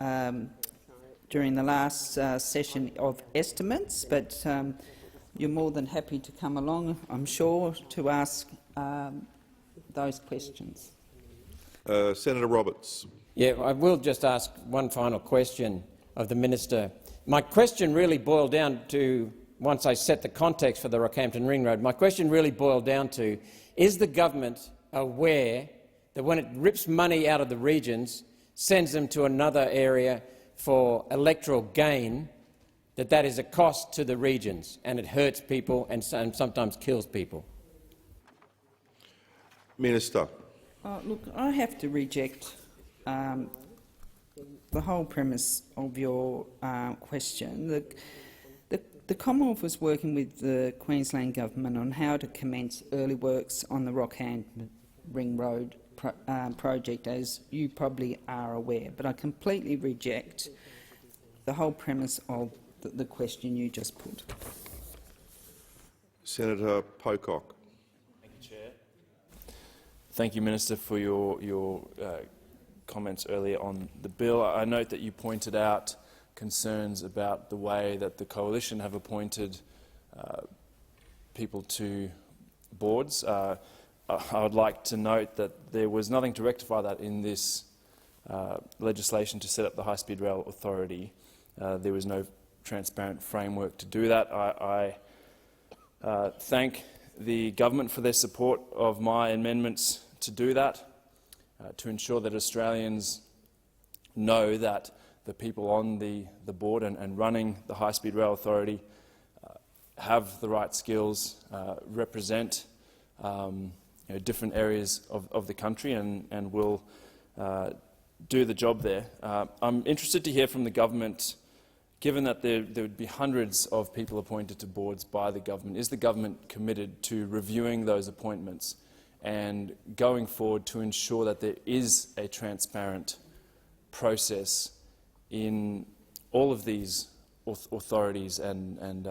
during the last session of estimates. But you're more than happy to come along, I'm sure, to ask those questions. Senator Roberts. Yeah, I will just ask one final question of the minister. My question really boiled down to, once I set the context for the Rockhampton Ring Road, my question really boiled down to, is the government aware that when it rips money out of the regions, sends them to another area for electoral gain, that is a cost to the regions and it hurts people and sometimes kills people? Minister. Look, I have to reject the whole premise of your question. The Commonwealth was working with the Queensland Government on how to commence early works on the Rockham Ring Road project, as you probably are aware, but I completely reject the whole premise of the question you just put. Senator Pocock. Thank you, Chair. Thank you, Minister, for your comments earlier on the bill. I note that you pointed out concerns about the way that the Coalition have appointed people to boards. I would like to note that there was nothing to rectify that in this legislation to set up the High Speed Rail Authority. There was no transparent framework to do that. I thank the government for their support of my amendments to do that, to ensure that Australians know that the people on the board and running the High Speed Rail Authority have the right skills, represent different areas of the country and will do the job there. I'm interested to hear from the government, given that there would be hundreds of people appointed to boards by the government, is the government committed to reviewing those appointments and going forward to ensure that there is a transparent process in all of these authorities and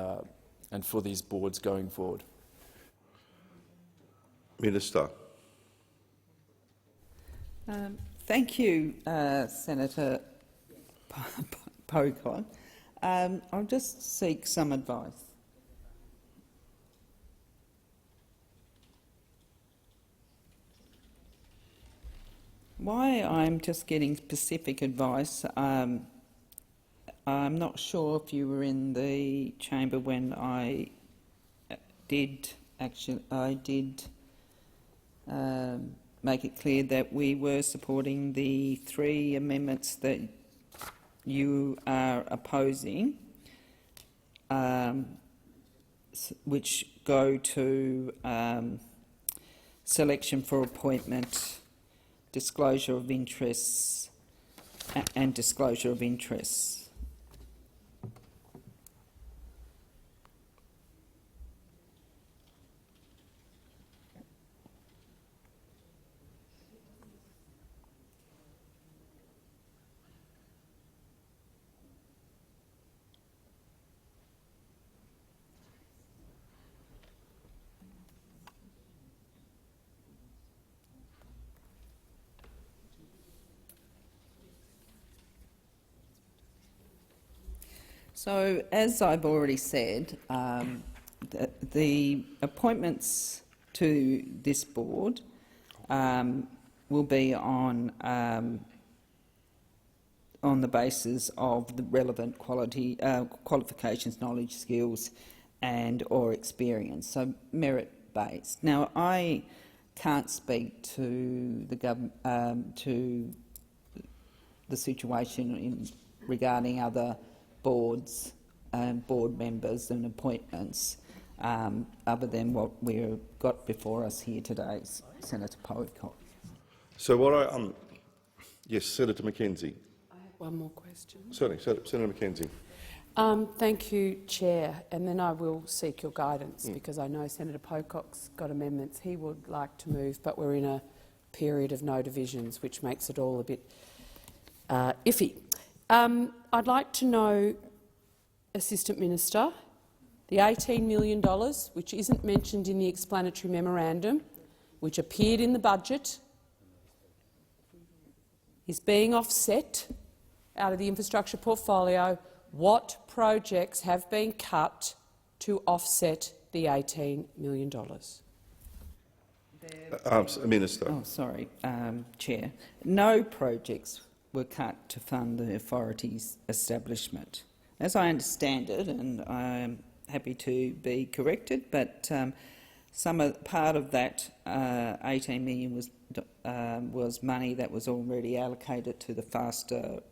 for these boards going forward? Minister. Thank you, Senator Pocock. I'll just seek some advice. Why I'm just getting specific advice, I'm not sure if you were in the chamber when I did make it clear that we were supporting the 3 amendments that you are opposing, which go to selection for appointment, disclosure of interests and disclosure of interests. So, as I've already said, the appointments to this board will be on the basis of the relevant qualifications, knowledge, skills, and/or experience. So, merit-based. Now, I can't speak to the situation regarding other boards and board members and appointments, other than what we've got before us here today, Senator Pocock. So what yes, Senator Mackenzie. I have one more question. Certainly, Senator Mackenzie. Thank you, Chair, and then I will seek your guidance because I know Senator Pocock's got amendments he would like to move, but we're in a period of no divisions, which makes it all a bit iffy. I'd like to know, Assistant Minister, the $18 million, which isn't mentioned in the explanatory memorandum, which appeared in the budget, is being offset out of the infrastructure portfolio. What projects have been cut to offset the $18 million? Minister. Oh, sorry, Chair. No projects were cut to fund the authority's establishment. As I understand it, and I'm happy to be corrected, but part of that $18 million was money that was already allocated to the faster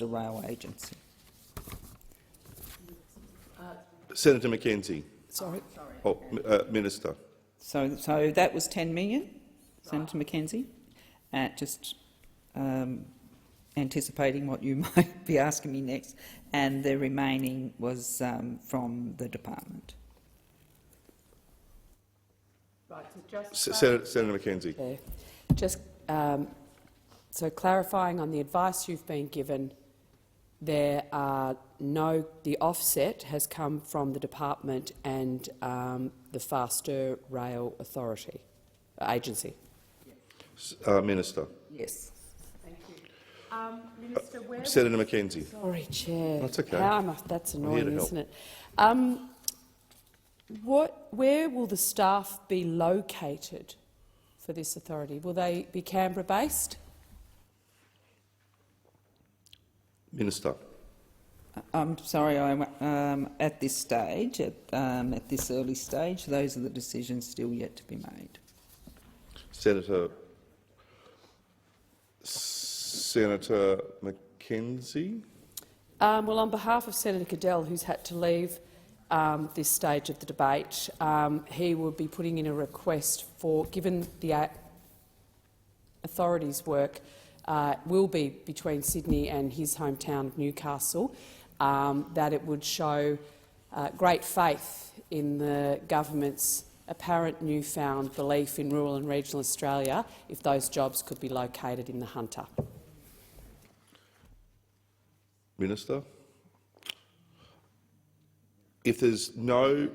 rail agency. Senator Mackenzie. Sorry. Oh, Minister. So that was $10 million, Senator Mackenzie. Just anticipating what you might be asking me next, and the remaining was from the department. Right, so just Senator McKenzie. Okay. Just so clarifying on the advice you've been given, the offset has come from the department and the Faster Rail Authority agency. Minister. Yes. Thank you. Minister, where Senator McKenzie. Sorry, Chair. That's okay. That's annoying, isn't it? Where will the staff be located for this authority? Will they be Canberra-based? Minister. I'm sorry, at this stage, at this early stage, those are the decisions still yet to be made. Senator McKenzie. Well, on behalf of Senator Cadell, who's had to leave this stage of the debate, he will be putting in a request for, given the authority's work will be between Sydney and his hometown of Newcastle, that it would show great faith in the government's apparent newfound belief in rural and regional Australia if those jobs could be located in the Hunter. Minister. If there's no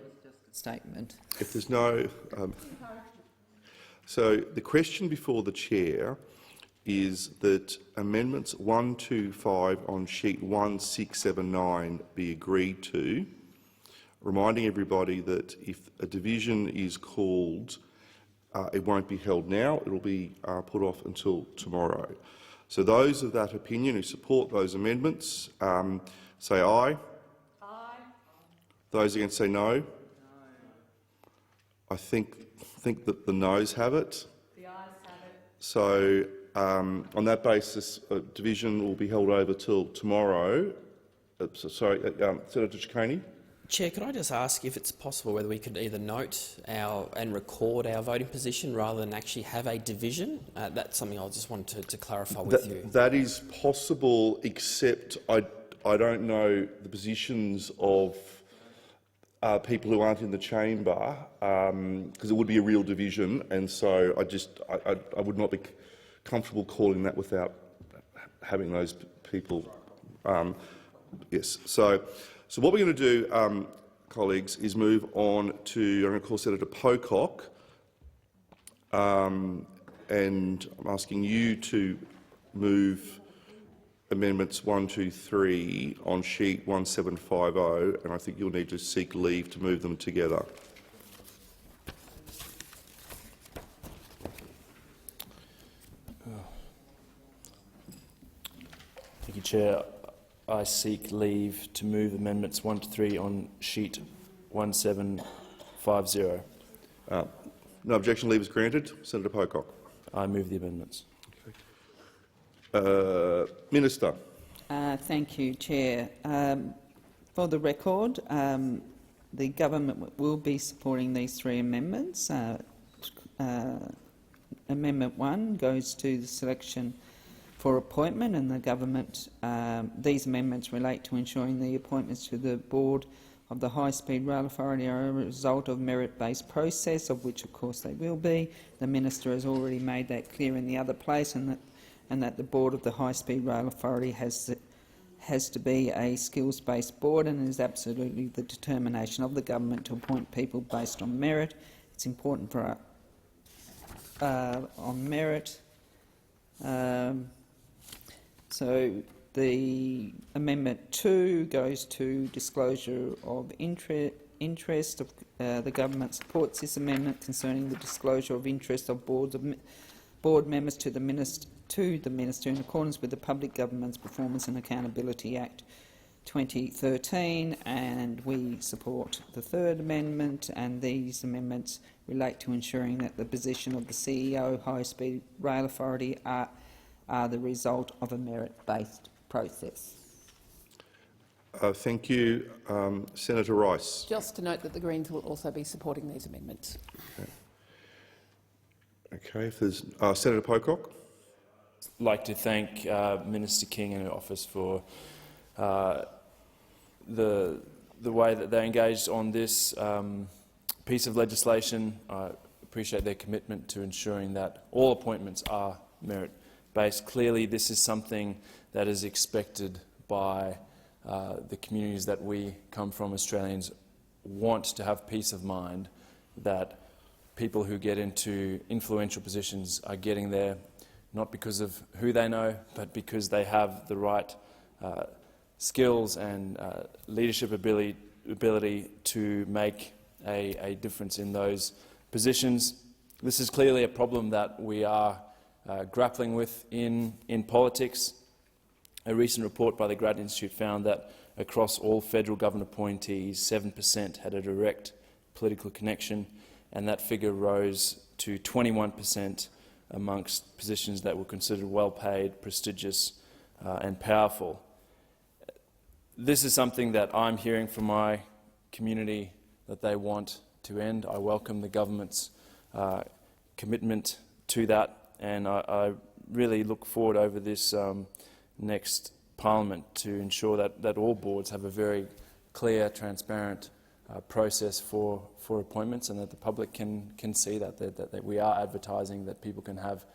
statement, if there's no, so the question before the chair is that amendments 1 to 5 on sheet 1679 be agreed to, reminding everybody that if a division is called, it won't be held now. It will be put off until tomorrow. So those of that opinion who support those amendments, say aye. Aye. Those against say no. No. I think that the noes have it. The ayes have it. So on that basis, division will be held over till tomorrow. Senator Ciccone. Chair, could I just ask if it's possible whether we could either note and record our voting position rather than actually have a division? That's something I just wanted to clarify with you. That is possible, except I don't know the positions of people who aren't in the chamber, because it would be a real division, and so I would not be comfortable calling that without having those people. Yes. So what we're going to do, colleagues, is move on to, I'm going to call Senator Pocock, and I'm asking you to move amendments 1, 2, 3 on sheet 1750, and I think you'll need to seek leave to move them together. Thank you, Chair. I seek leave to move amendments 1 to 3 on sheet 1750. No objection. Leave is granted. Senator Pocock. I move the amendments. Minister. Thank you, Chair. For the record, the government will be supporting these 3 amendments. Amendment 1 goes to the selection for appointment, and the government. These amendments relate to ensuring the appointments to the board of the High Speed Rail Authority are a result of merit-based process, of which, of course, they will be. The minister has already made that clear in the other place, and that the board of the High Speed Rail Authority has to be a skills-based board, and is absolutely the determination of the government to appoint people based on merit. It's important for on merit. So the Amendment 2 goes to disclosure of interest. The government supports this amendment concerning the disclosure of interest of board members to the minister in accordance with the Public Government's Performance and Accountability Act 2013, and we support the 3rd amendment, and these amendments relate to ensuring that the position of the CEO High Speed Rail Authority are the result of a merit-based process. Thank you. Senator Rice. Just to note that the Greens will also be supporting these amendments. Okay. If there's Senator Pocock. like to thank Minister King and her office for the way that they engaged on this piece of legislation. I appreciate their commitment to ensuring that all appointments are merit-based. Clearly, this is something that is expected by the communities that we come from. Australians want to have peace of mind that people who get into influential positions are getting there not because of who they know, but because they have the right skills and leadership ability to make a difference in those positions. This is clearly a problem that we are grappling with in politics. A recent report by the Grattan Institute found that across all federal government appointees, 7% had a direct political connection, and that figure rose to 21% amongst positions that were considered well-paid, prestigious and powerful. This is something that I'm hearing from my community that they want to end. I welcome the government's commitment to that, and I really look forward over this next Parliament to ensure that all boards have a very clear, transparent process for appointments, and that the public can see that we are advertising, that people can have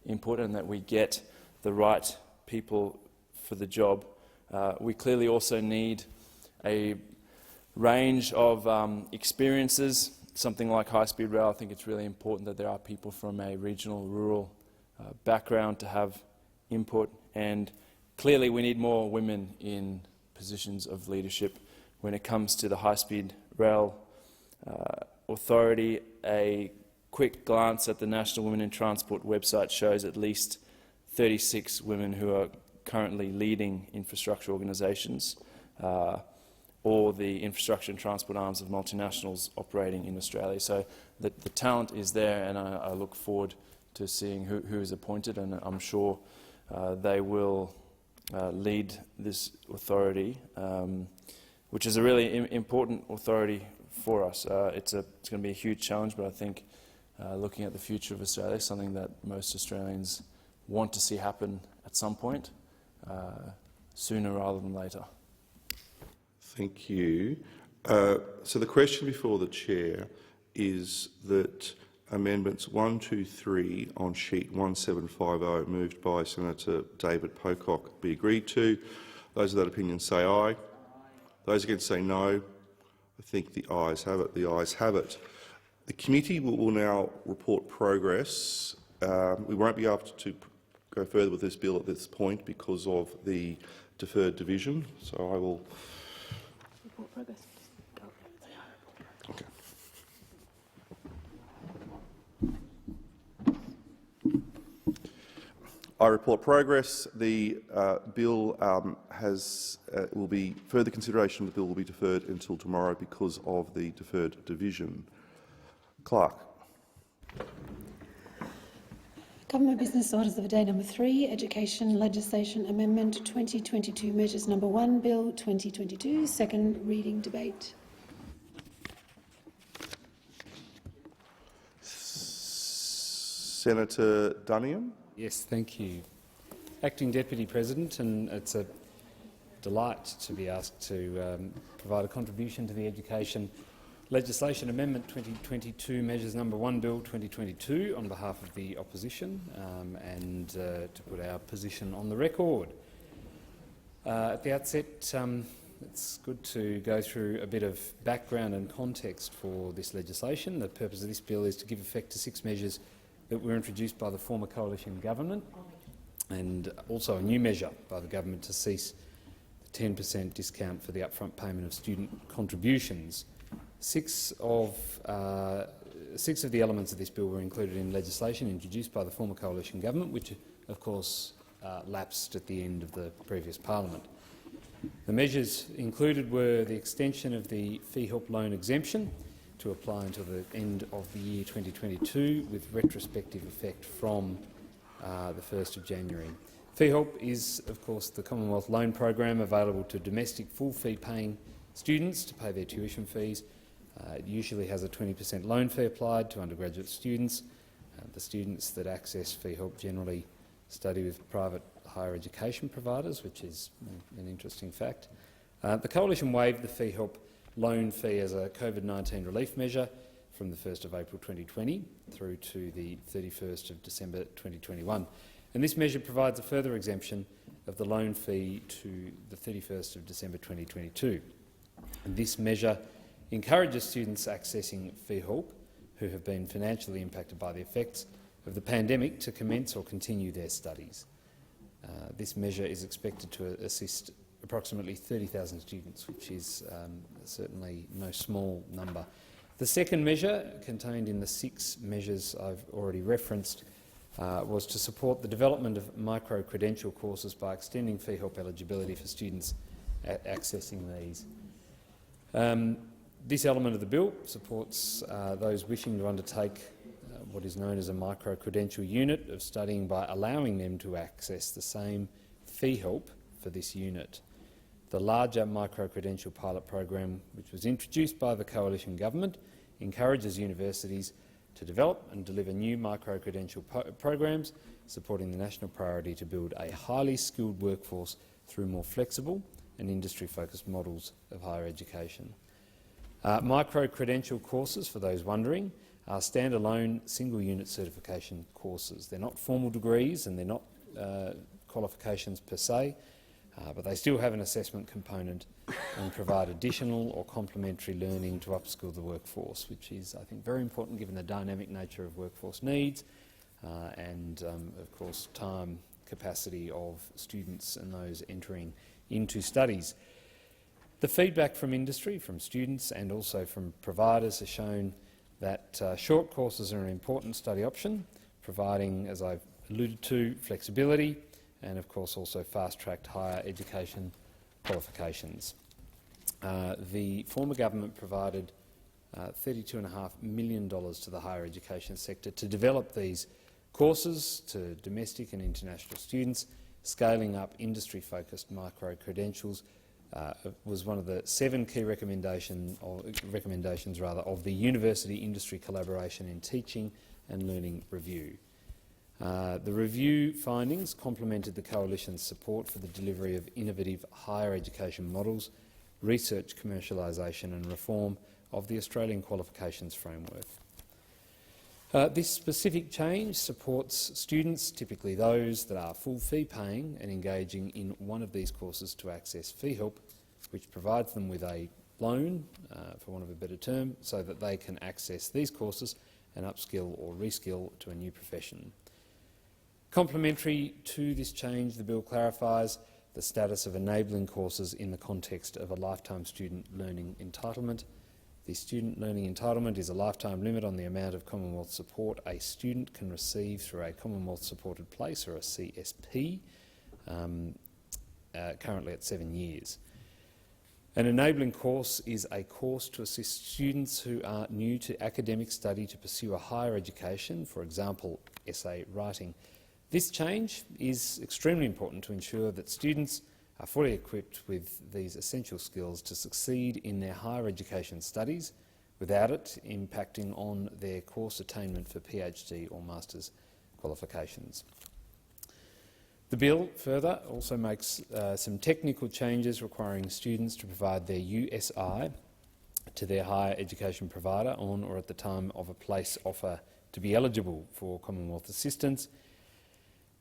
input, and that we get the right people for the job. We clearly also need a range of experiences. Something like high-speed rail, I think it's really important that there are people from a regional, rural background to have input, and clearly we need more women in positions of leadership. When it comes to the high-speed rail authority, a quick glance at the National Women in Transport website shows at least 36 women who are currently leading infrastructure organisations or the infrastructure and transport arms of multinationals operating in Australia. So the talent is there, and I look forward to seeing who is appointed, and I'm sure they will lead this authority, which is a really important authority for us. It's going to be a huge challenge, but I think looking at the future of Australia is something that most Australians want to see happen at some point, sooner rather than later. Thank you. So the question before the chair is that amendments 1, 2, 3 on sheet 1750, moved by Senator David Pocock, be agreed to. Those of that opinion say aye. Those against say no. I think the ayes have it. The ayes have it. The committee will now report progress. We won't be able to go further with this bill at this point because of the deferred division. So I will. Report progress. Okay. I report progress. The bill will be further consideration of the bill will be deferred until tomorrow because of the deferred division. Clerk. Government business orders of the day number 3, Education Legislation Amendment 2022 Measures number 1, Bill 2022, second reading debate. Senator Duniam. Yes, thank you. Acting Deputy President, and it's a delight to be asked to provide a contribution to the Education Legislation Amendment 2022 Measures number 1 Bill 2022 on behalf of the opposition and to put our position on the record. At the outset, it's good to go through a bit of background and context for this legislation. The purpose of this bill is to give effect to 6 measures that were introduced by the former coalition government, and also a new measure by the government to cease the 10% discount for the upfront payment of student contributions. Six of the elements of this bill were included in legislation introduced by the former coalition government, which of course lapsed at the end of the previous parliament. The measures included were the extension of the fee help loan exemption to apply until the end of the year 2022, with retrospective effect from the 1st of January. Fee help is, of course, the Commonwealth Loan Program available to domestic full fee paying students to pay their tuition fees. It usually has a 20% loan fee applied to undergraduate students. The students that access fee help generally study with private higher education providers, which is an interesting fact. The Coalition waived the fee help loan fee as a COVID-19 relief measure from the 1st of April 2020 through to the 31st of December 2021. And this measure provides a further exemption of the loan fee to the 31st of December 2022. And this measure encourages students accessing fee help who have been financially impacted by the effects of the pandemic to commence or continue their studies. This measure is expected to assist approximately 30,000 students, which is certainly no small number. The second measure, contained in the 6 measures I've already referenced, was to support the development of micro-credential courses by extending fee help eligibility for students accessing these. This element of the bill supports those wishing to undertake what is known as a micro-credential unit of studying by allowing them to access the same fee help for this unit. The larger micro-credential pilot program, which was introduced by the Coalition Government, encourages universities to develop and deliver new micro-credential programs, supporting the national priority to build a highly skilled workforce through more flexible and industry-focused models of higher education. Micro-credential courses, for those wondering, are standalone single-unit certification courses. They're not formal degrees and they're not qualifications per se, but they still have an assessment component and provide additional or complementary learning to upskill the workforce, which is, I think, very important given the dynamic nature of workforce needs and, of course, time capacity of students and those entering into studies. The feedback from industry, from students and also from providers has shown that short courses are an important study option, providing, as I've alluded to, flexibility and, of course, also fast-tracked higher education qualifications. The former government provided $32.5 million to the higher education sector to develop these courses to domestic and international students. Scaling up industry-focused micro-credentials was one of the 7 key recommendations of the University Industry Collaboration in Teaching and Learning Review. The review findings complemented the Coalition's support for the delivery of innovative higher education models, research commercialisation and reform of the Australian Qualifications Framework. This specific change supports students, typically those that are full fee paying and engaging in one of these courses, to access fee help, which provides them with a loan, for want of a better term, so that they can access these courses and upskill or reskill to a new profession. Complementary to this change, the bill clarifies the status of enabling courses in the context of a lifetime student learning entitlement. The student learning entitlement is a lifetime limit on the amount of Commonwealth support a student can receive through a Commonwealth Supported Place, or a CSP, currently at 7 years. An enabling course is a course to assist students who are new to academic study to pursue a higher education, for example, essay writing. This change is extremely important to ensure that students are fully equipped with these essential skills to succeed in their higher education studies without it impacting on their course attainment for PhD or master's qualifications. The bill further also makes some technical changes requiring students to provide their USI to their higher education provider on or at the time of a place offer to be eligible for Commonwealth assistance.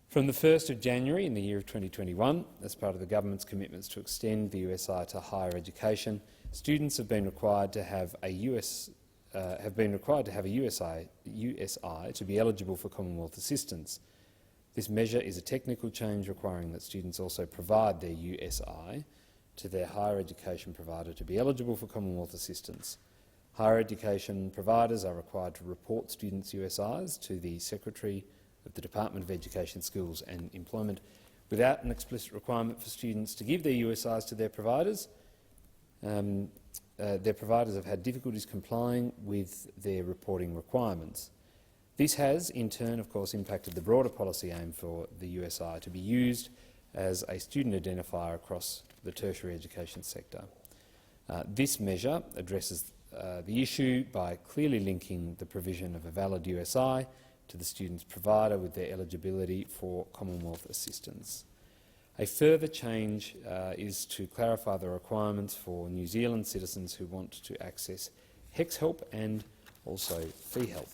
From the 1st of January in the year of 2021, as part of the government's commitments to extend the USI to higher education, students have been required to have a USI to be eligible for Commonwealth assistance. This measure is a technical change requiring that students also provide their USI to their higher education provider to be eligible for Commonwealth assistance. Higher education providers are required to report students' USIs to the Secretary of the Department of Education, Skills and Employment without an explicit requirement for students to give their USIs to their providers. Their providers have had difficulties complying with their reporting requirements. This has, in turn, of course, impacted the broader policy aim for the USI to be used as a student identifier across the tertiary education sector. This measure addresses the issue by clearly linking the provision of a valid USI to the student's provider with their eligibility for Commonwealth assistance. A further change is to clarify the requirements for New Zealand citizens who want to access HECS help and also fee help.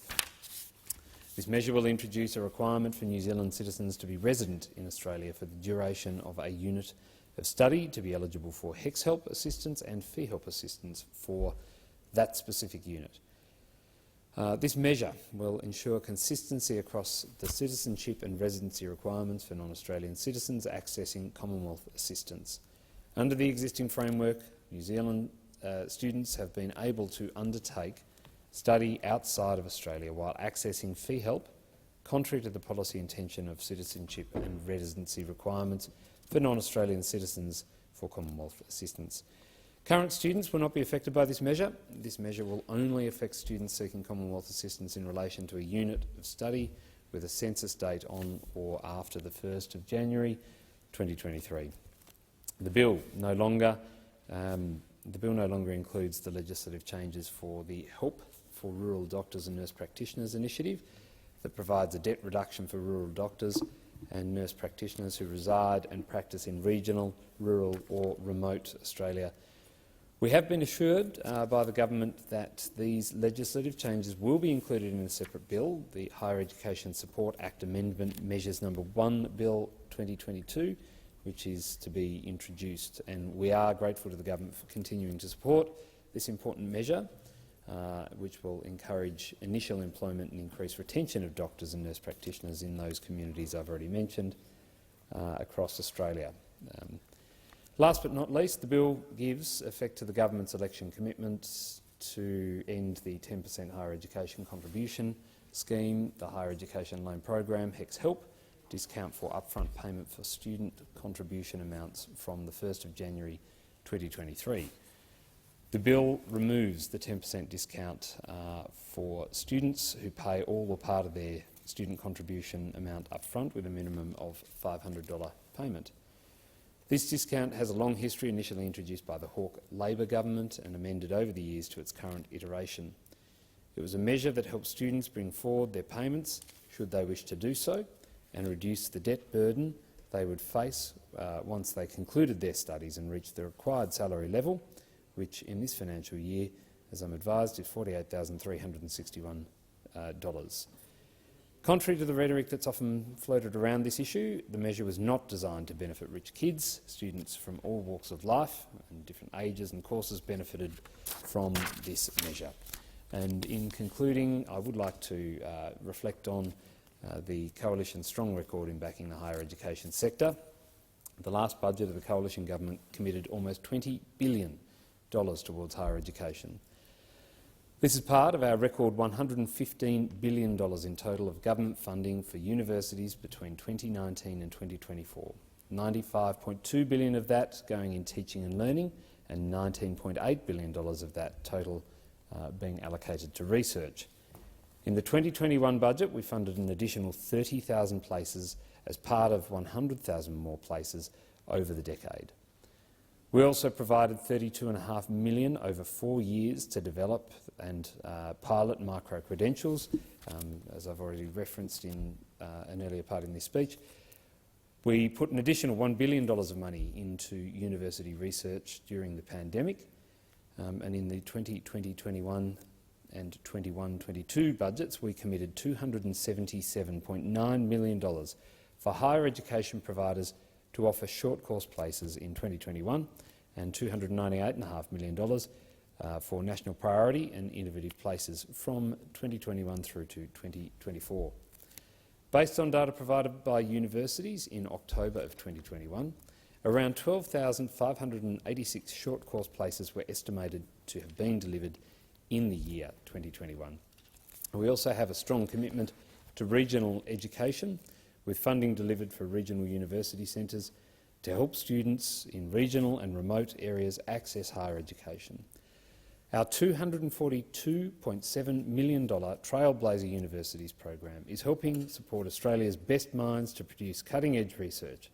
This measure will introduce a requirement for New Zealand citizens to be resident in Australia for the duration of a unit of study to be eligible for HECS help assistance and fee help assistance for that specific unit. This measure will ensure consistency across the citizenship and residency requirements for non-Australian citizens accessing Commonwealth assistance. Under the existing framework, New Zealand students have been able to undertake study outside of Australia while accessing fee help, contrary to the policy intention of citizenship and residency requirements for non-Australian citizens for Commonwealth assistance. Current students will not be affected by this measure. This measure will only affect students seeking Commonwealth assistance in relation to a unit of study with a census date on or after the 1st of January 2023. The bill no longer includes the legislative changes for the Help for Rural Doctors and Nurse Practitioners initiative that provides a debt reduction for rural doctors and nurse practitioners who reside and practice in regional, rural or remote Australia. We have been assured by the government that these legislative changes will be included in a separate bill, the Higher Education Support Act Amendment Measures No. 1 Bill 2022, which is to be introduced. And we are grateful to the government for continuing to support this important measure, which will encourage initial employment and increase retention of doctors and nurse practitioners in those communities I've already mentioned across Australia. Last but not least, the bill gives effect to the government's election commitments to end the 10% higher education contribution scheme, the Higher Education Loan Program, HECS Help, discount for upfront payment for student contribution amounts from the 1st of January 2023. The bill removes the 10% discount for students who pay all or part of their student contribution amount upfront with a minimum of $500 payment. This discount has a long history, initially introduced by the Hawke Labor government and amended over the years to its current iteration. It was a measure that helped students bring forward their payments, should they wish to do so, and reduce the debt burden they would face once they concluded their studies and reached the required salary level, which in this financial year, as I'm advised, is $48,361. Contrary to the rhetoric that's often floated around this issue, the measure was not designed to benefit rich kids. Students from all walks of life and different ages and courses benefited from this measure. And in concluding, I would like to reflect on the Coalition's strong record in backing the higher education sector. The last budget of the Coalition government committed almost $20 billion towards higher education. This is part of our record $115 billion in total of government funding for universities between 2019 and 2024. $95.2 billion of that going in teaching and learning, and $19.8 billion of that total being allocated to research. In the 2021 budget, we funded an additional 30,000 places as part of 100,000 more places over the decade. We also provided $32.5 million over 4 years to develop and pilot micro-credentials, as I've already referenced in an earlier part in this speech. We put an additional $1 billion of money into university research during the pandemic, and in the 2020-21 and 21-22 budgets, we committed $277.9 million for higher education providers to offer short course places in 2021 and $298.5 million for national priority and innovative places from 2021 through to 2024. Based on data provided by universities in October of 2021, around 12,586 short course places were estimated to have been delivered in the year 2021. We also have a strong commitment to regional education, with funding delivered for regional university centres to help students in regional and remote areas access higher education. Our $242.7 million Trailblazer Universities program is helping support Australia's best minds to produce cutting-edge research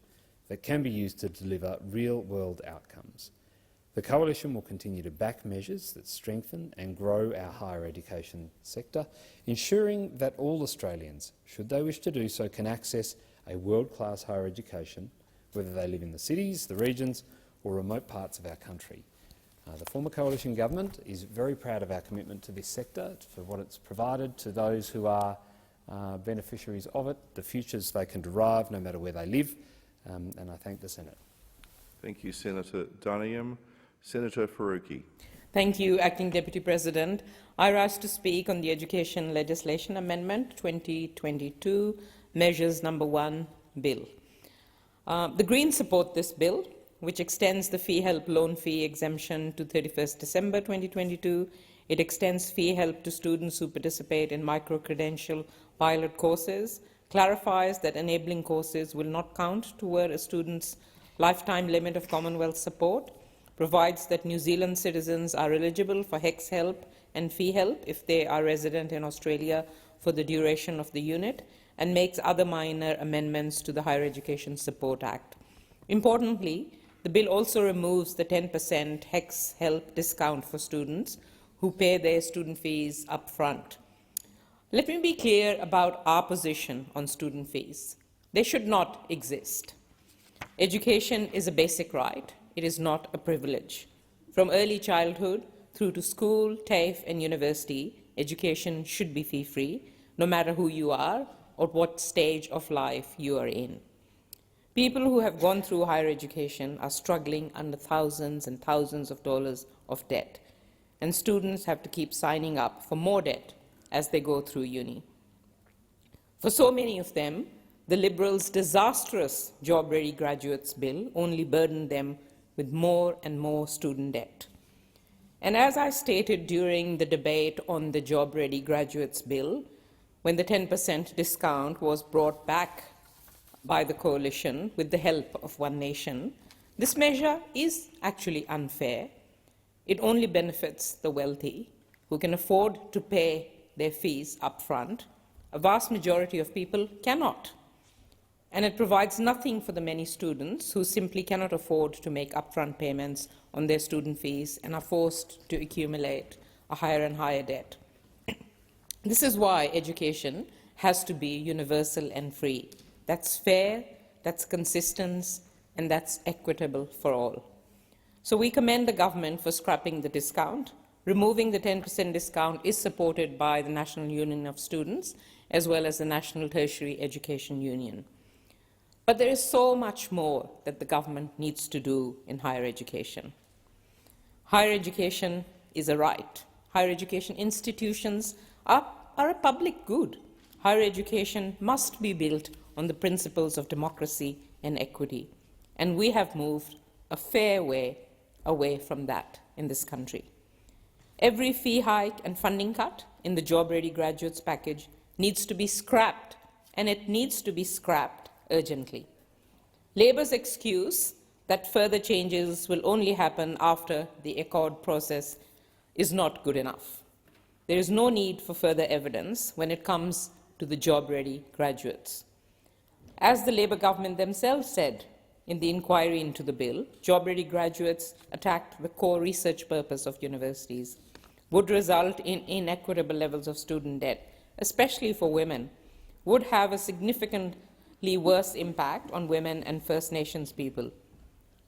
that can be used to deliver real-world outcomes. The Coalition will continue to back measures that strengthen and grow our higher education sector, ensuring that all Australians, should they wish to do so, can access a world-class higher education, whether they live in the cities, the regions or remote parts of our country. The former Coalition Government is very proud of our commitment to this sector, for what it's provided to those who are beneficiaries of it, the futures they can derive no matter where they live, and I thank the Senate. Thank you, Senator Duniam. Senator Faruqi. Thank you, Acting Deputy President. I rise to speak on the Education Legislation Amendment 2022, Measures Number 1 Bill. The Greens support this bill, which extends the fee help loan fee exemption to 31st December 2022. It extends fee help to students who participate in micro-credential pilot courses, clarifies that enabling courses will not count toward a student's lifetime limit of Commonwealth support, provides that New Zealand citizens are eligible for HECS help and fee help if they are resident in Australia for the duration of the unit, and makes other minor amendments to the Higher Education Support Act. Importantly, the bill also removes the 10% HECS help discount for students who pay their student fees up front. Let me be clear about our position on student fees. They should not exist. Education is a basic right. It is not a privilege. From early childhood through to school, TAFE and university, education should be fee-free, no matter who you are or what stage of life you are in. People who have gone through higher education are struggling under thousands and thousands of dollars of debt, and students have to keep signing up for more debt as they go through uni. For so many of them, the Liberals' disastrous Job Ready Graduates Bill only burdened them with more and more student debt. And as I stated during the debate on the Job Ready Graduates Bill, when the 10% discount was brought back by the Coalition with the help of One Nation, this measure is actually unfair. It only benefits the wealthy, who can afford to pay their fees up front. A vast majority of people cannot. And it provides nothing for the many students who simply cannot afford to make upfront payments on their student fees and are forced to accumulate a higher and higher debt. This is why education has to be universal and free. That's fair, that's consistent, and that's equitable for all. So we commend the government for scrapping the discount. Removing the 10% discount is supported by the National Union of Students as well as the National Tertiary Education Union. But there is so much more that the government needs to do in higher education. Higher education is a right. Higher education institutions are a public good. Higher education must be built on the principles of democracy and equity, and we have moved a fair way away from that in this country. Every fee hike and funding cut in the Job Ready Graduates package needs to be scrapped, and it needs to be scrapped urgently. Labor's excuse that further changes will only happen after the accord process is not good enough. There is no need for further evidence when it comes to the job-ready graduates. As the Labor government themselves said in the inquiry into the bill, job-ready graduates attacked the core research purpose of universities, would result in inequitable levels of student debt, especially for women, would have a significantly worse impact on women and First Nations people.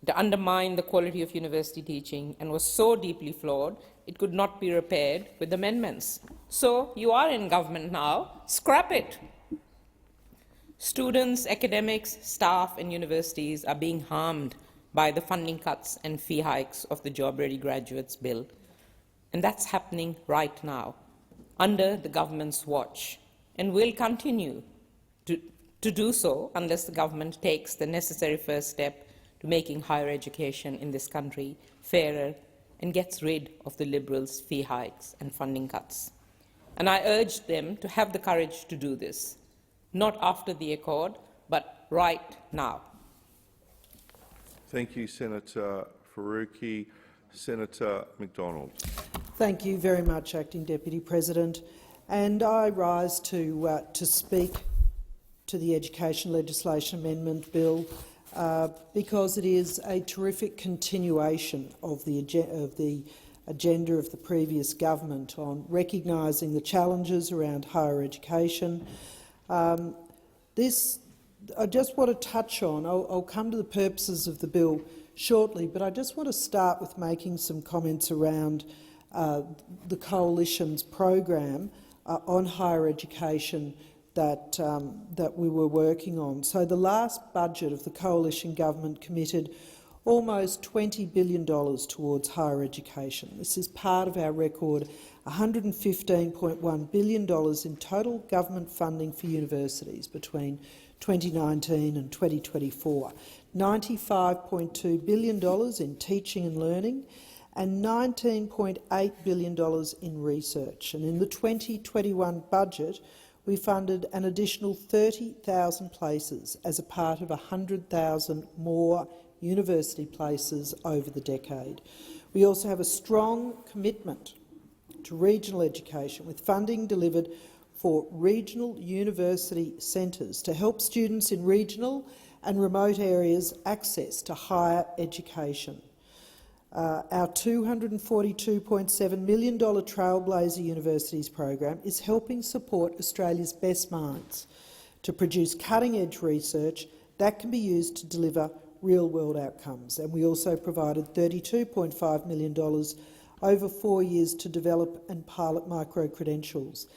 It undermined the quality of university teaching and was so deeply flawed it could not be repaired with amendments. So you are in government now, scrap it. Students, academics, staff and universities are being harmed by the funding cuts and fee hikes of the Job Ready Graduates Bill. And that's happening right now, under the government's watch, and will continue to do so unless the government takes the necessary first step to making higher education in this country fairer and gets rid of the Liberals' fee hikes and funding cuts. And I urge them to have the courage to do this, not after the accord, but right now. Thank you, Senator Faruqi. Senator McDonald. Thank you very much, Acting Deputy President. And I rise to speak to the Education Legislation Amendment Bill because it is a terrific continuation of the agenda of the previous government on recognising the challenges around higher education. This I just want to touch on. I'll come to the purposes of the bill shortly, but I just want to start with making some comments around the Coalition's program on higher education that we were working on. So the last budget of the Coalition government committed almost $20 billion towards higher education. This is part of our record $115.1 billion in total government funding for universities between 2019 and 2024, $95.2 billion in teaching and learning, and $19.8 billion in research. And in the 2021 budget, we funded an additional 30,000 places as a part of 100,000 more university places over the decade. We also have a strong commitment to regional education, with funding delivered for regional university centres to help students in regional and remote areas access to higher education. Our $242.7 million Trailblazer Universities program is helping support Australia's best minds to produce cutting-edge research that can be used to deliver real-world outcomes. And we also provided $32.5 million over 4 years to develop and pilot micro-credentials.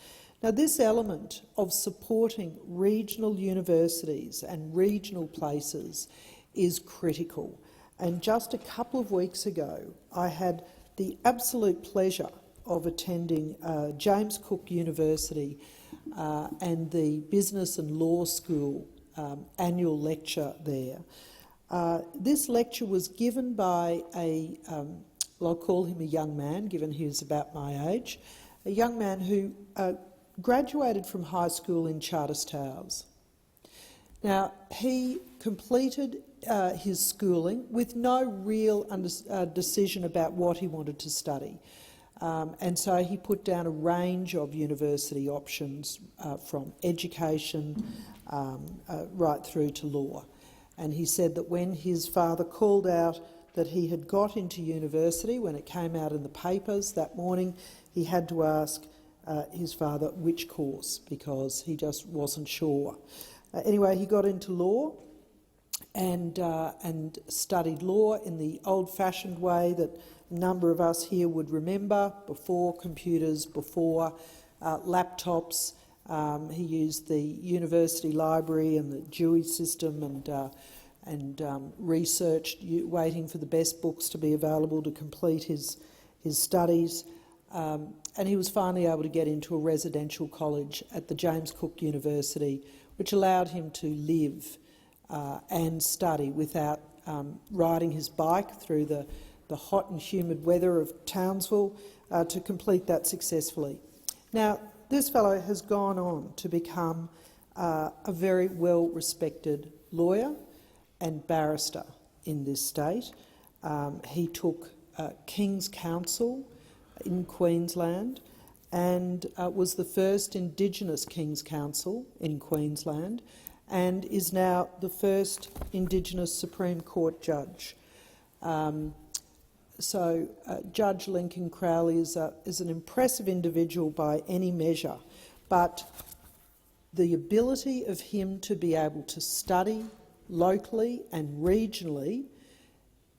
Now, this element of supporting regional universities and regional places is critical. And just a couple of weeks ago, I had the absolute pleasure of attending James Cook University and the Business and Law School annual lecture there. This lecture was given by I'll call him a young man, given he was about my age, a young man who graduated from high school in Charters Towers. Now, he completed his schooling with no real decision about what he wanted to study. And so he put down a range of university options from education right through to law. And he said that when his father called out that he had got into university, when it came out in the papers that morning, he had to ask his father which course, because he just wasn't sure. Anyway, he got into law and studied law in the old-fashioned way that a number of us here would remember, before computers, before laptops. He used the university library and the Dewey system and researched, waiting for the best books to be available to complete his studies. And he was finally able to get into a residential college at the James Cook University, which allowed him to live and study without riding his bike through the hot and humid weather of Townsville to complete that successfully. Now, this fellow has gone on to become a very well-respected lawyer and barrister in this state. He took King's Counsel in Queensland and was the first Indigenous King's Counsel in Queensland, and is now the first Indigenous Supreme Court judge. So Judge Lincoln Crowley is an impressive individual by any measure, but the ability of him to be able to study locally and regionally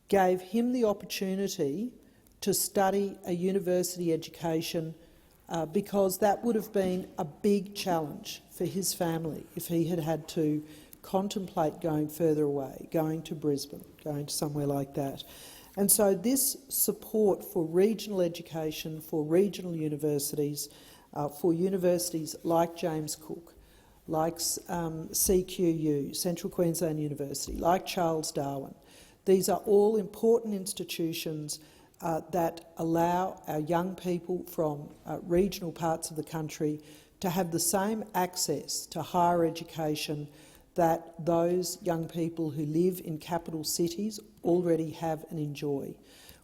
gave him the opportunity to study a university education because that would have been a big challenge for his family if he had had to contemplate going further away, going to Brisbane, going to somewhere like that. And so this support for regional education, for regional universities, for universities like James Cook, like CQU, Central Queensland University, like Charles Darwin, these are all important institutions that allow our young people from regional parts of the country to have the same access to higher education that those young people who live in capital cities already have and enjoy,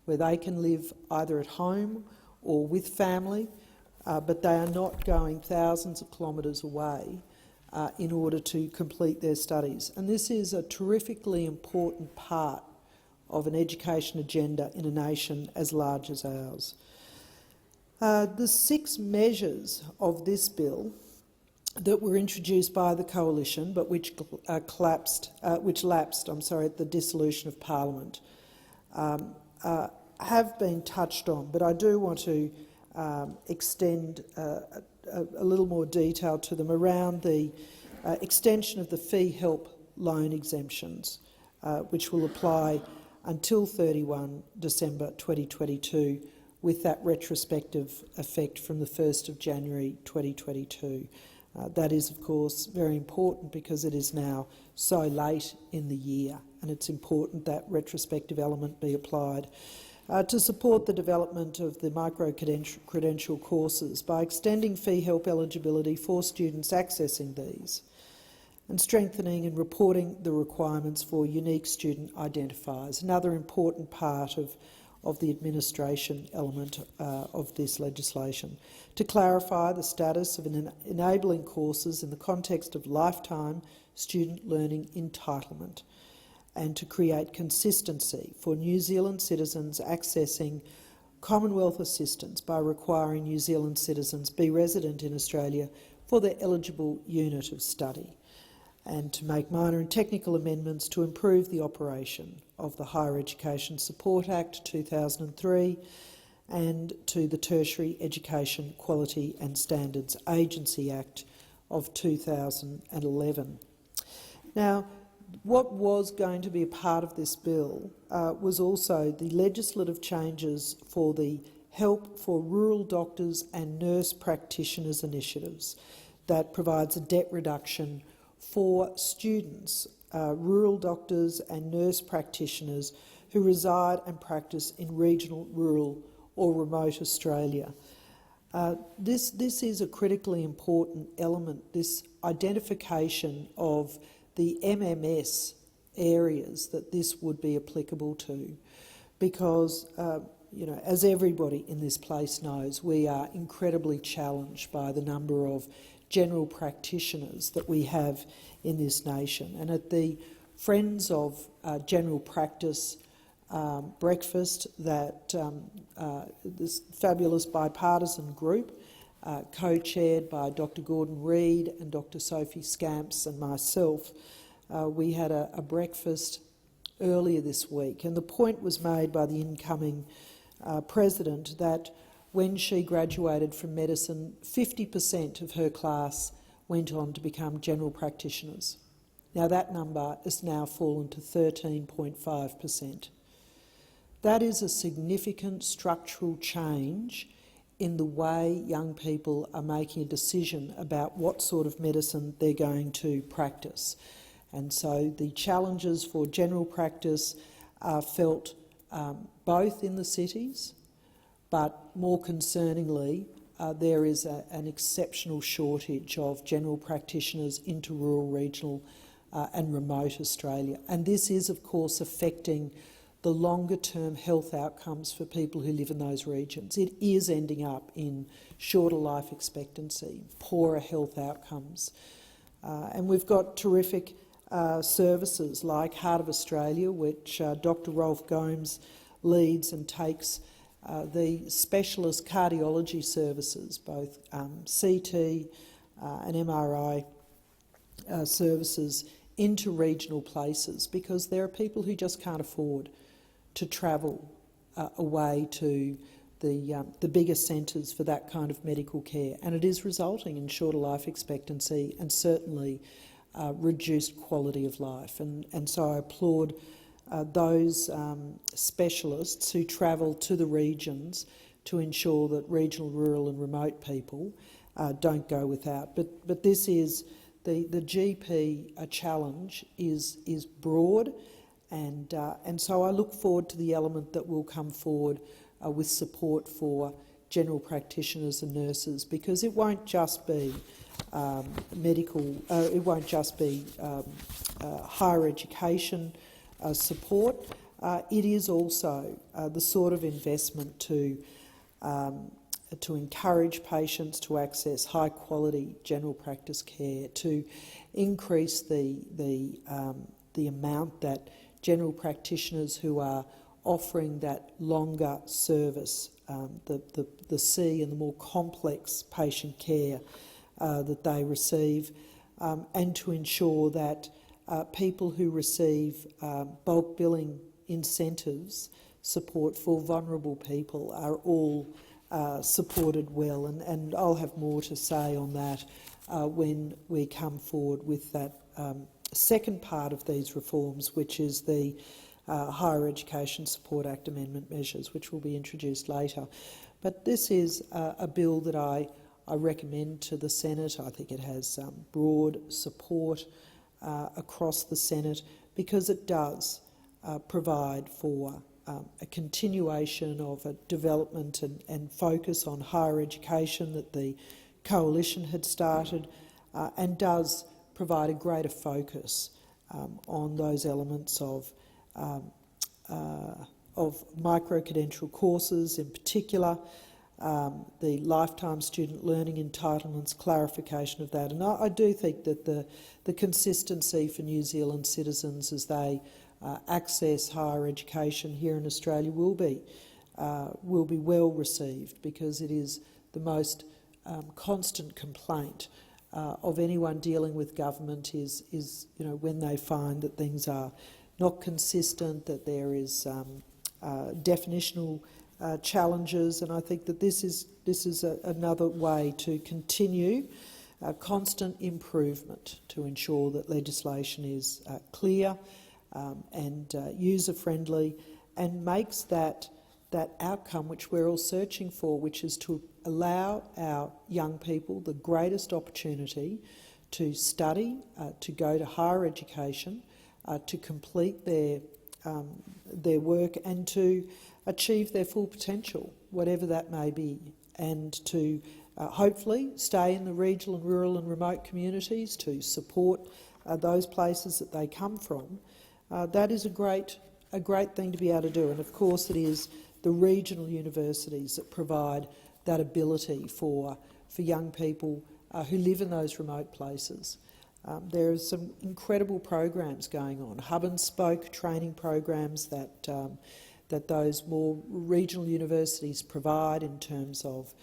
where they can live either at home or with family, but they are not going thousands of kilometres away in order to complete their studies. And this is a terrifically important part of an education agenda in a nation as large as ours. The 6 measures of this bill that were introduced by the coalition, but which lapsed at the dissolution of Parliament, have been touched on. But I do want to extend a little more detail to them around the extension of the fee help loan exemptions, which will apply until 31 December 2022, with that retrospective effect from the 1st of January 2022. That is, of course, very important because it is now so late in the year, and it's important that retrospective element be applied. To support the development of the micro-credential courses by extending fee help eligibility for students accessing these, and strengthening and reporting the requirements for unique student identifiers, another important part of the administration element of this legislation, to clarify the status of enabling courses in the context of lifetime student learning entitlement, and to create consistency for New Zealand citizens accessing Commonwealth assistance by requiring New Zealand citizens be resident in Australia for their eligible unit of study, and to make minor and technical amendments to improve the operation of the Higher Education Support Act 2003 and to the Tertiary Education Quality and Standards Agency Act of 2011. Now, what was going to be a part of this bill was also the legislative changes for the Help for Rural Doctors and Nurse Practitioners initiatives that provides a debt reduction for students, rural doctors and nurse practitioners who reside and practice in regional, rural or remote Australia. This is a critically important element, this identification of the MMS areas that this would be applicable to, because as everybody in this place knows, we are incredibly challenged by the number of general practitioners that we have in this nation. And at the Friends of General Practice breakfast that this fabulous bipartisan group, co-chaired by Dr Gordon Reid and Dr Sophie Scamps and myself, we had a breakfast earlier this week, and the point was made by the incoming president that when she graduated from medicine, 50% of her class went on to become general practitioners. Now that number has now fallen to 13.5%. That is a significant structural change in the way young people are making a decision about what sort of medicine they're going to practice. And so the challenges for general practice are felt both in the cities, but more concerningly, there is an exceptional shortage of general practitioners into rural, regional and remote Australia. And this is, of course, affecting the longer-term health outcomes for people who live in those regions. It is ending up in shorter life expectancy, poorer health outcomes. And we've got terrific services like Heart of Australia, which Dr Rolf Gomes leads and takes the specialist cardiology services, both CT and MRI services, into regional places, because there are people who just can't afford to travel away to the bigger centres for that kind of medical care. And it is resulting in shorter life expectancy and certainly reduced quality of life. And so I applaud those specialists who travel to the regions to ensure that regional, rural and remote people don't go without. But this is the GP challenge is broad, and so I look forward to the element that will come forward with support for general practitioners and nurses, because it won't just be medical, it won't just be higher education support. It is also the sort of investment to to encourage patients to access high-quality general practice care, to increase the amount that general practitioners who are offering that longer service, the C and the more complex patient care that they receive, and to ensure that people who receive bulk billing incentives, support for vulnerable people, are all supported well. And I'll have more to say on that when we come forward with that second part of these reforms, which is the Higher Education Support Act amendment measures, which will be introduced later. But this is a bill that I recommend to the Senate. I think it has broad support across the Senate because it does provide for a continuation of a development and focus on higher education that the Coalition had started, and does provide a greater focus on those elements of micro-credential courses in particular, the lifetime student learning entitlements, clarification of that. And I do think that the consistency for New Zealand citizens as they access higher education here in Australia will be well received, because it is the most constant complaint of anyone dealing with government is when they find that things are not consistent, that there is definitional challenges, and I think that this is another way to continue constant improvement to ensure that legislation is clear and user-friendly, and makes that outcome which we're all searching for, which is to allow our young people the greatest opportunity to study, to go to higher education, to complete their work and to achieve their full potential, whatever that may be, and to hopefully stay in the regional and rural and remote communities, to support those places that they come from. That is a great thing to be able to do, and of course it is the regional universities that provide that ability for young people who live in those remote places. There are some incredible programs going on, hub and spoke training programs that those more regional universities provide in terms of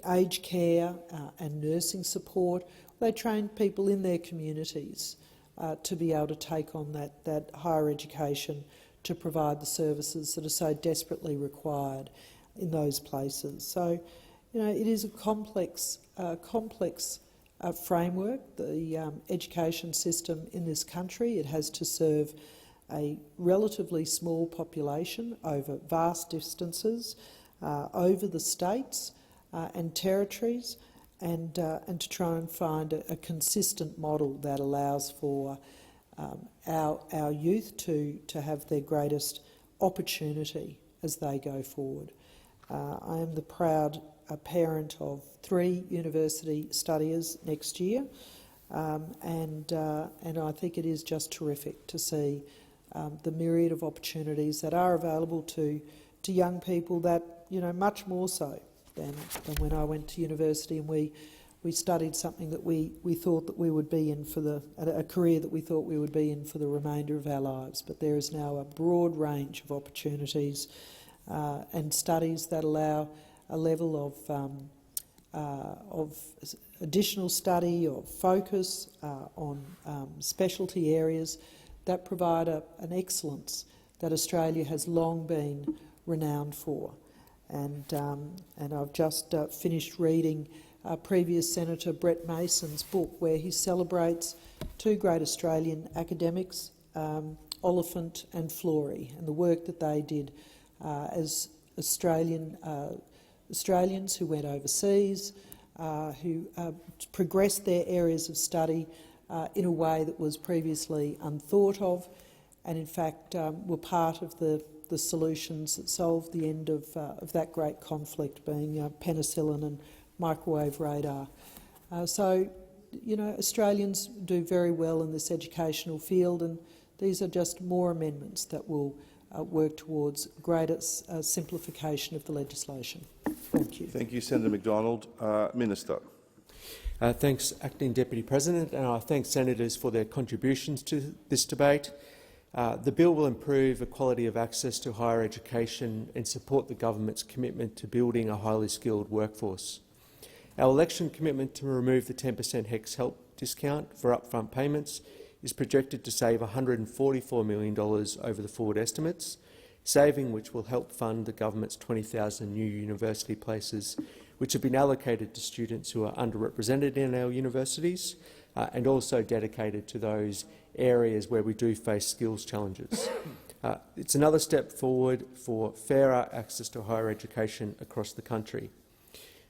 aged care and nursing support. They train people in their communities to be able to take on that higher education, to provide the services that are so desperately required in those places. So, it is a complex framework, the education system in this country. It has to serve a relatively small population over vast distances, over the states and territories, and to try and find a consistent model that allows for our youth to have their greatest opportunity as they go forward. I am the proud parent of 3 university studiers next year, and I think it is just terrific to see the myriad of opportunities that are available to young people, that much more so than when I went to university and we studied something that we thought that we would be in for a career that we thought we would be in for the remainder of our lives. But there is now a broad range of opportunities and studies that allow a level of additional study, of focus on specialty areas that provide an excellence that Australia has long been renowned for. And I've just finished reading previous Senator Brett Mason's book, where he celebrates 2 great Australian academics, Oliphant and Florey, and the work that they did as Australians who went overseas, who progressed their areas of study in a way that was previously unthought of, and in fact were part of the solutions that solved the end of that great conflict, being penicillin and microwave radar. So, Australians do very well in this educational field, and these are just more amendments that will work towards greater simplification of the legislation. Thank you. Thank you, Senator McDonald. Minister. Thanks, Acting Deputy President, and I thank senators for their contributions to this debate. The bill will improve equality of access to higher education and support the government's commitment to building a highly skilled workforce. Our election commitment to remove the 10% HECS help discount for upfront payments is projected to save $144 million over the forward estimates, saving which will help fund the government's 20,000 new university places, which have been allocated to students who are underrepresented in our universities and also dedicated to those areas where we do face skills challenges. It's another step forward for fairer access to higher education across the country.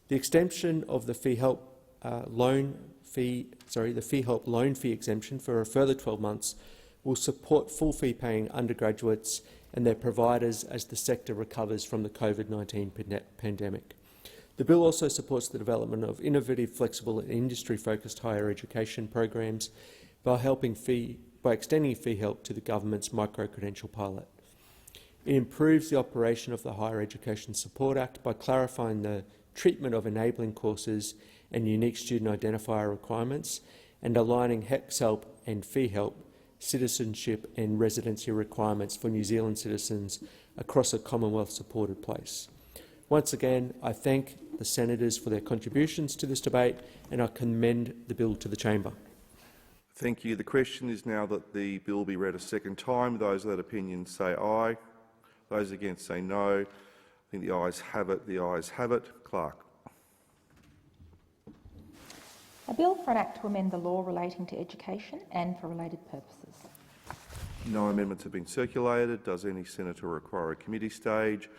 The extension of the fee help loan fee exemption for a further 12 months will support full fee paying undergraduates and their providers as the sector recovers from the COVID-19 pandemic. The bill also supports the development of innovative, flexible and industry-focused higher education programs by extending fee help to the government's micro-credential pilot. It improves the operation of the Higher Education Support Act by clarifying the treatment of enabling courses and unique student identifier requirements and aligning HECS help and fee help, citizenship and residency requirements for New Zealand citizens across a Commonwealth-supported place. Once again, I thank the senators for their contributions to this debate and I commend the bill to the chamber. Thank you. The question is now that the bill be read a second time. Those of that opinion say aye. Those against say no. I think the ayes have it. The ayes have it. Clerk. A bill for an act to amend the law relating to education and for related purposes. No amendments have been circulated. Does any senator require a committee stage?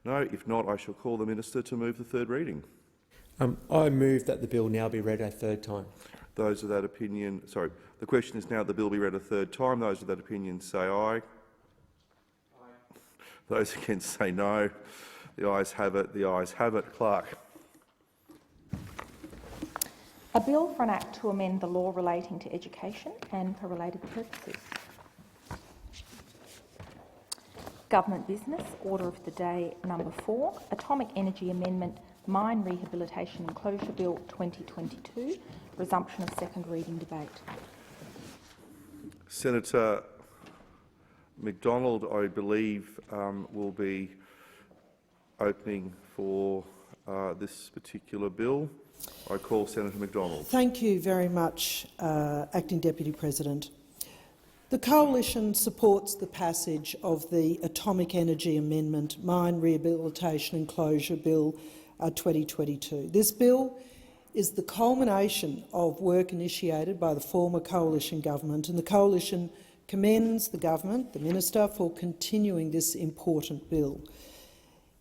No. If not, I shall call the minister to move the third reading. I move that the bill now be read a third time. Those of that opinion, the question is now that the bill be read a third time. Those of that opinion say aye. Aye. Those against say no. The ayes have it. The ayes have it. Clerk. A bill for an act to amend the law relating to education and for related purposes. Government business, order of the day number 4, Atomic Energy Amendment Mine Rehabilitation and Closure Bill 2022, resumption of second reading debate. Senator McDonald, I believe, will be opening for this particular bill. I call Senator McDonald. Thank you very much, Acting Deputy President. The Coalition supports the passage of the Atomic Energy Amendment Mine Rehabilitation and Closure Bill 2022. This bill is the culmination of work initiated by the former Coalition government, and the Coalition commends the government, the minister, for continuing this important bill.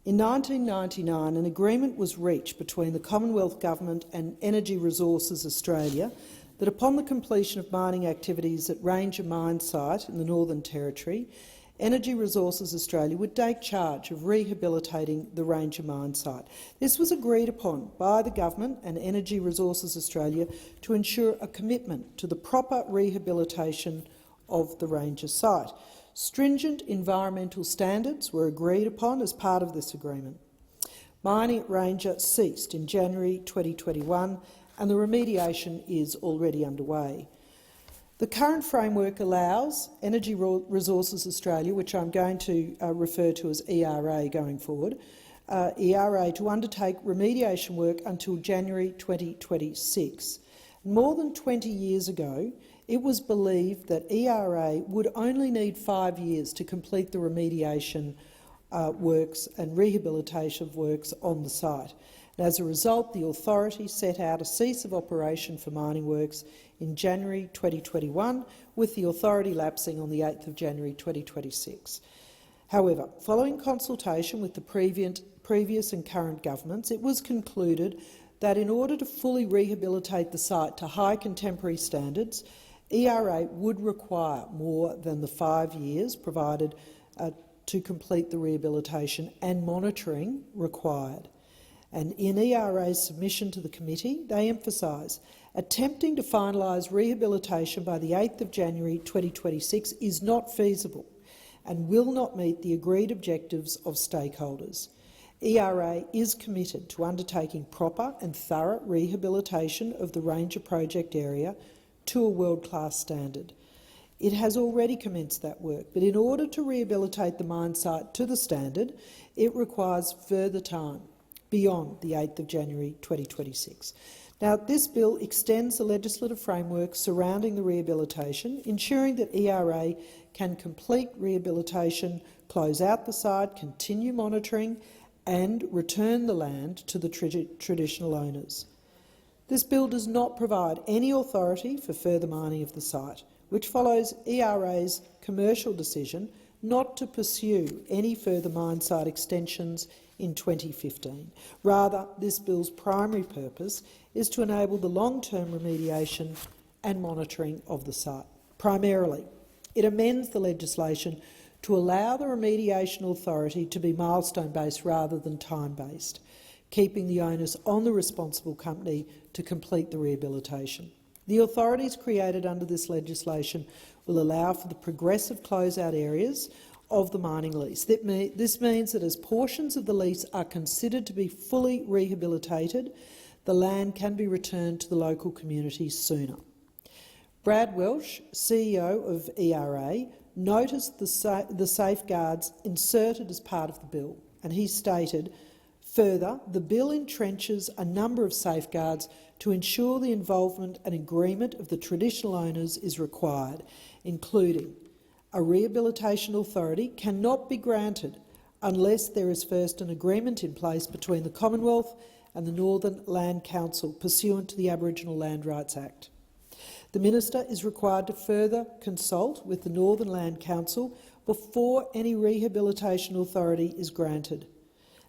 In 1999, an agreement was reached between the Commonwealth Government and Energy Resources Australia that upon the completion of mining activities at Ranger Mine Site in the Northern Territory, Energy Resources Australia would take charge of rehabilitating the Ranger Mine Site. This was agreed upon by the Government and Energy Resources Australia to ensure a commitment to the proper rehabilitation of the Ranger site. Stringent environmental standards were agreed upon as part of this agreement. Mining at Ranger ceased in January 2021 and the remediation is already underway. The current framework allows Energy Resources Australia, which I'm going to refer to as ERA going forward, ERA to undertake remediation work until January 2026. More than 20 years ago, it was believed that ERA would only need 5 years to complete the remediation works and rehabilitation works on the site. And as a result, the authority set out a cease of operation for mining works in January 2021, with the authority lapsing on the 8th of January 2026. However, following consultation with the previous and current governments, it was concluded that in order to fully rehabilitate the site to high contemporary standards, ERA would require more than the 5 years provided to complete the rehabilitation and monitoring required. And in ERA's submission to the committee, they emphasise attempting to finalise rehabilitation by the 8th of January 2026 is not feasible, and will not meet the agreed objectives of stakeholders. ERA is committed to undertaking proper and thorough rehabilitation of the Ranger project area to a world-class standard. It has already commenced that work, but in order to rehabilitate the mine site to the standard, it requires further time beyond the 8th of January 2026. Now, this bill extends the legislative framework surrounding the rehabilitation, ensuring that ERA can complete rehabilitation, close out the site, continue monitoring and return the land to the traditional owners. This bill does not provide any authority for further mining of the site, which follows ERA's commercial decision not to pursue any further mine site extensions in 2015. Rather, this bill's primary purpose is to enable the long-term remediation and monitoring of the site. Primarily, it amends the legislation to allow the remediation authority to be milestone-based rather than time-based, keeping the onus on the responsible company to complete the rehabilitation. The authorities created under this legislation will allow for the progressive close-out areas of the mining lease. This means that as portions of the lease are considered to be fully rehabilitated, the land can be returned to the local community sooner. Brad Welsh, CEO of ERA, noticed the safeguards inserted as part of the bill, and he stated, further, the bill entrenches a number of safeguards to ensure the involvement and agreement of the traditional owners is required, including a rehabilitation authority cannot be granted unless there is first an agreement in place between the Commonwealth and the Northern Land Council pursuant to the Aboriginal Land Rights Act. The Minister is required to further consult with the Northern Land Council before any rehabilitation authority is granted,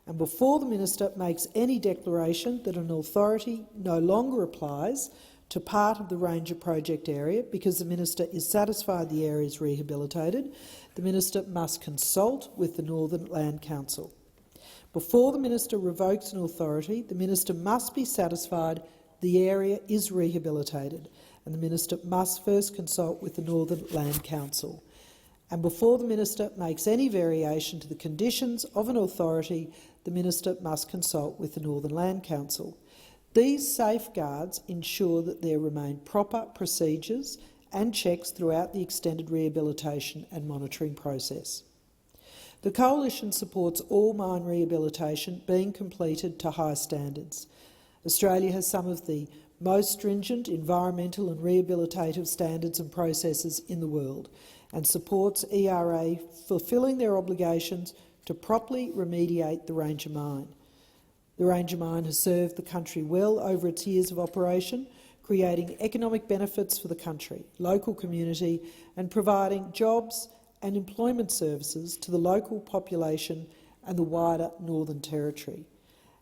and before the Minister makes any declaration that an authority no longer applies to part of the Ranger project area because the Minister is satisfied the area is rehabilitated, the Minister must consult with the Northern Land Council. Before the Minister revokes an authority, the Minister must be satisfied the area is rehabilitated, and the Minister must first consult with the Northern Land Council. And before the Minister makes any variation to the conditions of an authority, the Minister must consult with the Northern Land Council. These safeguards ensure that there remain proper procedures and checks throughout the extended rehabilitation and monitoring process. The Coalition supports all mine rehabilitation being completed to high standards. Australia has some of the most stringent environmental and rehabilitative standards and processes in the world, and supports ERA fulfilling their obligations to properly remediate the Ranger mine. The Ranger mine has served the country well over its years of operation, creating economic benefits for the country, local community, and providing jobs and employment services to the local population and the wider Northern Territory.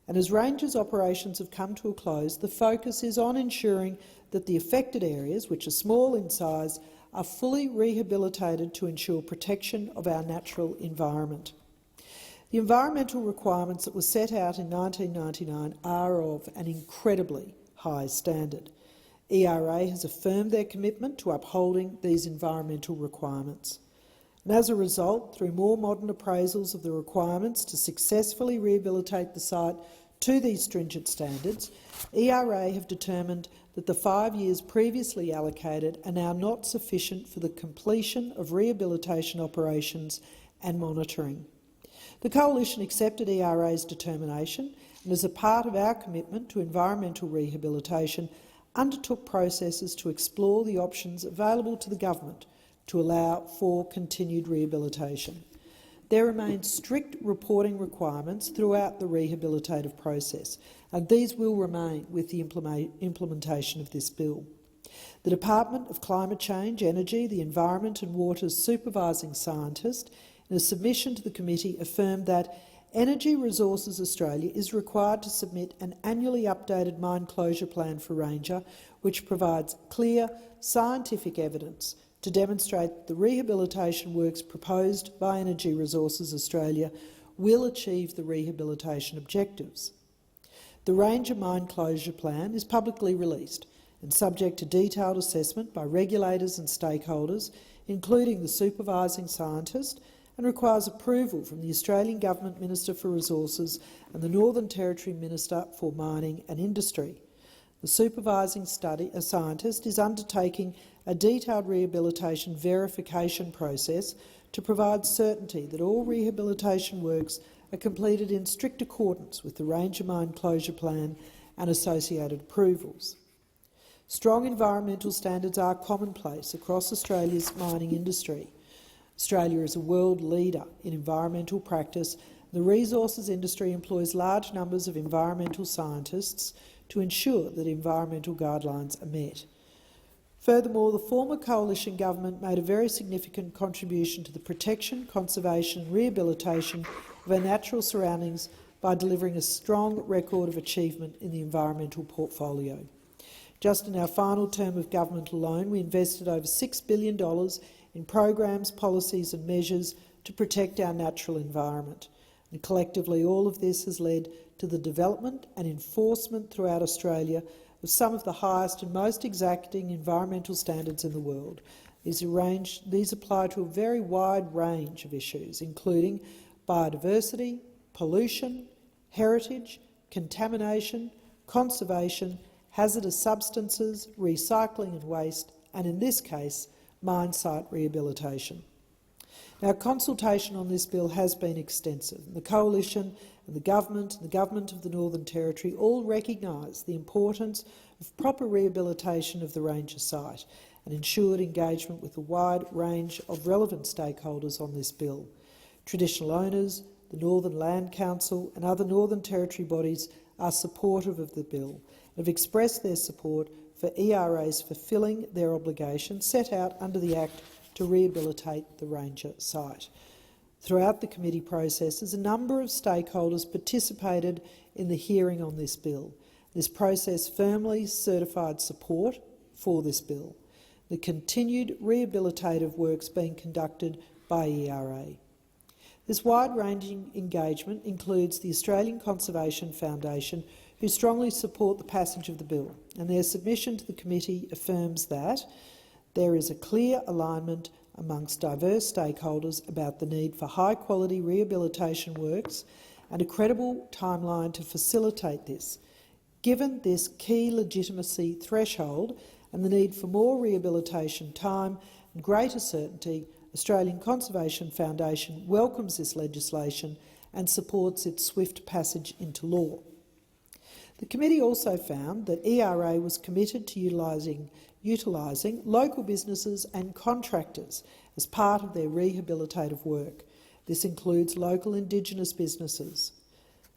And as Ranger's operations have come to a close, the focus is on ensuring that the affected areas, which are small in size, are fully rehabilitated to ensure protection of our natural environment. The environmental requirements that were set out in 1999 are of an incredibly high standard. ERA has affirmed their commitment to upholding these environmental requirements. And as a result, through more modern appraisals of the requirements to successfully rehabilitate the site to these stringent standards, ERA have determined that the 5 years previously allocated are now not sufficient for the completion of rehabilitation operations and monitoring. The Coalition accepted ERA's determination and, as a part of our commitment to environmental rehabilitation, undertook processes to explore the options available to the government to allow for continued rehabilitation. There remain strict reporting requirements throughout the rehabilitative process, and these will remain with the implementation of this bill. The Department of Climate Change, Energy, the Environment and Water's supervising scientist, in a submission to the committee, affirmed that Energy Resources Australia is required to submit an annually updated mine closure plan for Ranger, which provides clear scientific evidence to demonstrate that the rehabilitation works proposed by Energy Resources Australia will achieve the rehabilitation objectives. The Ranger Mine Closure Plan is publicly released and subject to detailed assessment by regulators and stakeholders, including the supervising scientist and requires approval from the Australian Government Minister for Resources and the Northern Territory Minister for Mining and Industry. The supervising scientist is undertaking a detailed rehabilitation verification process to provide certainty that all rehabilitation works are completed in strict accordance with the Ranger Mine Closure Plan and associated approvals. Strong environmental standards are commonplace across Australia's mining industry. Australia is a world leader in environmental practice. The resources industry employs large numbers of environmental scientists to ensure that environmental guidelines are met. Furthermore, the former coalition government made a very significant contribution to the protection, conservation and rehabilitation of our natural surroundings by delivering a strong record of achievement in the environmental portfolio. Just in our final term of government alone, we invested over $6 billion in programs, policies and measures to protect our natural environment. And collectively, all of this has led to the development and enforcement throughout Australia of some of the highest and most exacting environmental standards in the world. These apply to a very wide range of issues, including biodiversity, pollution, heritage, contamination, conservation, hazardous substances, recycling and waste, and in this case, mine site rehabilitation. Now, consultation on this bill has been extensive. The Coalition and the Government of the Northern Territory all recognise the importance of proper rehabilitation of the Ranger site and ensured engagement with a wide range of relevant stakeholders on this bill. Traditional owners, the Northern Land Council and other Northern Territory bodies are supportive of the bill and have expressed their support for ERAs fulfilling their obligations set out under the Act to rehabilitate the Ranger site. Throughout the committee processes, a number of stakeholders participated in the hearing on this bill. This process firmly certified support for this bill. The continued rehabilitative works being conducted by ERA. This wide-ranging engagement includes the Australian Conservation Foundation, who strongly support the passage of the bill, and their submission to the committee affirms that there is a clear alignment amongst diverse stakeholders about the need for high-quality rehabilitation works and a credible timeline to facilitate this. Given this key legitimacy threshold and the need for more rehabilitation time and greater certainty, Australian Conservation Foundation welcomes this legislation and supports its swift passage into law. The committee also found that ERA was committed to utilising local businesses and contractors as part of their rehabilitative work. This includes local Indigenous businesses.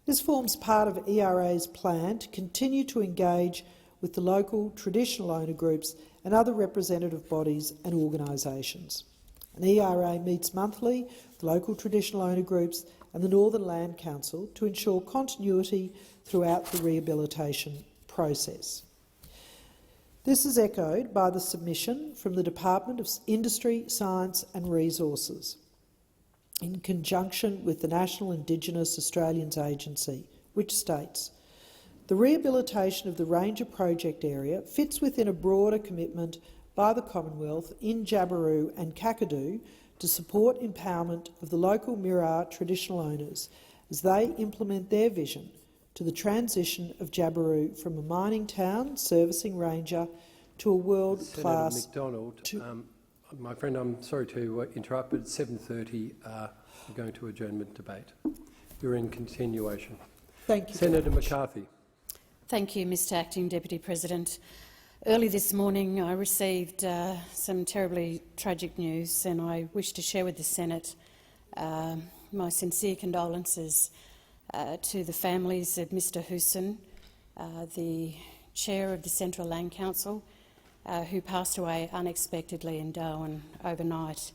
This forms part of ERA's plan to continue to engage with the local traditional owner groups and other representative bodies and organisations. An ERA meets monthly with local traditional owner groups and the Northern Land Council to ensure continuity throughout the rehabilitation process. This is echoed by the submission from the Department of Industry, Science and Resources in conjunction with the National Indigenous Australians Agency, which states, "The rehabilitation of the Ranger project area fits within a broader commitment by the Commonwealth in Jabiru and Kakadu to support empowerment of the local Mirarr traditional owners as they implement their vision to the transition of Jabiru from a mining town servicing Ranger to a world-class..." Senator McDonald, my friend, I'm sorry to interrupt, but at 7:30 we're going to adjournment debate. You're in continuation. Thank you. Senator McCarthy. Thank you, Mr Acting Deputy President. Early this morning I received some terribly tragic news, and I wish to share with the Senate my sincere condolences to the families of Mr Husson, the Chair of the Central Land Council, who passed away unexpectedly in Darwin overnight.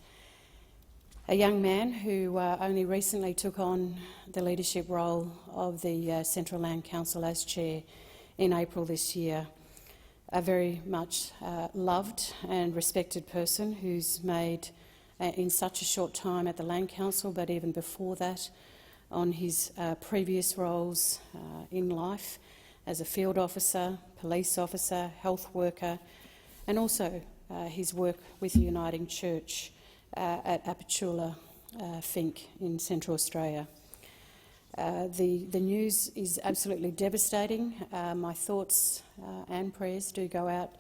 A young man who only recently took on the leadership role of the Central Land Council as Chair in April this year. A very much loved and respected person who's made, in such a short time at the Land Council, but even before that, on his previous roles in life as a field officer, police officer, health worker, and also his work with the Uniting Church at Apachula Finke in Central Australia. The news is absolutely devastating. My thoughts and prayers do go out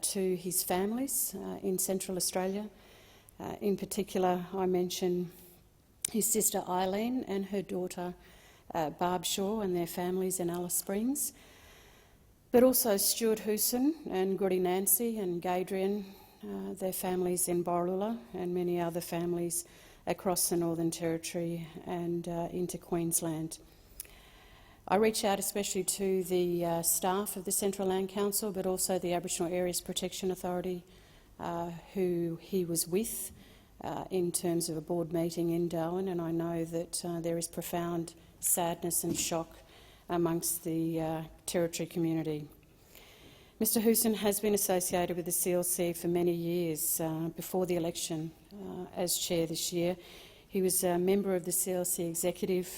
to his families in Central Australia. In particular, I mention his sister Eileen and her daughter Barb Shaw and their families in Alice Springs, but also Stuart Hooson and Goody Nancy and Gadrian, their families in Borroloola, and many other families across the Northern Territory and into Queensland. I reach out especially to the staff of the Central Land Council, but also the Aboriginal Areas Protection Authority, who he was with in terms of a board meeting in Darwin, and I know that there is profound sadness and shock amongst the Territory community. Mr Hooson has been associated with the CLC for many years before the election as chair this year. He was a member of the CLC Executive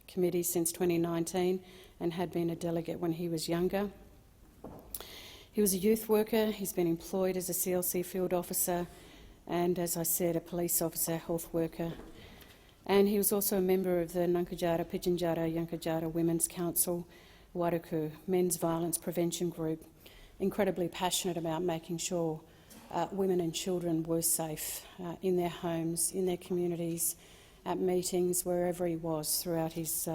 Committee since 2019 and had been a delegate when he was younger. He was a youth worker. He's been employed as a CLC field officer and, as I said, a police officer, health worker. And he was also a member of the Nunkajara, Pitjantjatjara, Yankajara Women's Council, Wadaku Men's Violence Prevention Group, incredibly passionate about making sure women and children were safe in their homes, in their communities, at meetings, wherever he was throughout his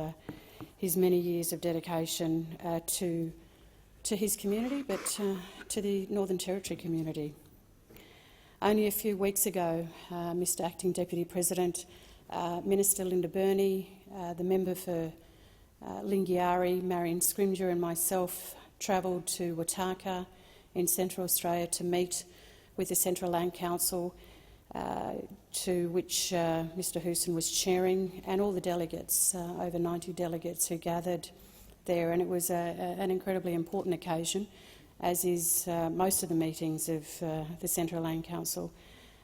many years of dedication to his community, but to the Northern Territory community. Only a few weeks ago, Mr Acting Deputy President, Minister Linda Burney, the member for Lingiari, Marion Scrimgeour and myself travelled to Wataka in Central Australia to meet with the Central Land Council, to which Mr Hooson was chairing, and all the delegates, over 90 delegates who gathered there. And it was an incredibly important occasion, as is most of the meetings of the Central Land Council.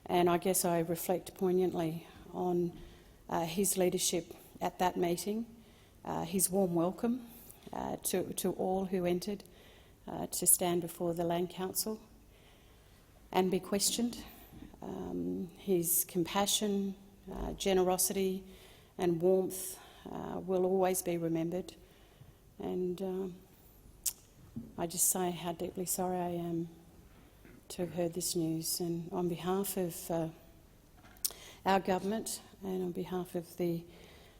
And I guess I reflect poignantly on his leadership at that meeting, his warm welcome to all who entered to stand before the Land Council and be questioned. His compassion, generosity and warmth will always be remembered. And I just say how deeply sorry I am to have heard this news. And on behalf of our government and on behalf of the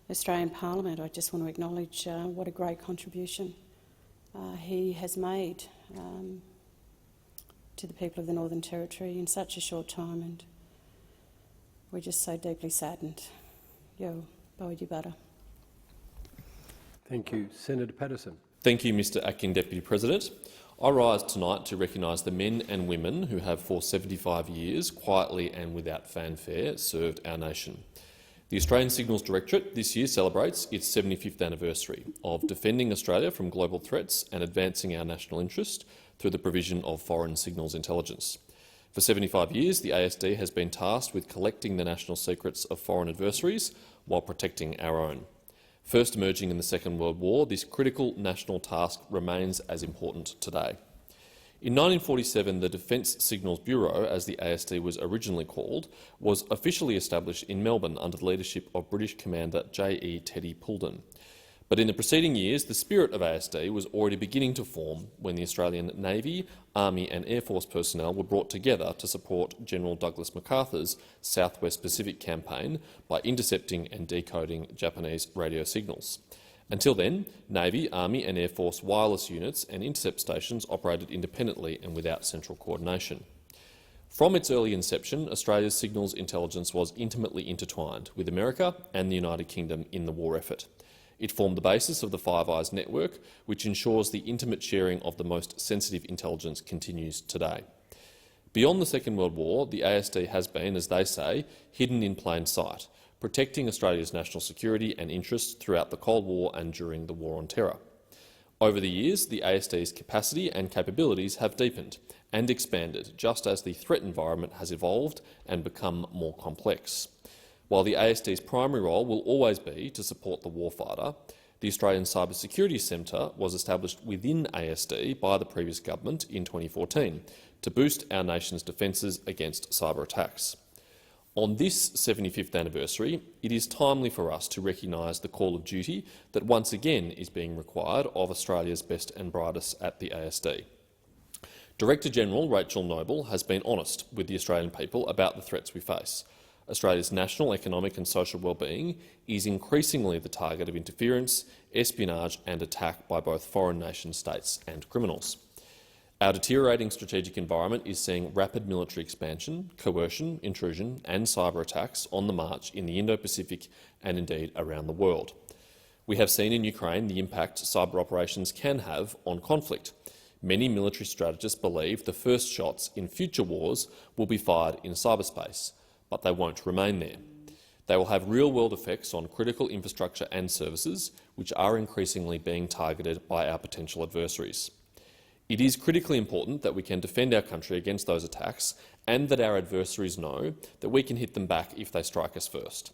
Australian Parliament, I just want to acknowledge what a great contribution he has made to the people of the Northern Territory in such a short time, and we're just so deeply saddened. Yo, Bowie butter. Thank you. Senator Patterson. Thank you, Mr Acting Deputy President. I rise tonight to recognise the men and women who have for 75 years, quietly and without fanfare, served our nation. The Australian Signals Directorate this year celebrates its 75th anniversary of defending Australia from global threats and advancing our national interest through the provision of foreign signals intelligence. For 75 years, the ASD has been tasked with collecting the national secrets of foreign adversaries while protecting our own. First emerging in the Second World War, this critical national task remains as important today. In 1947, the Defence Signals Bureau, as the ASD was originally called, was officially established in Melbourne under the leadership of British Commander J.E. Teddy Poulden. But in the preceding years, the spirit of ASD was already beginning to form when the Australian Navy, Army and Air Force personnel were brought together to support General Douglas MacArthur's South West Pacific campaign by intercepting and decoding Japanese radio signals. Until then, Navy, Army and Air Force wireless units and intercept stations operated independently and without central coordination. From its early inception, Australia's signals intelligence was intimately intertwined with America and the United Kingdom in the war effort. It formed the basis of the Five Eyes network, which ensures the intimate sharing of the most sensitive intelligence continues today. Beyond the Second World War, the ASD has been, as they say, hidden in plain sight, protecting Australia's national security and interests throughout the Cold War and during the War on Terror. Over the years, the ASD's capacity and capabilities have deepened and expanded, just as the threat environment has evolved and become more complex. While the ASD's primary role will always be to support the warfighter, the Australian Cybersecurity Centre was established within ASD by the previous government in 2014 to boost our nation's defences against cyber attacks. On this 75th anniversary, it is timely for us to recognise the call of duty that once again is being required of Australia's best and brightest at the ASD. Director-General Rachel Noble has been honest with the Australian people about the threats we face. Australia's national, economic and social well-being is increasingly the target of interference, espionage and attack by both foreign nation-states and criminals. Our deteriorating strategic environment is seeing rapid military expansion, coercion, intrusion and cyber attacks on the march in the Indo-Pacific and indeed around the world. We have seen in Ukraine the impact cyber operations can have on conflict. Many military strategists believe the first shots in future wars will be fired in cyberspace, but they won't remain there. They will have real-world effects on critical infrastructure and services, which are increasingly being targeted by our potential adversaries. It is critically important that we can defend our country against those attacks and that our adversaries know that we can hit them back if they strike us first.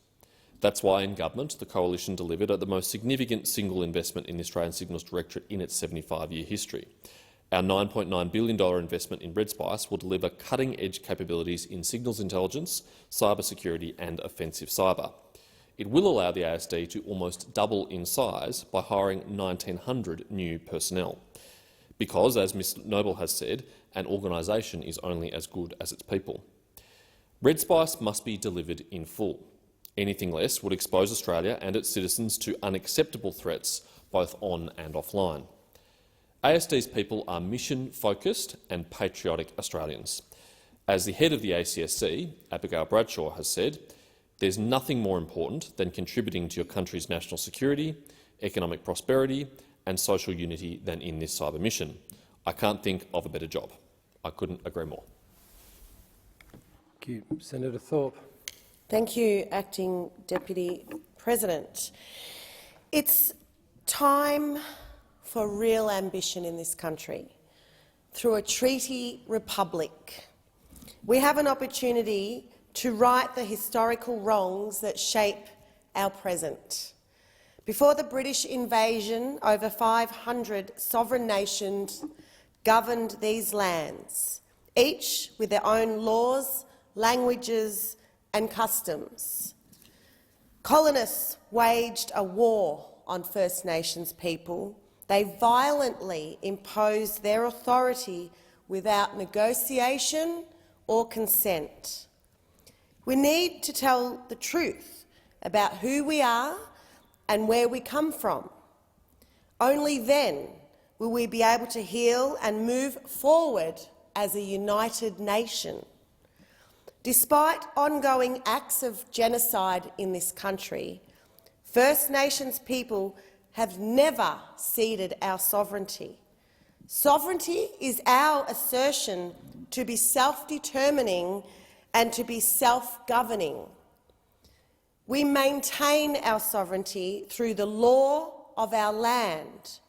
That's why in government the Coalition delivered the most significant single investment in the Australian Signals Directorate in its 75-year history. Our $9.9 billion investment in Red Spice will deliver cutting-edge capabilities in signals intelligence, cyber security and offensive cyber. It will allow the ASD to almost double in size by hiring 1,900 new personnel. Because, as Ms Noble has said, an organisation is only as good as its people. Red Spice must be delivered in full. Anything less would expose Australia and its citizens to unacceptable threats, both on and offline. ASD's people are mission-focused and patriotic Australians. As the head of the ACSC, Abigail Bradshaw, has said, there's nothing more important than contributing to your country's national security, economic prosperity and social unity than in this cyber mission. I can't think of a better job. I couldn't agree more. Thank you. Senator Thorpe. Thank you, Acting Deputy President. It's time for real ambition in this country. Through a treaty republic, we have an opportunity to right the historical wrongs that shape our present. Before the British invasion, over 500 sovereign nations governed these lands, each with their own laws, languages and customs. Colonists waged a war on First Nations people. They violently imposed their authority without negotiation or consent. We need to tell the truth about who we are and where we come from. Only then will we be able to heal and move forward as a united nation. Despite ongoing acts of genocide in this country, First Nations people have never ceded our sovereignty. Sovereignty is our assertion to be self-determining and to be self-governing. We maintain our sovereignty through the law of our land,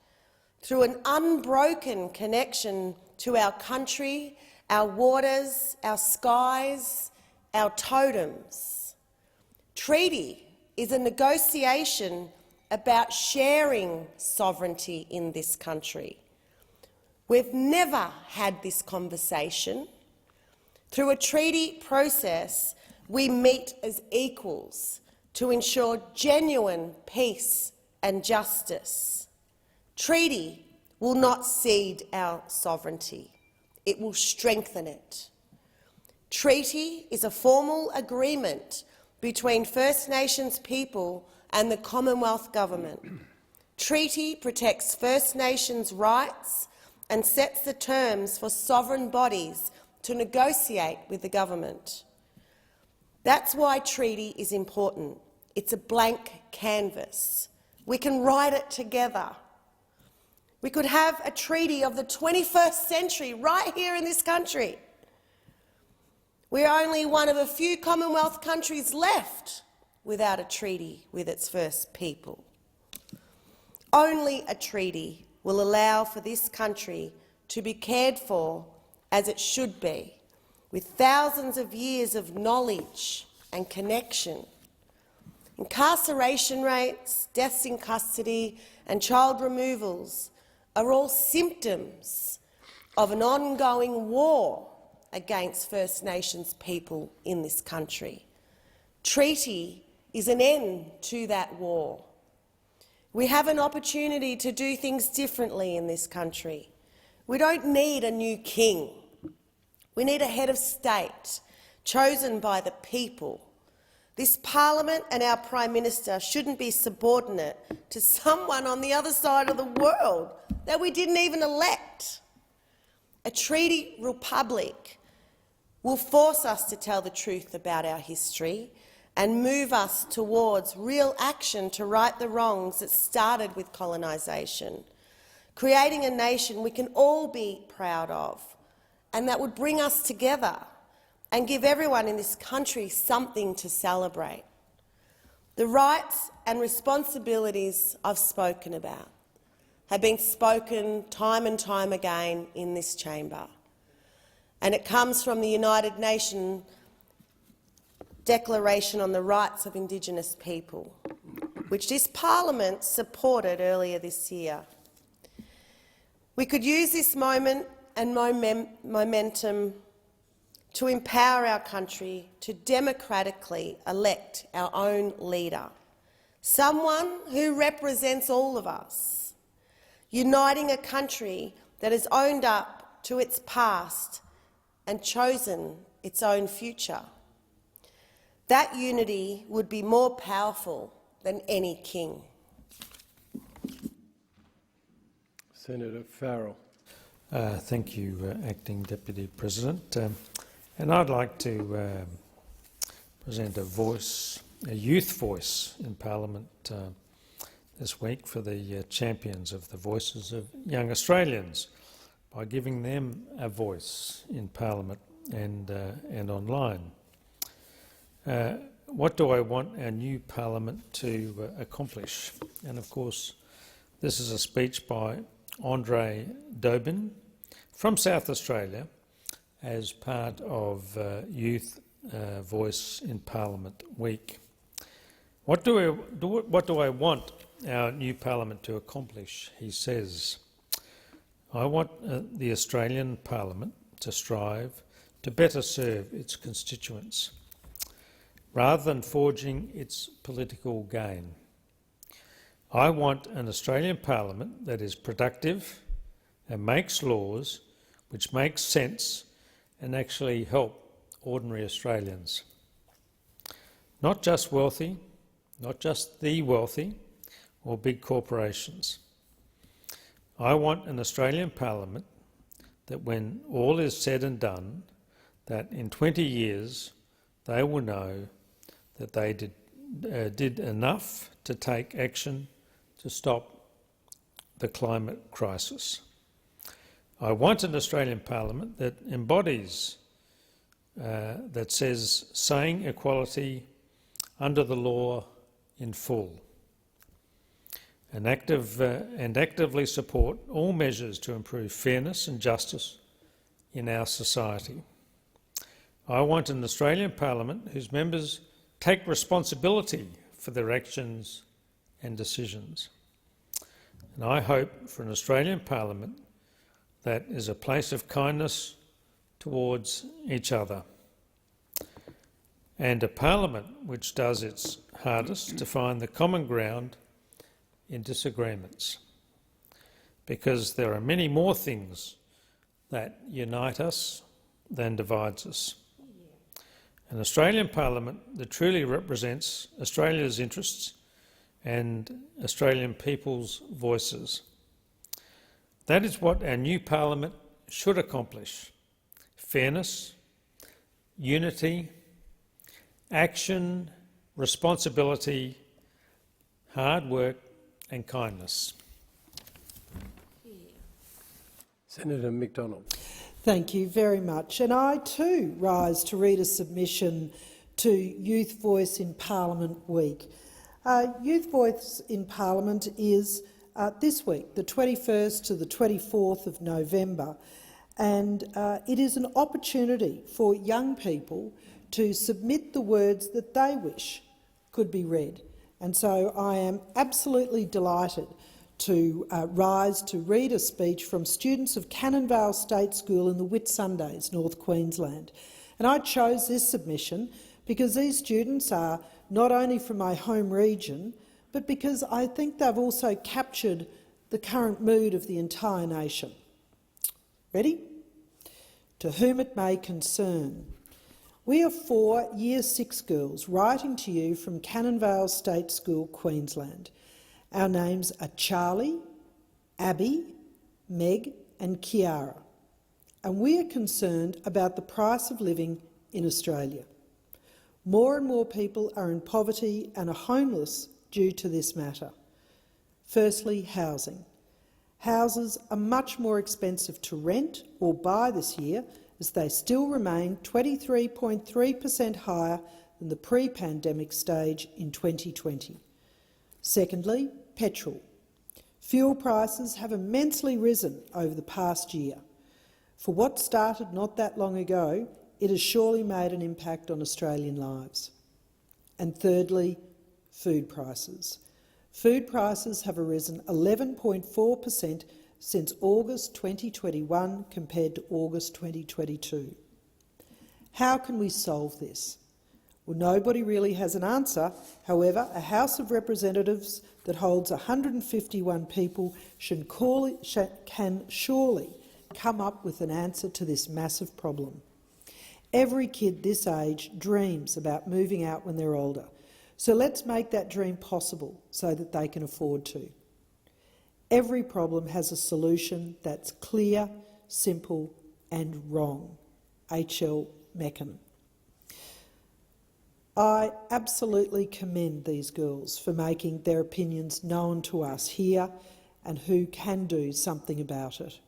through an unbroken connection to our country, our waters, our skies, our totems. Treaty is a negotiation about sharing sovereignty in this country. We've never had this conversation. Through a treaty process, we meet as equals to ensure genuine peace and justice. Treaty will not cede our sovereignty. It will strengthen it. Treaty is a formal agreement between First Nations people and the Commonwealth Government. Treaty protects First Nations rights and sets the terms for sovereign bodies to negotiate with the government. That's why treaty is important. It's a blank canvas. We can write it together. We could have a treaty of the 21st century right here in this country. We're only one of a few Commonwealth countries left without a treaty with its first people. Only a treaty will allow for this country to be cared for as it should be, with thousands of years of knowledge and connection. Incarceration rates, deaths in custody and child removals are all symptoms of an ongoing war against First Nations people in this country. treaty is an end to that war. We have an opportunity to do things differently in this country. We don't need a new king. We need a head of state chosen by the people. This parliament and our Prime Minister shouldn't be subordinate to someone on the other side of the world that we didn't even elect. A treaty republic will force us to tell the truth about our history and move us towards real action to right the wrongs that started with colonisation, creating a nation we can all be proud of, and that would bring us together and give everyone in this country something to celebrate. The rights and responsibilities I've spoken about have been spoken time and time again in this chamber, and it comes from the United Nations Declaration on the Rights of Indigenous People, which this parliament supported earlier this year. We could use this moment and momentum to empower our country to democratically elect our own leader, someone who represents all of us, uniting a country that has owned up to its past and chosen its own future. That unity would be more powerful than any king. Senator Farrell. Thank you, Acting Deputy President. And I'd like to present a youth voice in Parliament this week for the champions of the voices of young Australians, by giving them a voice in Parliament and online. What do I want our new Parliament to accomplish? And of course, this is a speech by Andre Dobin from South Australia as part of Youth Voice in Parliament Week. What do I want our new Parliament to accomplish? He says, I want the Australian Parliament to strive to better serve its constituents, rather than forging its political gain. I want an Australian Parliament that is productive and makes laws which make sense and actually help ordinary Australians. Not just wealthy, not just the wealthy or big corporations. I want an Australian Parliament that when all is said and done, that in 20 years they will know that they did enough to take action to stop the climate crisis. I want an Australian Parliament that embodies, that says saying equality under the law in full, and actively support all measures to improve fairness and justice in our society. I want an Australian Parliament whose members take responsibility for their actions and decisions. And I hope for an Australian Parliament that is a place of kindness towards each other, and a Parliament which does its hardest to find the common ground in disagreements, because there are many more things that unite us than divides us. An Australian Parliament that truly represents Australia's interests and Australian people's voices. That is what our new Parliament should accomplish: fairness, unity, action, responsibility, hard work and kindness. Senator McDonald. Thank you very much. And I too rise to read a submission to Youth Voice in Parliament Week. Youth Voice in Parliament is this week, the 21st to the 24th of November, and it is an opportunity for young people to submit the words that they wish could be read. And so I am absolutely delighted to rise to read a speech from students of Cannonvale State School in the Whitsundays, North Queensland. And I chose this submission because these students are not only from my home region, but because I think they've also captured the current mood of the entire nation. Ready? To whom it may concern. We are 4 Year 6 girls writing to you from Cannonvale State School, Queensland. Our names are Charlie, Abby, Meg and Kiara, and we are concerned about the price of living in Australia. More and more people are in poverty and are homeless due to this matter. Firstly, housing. Houses are much more expensive to rent or buy this year, as they still remain 23.3% higher than the pre-pandemic stage in 2020. Secondly, petrol. Fuel prices have immensely risen over the past year. For what started not that long ago, it has surely made an impact on Australian lives. And thirdly, food prices. Food prices have risen 11.4% since August 2021 compared to August 2022. How can we solve this? Well, nobody really has an answer. However, a House of Representatives that holds 151 people can surely come up with an answer to this massive problem. Every kid this age dreams about moving out when they're older, so let's make that dream possible so that they can afford to. Every problem has a solution that's clear, simple and wrong. H.L. Mencken. I absolutely commend these girls for making their opinions known to us here and who can do something about it.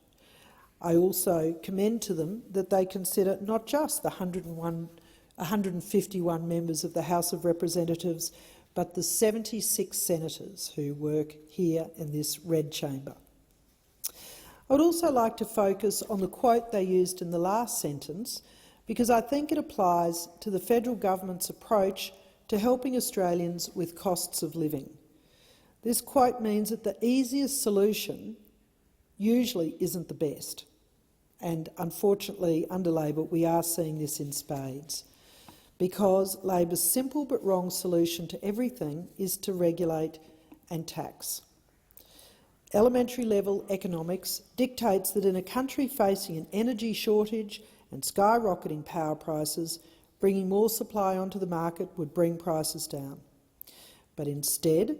I also commend to them that they consider not just the 151 members of the House of Representatives, but the 76 senators who work here in this red chamber. I would also like to focus on the quote they used in the last sentence, because I think it applies to the federal government's approach to helping Australians with costs of living. This quote means that the easiest solution usually isn't the best. And unfortunately, under Labor, we are seeing this in spades, because Labor's simple but wrong solution to everything is to regulate and tax. Elementary level economics dictates that in a country facing an energy shortage and skyrocketing power prices, bringing more supply onto the market would bring prices down. But instead,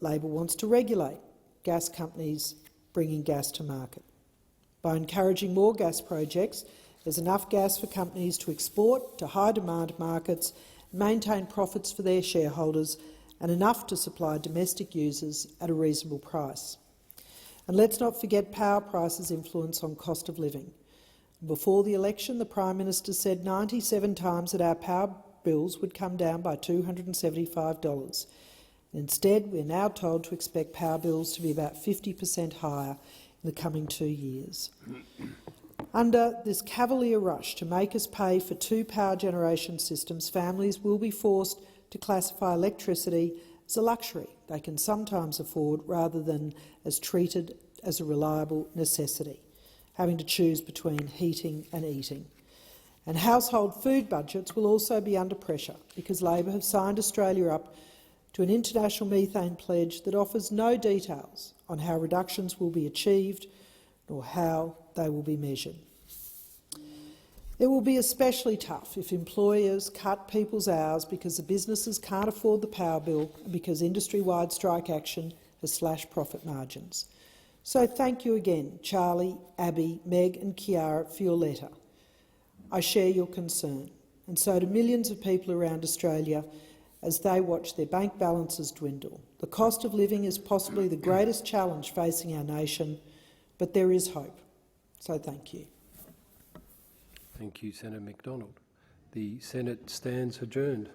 Labor wants to regulate gas companies bringing gas to market. By encouraging more gas projects, there's enough gas for companies to export to high-demand markets, maintain profits for their shareholders, and enough to supply domestic users at a reasonable price. And let's not forget power prices' influence on cost of living. Before the election, the Prime Minister said 97 times that our power bills would come down by $275. Instead, we are now told to expect power bills to be about 50% higher in the coming 2 years. Under this cavalier rush to make us pay for 2 power generation systems, families will be forced to classify electricity as a luxury they can sometimes afford rather than as treated as a reliable necessity, having to choose between heating and eating. And household food budgets will also be under pressure because Labor have signed Australia up to an international methane pledge that offers no details on how reductions will be achieved nor how they will be measured. It will be especially tough if employers cut people's hours because the businesses can't afford the power bill and because industry-wide strike action has slashed profit margins. So thank you again, Charlie, Abby, Meg and Kiara, for your letter. I share your concern, and so do millions of people around Australia as they watch their bank balances dwindle. The cost of living is possibly the greatest challenge facing our nation, but there is hope. So thank you. Thank you, Senator McDonald. The Senate stands adjourned.